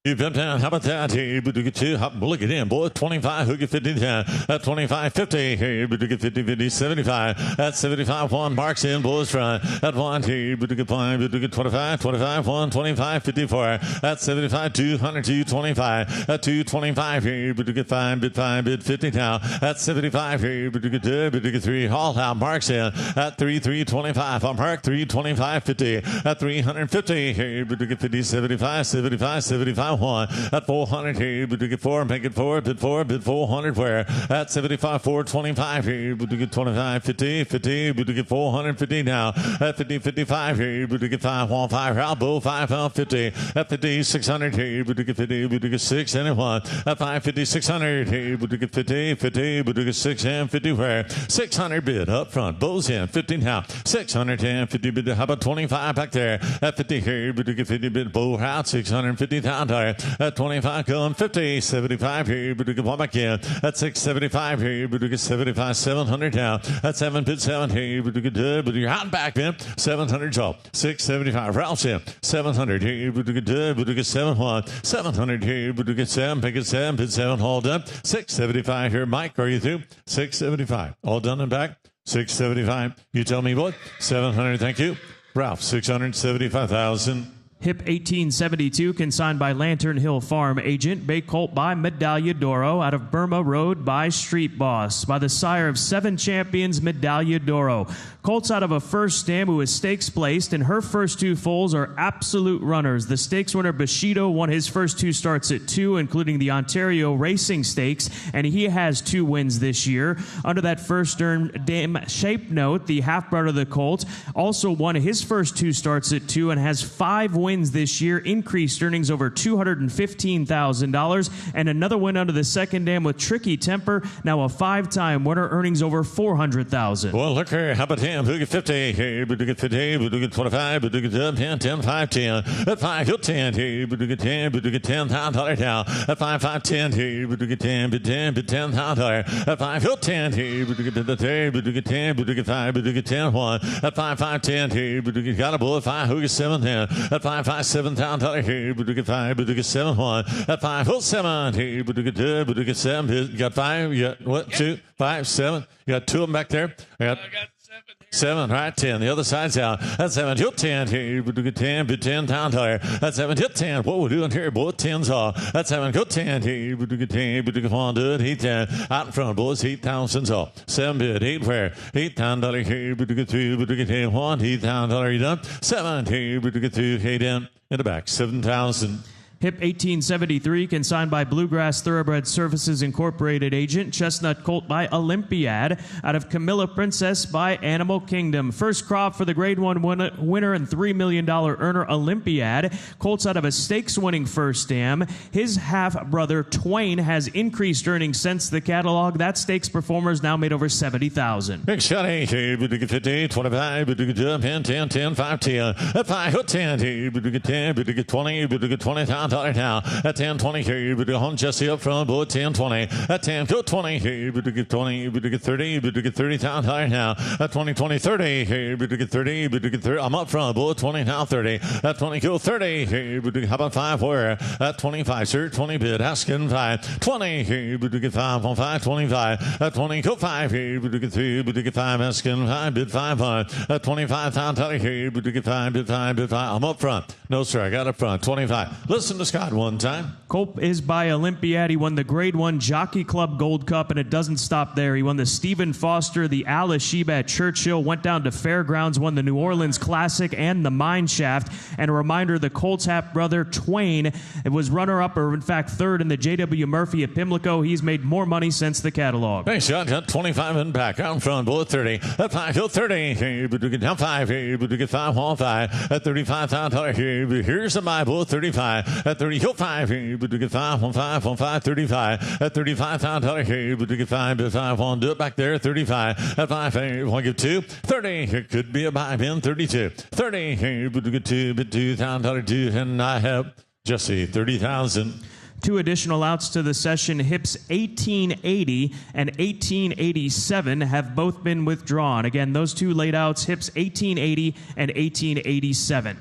You've been down. How about that? Here, but to get 2. Look at him, boy. 25, who get 50 down. At 25, 50. Here, but to get 50, 50, 75. At 75, 1 marks in, boys front. At 1, here, but to get 5, but to get 25, 25, 1, 25, 54. At 75, 200, 225. At 225, here, but to get 5, bid 50 now. At 75, here, but to get 2, but to get 3. All out, marks in. At 3, 325. I'm marked 325, 50. At 350, here, but to get 50, 75, 75, 75. 1 at 400 here, but to get 4, make it 4, bid 400 where? At 75, 425 here, but to get 25, 50, 50, but to get 450 now. At 50, 55 here, but to get 5, 1, 5, out, bull 5, 50. At 50, 600 here, but to get 50, but to get 6, anyone. At 550, 600 here, but to get 50, 50, but to get 6 and 50 where? 600 bid up front, bulls in, 50 now. 610, 50 bid, how about 25 back there? At 50 here, but to get 50 bid, bull out, 650 down there. At 25, going 50, 75 here, but we get 1 back in. At 675 here, but we get 75, 700 down. At 7, bid 7 here, but we get good, but you're out and back, man. 700 off. 675, Ralph's in. 700 here, but we get good, but we get 7-1. 700 here, but we get 7, pick it 7, bid 7, all done. 675 here, Mike, are you through? 675, all done and back. 675, you tell me what? 700, thank you. Ralph, 675,000. Hip 1872, consigned by Lantern Hill Farm Agent. Bay Colt by Medaglia d'Oro, out of Burma Road by Street Boss. By the sire of 7 champions, Medaglia d'Oro. Colts out of a first stam who is stakes placed, and her first 2 foals are absolute runners. The stakes winner, Bushido, won his first 2 starts at 2, including the Ontario Racing Stakes, and he has 2 wins this year. Under that first dam shape note, the half-brother of the Colt also won his first 2 starts at 2 and has 5 wins this year, increased earnings over $215,000, and another win under the second dam with Tricky Temper, now a 5-time winner, earnings over $400,000. Well, look here, how about him? Who get 50 here, but to get 50, but to get 25, but to get 10, 10, 5, 10. At 5, he'll 10 here, but to get 10, but to get $10,000 down. At 5, 5, 10 here, but to get 10, but 10, but $10,000. At 5, he'll 10 here, but to get 10, but to get 10, but to get 5, but to get 10, 1. At 5, 5, 10 here, but to get got a bull at 5, who gets 7, 10. At 5, 5, $7,000 here, but to get 5, but to get 7, 1. At 5, he'll 7 here, but to get 2, but to get 7. You got 5, you got what? 2, 5, 7. You got 2 of them back there. I got 7, right, 10. The other side's out. That's 7. Hit 10 here. 10, bid 10 down there. That's 7. Hit 10. What we're doing here, both 10s off. That's 7. Go 10 here. 10, bid 1, do it. Heat 10. Out in front, boys. Heat thousands off. 7 bid. 8 where? Heat down dollar here. Bid 2, bid 10, 1. Heat down dollar. You done? 7 here. Bid 2. Heat in the back. 7,000. Hip 1873, consigned by Bluegrass Thoroughbred Services Incorporated agent. Chestnut Colt by Olympiad. Out of Camilla Princess by Animal Kingdom. First crop for the Grade 1 winner and $3 million earner Olympiad. Colts out of a stakes-winning first dam. His half-brother Twain has increased earnings since the catalog. That stakes performer is now made over $70,000. Big shot 8, 50, 25, 10, 10, 10, 5, 10. At 5, hook 10, 10, 20, 20,000. Now at 10, 20 here, but home Jesse up front, boy 10, 20. At 10, go 20 here, but get 20, but get 30, but get 30,000 now. At 20, 20, 30 here, but get 30, but get 30. I'm up front, boy 20 now 30. At 20, go 30 here, but how about 5 where? At 25, sir, 20 bid, asking 5. 20 here, but get 5 on 5, 25. At 20, go 5 here, but get 3, but get 5, asking 5, bid 5 on. At 25,000 here, but get 5, bid 5, bid 5. I'm up front. No, sir, I got up front. 25. Listen to Scott one time. Colt is by Olympiad. He won the Grade 1 Jockey Club Gold Cup, and it doesn't stop there. He won the Stephen Foster, the Alice Sheba at Churchill, went down to Fairgrounds, won the New Orleans Classic and the Mine Shaft. And a reminder, the Colts half-brother Twain was runner-up, or in fact third, in the J.W. Murphy at Pimlico. He's made more money since the catalog. Thanks, shot. Got 25 in back. Out in front, bullet 30. At 5, go 30. But you get down 5 here. But you get 5 on 5. At $35,000 here. Here's the my bullet 35. At 30, go 5 here. But you get 5 on 5 on 5, 35. At $35,000 here. But you get 5, but 5 on. Do it back there. 35. At 5 here. Want to give 2. 30. It could be a buy bin. 32. 30 here. But you get 2. But $2,000 2. And I have Jesse 30,000. Two additional outs to the session. Hips 1880 and 1887 have both been withdrawn. Again, those two late outs, hips 1880 and 1887.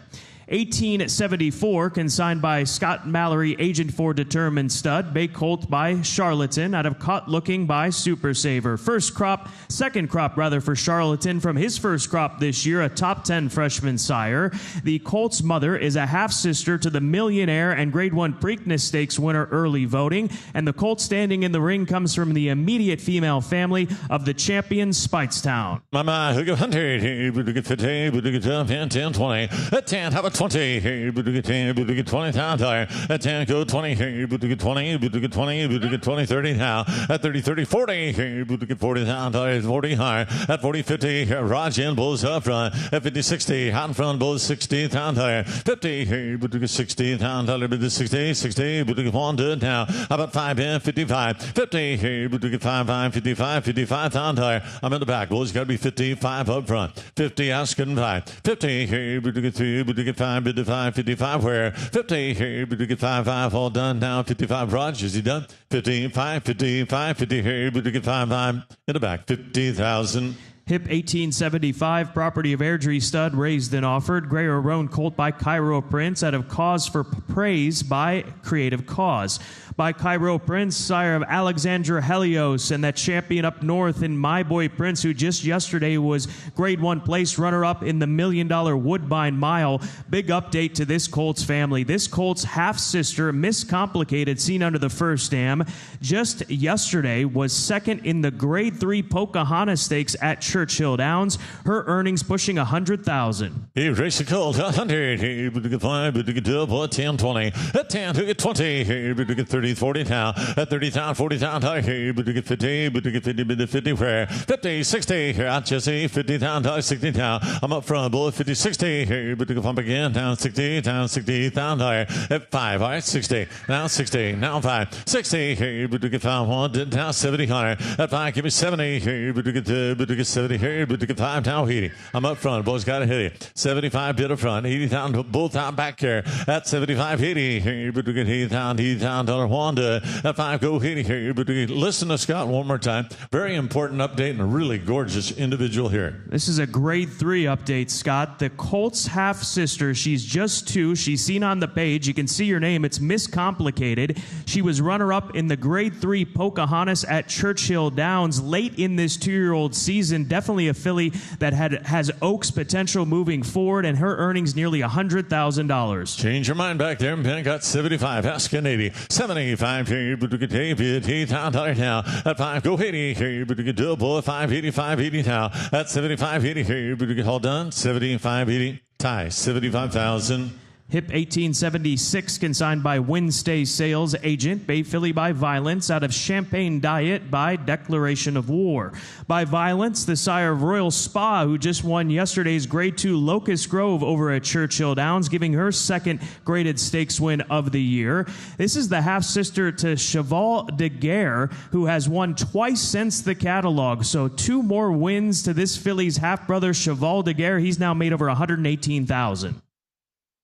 1874, consigned by Scott Mallory, agent for Determined Stud. Bay Colt by Charlatan, out of Caught Looking by Super Saver. Second crop for Charlatan from his first crop this year, a top 10 freshman sire. The Colt's mother is a half-sister to the Millionaire and Grade 1 Preakness Stakes winner Early Voting, and the Colt standing in the ring comes from the immediate female family of the champion Speightstown. Mama, who go 100, but you get 50, but you get 10, 20. At 10, how about 20, but you get 10, but you get $20,000. At 10, go 20, but you get 20, but you get 20, but you get 20, 30 now. At 30, 30, 40, but you get $40,000, 40 high. At 40, 50, Raj in, Bulls up front. At 50, 60, out in front, Bulls $60,000. 50, but you get $60,000, but you 60, 60, but you get 1, do it now. How about 5 in, 55, 50, but you get 5, 55, $55,000. I'm in the back, Bulls got to be 55 up front. 50, asking 5, 50, but you get 3, but you get 5, 55, 55 where? 50, but you get 5, all done now. 55, Raj, is he done? 55, 55, 50, but you get 5 in the back. 50,000. Hip 1875, property of Airdrie Stud, raised and offered. Gray or Roan Colt by Cairo Prince, out of Cause for Praise by Creative Cause. By Cairo Prince, sire of Alexandra Helios, and that champion up north in My Boy Prince, who just yesterday was Grade 1 place runner-up in the $1 Million Woodbine Mile. Big update to this Colts family. This Colts half-sister, Miss Complicated, seen under the first dam, just yesterday was second in the Grade 3 Pocahontas Stakes at Churchill Downs. Her earnings pushing $100,000. He raced the Colt 100, but you get 5, but you get 2, 10, 20. At 10, you get 20, but you get 30, 40 now. At 30,000, 40,000, but you get 50, but you get 50, but 50 where? 50, 60, here out Jesse, 50,000, 60 now. I'm up front, bullet 50, 60, but you can pump again, down 60, down 60,000, at 5, all right, 60, now 60, now 5, 60, but you get 5, 1, down 70, at 5, give me 70, but you get 70 here, but you get 5, now 80. I'm up front, boys got to hit it. 75 bid up front, 80,000, both out back here. At 75, 80, but you get 80,000, Wanda. At 5, go 80 here, but you listen to Scott one more time. Very important update and a really gorgeous individual here. This is a Grade 3 update, Scott. The Colts half-sister, she's just 2. She's seen on the page. You can see her name. It's Miss Complicated. She was runner-up in the Grade 3 Pocahontas at Churchill Downs late in this 2-year-old season. definitely a filly that has Oaks potential moving forward, and her earnings nearly $100,000. Change your mind back there. Ben got 75. Asking 80. 75 here. But you can take $80 now. At 5, go 80 here. But you can double 585 80 now. At 75 80 here. But you can hold done. 75 80. Tie. 75,000. Hip 1876, consigned by Wednesday Sales Agent. Bay Filly by Violence, out of Champagne Diet by Declaration of War. By Violence, the sire of Royal Spa, who just won yesterday's Grade 2 Locust Grove over at Churchill Downs, giving her second graded stakes win of the year. This is the half-sister to Cheval de Guerre, who has won twice since the catalog. So 2 more wins to this filly's half-brother, Cheval de Guerre. He's now made over $118,000.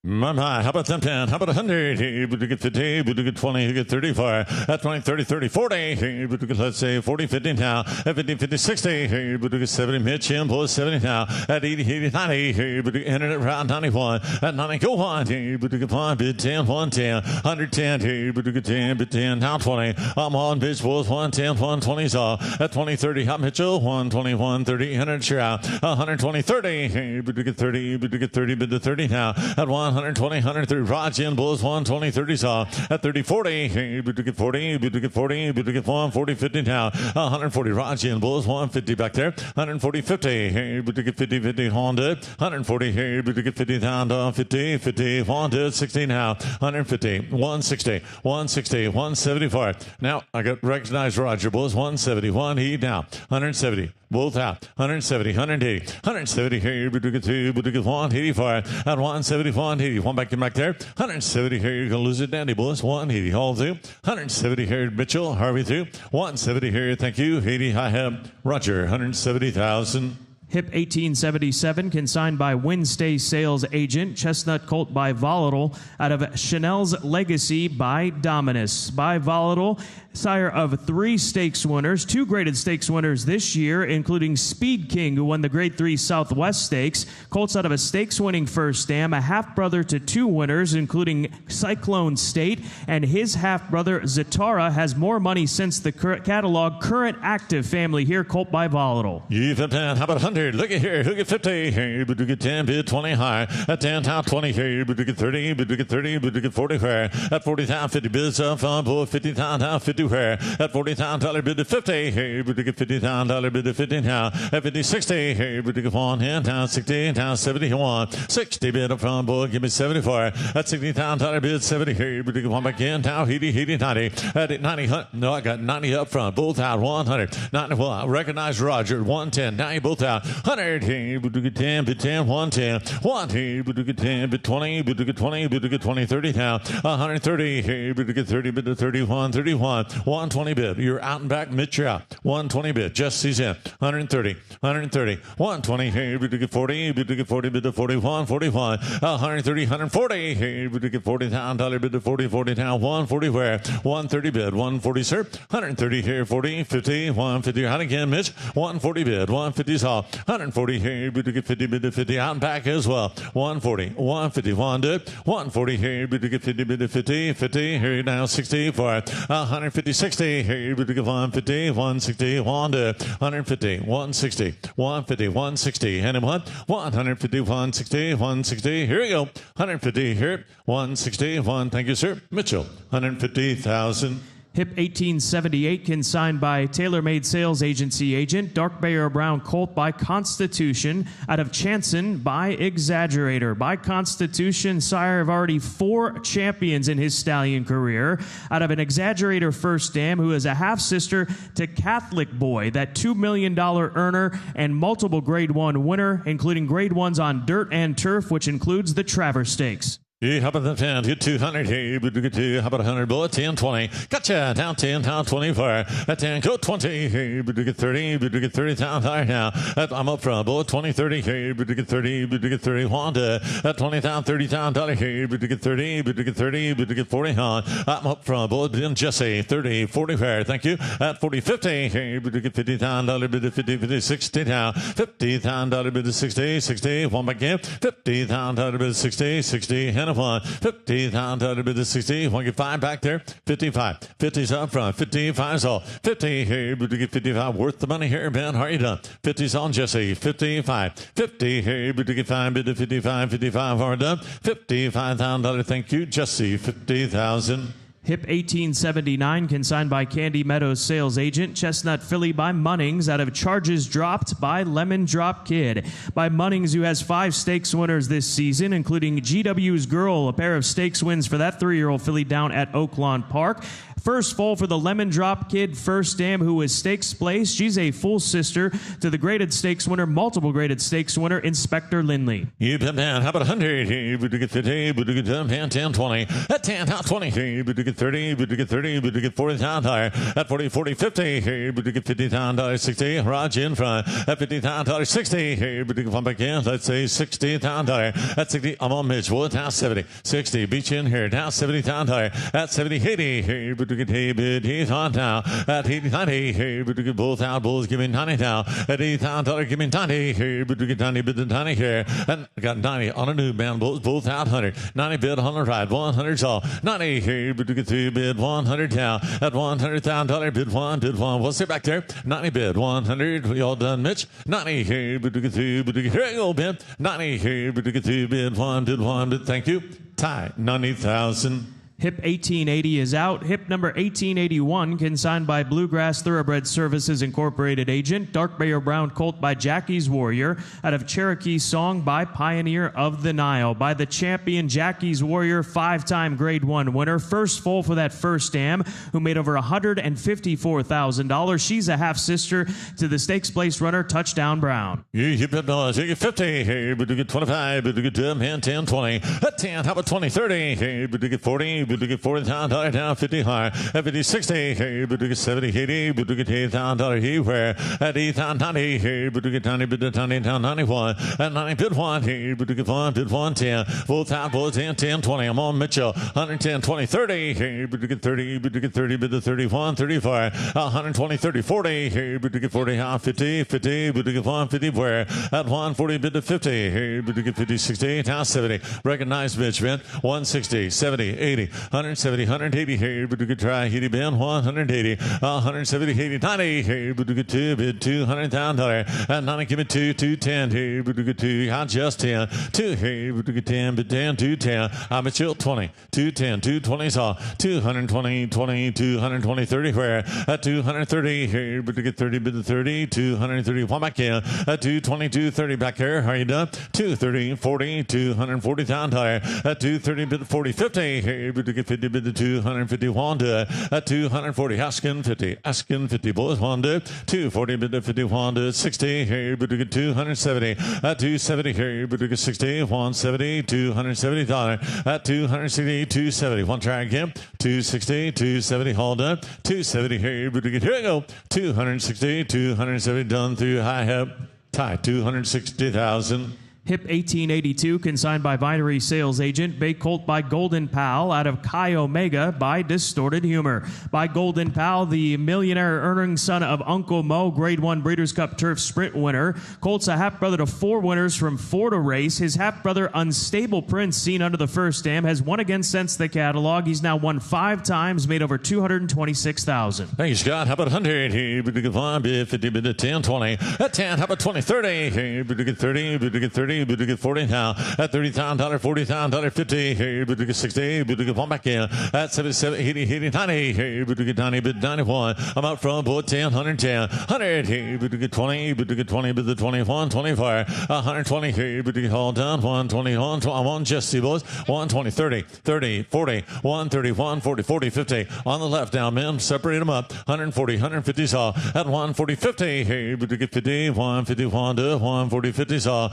My, how about them 10? How about 100? But you get 50, but you get 20, you get 34. At 20, 30, 30, 40. But you get, let's say, 40, 50 now. At 50, 50, 60. But you get 70, Mitch, in, plus 70 now. At 80, 80, 90. But you enter it around 91. At 90, go on. But you get 5, bid 10, 110. 110, but you get 10, bid 10, now 20. I'm on, bitch, was 110, 120 saw. At 20, 30, Hot Mitchell, 121, 30, 100, sure out. 120, 30. But you get 30, but you get 30, bid to 30 now. At 120, 130, Raj in, Bulls 120, 30 saw. At 30, 40, but you get 40, but you get 40, but you get 140, 50 now. 140, Raj in, Bulls 150 back there. 140, 50, but you get 50, 50, Honda. 140, but you get 50 down, 50, 50, Honda, 60 now. 150, 160, 160, 174. Now, I got recognized Roger, Bulls 171, he now. 170, both out. 170, 180, 170 here, but you get 2, but you get 184. At 171, 181 back there. 170 here, you're going to lose it, Dandy Bulls. 180, all through. 170 here, Mitchell, Harvey through. 170 here, thank you. 80, I have Roger, 170,000. Hip 1877, consigned by Wednesday Sales Agent. Chestnut Colt by Volatile, out of Chanel's Legacy by Dominus. By Volatile, sire of 3 stakes winners, 2 graded stakes winners this year, including Speed King, who won the Grade 3 Southwest Stakes. Colts out of a stakes-winning first dam, a half-brother to 2 winners, including Cyclone State, and his half-brother Zatara has more money since the catalog. Current active family here, Colt by Volatile. You have 10, how about 100? Look at here, who get 50? Here, but you get 10, bid 20 high. At 10, top 20 here, but you get 30, but you get 30, but you get 40 where. At 40, top 50 bids up on board, 50 top 50 where. At 40 $50 bid to 50 here, but you get $50 bid to 50 now. At 50, 60 here, but you get 1 hand down 60, down 71. 60 bid up on board, give me 74. At $60 bid 70 here, but you get 1 back in, now 80, 90. At 90, no, I got 90 up front, both out 100. 91, recognize Roger, 110, now you both out. 100 here, but you get 10, bid 10, 110. 1 here, but you get 10, bid 20, but you get 20, but you get 20, 30 now. 130 here, but you get 30, bid to 31, 31. 120 bid, you're out and back, Mitch, you're out. 120 bid, Jesse's in. 130, 130. 120 here, but you get 40, but you get 40, bid to 41, 41. 130, 140 here, but you get $40 bid to 40, 40 now. 140 where? 130 bid, 140 sir. 130 here, 40, 50, 150 out again, Mitch. 140 bid, 150's all. 140 here, but you get 50 bid to 50 out and back as well. 140, 150, 140 here, but you get 50 bid to 50, 50 here now 60 for 150, 60 here, but you get 150, 160, 150, 160, 150, 160, and 150, 160, 160. Here we go. 150 here, 161. Thank you, sir. Mitchell, 150,000. Hip 1878, consigned by TaylorMade Sales Agency Agent. Dark Bear Brown Colt by Constitution, out of Chanson by Exaggerator. By Constitution, sire of already 4 champions in his stallion career. Out of an Exaggerator first dam, who is a half-sister to Catholic Boy, that $2 million earner and multiple Grade 1 winner, including Grade 1s on dirt and turf, which includes the Travers Stakes. Yeah, how about the 10? Get 200 here, but you get 2. How about 100? Bullet 10, 20. Gotcha. Down 10, down 24. At 10, go 20 here, but you get 30, but you get 30 down higher now. I'm up front. Bullet 20, 30 here, but you get 30, but you get 30. Wanda. At 20 down, 30 down, dollar here, but you get 30, but you get 30, but you get 40 on. I'm up front. Bullet in Jesse. 30, 40 fair. Thank you. At 40, 50 here, but you get 50 down, dollar bid to 50, 50, 60 down. 50 down, dollar bid to 60, 60. One back in. 50 down, dollar bid to 60, 60. And 91, 50 down to bid the 60, 105 back there, 55, 50's up front, 55's all, 50 here, but to get 55 worth the money here, Ben, how are you done? 50's on Jesse, 55, 50 here, but to get 5 bid to 55, 55 are done, $55,000, thank you, Jesse, 50,000. Hip 1879, consigned by Candy Meadows sales agent. Chestnut Filly by Munnings out of Charges Dropped by Lemon Drop Kid. By Munnings, who has 5 stakes winners this season, including GW's Girl, a pair of stakes wins for that 3-year-old filly down at Oaklawn Park. First foal for the Lemon Drop Kid First Dam, who was stakes placed. She's a full sister to the graded stakes winner, multiple graded stakes winner, Inspector Lindley. You bet, man. How about 100? But to get 50, but to get 10, 20. At 10, how 20? But to get 30, but to get 30, but to get 40,000 higher. At 40, 40, 50. But to get $50,000, 60. Raj in front. At $50,000, 60. But to get one back in. Let's say $60,000. At 60, I'm on Mitch. Wood, now 70. 60, beat you in here. Now $70,000. At 70, 80. But to get bid, he's on now. At 80, 90. But to get both out. Bulls give me 90 now. At $80,000, give me 90. But to get 90, bid the 90 here. And I got 90 on a new man. Bulls both out 100. 90 bid on the right. 100's all. 90 here. But to get 2 bid 100 now. At $100,000 bid 1, bid 1. What's it back there? 90 bid 100. We all done, Mitch. 90 here. But to get 2, but to get here you go, Ben. 90 here. But to get 2 bid 1, bid 1. Bid thank you. Tie 90,000. Hip 1880 is out. Hip number 1881, consigned by Bluegrass Thoroughbred Services Incorporated agent. Dark Bear Brown Colt by Jackie's Warrior. Out of Cherokee Song by Pioneer of the Nile. By the champion Jackie's Warrior, 5-time Grade 1 winner. First foal for that First Dam, who made over $154,000. She's a half-sister to the stakes place runner Touchdown Brown. You bet, no, take it 50. Hey, but to get 25. But to get 10, 20. At 10, how about 20, 30. Hey, but to get 40. But to get $40,000 down, 50 higher. At 50, 60. Hey, but to get 70, 80. But to get $80,000 here. Where at 80,000, 90. Hey, but to get 90, but to 90 down, 91. At 90, bid 1. Hey, but to get 1, bid 1, 10. Both out, both 10, 10, 20. I'm on Mitchell. 110, 20, 30. Hey, but to get 30, but to get 30, bid to 31, 35. 120, 30, 40. Hey, but to get 40, 50, 50. But to get 150. Where at 140, bid to 50. Hey, but to get 50, 60. Now 70. Recognize Mitch, man. 160, 70, 80. 170, 180 here, but you could try Hitty Ben, 180, 170, 80, 90 here, but you could 2 bid $200,000, and 90 give me 210 here, but you could 2, I just 10, 2 here, but you could 10, but 10, 210, I'm at chill 20, 210, 220 saw, 220, 20, 220, 30 where, at 230 here, but you get 30 bid the 30, 230, one back in, at 220, 230 back here, how are you done? 230, 40, $240,000, at 230 bid 40, 50 here, but you get 50 bid the 250 Wanda at 240 asking 50 boys Wanda 240 bid the 50 Wanda 60 here but you get 270 at 270 here but you get 60 170 $270 at 260 270 one try again 260 270 hold up 270 here but you get here you go 260 270 done through high hip tie 260,000. Hip 1882, consigned by Vinery sales agent. Bay Colt by Golden Pal out of Chi Omega by Distorted Humor. By Golden Pal, the millionaire earning son of Uncle Mo, Grade 1 Breeders' Cup Turf Sprint winner. Colt's a half-brother to 4 winners from Florida race. His half-brother, Unstable Prince, seen under the First Dam, has won again since the catalog. He's now won 5 times, made over $226,000. Thank you, Scott. How about 100? Hey, but you get 5 bid 50 bid to 10, 20. At 10, how about 20, 30? Hey, but you get 30, but you get 30. But you get 40 now at $30,000, $40,000, 50. Hey, but you get 60. But you get one back in at 77, 80, 90. Hey, but you get 90, but 91. I'm out front, board 10, 110, 100. Hey, but you get 20, but you get 20, but the 21, 24, 120. Hey, but you get all done 120, 121. Jesse boys 120, 30, 30, 40, 130, 140, 40, 50. On the left now, men separate them up 140, 150 saw at 140, 50. Hey, but you get 50, 150, 140, 50 saw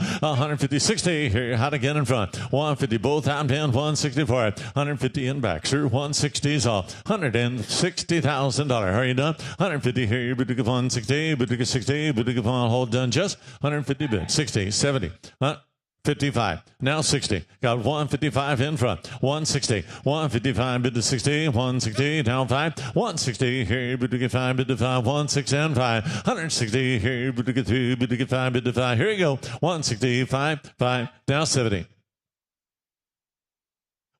150, 60 here, hot again in front. 150 both out and 160 for it. 150 in back. Sure, 160 is off. $160,000. How are you done? 150 here, but you get 160, but you get 60, but you get one hold done just 150 bid. 60, 70. 55. Now 60. Got 155 in front. 160. 155 bid to 60. 160 down 5. 160 here bid to get 5 bid to 5. 160 and 5. 160 here bid to get 2 bid to get 5 bid to 5. Here you go. 165 5. Now 70.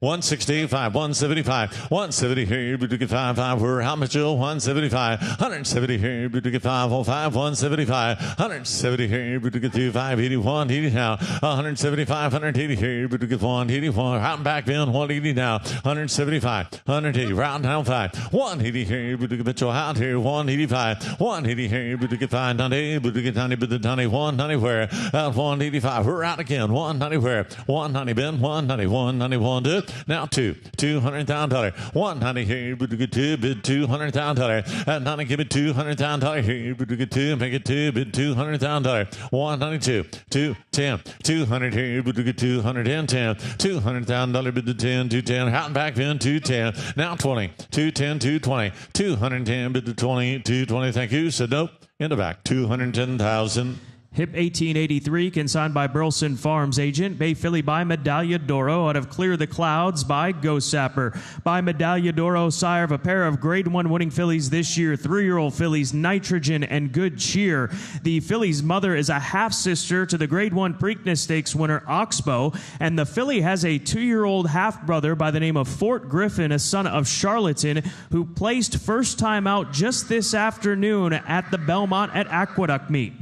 165, 175, 170 here, but to get 5, we're out Mitchell, 175, 170 here, but to get 505, 175, 170 here, but to get 581, 80 now, 175, 180 here, but to get 181, out and back in, 180 now, 175, 180, round down 5, 180 here, but to get Mitchell out here, 185, 180 here, but to get 590, but to get 90, but the 90, 190 where, out 185, we're out again, 190 where, 190 Ben, 190, 191 do it. Now $200,000. 190 here, but to get 2, bid $200,000. At 90, give it $200,000 here, but to get 2, make it 2, bid $200,000. 192, 210, 200 here, but to get 210, $200,000, bid to 10, 210, out and back in 210. Now 20, 210, 220, 210, bid to 20, 220. Thank you. Said nope. In the back, 210,000. Hip 1883, consigned by Burleson Farms agent. Bay Filly by Medaglia d'Oro out of Clear the Clouds by Ghost Sapper. By Medaglia d'Oro, sire of a pair of Grade 1 winning fillies this year, 3-year-old fillies Nitrogen and Good Cheer. The filly's mother is a half-sister to the Grade 1 Preakness Stakes winner Oxbow, and the filly has a 2-year-old half-brother by the name of Fort Griffin, a son of Charlatan, who placed first time out just this afternoon at the Belmont at Aqueduct Meet.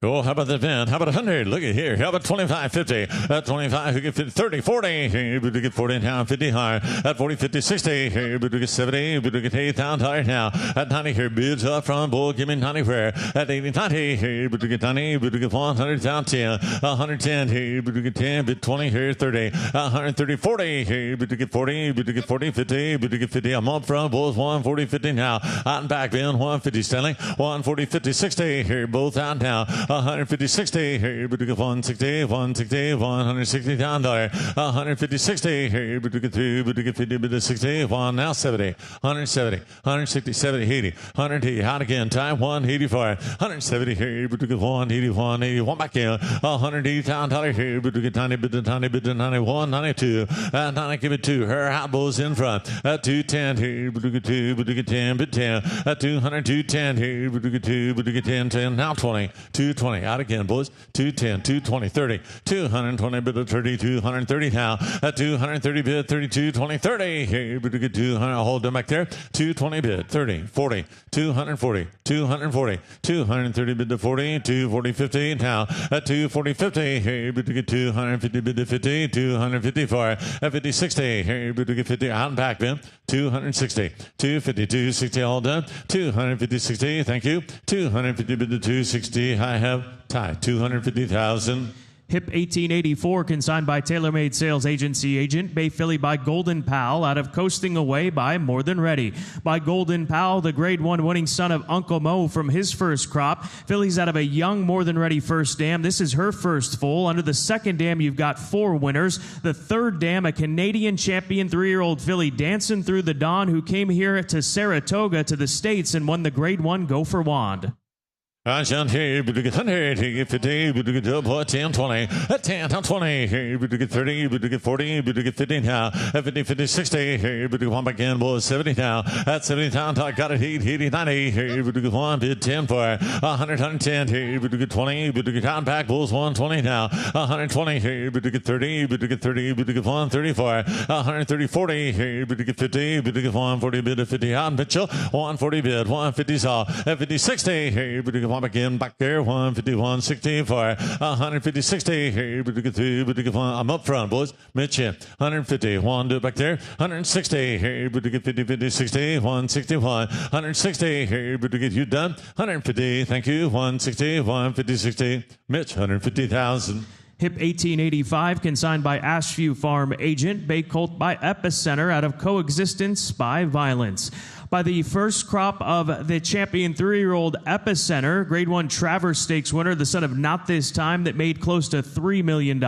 Oh, how about the event? How about 100? Look at here. How about 25, 50? At 25, who get 50, 30, 40. Here, but to get 40 now, 50 higher. At 40, 50, 60. Here, but to get 70. But to get $8,000 now. At 90, here, bids up front. Bull, give me 90 where. At 80, 90. Here, but to get 90. But to get 100, down 10. 110. Here, but to get 10. Bid 20. Here, 30. 130, 40. Here, but to get 40. But to get 40, 50. But to get 50. I'm up front. Bulls 140, 50 now. Out and back, Ben. 150, Stanley. 140, 50, 60. Here, both out now. 150, 60, here, but to get 160, 160, $160,000, 150, 60, here, but to get 3, but to get 50, but to 60, 1, now 70, 170, 160, 70, 80, 180, out again, time 184, 170, here, but to get 180, 180, back in, $180,000 here, but to get 90, but to 90, but to 90, 192, 90, give it 2, her elbows in front, 210 here, but to get 2, but to get 10, but 10, 200, 210 here, but to get 2, but to get 10, 10, now 20, 220, out again, boys. 210, 220, 30, 220 bid of 30, 230 now. At 230 bid, 32, 20, 30. Here, but to get 200, hold them back there. 220 bid, 30, 40, 240, 240, 230 bid to 40, 240, 50 now. At 240, 50. Here, but to get 250 bid to 50, 250 for at 50, 60. Here, but to get 50 out and back, Ben. 260, 250, 260, all done. 250, 60, thank you. 250 bid to 260, I have tied. 250,000. Hip 1884, consigned by TaylorMade Sales Agency agent. Bay Filly by Golden Pal out of Coasting Away by More Than Ready. By Golden Pal, the Grade 1 winning son of Uncle Mo from his first crop. Filly's out of a young More Than Ready first dam. This is her first foal. Under the second dam, you've got 4 winners. The third dam, a Canadian champion 3-year-old filly Dancing Through the Dawn, who came here to Saratoga to the States and won the Grade 1 Gopher Wand. Down here, but to get 100, to get 50, but to get double, 10, 20, at 10, down 20, here, but to get 30, but to get 40, but to get 50 now, at 50, 50, 60, here, but to get 1 back in, boys, 70 now, at 70 down, I got it, 80, 90, here, but to get 1, bid 10 for 100, 110, here, but to get 20, but to get down back, bulls, 120 now, 120, here, but to get 30, but to get 30, but to get 130 for 130, 40, here, but to get 50, but to get 140, bid to 50 out, Mitchell, 140 bid, 150 saw, at 50, 60, here, but to get 1 back in, back there, 150, 160 for 150, 60, here, but to get 2, but to get 1, I'm up front, boys, Mitch in, 150, 1, do it back there, 160, here, but to get 50, 50, 60, 161, 160, here, but to get you done, 150, thank you, 160, 150, 60, Mitch, 150,000. Hip 1885, consigned by Ashview Farm agent. Bay Colt by Epicenter out of Coexistence by Violence. By the first crop of the champion 3-year-old Epicenter, Grade 1 Travers Stakes winner, the son of Not This Time, that made close to $3 million.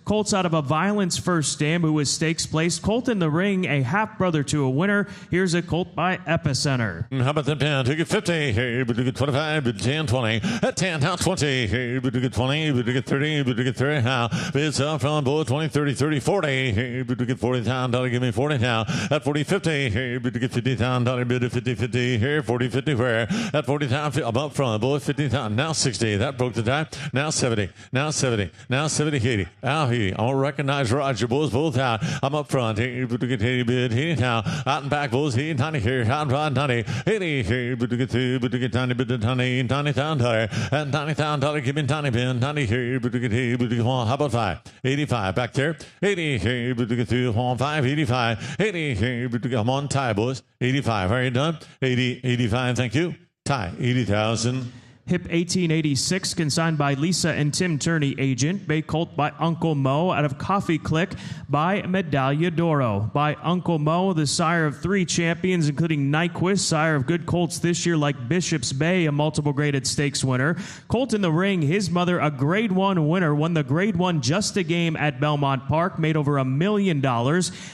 Colts out of a Violence first dam who was stakes placed. Colt in the ring, a half-brother to a winner. Here's a Colt by Epicenter. How about the pen? To get 50, here, but to get 25, but 10, 20. At 10, now 20, here, but to get 20, but to get 30, but to get 30 now. Bids up from both 20, 30, 30, 40, here, but to get $40,000, give me 40 now. At 40, 50, here, but to get $50,000. $10 bid at 50-50 here, 40-50 where? At 40 time, I'm up front, boy, 50 time, now 60, that broke the time, now 70, now 70, now 70, 80, out 80, I'll recognize Roger, boys, both out, I'm up front, 80 bid, 80 now, out and back, boys, 80, 90 here, out and front, 90, 80 here, but to get 90 bid, 90, $90,000, and $90,000, give me 90 bin, 90 here, but to get here, but to get one, how about 5, 85, back there, 80 here, but to get 5, 85, 80 here, but to get, I'm on tie, boys, 85, are you done? 80, 85, thank you, tie, 80,000. Hip 1886, consigned by Lisa and Tim Turney, agent. Bay Colt by Uncle Mo, out of Coffee Click by Medaglia d'Oro. By Uncle Mo, the sire of 3 champions, including Nyquist, sire of good colts this year like Bishop's Bay, a multiple graded stakes winner. Colt in the ring, his mother, a grade 1 winner, won the grade 1 just a game at Belmont Park, made over $1 million.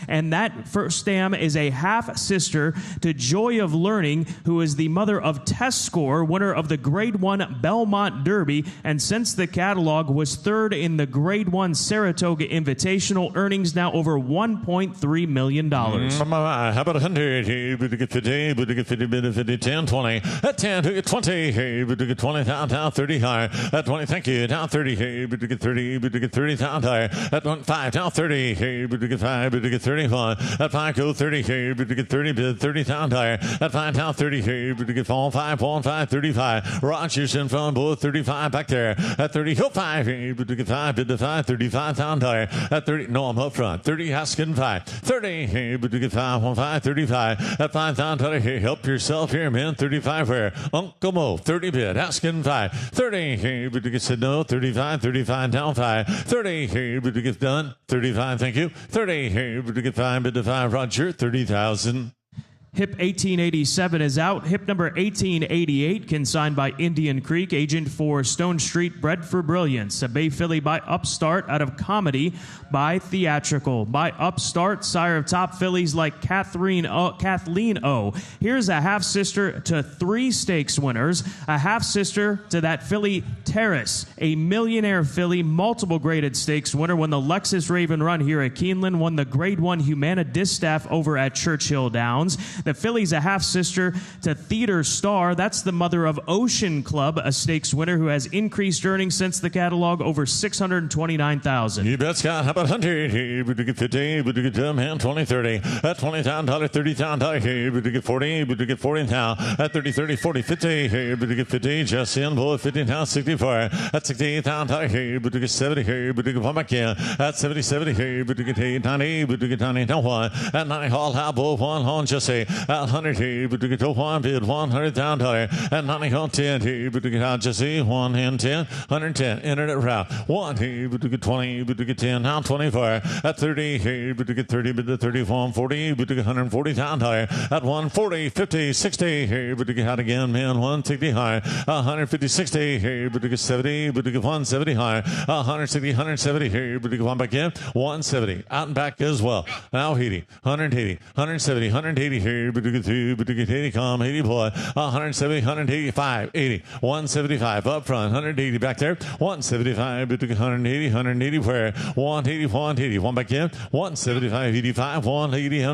And that first dam is a half-sister to Joy of Learning, who is the mother of Test Score, winner of the grade 1 Belmont Derby, and since the catalog was 3rd in the Grade 1 Saratoga Invitational, earnings now over $1.3 million. How about 100? But to get 50, but to get 50, bid 50, 10, 20. At 10, to get 20, but to get 20, down 30 higher. At 20, thank you, down 30, but to get 30, but to get 30, down higher. At 5, down 30, but to get 5, but to get 31. At 5, go 30, but to get 30, bid 30, down higher. At 5, down 30, but to get 5, 35. Roger in front, both 35 back there. At 30, go 5, but to get 5, bid to 5, 35 down there. At 30, no, I'm up front. 30, asking 5. 30, but to get 5, 35. At 5 down there, help yourself here, man. 35 where? Uncle Mo, 30 bid, asking 5. 30, but to get said no. 35 down 5. 30, but to get done. 35, thank you. 30, but to get 5, bid to 5, Roger, 30,000. Hip 1887 is out. Hip number 1888, consigned by Indian Creek, agent for Stone Street, Bred for Brilliance. A Bay filly by Upstart, out of Comedy by Theatrical. By Upstart, sire of top fillies like Kathleen O. Here's a half-sister to 3 stakes winners. A half-sister to that filly Terrace, a millionaire filly, multiple graded stakes winner. Won the Lexus Raven Run here at Keeneland. Won the Grade 1 Humana Distaff over at Churchill Downs. The filly's a half-sister to Theater Star. That's the mother of Ocean Club, a stakes winner who has increased earnings since the catalog, over $629,000. You bet, Scott. How about 100? But to get 50, but to get hand 20, 30. At $20,000, $30,000. But to get 40, but to get 40 now. At 30, 40, 50. But to get 50, just in, boy, 50 now, 64. At $68,000. But to get 70. But to get 1 back in. At 70. But to get 90. But to get 90 now 1. At 90, Hall, how, boy, 1 on, just say. At 100 here, but to get to 1 bid, $100,000. At 90 on 10 here, but to get out just see 1 and 10, 110. Internet route 1 here, but to get 20, but to get 10, now 24. At 30 here, but to get 30, but to 31, 40, but to get $140,000. At 140, 50, 60 here, but to get out again, man, 160 high. 150, 60 here, but to get 70, but to get 170 high. 160, 170 here, but to get 1 back in, 170. Out and back as well. Now 80, 180, 170, 180 here. But to get 2, but to get 80, come 80 boy, 170, 185, 80, 175 up front, 180 back there, 175, but to get 180 where? 180, 1 back in, 175, 85, 180,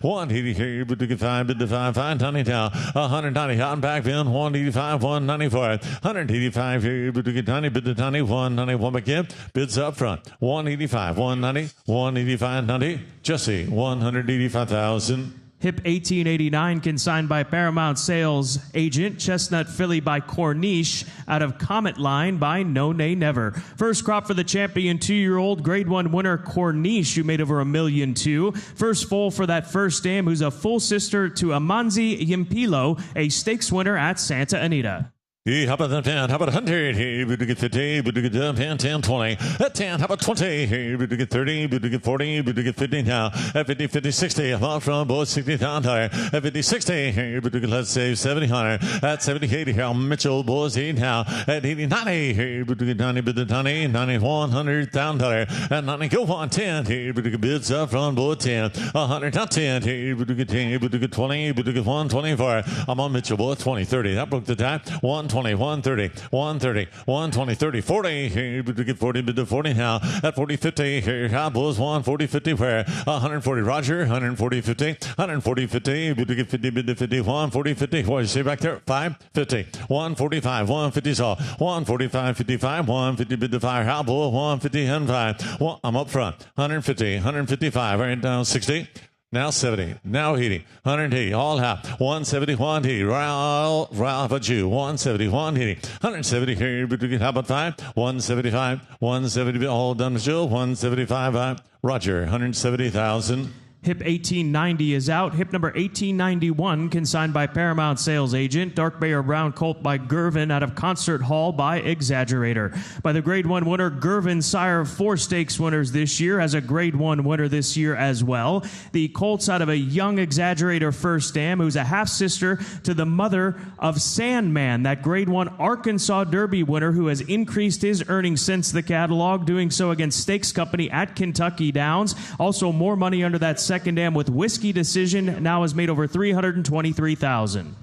180 here, but to get 5, bid to 5, 90 down, 190 out and back in, 185, 194, 185 here, but to get 90, bid to 90, 190, 1 back in, bids up front, 185, 190, 185, 90, Jesse, 185,000. Hip 1889, consigned by Paramount Sales agent. Chestnut filly by Corniche, out of Comet Line by No Nay Never. First crop for the champion 2-year-old Grade 1 winner Corniche, who made over $1.2 million. First foal for that first dam, who's a full sister to Amanzi Yimpilo, a stakes winner at Santa Anita. How about that 10? How about 100? Hey, but to get 50, but to get 10, 20. At 10, how about 20? Hey, but to get 30, but to get 40, but to get 50 now. At 50, 50, 60. I'm off from both 60,000 higher. At 50, 60. Hey, but to get, let's say, 70 higher. At 70, 80. How Mitchell, boys, 80 now. At 80, 90. Hey, but to get 90, but to 90, 90, 100,000 higher. At 90, go on 10. Hey, but to get bids up from both 10. 100, not 10. Hey, but to get 10, but to get 20, but to get 124. I'm on Mitchell, boys, 20, 30. That broke the time. 1 120, 130, 130, 120, 30, 40. Here, but to get 40, bid to 40 now. At 40, 50. Here, Cowboys 140, 50. Where? 140, Roger. 140, 50. 140, 50. Bid to get 50, bid to 50. 140, 50. What is it back there? 5, 50. 145, 150 saw. 145, 55. 150 bid to fire. Cowboy 150 and 5. I'm up front. 150, 155. Right down 60. Now 70. Now 80. 180. All half. 170. 180. Ralph, but you. 170. 180. 170 here. How about 5? 175. 170. All done with Joe. 175. Roger. 170,000. Hip 1890 is out. Hip number 1891, consigned by Paramount sales agent. Dark Bay or Brown Colt by Gervin out of Concert Hall by Exaggerator. By the Grade 1 winner, Gervin, sire of 4 stakes winners this year, has a Grade 1 winner this year as well. The Colt's out of a young Exaggerator first dam, who's a half-sister to the mother of Sandman, that Grade 1 Arkansas Derby winner who has increased his earnings since the catalog, doing so against Stakes Company at Kentucky Downs. Also more money under that second dam with Whiskey Decision, now has made over $323,000.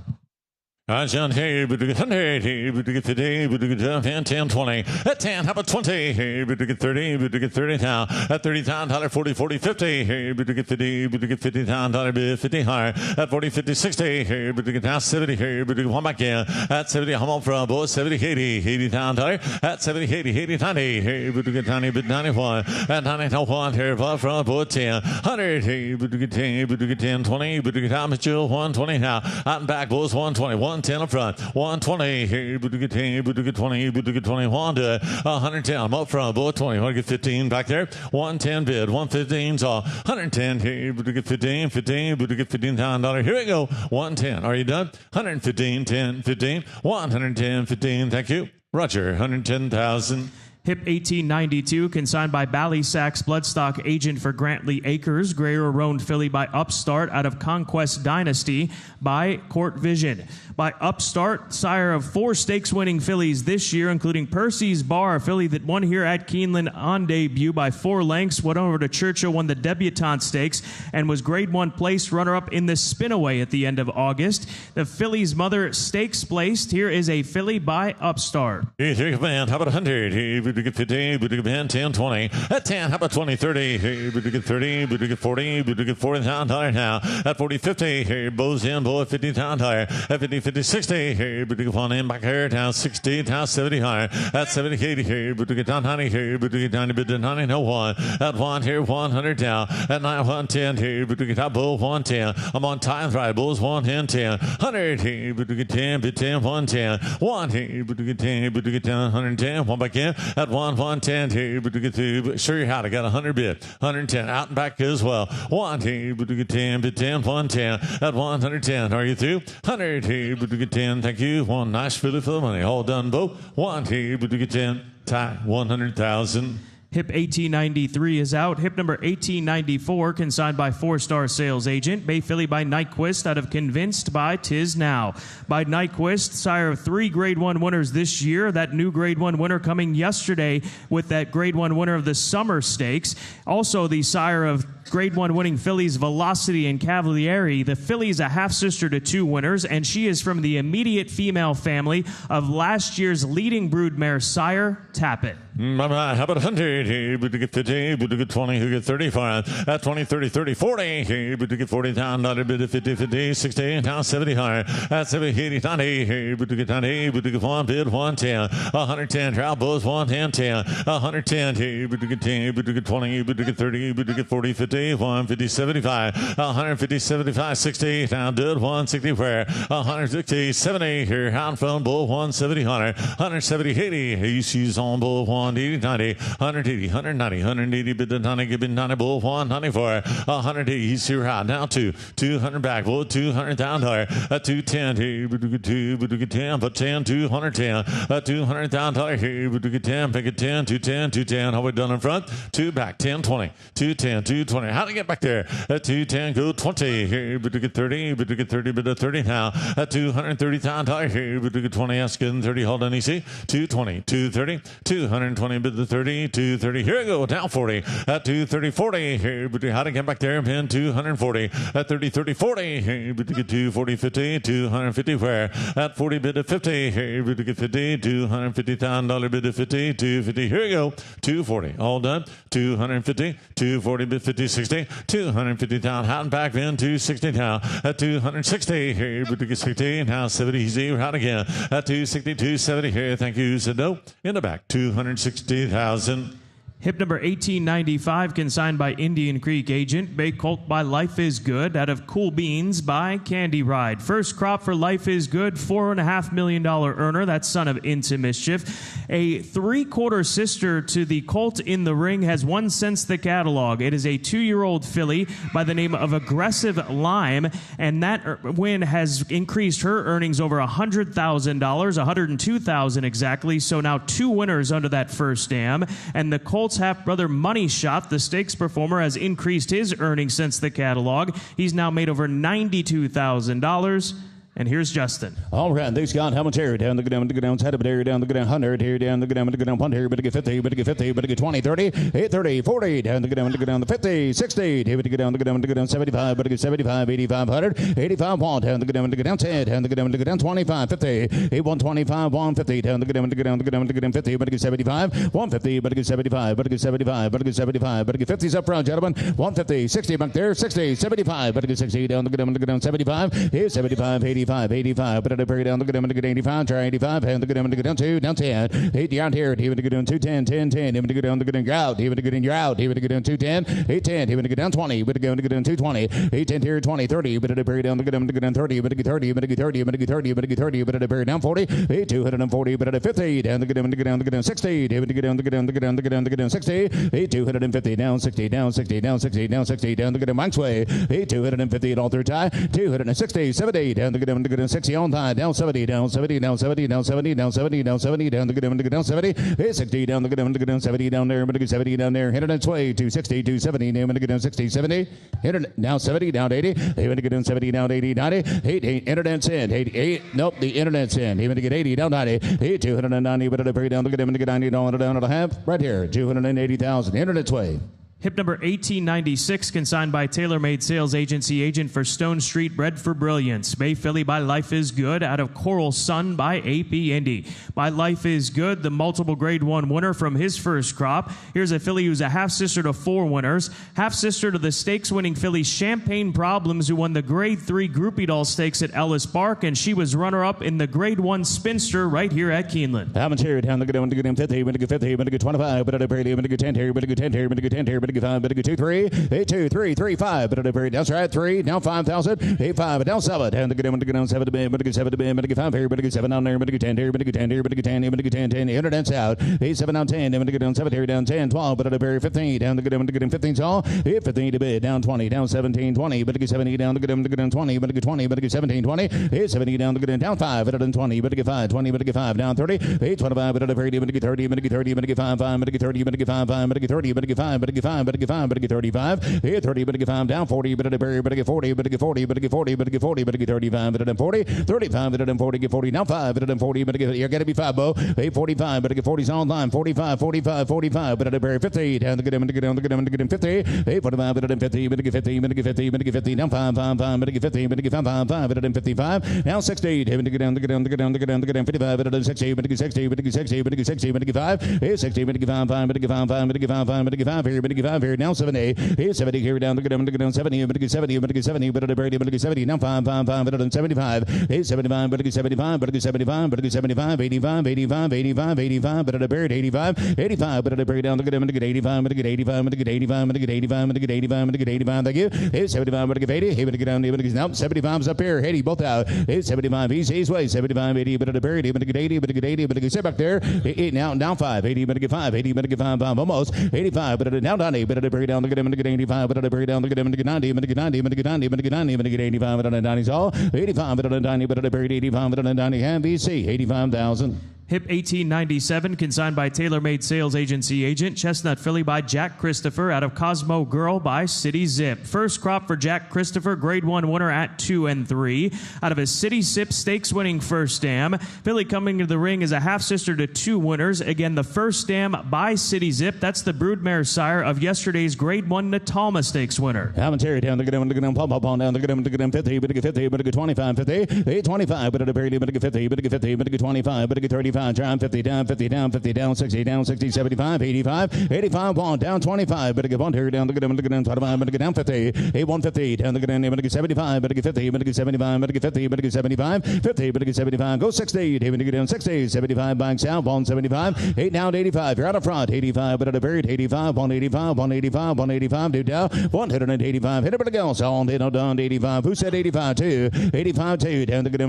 John here, but to get 100, here, but to get 50, but to get 10, 20. At 10, how about 20? Here, but to get 30, but to get 30 now. At $30,000, 40, 40, 50. Here, but to get 50, but to get $50,000, bid 50 higher. At 40, 50, 60. Here, but to get now 70. Here, but to get one back in. At 70, I'm on from boys. 70, 80, $80,000. At 70, 80, 80, 90. Here, but to get 90, but 91. At 91, here, above from board 10. 100, here, but to get 10, but to get 10, 20. But to get out, Mitchell, 120 now. Out and back, boys, 120. 110 up front, 120 here, but to get 10, but to get 20, but to get 21 to 110. I'm up front, boy, 20. Want to get 15 back there? 110 bid, 115's all. 110 here, but to get 15, 15, but to get $15,000. Here we go. 110. Are you done? 115, 10, 15, 110, 15. Thank you. Roger, 110,000. Hip 1892, consigned by Ballysax Bloodstock agent for Grantley Acres. Greyer Roan filly by Upstart out of Conquest Dynasty by Court Vision. By Upstart, sire of 4 stakes-winning fillies this year, including Percy's Bar, a filly that won here at Keeneland on debut by 4 lengths, went over to Churchill, won the Debutante Stakes, and was Grade 1 placed runner-up in the Spinaway at the end of August. The filly's mother stakes placed. Here is a filly by Upstart. Hey, take a man. How about 100? Hey, but to get 50, but to get 10, 20. At 10, how about 20, 30? Hey, but to get 30, but to get 40, but to get $40,000 now. At 40, 50. Hey, Bo's in, boy, $50,000. At 50, 50, 60. Hey, but to get one in back here. Down 60, down 70 higher. At 70, 80 here, but to get down 90 here, but to get 90, but to 90, no 1. At 1 here, 100 down. At 9, 110 here, but to get out, Bull, 110. I'm on time, right, Bulls, 110, 100 here, but to get 10, but 10, 110. 1 here, but to get 10, but to get 10, 110. 1 back in. At 110 here, but to get 2, but sure you how I got 100 bid. 110 out and back as well. 1 here, but to get 10, but 10, 110. At 110, are you through? 100 here, but to get 10, thank you. 1 nice filly for the money. All done, Bo. 1 here, but to get 10, tie 100,000. Hip 1893 is out. Hip number 1894, consigned by 4-star sales agent. Bay filly by Nyquist out of Convinced by Tis Now. By Nyquist, sire of 3 Grade 1 winners this year. That new Grade 1 winner coming yesterday with that Grade 1 winner of the Summer Stakes. Also the sire of Grade 1 winning fillies Velocity and Cavalieri. The filly is a half-sister to 2 winners, and she is from the immediate female family of last year's leading broodmare sire, Tappet. How about 100? Hey, but to get 50, but to get 20, who get 35. At 20, 30, 30, 40. Hey, but to get 40,000, not a bit of 50, 50, 60, now 70 higher. At 70, 80, 90. Hey, but to get 90, but to get 1 bid, 110. 110, trial buzz, 110, 10. 110, hey, but to get 10, but to get 20, but to get 30, but to get 40, 50. 150, 75, 150, 75, 60, down good, 160, where, 160, 70, here, hound from bull, 170, 100, 170, 80, he's on bull, 180, 90, 180, 190, 180, bid the 90, give it 90, bull, 194, 180, he's here high, now 200 back, bull, $200,000, at 210, here, but to get 2, but to get 10, but 10, 210, at $200,000, here, but to get 10, pick it 10, 210, 210, how we done in front, 2 back, 10, 20, 210, 220, how to get back there? At 210, go 20. Here, but to get 30, but to get 30, but to 30 now. At $230,000 here, but to get 20, asking 30, hold on, easy. 220, 230, $220, 20, bid the 30, 230. Here we go, down 40. At 230, 40. Here, but how to get back there, pin 240. At 30, 30, 40. Here, but to get 240, 50, 250. Where? At 40, bid of 50. Here, but to get 50, $250,000 bid of 50, 250. Here we go, 240. All done. 250, 240, bid 50, 60, 250 down. Out and back, then 260 down. At 260. Here, but to get 60. Now 70, easy. Out again. At 260, 270. Here, thank you. Said no. In the back, 260,000. Hip number 1895, consigned by Indian Creek Agent. Bay Colt by Life is Good, out of Cool Beans by Candy Ride. First crop for Life is Good, $4.5 million earner. That's son of Into Mischief. A three-quarter sister to the Colt in the ring has won since the catalog. It is a 2-year-old filly by the name of Aggressive Lime, and that win has increased her earnings over $100,000, $102,000 exactly. So now 2 winners under that first dam, and the Colt half-brother Money Shot, the stakes performer, has increased his earnings since the catalog. He's now made over $92,000. And here's Justin. All right, they got how much here down the down, head up there down the 100 here down the down, punt here, but to get 50, but to get 50, but to get 20, 30, 30, 40 down the down the 50, 60, here to get down the down 75, but to get 75, 85, 100, 85, 1 down the down 10, down the down 25, 50, 125, 150 down the down 50, but to get 75, 150, but to get 75, but to get 75, but to get 75, but to get 50s up front, gentlemen, 150, 60 back there, 60, 75, but to get 60 down the down 75, here 75, 85. 85, but at a very down, look at him and get 85, try 85, and look at him and get down 2, down 10, 8 down here, even to get down 210, 10, 10, even to get down, look at him, out, even to get in, you're out, even to get down 210, 8, 10, even to get down 20, but to go to get down 220, 8, 10 here, 20, 30, but at a very down, look at him and get down 30, but to get 30, but to get 30, but to get 30, but to get 30, but at a very down 40, 8, 240, but at a 50, down, look at him and get down 60, even to get down, look at down, look at down, look at down, look at down 60, 8, 250, down 60, down 60, down 60, down 60, down, look at him, Mike's way, 8, 250 at all through tie, 260, 70, down, look at him, look at him, 60 on time. Down 70, down 70, down 70, down 70, down 70, down 70, down the good down 70, 60 down the good down 70 down there, but 70 down there, hit it and sway, 260, 270, down the good down 60, 70, hit it down 70, down 80, they went to get down 70, down 80, 90, 8, internet's in, 88, nope, the internet's in, even to get 80, down 90, 8, 290, but at a very down the good down 90, down and a half, right here, 280,000, internet's way. Hip number 1896, consigned by TaylorMade Sales Agency, agent for Stone Street, bred for brilliance. Bay Filly by Life is Good, out of Coral Sun by AP Indy. By Life is Good, the multiple grade 1 winner from his first crop. Here's a filly who's a half-sister to 4 winners. Half-sister to the stakes-winning filly Champagne Problems, who won the grade 3 Groupie Doll Stakes at Ellis Park, and she was runner-up in the grade 1 Spinster right here at Keeneland. Haven't here, down the good down 50, but to get 50, but to get 25, but at a very, but to get 10 here, but to get 10 here, but to get 10 here, but to get 5, but to get 2, 3, 8, 2, 3, 3, 5, but at a very, that's right, 3, down 5,000, 8, 5, down 7, down the good down 7 to bid, but to get 7 to bid, but to get 5 here, but to get 7 down there, but to get 10 here, but to get 10 here, but to get 10 here, but to get 10, 10, internet's out, 8, 7 down 10, then to get down 7 here, down 10, 12, but at a very 15, down the good to get 15 all, 15 to bid, down 20, down 17, 20, but to get 70, down the good to get 20, but to get 20, but to get 17, 20, 70 down the good down 5, but at 20, but to get 5, 20, but to get 5, down 30, 8, 25, but at a very, but to get 30, but to get 30, but to get 5, 5, but to get 30, but to get 5, 5, but to get 30, but to get 5, but to get 5, but to get 5, but to get 35, 30, but to get 5, down 40, but to get 40, but to get 40, but to get 40, but to get 40, but to get 40, but to get 35, but to get 40, 35, but to get 40, get 40, now 5, but to get 40, but to get, you're going to be 5, Bo, 45, but to get 40's on line, 45, 45, 45, but to get 50, down the good, to get down the good, to get 50, 45, but to get 50, but to get 50, but to get 50, but to get 50, down 5, 5, 5, but to get 50, but to get 5, 5, 5, but to get 55, now 60, but to get down, to get down, to get down, to get down, to get down 55, but to get 60, but to get 60, but to get 60, but to get 60, but to get 5, 60, but to get 5, 5, but to get 5, 5, but to get 5, 5, but to get 5 here, but to get 5 here, now 70, 70 here, down the good, to get down 70, but to get 70, but to get 70, but to get 70, now 5, 5, 5, but to get 75, 75, but to get 75, but to get 75, but to get 75, 85, 85, 85, 85, but to get 85, 85, but to get down, to get 85, but to get 85, but to get 85, but to get 85, but to get 85, but to get 85, thank you, 75, but to get 80, but to get down, but to get, now 75's up here, 80, both out, 75, he's way, 75, 80, but to get 80, but to get 80, but to get 80, but to get, sit back there, 8, now, down 5, 80, but to get 5, 80, but to get 5, 5, almost, 85, but to get down 90, but to get down, to get 85, but to get down, to get 90, but to get 90, but to get 90, but to get 90, but to get 85, but to get 90's all, 85, but to get 90, but to get 85, but to get 90, and VC, 85,000. Hip 1897, consigned by TaylorMade Sales Agency agent. Chestnut filly by Jack Christopher out of Cosmo Girl by City Zip. First crop for Jack Christopher, grade 1 winner at 2 and 3. Out of a City Zip stakes winning first dam. Filly coming to the ring is a half sister to 2 winners. Again, the first dam by City Zip. That's the broodmare sire of yesterday's grade 1 Natalma stakes winner. Commentary down the good down the good 50, but 50, but 25, 50, 825, but a parity, but 50, but 50, but 25, but 35. Down 50, down 50, down 50, down 60, down 60, 75, 85, 85, one, down 25, but get one here, down the good, 25, but get down 50, 8, 150, down the good, but get 75, but get 50, but get 75, but get 50, but get 75, 50, but get 75, go 60, David get down 60, 75, backs out, 175, 8 down 85, you're out of front, 85, but at a buried, 85, 185, 185, 185, do down, 185, hit it, but go, so on, down 85, who said 85, 2, 85, 2, down the good, 2,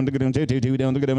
2, down the good,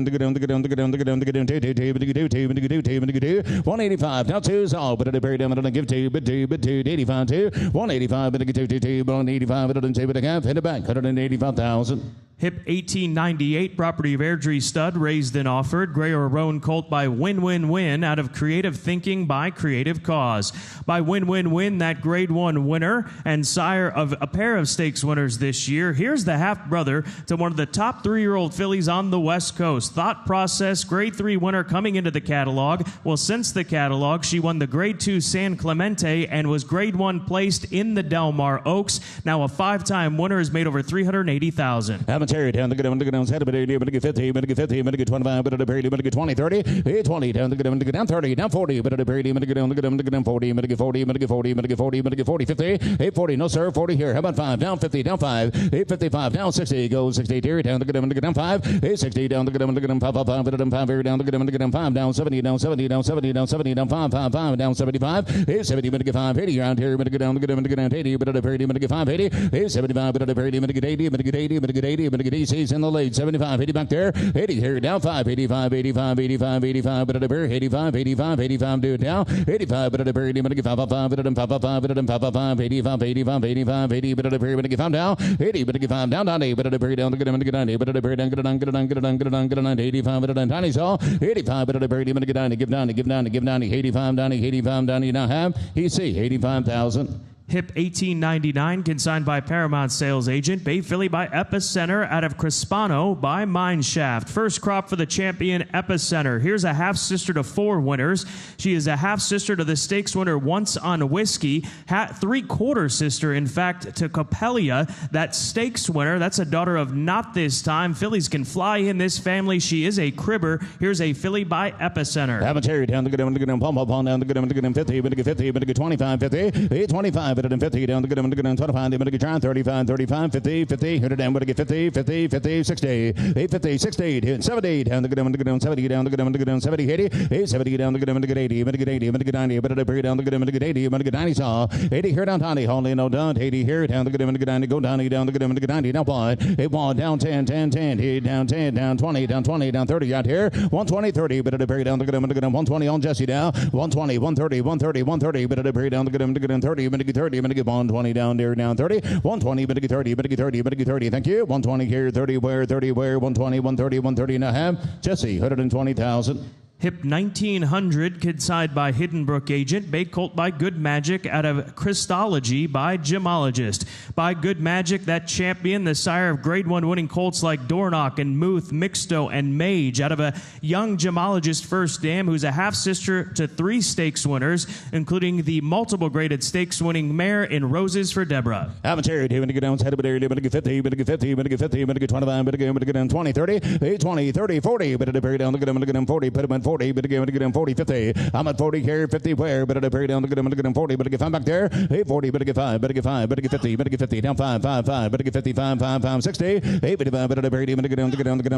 185 now 2 is all, but at a very damn it give 2, but 85 2, 185 but 2, 185 but it but a half hit it back 185,000. Hip 1898, property of Airdrie Stud, raised and offered. Gray or Roan colt by Win Win Win out of Creative Thinking by Creative Cause. By Win Win Win, that grade 1 winner and sire of a pair of stakes winners this year. Here's the half-brother to one of the top 3-year-old fillies on the West Coast. Thought Process, grade 3 winner coming into the catalog. Well, since the catalog, she won the grade 2 San Clemente and was grade 1 placed in the Del Mar Oaks. Now a 5-time winner has made over $380,000. Terry down the good down set, but get 50, but get 50, but get 25, but at a parity, but get 20, 30, 20 down the good down 30, down 40, but at a parity, but get down the good 40, but get 40, but get 40, but get 40, but get 40, 50, 840, no sir, 40 here. How about 5 down 50, down 5, 855 down 60, go 60, Terry down the good down 5, 860 down the good 5, 5, but down 5 here down the good down 5, down 70, down 70, down 70, down 70, down 5, 5, 5, down 75, 870, but get 5, 80 around here, but get down the good down 80, but at a parity, but get 5, 80, 875, but at a parity, but get 80, but get 80, but get 80, but get 80, he's in the lead, 75, 80 back there, 80 here, down 5, 85, 85, 85, 85, but at a bear, 85, 85, 85, do it now, 85, but at a bear, but get 5, 5, but at a 5, 5, but at a 5, 5, 85, 85, 85, 80, but at a bear, but get 5 down, 80, but get 5 down, 90, but at a bear, down, get 90, but at a bear, down, get it on, get it on, get it on, get it on, get it on, 85, but at a 90, so 85, but at a bear, but get 90, give 90, give 90, give 90, 85, 90, 85, 90, now have, EC, 85,000. Hip 1899, consigned by Paramount Sales Agent. Bay Filly by Epicenter out of Crispano by Mineshaft. First crop for the champion Epicenter. Here's a half-sister to 4 winners. She is a half-sister to the stakes winner Once on Whiskey. 3/4 sister, in fact, to Copelia, that stakes winner. That's a daughter of Not This Time. Fillies can fly in this family. She is a cribber. Here's a filly by Epicenter. Have a cherry down the good down, down the good 50, but get 50, but get 25, 50, 825. 50 down the good 25, but get 35, 35, 50, 50, hit it down, but get 50, 50, 50, 60, 850, 60, 70, down the good 70, down the good 70, 80, 870 down the good 80, but get 80, but get 90, but at a down the good 80, but get 90, saw 80 here down Tony, only no down 80 here down the good 90, go down the good 90, down 1, 8 1 down 10, 10, 10, 8 down 10, down 20, down 20, down 30 out here, 120, 30, but at a down the good 120 on Jesse down, 120, 130, 130, 130, but at a down the good 30, but get 30, but get 120 down there, down 30, 120, but get 30, but get 30, but get 30, thank you, 120 here, 30 where, 120, 130, 130 now have, Jesse, 120,000. Hip 1900, consigned by Hidden Brook Agent. Bay Colt by Good Magic out of Christology by Gemologist. By Good Magic, that champion, the sire of grade 1 winning colts like Dornock and Muth, Mixto, and Mage out of a young Gemologist first dam who's a half-sister to 3 stakes winners, including the multiple graded stakes winning mare in Roses for Deborah. I'm a chariot here, but get down, head of area, but get 50, but get 50, but get 50, but get 25, but get down 20, 30, 20, 30, 40, but at a down, get down 40, put him in 40, but again, get him 40, 50. I'm at 40 here, 50 where, but at a down, get him 40, but get 5 back there, 40, but get 5, but get 5, but get 50, but get 50, down 5, 5, 5, but get 55, 5, 5, 60, 855, but at a down, get down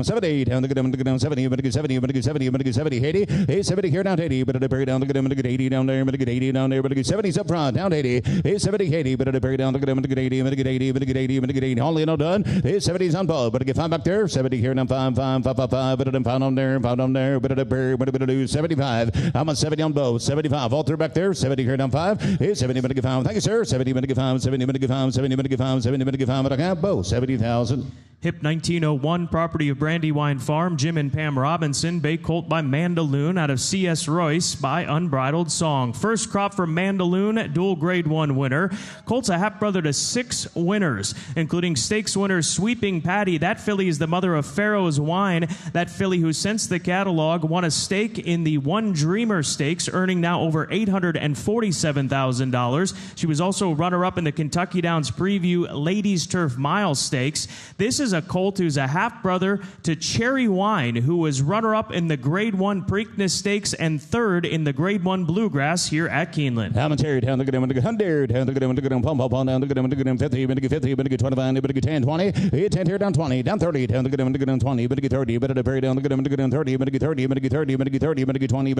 70, down the get down 70, but get 70, but get 70, but get 70, 80, 870 here down 80, but at a down, get 80 down there, but get 80 down there, but get 70 up front, down 80, 870, 80, but at a down, get 80, but get 80, but get 80, but get 80, only no done, 870's on ball, but get 5 back there, 70 here down 5, 5, 5, 5, 5, but at a pound on there, but at a 75. I'm on 70 on both. 75. All through back there. 70 here down 5. 70 minute give 5. Thank you, sir. 70 minute give 5. 70 minute give 5. 70 minute give 5. 70 minute give 5. But I got both. 70,000. Hip 1901, property of Brandywine Farm, Jim and Pam Robinson. Bay colt by Mandaloon out of C.S. Royce by Unbridled Song. First crop for Mandaloon, dual grade 1 winner. Colt's a half brother to 6 winners, including stakes winner Sweeping Patty. That filly is the mother of Pharaoh's Wine. That filly who since the catalog won a stake in the One Dreamer Stakes, earning now over $847,000. She was also runner-up in the Kentucky Downs Preview Ladies Turf Mile Stakes. This is a colt who's a half-brother to Cherry Wine, who was runner-up in the Grade 1 Preakness Stakes and third in the Grade 1 Bluegrass here at Keeneland. Commentary down the good 100, down the good pump up on down the good 50, 50, 25, 10, 20, 10 here down 20, down 30, down the good 20, 30, but at down the good 30, 30, 30, 30, 30, 20,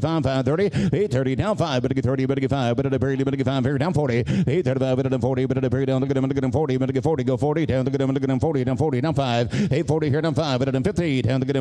5, 5, 30, 30 down 5, 30, 5, but at a period 5 here down 40, 35, but at 40, but at a period down the good 40, 40, go 40, down the good 40, down 40, down 5, 40 here down 5, but at 50, down the good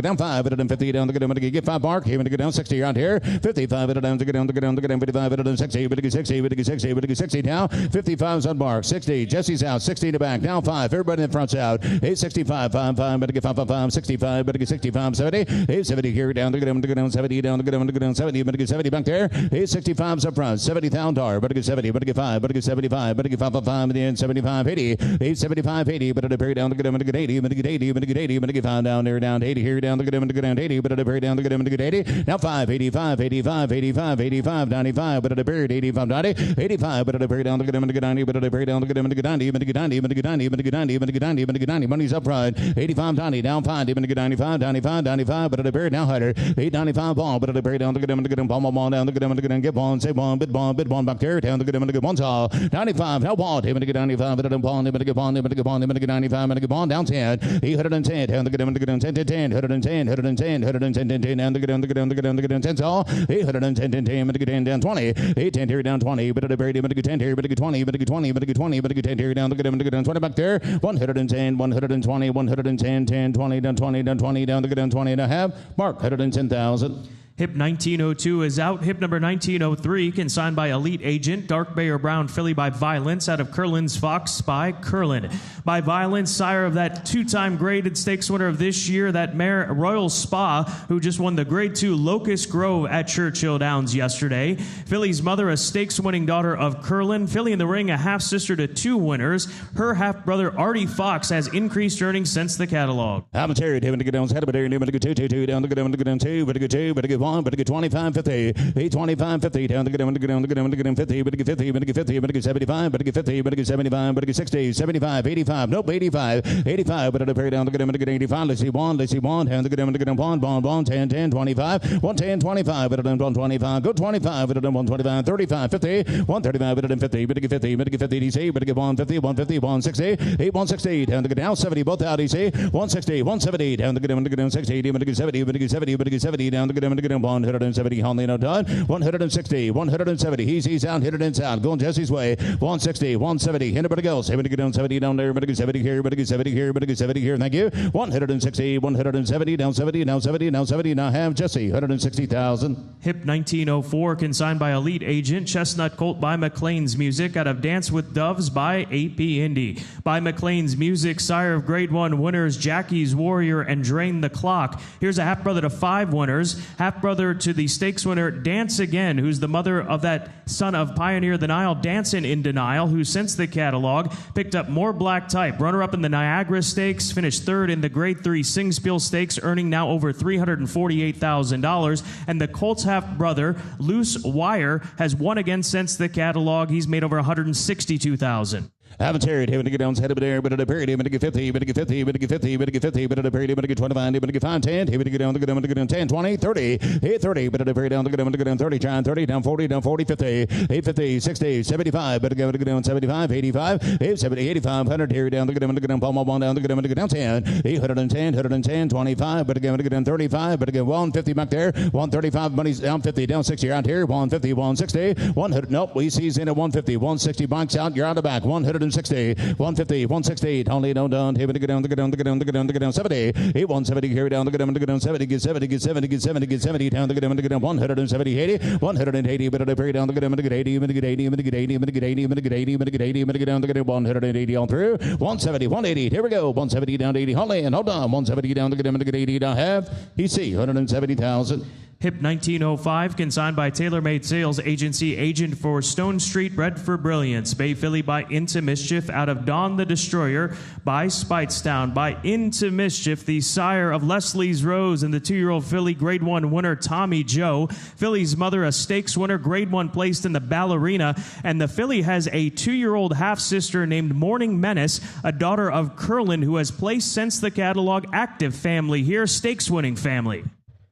down 5, but at 50, down the good get 5 mark, here to go down 60 around here, 55, but down the good 55, but at 60, but 60 down, 55's on mark, 60, Jesse's out, 60 to back, down 5, everybody in the front's out, 65, 5, 5, but get 5, 5, 65, but get 65, 70, 70 here down the good 70, down the good 70, but get 70 back there, 65's up front, 70 $1,000, but get 70, but get 5, but get 75, but get 5, 5, and then 75, 80, 75, 80, but at a period down the good 80, but get 80, but get 80, but get 5 down there, down 80 here, down the good 80, but at a period down the good 80, now 5, 85, 85, 85, 85, 95, but at a period 85, 90, 85, but at a period down the good 90, but at a period down the good 90, but get 90, but get 90, but get 90, but get 90, but get 90, money's up front, 85, 90, down 5, but get 95, 95, 95, but at a period now 100, 895 ball, but at a period down the good ball down the good get one, say one, bid one back there, down the good one saw, 95, now ball, to get 95, but at a ball, to get ball, to get ball, to get 95, but get ball down 10, 810, down the good 10, 10, 110, 110, 110, 10, down the good 10 saw, 810, 10, but get 10 down 20, 810 here down 20, but at a period, but get 10 here, but get 20, but get 20, but get 20, but get 10 here down the good 20 back there, 110, 120, 110, 10, 20, down 20, down 20, down the good 20 and a half, mark 110,000. Hip 1902 is out. Hip number 1903, consigned by Elite Agent. Dark Bay or Brown filly by Violence out of Curlin's Fox by Curlin. By Violence, sire of that 2-time graded stakes winner of this year, that mare Royal Spa, who just won the Grade 2 Locust Grove at Churchill Downs yesterday. Filly's mother, a stakes-winning daughter of Curlin. Filly in the ring, a half-sister to 2 winners. Her half-brother, Artie Fox, has increased earnings since the catalog. I'm a Terry, David, get down, head, but there, but get 2, down the good, but get 2, but get 1, but get 25, 50, 825, 50, down the good, 50, but get 50, but get 50, but get 75, but get 50, but get 75, but get 60, 75, 85, nope, 85, 85, but at a period down the good, but get 85, let's see 1, down the good, bond, 10, 10, 25, 110, 25, but at 125, go 25, but at 125, 35, 50, 135, but at 50, but get 50, but get 50, DC, but get 150, 150, 160, 8, 160, down the good, down 70, both out, DC, 160, 170, down the good, 60, but get 70, but get 70, but get 70, down the good, bond, 170, Honley, no done, 160, 170, he's out, hit it inside, going Jesse's way, 160, 170, anybody else, 70 down 70 down there, but get 70 here, but get 70 here, but get 70 here, thank you, 160, 170, down 70, now 70, now 70, now have Jesse, 160,000. Hip 1904, consigned by Elite Agent. Chestnut Colt by McLean's Music out of Dance with Doves by AP Indy. By McLean's Music, sire of Grade 1 winners Jackie's Warrior and Drain the Clock. Here's a half-brother to 5 winners, half-brother to the stakes winner Dance Again, who's the mother of that son of Pioneer the Nile, Dancin' in Denial, who since the catalog picked up more black type. Runner-up in the Niagara Stakes, finished third in the Grade 3 Singspiel Stakes, earning now over $348,000. And the Colts half-brother, Loose Wire, has won again since the catalog. He's made over $162,000. Haven't carried him to get down, head up there, but at a period, but to get 50, but to get 50, but to get 50, but to get 50, but at a period, but to get 25, but to get 5, 10, but to get down, to get down, 10, 20, 30, 30, but at a period down, to get down, 30, trying 30, down 40, 50, 50, 60, 75, but to get down, 75, 85, 70, 85, 100, here down, to get down, palm up, down, to get down, 10, 810, 25, but to get down, 35, but to get 150 back there, 135, money's down 50, down 60 around here, 150, 160, 100, nope, we sees in at 150, 160, banks out, you're out of back, 100. 160, 150, 160, only no done. Here we go down, go down, go down, go down, go down, 70, 170, carry down, go down, go down, 70, get 70, get 70, get 70, get 70, down, go down, 170, 80, 180, but I down, go down, get 80, get 80, get 80, get 80, get 80, get 80, get down, go down, 180 on through, 170, 180, here we go, 170 down to 80, hold on, 170 down, go down, get 80, down, have, EC, 170,000. Hip 1905, consigned by TaylorMade Sales Agency, agent for Stone Street, bred for brilliance. Bay Filly by Into Mischief, out of Dawn the Destroyer by Speightstown. By Into Mischief, the sire of Leslie's Rose and the 2-year-old filly Grade 1 winner Tommy Joe. Filly's mother, a stakes winner, Grade 1 placed in the Ballerina. And the filly has a 2-year-old half-sister named Morning Menace, a daughter of Curlin, who has placed since the catalog. Active family here, stakes winning family.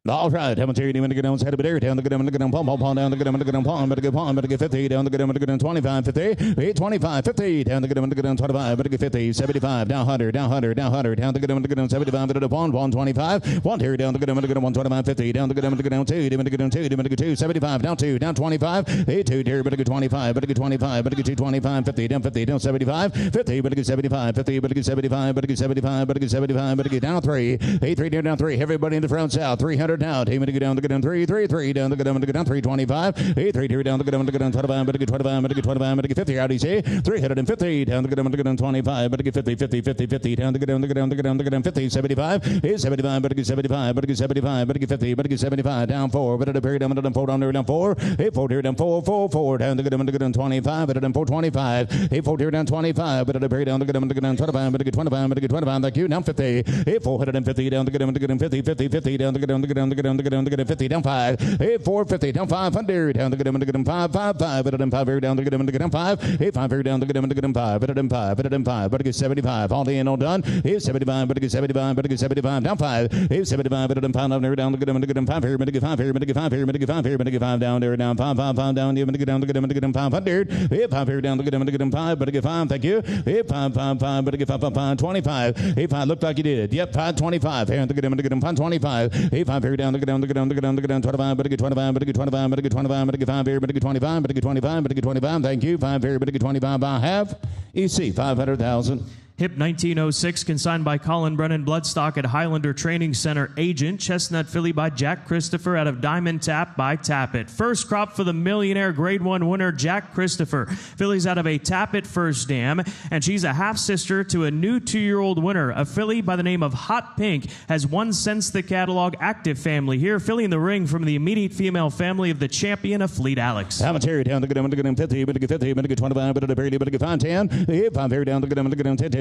All right, how much are you doing to get down? Head up there, down the good, down, pom, down the good, pom, but a get 50, down the good, 25, 50, 25, 50, down the good, 25, but a get 50, 75, down 100, down 100, down 100, down the good, 75, but a pond, 125, 1 here, down the good, 125, 50, down the good, 2, down the good, 2, 75, down 2, down 25, 2, here, but a good 25, but a good 25, but a good 25, 50, down 75, 50, but a good 75, 50, but a good 75, but a good 75, but a good 75, but a good down 3, 3, down 3, everybody in the front south, 300. Down, team to go down, the go down 3, 3, 3, down the go down, 325, 3, 3, down the go down, 25, but a 25, but a 25, but a 50 out easy, 350, down the go down, 25, but a 50, 50, 50, 50, down the go down, the go down, the go down, the go down, 50, 75, 75, but a 75, but a 75, but a 50, but a 75, down 4, but a period down 4 down there, down 4, 4 here, down 4, 4, 4, down the go down, 25, but a 425, 4 here, down 25, but a period down the go down, 25, but a 25, but a 25, thank you, down 50, 450, down the go down, 50, 50, 50, down the go down, the go down, the go down, the good 50 down 5, 450 down 500 down the good 5, 5, 5, but 5 down the good 5, 5 down the good 5, but 5, but 75, all in all done, 75, but 75, but 75 down 5, 75, but 5 down there down the good 5 here, but 5 here, but 5 here, but 5 here, but 5 down there down 5, 5, 5 down the good down the good 500, 5 here down the good 5, but 5, thank you, 5, 5, 5, but 5, 25, 5 looked like you did, yep, 5, 25 here the good 5, 25, 5 here down the good down the good down the good down the good 25, but a good 25, but a good 25, but a good 25, but a good 5 here, but a good 25, but a good 25, but a good 25, thank you, 5 here, but a good 25 by half, EC 500,000. Hip 1906, consigned by Colin Brennan Bloodstock at Highlander Training Center agent. Chestnut filly by Jack Christopher out of Diamond Tap by Tappet. First crop for the millionaire Grade 1 winner Jack Christopher. Filly's out of a Tappet first dam, and she's a half-sister to a new 2-year-old winner. A filly by the name of Hot Pink has won since the catalog. Active family here. Filly in the ring from the immediate female family of the champion of Fleet Alex. How much here down the good 50, but a good 50, but a good 25, but a good 5, 10, 5 here down the good 10,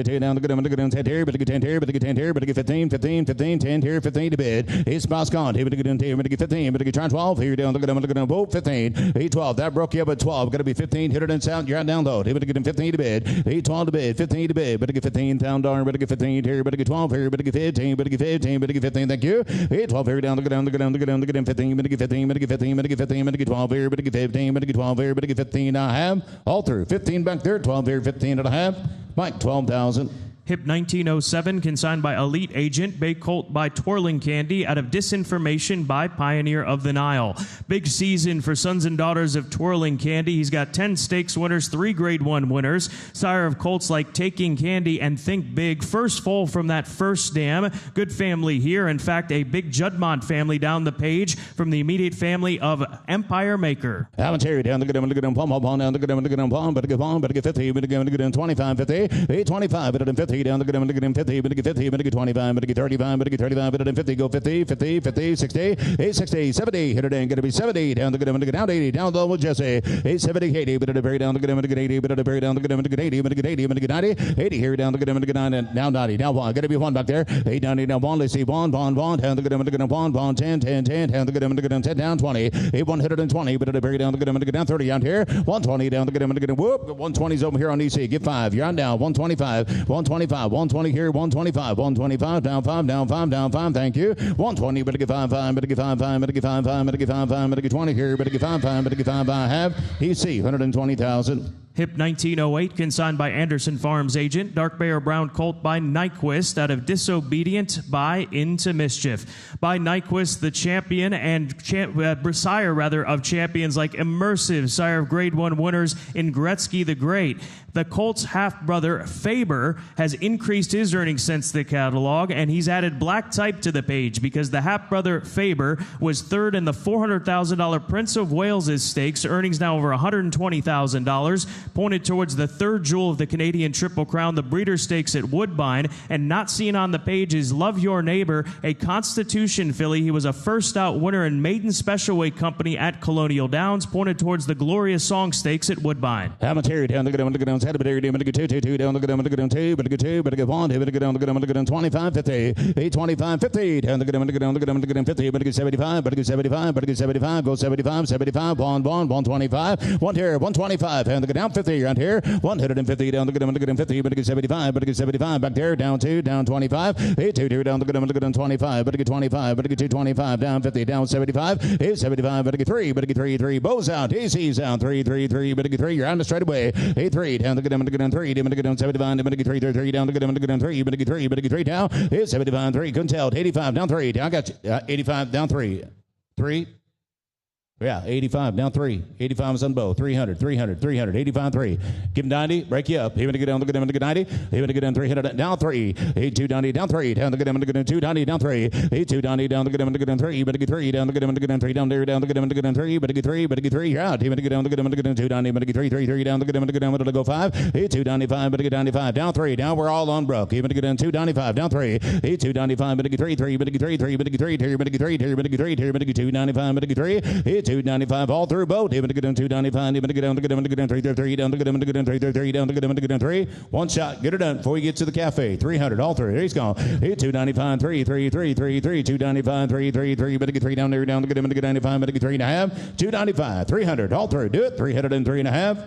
down the good 10 here, but a good 10 here, but a good 10 here, but a good 15, 15, 15, 10 here, 15 to bid. It's Boss gone. Here, but a good 10 here, but a good 15, but a good 12 here down the good 15, 12. That broke you up at 12. Got to be 15. Hit it and sound. You're out download. Here, but a good 15 to bid. 12 to bid. 15 to bid. But a good 15 down darn. But a good 15 here, but a good 12 here, but a good 15, but a good 15, but a good 15. Thank you. 12 here down the good 15, but a good 15, but a good 15, but a good 15, but a good 12 here, but a good 15, but a good 12 here, but a good 15 and a half. All through 15 back there. 12 here, 15 and a half. Mike 12,000. Hip 1907, consigned by Elite Agent. Bay Colt by Twirling Candy out of Disinformation by Pioneer of the Nile. Big season for sons and daughters of Twirling Candy. He's got 10 stakes winners, 3 Grade 1 winners. Sire of colts like Taking Candy and Think Big. First foal from that first dam. Good family here. In fact, a big Judmont family down the page from the immediate family of Empire Maker. Terry down the good palm down the good palm, but a good palm, but a good 50, but a good 25, 50, 25, but a 50. Down the good 50, but a good 50, but a good 25, but a good 35, but a good 35, but a good 50, go 50, 50, 50, 60, 60, 70, hit it in, going to be 70, down the good down 80, down low with Jesse, 70, 80, but at a very down the good 80, but at a very down the good 80, but a good 80, but a good 90, 80 here down the good 90, now 90, now 1, got to be 1 back there, 8, 90, now 1, let's see, 1, down the good 1, 10, 10, 10, down the good 10, down 20, 120, but at a very down the good down 30 down here, 120 down the good whoop, 120's over here on EC, get 5, you're on down, 125, 125, 120 here, 125, 125, down 5, down 5, down 5, thank you. 120, but a get 5, 5, but a get 5, 5, but a get 5, 5, but a get 5, 5, but a get 20 here, but a get 5, 5, but a get 5, 5, half. EC, 120,000. Hip 1908, consigned by Anderson Farms agent. Dark Bay or Brown Colt by Nyquist out of Disobedient by Into Mischief. By Nyquist, the champion and sire of champions like Immersive, sire of Grade 1 winners in Gretzky the Great. The Colt's half-brother, Faber, has increased his earnings since the catalog, and he's added black type to the page because the half-brother, Faber, was third in the $400,000 Prince of Wales' stakes, earnings now over $120,000, pointed towards the third jewel of the Canadian Triple Crown, the Breeder Stakes at Woodbine, and not seen on the page is Love Your Neighbor, a Constitution filly. He was a first-out winner in Maiden Special Weight Company at Colonial Downs, pointed towards the Glorious Song Stakes at Woodbine. Amateur down the had a bit down the two down the good two, but a good two, but a good one, but a good on the good 25, 50, 825, 50 down the good 50, but a good 75, but a good 75, but a good 75, go 75, 75, 125, 1 here, 125, and the good down 50 around here, 150 down the good 50, but a good 75, but a good 75 back there, down 2, down 25, 8 2 down the good 25, but a good 25, but a good 225 down 50, down 75, 8 75, but a good 3, but a good 3, Bo's out, AC's out, 3, but a good 3, you're on the straight away, 8 3 down the good 3, down the good 75, down the good 3 down the good 3, but a good 3 down, 75 3, couldn't tell, 85 down 3, I got you, 85 down 3, 3. Yeah, 85 down 3. 85 is on bow. 300, 85 3. Give him 90, break you up. He want to get down the good 90. He want to get down 300 down 3. 82 90 down 3. Down the good 2 90 down 3. 82 90 down the good 3. But a good 3 down the good 3 down there down the good 3. But a good 3. But a good 3. You're out. He want to get down the good 2 90. But a good 3 down the good go 5. 82 95. But a good 95 down 3. Down we're all on broke. He want to get down 2 95 down 3. 82 95. But a good 3. But a good 3. But a good 3. But a good 3. But a good 3. But a good 2 95. But a good 3. 295 all through boat. Even to get down 295. Even to get down to get down to get down 3 down to get down to get down 3 down to get down 3. One shot, get it done before you get to the cafe. 300 all through. There he's gone. 295 3 295 3 better get 3 down there down to get him to get 95 better get 3 and a half. 295 300 all through. Do it. 303 and a half.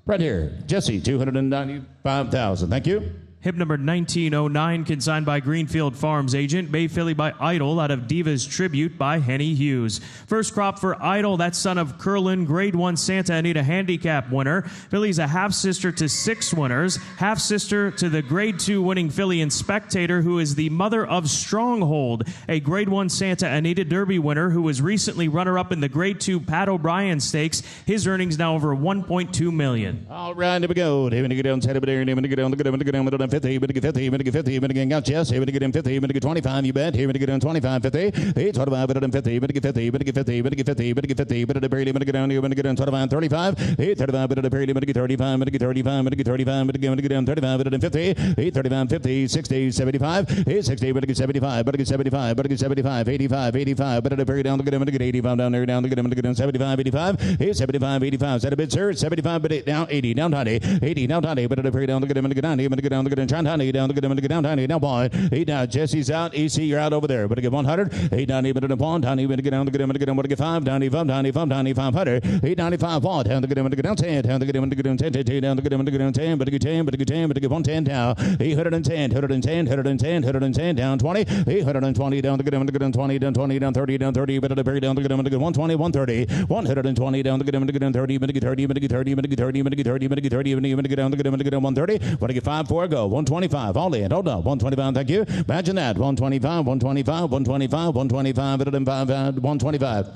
Right here, Jesse 295,000. Thank you. Hip number 1909, consigned by Greenfield Farms agent. Bay filly by Idol out of Diva's Tribute by Henny Hughes. First crop for Idol, that's son of Curlin, Grade 1 Santa Anita handicap winner. Filly's a half-sister to 6 winners. Half-sister to the Grade 2 winning filly and Spectator, who is the mother of Stronghold, a Grade 1 Santa Anita Derby winner who was recently runner-up in the Grade 2 Pat O'Brien Stakes. His earnings now over $1.2 million. All right, here we go. Here we go. Here we go. 50, but get 50, but get 50, but get got yes, here we get him 50, but get 25, you bet. Here we get him 25, 50, 825, but get 50, but get 50, but get 50, but get 50, but get 50, but at the barely, but get down, you get him 25, 35, 835, but at the barely, but get 35, but get 35, but get 35, but get him 35, but at 50, 835, 50, 60, 75, 860, but get 75, but get 75, but get 75, 85, 85, but at the barely down to get him to get 85 down there, down to get him 75, 85, 875, 85, is that a bit, sir? 75, but down 80, down 90, 80, down 90, but at the barely down to get him to get 90, but get down to get John Honey down to get him to get down Honey. Now Bond. 8 down. Jesse's out. EC, you're out over there. But to get 100. 8 down even to Bond. Honey, but to get down to get him to get him. But to get 5 down. 500. 895 Bond. Down to get him to get down 10. Down to get him to get down 10. Down to get him to get down 10. But to get 10. But to get 10. But to get 110 down. 810. 110. Down 20. 820 down to get him to get down 20. Down 20. Down 30. Down 30. But to bury down to get him to get 120. 130. 120 down to get him to get down 30. But to get 30. But to get 30. But to get 30. But to get 30. But to get 30. But to get down to get him to get 130. But to get 5 4 go. 125. All in. Hold on. 125. Thank you. Imagine that. 125. 125.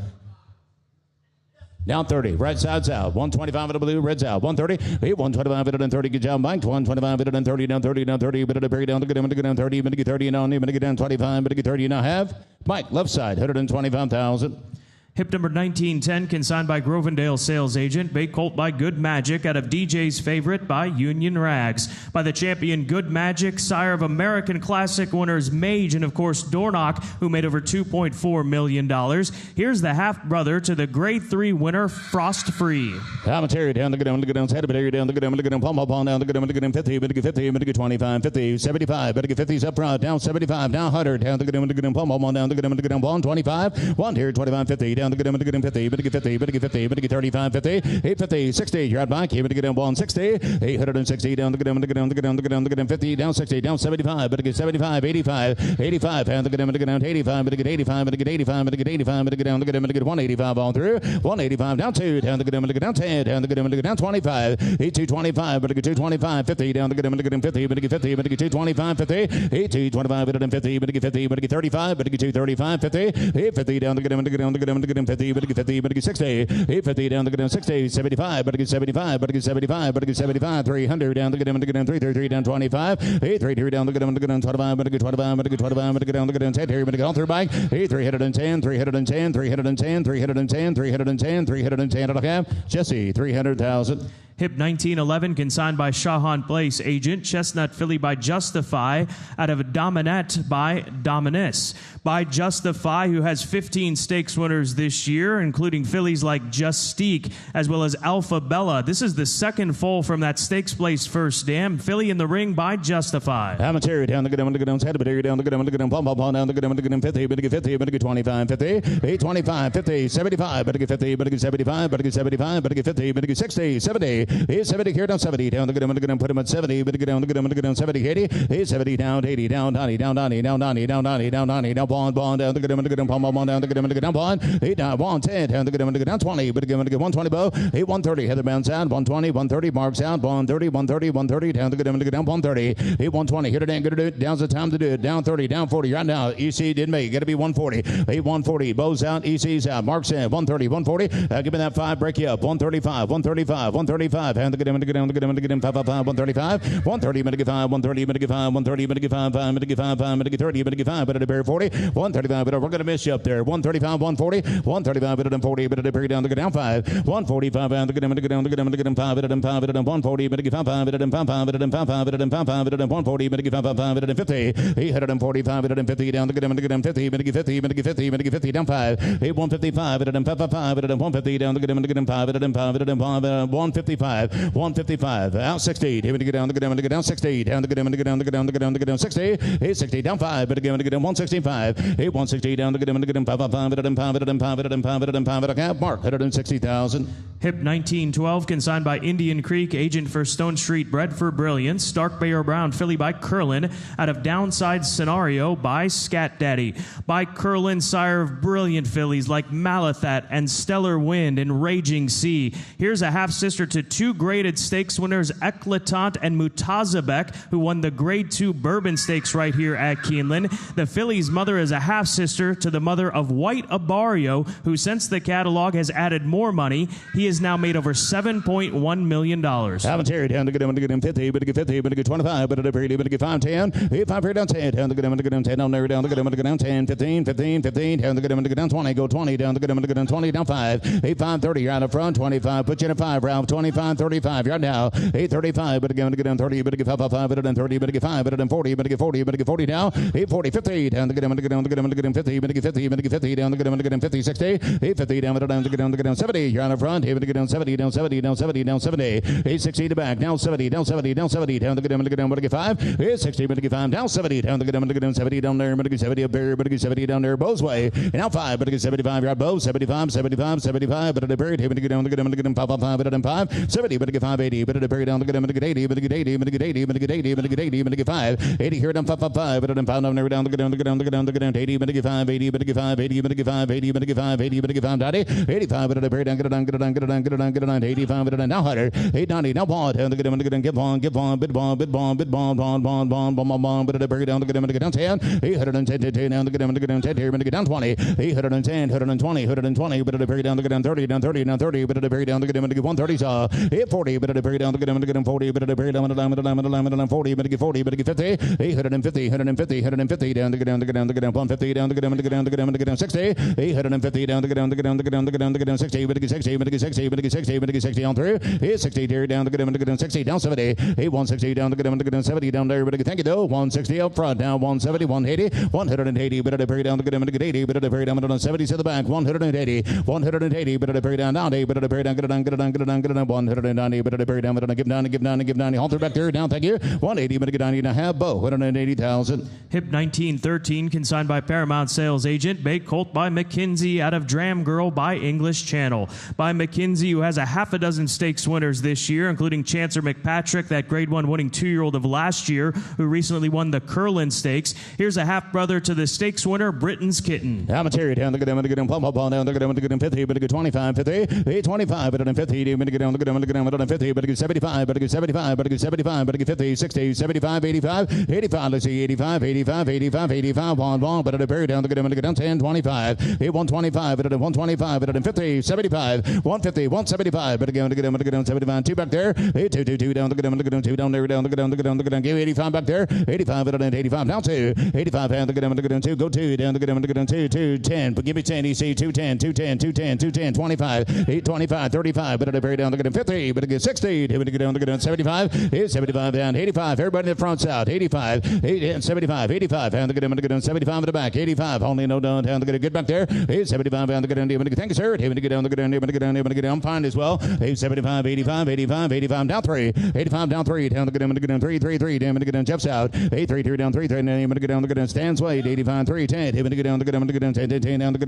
Down 30. Right side's out. 125 at the blue. Red's out. 130. 125 at the 30. Good job, Mike. 125 at the 30. Down 30. Down 30. But at the very down to get him to get down 30. But to get 30 and on. But to get down 25. But to get 30 and a half. Mike, left side. 125,000. Hip number 1910, consigned by Grovendale sales agent. Bay Colt by Good Magic out of DJ's Favorite by Union Rags. By the champion Good Magic, sire of American Classic winners Mage and, of course, Dornock, who made over $2.4 million. Here's the half-brother to the Grade 3 winner, Frost Free. Commentary down the good down, head but area down the good palm down the good 50, but get 50, but get 25, 50, 75, but get 50s up front, down 75, down 100, down the good palm down the good 125, 1 here, 25, 50, down down the good end, 50, but get 50, but get 50, but get 35, 50, 850, 60, you're out back, here, but get down 160, 860, down the good end, the good end, the good end, the good end, the good end, 50, down 60, down 75, but get 75, 85, 85, and the good end, the good end, 85, but get 85, but get 85, but get 85, but get down the good end, the good 185 on through, 185 down 2, down the good end, the good down 10, down the good end, the good down 25, 225, but get 225, 50, down the good end, the good 50, but get 50, but get 225, 50, 225, but get 50, but get 50, but get 35, but get 235, 50, 50 down the good end, the good end, the good end, the good 50, but get 50, but get 60, 50 down the good end, 60, 75, but get 75, but get 75, but get 75, 300 down the good end, the good end, 333 down 25, 833 down the good end, the good end, 25, but get 25, but get 25, but get down the good end, 10 here, but get all through bike, 310, 310, 310, 310, 310, 310, and a half, Jesse, 300,000. Hip 1911, consigned by Shahan Place agent. Chestnut filly by Justify out of Dominette by Dominus. By Justify, who has 15 stakes winners this year, including fillies like Justique as well as Alpha Bella. This is the second foal from that stakes place first dam. Filly in the ring by Justify. Amateur down the good one, the good one, head down the good one, the good one, pom down the good one, the good one, 50, but get 50, but get 25, 50, 825, 50, 75, but get 50, but get 75, but get 75, but get 50, but get 60, 70. He's 70 here down 70 down the good one, the good one, put him at 70, but get down the good one, the good one, 70, 80. He's 70 down 80 down 90 down 90 down 90 down 90 down 90 down bond down the good one, the good one, pom down the good one, the good down bond. 8 down 110 down the good one, the good down 20, but again, 120 bow. 8 130 Heather bounce out 120 130 marks out 130 130 130 down the good one, the good down 130. 8 120 here to down, good to do it. Down's the time to do it. Down 30 down 40 right now. EC didn't make it. Got to be 140. 8 140 bows out. EC's out. Marks in 130 140. Give me that 5. Break you up. 135 135 135. And the good one, the good one, the good one, the good one. 555 135 130 minute 5 130 minute 5 130 minute 5 5 minute 5 5 minute 30 minute 5 but at the bear 40 135 but we're going to miss you up there. 135 140 135 but at 40 but at the bear down the good down 5 145 and the good one, the good one, the good one, the good one 5 but at 5 but at 140 minute 5 5 but at 5 5 but at 5 5 but at 5 5 but at 140 minute 5 5 but at 50 845 but at 50 down the good one, the good one 50 minute 50 minute 50 minute 50 down 5 8 155 but at 5 but at 150 down the good one, the good one 5 but at 5 but at 155 155 out 60 here we get down the good one, the good down 60 down the good one, the good down the good down the good down the good down 60 860 down 5 but again the good down 165 8 160 down the good one, the good down 5 5 but at 5 but at 5 but at 5 but at 5 but at mark 160,000. Hip 1912, consigned by Indian Creek, agent for Stone Street, bred for Brilliance. Dark Bay or Brown filly by Curlin, out of Downside Scenario by Scat Daddy. By Curlin, sire of brilliant fillies like Malathat and Stellar Wind and Raging Sea. Here's a half-sister to 2 graded stakes winners, Eclatant and Mutazabek, who won the Grade 2 Bourbon Stakes right here at Keeneland. The filly's mother is a half-sister to the mother of White Abario, who since the catalog has added more money. He has now made over $7.1 million. Haven't here down the good one, the good one 50, but get 50, but get 25, but at 30, but get 5 10. 5 here down 10, down the good one, the good one 10, down there, down the good one, the good down 10, 15, 15, 15, down the good one, the good down 20, go 20, down the good one, the good down 20, down 5, 8 5 30, you're out of front, 25, put you in a 5, Ralph, 25 35, you're now, 8 35, but again, the good down 30, but get 5 5, but at 30, but get 5, but at 40, but get 40, but get 40 now, 8 40, 50, down the good one, the good one, the good one, the good one 50, but get 50, but get 50, down the good one, the good one 50, 60, 8 50, down the good one, the good down 70, you're out of front, here, but get down 70, down 70, down 70, down 70, 8 60 to back, down 70, down 70, down 70, down the good one, the good down, but get 5, 8 60, but get 5, down 70, down the good one, the good down 70, down there, but get 70 up there, but get 70 down there, Bow's way, and now 5, but get 75, you're out Bow, 75, 75, 75, but at the buried, here, but get down the good one, the good one 5 5, but at 5, 70, but get 5 80, but at the buried down the good one, but get 80, but get 80, but get 80, but get 80, but get 80, but get 5, 80 here down 5 5 5, but at 5 down there down the good down the good down the good down the good down 80, but get 5 80, but get 5 80, but get 5 80, but get 5 80, but get 5 90, 85, but at the buried down get it down get it down get it down get it down get it down 85, but at now 100, 890, now bond down the good one, the good down give on bid bond but at the buried down the good one, the good down 10, 810 down the good one, the good down 10 here, but get down 20, 810 120, but at the buried down the good down 30 down 30 down 30, but at the buried down the good one, the good 130 saw 840, but at the buried down the good one, the good 40, but at the buried down the 40, but get 40, but get 50, 850 150 down the good down the good down the good down 150 down the good down the good down the good down the good down 60, 850 down the good down the good down the good down the good down the good down 60, but get 60, but get 60, 60, but 60, but 60 on through. Here's 60 here down to get him to get him 60 down 70. 160 down to get him to get him 70 down there. But thank you though. 160 up front now 170, 180, 180. But at the down to get him to get 80. But at the down to 70 to the back 180, 180. But at the down 90. But at the down get it down get it down get it down get it down 190. But at the down but give down give down give down. Halter back there down. Thank you. 180. But get down and a half bow 180,000. Hip 1913 consigned by Paramount sales agent. Bay Colt by McKinsey out of Dram Girl by English Channel. By McKinsey, who has a half a dozen stakes winners this year, including Chancer McPatrick, that Grade 1 winning 2-year-old of last year, who recently won the Curlin Stakes. Here's a half-brother to the stakes winner, Britain's Kitten. Amateur down the good down pump up on down the good 50, but a good 25, 50, 25, but a 50, but a good down the good 50, but a good 75, but a good 75, but a good 75, but a good 50, 60, 75, 85, 85, let's see, 85, 85, 85, 85, 1, but a period down the good down 10, 25, 125, but a 125, but a 50, 75, 150, 175, but again to get down 75, 2 back there, 2, 2 down the good 2 down there, down the good, give 85 back there, 85, but 85 down 2, 85 down the good 2, go 2 down the good 2, 2, 10, but give me 10, EC 210, 210, 210, 210, 25, 25, 35, but at the very down the good 50, but a good 60, but get down the good 75, 75 down, 85, everybody in the front's out, 85, 75, 85, down the good 75 at the back, 85, only no down the good, get back there, 75 down the good, thank you sir, get down the good, I'm fine as well, 75, 85, 85, 85, down 3, 85 down 3, down the good, 3, 3, 3, down the good, jumps out, 8, 3, 3 down 3, 3, down the good, stands wide, 85, 3, 10, get down the good, 10, 10, 10, down the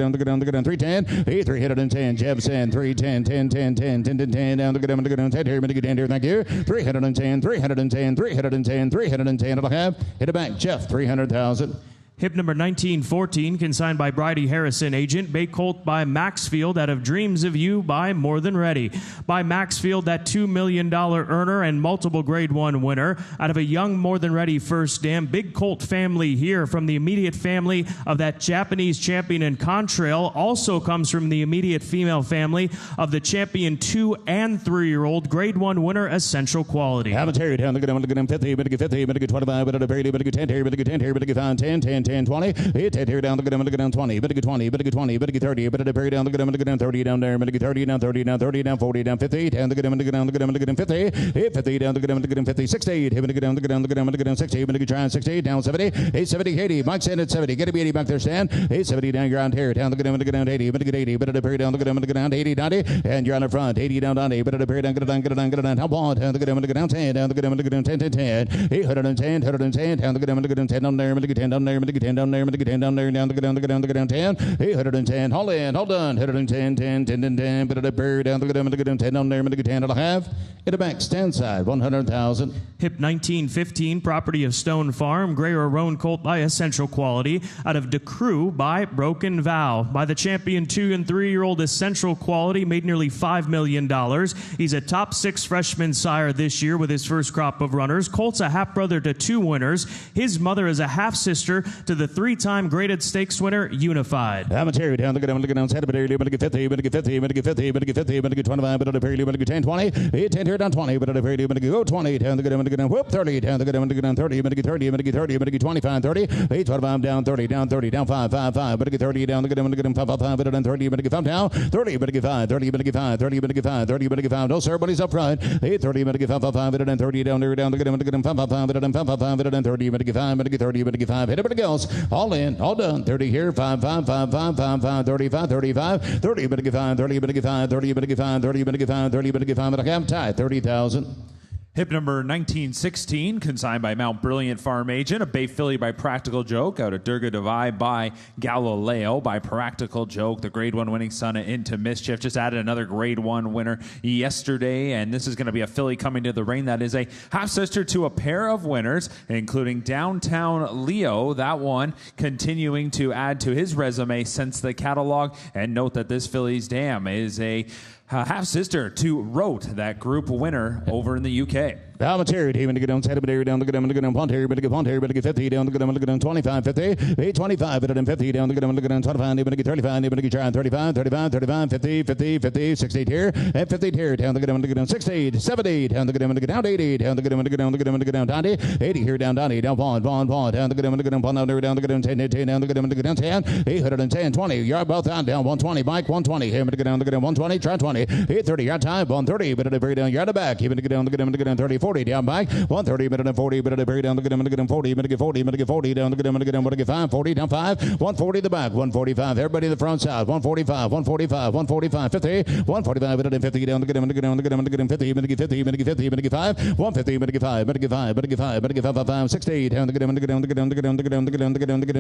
good, 3, 10, 8, 310, jabs in, 3, 10, 10, 10, 10, 10, 10, 10, down the good, 10, here, here, thank you, 310, 310, 310, 310, it'll have, hit it back, Jeff, 300,000. Hip number 1914, consigned by Bridie Harrison, agent. Bay Colt by Maxfield out of Dreams of You by More Than Ready. By Maxfield, that $2 million earner and multiple Grade 1 winner out of a young More Than Ready first dam. Big Colt family here from the immediate family of that Japanese champion in Contrail. Also comes from the immediate female family of the champion 2 and 3-year-old Grade 1 winner, Essential Quality. Amateur down the good 50, but a good 50, but a good 25, but a very, but a good 10 here, but a good 10 here, but a good 5, 10, 10, 10, 20, 10 here down the good down 20, but a good 20, but a good 20, but a good 30, but a very down the good 30 down there, but a good 30 down 30 down 30 down 40 down 50, down the good down the good 50, 50 down the good 50, 60, hit the good down the good 60, but a good try 60 down 70, 70, 80, Mike Sand at 70, get a 80 back there, Stan, 70 down ground here, down the good down 80, but a good 80, but a very down the good down 80, 90, and you're on the front, 80 down 90, but a very down get it down, how long down the good down 10, down the good 10, 10, 10, 810, 110, down the good 10 down there, but a good 10 down there, but a good 10 down there, but a good 10 down there, down the good down 10, 810, hold in, hold done, 110, 10, 10, 10, 10, but a bird down the good 10 down there, but a good 10 it'll have, in the back, stand side, 100,000. Hip 1915, property of Stone Farm, Gray or Roan Colt by Essential Quality, out of DeCrew by Broken Vow. By the champion 2 and 3-year-old Essential Quality, made nearly $5 million. He's a top 6 freshman sire this year with his first crop of runners. Colt's a half-brother to 2 winners. His mother is a half-sister to the 3-time graded stakes winner, Unified. Amateur down the good down 10, but a good 50, but a good 50, but a good 50, but a good 50, but a good 25, but a very but a good 10, 20, 10 here down 20, but a very but a good go 20, down the good down, whoop, 30, down the good down 30, but a good 30, but a good 30, but a good 25, 30, 25 down 30, down 30, down 5, 5, 5, but a good 30, down the good 5, 5, 5, but a 30, but a good 5 down, 30, but a good 5, 30, but a good 5, 30, but a good 5, 30, but a good 5, no sir, buddy's up front, 30, but a good 5, 5, 5, but a 30 down there, down the good 5, 5, 5, but a 5, 5, 5, but a 30, but a good 5, but a good 30, but a good 5, hit it, but it goes, all in, all done, 30 here, 5, 5, 5, 5, 5, 5, 35, 35, 30, but a good 5, 30, but a good 5, 30, but a good 5, 30, but a good 5, 30, but a good 5, but I have tied, 30,000. Hip number 1916, consigned by Mount Brilliant Farm Agent. A Bay Filly by Practical Joke out of Durga Devai by Galileo by Practical Joke. The Grade 1 winning son of Into Mischief. Just added another Grade 1 winner yesterday, and this is going to be a filly coming to the ring that is a half-sister to a pair of winners, including Downtown Leo. That one continuing to add to his resume since the catalog. And note that this filly's dam is a half-sister to Rote, that group winner over in the UK. Palmetary, down the down, Saturday down the down, Ponterry, but get 50 down the down, 25, 50, 825, but 50 down the down, 25, but get 35, but get 35, 35, 35, 50, 50, 50, 60 here, and 50 here down the down, 60, 70 down the down, 80 down the down, 90, 80 here down, 90 down, Pond, down the down, Pond down the down, 10, 10 down the down, 10, 810, 20, yard both down, 120, Mike, 120, here, but down the down, 120, try 20, 830, yard time, 130, but at the down, yard back, even get down the down, 30, 40 down back, 130, but 40, but at the down the down, 40, but get 40, but get 40 down the down, but get 5, 40 down 5, 140 the back, 145, everybody in the front side, 145, 145, 145, 50, 145, but at 50 down the down, 50, but get 50, but get 50, but get 5, 150, but get 5, but get 5, but get 5, but get 5, 5, 60 down the down,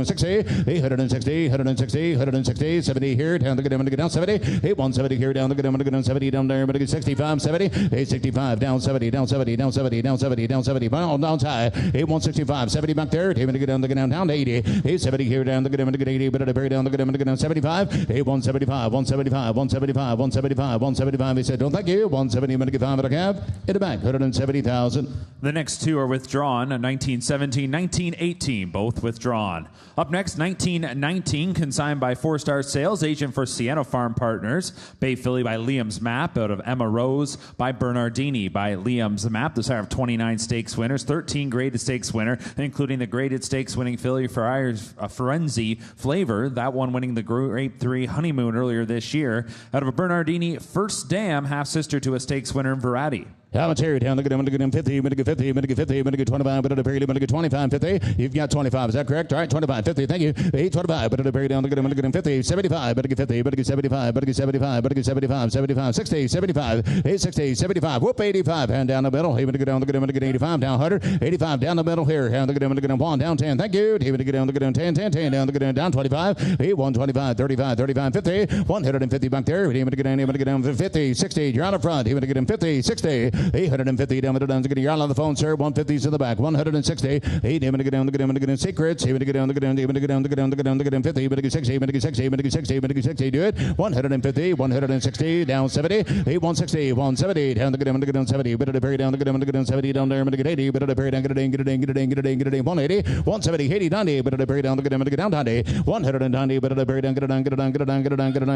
60, 860, 160, 160, 70 here down the down, 70, 170 here down the down, 70 down there, but get 65, 70, 865 down 70, down 70, down 70, down 70, down 70, down high, 165, 70 back there, down the down, 80, 870 here down the down, 80, but at the very down the down, 75, 175, 175, 175, 175, 175. He said, don't thank you, 170, but get 5 at a cab, in the back, 170,000. The next two are withdrawn, 1917, 1918, both withdrawn. Up next, 1919, consigned by 4-Star Sales Agent for Sienna Farm Partners. Bay Filly by Liam's Map out of Emma Rose by Bernardini by Liam's Map. The sire of 29 stakes winners, 13 graded stakes winner, including the graded stakes winning filly for Frenzy Flavor, that one winning the Grade 3 Honeymoon earlier this year. Out of a Bernardini First Dam, half-sister to a stakes winner in Verratti. Palmetary down the down, 50, 50, 50, 50, 25, but at the very down, 25, 50. You've got 25, is that correct? All right, 25, 50, thank you. 825, but at the very down, 50, 75, but get 50, but get 75, but get 75, but get 75, 75, 60, 75, 860, 75, whoop, 85, hand down the middle, even to get down the 85, down 100, 85, down the middle here, hand the down, 1, down 10, thank you. Even to get down the down, 10, 10, 10, down the down, 25, 125, 35, 35, 50, 150 back there, even to get down 50, 60, you're on the front, even to get him 50, 60, 850 down the down to get your on the phone, sir. 150s in the back. 160. 8 even to get down the down secrets. Even to get down the down, even to get down the down 50. Even to get 60. Even to get 60. Even to get 60. Even to get 60. Do it. 150. 160 down 70. 8 160. 170 down the down 70. But at the very down the down 70 down there. Even to get 80. But at the very down get it in. 180. 170. 80 90. But at the very down the down 90. 190. But at the very down get it down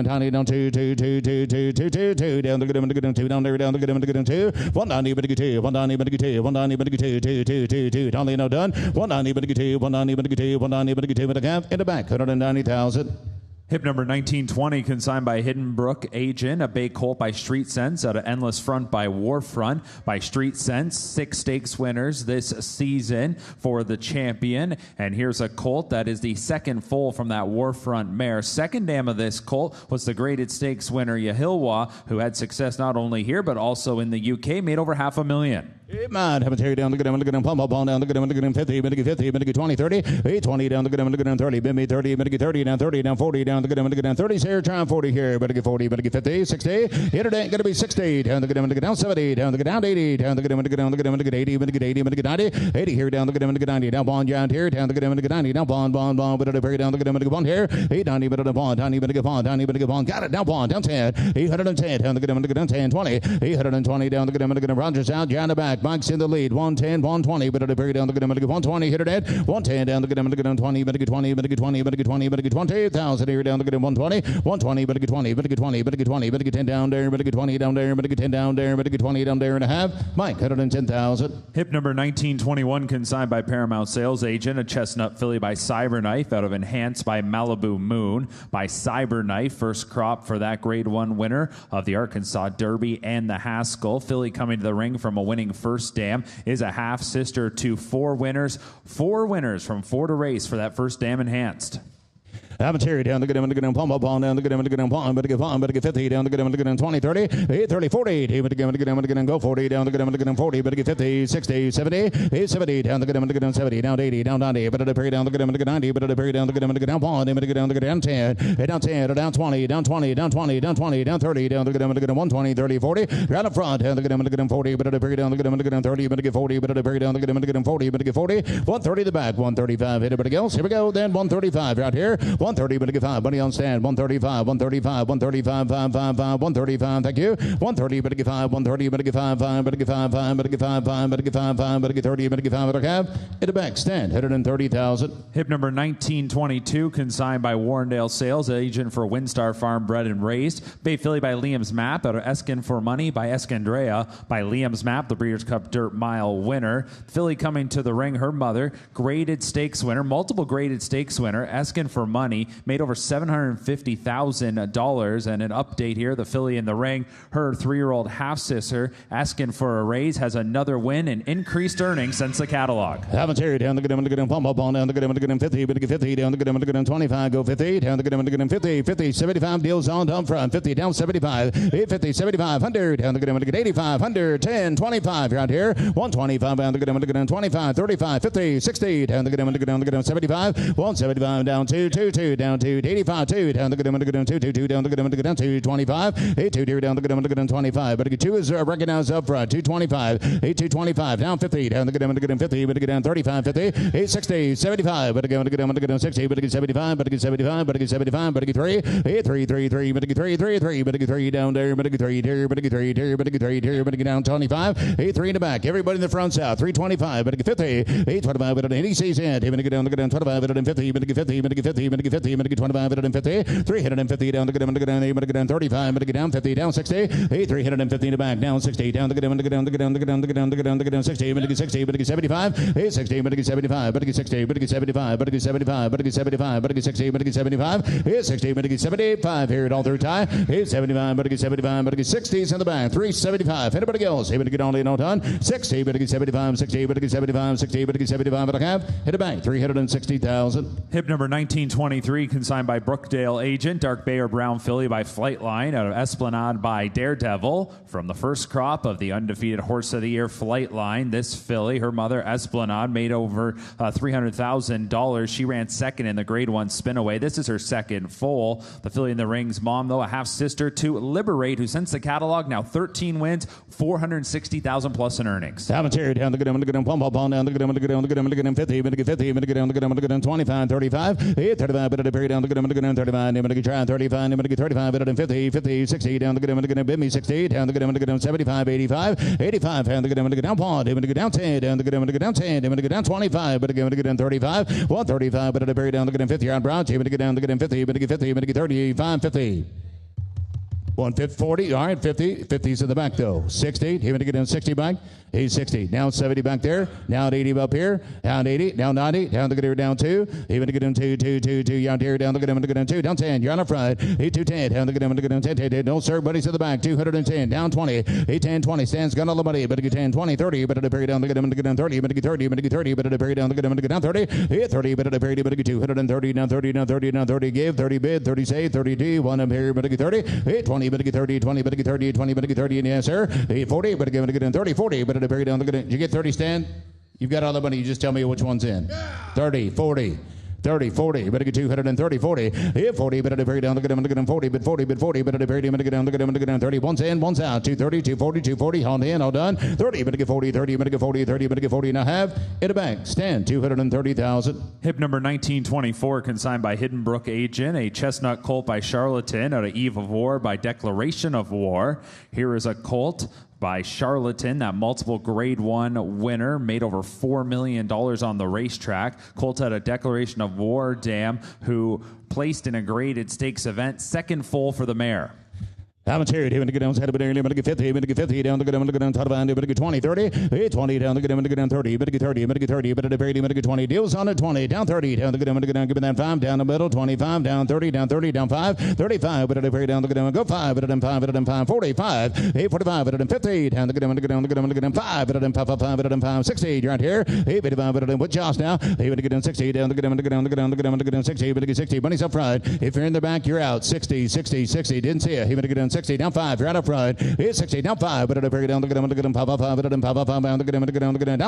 90 down 2 down the down 2 down there down the down 2. 190, but get 2, 190, but get 2, 190, but get 2, Totally no done. 190, but get 2, 190, but get 2, 190, but get 2, but a calf in the back, 190,000. Hip number 1920, consigned by Hidden Brook Agent. A bay colt by Street Sense out of Endless Front by Warfront by Street Sense. 6 stakes winners this season for the champion. And here's a colt that is the second foal from that Warfront mare. Second dam of this colt was the graded stakes winner Yahilwa, who had success not only here but also in the UK, made over $500,000. Man, have a tear down the good, pump up on down the good, 50, minute 50, minute 20, 30, 820 down the good, 30, bimmy 30, minute 30, down 30, down 40, down the good, down 30, here, try 40 here, better get 40, better get 50, 60, hit it ain't gonna be 60, down the good, down 70, down the good, down 80, down the good, down the good, 80, minute 80, minute 90, 80 here, down the good, 90, down bond, down here, down the good, 90, down bond, but at the very down the good, bond here, 890, but at the bond, 90, but get bond, 90, but get bond, got it, down bond, down 10, 810, down the good, down 10, 20, 820, down the good, Rogers out, down the back, Mike's in the lead, 110, 120, but at the very down the good, 120, hit it at 110, down the good, 20, but get 20, but get 20, but get 20, but get 20,000 here, down the good, 120, 120, but get 20, but get 20, but get 20, but get 10 down there, but get 20 down there, but get 10 down there, but get 20 down there and a half. Mike, 110,000. Hip number 1921, consigned by Paramount Sales Agent. A chestnut filly by Cyberknife out of Enhanced by Malibu Moon by Cyberknife. First crop for that Grade 1 winner of the Arkansas Derby and the Haskell. Filly coming to the ring from a winning First Dam is a half sister to 4 winners. 4 winners from 4 to race for that First Dam Enhanced. Amateri down the good, pump up on down the good, pump, but get 50 down the good, 20, 30, 30, 40, but get go 40 down the good, 40, but get 50, 60, 70, 70 down the good, 70 down 80 down 90, but at the down the good, 90, but at the down the good, down bond, but get down the good, down 10, down 10, down 20, down 20, down 20, down 20, down 30, down the good, 120, 30, 40, down the front, down the good, 40, but at the down the good, 30, but get 40, but at the down the good, 40, but get 40, 130 the back, 135 hit everybody else. Here we go, then 135 right here. 130, but to get 5. Money on stand, 135, 135, 135, 5, 5, 5, 135. Thank you. 130, but to get 5, 130, but to get 5, 5, but to get 5, 5, but to get 5, 5, but to get 5, 5, but to get 30, but to get 5, but to have. In the back, stand, 130,000. Hip number 1922, consigned by Warrendale Sales, agent for Windstar Farm, bred and raised. Bay Filly by Liam's Map, out of Eskin for Money by Eskandrea by Liam's Map, the Breeders' Cup Dirt Mile winner. Filly coming to the ring, her mother, graded stakes winner, multiple graded stakes winner. Eskin for Money made over $750,000. And an update here, the filly in the ring, her 3-year-old half-sister, Asking for a Raise, has another win and increased earnings since the catalog. Haven't here down the good him, pump up on down the good him, 50, but to get 50, down the good him, 25, go 50, down the good him, 50, 50, 75, deals on down front, 50, down 75, 50, 75, 100, down the good him, 85, 100, 10, 25, around here, 125, down the good him, 25, 35, 50, 60, down the good him, 75, 175, down 2, 2, 2, down 2, 85, 2, down the good him, 2, 2, 2, down the good him, down 2, 25, 8, 2, down the good him, 25, but to get 2 is recognized up front, 225, 8, 225, down 50, down the good him, 50, but to get down 35, 50, 8, 60, 75, but to get him, 60, but to get 75, but to get 75, but to get 75, but to get 3, 8, 3, 3, 3, but to get 3, 3, 3, but to get 3 down there, but to get 3 there, but to get 3 there, but to get 3 there, but to get down 25, 8, 3 in the back, everybody in the front south, 325, but to get 50, 8, 25, but to 80 C's in, but to get down 25, but to 50, but to get 50, but to get 50, but to get 50, but to get 25, but to 50, 350 down to get him, but to get down 35, but to get down 50, down 60, 8, 350 in the back, down 60, down to get him, to get down, to get down, to get down, to get down, to get down, to get down 60, but to get 60, but to get 75, 8, 60, but to get 75, but to get 60, but to get 75, but to get 75, but to get 75, but to get 60, but to get 75, 8, 60, but to get 75, here it all through tie, 8, 75, but to get 75, but to get 60s in the back, 375, anybody else, able to get only no done, 60, but to get 75, 60, but to get 75, 60, but to get 75, but I have, hit a bank, 360,000. Hip number 1923, consigned by Brookdale agent, Dark Bay or Brown Filly by Flightline, out of Esplanade by Daredevil. From the first crop of the undefeated Horse of the Year Flightline, this filly, her mother Esplanade, made over $300,000. She ran second in the Grade 1 Spinaway. This is her second foal. The filly in the ring's mom, though, a half-sister to Liberate, who since the catalog, now 13 wins, $460,000 plus in earnings. Haven't here down the good him, pump up on down the good him, to get him, to get him, to get him 50, but to get 50, but to get down, to get him, to get him 25, 35, 8, 35, but to bury down the good him, to get him 35, but to get try 35, but to get 35, but to 50, 50, 60, down the good him, to get him, bid me 60, down the good him, to get him 75, 85, 85, down the good him, to get down pond, to get down 10, down the good him, to get down 10, to get down 25, but to get down 35, 135, but to bury down the good him 50 on Brown, but to get down the good him 50, but to get 50, but to get 35, 50. 150, 40, all right, 50. 50's in the back, though. 60, even to get down 60 back. He's 60. Now 70 back there. Now 80 up here. Down 80. Down 90. Down to get here down 2. Even to get him 2, 2, 2, 2. Down here. Down to get him to get down 2. Down 10. You're on the front. 8, 2, 10. Down to get him to get down 10, 10, 10. No, sir. Buddy's in the back. 210. Down 20. 8, 10, 20. Stands gun on the money. But to get 10, 20, 30. But to bury down to get him to get down 30. But to get 30. But to get 30. But to bury down to get him to get down 30. 8, 30. But to bury but to get 230. Down 30. Down 30. Down 30. Give. 30 bid. 30 save. 30 D. 1 up here. But to get 30. 8, 20. But to get 30. 20. But to get 30. 20. But to get 30. And yes, sir. 8, 40. But to get in 30. 40. But to bury down to get in. You get 30 stand. You've got all the money. You just tell me which one's in. 30, 40. 30, 40, better get 230, 40, 40, better to bury down, look at him, 40, but 40, better to bury him, look at him, 30, one's in, one's out, 230, 240, 240, on in, all done, 30, better get 40, 30, better get 40, 30, better get 40, and I have, in the bank, stand, 230,000. Hip number 1924, consigned by Hidden Brook agent, a chestnut colt by Charlatan, out of Eve of War by Declaration of War. Here is a colt by Charlatan, that multiple Grade 1 winner, made over $4 million on the racetrack. Colt had a Declaration of War dam, who placed in a graded stakes event, second foal for the mare. I'm a charity, to get down, head of an area, but to get 50, but to get 50, down to get down, top of but to get 20, 30, 20, down to get down, 30, but to get 30, but to get 30, but to bury but to get 20, deals on it, 20, down 30, down to get down, give me that 5, down the middle, 25, down 30, down 30, down 5, 35, but to bury down to get down, go 5, but to 5, but to 5, 45, 845, but to 50, down to get down, 5, but to 5, 5, but to 5, 60, you're out here, 855, but to with Josh now, 8 to get down 60, down to get down, to get down, to get down, to get down 60, but to get 60, money's up front, if you're in the back, you're out, 60, 60, 60, didn't see it, 8 to get down down 60, down 5, you're out up front. It's 60, down 5, but it'll bring it down, look at him, pop, down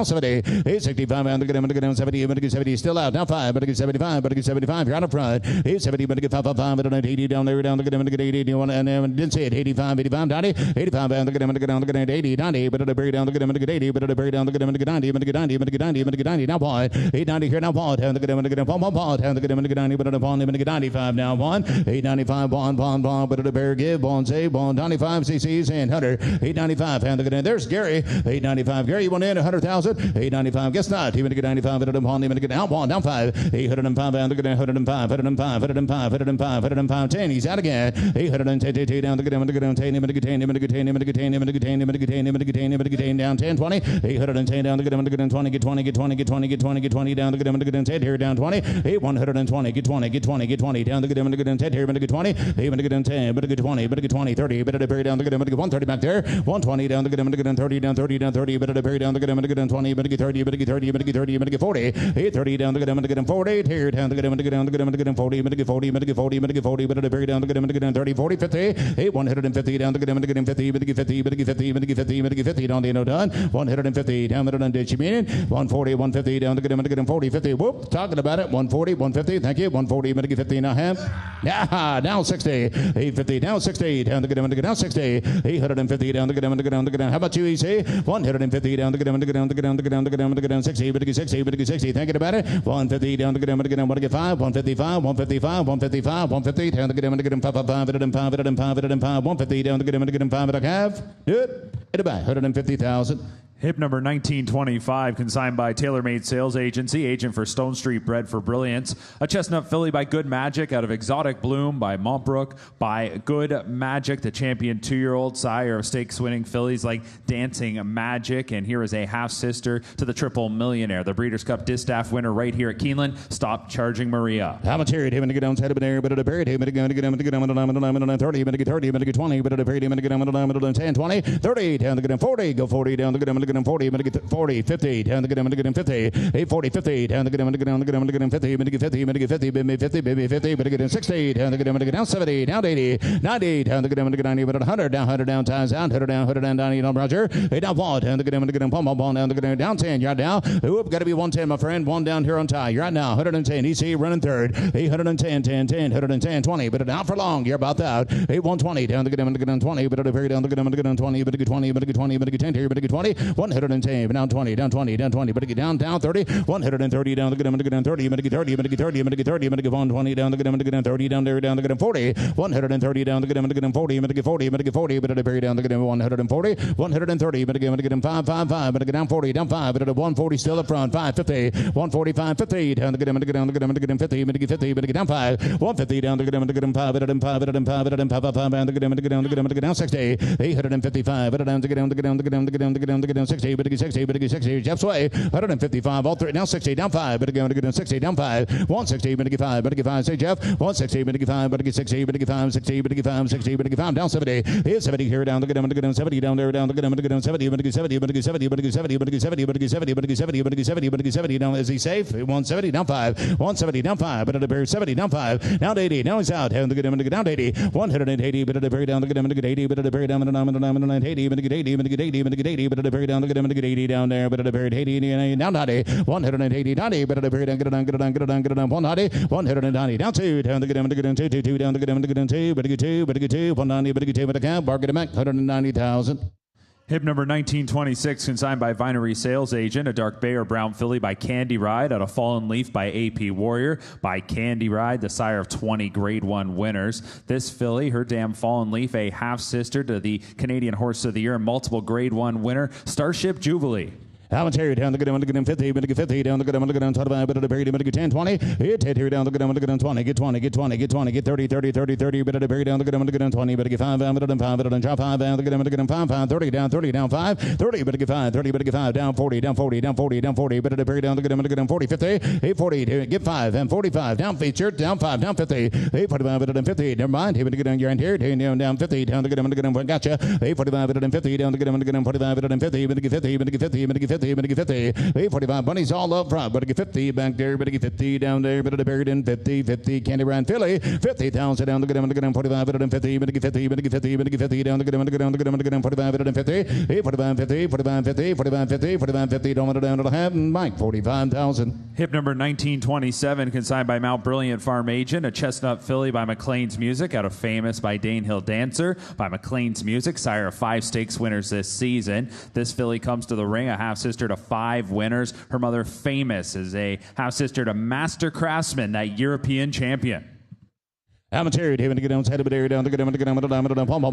70, it's 65, down 70, 70, still out, down 5, but 75, you're out up front. It's 70, but 80 down there, down, look at him, 80, and didn't see it, 85, 90, 85, down, look at 80, 90, but it'll bring it down, look at 80, but it'll bring it down, look at 90, 90, now 1, 890 here, now 1, down, look at 1, down, look at 90, but it'll 95, now 1, 895, but it'll bear give, bond, say, bond, 95, CCs, and 100, 895, down, look at there's Gary, 895, Gary, you want in 100,000, 895, guess not, even to get 95, but it'll get down 1, down 5, 805, down, look at 105, 10, he's out again, 810, down, look at 10, down 10, 20, 810, down, look at 20, get 20, down, look at 10, here, down 20, 120, get 20, down, look at 10, here, get 20, 10, but get 20, 30, but it'll bury down, look at 130 back there, 120, down, look at 30, down 30, but it'll bury down, look at 20, but get 30, but get 40, 830, down, look at 40, here, down, look at 40, but get 40, but it'll bury down, look at 30, 40, 50, 150, down, look at 50, but get 50, down, no done, 150, down, but did she mean it? 140, 150, down, look at 40, 50, whoop, talking about it, 140, 150, thank you, 140, but get 50, now half, down 60, 850, down 60, down, look at down 60, 850, down, look at how about you, EC? 150, down, look at 60, but get 60, thinking about it, 150, down, look at 5, 155, 150, down, look at 5, 150, down, look at 5, but I have, good, hit it back, 150,000. Hip number 1925, consigned by TaylorMade Sales Agency, agent for Stone Street Bred for Brilliance. A chestnut filly by Good Magic out of Exotic Bloom by Montbrook by Good Magic, the champion 2-year-old sire of stakes-winning fillies like Dancing Magic. And here is a half-sister to the Triple Millionaire, the Breeders' Cup Distaff winner right here at Keeneland. Stop Charging Maria. How much here? Him to get down, head of an air, but it buried him to get 30, but get 30, but get 20, but it buried him to get 10, 20, 30, down to get 40, go 40, down to get 40, but get 40, 50, down to get 50, 840, 50, down to get 50, but get 50, but get 50, baby 50, but get 60, down to get down 70, down 80, 90, down to get 90, but 100, down, ties out, 100 down, 90, down, Roger, 8 down, 1, down to get ball, down to get down 10, you're down, whoop, got to be 110, my friend, 1 down here on tie, you're out now, 110, EC running third, 810, 10, 10, 110, 20, but down for long, you're about that, 820, down to get 20, but very down to get 20, but get 20, but get 20, but get 10 here, but get 20, 110, but down 20, down 20, but get down 30, 130, down to get 30, but get 30, but get 30, but get 30, but get 120, down to get 30, down there, down to get 40, 130, down to get 40, but get 40, but get 40, but it very down to get 140, 130, but get 5, but get down 40, down 5, but at 140 still up front, 550, 145, 50, down to get 50, but get 50, but get down 5, 150, down to get 5, but at 5, down to get down 60, 855, but down to get down 60, but get 60, but get 60, Jeff's way, 155, all three, now 60, down 5, but again to get 60, down 5, 160, but get 5, say Jeff, 160, but get 5, but get 60, but get 5, 60, but get 5, 60, but get 5, down 70, here's 70 here, down to get 70, down there, down to get 70, but get 70, but get 70, but get 70, but get 70, but get 70, but get 70, but get 70, but get 70, down, is he safe? 170, down 5, 170, down 5, but at a 70, down 5, down 80, now he's out, down to get down 80, 180, but at a very down to get 80, but at a very down to get 80, but get 80, but get 80, but get 80, but at a very down to get 80 down there, but at a very 80, down 90, 180, 90, but at a very down, get it down, 190, 190, down 2, down to get 2, down to get 2, but get 2, 190, but get 2, but a cab, bargain to make 190,000. Hip number 1926, consigned by Vinery Sales Agent, a dark bay or brown filly by Candy Ride, out of Fallen Leaf by AP Warrior, by Candy Ride, the sire of 20 Grade 1 winners. This filly, her damn Fallen Leaf, a half-sister to the Canadian Horse of the Year and multiple Grade 1 winner, Starship Jubilee. How much here? Down to get 50, but get 50, down to get 25, but at a very but get 10, 20, hit here down to get 20, get 20, get 20, get 20, get 30, 30, 30, 30, but at a very down to get 20, but get 5, but at 5, but at 5, down to get 5, 30, down 5, 30, but get 5, 30, but get 5, down 40, down 40, down 40, down 40, but at a very down to get 40, 50, 840, get 5, and 45, down feature, down 5, down 50, 845, but at 50, never mind, here, but get down your end here, down 50, down to get gotcha, 845, but at 50, down to get 45, but at 50, but get 50, but get 50, but get 50, 50, better get 50, 845, bunnies all up front, better get 50, back there, better get 50, down there, better buried in 50, 50, Candy Brand Philly, 50,000 down the good, 45, better than 50, better get 50, better get 50, better get 50, down the good, 45, better than 50, 845, 50, 45, 50, 45, 50, 45, 50, don't let it down to the half, Mike, 45,000. Hip number 1927, consigned by Mount Brilliant Farm Agent, a chestnut filly by McLean's Music, out of Famous by Dane Hill Dancer, by McLean's Music, sire of 5 stakes winners this season. This filly comes to the ring, a half-sister to 5 winners. Her mother, Famous, is a half-sister to Master Craftsman, that European champion. Amateur, David, get down, head of the down, the good, down, down, the good, palm,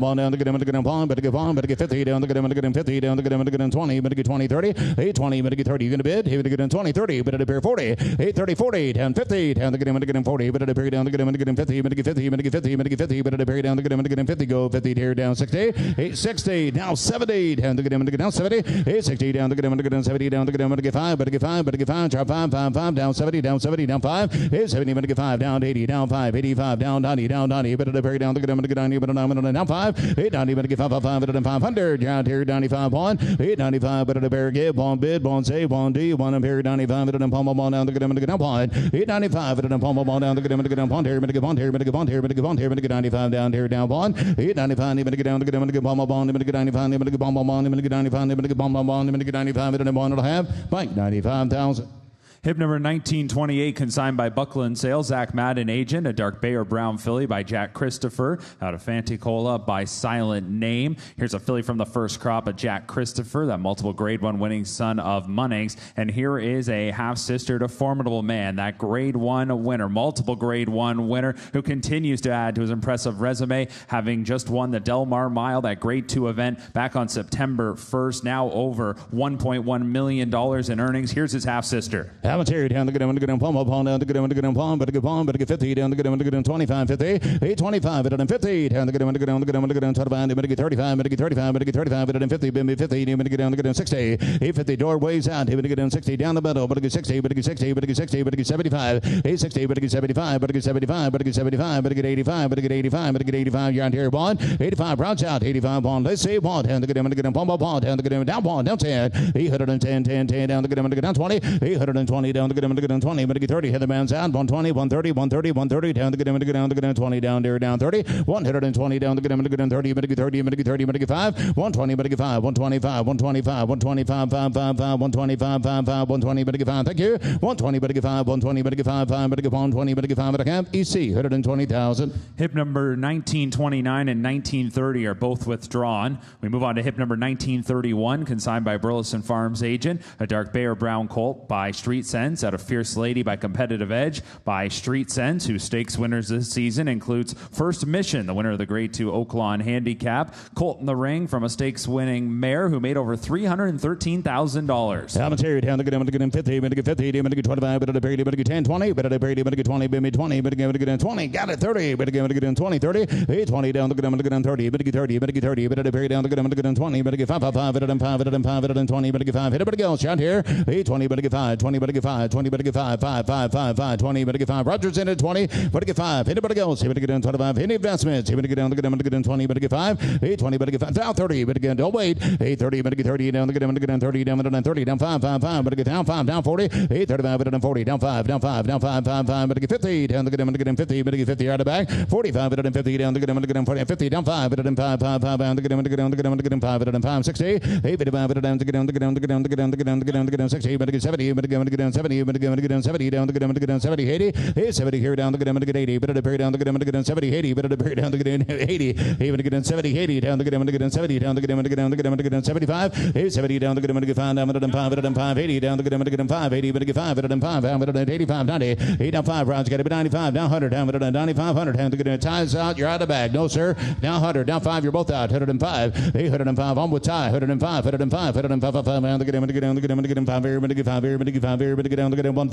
better get 50, down, the good, 50, down, the good, 20, better get 20, 30, 820, better get 30, you're going to bid, here, better get 20, 30, better appear 40, 830, 40, down 50, down, the good, 40, better appear down, the good, 50, better get 50, better get 50, better get 50, better appear down, the good, 50, go, 50, here, down 60, 860, now 70, down, the good, down 70, 860, down, the good, 70, down, the good, get 5, better get 5, better get 5, drop 5, 5, 5, down 70, down 70, down 5, 870, better get 5, down 80, down 5, 85, down 90, down 90, better to bury down the good, down 5, 890, better get 5, better than 500, down here, 95, 1, 895, better to bury, get, one bid, one save, one D, one appear, 95, better than palm ball down the good, down 1, 895, better than palm ball down the good, down pond here, better get 1 here, better get 1 here, better get 1 here, better get 95, down here, down 1, 895, better get down the good, better get palm ball, better get 95, better get palm ball, better get 95, better get palm ball, better get 95, better than 1 and a half, Mike, 95,000. Hip number 1928, consigned by Buckland Sales, Zach Madden Agent, a dark bay or brown filly by Jack Christopher, out of Fanticola by Silent Name. Here's a filly from the first crop of Jack Christopher, that multiple grade 1 winning son of Munnings. And here is a half-sister to Formidable Man, that grade 1 winner, multiple grade 1 winner, who continues to add to his impressive resume, having just won the Del Mar Mile, that grade 2 event, back on September 1st, now over $1.1 million in earnings. Here's his half-sister. Amateur, down the good, palm, down the good, palm, better get 50, down the good, 25, 50, 825, better than 50, down the good, 25, better get 35, better get 35, better get 35, better than 50, better get 50, better get down the good, 60, 850, doorways out, better get down 60, down the middle, better get 60, better get 60, better get 60, better get 75, 860, better get 75, better get 75, better get 75, better get 85, better get 85, better get 85, you're on here, one, 85, rounds out, 85, one, let's see, one, down the good, palm, down the good, down 1, down 10, 810, 10, 10, down the good, down 20, 820, down the good, 20, better get 30, Heatherman's out, 120, 130, 130, 130, down the good, down the good, 20, down there, down 30, 120, down the good, 30, better get 30, better get 30, better get 5, 120, better get 5, 125, 125, 125, 5, 5, 5, 125, 5, 5, 120, better get 5, thank you, 120, better get 5, 120, better get 5, 5, better get 120, better get 5, better have EC, 120,000. Hip number 1929 and 1930 are both withdrawn. We move on to hip number 1931, consigned by Burleson Farms Agent, a dark bay or brown colt by Street Sense, out of Fierce Lady by Competitive Edge by Street Sense, whose stakes winners this season includes First Mission, the winner of the Grade 2 Oaklawn Handicap, Colt in the Ring from a stakes-winning mare who made over $313,000. Amateur, down the good, 50, better get 50, better get 25, better get 10, 20, better get 20, better 20, better get 20, got it, 30, better get 20, 30, 820, down the good, 30, better get 30, better get 30, better down the good, 20, better get 5, 5, 5, better than 5, better than 5, better than 20, better get 5, hit it, better go, shot here, 820, better get 5, 20, better get 5, 20, better get 5, 5, 5, 5, 5, 20, better get 5, Rogers in at 20, better get 5, hit it, better go, better get down 25, hit investments, better get down the good, 20, better get 5, 820, better get 5, down 30, better get, don't wait, 830, better get 30, down the good, 30, down 30, down 5, 5, 5, better get down 5, down 40, 835, better than 40, down 5, down 5, down 5, 5, 5, better get 50, down the good, 50, better get 50 out of the back, 45, better than 50, down the good, 40, 50, down 5, better than 5, 5, 5, down the good, 5, better than 5, 60, 855, better down the good, 60, better get 70, better get down 70, better get down 70, down the good, 70, 80, 870 here down the good, 80, better to bury down the good, 70, 80, better to bury down the good, 80, even to get 70, 80, down the good, 70, down the good, 75, 870 down the good, 5, down the 5, better than 5, 80, down the good, 5, 80, better get 5, better than 5, better than 85, 90, 8 down 5, rounds got to be 95, down 100, down better than 95, 100, down the good, ties out, you're out of the bag, no sir, down 100, down 5, you're both out, 105, 805, on with tie, 105, 105, 105, 5, down the good, 5, better get 5, better get 5, better get 5, better get down the good, 15,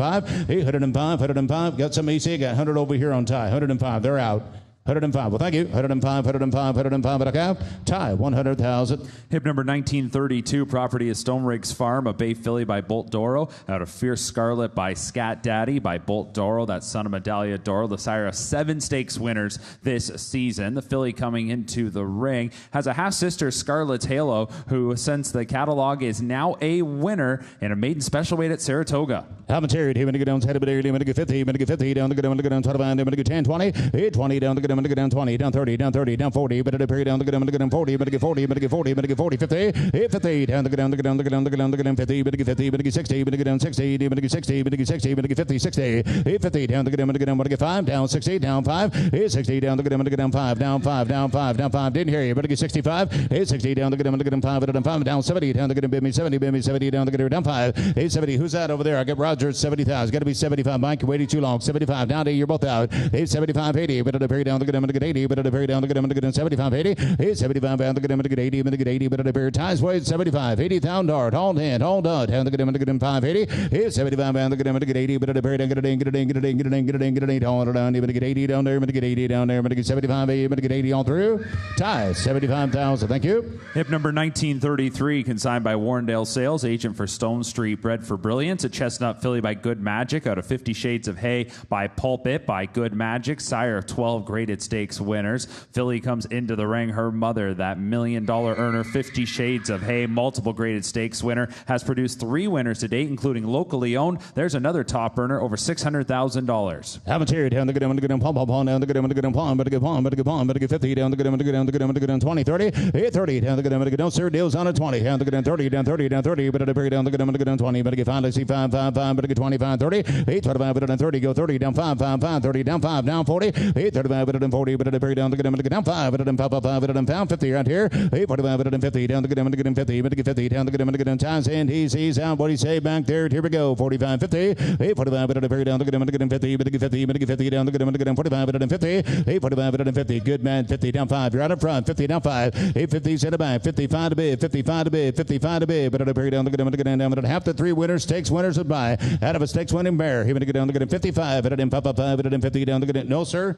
805, 105, got some EC, got 100 over here on tie, 105, they're out. 105. Well, thank you. 105, 105 at a cap. Tie, 100,000. Hip number 1932, property is Stone Riggs Farm, a Bay filly by Bolt Doro, out of Fierce Scarlet by Scat Daddy by Bolt Doro, that's son of Medallia Doro, the sire of 7 stakes winners this season. The filly coming into the ring has a half-sister, Scarlet's Halo, who since the catalog is now a winner in a maiden special weight at Saratoga. Haven't carried him to get down, head of it, to get 50, to get 50, down to get down 25, to get 10, 20, 20, down to get down 20, down 30, down 30, down 40, but at a period down to get down 40, but get 40, but get 40, but get 40, 50, 50, down to get down, to get down, to get down, to get down, to get down 50, but get 50, but get 60, but get down 60, but get 60, but get 60, but get 50, 60, 50, down to get down, to get down, but get 5, down 60, down 5, 60, down to get down, to get down 5, down 5, down 5, down 5, didn't hear you, but get 65, 60, down to get down, to get down 5, but down 5, down 70, down to get down 70, 70, down to get down 5, 70, who's that over there? I get Rogers 70,000, got to be 75, Mike, you're waiting too long, 75, down to you're both out, 75, 80, but at a period down to get down, to get 80, but at a period down to get down, to get 75, 80, 75, down to get down, to get 80, but to get 80, but at a period ties weight 75, 80,000 dart, hold hand, hold on, down to get down, to get 580, 75, down to get down, to get 80, but at a period down, get it, get it, get it, get it, get it, get it, hold on, but to get 80 down there, but to get 80 down there, but to get 75, 80, but to get 80 on through, ties 75,000, thank you. Hip number 1933, consigned by Warrendale Sales, agent for Stone Street, bred for brilliance, a chestnut filly by Good Magic, out of 50 Shades of Hay by Pulpit by Good Magic, sire of 12 graded stakes winners. Filly comes into the ring. Her mother, that $1 million earner, 50 Shades of Hay, multiple graded stakes winner, has produced 3 winners to date, including locally owned. There's another top earner, over $600,000. Haven't here, down to get down, to get down, pom, down to get down, to get down, pom, but to get pom, but to get pom, but to get 50, down to get down, to get down, to get down, to get down 20, 30, 30, down to get down, to get down, sir, deals on a 20, down to get down 30, down 30, down 30, but at a period down to get down, to get down 20, but to get 5, let's see 5, 5, 5, but to get 25, 30, 25, but down 30, go 30, down 5, 5, 5, 30, down 5, down 40, 35, but down 40, but at a period down to get down 5, but down 5, 5, but down 50 around here, 45, but down 50, down to get down, to get down 50, but to get 50, down to get down times, and he's out, what do you say back there, here we go, 45, 50, 45, but at a period down to get down, 50, but to get 50, but to get 50, down to get down 45, but down 50, 45, but down 50, good man, 50, down 5, you're out in front, 50, down 5, 50, set it back, 55 to bid, 55 to bid, 55 to bid, but at a period down to get down, but at half the 3 winners, stakes winners would buy, out of a stakes winning bear, he would get down to get 55, but at him 5, but at him 50, down to get no sir,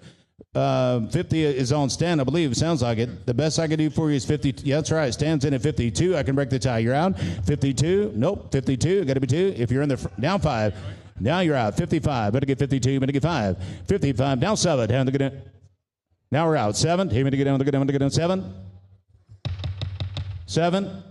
50 is on stand, I believe. Sounds like it. The best I can do for you is 50. Yeah, that's right. Stands in at 52. I can break the tie. You're out. 52. Nope. 52. Got to be 2. If you're in the down 5. Now you're out. 55. Better get 52. Better get 5. 55. Down 7. Down to get in. Now we're out. 7. He to get down. To get down. To get down. 7. 7.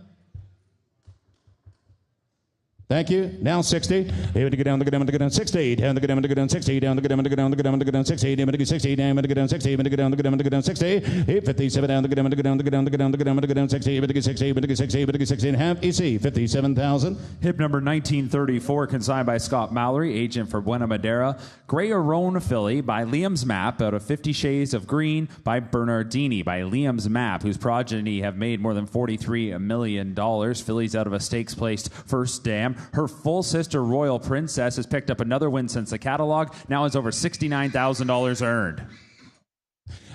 Thank you. Now 60. Here to get down, to get down, to get down 60. Down to get down, to get down 60. Down to get down, to get down, to get down, to get down 60. Down to get 60. Down to get down 60. Down to get down, to get down, to get down 60. 57 down to get down, to get down, to get down, to get down, to get down, to get down 60. Down to get 60. Down to get 60. Down to get 60 and a half. EC 57,000. Hip number 1934, consigned by Scott Mallory, agent for Buena Madera. Gray Arone filly by Liam's Map, out of 50 Shades of Green by Bernardini by Liam's Map, whose progeny have made more than $43 million. Fillies out of a stakes placed First Dam. Her full sister, Royal Princess, has picked up another win since the catalog. Now has over $69,000 earned.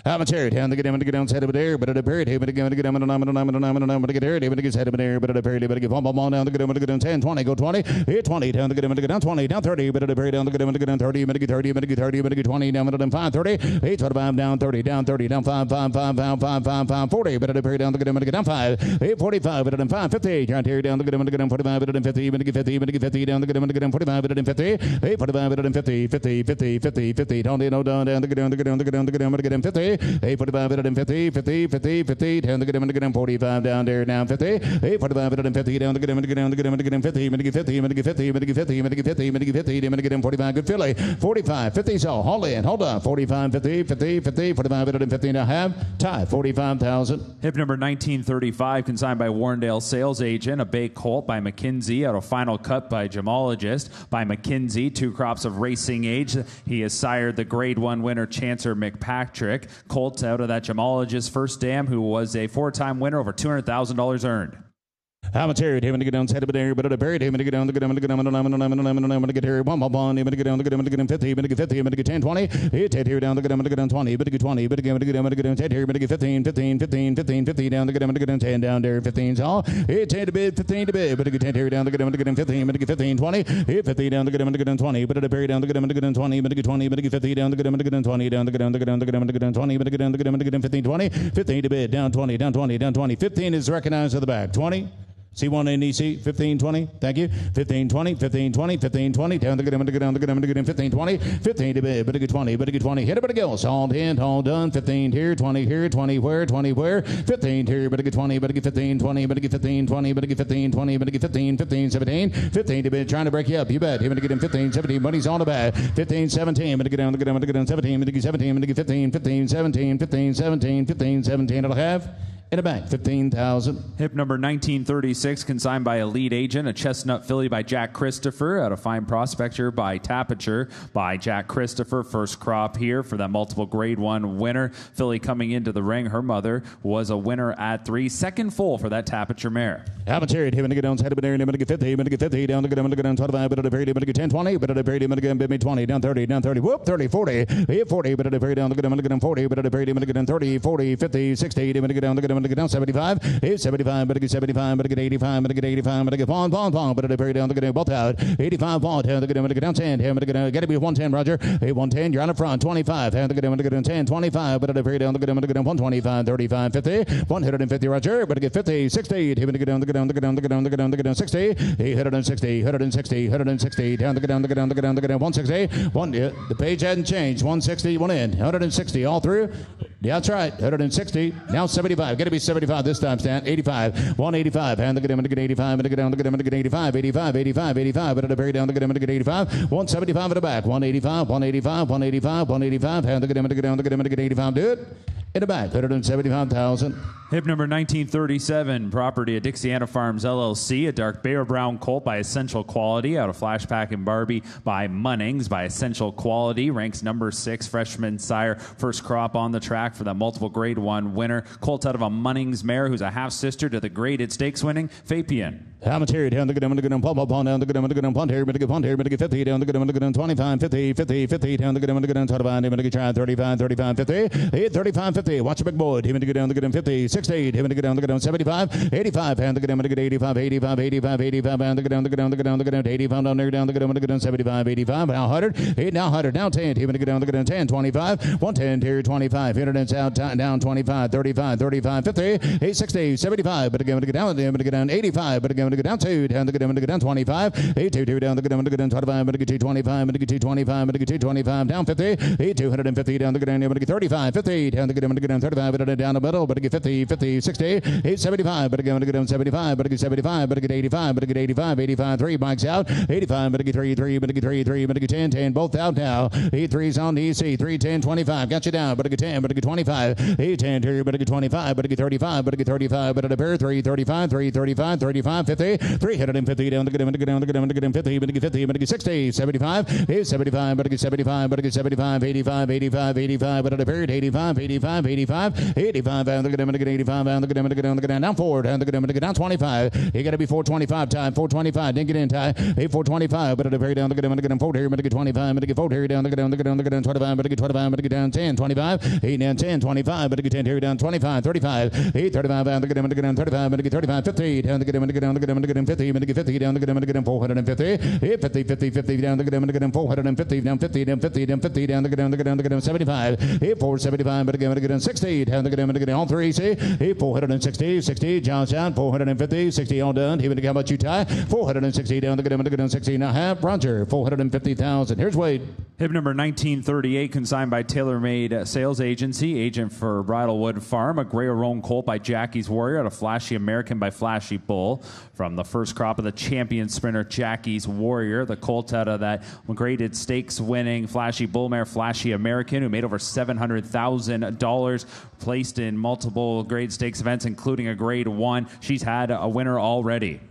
I'm a chariot, hand to get down, to get down, head of there, but at a period, but again, to get down, to get there, but get head of there, but at a period, but get ball down, to get down, 10, 20, go 20, hit 20, down to get down, 20, down 30, but at a period, down to get down, 30, but get 30, but get 30, but get 20, down, to 5, 30, 8, 25, down 30, down 30, down 5, 5, 5, 5, 5, 5, 5, 40, but at a period, down to get down, 5, 8, 45, but at 5, 50, down here, down to get down, 45, but at 50, but get 50, but get 50, down to get down, 45, but at 50, 8, 45, but at 50, 50, 50, 50, 50, down, down, to get down, to get down, to get down, to get down, to get down, 50, 8, 45, but at 50, 50, 50, 50, down to get him, to get him, 45 down there, down 50, 8, 45, but at 50, down to get him, to get down, to get him, to get him, 50, to get 50, to get 50, to get 50, to get 50, to get 50, to get him, 45, good filly, 45, 50, so hold in, hold on, 45, 50, 50, 50, 45, but at 50 and a half, tie, 45,000. Hip number 1935, consigned by Warrendale Sales Agent, a Bay Colt by McKinsey, out of Final Cut by Gemologist by McKinsey, 2 crops of racing age. He has sired the Grade 1 winner, Chancer McPatrick. Colts out of that Gemologist First Dam, who was a 4-time winner, over $200,000 earned. I'm a cherry, him to get down, head of the area, but I buried him to get down, the good, I'm going to get here, one, him to get down, the good, I'm going to get 50, I'm going to get 50, I'm going to get 10, 20, hit here down, the good, I'm going to get down 20, but to get 20, but again, I'm going to get 10 here, but to get 15, 15, 15, 15, 50 down, the good, I'm going to get down 10 down there, 15's all, hit 10 to bid, 15 to bid, but to get 10 here down, the good, I'm going to get 15, but to get 15, 20, hit 50 down, the good, I'm going to get down 20, but to bury down, the good, I'm going to get down 20, but to get 20, but to get 50 down, the good, I'm going to get down 20, down, the good, I'm going to get down, the good, I'm going to get down 20, but to get down, the good, I'm going to get down 15, 20, 15 to bid, down 20, down 20, down 20, 15 is recognized at the back, 20. C1 and EC, 15, 20. Thank you. 15, 20, 15, 20, 15, 20. Down the good, I'm going to get down the good, I'm going to get in 15, 20. 15 to bid, but a good 20, but a good 20. Hit it, but it goes. All in, all done. 15 here, 20 here, 20 where, 20 where. 15 here, but a good 20, but a good 15, 20, but a good 15, 20, but a good 15, 20, but a good 15, 15, 17. 15 to bid, trying to break you up. You bet. Him to get in 15, 17. Money's on the bat. 15, 17. But to get down the good, I'm going to get down 17, but a good 17, but a good 15, 15, 17, 15, 17, 15, 17. It'll have. In the bank, 15,000. Hip number 1936, consigned by a lead agent, a chestnut filly by Jack Christopher, out of Fine Prospector by Tapiture by Jack Christopher. First crop here for that multiple grade 1 winner. Filly coming into the ring. Her mother was a winner at 3. Second full for that Tapiture mare. I'm a chariot, him to get down, head of an area, him to get 50, him to get 50, down the good, I'm to get down 25, but at a very, him to get 10, 20, but at a very, him to get bid me 20, down 30, whoop, 30, 40, hit 40, but at a very down the good, I'm to get down 40, but at a very, him to get down 30, 40, 50, 60, him to get down the good, I'm to get down 75, hit 75, but I get 75, but I get 85, but I get 85, but I get pawn, but at a very down the good, both out, 85, pawn, down the good, I'm to get down 10, him to get got to be 110, Roger, hey, 110, you're on the front, 25, down the good, I'm to get down 10, 25, but at a very down the good, I'm to get down 125, 35, 50, 150, Roger, but I get 50, 60, him to get down the good, I'm to get down the good, I'm to get down 60, 160, 160, 160, down the good, down the good, down the good, down the good, 160, the page hadn't changed, 160, one in, 160, all through. Yeah, that's right. 160. Now 75. Got to be 75 this time, Stan. 85. 185. And the good, I'm going to get 85. I'm going to get down the good, I'm going to get 85. 85. 85. 85. But at the very down the good, I'm going to get 85. 175 at the back. 185. 185. 185. 185. And the good, I'm going to get down the good, I'm going to get 85. Do it. In the back, 175,000. Hip number 1937, property of Dixiana Farms LLC, a dark bear brown colt by Essential Quality, out of Flashback and Barbie by Munnings by Essential Quality, ranks number 6, freshman sire, first crop on the track for that multiple grade 1 winner. Colt out of a Munnings mare, who's a half sister to the graded stakes winning Fabian. I'm a chariot, down the good, I'm going to get down, pawn, down the good, I'm going to get down, punt here, I'm going to get punt here, I'm going to get 50, down the good, I'm going to get down 25, 50, 50, 50, down the good, I'm going to get down 25, I'm going to get try 35, 35, 50, 35, 50, watch a big boy, him to get down the good, 50, 60, him to get down the good, 75, 85, and the good, I'm going to get 85, 85, 85, 85, and the good, down the good, down the good, down the good, 85, down there, down the good, I'm going to get down 75, 85, now 100, 8, now 100, now 10, him to get down the good, 10, 25, 110, here, 25, 100, out, down 25, 35, 35, 50, 8, 60, 75, but again, I'm going to get down, I'm going to get down 85, but again, I'm going to get down 2, down the good, I'm going to get down 25, 8, 2, 2, down the good, I'm going to get down 25, I'm going to get 225, I'm going to get 225, I'm going to get 225, down 50, 8, 250, down the good, I'm going to get 35, 50, down the good, I'm going to get down 35, but down the middle, but I get 50, 50, 60, 8, 75, but again, I'm going to get down 75, but I get 75, but I get 85, but I get 85, 85, 3, Mike's out, 85, but I get 3, 3, but I get 3, 3, but I get 10, 10, both out now, 8, 3's on the EC, 3, 10, 25, got you down, but I get 10, but I get 25, 8, 10, here, but I get 25, but I get 35, but I get 35, but I get 3, 35, 3, 35, 35, 50, 350, down the good, I'm going to get down the good, I'm going to get down 50, but I get 50, but I get 60, 75, 8, 75, but I get 75, but I get 75, 85, 85, 85, but I get 85, 85, 85, 85, and the good, I'm going to get 85, and the good, I'm going to get down the good, down forward, and the good, I'm going to get down 25, you got to be 425 time, 425, didn't get in time, 425, but at the very down the good, I'm going to get down 40 here, I'm going to get 25, I'm going to get 40 here, down the good, down the good, down the good, down 25, but I get 25, I'm going to get down 10, 25, 8, down 10, 25, but I get 10 here, down 25, 35, 8, 35, and the good, I'm going to get down 35, I'm going to get 35, 50, down the good, I'm going to get down the good, I'm going to get down 50, I'm going to get 50, down the good, I'm going to get down 450, 8, 50, 50, 50, down the good, I'm going to get down 450, down 50, down 50, down 50, down the good, down the good, down the good, down 75, 8, 475, but again, I'm going to get down 60, down the good, I'm going to get down all 3, see, 8, 460, 60, Johnstown, 450, 60, all done, even how about you, Ty, 460, down the good, I'm going to get down 60, now half, Roger, 450,000, here's Wade. Hip number 1938, consigned by TaylorMade Sales Agency, agent for Bridlewood Farm, a Grey Roan colt by Jackie's Warrior, out of Flashy American by Flashy Bull, from the first crop of the champion sprinter Jackie's Warrior, the colt out of that graded stakes winning Flashy Bull mare Flashy American, who made over $700,000, placed in multiple grade stakes events, including a grade 1. She's had a winner already.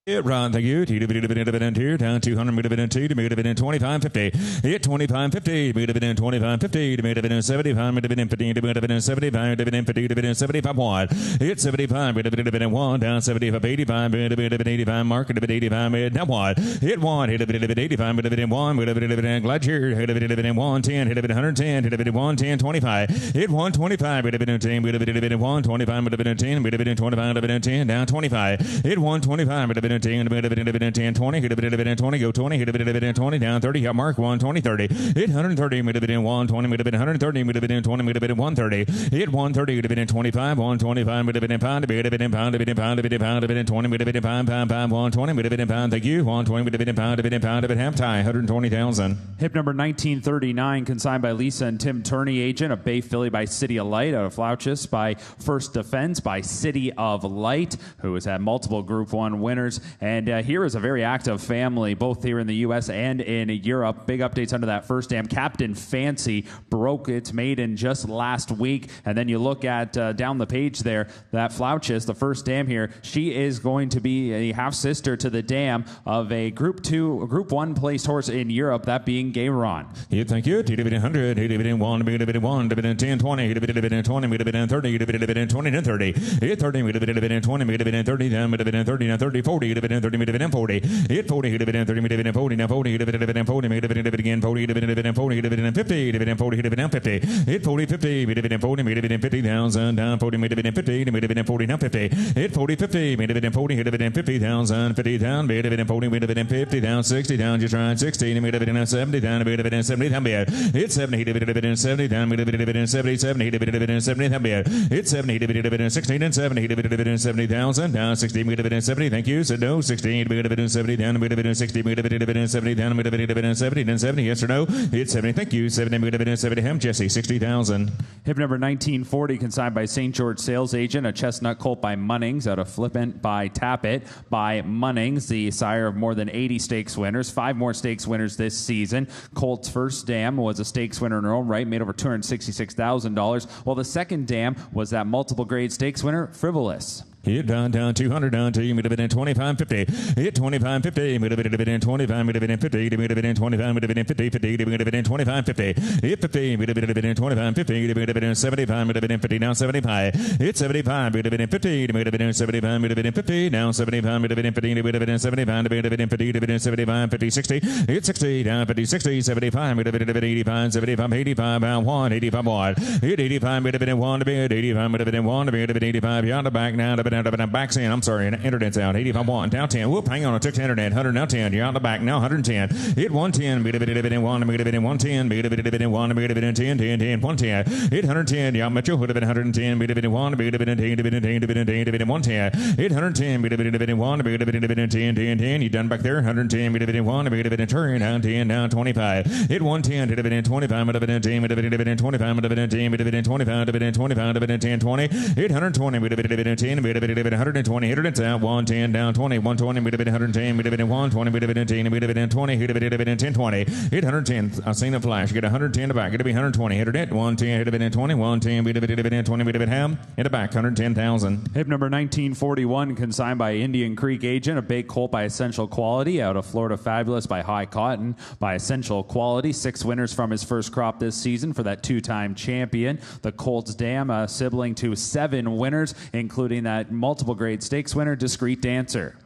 Hit Ron, thank you. T dividend here, down 200 dividend 2 to make dividend 25.50. Hit 25.50, make dividend 25.50 to make dividend 75, dividend 15 to make dividend 75, dividend 50, dividend 75 1. Hit 75, make dividend 1, down 75, 85, dividend 85, market dividend 85, made down 1. Hit 1, hit dividend 85, make dividend 1, make dividend glad cheer, hit dividend 110, hit dividend 110, hit dividend 110, 25. Hit 125, make dividend 10, make dividend 125, make dividend 10, make dividend 25, dividend 10, down 25. Hit 125, make dividend 10, dividend 10, 20, hit dividend 20, go 20, hit dividend 20, down 30, hit mark 120, 30. Hit 130, mid dividend 120, mid dividend 130, mid dividend 20, mid dividend 130. Hit 130, dividend 25, 125, mid dividend pound, dividend pound, dividend pound, dividend pound, dividend 20, mid dividend pound, 120, mid dividend pound, thank you, 120, mid dividend pound, dividend half tie, 120,000. Hip number 1939, consigned by Lisa and Tim Turney, agent, a Bay Filly by City of Light, out of Flouches by First Defense by City of Light, who has had multiple Group 1 winners. And here is a very active family, both here in the U.S. and in Europe. Big updates under that first dam. Captain Fancy broke its maiden just last week. And then you look at down the page there, that Flouches, the first dam here, she is going to be a half-sister to the dam of a Group 1 placed horse in Europe, that being Gayron. Yeah, thank you. Dividend 100, dividend 1, dividend 1, dividend 10, 20, dividend 20, dividend 30, dividend 20, and 30. Hit 30, dividend 20, dividend 30, down, dividend 30, now 30, 40, dividend 30, dividend 40. Hit 40, dividend 30, dividend 40, now 40, dividend 40, dividend again 40, dividend 40, dividend 50, dividend 40, dividend 50. Hit 40, 50, dividend 40, dividend 50,000, down 40, dividend 50, dividend 40, now 50. Hit 40, 50, dividend 40, dividend 50,000, 50,000, dividend 40, dividend 50,000, 60,000, just right, 60, dividend 70,000, dividend 70,000, hit 70, dividend 70,000, dividend 77, dividend 70,000, hit 70, dividend 16 and 70, dividend 70,000, down 60, dividend 70, thank you, said no, 16, dividend 70, down, dividend 60, dividend 70, down, dividend 70, then 70, yes or no, hit 70, thank you, 70, dividend 70, him, Jesse, 60,000. Hip number 1940, consigned by St. George sales agent, a chestnut colt by Munnings, out of Flippant by Tappet by Munnings, the sire of more than 80 stakes winners, 5 more stakes winners this season. Colt's first dam was a stakes winner in her own right, made over $266,000, while the second dam was that multiple grade stakes winner, Frivolous. Hit down 200, down to you, dividend 25.50. Hit 25.50, dividend 25, dividend 50, dividend 25, dividend 50, 50, dividend 25.50. Hit 50, dividend 25.50, dividend 75, dividend 50, down 75. Hit 75, dividend 50, dividend 75, dividend 50, down 75, dividend 50, dividend 75, dividend 50, dividend 75, 50, 60. Hit 60, down 50, 60, 75, dividend 85, 75, 85, down 1, 85 1. Hit 85, dividend 1, dividend 85, dividend 1, dividend 85, you're on the back now, dividend back in, I'm sorry, internet's out. 85 1, down 10. Whoop, hang on, I took the internet. 100, now 10. You're out the back, now 110. Hit 110, dividend 1, dividend 110, dividend 1, dividend 10, 10, 10, 110. Hit 110, yeah, Metro, dividend 110, dividend 1, dividend 10, dividend 10, dividend 10, dividend 110. Hit 110, dividend 1, dividend 10, 10, 10. You done back there? 110, dividend 1, dividend turn, down 10, down 25. Hit 110, dividend 25, dividend 10, dividend 25, dividend 10, dividend 25, dividend 25, dividend 10, 20. Hit 120, dividend 10, dividend 120, hit it down, 110, down 20, 120, dividend 110, dividend 120, dividend 10, dividend 20, hit dividend 10, 20, hit 110, I've seen a flash, get 110 to back, it'll be 120, hit it, 110, hit dividend 20, 110, dividend 20, dividend ham, hit it back, 110,000. Hip number 1941, consigned by Indian Creek agent, a big colt by Essential Quality, out of Florida Fabulous by High Cotton by Essential Quality, 6 winners from his first crop this season for that 2-time champion. The Colts Dam, a sibling to 7 winners, including that multiple grade stakes winner, Discreet Dancer.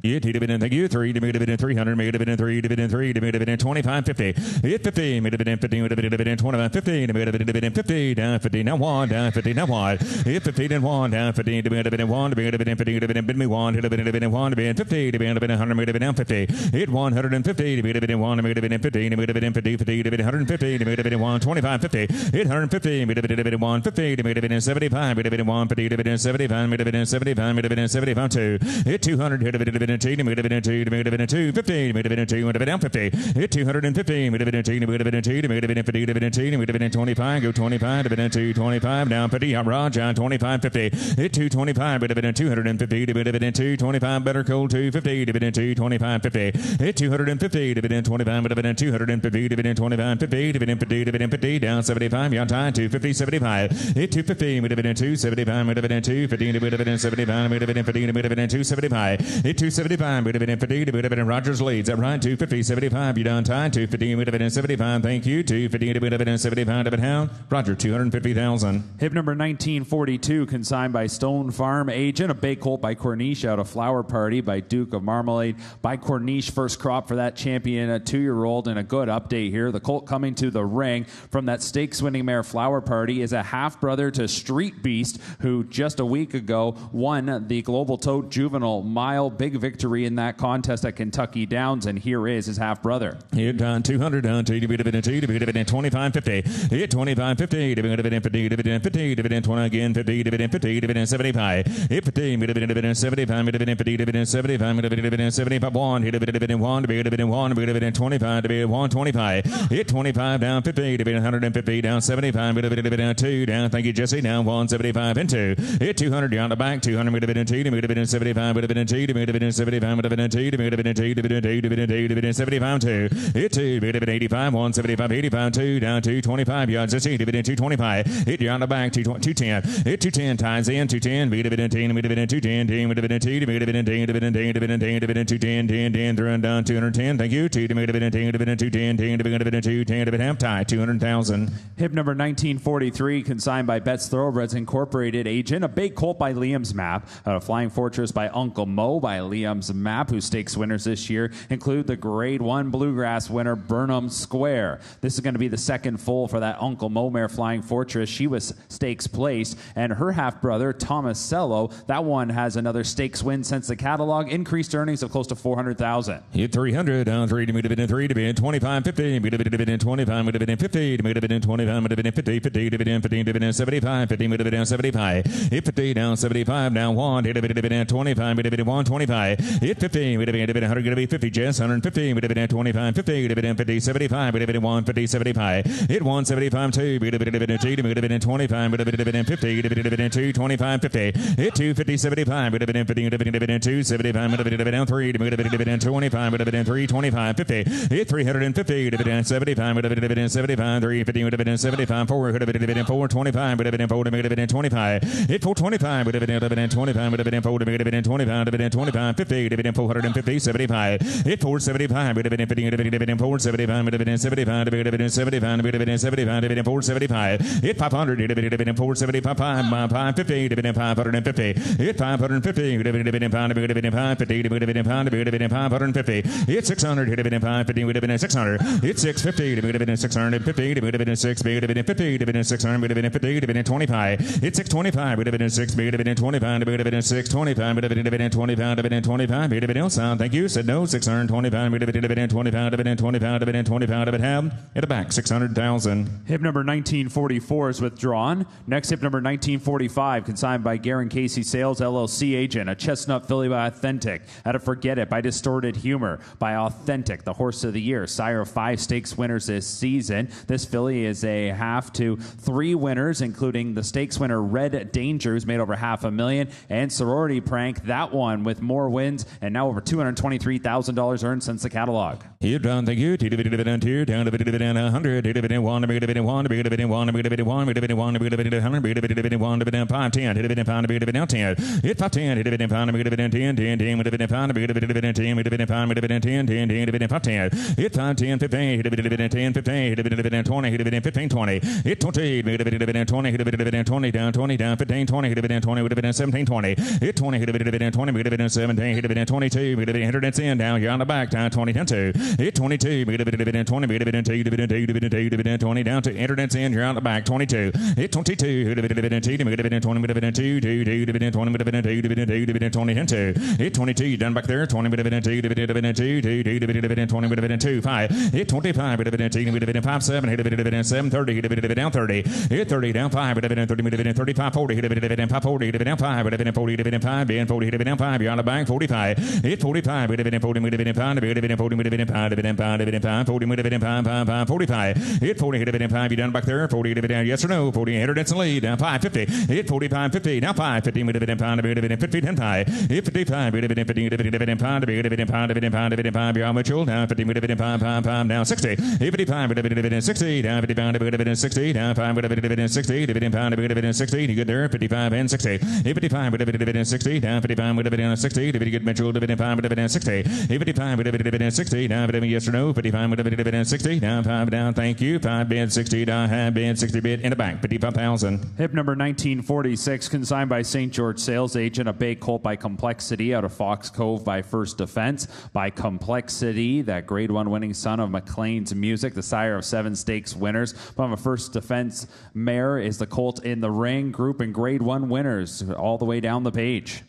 Hit dividend, thank you, 3, dividend 300, dividend 3, dividend 3, dividend 25.50. Hit 50, dividend 50, dividend 25.50, dividend 50, down 50, now 1, down 50, now 1. Hit 50, then 1, down 50, dividend 1, dividend 50, dividend me 1, dividend 1, dividend 50, dividend 100, dividend 50. Hit 150, dividend 1, dividend 50, dividend 50, 50, dividend 150, dividend 1, 25.50. Hit 150, dividend 1, 50, dividend 75, dividend 1, 50, dividend 75, dividend 75, dividend 75, 2. Hit 200, dividend 2, dividend 2, dividend 2, 50, dividend 2, dividend 50. Hit 250, dividend 2, dividend 2, dividend 50, dividend 2, dividend 25, go 25, dividend 2, 25, down 50, hot rod, John 25, 50. Hit 225, dividend 250, dividend 2, 25, better cold 250, dividend 2, 25, 50. Hit 250, dividend 25, dividend 250, dividend 25, 50, dividend 50, dividend 50, down 75, you're time 250, 75. Hit 250, dividend 2, 75, dividend 2, 50, dividend 75, dividend 50, dividend 2, 75. Hit 2 75, dividend 50, dividend Rogers leads at right, 250, 75, you done tied, 250, dividend 75, thank you, 250, dividend 75, dividend Hound, Roger, 250,000. Hip number 1942, consigned by Stone Farm Agent. A bay colt by Corniche out of Flower Party by Duke of Marmalade by Corniche. First crop for that champion, a 2-year-old, and a good update here. The colt coming to the ring from that stakes winning mare Flower Party is a half-brother to Street Beast, who just a week ago won the Global Tote Juvenile Mile. Big victory in that contest at Kentucky Downs, and here is his half-brother. Hit on 200, down to dividend 2, dividend 25.50. Hit 25.50, dividend 50, dividend 50, dividend 20 again, 50, dividend 50, dividend 75. Hit 50, dividend 75, dividend 50, dividend 75, dividend 75, 1, hit dividend 1, dividend 1, dividend 25, dividend 125. Hit 25, down 50, dividend 150, down 75, dividend 2, down, thank you, Jesse, down 175 and 2. Hit 200, down the back, 200, dividend 2, dividend 75, dividend 2, dividend 75, dividend 2, dividend 2, dividend 2, dividend 2, dividend 75, 2. Hit 2, dividend 85, 175, 85, 2, down 225 yards, Jesse, dividend 225. Hit down the back, 210. Hit 210, ties in, 210, dividend 10, dividend 210, dividend 2, dividend 10, dividend 10, dividend 10, dividend 210, 10, 10, through and down 210, thank you, 2, dividend 10, dividend 210, 10, dividend 210, dividend half tie, 200,000. Hip number 1943, consigned by Betts Thoroughbreds Incorporated Agent. A big colt by Liam's Map. A Flying Fortress by Uncle Mo by Liam's Map, whose stakes winners this year include the Grade 1 Bluegrass winner Burnham Square. This is going to be the second foal for that Uncle Mo mare Flying Fortress. She was stakes placed, and her half-brother Thomas Cello, that one has another stakes win since the catalog, increased earnings of close to 400,000. Hit 300, down 3, dividend 3, dividend 25, 50, dividend 25, dividend 50, dividend 25, dividend 50, 50, dividend 50, dividend 75, 50, dividend 75. Hit 50, down 75, down 1, hit dividend 25, dividend 125. Hit 50, dividend 100, going to be 50, Jess, 150, dividend 25, 50, dividend 50, 75, dividend 150, 75. Hit 175, 2, dividend 2, dividend 25, dividend 50, dividend 2, 25, 50. Hit 250, 75, dividend 50, dividend 2, 75, dividend 3, dividend 25, dividend 3, 25, 50. Hit 350, dividend 75, dividend 75, 350, dividend 75, 4, dividend 4, 25, dividend 4, dividend 25. Hit 425, dividend 25, dividend 4, dividend 25, dividend 25, 50, dividend 450, 75. Hit 475, dividend 50, dividend 475, dividend 75, dividend 75, dividend 75, dividend 475. Hit 500, dividend 475, 550, dividend 550. Hit 550, dividend 5, dividend 550, dividend 5, dividend 550. Hit 600, dividend 550, dividend 600. Hit 650, dividend 650, dividend 6, dividend 50, dividend 600, dividend 50, dividend 25. Hit 625, dividend 6, dividend 25, dividend 625, dividend 25, dividend 25, dividend sound. Thank you. Said no. 625, dividend 25, dividend 25, dividend 25, dividend have at the back 600,000. Hip number 1944 is withdrawn. Next, hip number 1945, consigned by Garen Casey Sales LLC Agent. A chestnut filly by Authentic. Out of Forget It by Distorted Humor by Authentic, the horse of the year. Sire of 5 stakes winners this season. This filly is a half to 3 winners, including the stakes winner Red Danger, who's made over $500,000, and Sorority Prank, that one with more wins and now over $223,000 earned since the catalog. Here down, thank you. Dividend 2, down to dividend 100, dividend 1, dividend 1, dividend 1, dividend 1, dividend 1, dividend 100, dividend 1, dividend 5, 10, dividend 5, dividend 10. Hit 5, 10, dividend 5, dividend 10, 10, 10, dividend 5, dividend 10, dividend 5, dividend 10, 10, 10, dividend 5, 10. Hit 5, 10, 15, dividend 10, 15, dividend 20, dividend 15, 20. Hit 20, dividend 20, dividend 20, down 20, down 15, 20, dividend 20, dividend 17, 20. Hit 20, dividend 20, dividend 17, dividend 22, dividend 110, down here on the back, down 20, down 2. Hit 22, dividend 20, dividend 2, dividend 2, dividend 2, dividend 20, down to internet in here on the back, 22. Hit 22, dividend 2, dividend 20, dividend 2, 2, dividend 20, dividend 2, dividend 2, dividend 20, and 2. Hit 22, down back there, 20, dividend 2, dividend 2, 2, dividend 20, dividend 2, 5. Hit 25, dividend 2, dividend 5, 7, hit dividend 7, 30, dividend down 30. Hit 30, down 5, dividend 30, dividend 35, 40, hit dividend 5, 40, dividend 5, dividend 40, dividend 5, and 40, dividend 5, beyond the bank, 45. Hit 45, dividend 40, dividend 5, dividend 40, dividend 5, dividend 5, dividend 5, 40, dividend 5, 5, 5, 45. Hit 40, dividend 5, you down back there, 40, dividend yes or no, 40, hit lead, down 5, 50. Hit 45, 50, down 5, 50, dividend 5, dividend 50, 10, 5. Hit 55, dividend 50, dividend 5, dividend 5, dividend 5, dividend 5, beyond Mitchell, down 50, dividend 5, 5, 5, down 60. Hit 55, dividend 60, down 55, dividend 60, down 5, dividend 60, dividend 5, dividend 60, you good there, 55 and 60. Hit 55, dividend 60, down 55, dividend 60, dividend good Mitchell, dividend 5, dividend 60. 55, dividend 60, down, dividend yes or no. 55, dividend 60, down, 5 down, thank you. 5 bid, 60 down, half bid, 60 bid in the bank, 55,000. Hip number 1946, consigned by St. George sales agent, a bay colt by Complexity out of Fox Cove by First Defense. By Complexity, that grade 1 winning son of McLean's Music, the sire of 7 stakes winners. From a First Defense mare is the colt in the ring group and grade 1 winners all the way down the page.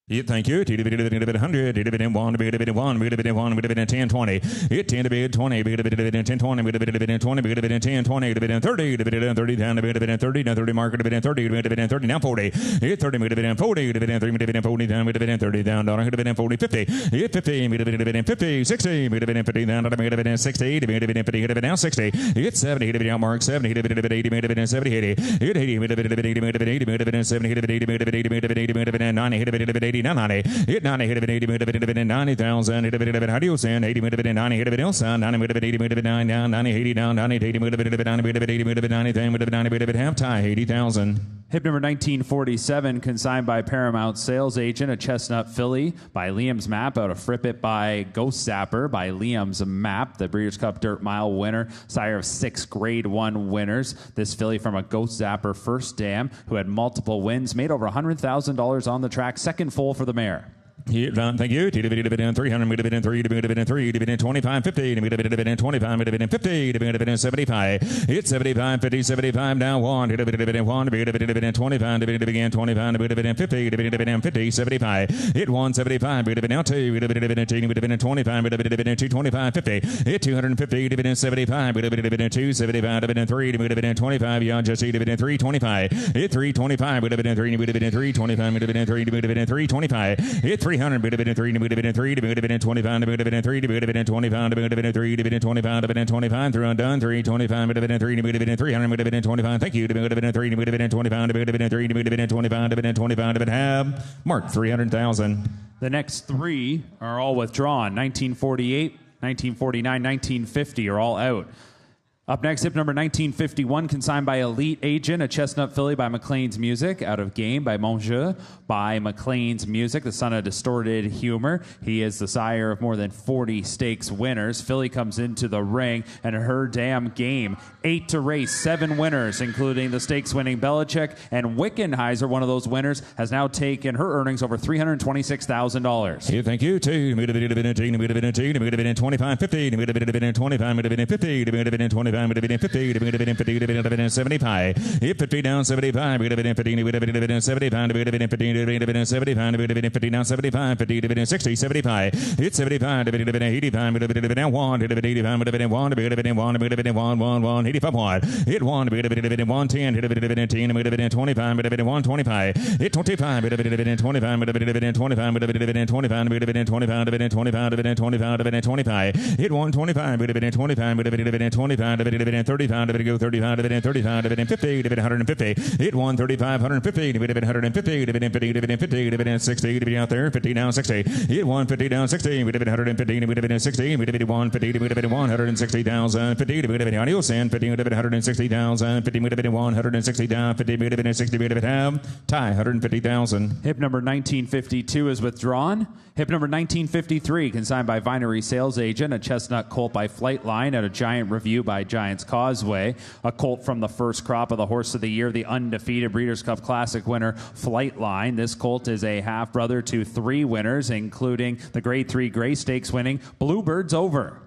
Yeah, thank you. Dividend 100, dividend 1, dividend 1, dividend 1, dividend 10, 20. 10 dividend 20, dividend 10, 20, dividend 20, dividend 10, 20, dividend 30, dividend 30 down, dividend 30, down 30 market, dividend 30, dividend 30 down 40. 30, dividend 40, dividend 3, dividend 40 down, dividend 30 down, dividend 40, 50. 50, dividend 50, 60, dividend 50 down, dividend 60, dividend 50, dividend 60. 70, dividend mark 70, dividend 80, dividend 70, 80. 80, dividend 80, dividend 70, dividend 90, dividend 80, 90. Hit 90, hit dividend 90,000. Hit dividend how do you send 80 dividend 90, hit dividend 90 dividend 9 down 90 80 down 90 80 dividend 90 dividend 90 dividend 90 half tie 80,000. Hip number 1947, consigned by Paramount sales agent, a chestnut filly by Liam's Map out of Frippit by Ghost Zapper by Liam's Map, the Breeders' Cup Dirt Mile winner, sire of 6 grade 1 winners. This filly from a Ghost Zapper first dam who had multiple wins, made over $100,000 on the track, second foal for the mare. Thank you. Dividend 300, dividend 3, dividend 3, dividend 25, 50, dividend 25, dividend 50, dividend 75. It's 75, 50, 75 down 1, dividend 1, dividend 25, dividend 25, dividend 50, dividend 50, 75. Hit 175, dividend 2, dividend 2, dividend 25, dividend 2, 25, 50. Hit 250, dividend 75, dividend 2, 75, dividend 3, dividend 25, yeah, just dividend 3, 25. Hit 325, dividend 3, dividend 3, 25, dividend 3, dividend 3, 25. Hit 300, dividend 3, dividend 3, dividend 25, dividend 3, dividend 25, dividend 3, dividend 25, dividend 25, through and done, 325, dividend 3, dividend 300, dividend 25, thank you, dividend 3, dividend 25, dividend 3, dividend 25, dividend 25, dividend have, mark 300,000. The next 3 are all withdrawn. 1948, 1949, 1950 are all out. Up next, hip number 1951, consigned by Elite Agent, a chestnut filly by McLean's Music, out of Game by Monjeu by McLean's Music, the son of Distorted Humor. He is the sire of more than 40 stakes winners. Filly comes into the ring, and her damn game. 8 to race, 7 winners, including the stakes-winning Belichick, and Wickenheiser, one of those winners, has now taken her earnings over $326,000. Yeah, thank you. 2, dividend 25, 50, dividend 25, dividend 50, dividend 25. Dividend 50, dividend 50, dividend 75. Hit 50 down 75, dividend 50, dividend 75, dividend 50, dividend 75, dividend 50 down 75, 50, dividend 60, 75. Hit 75, dividend 85, dividend 1, dividend 85, dividend 1, dividend 1, dividend 1, 1, 1, 85 1. Hit 1, dividend 110, dividend 10, dividend 25, dividend 125. Hit 25, dividend 25, dividend 25, dividend 25, dividend 25, dividend 25, dividend 25, dividend 25. Hit 125, dividend 25, dividend 25, dividend 35, dividend go 35, dividend 35, dividend 50, dividend 150. Hit 135, 150, dividend 150, dividend 50, dividend 50, dividend 60, dividend out there, 50 down 60. Hit 150 down 60, dividend 150, dividend 60, dividend 150, dividend 160,000, 50, dividend audio send, 50, dividend 160,000, 50, dividend 160 down, 50, dividend 60, dividend have, tie 150,000. Hip number 1952 is withdrawn. Hip number 1953, consigned by Vinery Sales Agent, a chestnut colt by Flightline at a Giant Review by Giants Causeway, a colt from the first crop of the Horse of the Year, the undefeated Breeders' Cup Classic winner, Flightline. This colt is a half-brother to 3 winners, including the Grade 3 Gray Stakes winning Bluebirds Over.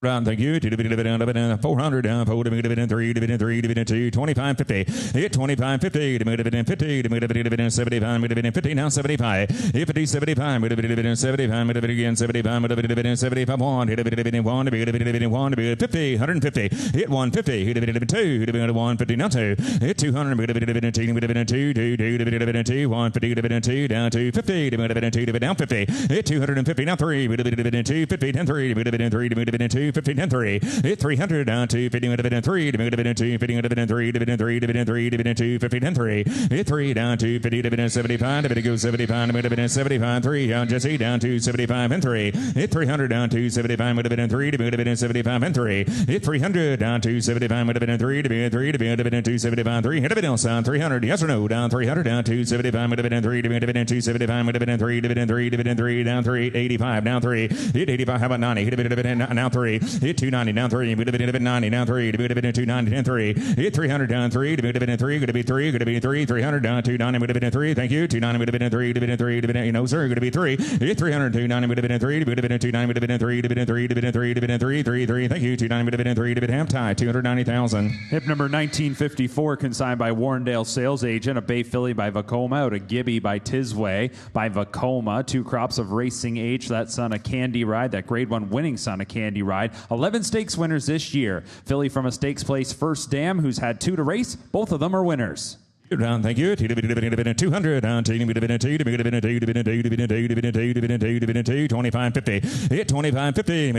Thank you. Dividend 400 down. Dividend 3, dividend 3, dividend 2, 25, 50. Hit 25, 50. Dividend 50. Dividend 75. Dividend 50 now 75. Hit 50, 75. Dividend 75. Dividend again 75. Dividend 75 1. Hit dividend 1. Dividend 1. Dividend 50. 150. Hit 150. Hit dividend 2. Dividend 150 now 2. Hit 200. Dividend 2. Dividend 2. 2. Dividend 2. 150. Dividend 2 down to 50. Dividend 2. Dividend down 50. Hit 250 now 3. Dividend 2. 50 10 3. Dividend 3. Dividend 2. 50, down 3. Hit 300, down 2, 50, would have been 3, dividend 2, 50, would have been 3, dividend 3, dividend 3, dividend 2, 50, down 3. Hit 3, down 2, 50, dividend 75, dividend go 75, would have been 75, 3, down Jesse, down 2, 75, and 3. Hit 300, down 2, 75, would have been 3, dividend 75, and 3. Hit 300, down 2, 75, would have been 3, dividend 3, dividend 2, 75, 3. Hit a bit else down 300, yes or no, down 300, down 2, 75, would have been 3, dividend 2, 75, would have been 3, dividend 3, dividend 3, down 3, 85, down 3. Hit 85, how about 90? Hit a bit of it down 3. Hit 290, down 3. Would have been 90, down 3. Would have been 290, down 3. Hit 300, down 3. Would have been 3. Could have been 3. Could have been 3. 300, down 290, would have been 3. Thank you. 290 would have been 3. Would have been 3. Would have been, no, sir. Could have been 3. Hit 300, 290 would have been 3. Would have been 290, would have been 3. Would have been 3. Would have been 3. Would have been 3. 3. 3. Thank you. 290 would have been 3. Would have been half tie. 290,000. Hip number 1954, consigned by Warrendale sales agent. A Bay filly by Vacoma, out of Gibby by Tisway by Vacoma. 2 crops of racing age. That son of Candy Ride, that grade 1 winning son of Candy Ride. 11 stakes winners this year. Filly from a stakes place, First Dam, who's had 2 to race. Both of them are winners. Down, thank you. 200 down, 25, 50. Hit 25, 50.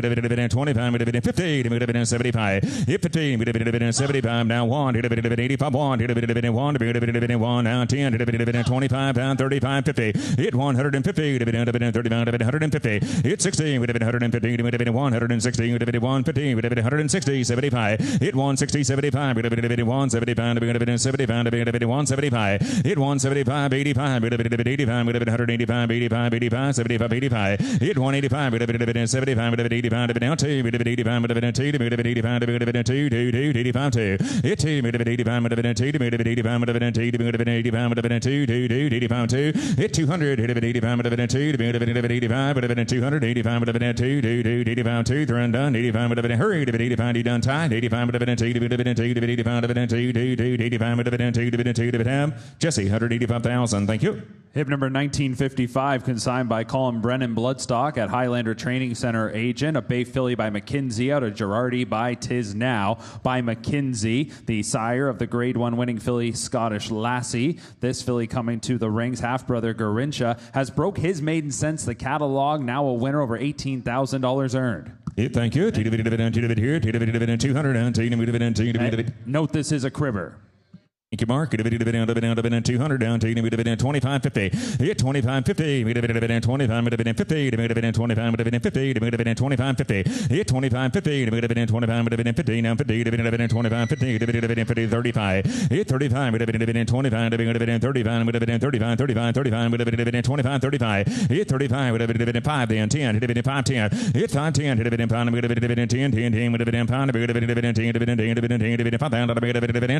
25, 50. 75. Hit 15. 75 down 1. 85 1. 1 down 10. 25 down 35, 50. Hit 150. 150. Hit 16. 150. 160. 150. 160. 75. Hit 160. 75. 175. 75. 175, hit 175, 85, 85, 185, 85, 85, 75, 85, hit 185, 75, 85, down 2, 85, 2, 85, 2, 85, 2, hit 2, 85, 2, 85, 2, 85, 2, hit 200, 85, 2, 85, 200, 85, 2, 85, 2, thrown done, 85, hurry, 85, done tied, 85, 2, 85, 2, Jesse, 185,000. Thank you. Hip number 1955, consigned by Colin Brennan Bloodstock at Highlander Training Center agent. A Bay filly by McKinsey, out of Girardi by Tis Now by McKinsey. The sire of the grade 1 winning filly Scottish Lassie. This filly coming to the rings, half-brother Garincha, has broke his maiden since the catalog. Now a winner, over $18,000 earned. Thank you. 200. Note this is a cribber. Thank you, Mark. 200 down, 25, 50. Hit 25, 50. 25, 50. 25, 50. 25, 50. Hit 25, 50. 25, 50. Now 50. 25, 50. 35. Hit 35. 25, 35. 35, 25, 35. Hit 35. 5, then 10. 5, 10. Hit 5, 10. 10, 10.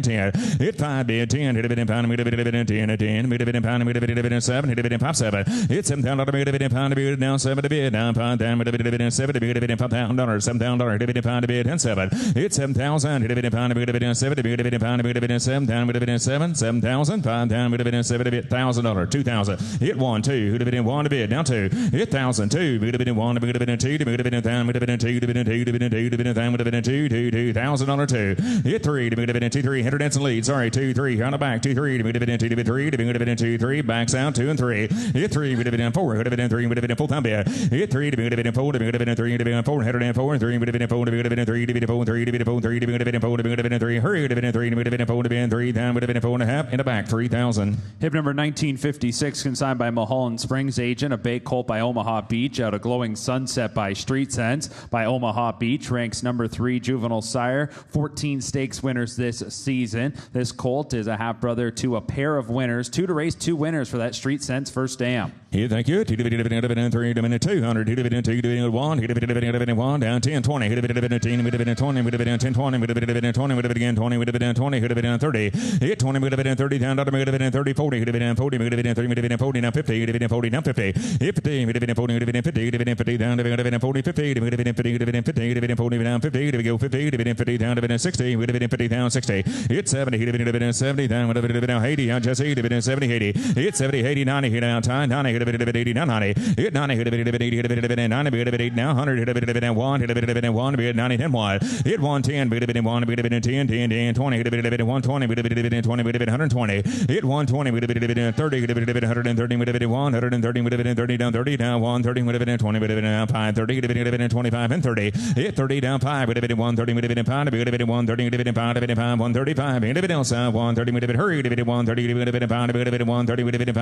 10. Hit 5. Bid 10, hit a bid in pound, hit a bid in 10, a 10, hit a bid in pound, hit a bid in 7, hit a bid in 5, 7, hit 7,000, hit a bid in pound, bid down 7 to bid, down 5, down, hit a bid in 7, hit a bid in $5,000, $7,000, hit a bid in pound, bid and 7, hit 7,000, hit a bid in pound, hit a bid in 7, hit a bid in pound, hit a bid in 7, down, hit a bid in 7, 7,000, 5 down, hit a bid in 7, hit $1,000, 2,000, hit 1, 2, hit a bid in 1 to bid, down 2, hit 1,000, 2, hit a bid in 1, hit a bid in 2, hit a bid in down, hit a bid in 2, hit a bid in 2, hit a bid in 2, hit a bid in down, hit a bid in 2, $2,000, 2, hit 3, hit a bid in 2, 3, 100 and lead, sorry, 2, 3, on the back, 2, 3, dividend 2, dividend 3, dividend 2, 3, backs out 2 and 3. Hit 3, dividend 4, dividend 3, dividend full time bid. Hit 3, dividend 4, dividend 3, dividend 4, 104, 3, dividend 4, dividend 3, dividend 4, 3, dividend 4, 3, dividend 4, dividend 3, hurry, dividend 3, dividend 4, dividend 3, down, dividend 4 and a half, in the back, 3,000. Hip number 1956, consigned by Mulholland Springs agent. A Bay Colt by Omaha Beach, out of Glowing Sunset by Street Sense by Omaha Beach, ranks number 3 juvenile sire. 14 stakes winners this season. This colt is a half brother to a pair of winners. 2 to race, 2 winners for that Street Sense First Dam. Here, thank you. 2, dividend 3, dividend 200, dividend 2, dividend 1, dividend 1, down 10, 20, dividend 10, dividend 20, dividend 10, 20, dividend 20, dividend 20, dividend 20, dividend 30. Hit 20, dividend 30, down, dividend 30, 40, dividend 40, dividend 3, dividend 40, down 50, dividend 40, down 50. Hit 50, dividend 40, dividend 50, dividend 50, down, dividend 40, 50, dividend 50, dividend 50, dividend 40, down 50, dividend 50, dividend 50, down, dividend 60, dividend 50, down 60. Hit 70, dividend 70 down, 80 on Jesse, 70, 80. Hit 70, 80, 90, hit down time, 90, hit 80, 90. Hit 90, hit 80, 90, hit 80, now 100, hit 1, hit 1, hit 90, 10 wide. Hit 110, hit 1, hit 10, 10, 20, hit 120, hit 20, hit 120. Hit 120, hit 30, hit 130, hit 130, hit 30 down 30 down 130, hit 20, hit down 5, 30, hit 25 and 30. Hit 30 down 5, hit 130, hit 5, hit 130, hit 5, hit 135, hit 130, hit hurry, hit 130, hit 5, hit 130, hit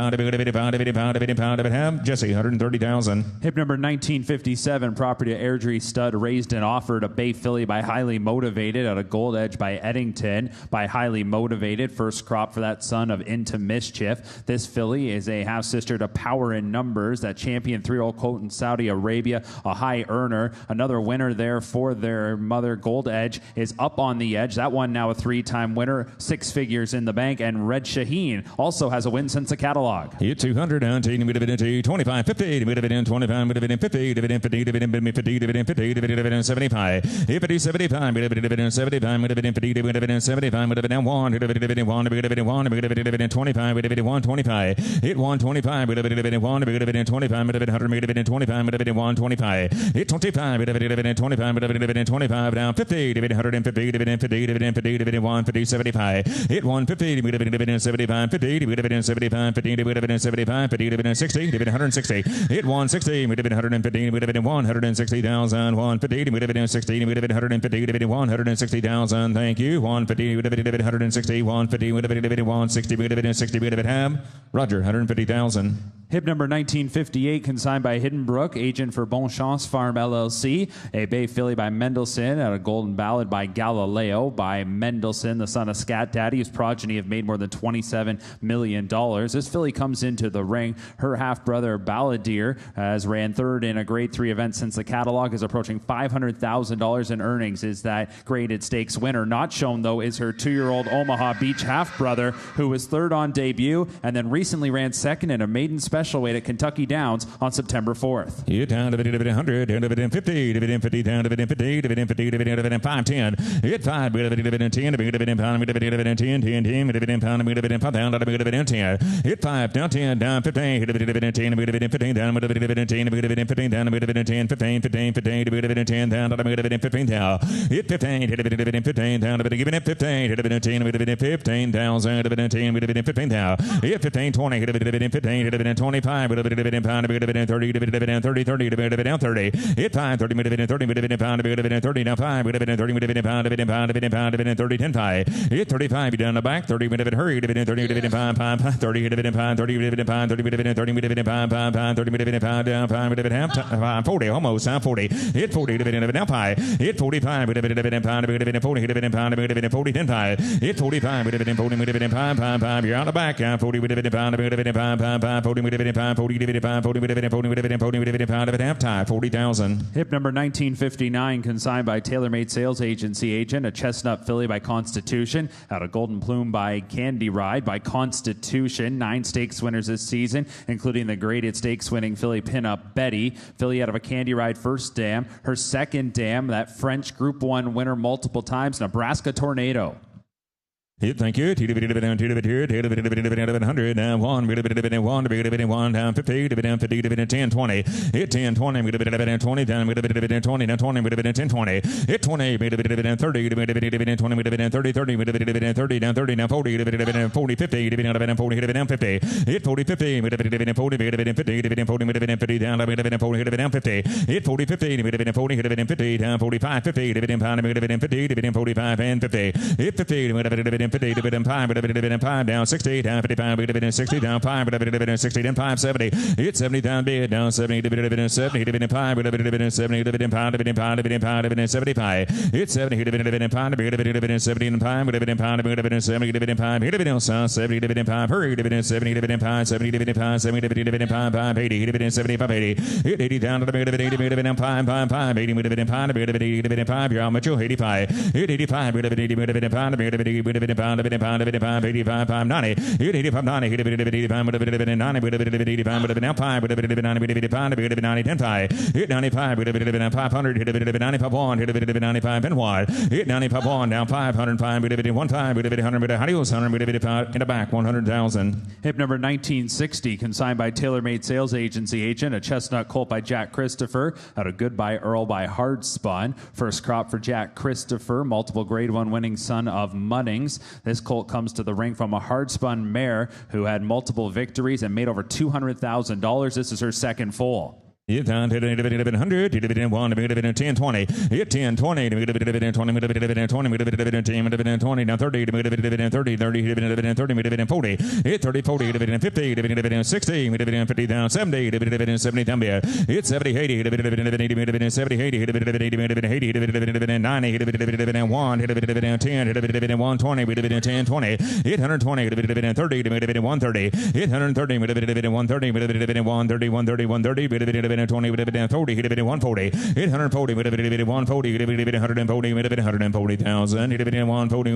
5, hit 5, Jesse, 130,000. Hip number 1957, property of Airdrie Stud, raised and offered a Bay filly by Highly Motivated at a Gold Edge by Eddington by Highly Motivated. First crop for that son of Into Mischief. This filly is a half-sister to Power in Numbers, that champion 3-year-old colt in Saudi Arabia, a high earner. Another winner there for their mother, Gold Edge, is Up on the Edge. That one now a 3-time winner, 6 figures in the bank. And Red Shaheen also has a win since the catalog. Hit 200 down, 25, 50, 25, 50, 50, 75. Hit 50, 75, 75, 75, 75, 1, 25, 125. Hit 125, 1, 25, 125. Hit 25, 25, down 50, 150, 50, 150, 75. Hit 150, 75, 50, 75, 50, 75, 50, 60, 160. Hit 160, 150, 160,000, 150, 60, 150, 160,000. Thank you. 150, 160, 150, 160, 60, ham. Roger, 150,000. Hip number 1958, consigned by Hidden Brook, agent for Bon Chance Farm LLC. A Bay filly by Mendelssohn at a Golden Ballad by Galileo by Mendelssohn, the son of Scat Daddy, whose progeny have made more than $27 million. This filly comes into the ring. Her half-brother Balladeer has ran third in a Grade 3 event since the catalog, is approaching $500,000 in earnings, is that graded stakes winner. Not shown, though, is her 2-year-old Omaha Beach half-brother, who was third on debut and then recently ran second in a maiden special weight at Kentucky Downs on September 4th. Hit down to 100, down to 50, down to 50, down to 50, down to 50, down to 510. Hit 5, down to 10, down to 10, down to 10, 10, down to 10. Hit 5, down 10, down 15, hit 10, down 10, down 15, down 10, down 15, 15, 15, 15, 10, down to 15 down. Hit 15, hit 15, down to give it 15, hit 10, 15 down, 10, 15 down. Hit 15, 20, hit 15, hit 25, hit 30, 30, 30, down 30. Hit 5, 30, 30, pound, 30 down 5, 30, pound, 30, 10, 5. Hit 35, down the back, 30, hurry, 30, pound, 30, pound, 30, pound, 30, pound, 30, pound, down 5, 40, almost 40. Hit 40, down 5. Hit 45, pound, 40, pound, 40, 10, 5. Hit 45, 40, pound, you're on the back, 40, pound, 40, pound, 40, pound, half time, 40,000. Hip number 1959, consigned by TaylorMade Sales Agency agent, a chestnut filly by Constitution, out a Golden Plume by Candy Ride by Constitution. 9 stakes winners this season, including the graded stakes winning filly Pinup Betty. Filly out of a Candy Ride first dam. Her second dam, that French Group 1 winner multiple times, Nebraska Tornado. Hit, thank you. 100, down 1, down 50, down 50, 10, 20. Hit 10, 20, 20, down 20, down 20, 10, 20. Hit 20, 30, 20, 30, 30, down 30, down 40, 40, 50, down 40, down 50. Hit 40, 50, 40, 40, down 40, down 50. Hit 40, 50, 40, 50, down 45, 50, pound, 50, 45, and 50. Hit 50, 50, 5, down 60, down 55, 60, down 5, 60, down 5, 70. Hit 70, down bid, down 70, 70, 70, 5, 70, pound, 75. Hit 70, pound, 70, 5, 70, 5, hit 70, hurry, 70, 5, 70, 5, 70, 5, 80, 75, 80. Hit 80, down to the 80, down 5, 5, 80, pound, 5, you're on Mitchell, 85. Hit 85, pound, pound, 85, 85, 90, 85, 90, 85, 90, 85, now 5, 95, 90, 10, 5, 95, 500, 95, 1, 95, and wide, 95, 1, now 505, 1, 5, 100, adios, 100, in the back, 100,000. Hip number 1960, consigned by TaylorMade Sales Agency agent, a chestnut colt by Jack Christopher, out of Goodbye Earl by Hardspun. First crop for Jack Christopher, multiple grade 1 winning son of Munnings. This colt comes to the ring from a Hardspun mare who had multiple victories and made over $200,000. This is her second foal. 100, 10, 20, 10, 20, 20, 20, now 30, 30, 30, 30, 40, 30, 40, 50, 60, 50 down, 70, 70 down there, 70, 80, 70, 80, 80, 90, 1, 10, 120, 10, 20, 820, 30, 130, 830, 130, 130, 130, 130, 20, 40, 140, 840, 140, 140, 140,000, 140,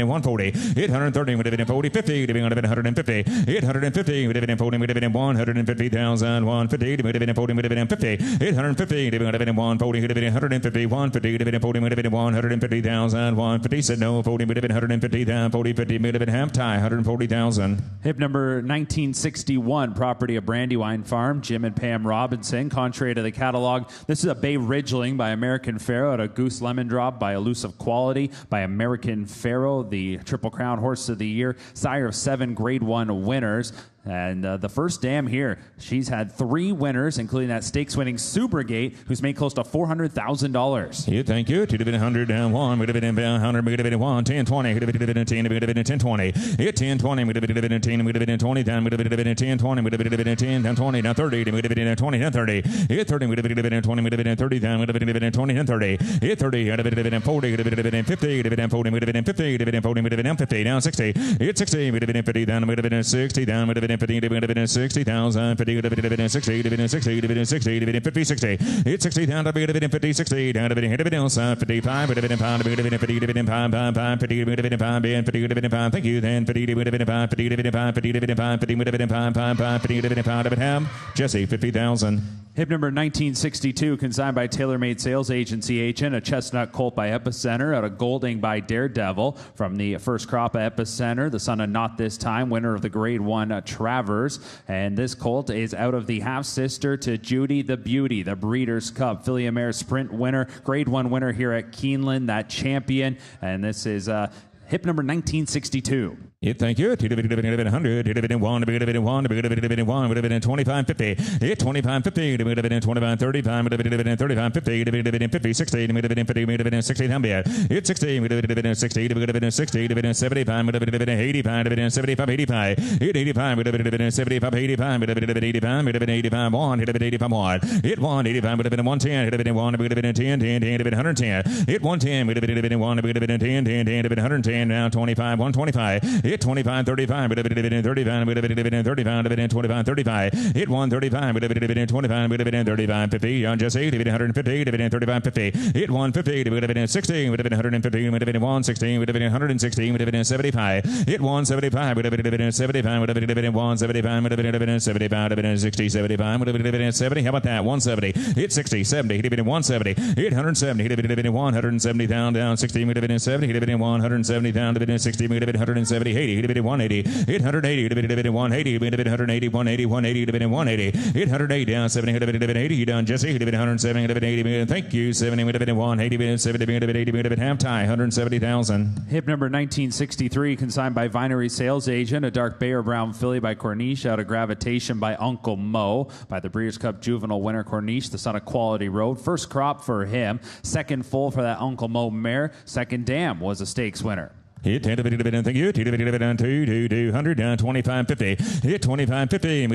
140, 830, 40, 50, 150, 850, 40, 150,000, 150, 40, 50, 850, 140, 150, 150, 40, 150,000, 150, said no, 40, 150,000, 40, 50, half tie, 140,000. Hip number 1961, property of Brandywine Farm, Jim and Pam Robinson. Contrary to the catalog, this is a Bay Ridgeling by American Pharoah, at a Goose Lemon Drop by Elusive Quality by American Pharoah, the Triple Crown Horse of the Year, sire of 7 Grade 1 winners. And the first dam here, she's had 3 winners, including that stakes-winning Supergate, who's made close to $400,000. Yeah, thank you. 100 down 1, 100, 1, 10, 20, 10, 20, 10, 20, 10, 20 down, 10, 20, 10 down 20, down 30, 20 down 30, 30, 20, 30 down, 20 down 30, 30, 40, 50, 40, 50 down 60, 60, 50 down, 60 down, 60,000, 50, 60, 50, 60, it's 60 down to 50, 60 down to 55, 55, thank you, then 55, Jesse, 50,000. Hip number 1962, consigned by TaylorMade Sales Agency agent, a chestnut colt by Epicenter, out of Golding by Daredevil, from the first crop at Epicenter, the son of Not This Time, winner of the Grade 1 Travers. And this colt is out of the half-sister to Judy the Beauty, the Breeders' Cup Filly and Mare Sprint winner, Grade 1 winner here at Keeneland, that champion. And this is hip number 1962. Yeah, thank you. 100, 1, 25, 50, 25, 50, 25, 35, 35, 50, 50, 60, 50, 60, it's 60, 60, 60, 75, 85, 75, 85, 85, 75, 85, 85, 1, 85, 1, it 1, 85, 110, 1, 10, 10, 110, it 110, 1, 10, 10, 110, now 25, 125, it 25, 35, 35, 35, 25, 35, it 135, 25, 35, 50, on just 80, 150, 35, 50, it 150, 60, 150, 116, 116, 75, it 175, 75, 175, 75, 60, 75, 70, how about that, 170, it 60, 70, 170, 870, 170 down, 60, 70, 170 down, 60, 170, 80, 180, 880, 180, 180, 180, 180, 180, 808 down, 780 down, Jesse, 170, thank you, 70, 180, 70, half tie, 170,000. Hip number 1963, consigned by Vinery Sales Agent, a dark bay or brown filly by Corniche, out of Gravitation by Uncle Mo, by the Breeders' Cup Juvenile winner Corniche, the son of Quality Road. First crop for him, second full for that Uncle Mo mare, second dam was a stakes winner. Hit 10 thank you. 200 down 25 50. Hit 25 50.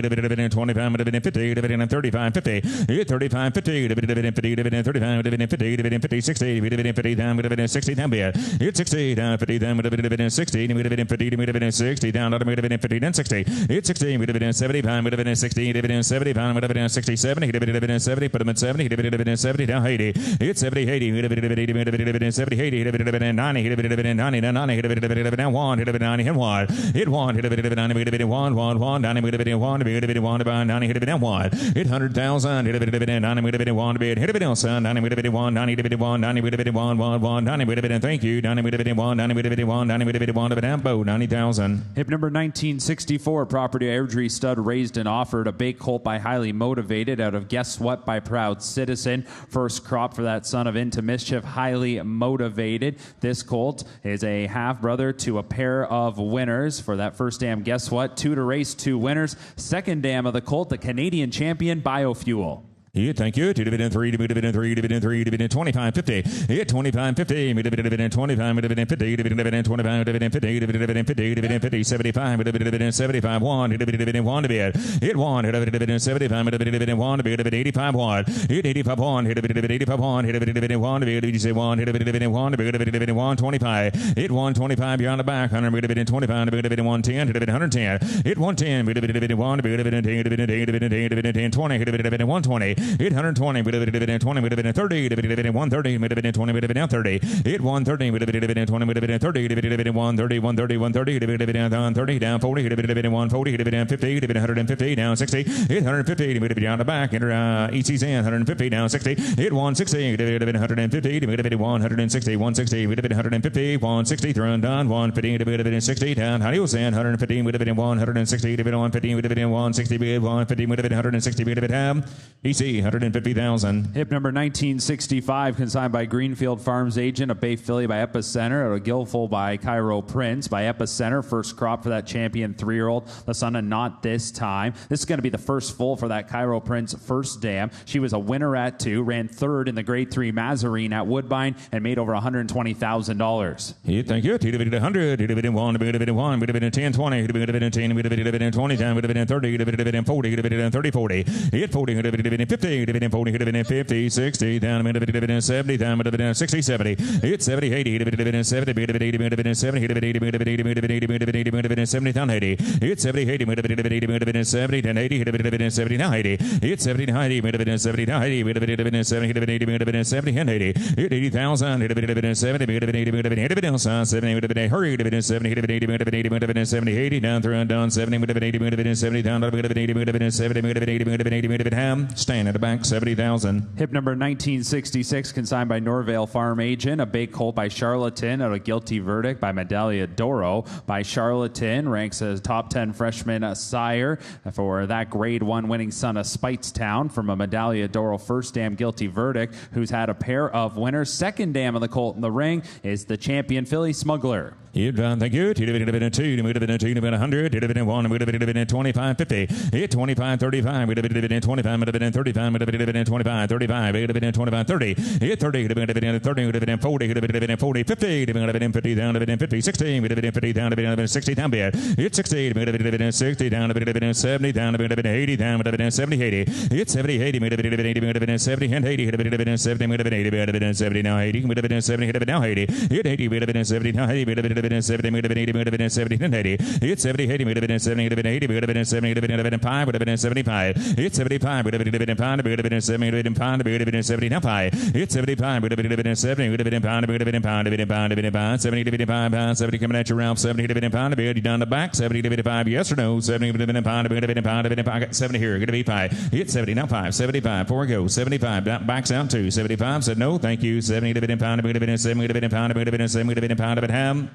25 50. 35 50. Hit 35 50. 35 50. 60. 50 down 60 down here. Hit 60 down 50 down 60. 50 60 down 50 down 60. Hit 60 70 pound 60 70 pound 60 70 70 put him at 70 70 down 80. Hit 70 80 70 80 90 90 90, hit it down 1, hit it 90, hit 1, hit 1, hit it 90, hit it 1, 1, 1, 90, hit it 1, hit it 1, 90, hit it down 1, hit 100,000, hit it 90, hit it 1, hit it down 90, hit it 1, 90, hit it 1, 90, hit it 1, 1, 1, 90, hit it thank you, 90, hit it 1, 90, hit it 1, 90, hit it 1, down bow 90,000. Hip number 1964, Property Airdrie Stud raised and offered a big colt by Highly Motivated out of Guess What by Proud Citizen. First crop for that son of Into Mischief, Highly Motivated. This colt is a half brother to a pair of winners for that first dam. Guess What? 2 to race, 2 winners. Second dam of the colt, the Canadian champion Biofuel. Yeah, thank you. Dividend 3, dividend 3, dividend 3, dividend 25, 50. Yeah, 25, 50. Dividend 25, dividend 50, dividend 25, dividend 50, dividend 50, dividend 50, 75, dividend 75, 1, dividend 1 to bid. Hit 1, dividend 75, dividend 1 to bid, dividend 85, 1. Hit 85, 1, dividend 85, 1, dividend 1 to bid. Did you say 1, dividend 1 to bid, dividend 1, 25. Hit 1, 25 beyond the back, 100, dividend 25, dividend 110, dividend 110. Hit 110, dividend 1 to bid, dividend 10, dividend 10, 20, dividend 120. Hit 120, dividend 20, dividend 30, dividend 130, dividend 20, dividend 30. Hit 130, dividend 20, dividend 30, dividend 130, 130, 130, dividend 30, down 40, dividend 140, dividend 50, dividend 150, down 60. Hit 150, dividend down the back, enter EC's in, 150, down 60. Hit 160, dividend 150, dividend 160, 160, dividend 150, 160, thrown done, 150, dividend 60, down, Hadios in, 150, dividend 160, dividend 150, dividend 160, dividend 150, dividend 160, dividend EC, 150,000. Hip number 1965, consigned by Greenfield Farms agent, a Bay Filly by Epicenter, a Gilful by Cairo Prince by Epicenter. First crop for that champion 3-year-old, the son of Not This Time. This is going to be the first full for that Cairo Prince first dam. She was a winner at 2, ran 3rd in the Grade 3 Mazarine at Woodbine, and made over $120,000. Yeah, thank you. Dividend 100, dividend 1, dividend 1, dividend 10, 20, dividend 10, dividend 20, dividend 30, dividend 40, dividend 30, 40. Hit 40, dividend 50, dividend 40, dividend 50, 60, down dividend 70, down dividend 60, 70. Hit 70, 80, dividend 70, dividend 80, dividend 70, dividend 80, dividend 80, dividend 80, dividend 80, dividend 70, down 80. Hit 70, 80, dividend 80, dividend 70, down 80, dividend 70, down 80. Hit 70, 80, dividend 70, down 80, dividend 70, dividend 80, dividend 70, and 80. Hit 80,000, dividend 70, dividend 80, dividend 70, dividend hurry, dividend 70, dividend 80, dividend 80, dividend 70, 80, down through and down 70, dividend 80, dividend 70, down dividend 80, dividend 70, dividend 80, dividend 80, dividend ham, stand at the back 70,000. Hip number 1966, consigned by Norvale Farm agent, a big colt by Charlatan out of Guilty Verdict by Medaglia d'Oro by Charlatan, ranks as top 10 freshman sire for that Grade 1 winning son of Spitestown from a Medaglia d'Oro first dam Guilty Verdict, who's had a pair of winners. Second dam of the colt in the ring is the champion filly Smuggler. Thank you. Dividend 2, dividend 2, dividend 100, dividend 1, dividend 25, 50. Hit 25, 35, dividend 25, dividend 35, dividend 25, 35, dividend 25, 30. Hit 30, dividend 30, dividend 40, dividend 40, 50, dividend 50, down dividend 50, 60, dividend 50, down dividend 60, down bid. Hit 60, dividend 60, down dividend 70, down dividend 80, down dividend 70, 80. Hit 70, 80, dividend 80, dividend 70, and 80, dividend 70, dividend 80, dividend 70, now 80, dividend 70, dividend now 80. Hit 80, dividend 70, now 80, dividend 70, dividend 80, dividend 70, and 80. Hit 70, 80, dividend 70, dividend 80, dividend 70, dividend 5, dividend 75. Hit 75, dividend 5, dividend 70, dividend 5, dividend 70, now 5. Hit 75, dividend 70, dividend 5, dividend 5, dividend 5, dividend 5, 70, dividend 5, 70 coming at you, Ralph, 70, dividend 5, dividend down the back, 70, dividend 5, yes or no, 70, dividend 5, dividend 5, dividend 5, I got 70 here, going to be 5. Hit 70, now 5, 75, 4 go, 75, backs out 2, 75, said no, thank you, 70, dividend 5, dividend 70, dividend 5, dividend 70, dividend 5, dividend ham.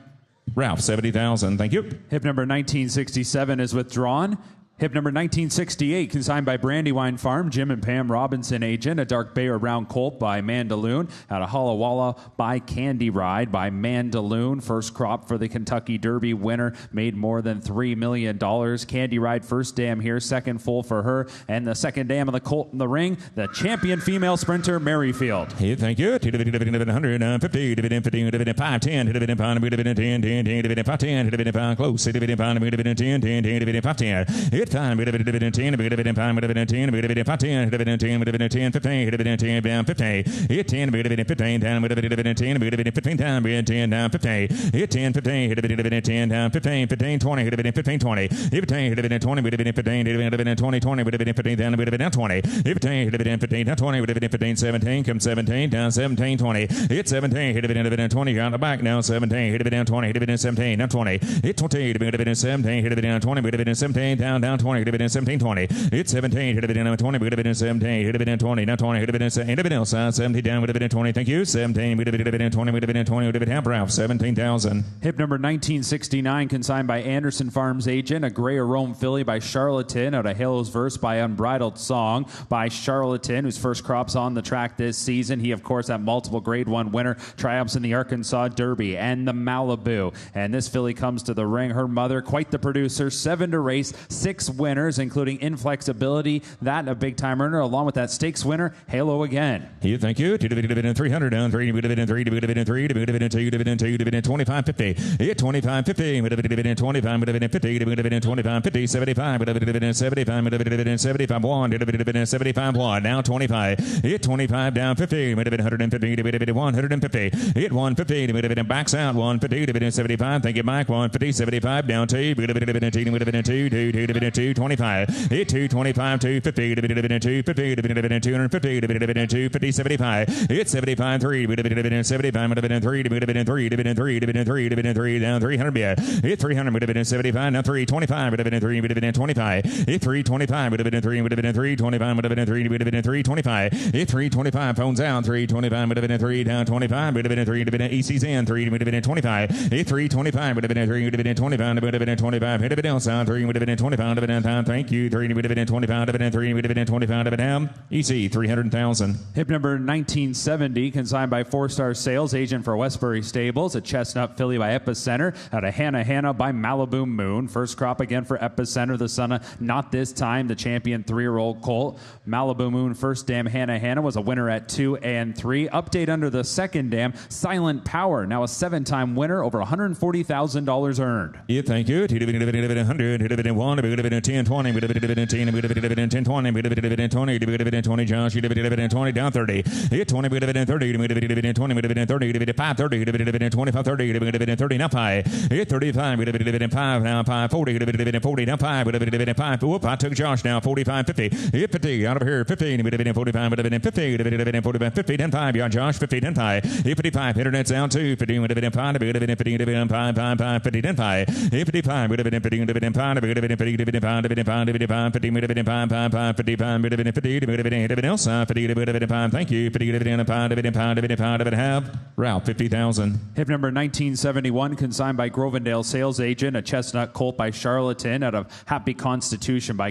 Ralph, 70,000. Thank you. Hip number 1967 is withdrawn. Hip number 1968, consigned by Brandywine Farm, Jim and Pam Robinson agent, a dark bay or round colt by Mandaloon, out of Hullawalla by Candy Ride by Mandaloon. First crop for the Kentucky Derby winner, made more than $3 million. Candy Ride first dam here, second full for her, and the second dam of the colt in the ring, the champion female sprinter, Merrifield. Hey, thank you. Dividend 150, dividend 50, dividend 5, 10, dividend 5, dividend 10, 10, dividend 5, 10, dividend 5, close, dividend 5, dividend 10, 10, dividend 5, 10. Hit 5, bit of dividend 10, bit of dividend 5, bit of dividend 10, bit of dividend 10, dividend 10, dividend 10, 15, dividend 10, down 15. Hit 10, bit of dividend 15, down, bit of dividend 10, bit of dividend 15, down, bit of 10, down 15. Hit 10, 15, hit dividend 10, down 15, 15, 20, hit dividend 15, 20. Hit 15, hit dividend 20, bit of dividend 15, dividend 20, 20, bit of dividend 15, down, bit of dividend 20. Hit 15, hit dividend 15, down 20, bit of dividend 15, 17, come 17, down 17, 20. Hit 17, hit dividend 20, on the back, down 17, hit dividend 20, hit dividend 17, down 20. Hit 20, hit dividend 17, hit dividend 20, bit of dividend 17, down 20, hit dividend 17, 20. Hit 17, hit dividend 20, bit of dividend 17, hit dividend 20, down 20, hit dividend 17, dividend 17, down, bit of dividend 20. Thank you. 17, bit of dividend 20, bit of dividend 20, bit of dividend Ralph, 17,000. Hip number 1969, consigned by Anderson Farms agent, a Gray Rome filly by Charlatan out of Halo's Verse by Unbridled Song by Charlatan, whose first crop's on the track this season. He, of course, that multiple Grade 1 winner, triumphs in the Arkansas Derby and the Malibu. And this filly comes to the ring. Her mother, quite the producer, 7 to race, 6 winners, including Inflexibility, that a big-time earner, along with that stakes winner, Halo again. Yeah, thank you. 2 dividend 300 down 3 dividend 3 dividend 3 dividend 2 dividend 2 dividend 25.50. Hit 25.50 dividend 25 dividend 50 dividend 25.50 75 dividend 75 dividend 75 1 dividend 75 1 now 25. Hit 25 down 50 dividend 150 dividend 150. Hit 150 dividend backs out 150 dividend 75. Thank you, Mike. 150 75 down 2 dividend 2 dividend 2 dividend 2 25. Hit 225 250 dividend 250 dividend 250 dividend 250 75. Hit 75 3 dividend 75 dividend 3 dividend 3 dividend 3 dividend 3 dividend 3 down 300 bit. Hit 300 dividend 75 now 325 dividend 3 dividend 25. Hit 325 dividend 3 dividend 3 25 dividend 3 dividend 3 25. Hit 325 phones out 325 dividend 3 down 25 dividend 3 dividend EC's in 3 dividend 25. Hit 325 dividend 3 dividend 25 dividend 25 hit dividend sound 3 dividend 25 dividend time. Thank you. 3 dividend 25 dividend 3 dividend 25 dividend EC 300,000. Hip number 1970, consigned by 4-Star Sales agent for Westbury Stables, a chestnut filly by Epicenter out of Hannah by Malibu Moon. First crop again for Epicenter, the son of Not This Time, the champion 3-year-old colt. Malibu Moon first dam Hannah was a winner at 2 and 3. Update under the second dam, Silent Power, now a 7-time winner, over $140,000 earned. Yeah, thank you. Dividend 100, dividend 1, dividend 10, 20, dividend 10, dividend 10, 20, dividend 20, dividend 20, Josh, dividend 20, down 30. Hit 20, dividend 30, dividend 20, dividend 30, dividend 5, 30, dividend 25, 30, dividend 30, now 5. Hit 35, dividend 5, now 5, 40, dividend 40, now 5, dividend 5. Whoop, I took Josh now, 45, 50. Hit 50, out of here, 15, dividend 45, dividend 50, dividend 45, 50, then 5, yeah, Josh, 50, then 5. Hit 55, internet's down 2, 50, dividend 5, dividend 50, dividend 5, 5, 5, 50, then 5. Hit 55, dividend 50, dividend 5, dividend 50, dividend 5, dividend 5, dividend 5, 50, dividend 5, 5, 5, 55, dividend 50, dividend else, 50, dividend 5, thank you, 50, dividend 5, dividend 5, dividend 5, dividend have, route 50,000. Hip number 1971, consigned by Grovendale Sales agent, a chestnut colt by Charlatan out of Happy Constitution by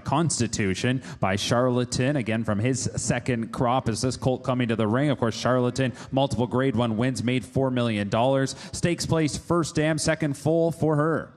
Charlatan, again from his second crop. Is this colt coming to the ring? Of course, Charlatan, multiple Grade 1 wins, made $4 million. Stakes placed first dam, second full for her.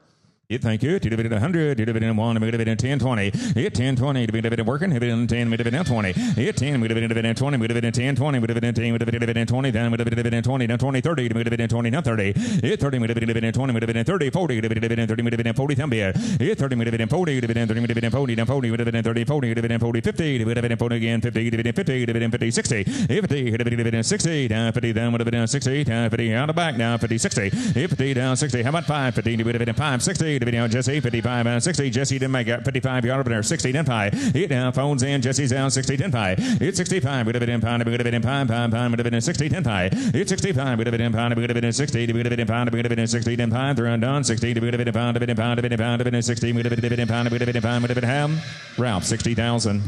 Yeah, thank you. Dividend 100, dividend 1, dividend 10, 20. Hit 10, 20, dividend working, dividend 10, dividend 20. Hit 10, dividend 20, dividend 10, 20, dividend 10, dividend 20, down, dividend 20, down 20, 30, dividend 20, down 30. Hit 30, dividend 20, dividend 30, 40, dividend 30, dividend 40, down beer. Hit 30, dividend 40, dividend 30, dividend 40, down 40, dividend 30, 40, dividend 40, 50, dividend 40 again, 50, dividend 50, dividend 50, 60. Hit 50, dividend 60, down 50, down, dividend 60, down 50, out of back, down 50, 60. Hit 50, down 60. How about 5, 50, dividend 5, 60, dividend Jesse, 55 and 60. Jesse didn't make it. 55 yard over there. 60 then 5. Hit down. Phones in. Jesse's down. 60 10 5. Hit 65. Would have been pound. Would have been pound. Pound. Would have been 60 10 5. Hit 65. Would have been pound. Would have been 60. Would have been pound. Would have been 60 10 5. They're undone. 60. Would have been pound. Would have been pound. Would have been pound. Would have been 60. Would have been pound. Would have been pound. Would have been ham. Ralph 60,000.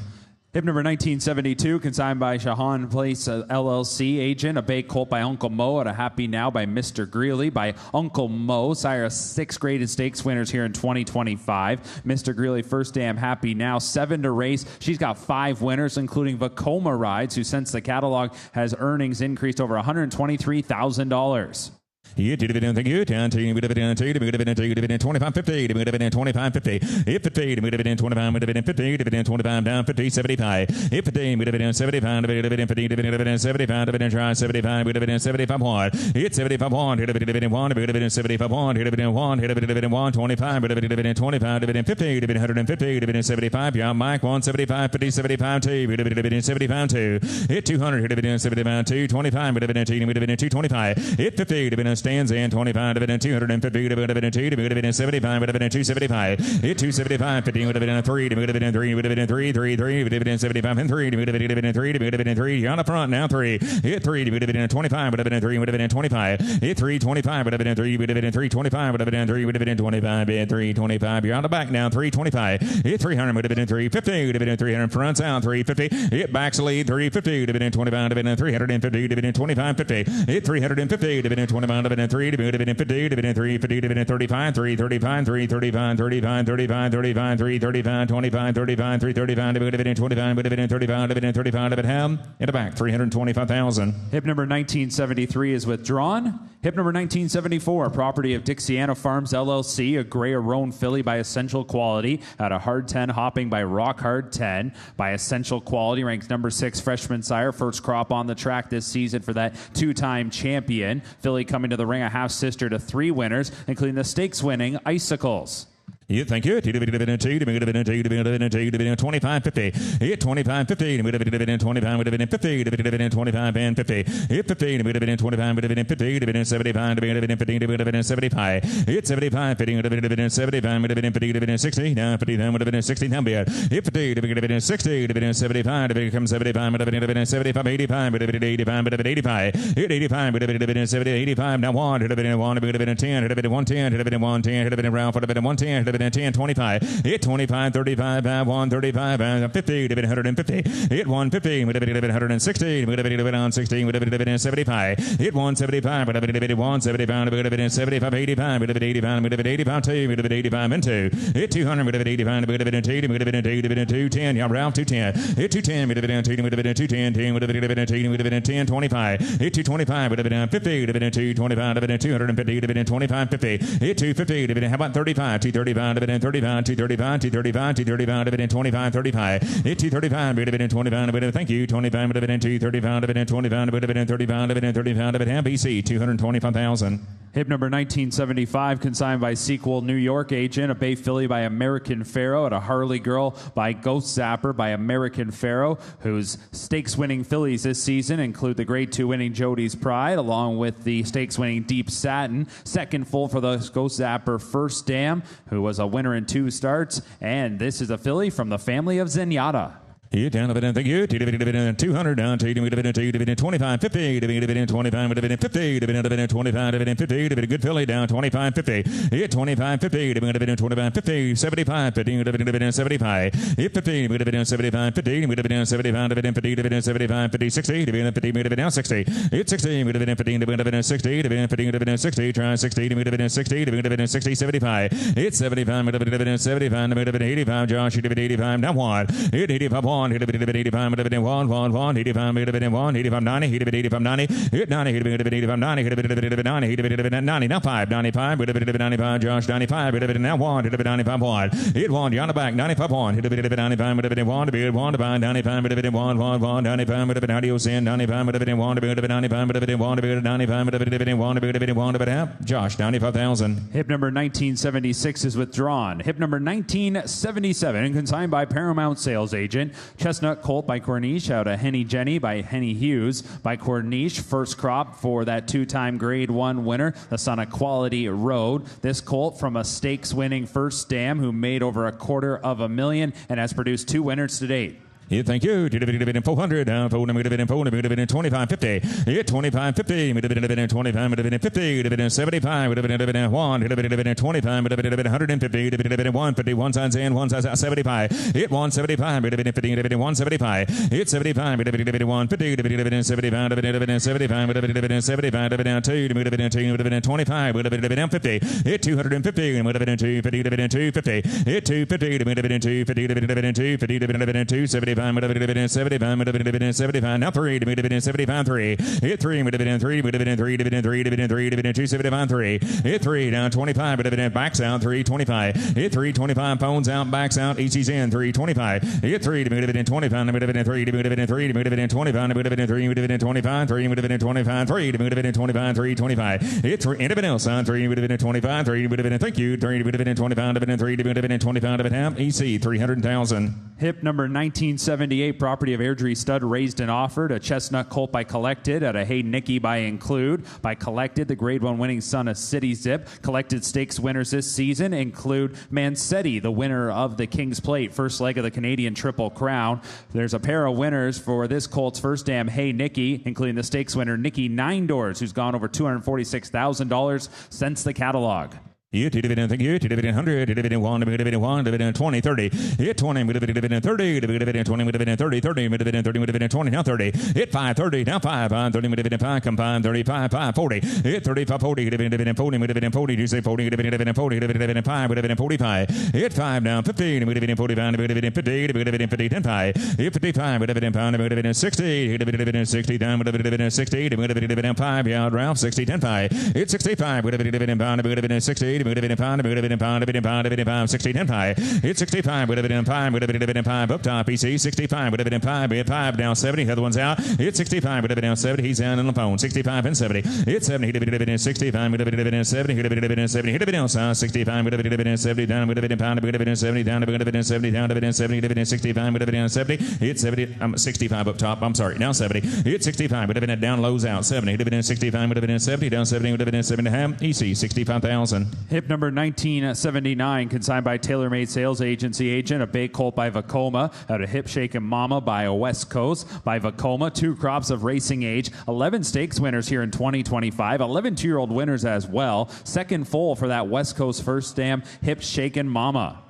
Hip number 1972, consigned by Shahan Place LLC agent, a bay colt by Uncle Mo at a Happy Now by Mr. Greeley by Uncle Mo. Sire, 6 graded stakes winners here in 2025. Mr. Greeley, first dam Happy Now, 7 to race. She's got 5 winners, including Vacoma Rides, who since the catalog has earnings increased over $123,000. Yeah, dividend, thank you. Down to dividend 2, dividend 2, dividend 25.50, dividend 25.50. If 50, dividend 25, dividend 50, dividend 25, down 50, 75. If 50, dividend 75, dividend 50, dividend 75, dividend try 75, dividend 75 1. It's 75 1, dividend 1, dividend 75 1, dividend 1, dividend 1, 25, dividend 25, dividend 50, dividend 150, dividend 75. Yeah, Mike 175, 50, 75 2, dividend 75 2. Hit 200, dividend 75 2, 25, dividend 2, dividend 225. Hit 50, dividend stands in 25, dividend 250, dividend 2, dividend 75, dividend 275. Hit 275, 50, dividend 3, dividend 3, dividend 3, 3, 3, dividend 75 and 3, dividend 3, dividend 3. You're on the front now 3. Hit 3, dividend 25, dividend 3, dividend 25. Hit 3, 25, dividend 3, dividend 3, 25, dividend 3, dividend 25, bid 3, 25. You're on the back now 325. Hit 300, dividend 350, dividend 300 fronts out 350. Hit backs lead 350, dividend 25, dividend 350, dividend 25, 50. Hit 350, dividend 25, dividend 3, dividend 50, dividend 3, 50, dividend 35, 3, 35, 3, 35, 35, 35, 35, 3, 35, 25, 35, 3, 35, dividend 25, dividend 35, dividend 35, dividend ham. In the back, 325,000. Hip number 1973 is withdrawn. Hip number 1974, property of Dixiana Farms LLC, a gray roan filly by Essential Quality at a hard 10, hopping by Rock Hard 10 by Essential Quality, ranks number 6 freshman sire, first crop on the track this season for that two-time champion. Filly coming to the ring, a half-sister to 3 winners, including the stakes-winning Icicles. Yeah, thank you. Dividend 2, dividend 2, dividend 2, dividend 25.50. Hit 25.50, dividend 25, dividend 50, dividend 25 and 50. Hit 50, dividend 25, dividend 50, dividend 75, dividend 50, dividend 75. Hit 75, dividend 75, dividend 50, dividend 60, down 50, down dividend 60, down bid. Hit 50, dividend 60, dividend 75, dividend 75, dividend 75, 85, dividend 85, dividend 85. Hit 85, dividend 70, 85, now 1, dividend 1, dividend 10, dividend 110, dividend 110, dividend round for dividend 110, dividend 10, 25. Hit 25, 35, 135, 50, dividend 150. Hit 150, dividend 160, dividend 16, dividend 75. Hit 175, dividend 175, dividend 75, 85, dividend 85, dividend 85, 2, dividend 85 and 2. Hit 200, dividend 85, dividend 2, dividend 2, dividend 210, yeah, round 210. Hit 210, dividend 2, dividend 210, 10, dividend 2, dividend 10, 25. Hit 225, dividend 50, dividend 225, dividend 250, dividend 25, 50. Hit 250, dividend, how about 35, 235, dividend 35, 235, 235, 235, dividend 25, 35. Hit 235, dividend 25, dividend, thank you, 25, dividend 235, dividend 25, dividend 35, dividend 35, dividend BC, 225,000. Hip number 1975, consigned by Sequel New York agent, a Bay filly by American Pharaoh, at a Harley Girl by Ghost Zapper by American Pharaoh, whose stakes-winning fillies this season include the Grade 2 winning Jody's Pride, along with the stakes-winning Deep Satin. Second full for the Ghost Zapper First Dam, who was a winner in 2 starts. And this is a filly from the family of Zenyatta. Yeah, down dividend, thank you. Dividend 200, down to dividend 2, dividend 25, 50, dividend 25, dividend 50, dividend 25, dividend 50, dividend good filly down 25, 50. Hit 25, 50, dividend 25, 50, 75, 50, dividend 75. Hit 50, dividend 75, 50, dividend 75, dividend 50, dividend 75, 50, 60, dividend 50, dividend 60. Hit 60, dividend 50, dividend 60, dividend 50, dividend 60, try 60, dividend 60, dividend 60, 75. Hit 75, dividend 75, dividend 85, Josh, dividend 85, now 1. Hit 85, 1. Hit 85, dividend 1, 85, dividend 1, 85, 90, hit 85, 90, hit 90, hit 85, 90, hit 85, 90, hit 85, 90, now 5, 95, hit 95, Josh, 95, hit now 1, hit 95, 1, hit 1, you're on the back, 95, 1, hit 95, dividend 1, dividend 1, divine, 95, dividend 1, 95, dividend adios in, 95, dividend 1, dividend 95, dividend 1, dividend 95, dividend 1, dividend 1, dividend Josh, 95,000. Hip number 1976 is withdrawn. Hip number 1977, consigned by Paramount sales agent, Chestnut Colt by Corniche, out of Henny Jenny by Henny Hughes by Corniche. First crop for that 2-time Grade 1 winner, the son of Quality Road. This colt from a stakes-winning First Dam who made over $250,000 and has produced 2 winners to date. Yeah, thank you. Dividend 400, down 4, dividend 4, dividend 25, 50. Yeah, 25, 50, dividend 25, dividend 50, dividend 75, dividend 1, dividend 25, dividend 150, dividend 150, one side's in, one side's out, 75. Hit 175, dividend 50, dividend 175. Hit 75, dividend 150, dividend 75, dividend 75, dividend 75, dividend 2, dividend 2, dividend 25, dividend 50. Hit 250, dividend 250, dividend 250. Hit 250, dividend 250, dividend 250, dividend 275. 75, would have been 75, would have been 75. Now 3, would have been 75, 3. Hit 3, would have been 3, would have been 3, dividend 3, dividend 3, dividend 2, 75, 3. Hit 3, down 25, would have been backs out, 3, 25. Hit 3, 25, phones out, backs out, EC's in, 3, 25. Hit 3, would have been 25, would have been 3, would have been 3, would have been 25, would have been 3, would have been 25, 3, would have been 25, 3, would have been 25, 3, 25. Hit 3, anything else on 3, would have been 25, 3, would have been, thank you, 3, would have been 25, would have been 3, would have been 25, would have been EC, 300,000. Hip number 1978, property of Airdrie Stud, raised and offered. A chestnut colt by Collected at a Hey Nicky by Include. By Collected, the grade 1 winning son of City Zip. Collected stakes winners this season include Mancetti, the winner of the King's Plate, first leg of the Canadian Triple Crown. There's a pair of winners for this colt's first dam, Hey Nicky, including the stakes winner Nicky Nine Doors, who's gone over $246,000 since the catalog. Dividend 100, dividend 1, dividend 1, dividend 20, 30. Hit 20, dividend 30, dividend 20, dividend 30, 30, dividend 30, dividend 20, now 30. Hit 5, 30, now 5, on 30, dividend 5, combine 35, 5, 40. Hit 35, 40, dividend 40, dividend 40, you say 40, dividend 40, dividend 5, dividend 45. Hit 5, down 15, dividend 45, dividend 50, dividend 50, 10, 5. Hit 55, dividend pound, dividend 60, dividend 60, down, dividend 60, dividend 5, yeah, Ralph, 60, 10, 5. Hit 65, dividend pound, dividend 60, dividend pound, dividend pound, dividend pound, dividend pound, 60, 10, 5. Hit 65, dividend 5, dividend 5, up top, EC, 65, dividend 5, hit 5, down 70, the other one's out. Hit 65, dividend 70, he's down on the phone, 65 and 70. Hit 70, dividend 65, dividend 70, dividend 70, hit dividend 65, dividend 70, down, dividend pound, dividend 70, down, dividend 70, down, dividend 70, dividend 65, dividend 70. Hit 70, 65 up top, I'm sorry, now 70. Hit 65, dividend down, lows out, 70, dividend 65, dividend 70, down 70, dividend 70.5, EC, 65,000. Hip number 1979, consigned by TaylorMade Sales Agency agent. A bay colt by Vacoma. Out of Hip Shakin' Mama by a West Coast by Vacoma. 2 crops of racing age. 11 stakes winners here in 2025. 11 two-year-old winners as well. Second full for that West Coast first dam, Hip Shakin' Mama.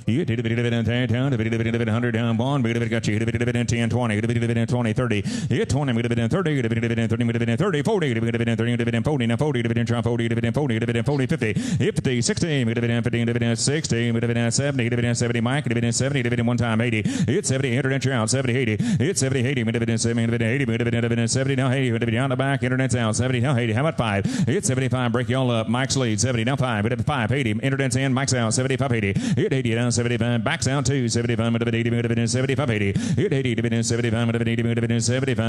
You hit dividend 10 down, dividend 100 down, bond, got you, dividend 10, 20, dividend 20, 30, hit 20, dividend 30, dividend 30, dividend 30, 40, dividend 30, dividend 40, now 40, dividend 40, dividend 40, dividend 40, 50, hit 50, 60, dividend 50, dividend 60, dividend 70, dividend 70, Mike, dividend 70, dividend one time 80, hit 70, internet out, 70, 80, hit 70, 80, dividend 70, dividend 80, dividend 70, now 80, dividend on the back, internet's out, 70, now 80, how about 5, hit 75, break y'all up, Mike's lead, 70, now 5, dividend 5, 80, internet's in, Mike's out, 75, 80, hit 80, down 75, backs out 2, 75, dividend 75, 80, hit 80, dividend 75, dividend 75,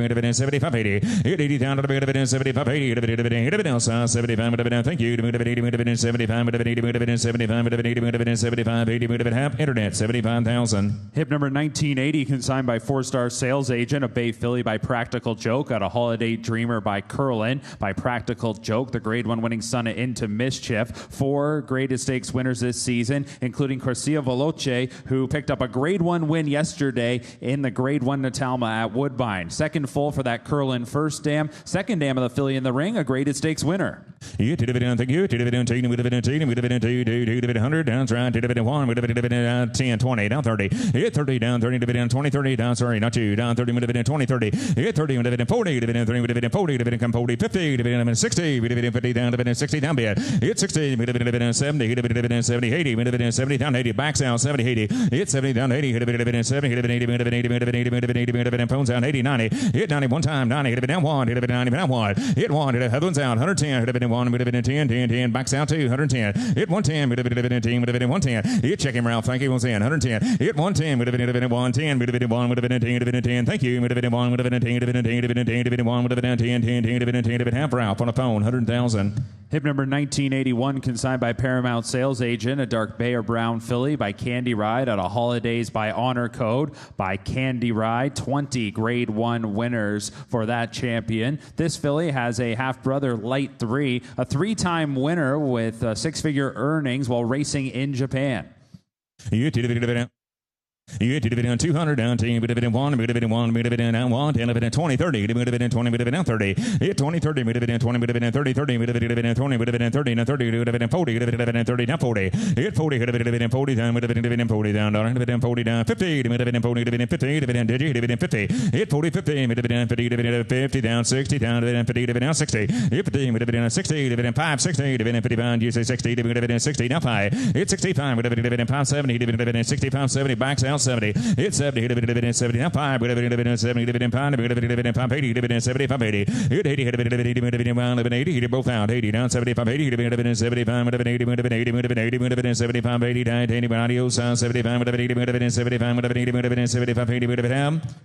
dividend 75, 80, hit 80 down to dividend 75, 80, dividend 75, dividend, thank you, dividend 75, dividend 75, dividend 75, 80, dividend half, internet, 75,000. Hip number 1980, consigned by 4-star sales agent. A bay filly by Practical Joke. Out a Holiday Dreamer by Curlin by Practical Joke, the grade 1 winning son of Into Mischief. 4 graded stakes winners this season, including Garcia Veloce, who picked up a grade 1 win yesterday in the grade 1 Natalma at Woodbine. Second full for that Curlin first dam. Second dam of the filly in the ring, a graded stakes winner. You dividend, thank you, dividend 10, dividend 10, dividend 2, dividend 100, down, right, dividend 1, dividend 10, 20, down 30, hit 30, down 30, dividend 20, 30, down, sorry, not 2, down 30, dividend 20, 30, hit 30, dividend 40, dividend 3, dividend 40, dividend come 40, 50, dividend 60, dividend 50, down, dividend 60, down bid, hit 60, dividend 70, dividend 70, 80, dividend 70, down 80, backs out, 70, 80, hit 70, down 80, dividend 70, dividend 80, dividend 80, dividend phones out, 80, 90, hit 90 one time, 90, dividend 1, dividend 90, down 1, hit 1, heavens out, 110, dividend 1, dividend 10, 10, 10, backs out 2, 110, hit 110, dividend 10, dividend 110, hit check him, Ralph, thank you, once in, 110, hit 110, dividend 110, dividend 1, dividend 10, dividend 10, thank you, dividend 1, dividend 10, dividend 10, dividend 10, dividend 1, dividend 10, 10, 10, dividend 10, dividend half, Ralph, on the phone, 100,000. Hip number 1981, consigned by Paramount Sales Agent. A dark bay or brown filly by Candy Ride. Out of Holidays by Honor Code by Candy Ride. 20 grade 1 winners for that champion. This filly has a half-brother, Light 3, a 3-time winner with 6-figure earnings while racing in Japan. You dividend. You hit dividend 200 down 10, dividend 1, dividend 1, dividend down 1, 10, dividend 20, 30, dividend 20, dividend 30, hit 20, 30, dividend 20, dividend 30, 30, dividend 20, dividend 30, now 30, dividend 40, dividend 30, down 40, hit 40, dividend 40, down, dividend 40, down, dividend 40, down 50, dividend 40, dividend 50, dividend digi, dividend 50, hit 40, 50, dividend 50, dividend 50, down 60, down, dividend 50, dividend 60, hit 50, dividend 60, dividend 5, 60, dividend 50 pound, you say 60, dividend 60, now 5, hit 65, dividend 5, 70, dividend 65, 70, backs out. down 70. Hit 70, hit a bit 70, down 5, hit a bit 70, hit a bit 5, hit a bit 5, 80, hit a bit 75, 80. Hit 80, hit a bit 80, hit a bit 1, 80, hit it both out. 80, down 75, 80, hit a bit 75, hit a bit 80, hit a bit 80, hit a bit 80, hit a bit 75, 80, down 80, adios, 75, hit a bit 80, hit a bit 75, hit a bit 80, hit a bit 75, 80, hit a bit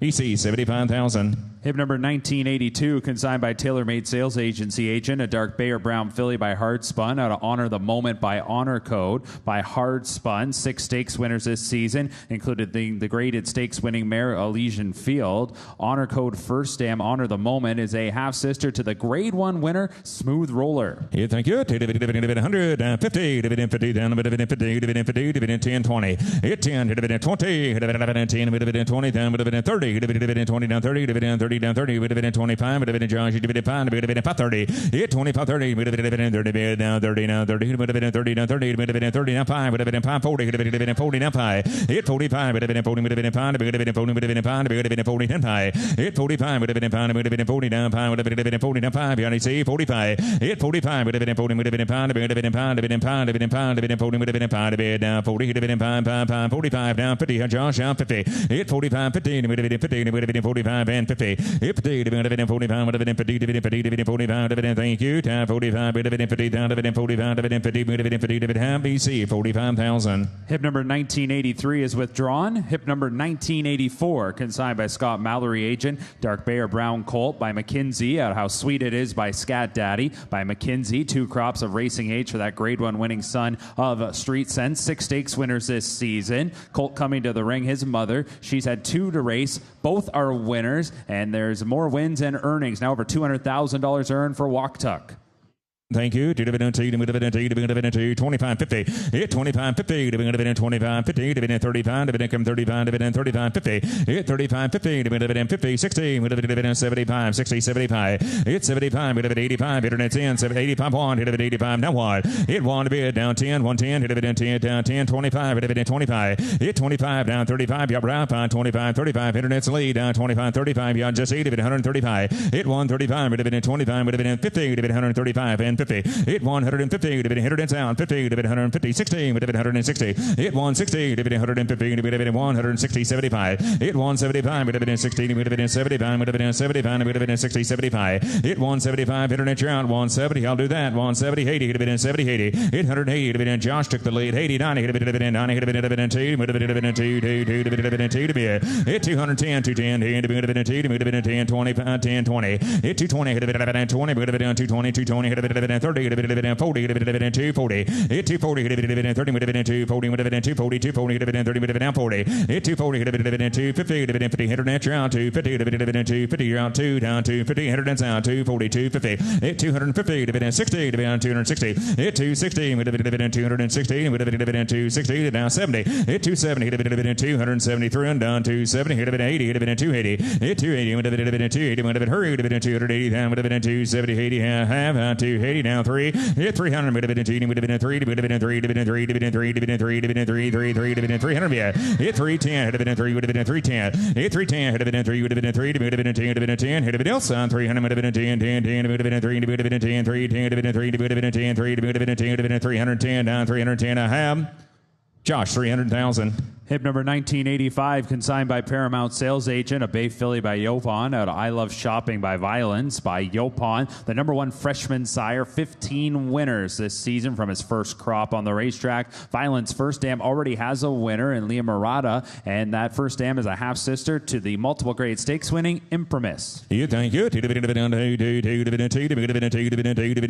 EC, 75,000. Hip number 1982, consigned by TaylorMade Sales Agency agent, a dark bay or brown filly by Hard Spun out of Honor the Moment by Honor Code by Hard Spun. 6 stakes winners this season, included the graded stakes winning mare Elysian Field. Honor Code First Dam Honor the Moment is a half sister to the grade 1 winner Smooth Roller. Yeah, thank you. 150, dividend 50, down dividend 50, dividend 50, dividend 10, 20. Hit 10, dividend 20, dividend 10, dividend 20, down dividend 30, dividend 20, down 30, dividend 30, down 30, dividend 25, dividend Josh, dividend 5, dividend 530. Hit 25, 30, dividend 30, down 30, down 30, dividend 30, down 30, dividend 30, down 5, dividend 5, 40, dividend 40, down 5. Hit 45, dividend 40, dividend 5, dividend 40, dividend 5, dividend 40, down 5. Hit 45, dividend 5, dividend 40, down 5, dividend 40, down 5. You see 45. Hit 45, dividend 40, dividend 5, dividend 5, dividend 5, dividend 5, dividend 40, dividend 5, dividend down 40, dividend 5, 45, down 50, Josh, down 50. Hit 45, 50, dividend 50, dividend 45, and 50. Hit 50, dividend 45, dividend 50, dividend 50, dividend 45, dividend, thank you, down 45, dividend 50, down dividend 45, dividend 50, dividend 50, dividend BC, 45,000. Hip number 1983 is withdrawn. Hip number 1984, consigned by Scott Mallory agent, Dark Bay or Brown Colt by McKinsey, out How Sweet It Is by Scat Daddy by McKinsey. 2 crops of racing age for that grade 1 winning son of Street Sense. 6 stakes winners this season. Colt coming to the ring, his mother. She's had 2 to race. Both are winners, and there's more wins and earnings. Now over $200,000 earned for Walk Tuck. Thank you. 25, 50. Hit 25, 50. Dividend 25, 50. Dividend 35. Dividend come 35. Dividend 35, 50. Hit 35, 50. Dividend 50, 60. Dividend 75, 60, 75. Hit 75. Dividend 85. Dividend 10, 85 1. Hit 85. Now what? Hit 1 to bid down 10, 110. Hit dividend 10 down 10, 25. Dividend 25. Hit 25 down 35. Yup, right on 25, 35. Internet's lead down 25, 35. Yup, just 8. Dividend 135. Hit 135. Dividend 25. Dividend 50. Dividend 135 and 50. Hit 150, dividend 100 down 50, dividend 150, 16, dividend 160. Hit 160, dividend 150, dividend 160, 75. Hit 175, dividend 60, dividend 75, dividend 75, dividend 60, 75. Hit 175, internet round 170. I'll do that. 170, 80, dividend 70, 80. Hit 180, dividend Josh took the lead. 80, 90, dividend 90, dividend 2, dividend 2, dividend 2 to be it. Hit 210, 210, dividend 2, dividend 10, 25, 10, 20. Hit 220, dividend 20, dividend 220, 220, dividend 30, dividend 40, dividend 240. Hit 240, dividend 30, dividend 240, dividend 240, 240, dividend 30, dividend 40. Hit 240, dividend 250, dividend 50, internet round 250, dividend 250, round 2 down 250, internet down 240, 250. Hit 250, dividend 60, dividend 260. Hit 260, dividend 260, dividend 260, down 70. Hit 270, dividend 273, and down 270. Hit dividend 80, dividend 280. Hit 280, dividend 280, dividend hurry, dividend 280, down dividend 270, 80, half, 280, down 3. Hit 300, dividend 2, dividend 3, dividend 3, dividend 3, dividend 3, dividend 3, dividend 3, 3, 3, dividend 300. Hit 310, dividend 3, dividend 310. Hit 310, dividend 3, dividend 3, dividend 2, dividend 10. Hit dividend else 300, dividend 10, 10, 10, dividend 3, dividend 10, 3, 10, dividend 3, dividend 10, 3, dividend 10, dividend 310, down 310, a half. Josh, 300,000. Hip number 1985, consigned by Paramount Sales Agent, a Bay filly by Yopon, out of I Love Shopping by Violence by Yopon. The number 1 freshman sire, 15 winners this season from his first crop on the racetrack. Violence First Dam already has a winner in Leah Murata, and that First Dam is a half-sister to the multiple grade stakes winning Imprimis. Yeah, thank you. Dividend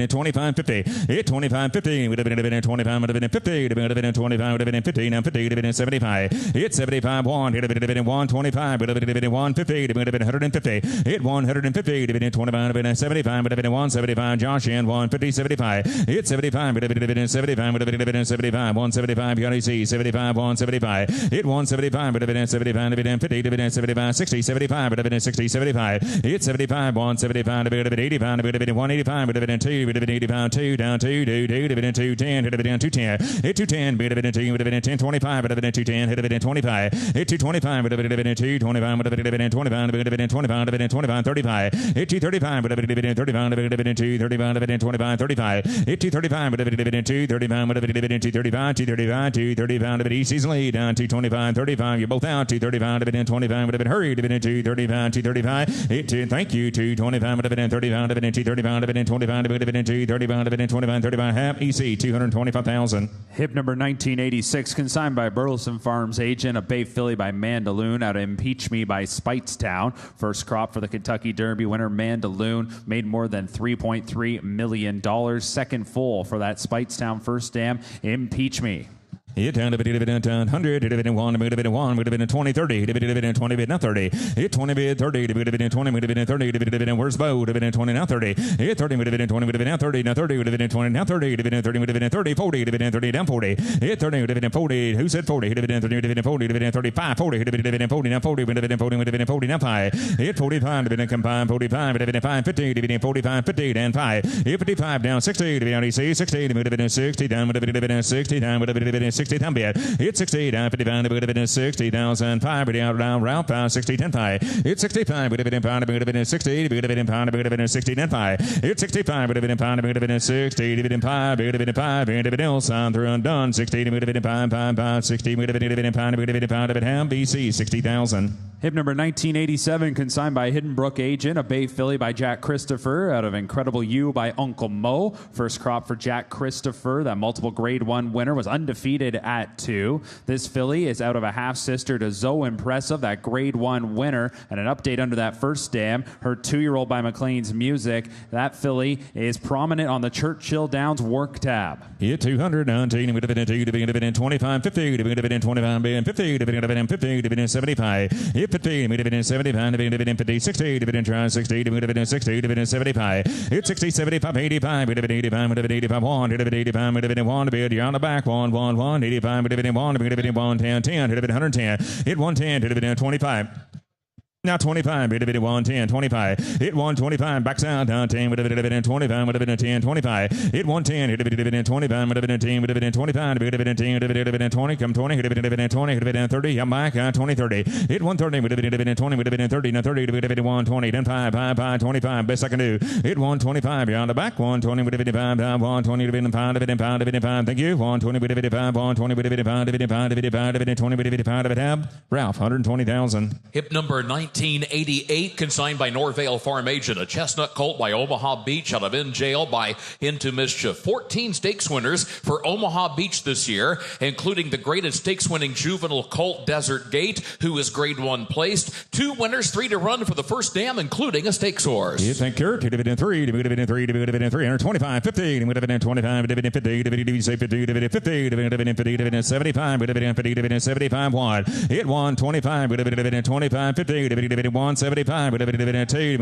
25, 50. Hit 25, 50. Dividend 25, dividend 50. Dividend 25, dividend 50. Now 50, dividend 75. Hit 75, 1. Hit dividend 125. Dividend 150. Dividend 150. Hit 150. Dividend 25. Dividend 75. Dividend 175. Josh in 150, 75. Hit 75. Dividend 75. Dividend 75. 175. You see 75. 175. Hit 175. Dividend 75. Dividend 50. Dividend 75. 60. 75. Dividend 60. 75. Hit 75. 175. Dividend 85. Dividend 185. Dividend 2. Dividend 85. 2 down 2. 2. Dividend 210. Dividend 210. Hit 210. Dividend 2. Dividend 10, 25, 210, hit it 25, hit 225, 225, 25, 25, 25, 35, hit 235, 35, 235, 25, 35, hit 235, 235, 235, 235, 235, season lead down 225, 35, you're both out 235, 25, hurry 235, 235, hit 2, thank you 225, 35, 235, 25, 235, 25, 35, half EC 225,000. Hip number 1986, consigned by Burleson Farms agent, a Bay filly by Mandaloon out of Impeach Me by Speightstown. First crop for the Kentucky Derby winner, Mandaloon, made more than $3.3 million. Second full for that Speightstown first dam, Impeach Me. Hit down to 100, dividend 1, dividend 1, dividend 20, 30, dividend 20, dividend 30, hit 20, bid 30, dividend 20, dividend 30, dividend, where's Bo, dividend 20, now 30, hit 30, dividend 20, dividend now 30, now 30, dividend 20, now 30, dividend 30, dividend 30, 40, dividend 30, down 40, hit 30, dividend 40, who said 40, dividend 30, dividend 40, dividend 35, 40, dividend 40, now 40, dividend 40, dividend 40, now 5, hit 45, dividend combined 45, dividend 5, 50, dividend 45, 50, down 5, hit 55, down 60, dividend 60, dividend 60, down, dividend 60, down, dividend 60, down bid, hit 60, down 55, dividend 60,000, 5, down, round 5, 60, 10, 5, hit 65, dividend 5, dividend 60, dividend 5, dividend 60, 10, 5, hit 65, dividend 5, dividend 60, dividend 5, dividend 5, dividend sign through and done, 60, dividend 5, 5, 60, dividend 5, dividend 5, dividend BC, 60,000. Hip number 1987, consigned by Hidden Brook agent, a Bay filly by Jack Christopher out of Incredible You by Uncle Mo. First crop for Jack Christopher, that multiple grade 1 winner, was undefeated at 2. This filly is out of a half-sister to Zoe Impressive, that grade 1 winner. And an update under that first dam, her 2-year-old by McLean's Music. That filly is prominent on the Churchill Downs work tab. Hit 200, 19, dividend 25, 50, dividend 25, 50, dividend 50, dividend 75, hit 50, dividend 75, dividend 50, 60, dividend try 60, dividend 60, dividend 75, hit 60, 75, 85, dividend 85, dividend 85, 1, dividend 85, dividend 1, dividend you're on the back, 1, 1, 1, 85, dividend 1, dividend 1, 10, 10, dividend 110, hit 110, dividend 25. Now 25, dividend 110, 25, hit 125, backs out, down 10, dividend 25, dividend 10, 25, hit 110, dividend 25, dividend 10, dividend 25, dividend 10, dividend 20, come 20, dividend 20, dividend 30, I'm back, 20, 30, hit 130, dividend 20, dividend 30, now 30, dividend 120, then 5, 5, 5, 25, best I can do, hit 125, you're on the back, 120, dividend 5, 120, dividend 5, dividend 5, dividend 5, thank you, 120, dividend 5, 120, dividend 5, dividend 5, dividend 5, dividend 20, dividend 5, dividend Ralph, 120,000. Hip number 1988, consigned by Norvale Farm Agent, a chestnut colt by Omaha Beach out of In Jail by Into Mischief. 14 stakes winners for Omaha Beach this year, including the graded stakes winning juvenile colt Desert Gate, who is grade 1 placed. 2 winners, 3 to run for the first dam, including a stakes horse. Yes, thank you. Dividend 3, dividend 3, dividend 325, 50, dividend 25, dividend 50, dividend 50, dividend 50, dividend 50, dividend 75, dividend 50, dividend 75, 1, hit 125, dividend 25, 50, dividend 175, dividend 2,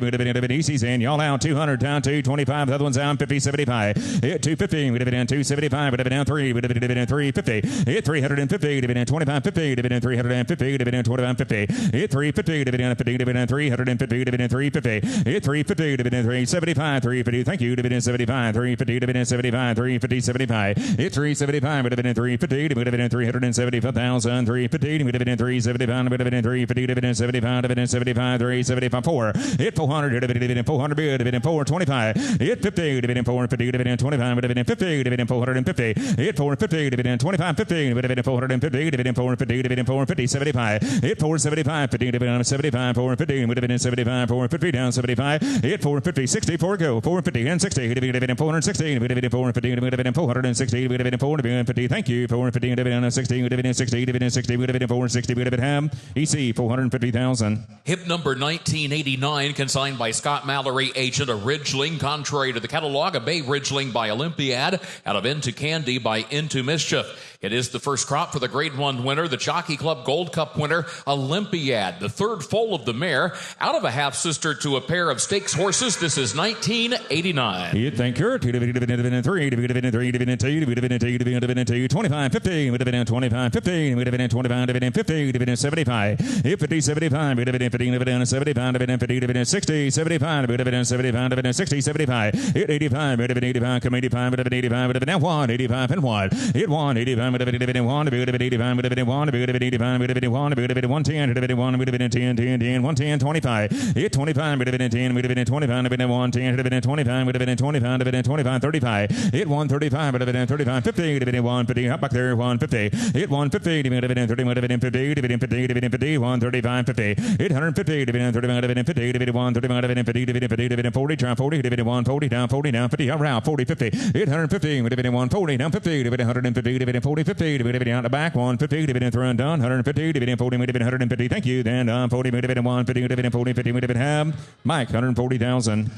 dividend EC's in, y'all out 200, down 225, the other one's down 50, 75, hit 250, dividend 275, dividend 3, dividend 350, hit 350, dividend 25, 50, dividend 350, dividend 25, 50, hit 350, dividend 50, dividend 350, dividend 350, hit 350, dividend 375, 350, thank you, dividend 75, 350, dividend 75, 350, 75, hit 375, dividend 350, dividend 375,000, 350, dividend 375, dividend 350, dividend 75, dividend 75, 375, 4, hit 400, dividend 400, dividend 425, hit 50, dividend 450, dividend 25, dividend 50, dividend 450, hit 450, dividend 25, 50, dividend 450, dividend 450, dividend 450, 75, hit 475, 50, dividend 75, 450, dividend 75, 450, down 75, hit 450, 60, 4 go, 450, and 60, dividend 460, dividend 450, dividend 460, dividend 450, thank you, 450, dividend 60, dividend 60, dividend 60, dividend 460, dividend ham, EC, 450,000. Hip number 1989, consigned by Scott Mallory, agent of Ridgeling, contrary to the catalog, a Bay Ridgeling by Olympiad, out of Into Candy by Into Mischief. It is the first crop for the grade 1 winner, the Jockey Club Gold Cup winner, Olympiad, the third foal of the mare, out of a half-sister to a pair of stakes horses. This is 1989. Yeah, thank you. Dividend 3, dividend 3, dividend 2, dividend 2, dividend 2, 25, 50, dividend 25, 50, dividend 25, dividend 50, dividend 75, 50, 75, dividend 50, dividend 75, dividend 50, dividend 60, 75, dividend 75, dividend 60, 75, hit 85, dividend 85, come 85, dividend 85, dividend 1, 85 and 1, hit 1, 85, 85, with a bit of 1, a bit of 85, with a bit of 1, a bit of 85, with a bit of 1, a bit of 110, a bit of 1, a bit of 10, 10, 10, 110, 25. Hit 25, with a bit of 10, with a bit of 25, a bit of 110, a bit of 25, with a bit of 25, a bit of 25, 35. Hit 135, with a bit of 35, 50, a bit of 150, hop back there, 150. Hit 150, with a bit of 30, with a bit of 50, a bit of 50, a bit of 50, 135, 50. Hit 150, a bit of 35, a bit of 50, a bit of 135, a bit of 50, a bit of 50, a bit of 40, try 40, a bit of 140, down 40, down 50, around 40, 50. Hit 150, with a bit of 140, down 50, a bit of 150, a bit of 40, 50, a bit of out the back, 150, a bit of thrown down, 150, a bit of 40, a bit of 150. Thank you. Then 40, a bit of 150, a bit of 40, 50, a bit of ham. Mike, 140,000.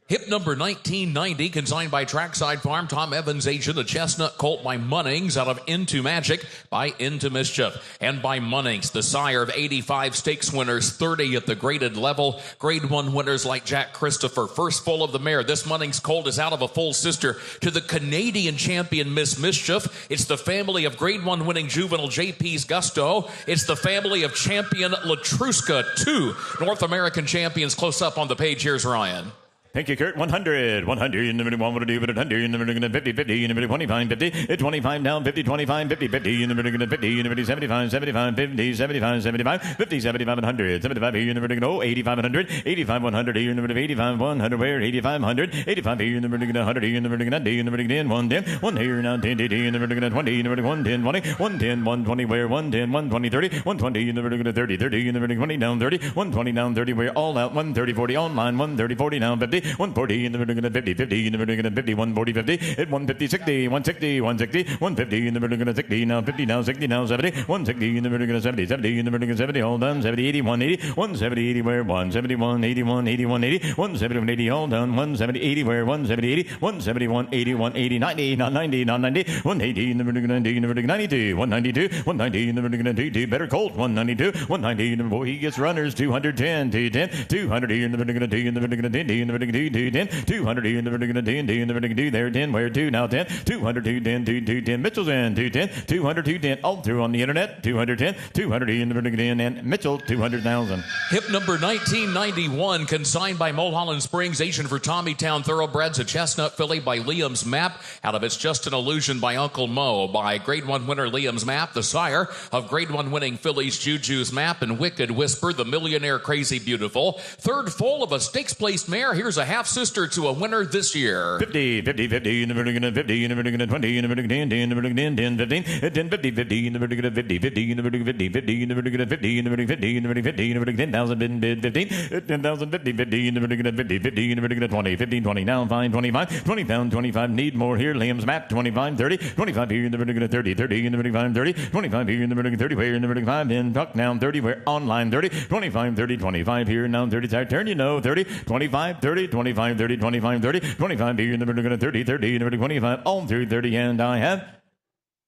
Hip number 1990, consigned by Trackside Farm, Tom Evans agent, a chestnut colt by Munnings out of Into Magic by Into Mischief. And by Munnings, the sire of 85 stakes winners, 30 at the graded level. Grade 1 winners like Jack Christopher. First full of the mare. This Munnings colt is out of a full sister to the Canadian champion Miss Mischief. It's the family of Grade 1 winning juvenile JP's Gusto. It's the family of champion Latruska. 2 North American champions close up on the page. Here's Ryan. Thank you, Kurt. 100, 100, in the middle, 150, 50, 50, in the middle, 25, 50, 25 down, 50, 25, 50, 50, in the middle, 50, in the middle, 75, 75, 50, 75, 75, 50, 75, 100, 75, in the middle, 85, 100, 85, 100, in the middle, 85, 100, where, 85, 100, 85, in the middle, 100, in the middle, 90, in the middle, 10, 110, 1 here, now, 10, in the middle, 20, in the middle, 110, 20, 110, 120, where, 110, 120, 30, 120, in the middle, 30, 30, in the middle, 20 down, 30, 120 down, 30, where, all out, 130, 40, online, 130, 40 down, 50, 140 in the middle, 50, 50 in the middle, 50, 140, 50, at 150, 60, 160, 160, 150 in the middle, 60, now 50, now 60, now 70, 160 in the middle, 70, 70 in the middle, 70, all done, 70, 80, 180, 170, 80, where, 171, 81, 81, 80, 171, 80, all done, 170, 80, where, 170, 80, 171, 80, 180, 90, not 90, not 90, 180 in the middle, 90 in the middle, 92, 192, 190 in the middle, 92, better Colt, 192, 190 in the middle, he gets runners, 210, 210, 200 in the middle, 2 in the middle, 10 in the middle, 210, 200 in the middle, 10 in the middle, 2 there, 10, where, 2 now, 10, 200, 210, 210, Mitchell's in, 210, 200, 210, all through on the internet, 210, 200 in the middle, 10, and Mitchell, 200,000. Hip number 1991, consigned by Mulholland Springs, agent for Tommytown Thoroughbreds, a chestnut filly by Liam's Map, out of It's Just an Illusion by Uncle Mo, by Grade 1 winner Liam's Map, the sire of Grade 1 winning fillies Juju's Map and Wicked Whisper, the Millionaire Crazy Beautiful. Third foal of a stakes-placed mare. Here's a half-sister to a winner this year. 50, 50, 50 in the middle, 50 in the middle, 20 in the middle, 10, 10 in the middle, 10, 10, 15, 10, 50, 50 in the middle, 50, 50 in the middle, 50, 50 in the middle, 50 in the middle, 50 in the middle, 50 in the middle, 10,000 bid 15, 10,000 50, 50 in the middle, 50, 50 in the middle, 20, 15, 20, now fine, 25, 20 pound, 25, need more here, Liam's Map, 25, 30, 25 here in the middle, 30, 30 in the middle, 30, 25 here in the middle, 30, where in the middle, 5, in Tuck down, 30, where online, 30, 25, 30, 25 here, now 30, side turn, you know, 30, 25, 30, 25, 30, 25, 30, 25 here in the middle, 30, 30 in the middle, 25, all through 30, and I have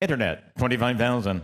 internet, 25,000.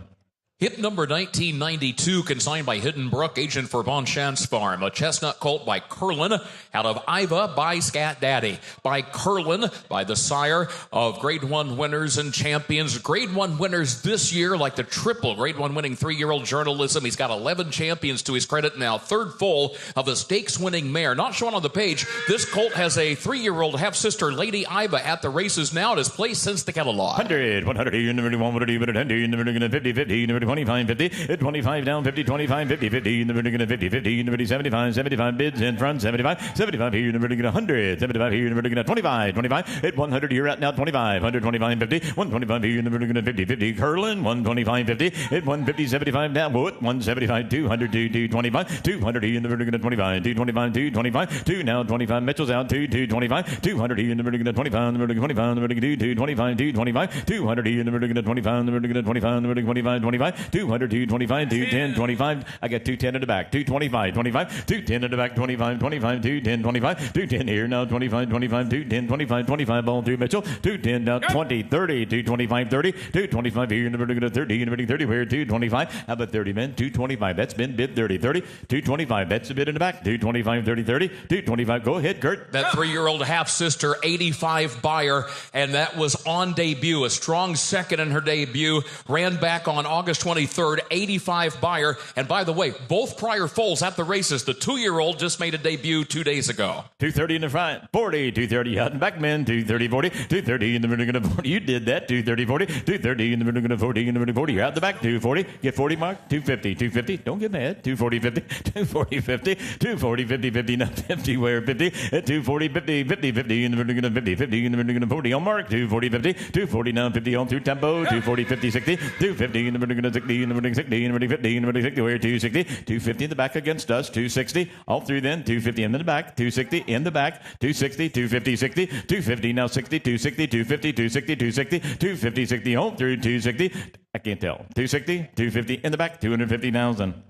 Hip number 1992, consigned by Hidden Brook, agent for Bonchance Farm. A chestnut colt by Curlin, out of Iva by Scat Daddy. By Curlin, by the sire of Grade 1 winners and champions. Grade 1 winners this year, like the triple Grade 1 winning 3-year-old journalism. He's got 11 champions to his credit now. Third foal of a stakes-winning mare. Not shown on the page, this colt has a 3-year-old half-sister, Lady Iva, at the races now. It has placed since the catalog. 100, 100 in the middle, 100, 100 in the middle, 50, 50 in the middle, 25, 50, 25 down, 50, 25, 50, 50 in the middle, 50, 50 in the middle, 75, 75 bids in front, 75, 75 here in the middle, 100, 75 here in the middle, 25, 25, at 100 here at now, 25, 125, 50, 125 here in the middle, 50, 50, Curlin, 125, 50, at 150, 75 down, Wood, 175, 200, 225, 200 here in the middle, 25, 225, 225, 2 now, 25, Mitchell's out, 225, 200 here in the middle, 25, in the middle, 25, in the middle, 225, 225, 200 here in the middle, 25, in the middle, 25, in the middle, 25, 25, 200, 225, 210, 25. I got 210 in the back, 225, 25, 210 in the back, 25, 25, 210, 25, 210 here now, 25, 25, 210, 25, 25, ball through Mitchell, 210 down, 20, 30, 225, 30, 225 here in the middle, 30, in the middle, 30, where 225, how about 30 men, 225, that's been bid 30, 30, 225, that's a bid in the back, 225, 30, 30, 225, go ahead, Kurt. That 3-year-old half-sister, 85 buyer, and that was on debut, a strong second in her debut, ran back on August 23rd, 85 buyer. And by the way, both prior foals at the races. The 2-year-old just made a debut 2 days ago. 230 in the front, 40, 230 out and back, men, 230, 40, 230 in the middle, 40. You did that, 230, 40, 230 in the middle, 40, in the middle, 40. You're out the back, 240, get 40 mark, 250, 250. Don't get mad, 240, 50, 240, 50, 240, 50, 50, now 50, where 50, at 240, 50, 50, 50 in the middle, 50, 50 in the middle, 40 on mark, 240, 50, 240 now, 50 on through tempo, 240, 50, 60, 250 in the middle, 60 in the middle, 60 in the middle, 50 in the middle, 60, where 260, 250 in the back against us, 260, all through then, 250 in the back, 260 in the back, 260, 250, 60, 250 now 60, 260, 250, 260, 260, 250, 60 home through 260. I can't tell. 260, 250 in the back, 250,000.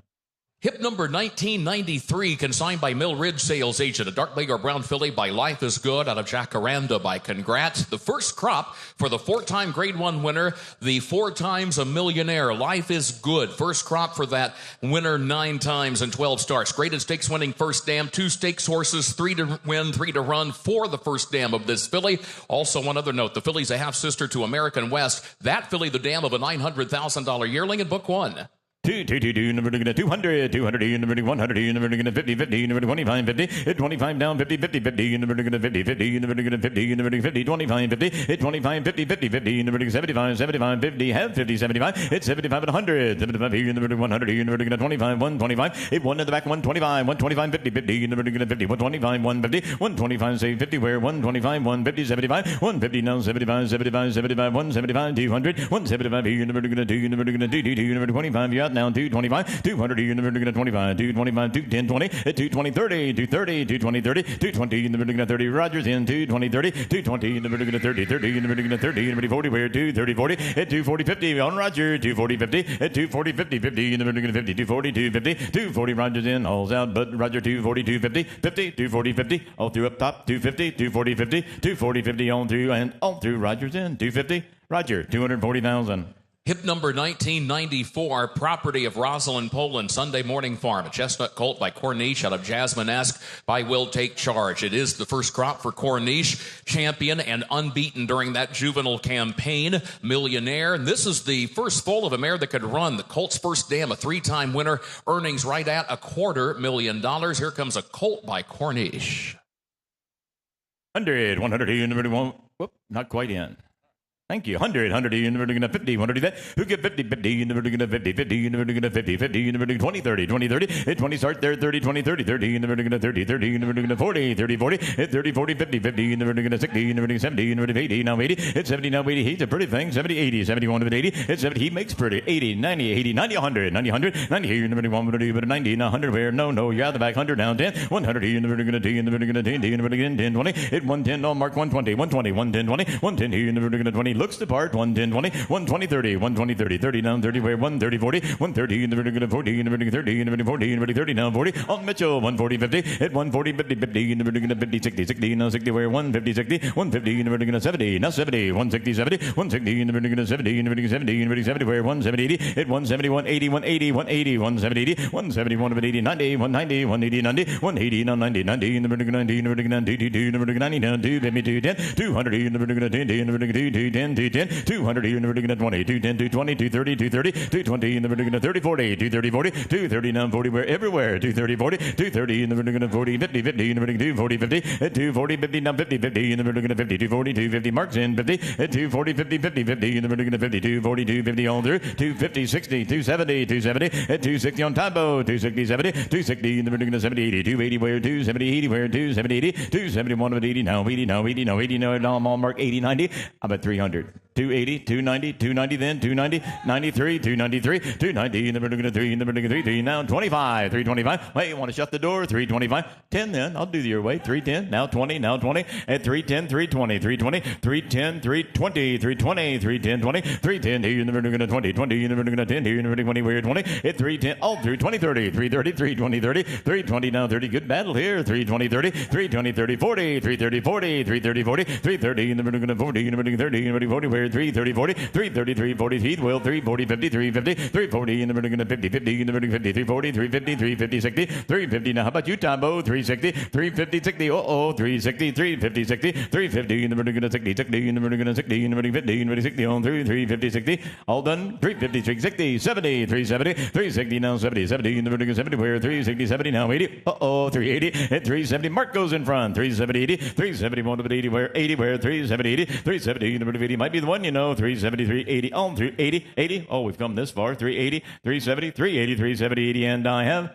Hip number 1993, consigned by Mill Ridge sales agent. A dark bay or brown filly by Life is Good out of Jacaranda by Congrats. The first crop for the 4-time Grade 1 winner, the 4 times a millionaire. Life is Good. First crop for that winner 9 times and 12 starts. Graded stakes winning first dam, 2 stakes horses, 3 to win, 3 to run for the first dam of this filly. Also, one other note, the filly's a half-sister to American West. That filly, the dam of a $900,000 yearling in book 1. 200, number 200, 200, number 100, number 50, 50, number 25, 50, 25 down, 50, 50, 50, number 50, 50, number 50, number 50, 25, 50, 25, 50, 50, 50, number 75, 75, 50, have 50, 75, it's 75 at 100, 75 here, number 100, number 25, 125, it 1 at the back, 125, 125, 50, 50, number 50, 125, 150, 125, say 50, where 125, 150, 75, 150 now, 75, 75, 75, 175, 200, 175 here, number 2, number 2, number 25, you're out now, 225, 200, you're number 25, 225, 210, 20, 220, 30, 230, 220, 30, 220, in the middle 30, Rogers in, 220, 30, 220, in the middle 30, 30, in the middle 30, in the middle 40, where 230, 40, at 240, 50, on Roger, 240, 50, at 240, 50, 50, in the middle 50, 240, 250, 240, Rogers in, all's out, but Roger 240, 250, 50, 240, 50, all through up top, 250, 240, 50, 240, 50, on through, and all through, Rogers in, 250, Roger, 240,000. Hip number 1994, property of Rosalind Poland, Sunday Morning Farm. A chestnut colt by Corniche out of Jasmine-esque by Will Take Charge. It is the first crop for Corniche, champion and unbeaten during that juvenile campaign, millionaire. And this is the first foal of a mare that could run. The colt's first dam, a 3-time winner, earnings right at $250,000. Here comes a colt by Corniche. 100, 100, number 1, whoop, not quite in. Thank you. 100, 100, 50, 100, that. Who get 50, 50, 50, 50, 50, 50, 20, 30, 20, 30, 20 start there, 30, 20, 30, 30, 30, 30, 40, 30, 40, 30, 40, 50, 50, 60, 70, 80, now 80, it's 70, now 80, he's a pretty thing, 70, 80, 71, 80, it's 70, he makes pretty, 80, 90, 80, 90, 100, 90, 100, 90, here, 90, now 100, where, no, you're out the back, 100, down 10, 100, here, 10, 20, hit 110, no, mark 120, 120, 110, 20, 110, here, 20, looks the part, 110, 20, 120, 30, 120, 30, 30 down, 30, where 130, 40, 130, in the vertical 40, in the vertical 30, in the vertical 40, in the vertical 30, now 40, on Mitchell, 140, 50, hit 140, 50, 50, in the vertical 50, 60, 60, now 60, where 150, 60, 150, in the vertical 70, now 70, 160, 70, 160, in the vertical 70, in the vertical 70, in the vertical 70, where 170, 80, hit 170, 180, 180, 180, 170, 80, 170, 180, 90, 190, 180, 90, 180, now 90, 90, in the vertical 90, in the vertical 90, 2, in the vertical 90, now 2, 50, 210, 200, in the vertical 10, in the vertical 210, 210, 200, in the vertical 20, 210, 220, 230, 230, 220, in the vertical 30, 40, 230, 40, 230, now 40, where everywhere, 230, 40, 230, in the vertical 40, 50, 50, in the vertical 240, 50, at 240, 50, now 50, 50, in the vertical 50, 240, 250, marks in 50, at 240, 50, 50, 50, in the vertical 50, 240, 250 on through, 250, 60, 270, 270, at 260 on Tambo, 260, 70, 260, in the vertical 70, 80, 280, where 270, 80, where 270, 80, 271 of 80, now 80, now 80, now 80, now I'm on mark 80, 90, I'm at 300, 280, 290, 290 then, 290, 93, 293, 290, in the vertical 3, in the vertical 3, 3, now 25, 325, wait, you want to shut the door, 325, 10 then, I'll do your way, 310, now 20, now 20, at 310, 320, 320, 310, 320, 320, 310, 20, 310, here in the vertical 20, 20, in the vertical 10, here in the vertical 20, where 20, at 310, all through 20, 30, 330, 320, 30, 320, now 30, good battle here, 320, 30, 320, 30, 40, 330, 40, 330, 40, 330, in the vertical 40, in the vertical 30, in the vertical 40, 40, where 330, 40, 333, 40, Heath, Will, 340, 50, 350, 340 in the vertical 50, 50 in the vertical 50, 340, 350, 350, 60, 350. Now, how about you, Tombo? 360, 350, 60, 360, 350, 60, 350 in the vertical 60, 60 in the vertical 60, in the vertical 50, in the vertical 60, on through 350, 60, all done, 350, 360, 70, 370, 360, now 70, 70 in the vertical 70, where 360, 70, now 80, 380, at 370, Mark goes in front, 370, 80, 371 to 80, where 80, where 370, 80, 370 in the vertical 80, might be the one, you know, 373, 80, on through 80, 80, we've come this far, 380, 370, 380, 370, 80, and I have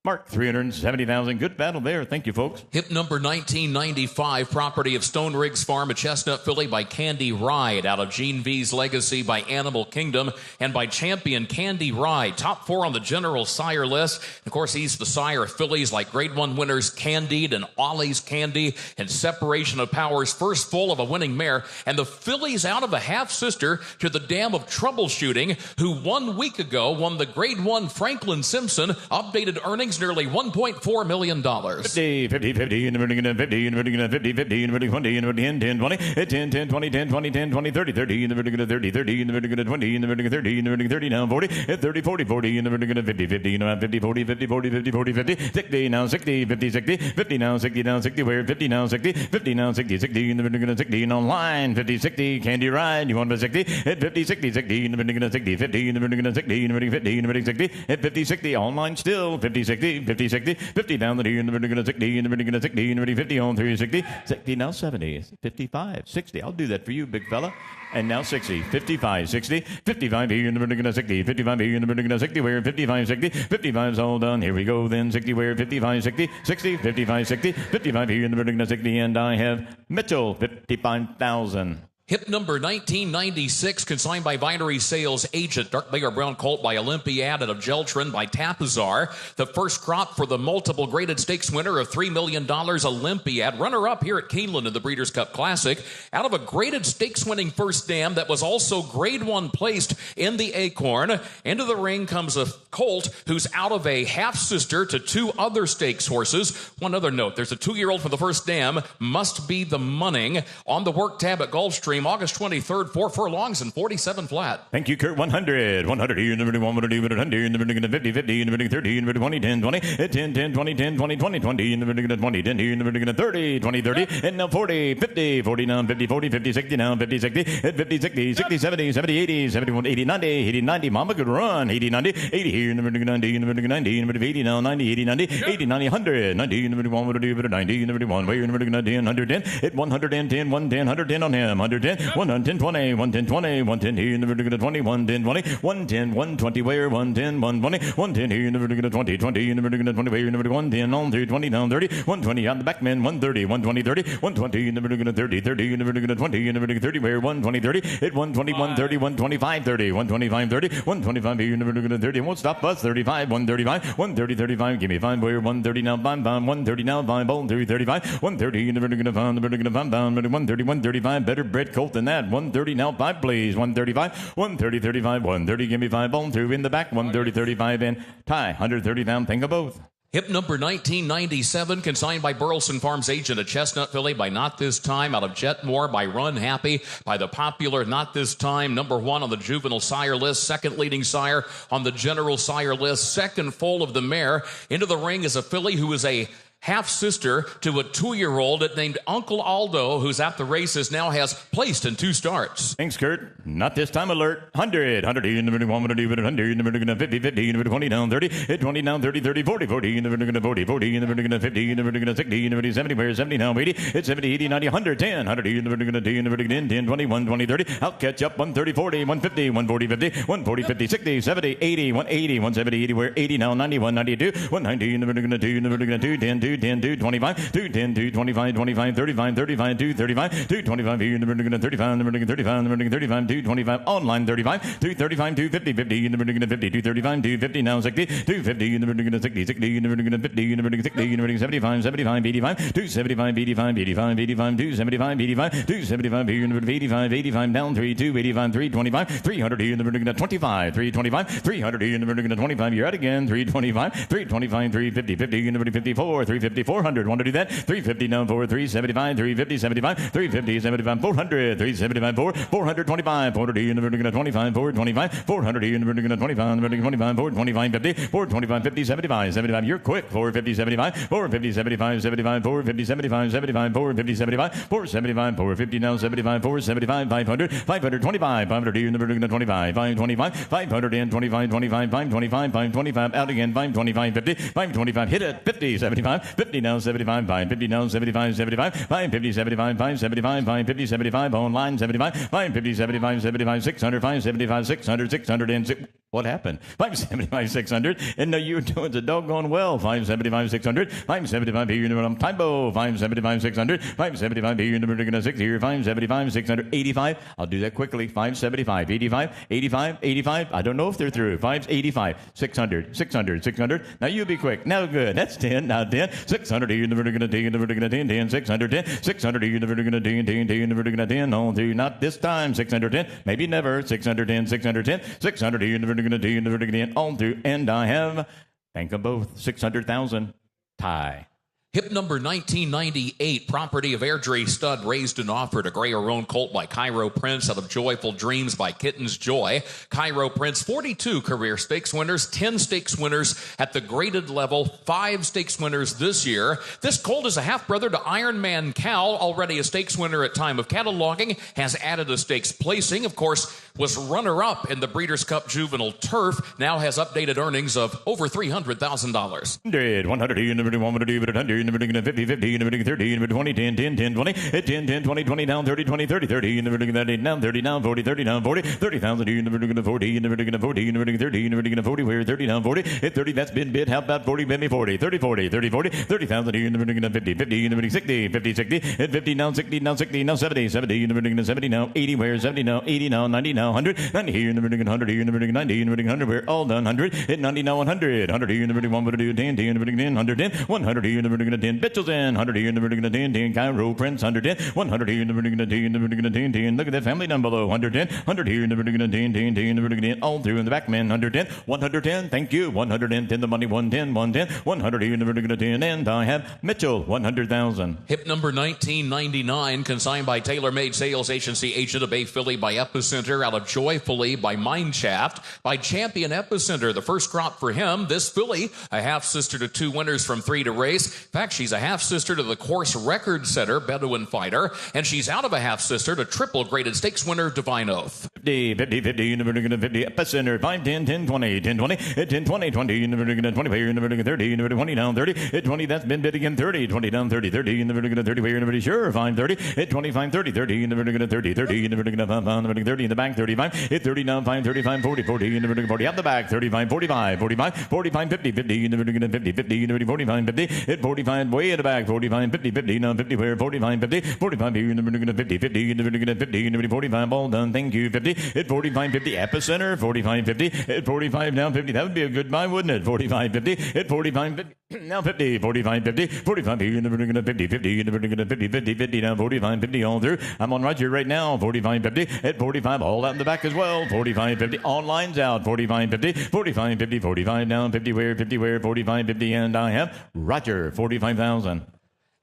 Mark, 370,000. Good battle there. Thank you, folks. Hip number 1995, property of Stone Riggs Farm, a chestnut filly by Candy Ride, out of Gene V's Legacy by Animal Kingdom, and by Champion Candy Ride. Top 4 on the general sire list. Of course, he's the sire of fillies like Grade 1 winners Candied and Ollie's Candy and Separation of Powers, first full of a winning mare. And the filly's out of a half-sister to the dam of Troubleshooting, who 1 week ago won the Grade 1 Franklin Simpson, updated earnings nearly $1.4 million. 50, 50, 50, in the vertical 50, in the vertical 50, 50, in the vertical 20, in the vertical 10, 20, 10, 10, 20, 10, 20, 10, 20, 30, 30, in the vertical 30, 30, in the vertical 20, in the vertical 30, in the vertical 30, now 40, 30, 40, 40, in the vertical 50, 50, now 50, 40, 50, 40, 50, 40, 50, 60, now 60, 50, 60, 50, now 60, now 60, where 50, now 60, 50, now 60, 60, in the vertical 60, and online, 50, 60, Candy Ride, you want to 60, at 50, 60, 60, in the vertical 60, 50, in the vertical 60, in the vertical 50, in the vertical 60, at 50, 60, online still, 50, 60, 50, 60, 50 down the D in the vertical 60, in the vertical 60, in the vertical 50 on 360, 60, now 70, 55, 60. I'll do that for you, big fella. And now 60, 55, 60, 55 here in the vertical 60, 55 here in the vertical 60, where 55, 60, 55's all done. Here we go then, 60, where 55, 60, 60, 55, 60, 55 here in the vertical 60, and I have Mitchell, 55,000. Hip number 1996, consigned by Vinery Sales Agent. Dark Bay or Brown Colt by Olympiad out of Geltrin by Tapazar. The first crop for the multiple graded stakes winner of $3 million, Olympiad. Runner-up here at Keeneland in the Breeders' Cup Classic. Out of a graded stakes winning first dam that was also Grade 1 placed in the Acorn. Into the ring comes a colt who's out of a half-sister to 2 other stakes horses. One other note, there's a 2-year-old for the first dam. Must be the Munning on the work tab at Gulfstream. August 23rd, 4 furlongs and 47 flat. Thank you, Kurt. 100. 100 here in the vertical 100 here, 100 in the vertical 50, 50 in the vertical 30 in the vertical 20, 10, 20, 10, 10, 20, 10, 20, 20, 20 in the vertical 20, 10 here in the vertical 30, 20, 30, and now 40, 50, 40 now, 50, 40, 50, 60 now, 50, 60, 50, 60, 60, 70, 70, 80, 71, 80, 90, 80, 90, Mama could run, 80, 90, 80 here in the vertical 90, in the vertical 90, in the vertical 80 now, 90, 80, 90, 80, 90, 100, 90 in the vertical 100, 90 in the vertical 1, where in the vertical 90, 110, hit 110, 110, 110 on him, 110, 110, 20, 110, 20, 110 here in the vertical 20, 110, 20, 110, 120, where 110, 120, 110 here in the vertical 20, 20 in the vertical 20, where in the vertical 110, on through 20, down 30, 120 on the back man, 130, 120, 30, 120 in the vertical 30, 30 in the vertical 20, in the vertical 30, where 120, 30, hit 120, 130, 125, 30, 125, 30, 125 here in the vertical 30, won't stop us, 35, 135, 130, 35, give me 5, where 130 now, 5, 130 now, 5, ball, 35, 130 in the vertical 5, the vertical 5, 130, 135, better bred colt than that, 130 now, 5, please, 135, 130, 35, 130, give me 5, ball, 2 in the back, 130, 35, and tie, 130 down, think of both. Hip number 1997, consigned by Burleson Farms Agent, a chestnut filly by Not This Time, out of Jetmore by Run Happy, by the popular Not This Time, number 1 on the juvenile sire list, second leading sire on the general sire list, second foal of the mare. Into the ring is a filly who is a half-sister to a 2-year-old named Uncle Aldo, who's at the races, now has placed in 2 starts. Thanks, Kurt. Not this time alert. 100. 100 in the vertical 100 in the vertical 50, 50 in the vertical 20 down 30, 20 down 30, 30, 40, 40 in the vertical 40, 40 in the vertical 50 in the vertical 60 in the vertical 70, where 70 now 80, it's 70, 80, 90, 110, 100 in the vertical 10 in the vertical 10, 10, 20, 120, 30, I'll catch up 130, 40, 150, 140, 50, 140, 50, 60, 70, 80, 180, 170, 80, where 80 now 91, 92, 190 in the vertical 2 in the vertical 2, 10, 2, 10, 2, 25, 210, 225, 25, 35, 35, 235, 225 here in the vertical 35, in the vertical 35, in the vertical 35, 225 online 35, 235, 250, 50 in the vertical 50, 235, 250 now 60, 250 in the vertical 60, 60 in the vertical 50 in the vertical 60 in the vertical 75, 75, 85, 275, 85, 85, 85, 275, 85, 275 here in the vertical 85, 85 down 3, 285, 325, 300 here in the vertical 25, 325, 300 here in the vertical 25, you're out again, 325, 325, 350, 50 in the vertical 54, 350 350, 400. Want to do that? 350 down 4, 375, 350, 75, 350, 75, 400, 375, 4, 425, 400 in the vertical 25, 425, 400 in the vertical 25, 25, 425, 50, 425, 50, 75, 75. You're quick. 450, 75, 450, 75, 75, 450, 75, 75, 450, 75, 475, 450 now 75, 475, 500, 525, 500 in the vertical 25, 525, 500 in 25, 25, 525, 525 out again, 525, 50, 525 hit it, 50, 75, 50 now 75, 550 now 75, 75, 550, 75, 575, 550, 75 online 75, 550, 75, 75, 600, 575, 600, 600 and 6. What happened? 575, 600. And no, you were doing the doggone well. 575, 600. 575 here in the typo. 575, 600. 575 here in the 6 here. 575, 600. 85. I'll do that quickly. 575, 85, 85, 85. I don't know if they're through. 585, 600, 600, 600. Now you be quick. Now good. That's 10. Now 10. 600 here in the vertical 10, the vertical 10, 10, 610. 600 here in the vertical 10, 10, 10, the vertical 10. On through. Not this time. 610. Maybe never. 610, 610. 600 here in the vertical 10, the vertical 10. On through. And I have, thank them both, 600,000. Tie. Hip number 1998, property of Airdrie Stud, raised and offered. A gray or roan colt by Cairo Prince out of Joyful Dreams by Kitten's Joy. Cairo Prince, 42 career stakes winners, 10 stakes winners at the graded level, 5 stakes winners this year. This colt is a half-brother to Ironman Cal, already a stakes winner at time of cataloging, has added a stakes placing, of course, was runner-up in the Breeders' Cup Juvenile Turf, now has updated earnings of over $300,000. 100, 100, 100, 100, 50, 50, 30, 20, 10, 10, 10, 20, 10, 10, 20, 20, down 30, 20, 30, 30, in the vertical 30, down 30, down 40, 30, down 40, 30,000 in the vertical 40, in the vertical 40, in the vertical 30, in the vertical 40, where 30 down 40, hit 30, that's been bid, how about 40, bid me 40, 30, 40, 30, 40, 30,000 in the vertical 50, 50 in the vertical 60, 50, 60, hit 50, now 60, now 60, now 70, 70 in the vertical 70, now 80, where 70, now 80, now 90, now 100, 90 here in the vertical 100, here in the vertical 90, in the vertical 100, we're all done, 100, hit 90, now 100, 100 here in the vertical 1, 10, 10 in the vertical 10, 110, 100 here in the vertical 10, Bitchels in, 100 here in the vertical 10, 10, Cairo Prince, 110, 100 here in the vertical 10, in the vertical 10, 10, look at that family down below, 110, 100 here in the vertical 10, 10, 10 in the vertical 10, all through in the back, man, 110, 110, thank you, 110, the money, 110, 110, 100 here in the vertical 10, and I have Mitchell, 100,000. Hip number 1999, consigned by Tailor Made Sales Agency, agent of Bay Philly by Epicenter, out of Joyfully by Mineshaft, by Champion Epicenter, the first crop for him. This filly, a half-sister to 2 winners from 3 to race. In fact, she's a half-sister to the course record setter, Bedouin Fighter, and she's out of a half-sister to triple-graded stakes winner, Divine Oath. 50, 50, 50 in the vertical 50, Epicenter, 5, 10, 10, 20, 10, 20, 10, 20, 20 in the vertical 20, here in the vertical 30, in the vertical 20 down 30, 20, that's been bid again, 30, 20 down 30, 30 in the vertical 30, here in the vertical, sure, 5, 30, 25, 30, 30 in the vertical 30, 30 in the vertical 5, the vertical 30 in the back, 35, 30 down 5, 35, 40, 40 in the vertical 40, out the back, 35, 45, 45, 45, 50, 50 in the vertical 50, 50 in the vertical 45, 50, hit 45 way in the back, 45, 50, 50, now 50, where 45, 50, 45 here in the vertical 50, 50 in the vertical 50 in the vertical 45, all done, thank you, 50, hit 45, 50, Epicenter, 45, 50, hit 45 down 50, that would be a good buy, wouldn't it? 45, 50, hit 45, 50, now 50, 45, 50, 45 here in the vertical 50, 50 in the vertical 50, 50, 50, now 45, 50 all through, I'm on Roger right now, 45, 50, hit 45, all out in the back as well, 45, 50, all lines out, 45, 50, 45, 50, 45 down, 50 where, 45, 50, and I have Roger, 45,000.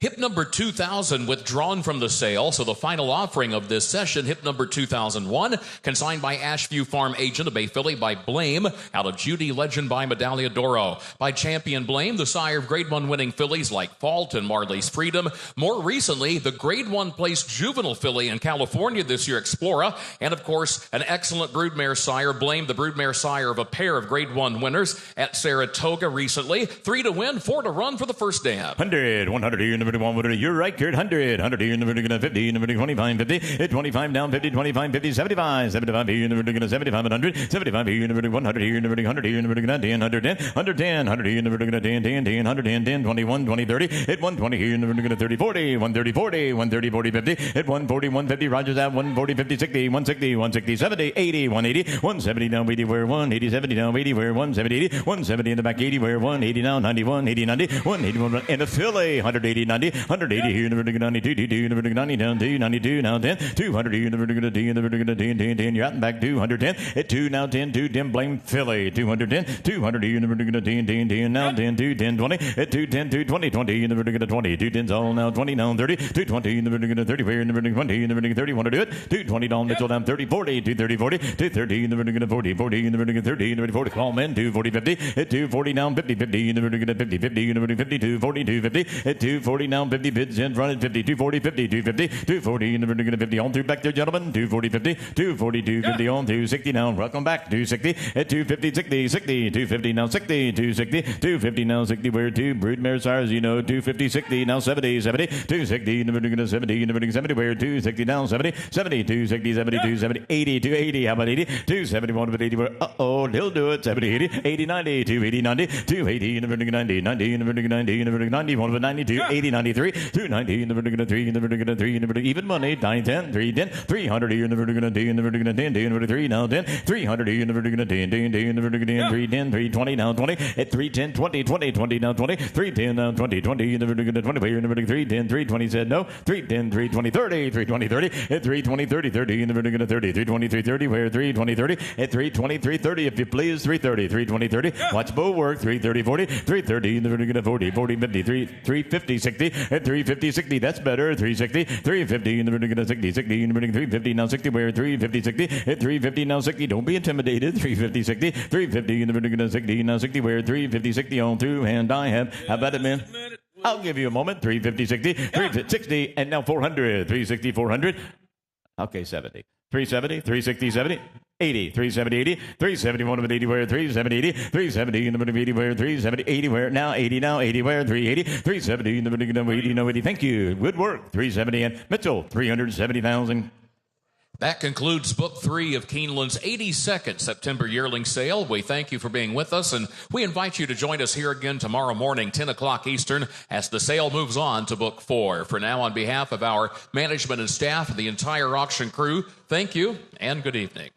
Hip number 2000 withdrawn from the sale, so the final offering of this session, hip number 2001, consigned by Ashview Farm agent of Bay Philly by Blame, out of Judy Legend by Medaglia d'Oro. By Champion Blame, the sire of Grade 1 winning fillies like Fault and Marley's Freedom. More recently, the Grade 1 placed juvenile filly in California this year, Explora, and of course, an excellent broodmare sire, Blame, the broodmare sire of a pair of Grade 1 winners at Saratoga recently. 3 to win, 4 to run for the first dab. 100, 100 here in the you're right, Kurt. 100, 100 here in the vertical 50, in the vertical 25, 50, 25 down 50, 25, 50, 75, 75 here in the vertical 75, 100, 75 here in the vertical 100 here in the vertical 100 here in the vertical 10, 110, 110, 100 here in the vertical 10, 10, 10, 110, 10, 21, 20, 30, hit 120 here in the vertical 30, 40, 130, 40, 130, 40, 50, hit 140, 150, Rogers out, 140, 50, 60, 160, 160, 70, 80, 180, 170 down 80 where 180, 70 down 80 where 170, 80, 170 in the back 80 where 180 now 91, 80, 90, 181 and a filly, 180, 90, 90, 180 here in the vertical 92, 2 in the vertical 90, down 2, 92, now 10, 200 here in the vertical D in the vertical 10, 10, 10, you're out and back 210, at 2, now 10, 2, 10, blame Philly, 210, 200 here in the vertical 10, 10, 10, now 10, 2, 10, 20, at 2, 10, 2, 20, 20 in the vertical 20, 2 10's all now 20, now 30, 220 in the vertical 30, where in the vertical 20, in the vertical 30, want to do it, 220 down Mitchell down 30, 40, 230, 40, 230 in the vertical 40, 40 in the vertical 30, in the vertical 40, call men, 240, 50, at 240 down 50, 50 in the vertical 50, 50 in the vertical 50, 240, 250, at 240 down 50, bids in front at 50, 240, 50, 250, 240 in the vertical 50, on through back there, gentlemen, 240, 50, 240, 250 on 260 now, welcome back, 260, at 250, 60, 60, 250 now 60, 260, 250 now 60, where 2, broodmare sires, you know, 250, 60, now 70, 70, 260 in the vertical 70, in the vertical 70, where 260 down 70, 70, 260, 70, 270, 80, 280, how about 80, 271 with 80, where, uh-oh, he'll do it, 70, 80, 80, 90, 280, 90, 280 in the vertical 90, 90 in the vertical 90, in the vertical 90, 1 with 92, 80, 93, 290 in the vertical 3, in the vertical 3, in the vertical, even money, 9, 10, 3, 10, 300 here in the vertical 10, in the vertical 10, 10 in the vertical 3, now 10, 300 here in the vertical 10, 10, 10 in the vertical 10, 3, 10, 320, now 20, at 310, 20, 20, 20, now 20, 310, now 20, 20 in the vertical 20, here in the vertical 310, 320 said no, 310, 320, 30, 320, 30, at 320, 30, 30 in the vertical 30, 320, 330, where 320, 30, at 320, 330, if you please, 330, 320, 30, watch Bo work, 330, 40, 330 in the vertical 40, 40, 50, 350, 60, at 350, 60, that's better, 360, 350 in the vertical 60, 60 in the vertical 350, now 60, where 350, 60, at 350, now 60, don't be intimidated, 350, 60, 350 in the vertical 60, now 60, where 350, 60 on through, and I have, how about it, man? I'll give you a moment, 350, 60, 350, 60, and now 400, 360, 400, okay, 70. 370, 360, 70, 80, 370, 80, 371 with 80 where, 370, 80, 370 in the middle of 80 where, 370, 80 where, now 80 now, 80 where, 380, 370 in the middle of 80, no 80, thank you, good work, 370 and Mitchell, 370,000. That concludes Book 3 of Keeneland's 82nd September yearling sale. We thank you for being with us, and we invite you to join us here again tomorrow morning, 10 o'clock Eastern, as the sale moves on to Book 4. For now, on behalf of our management and staff and the entire auction crew, thank you and good evening.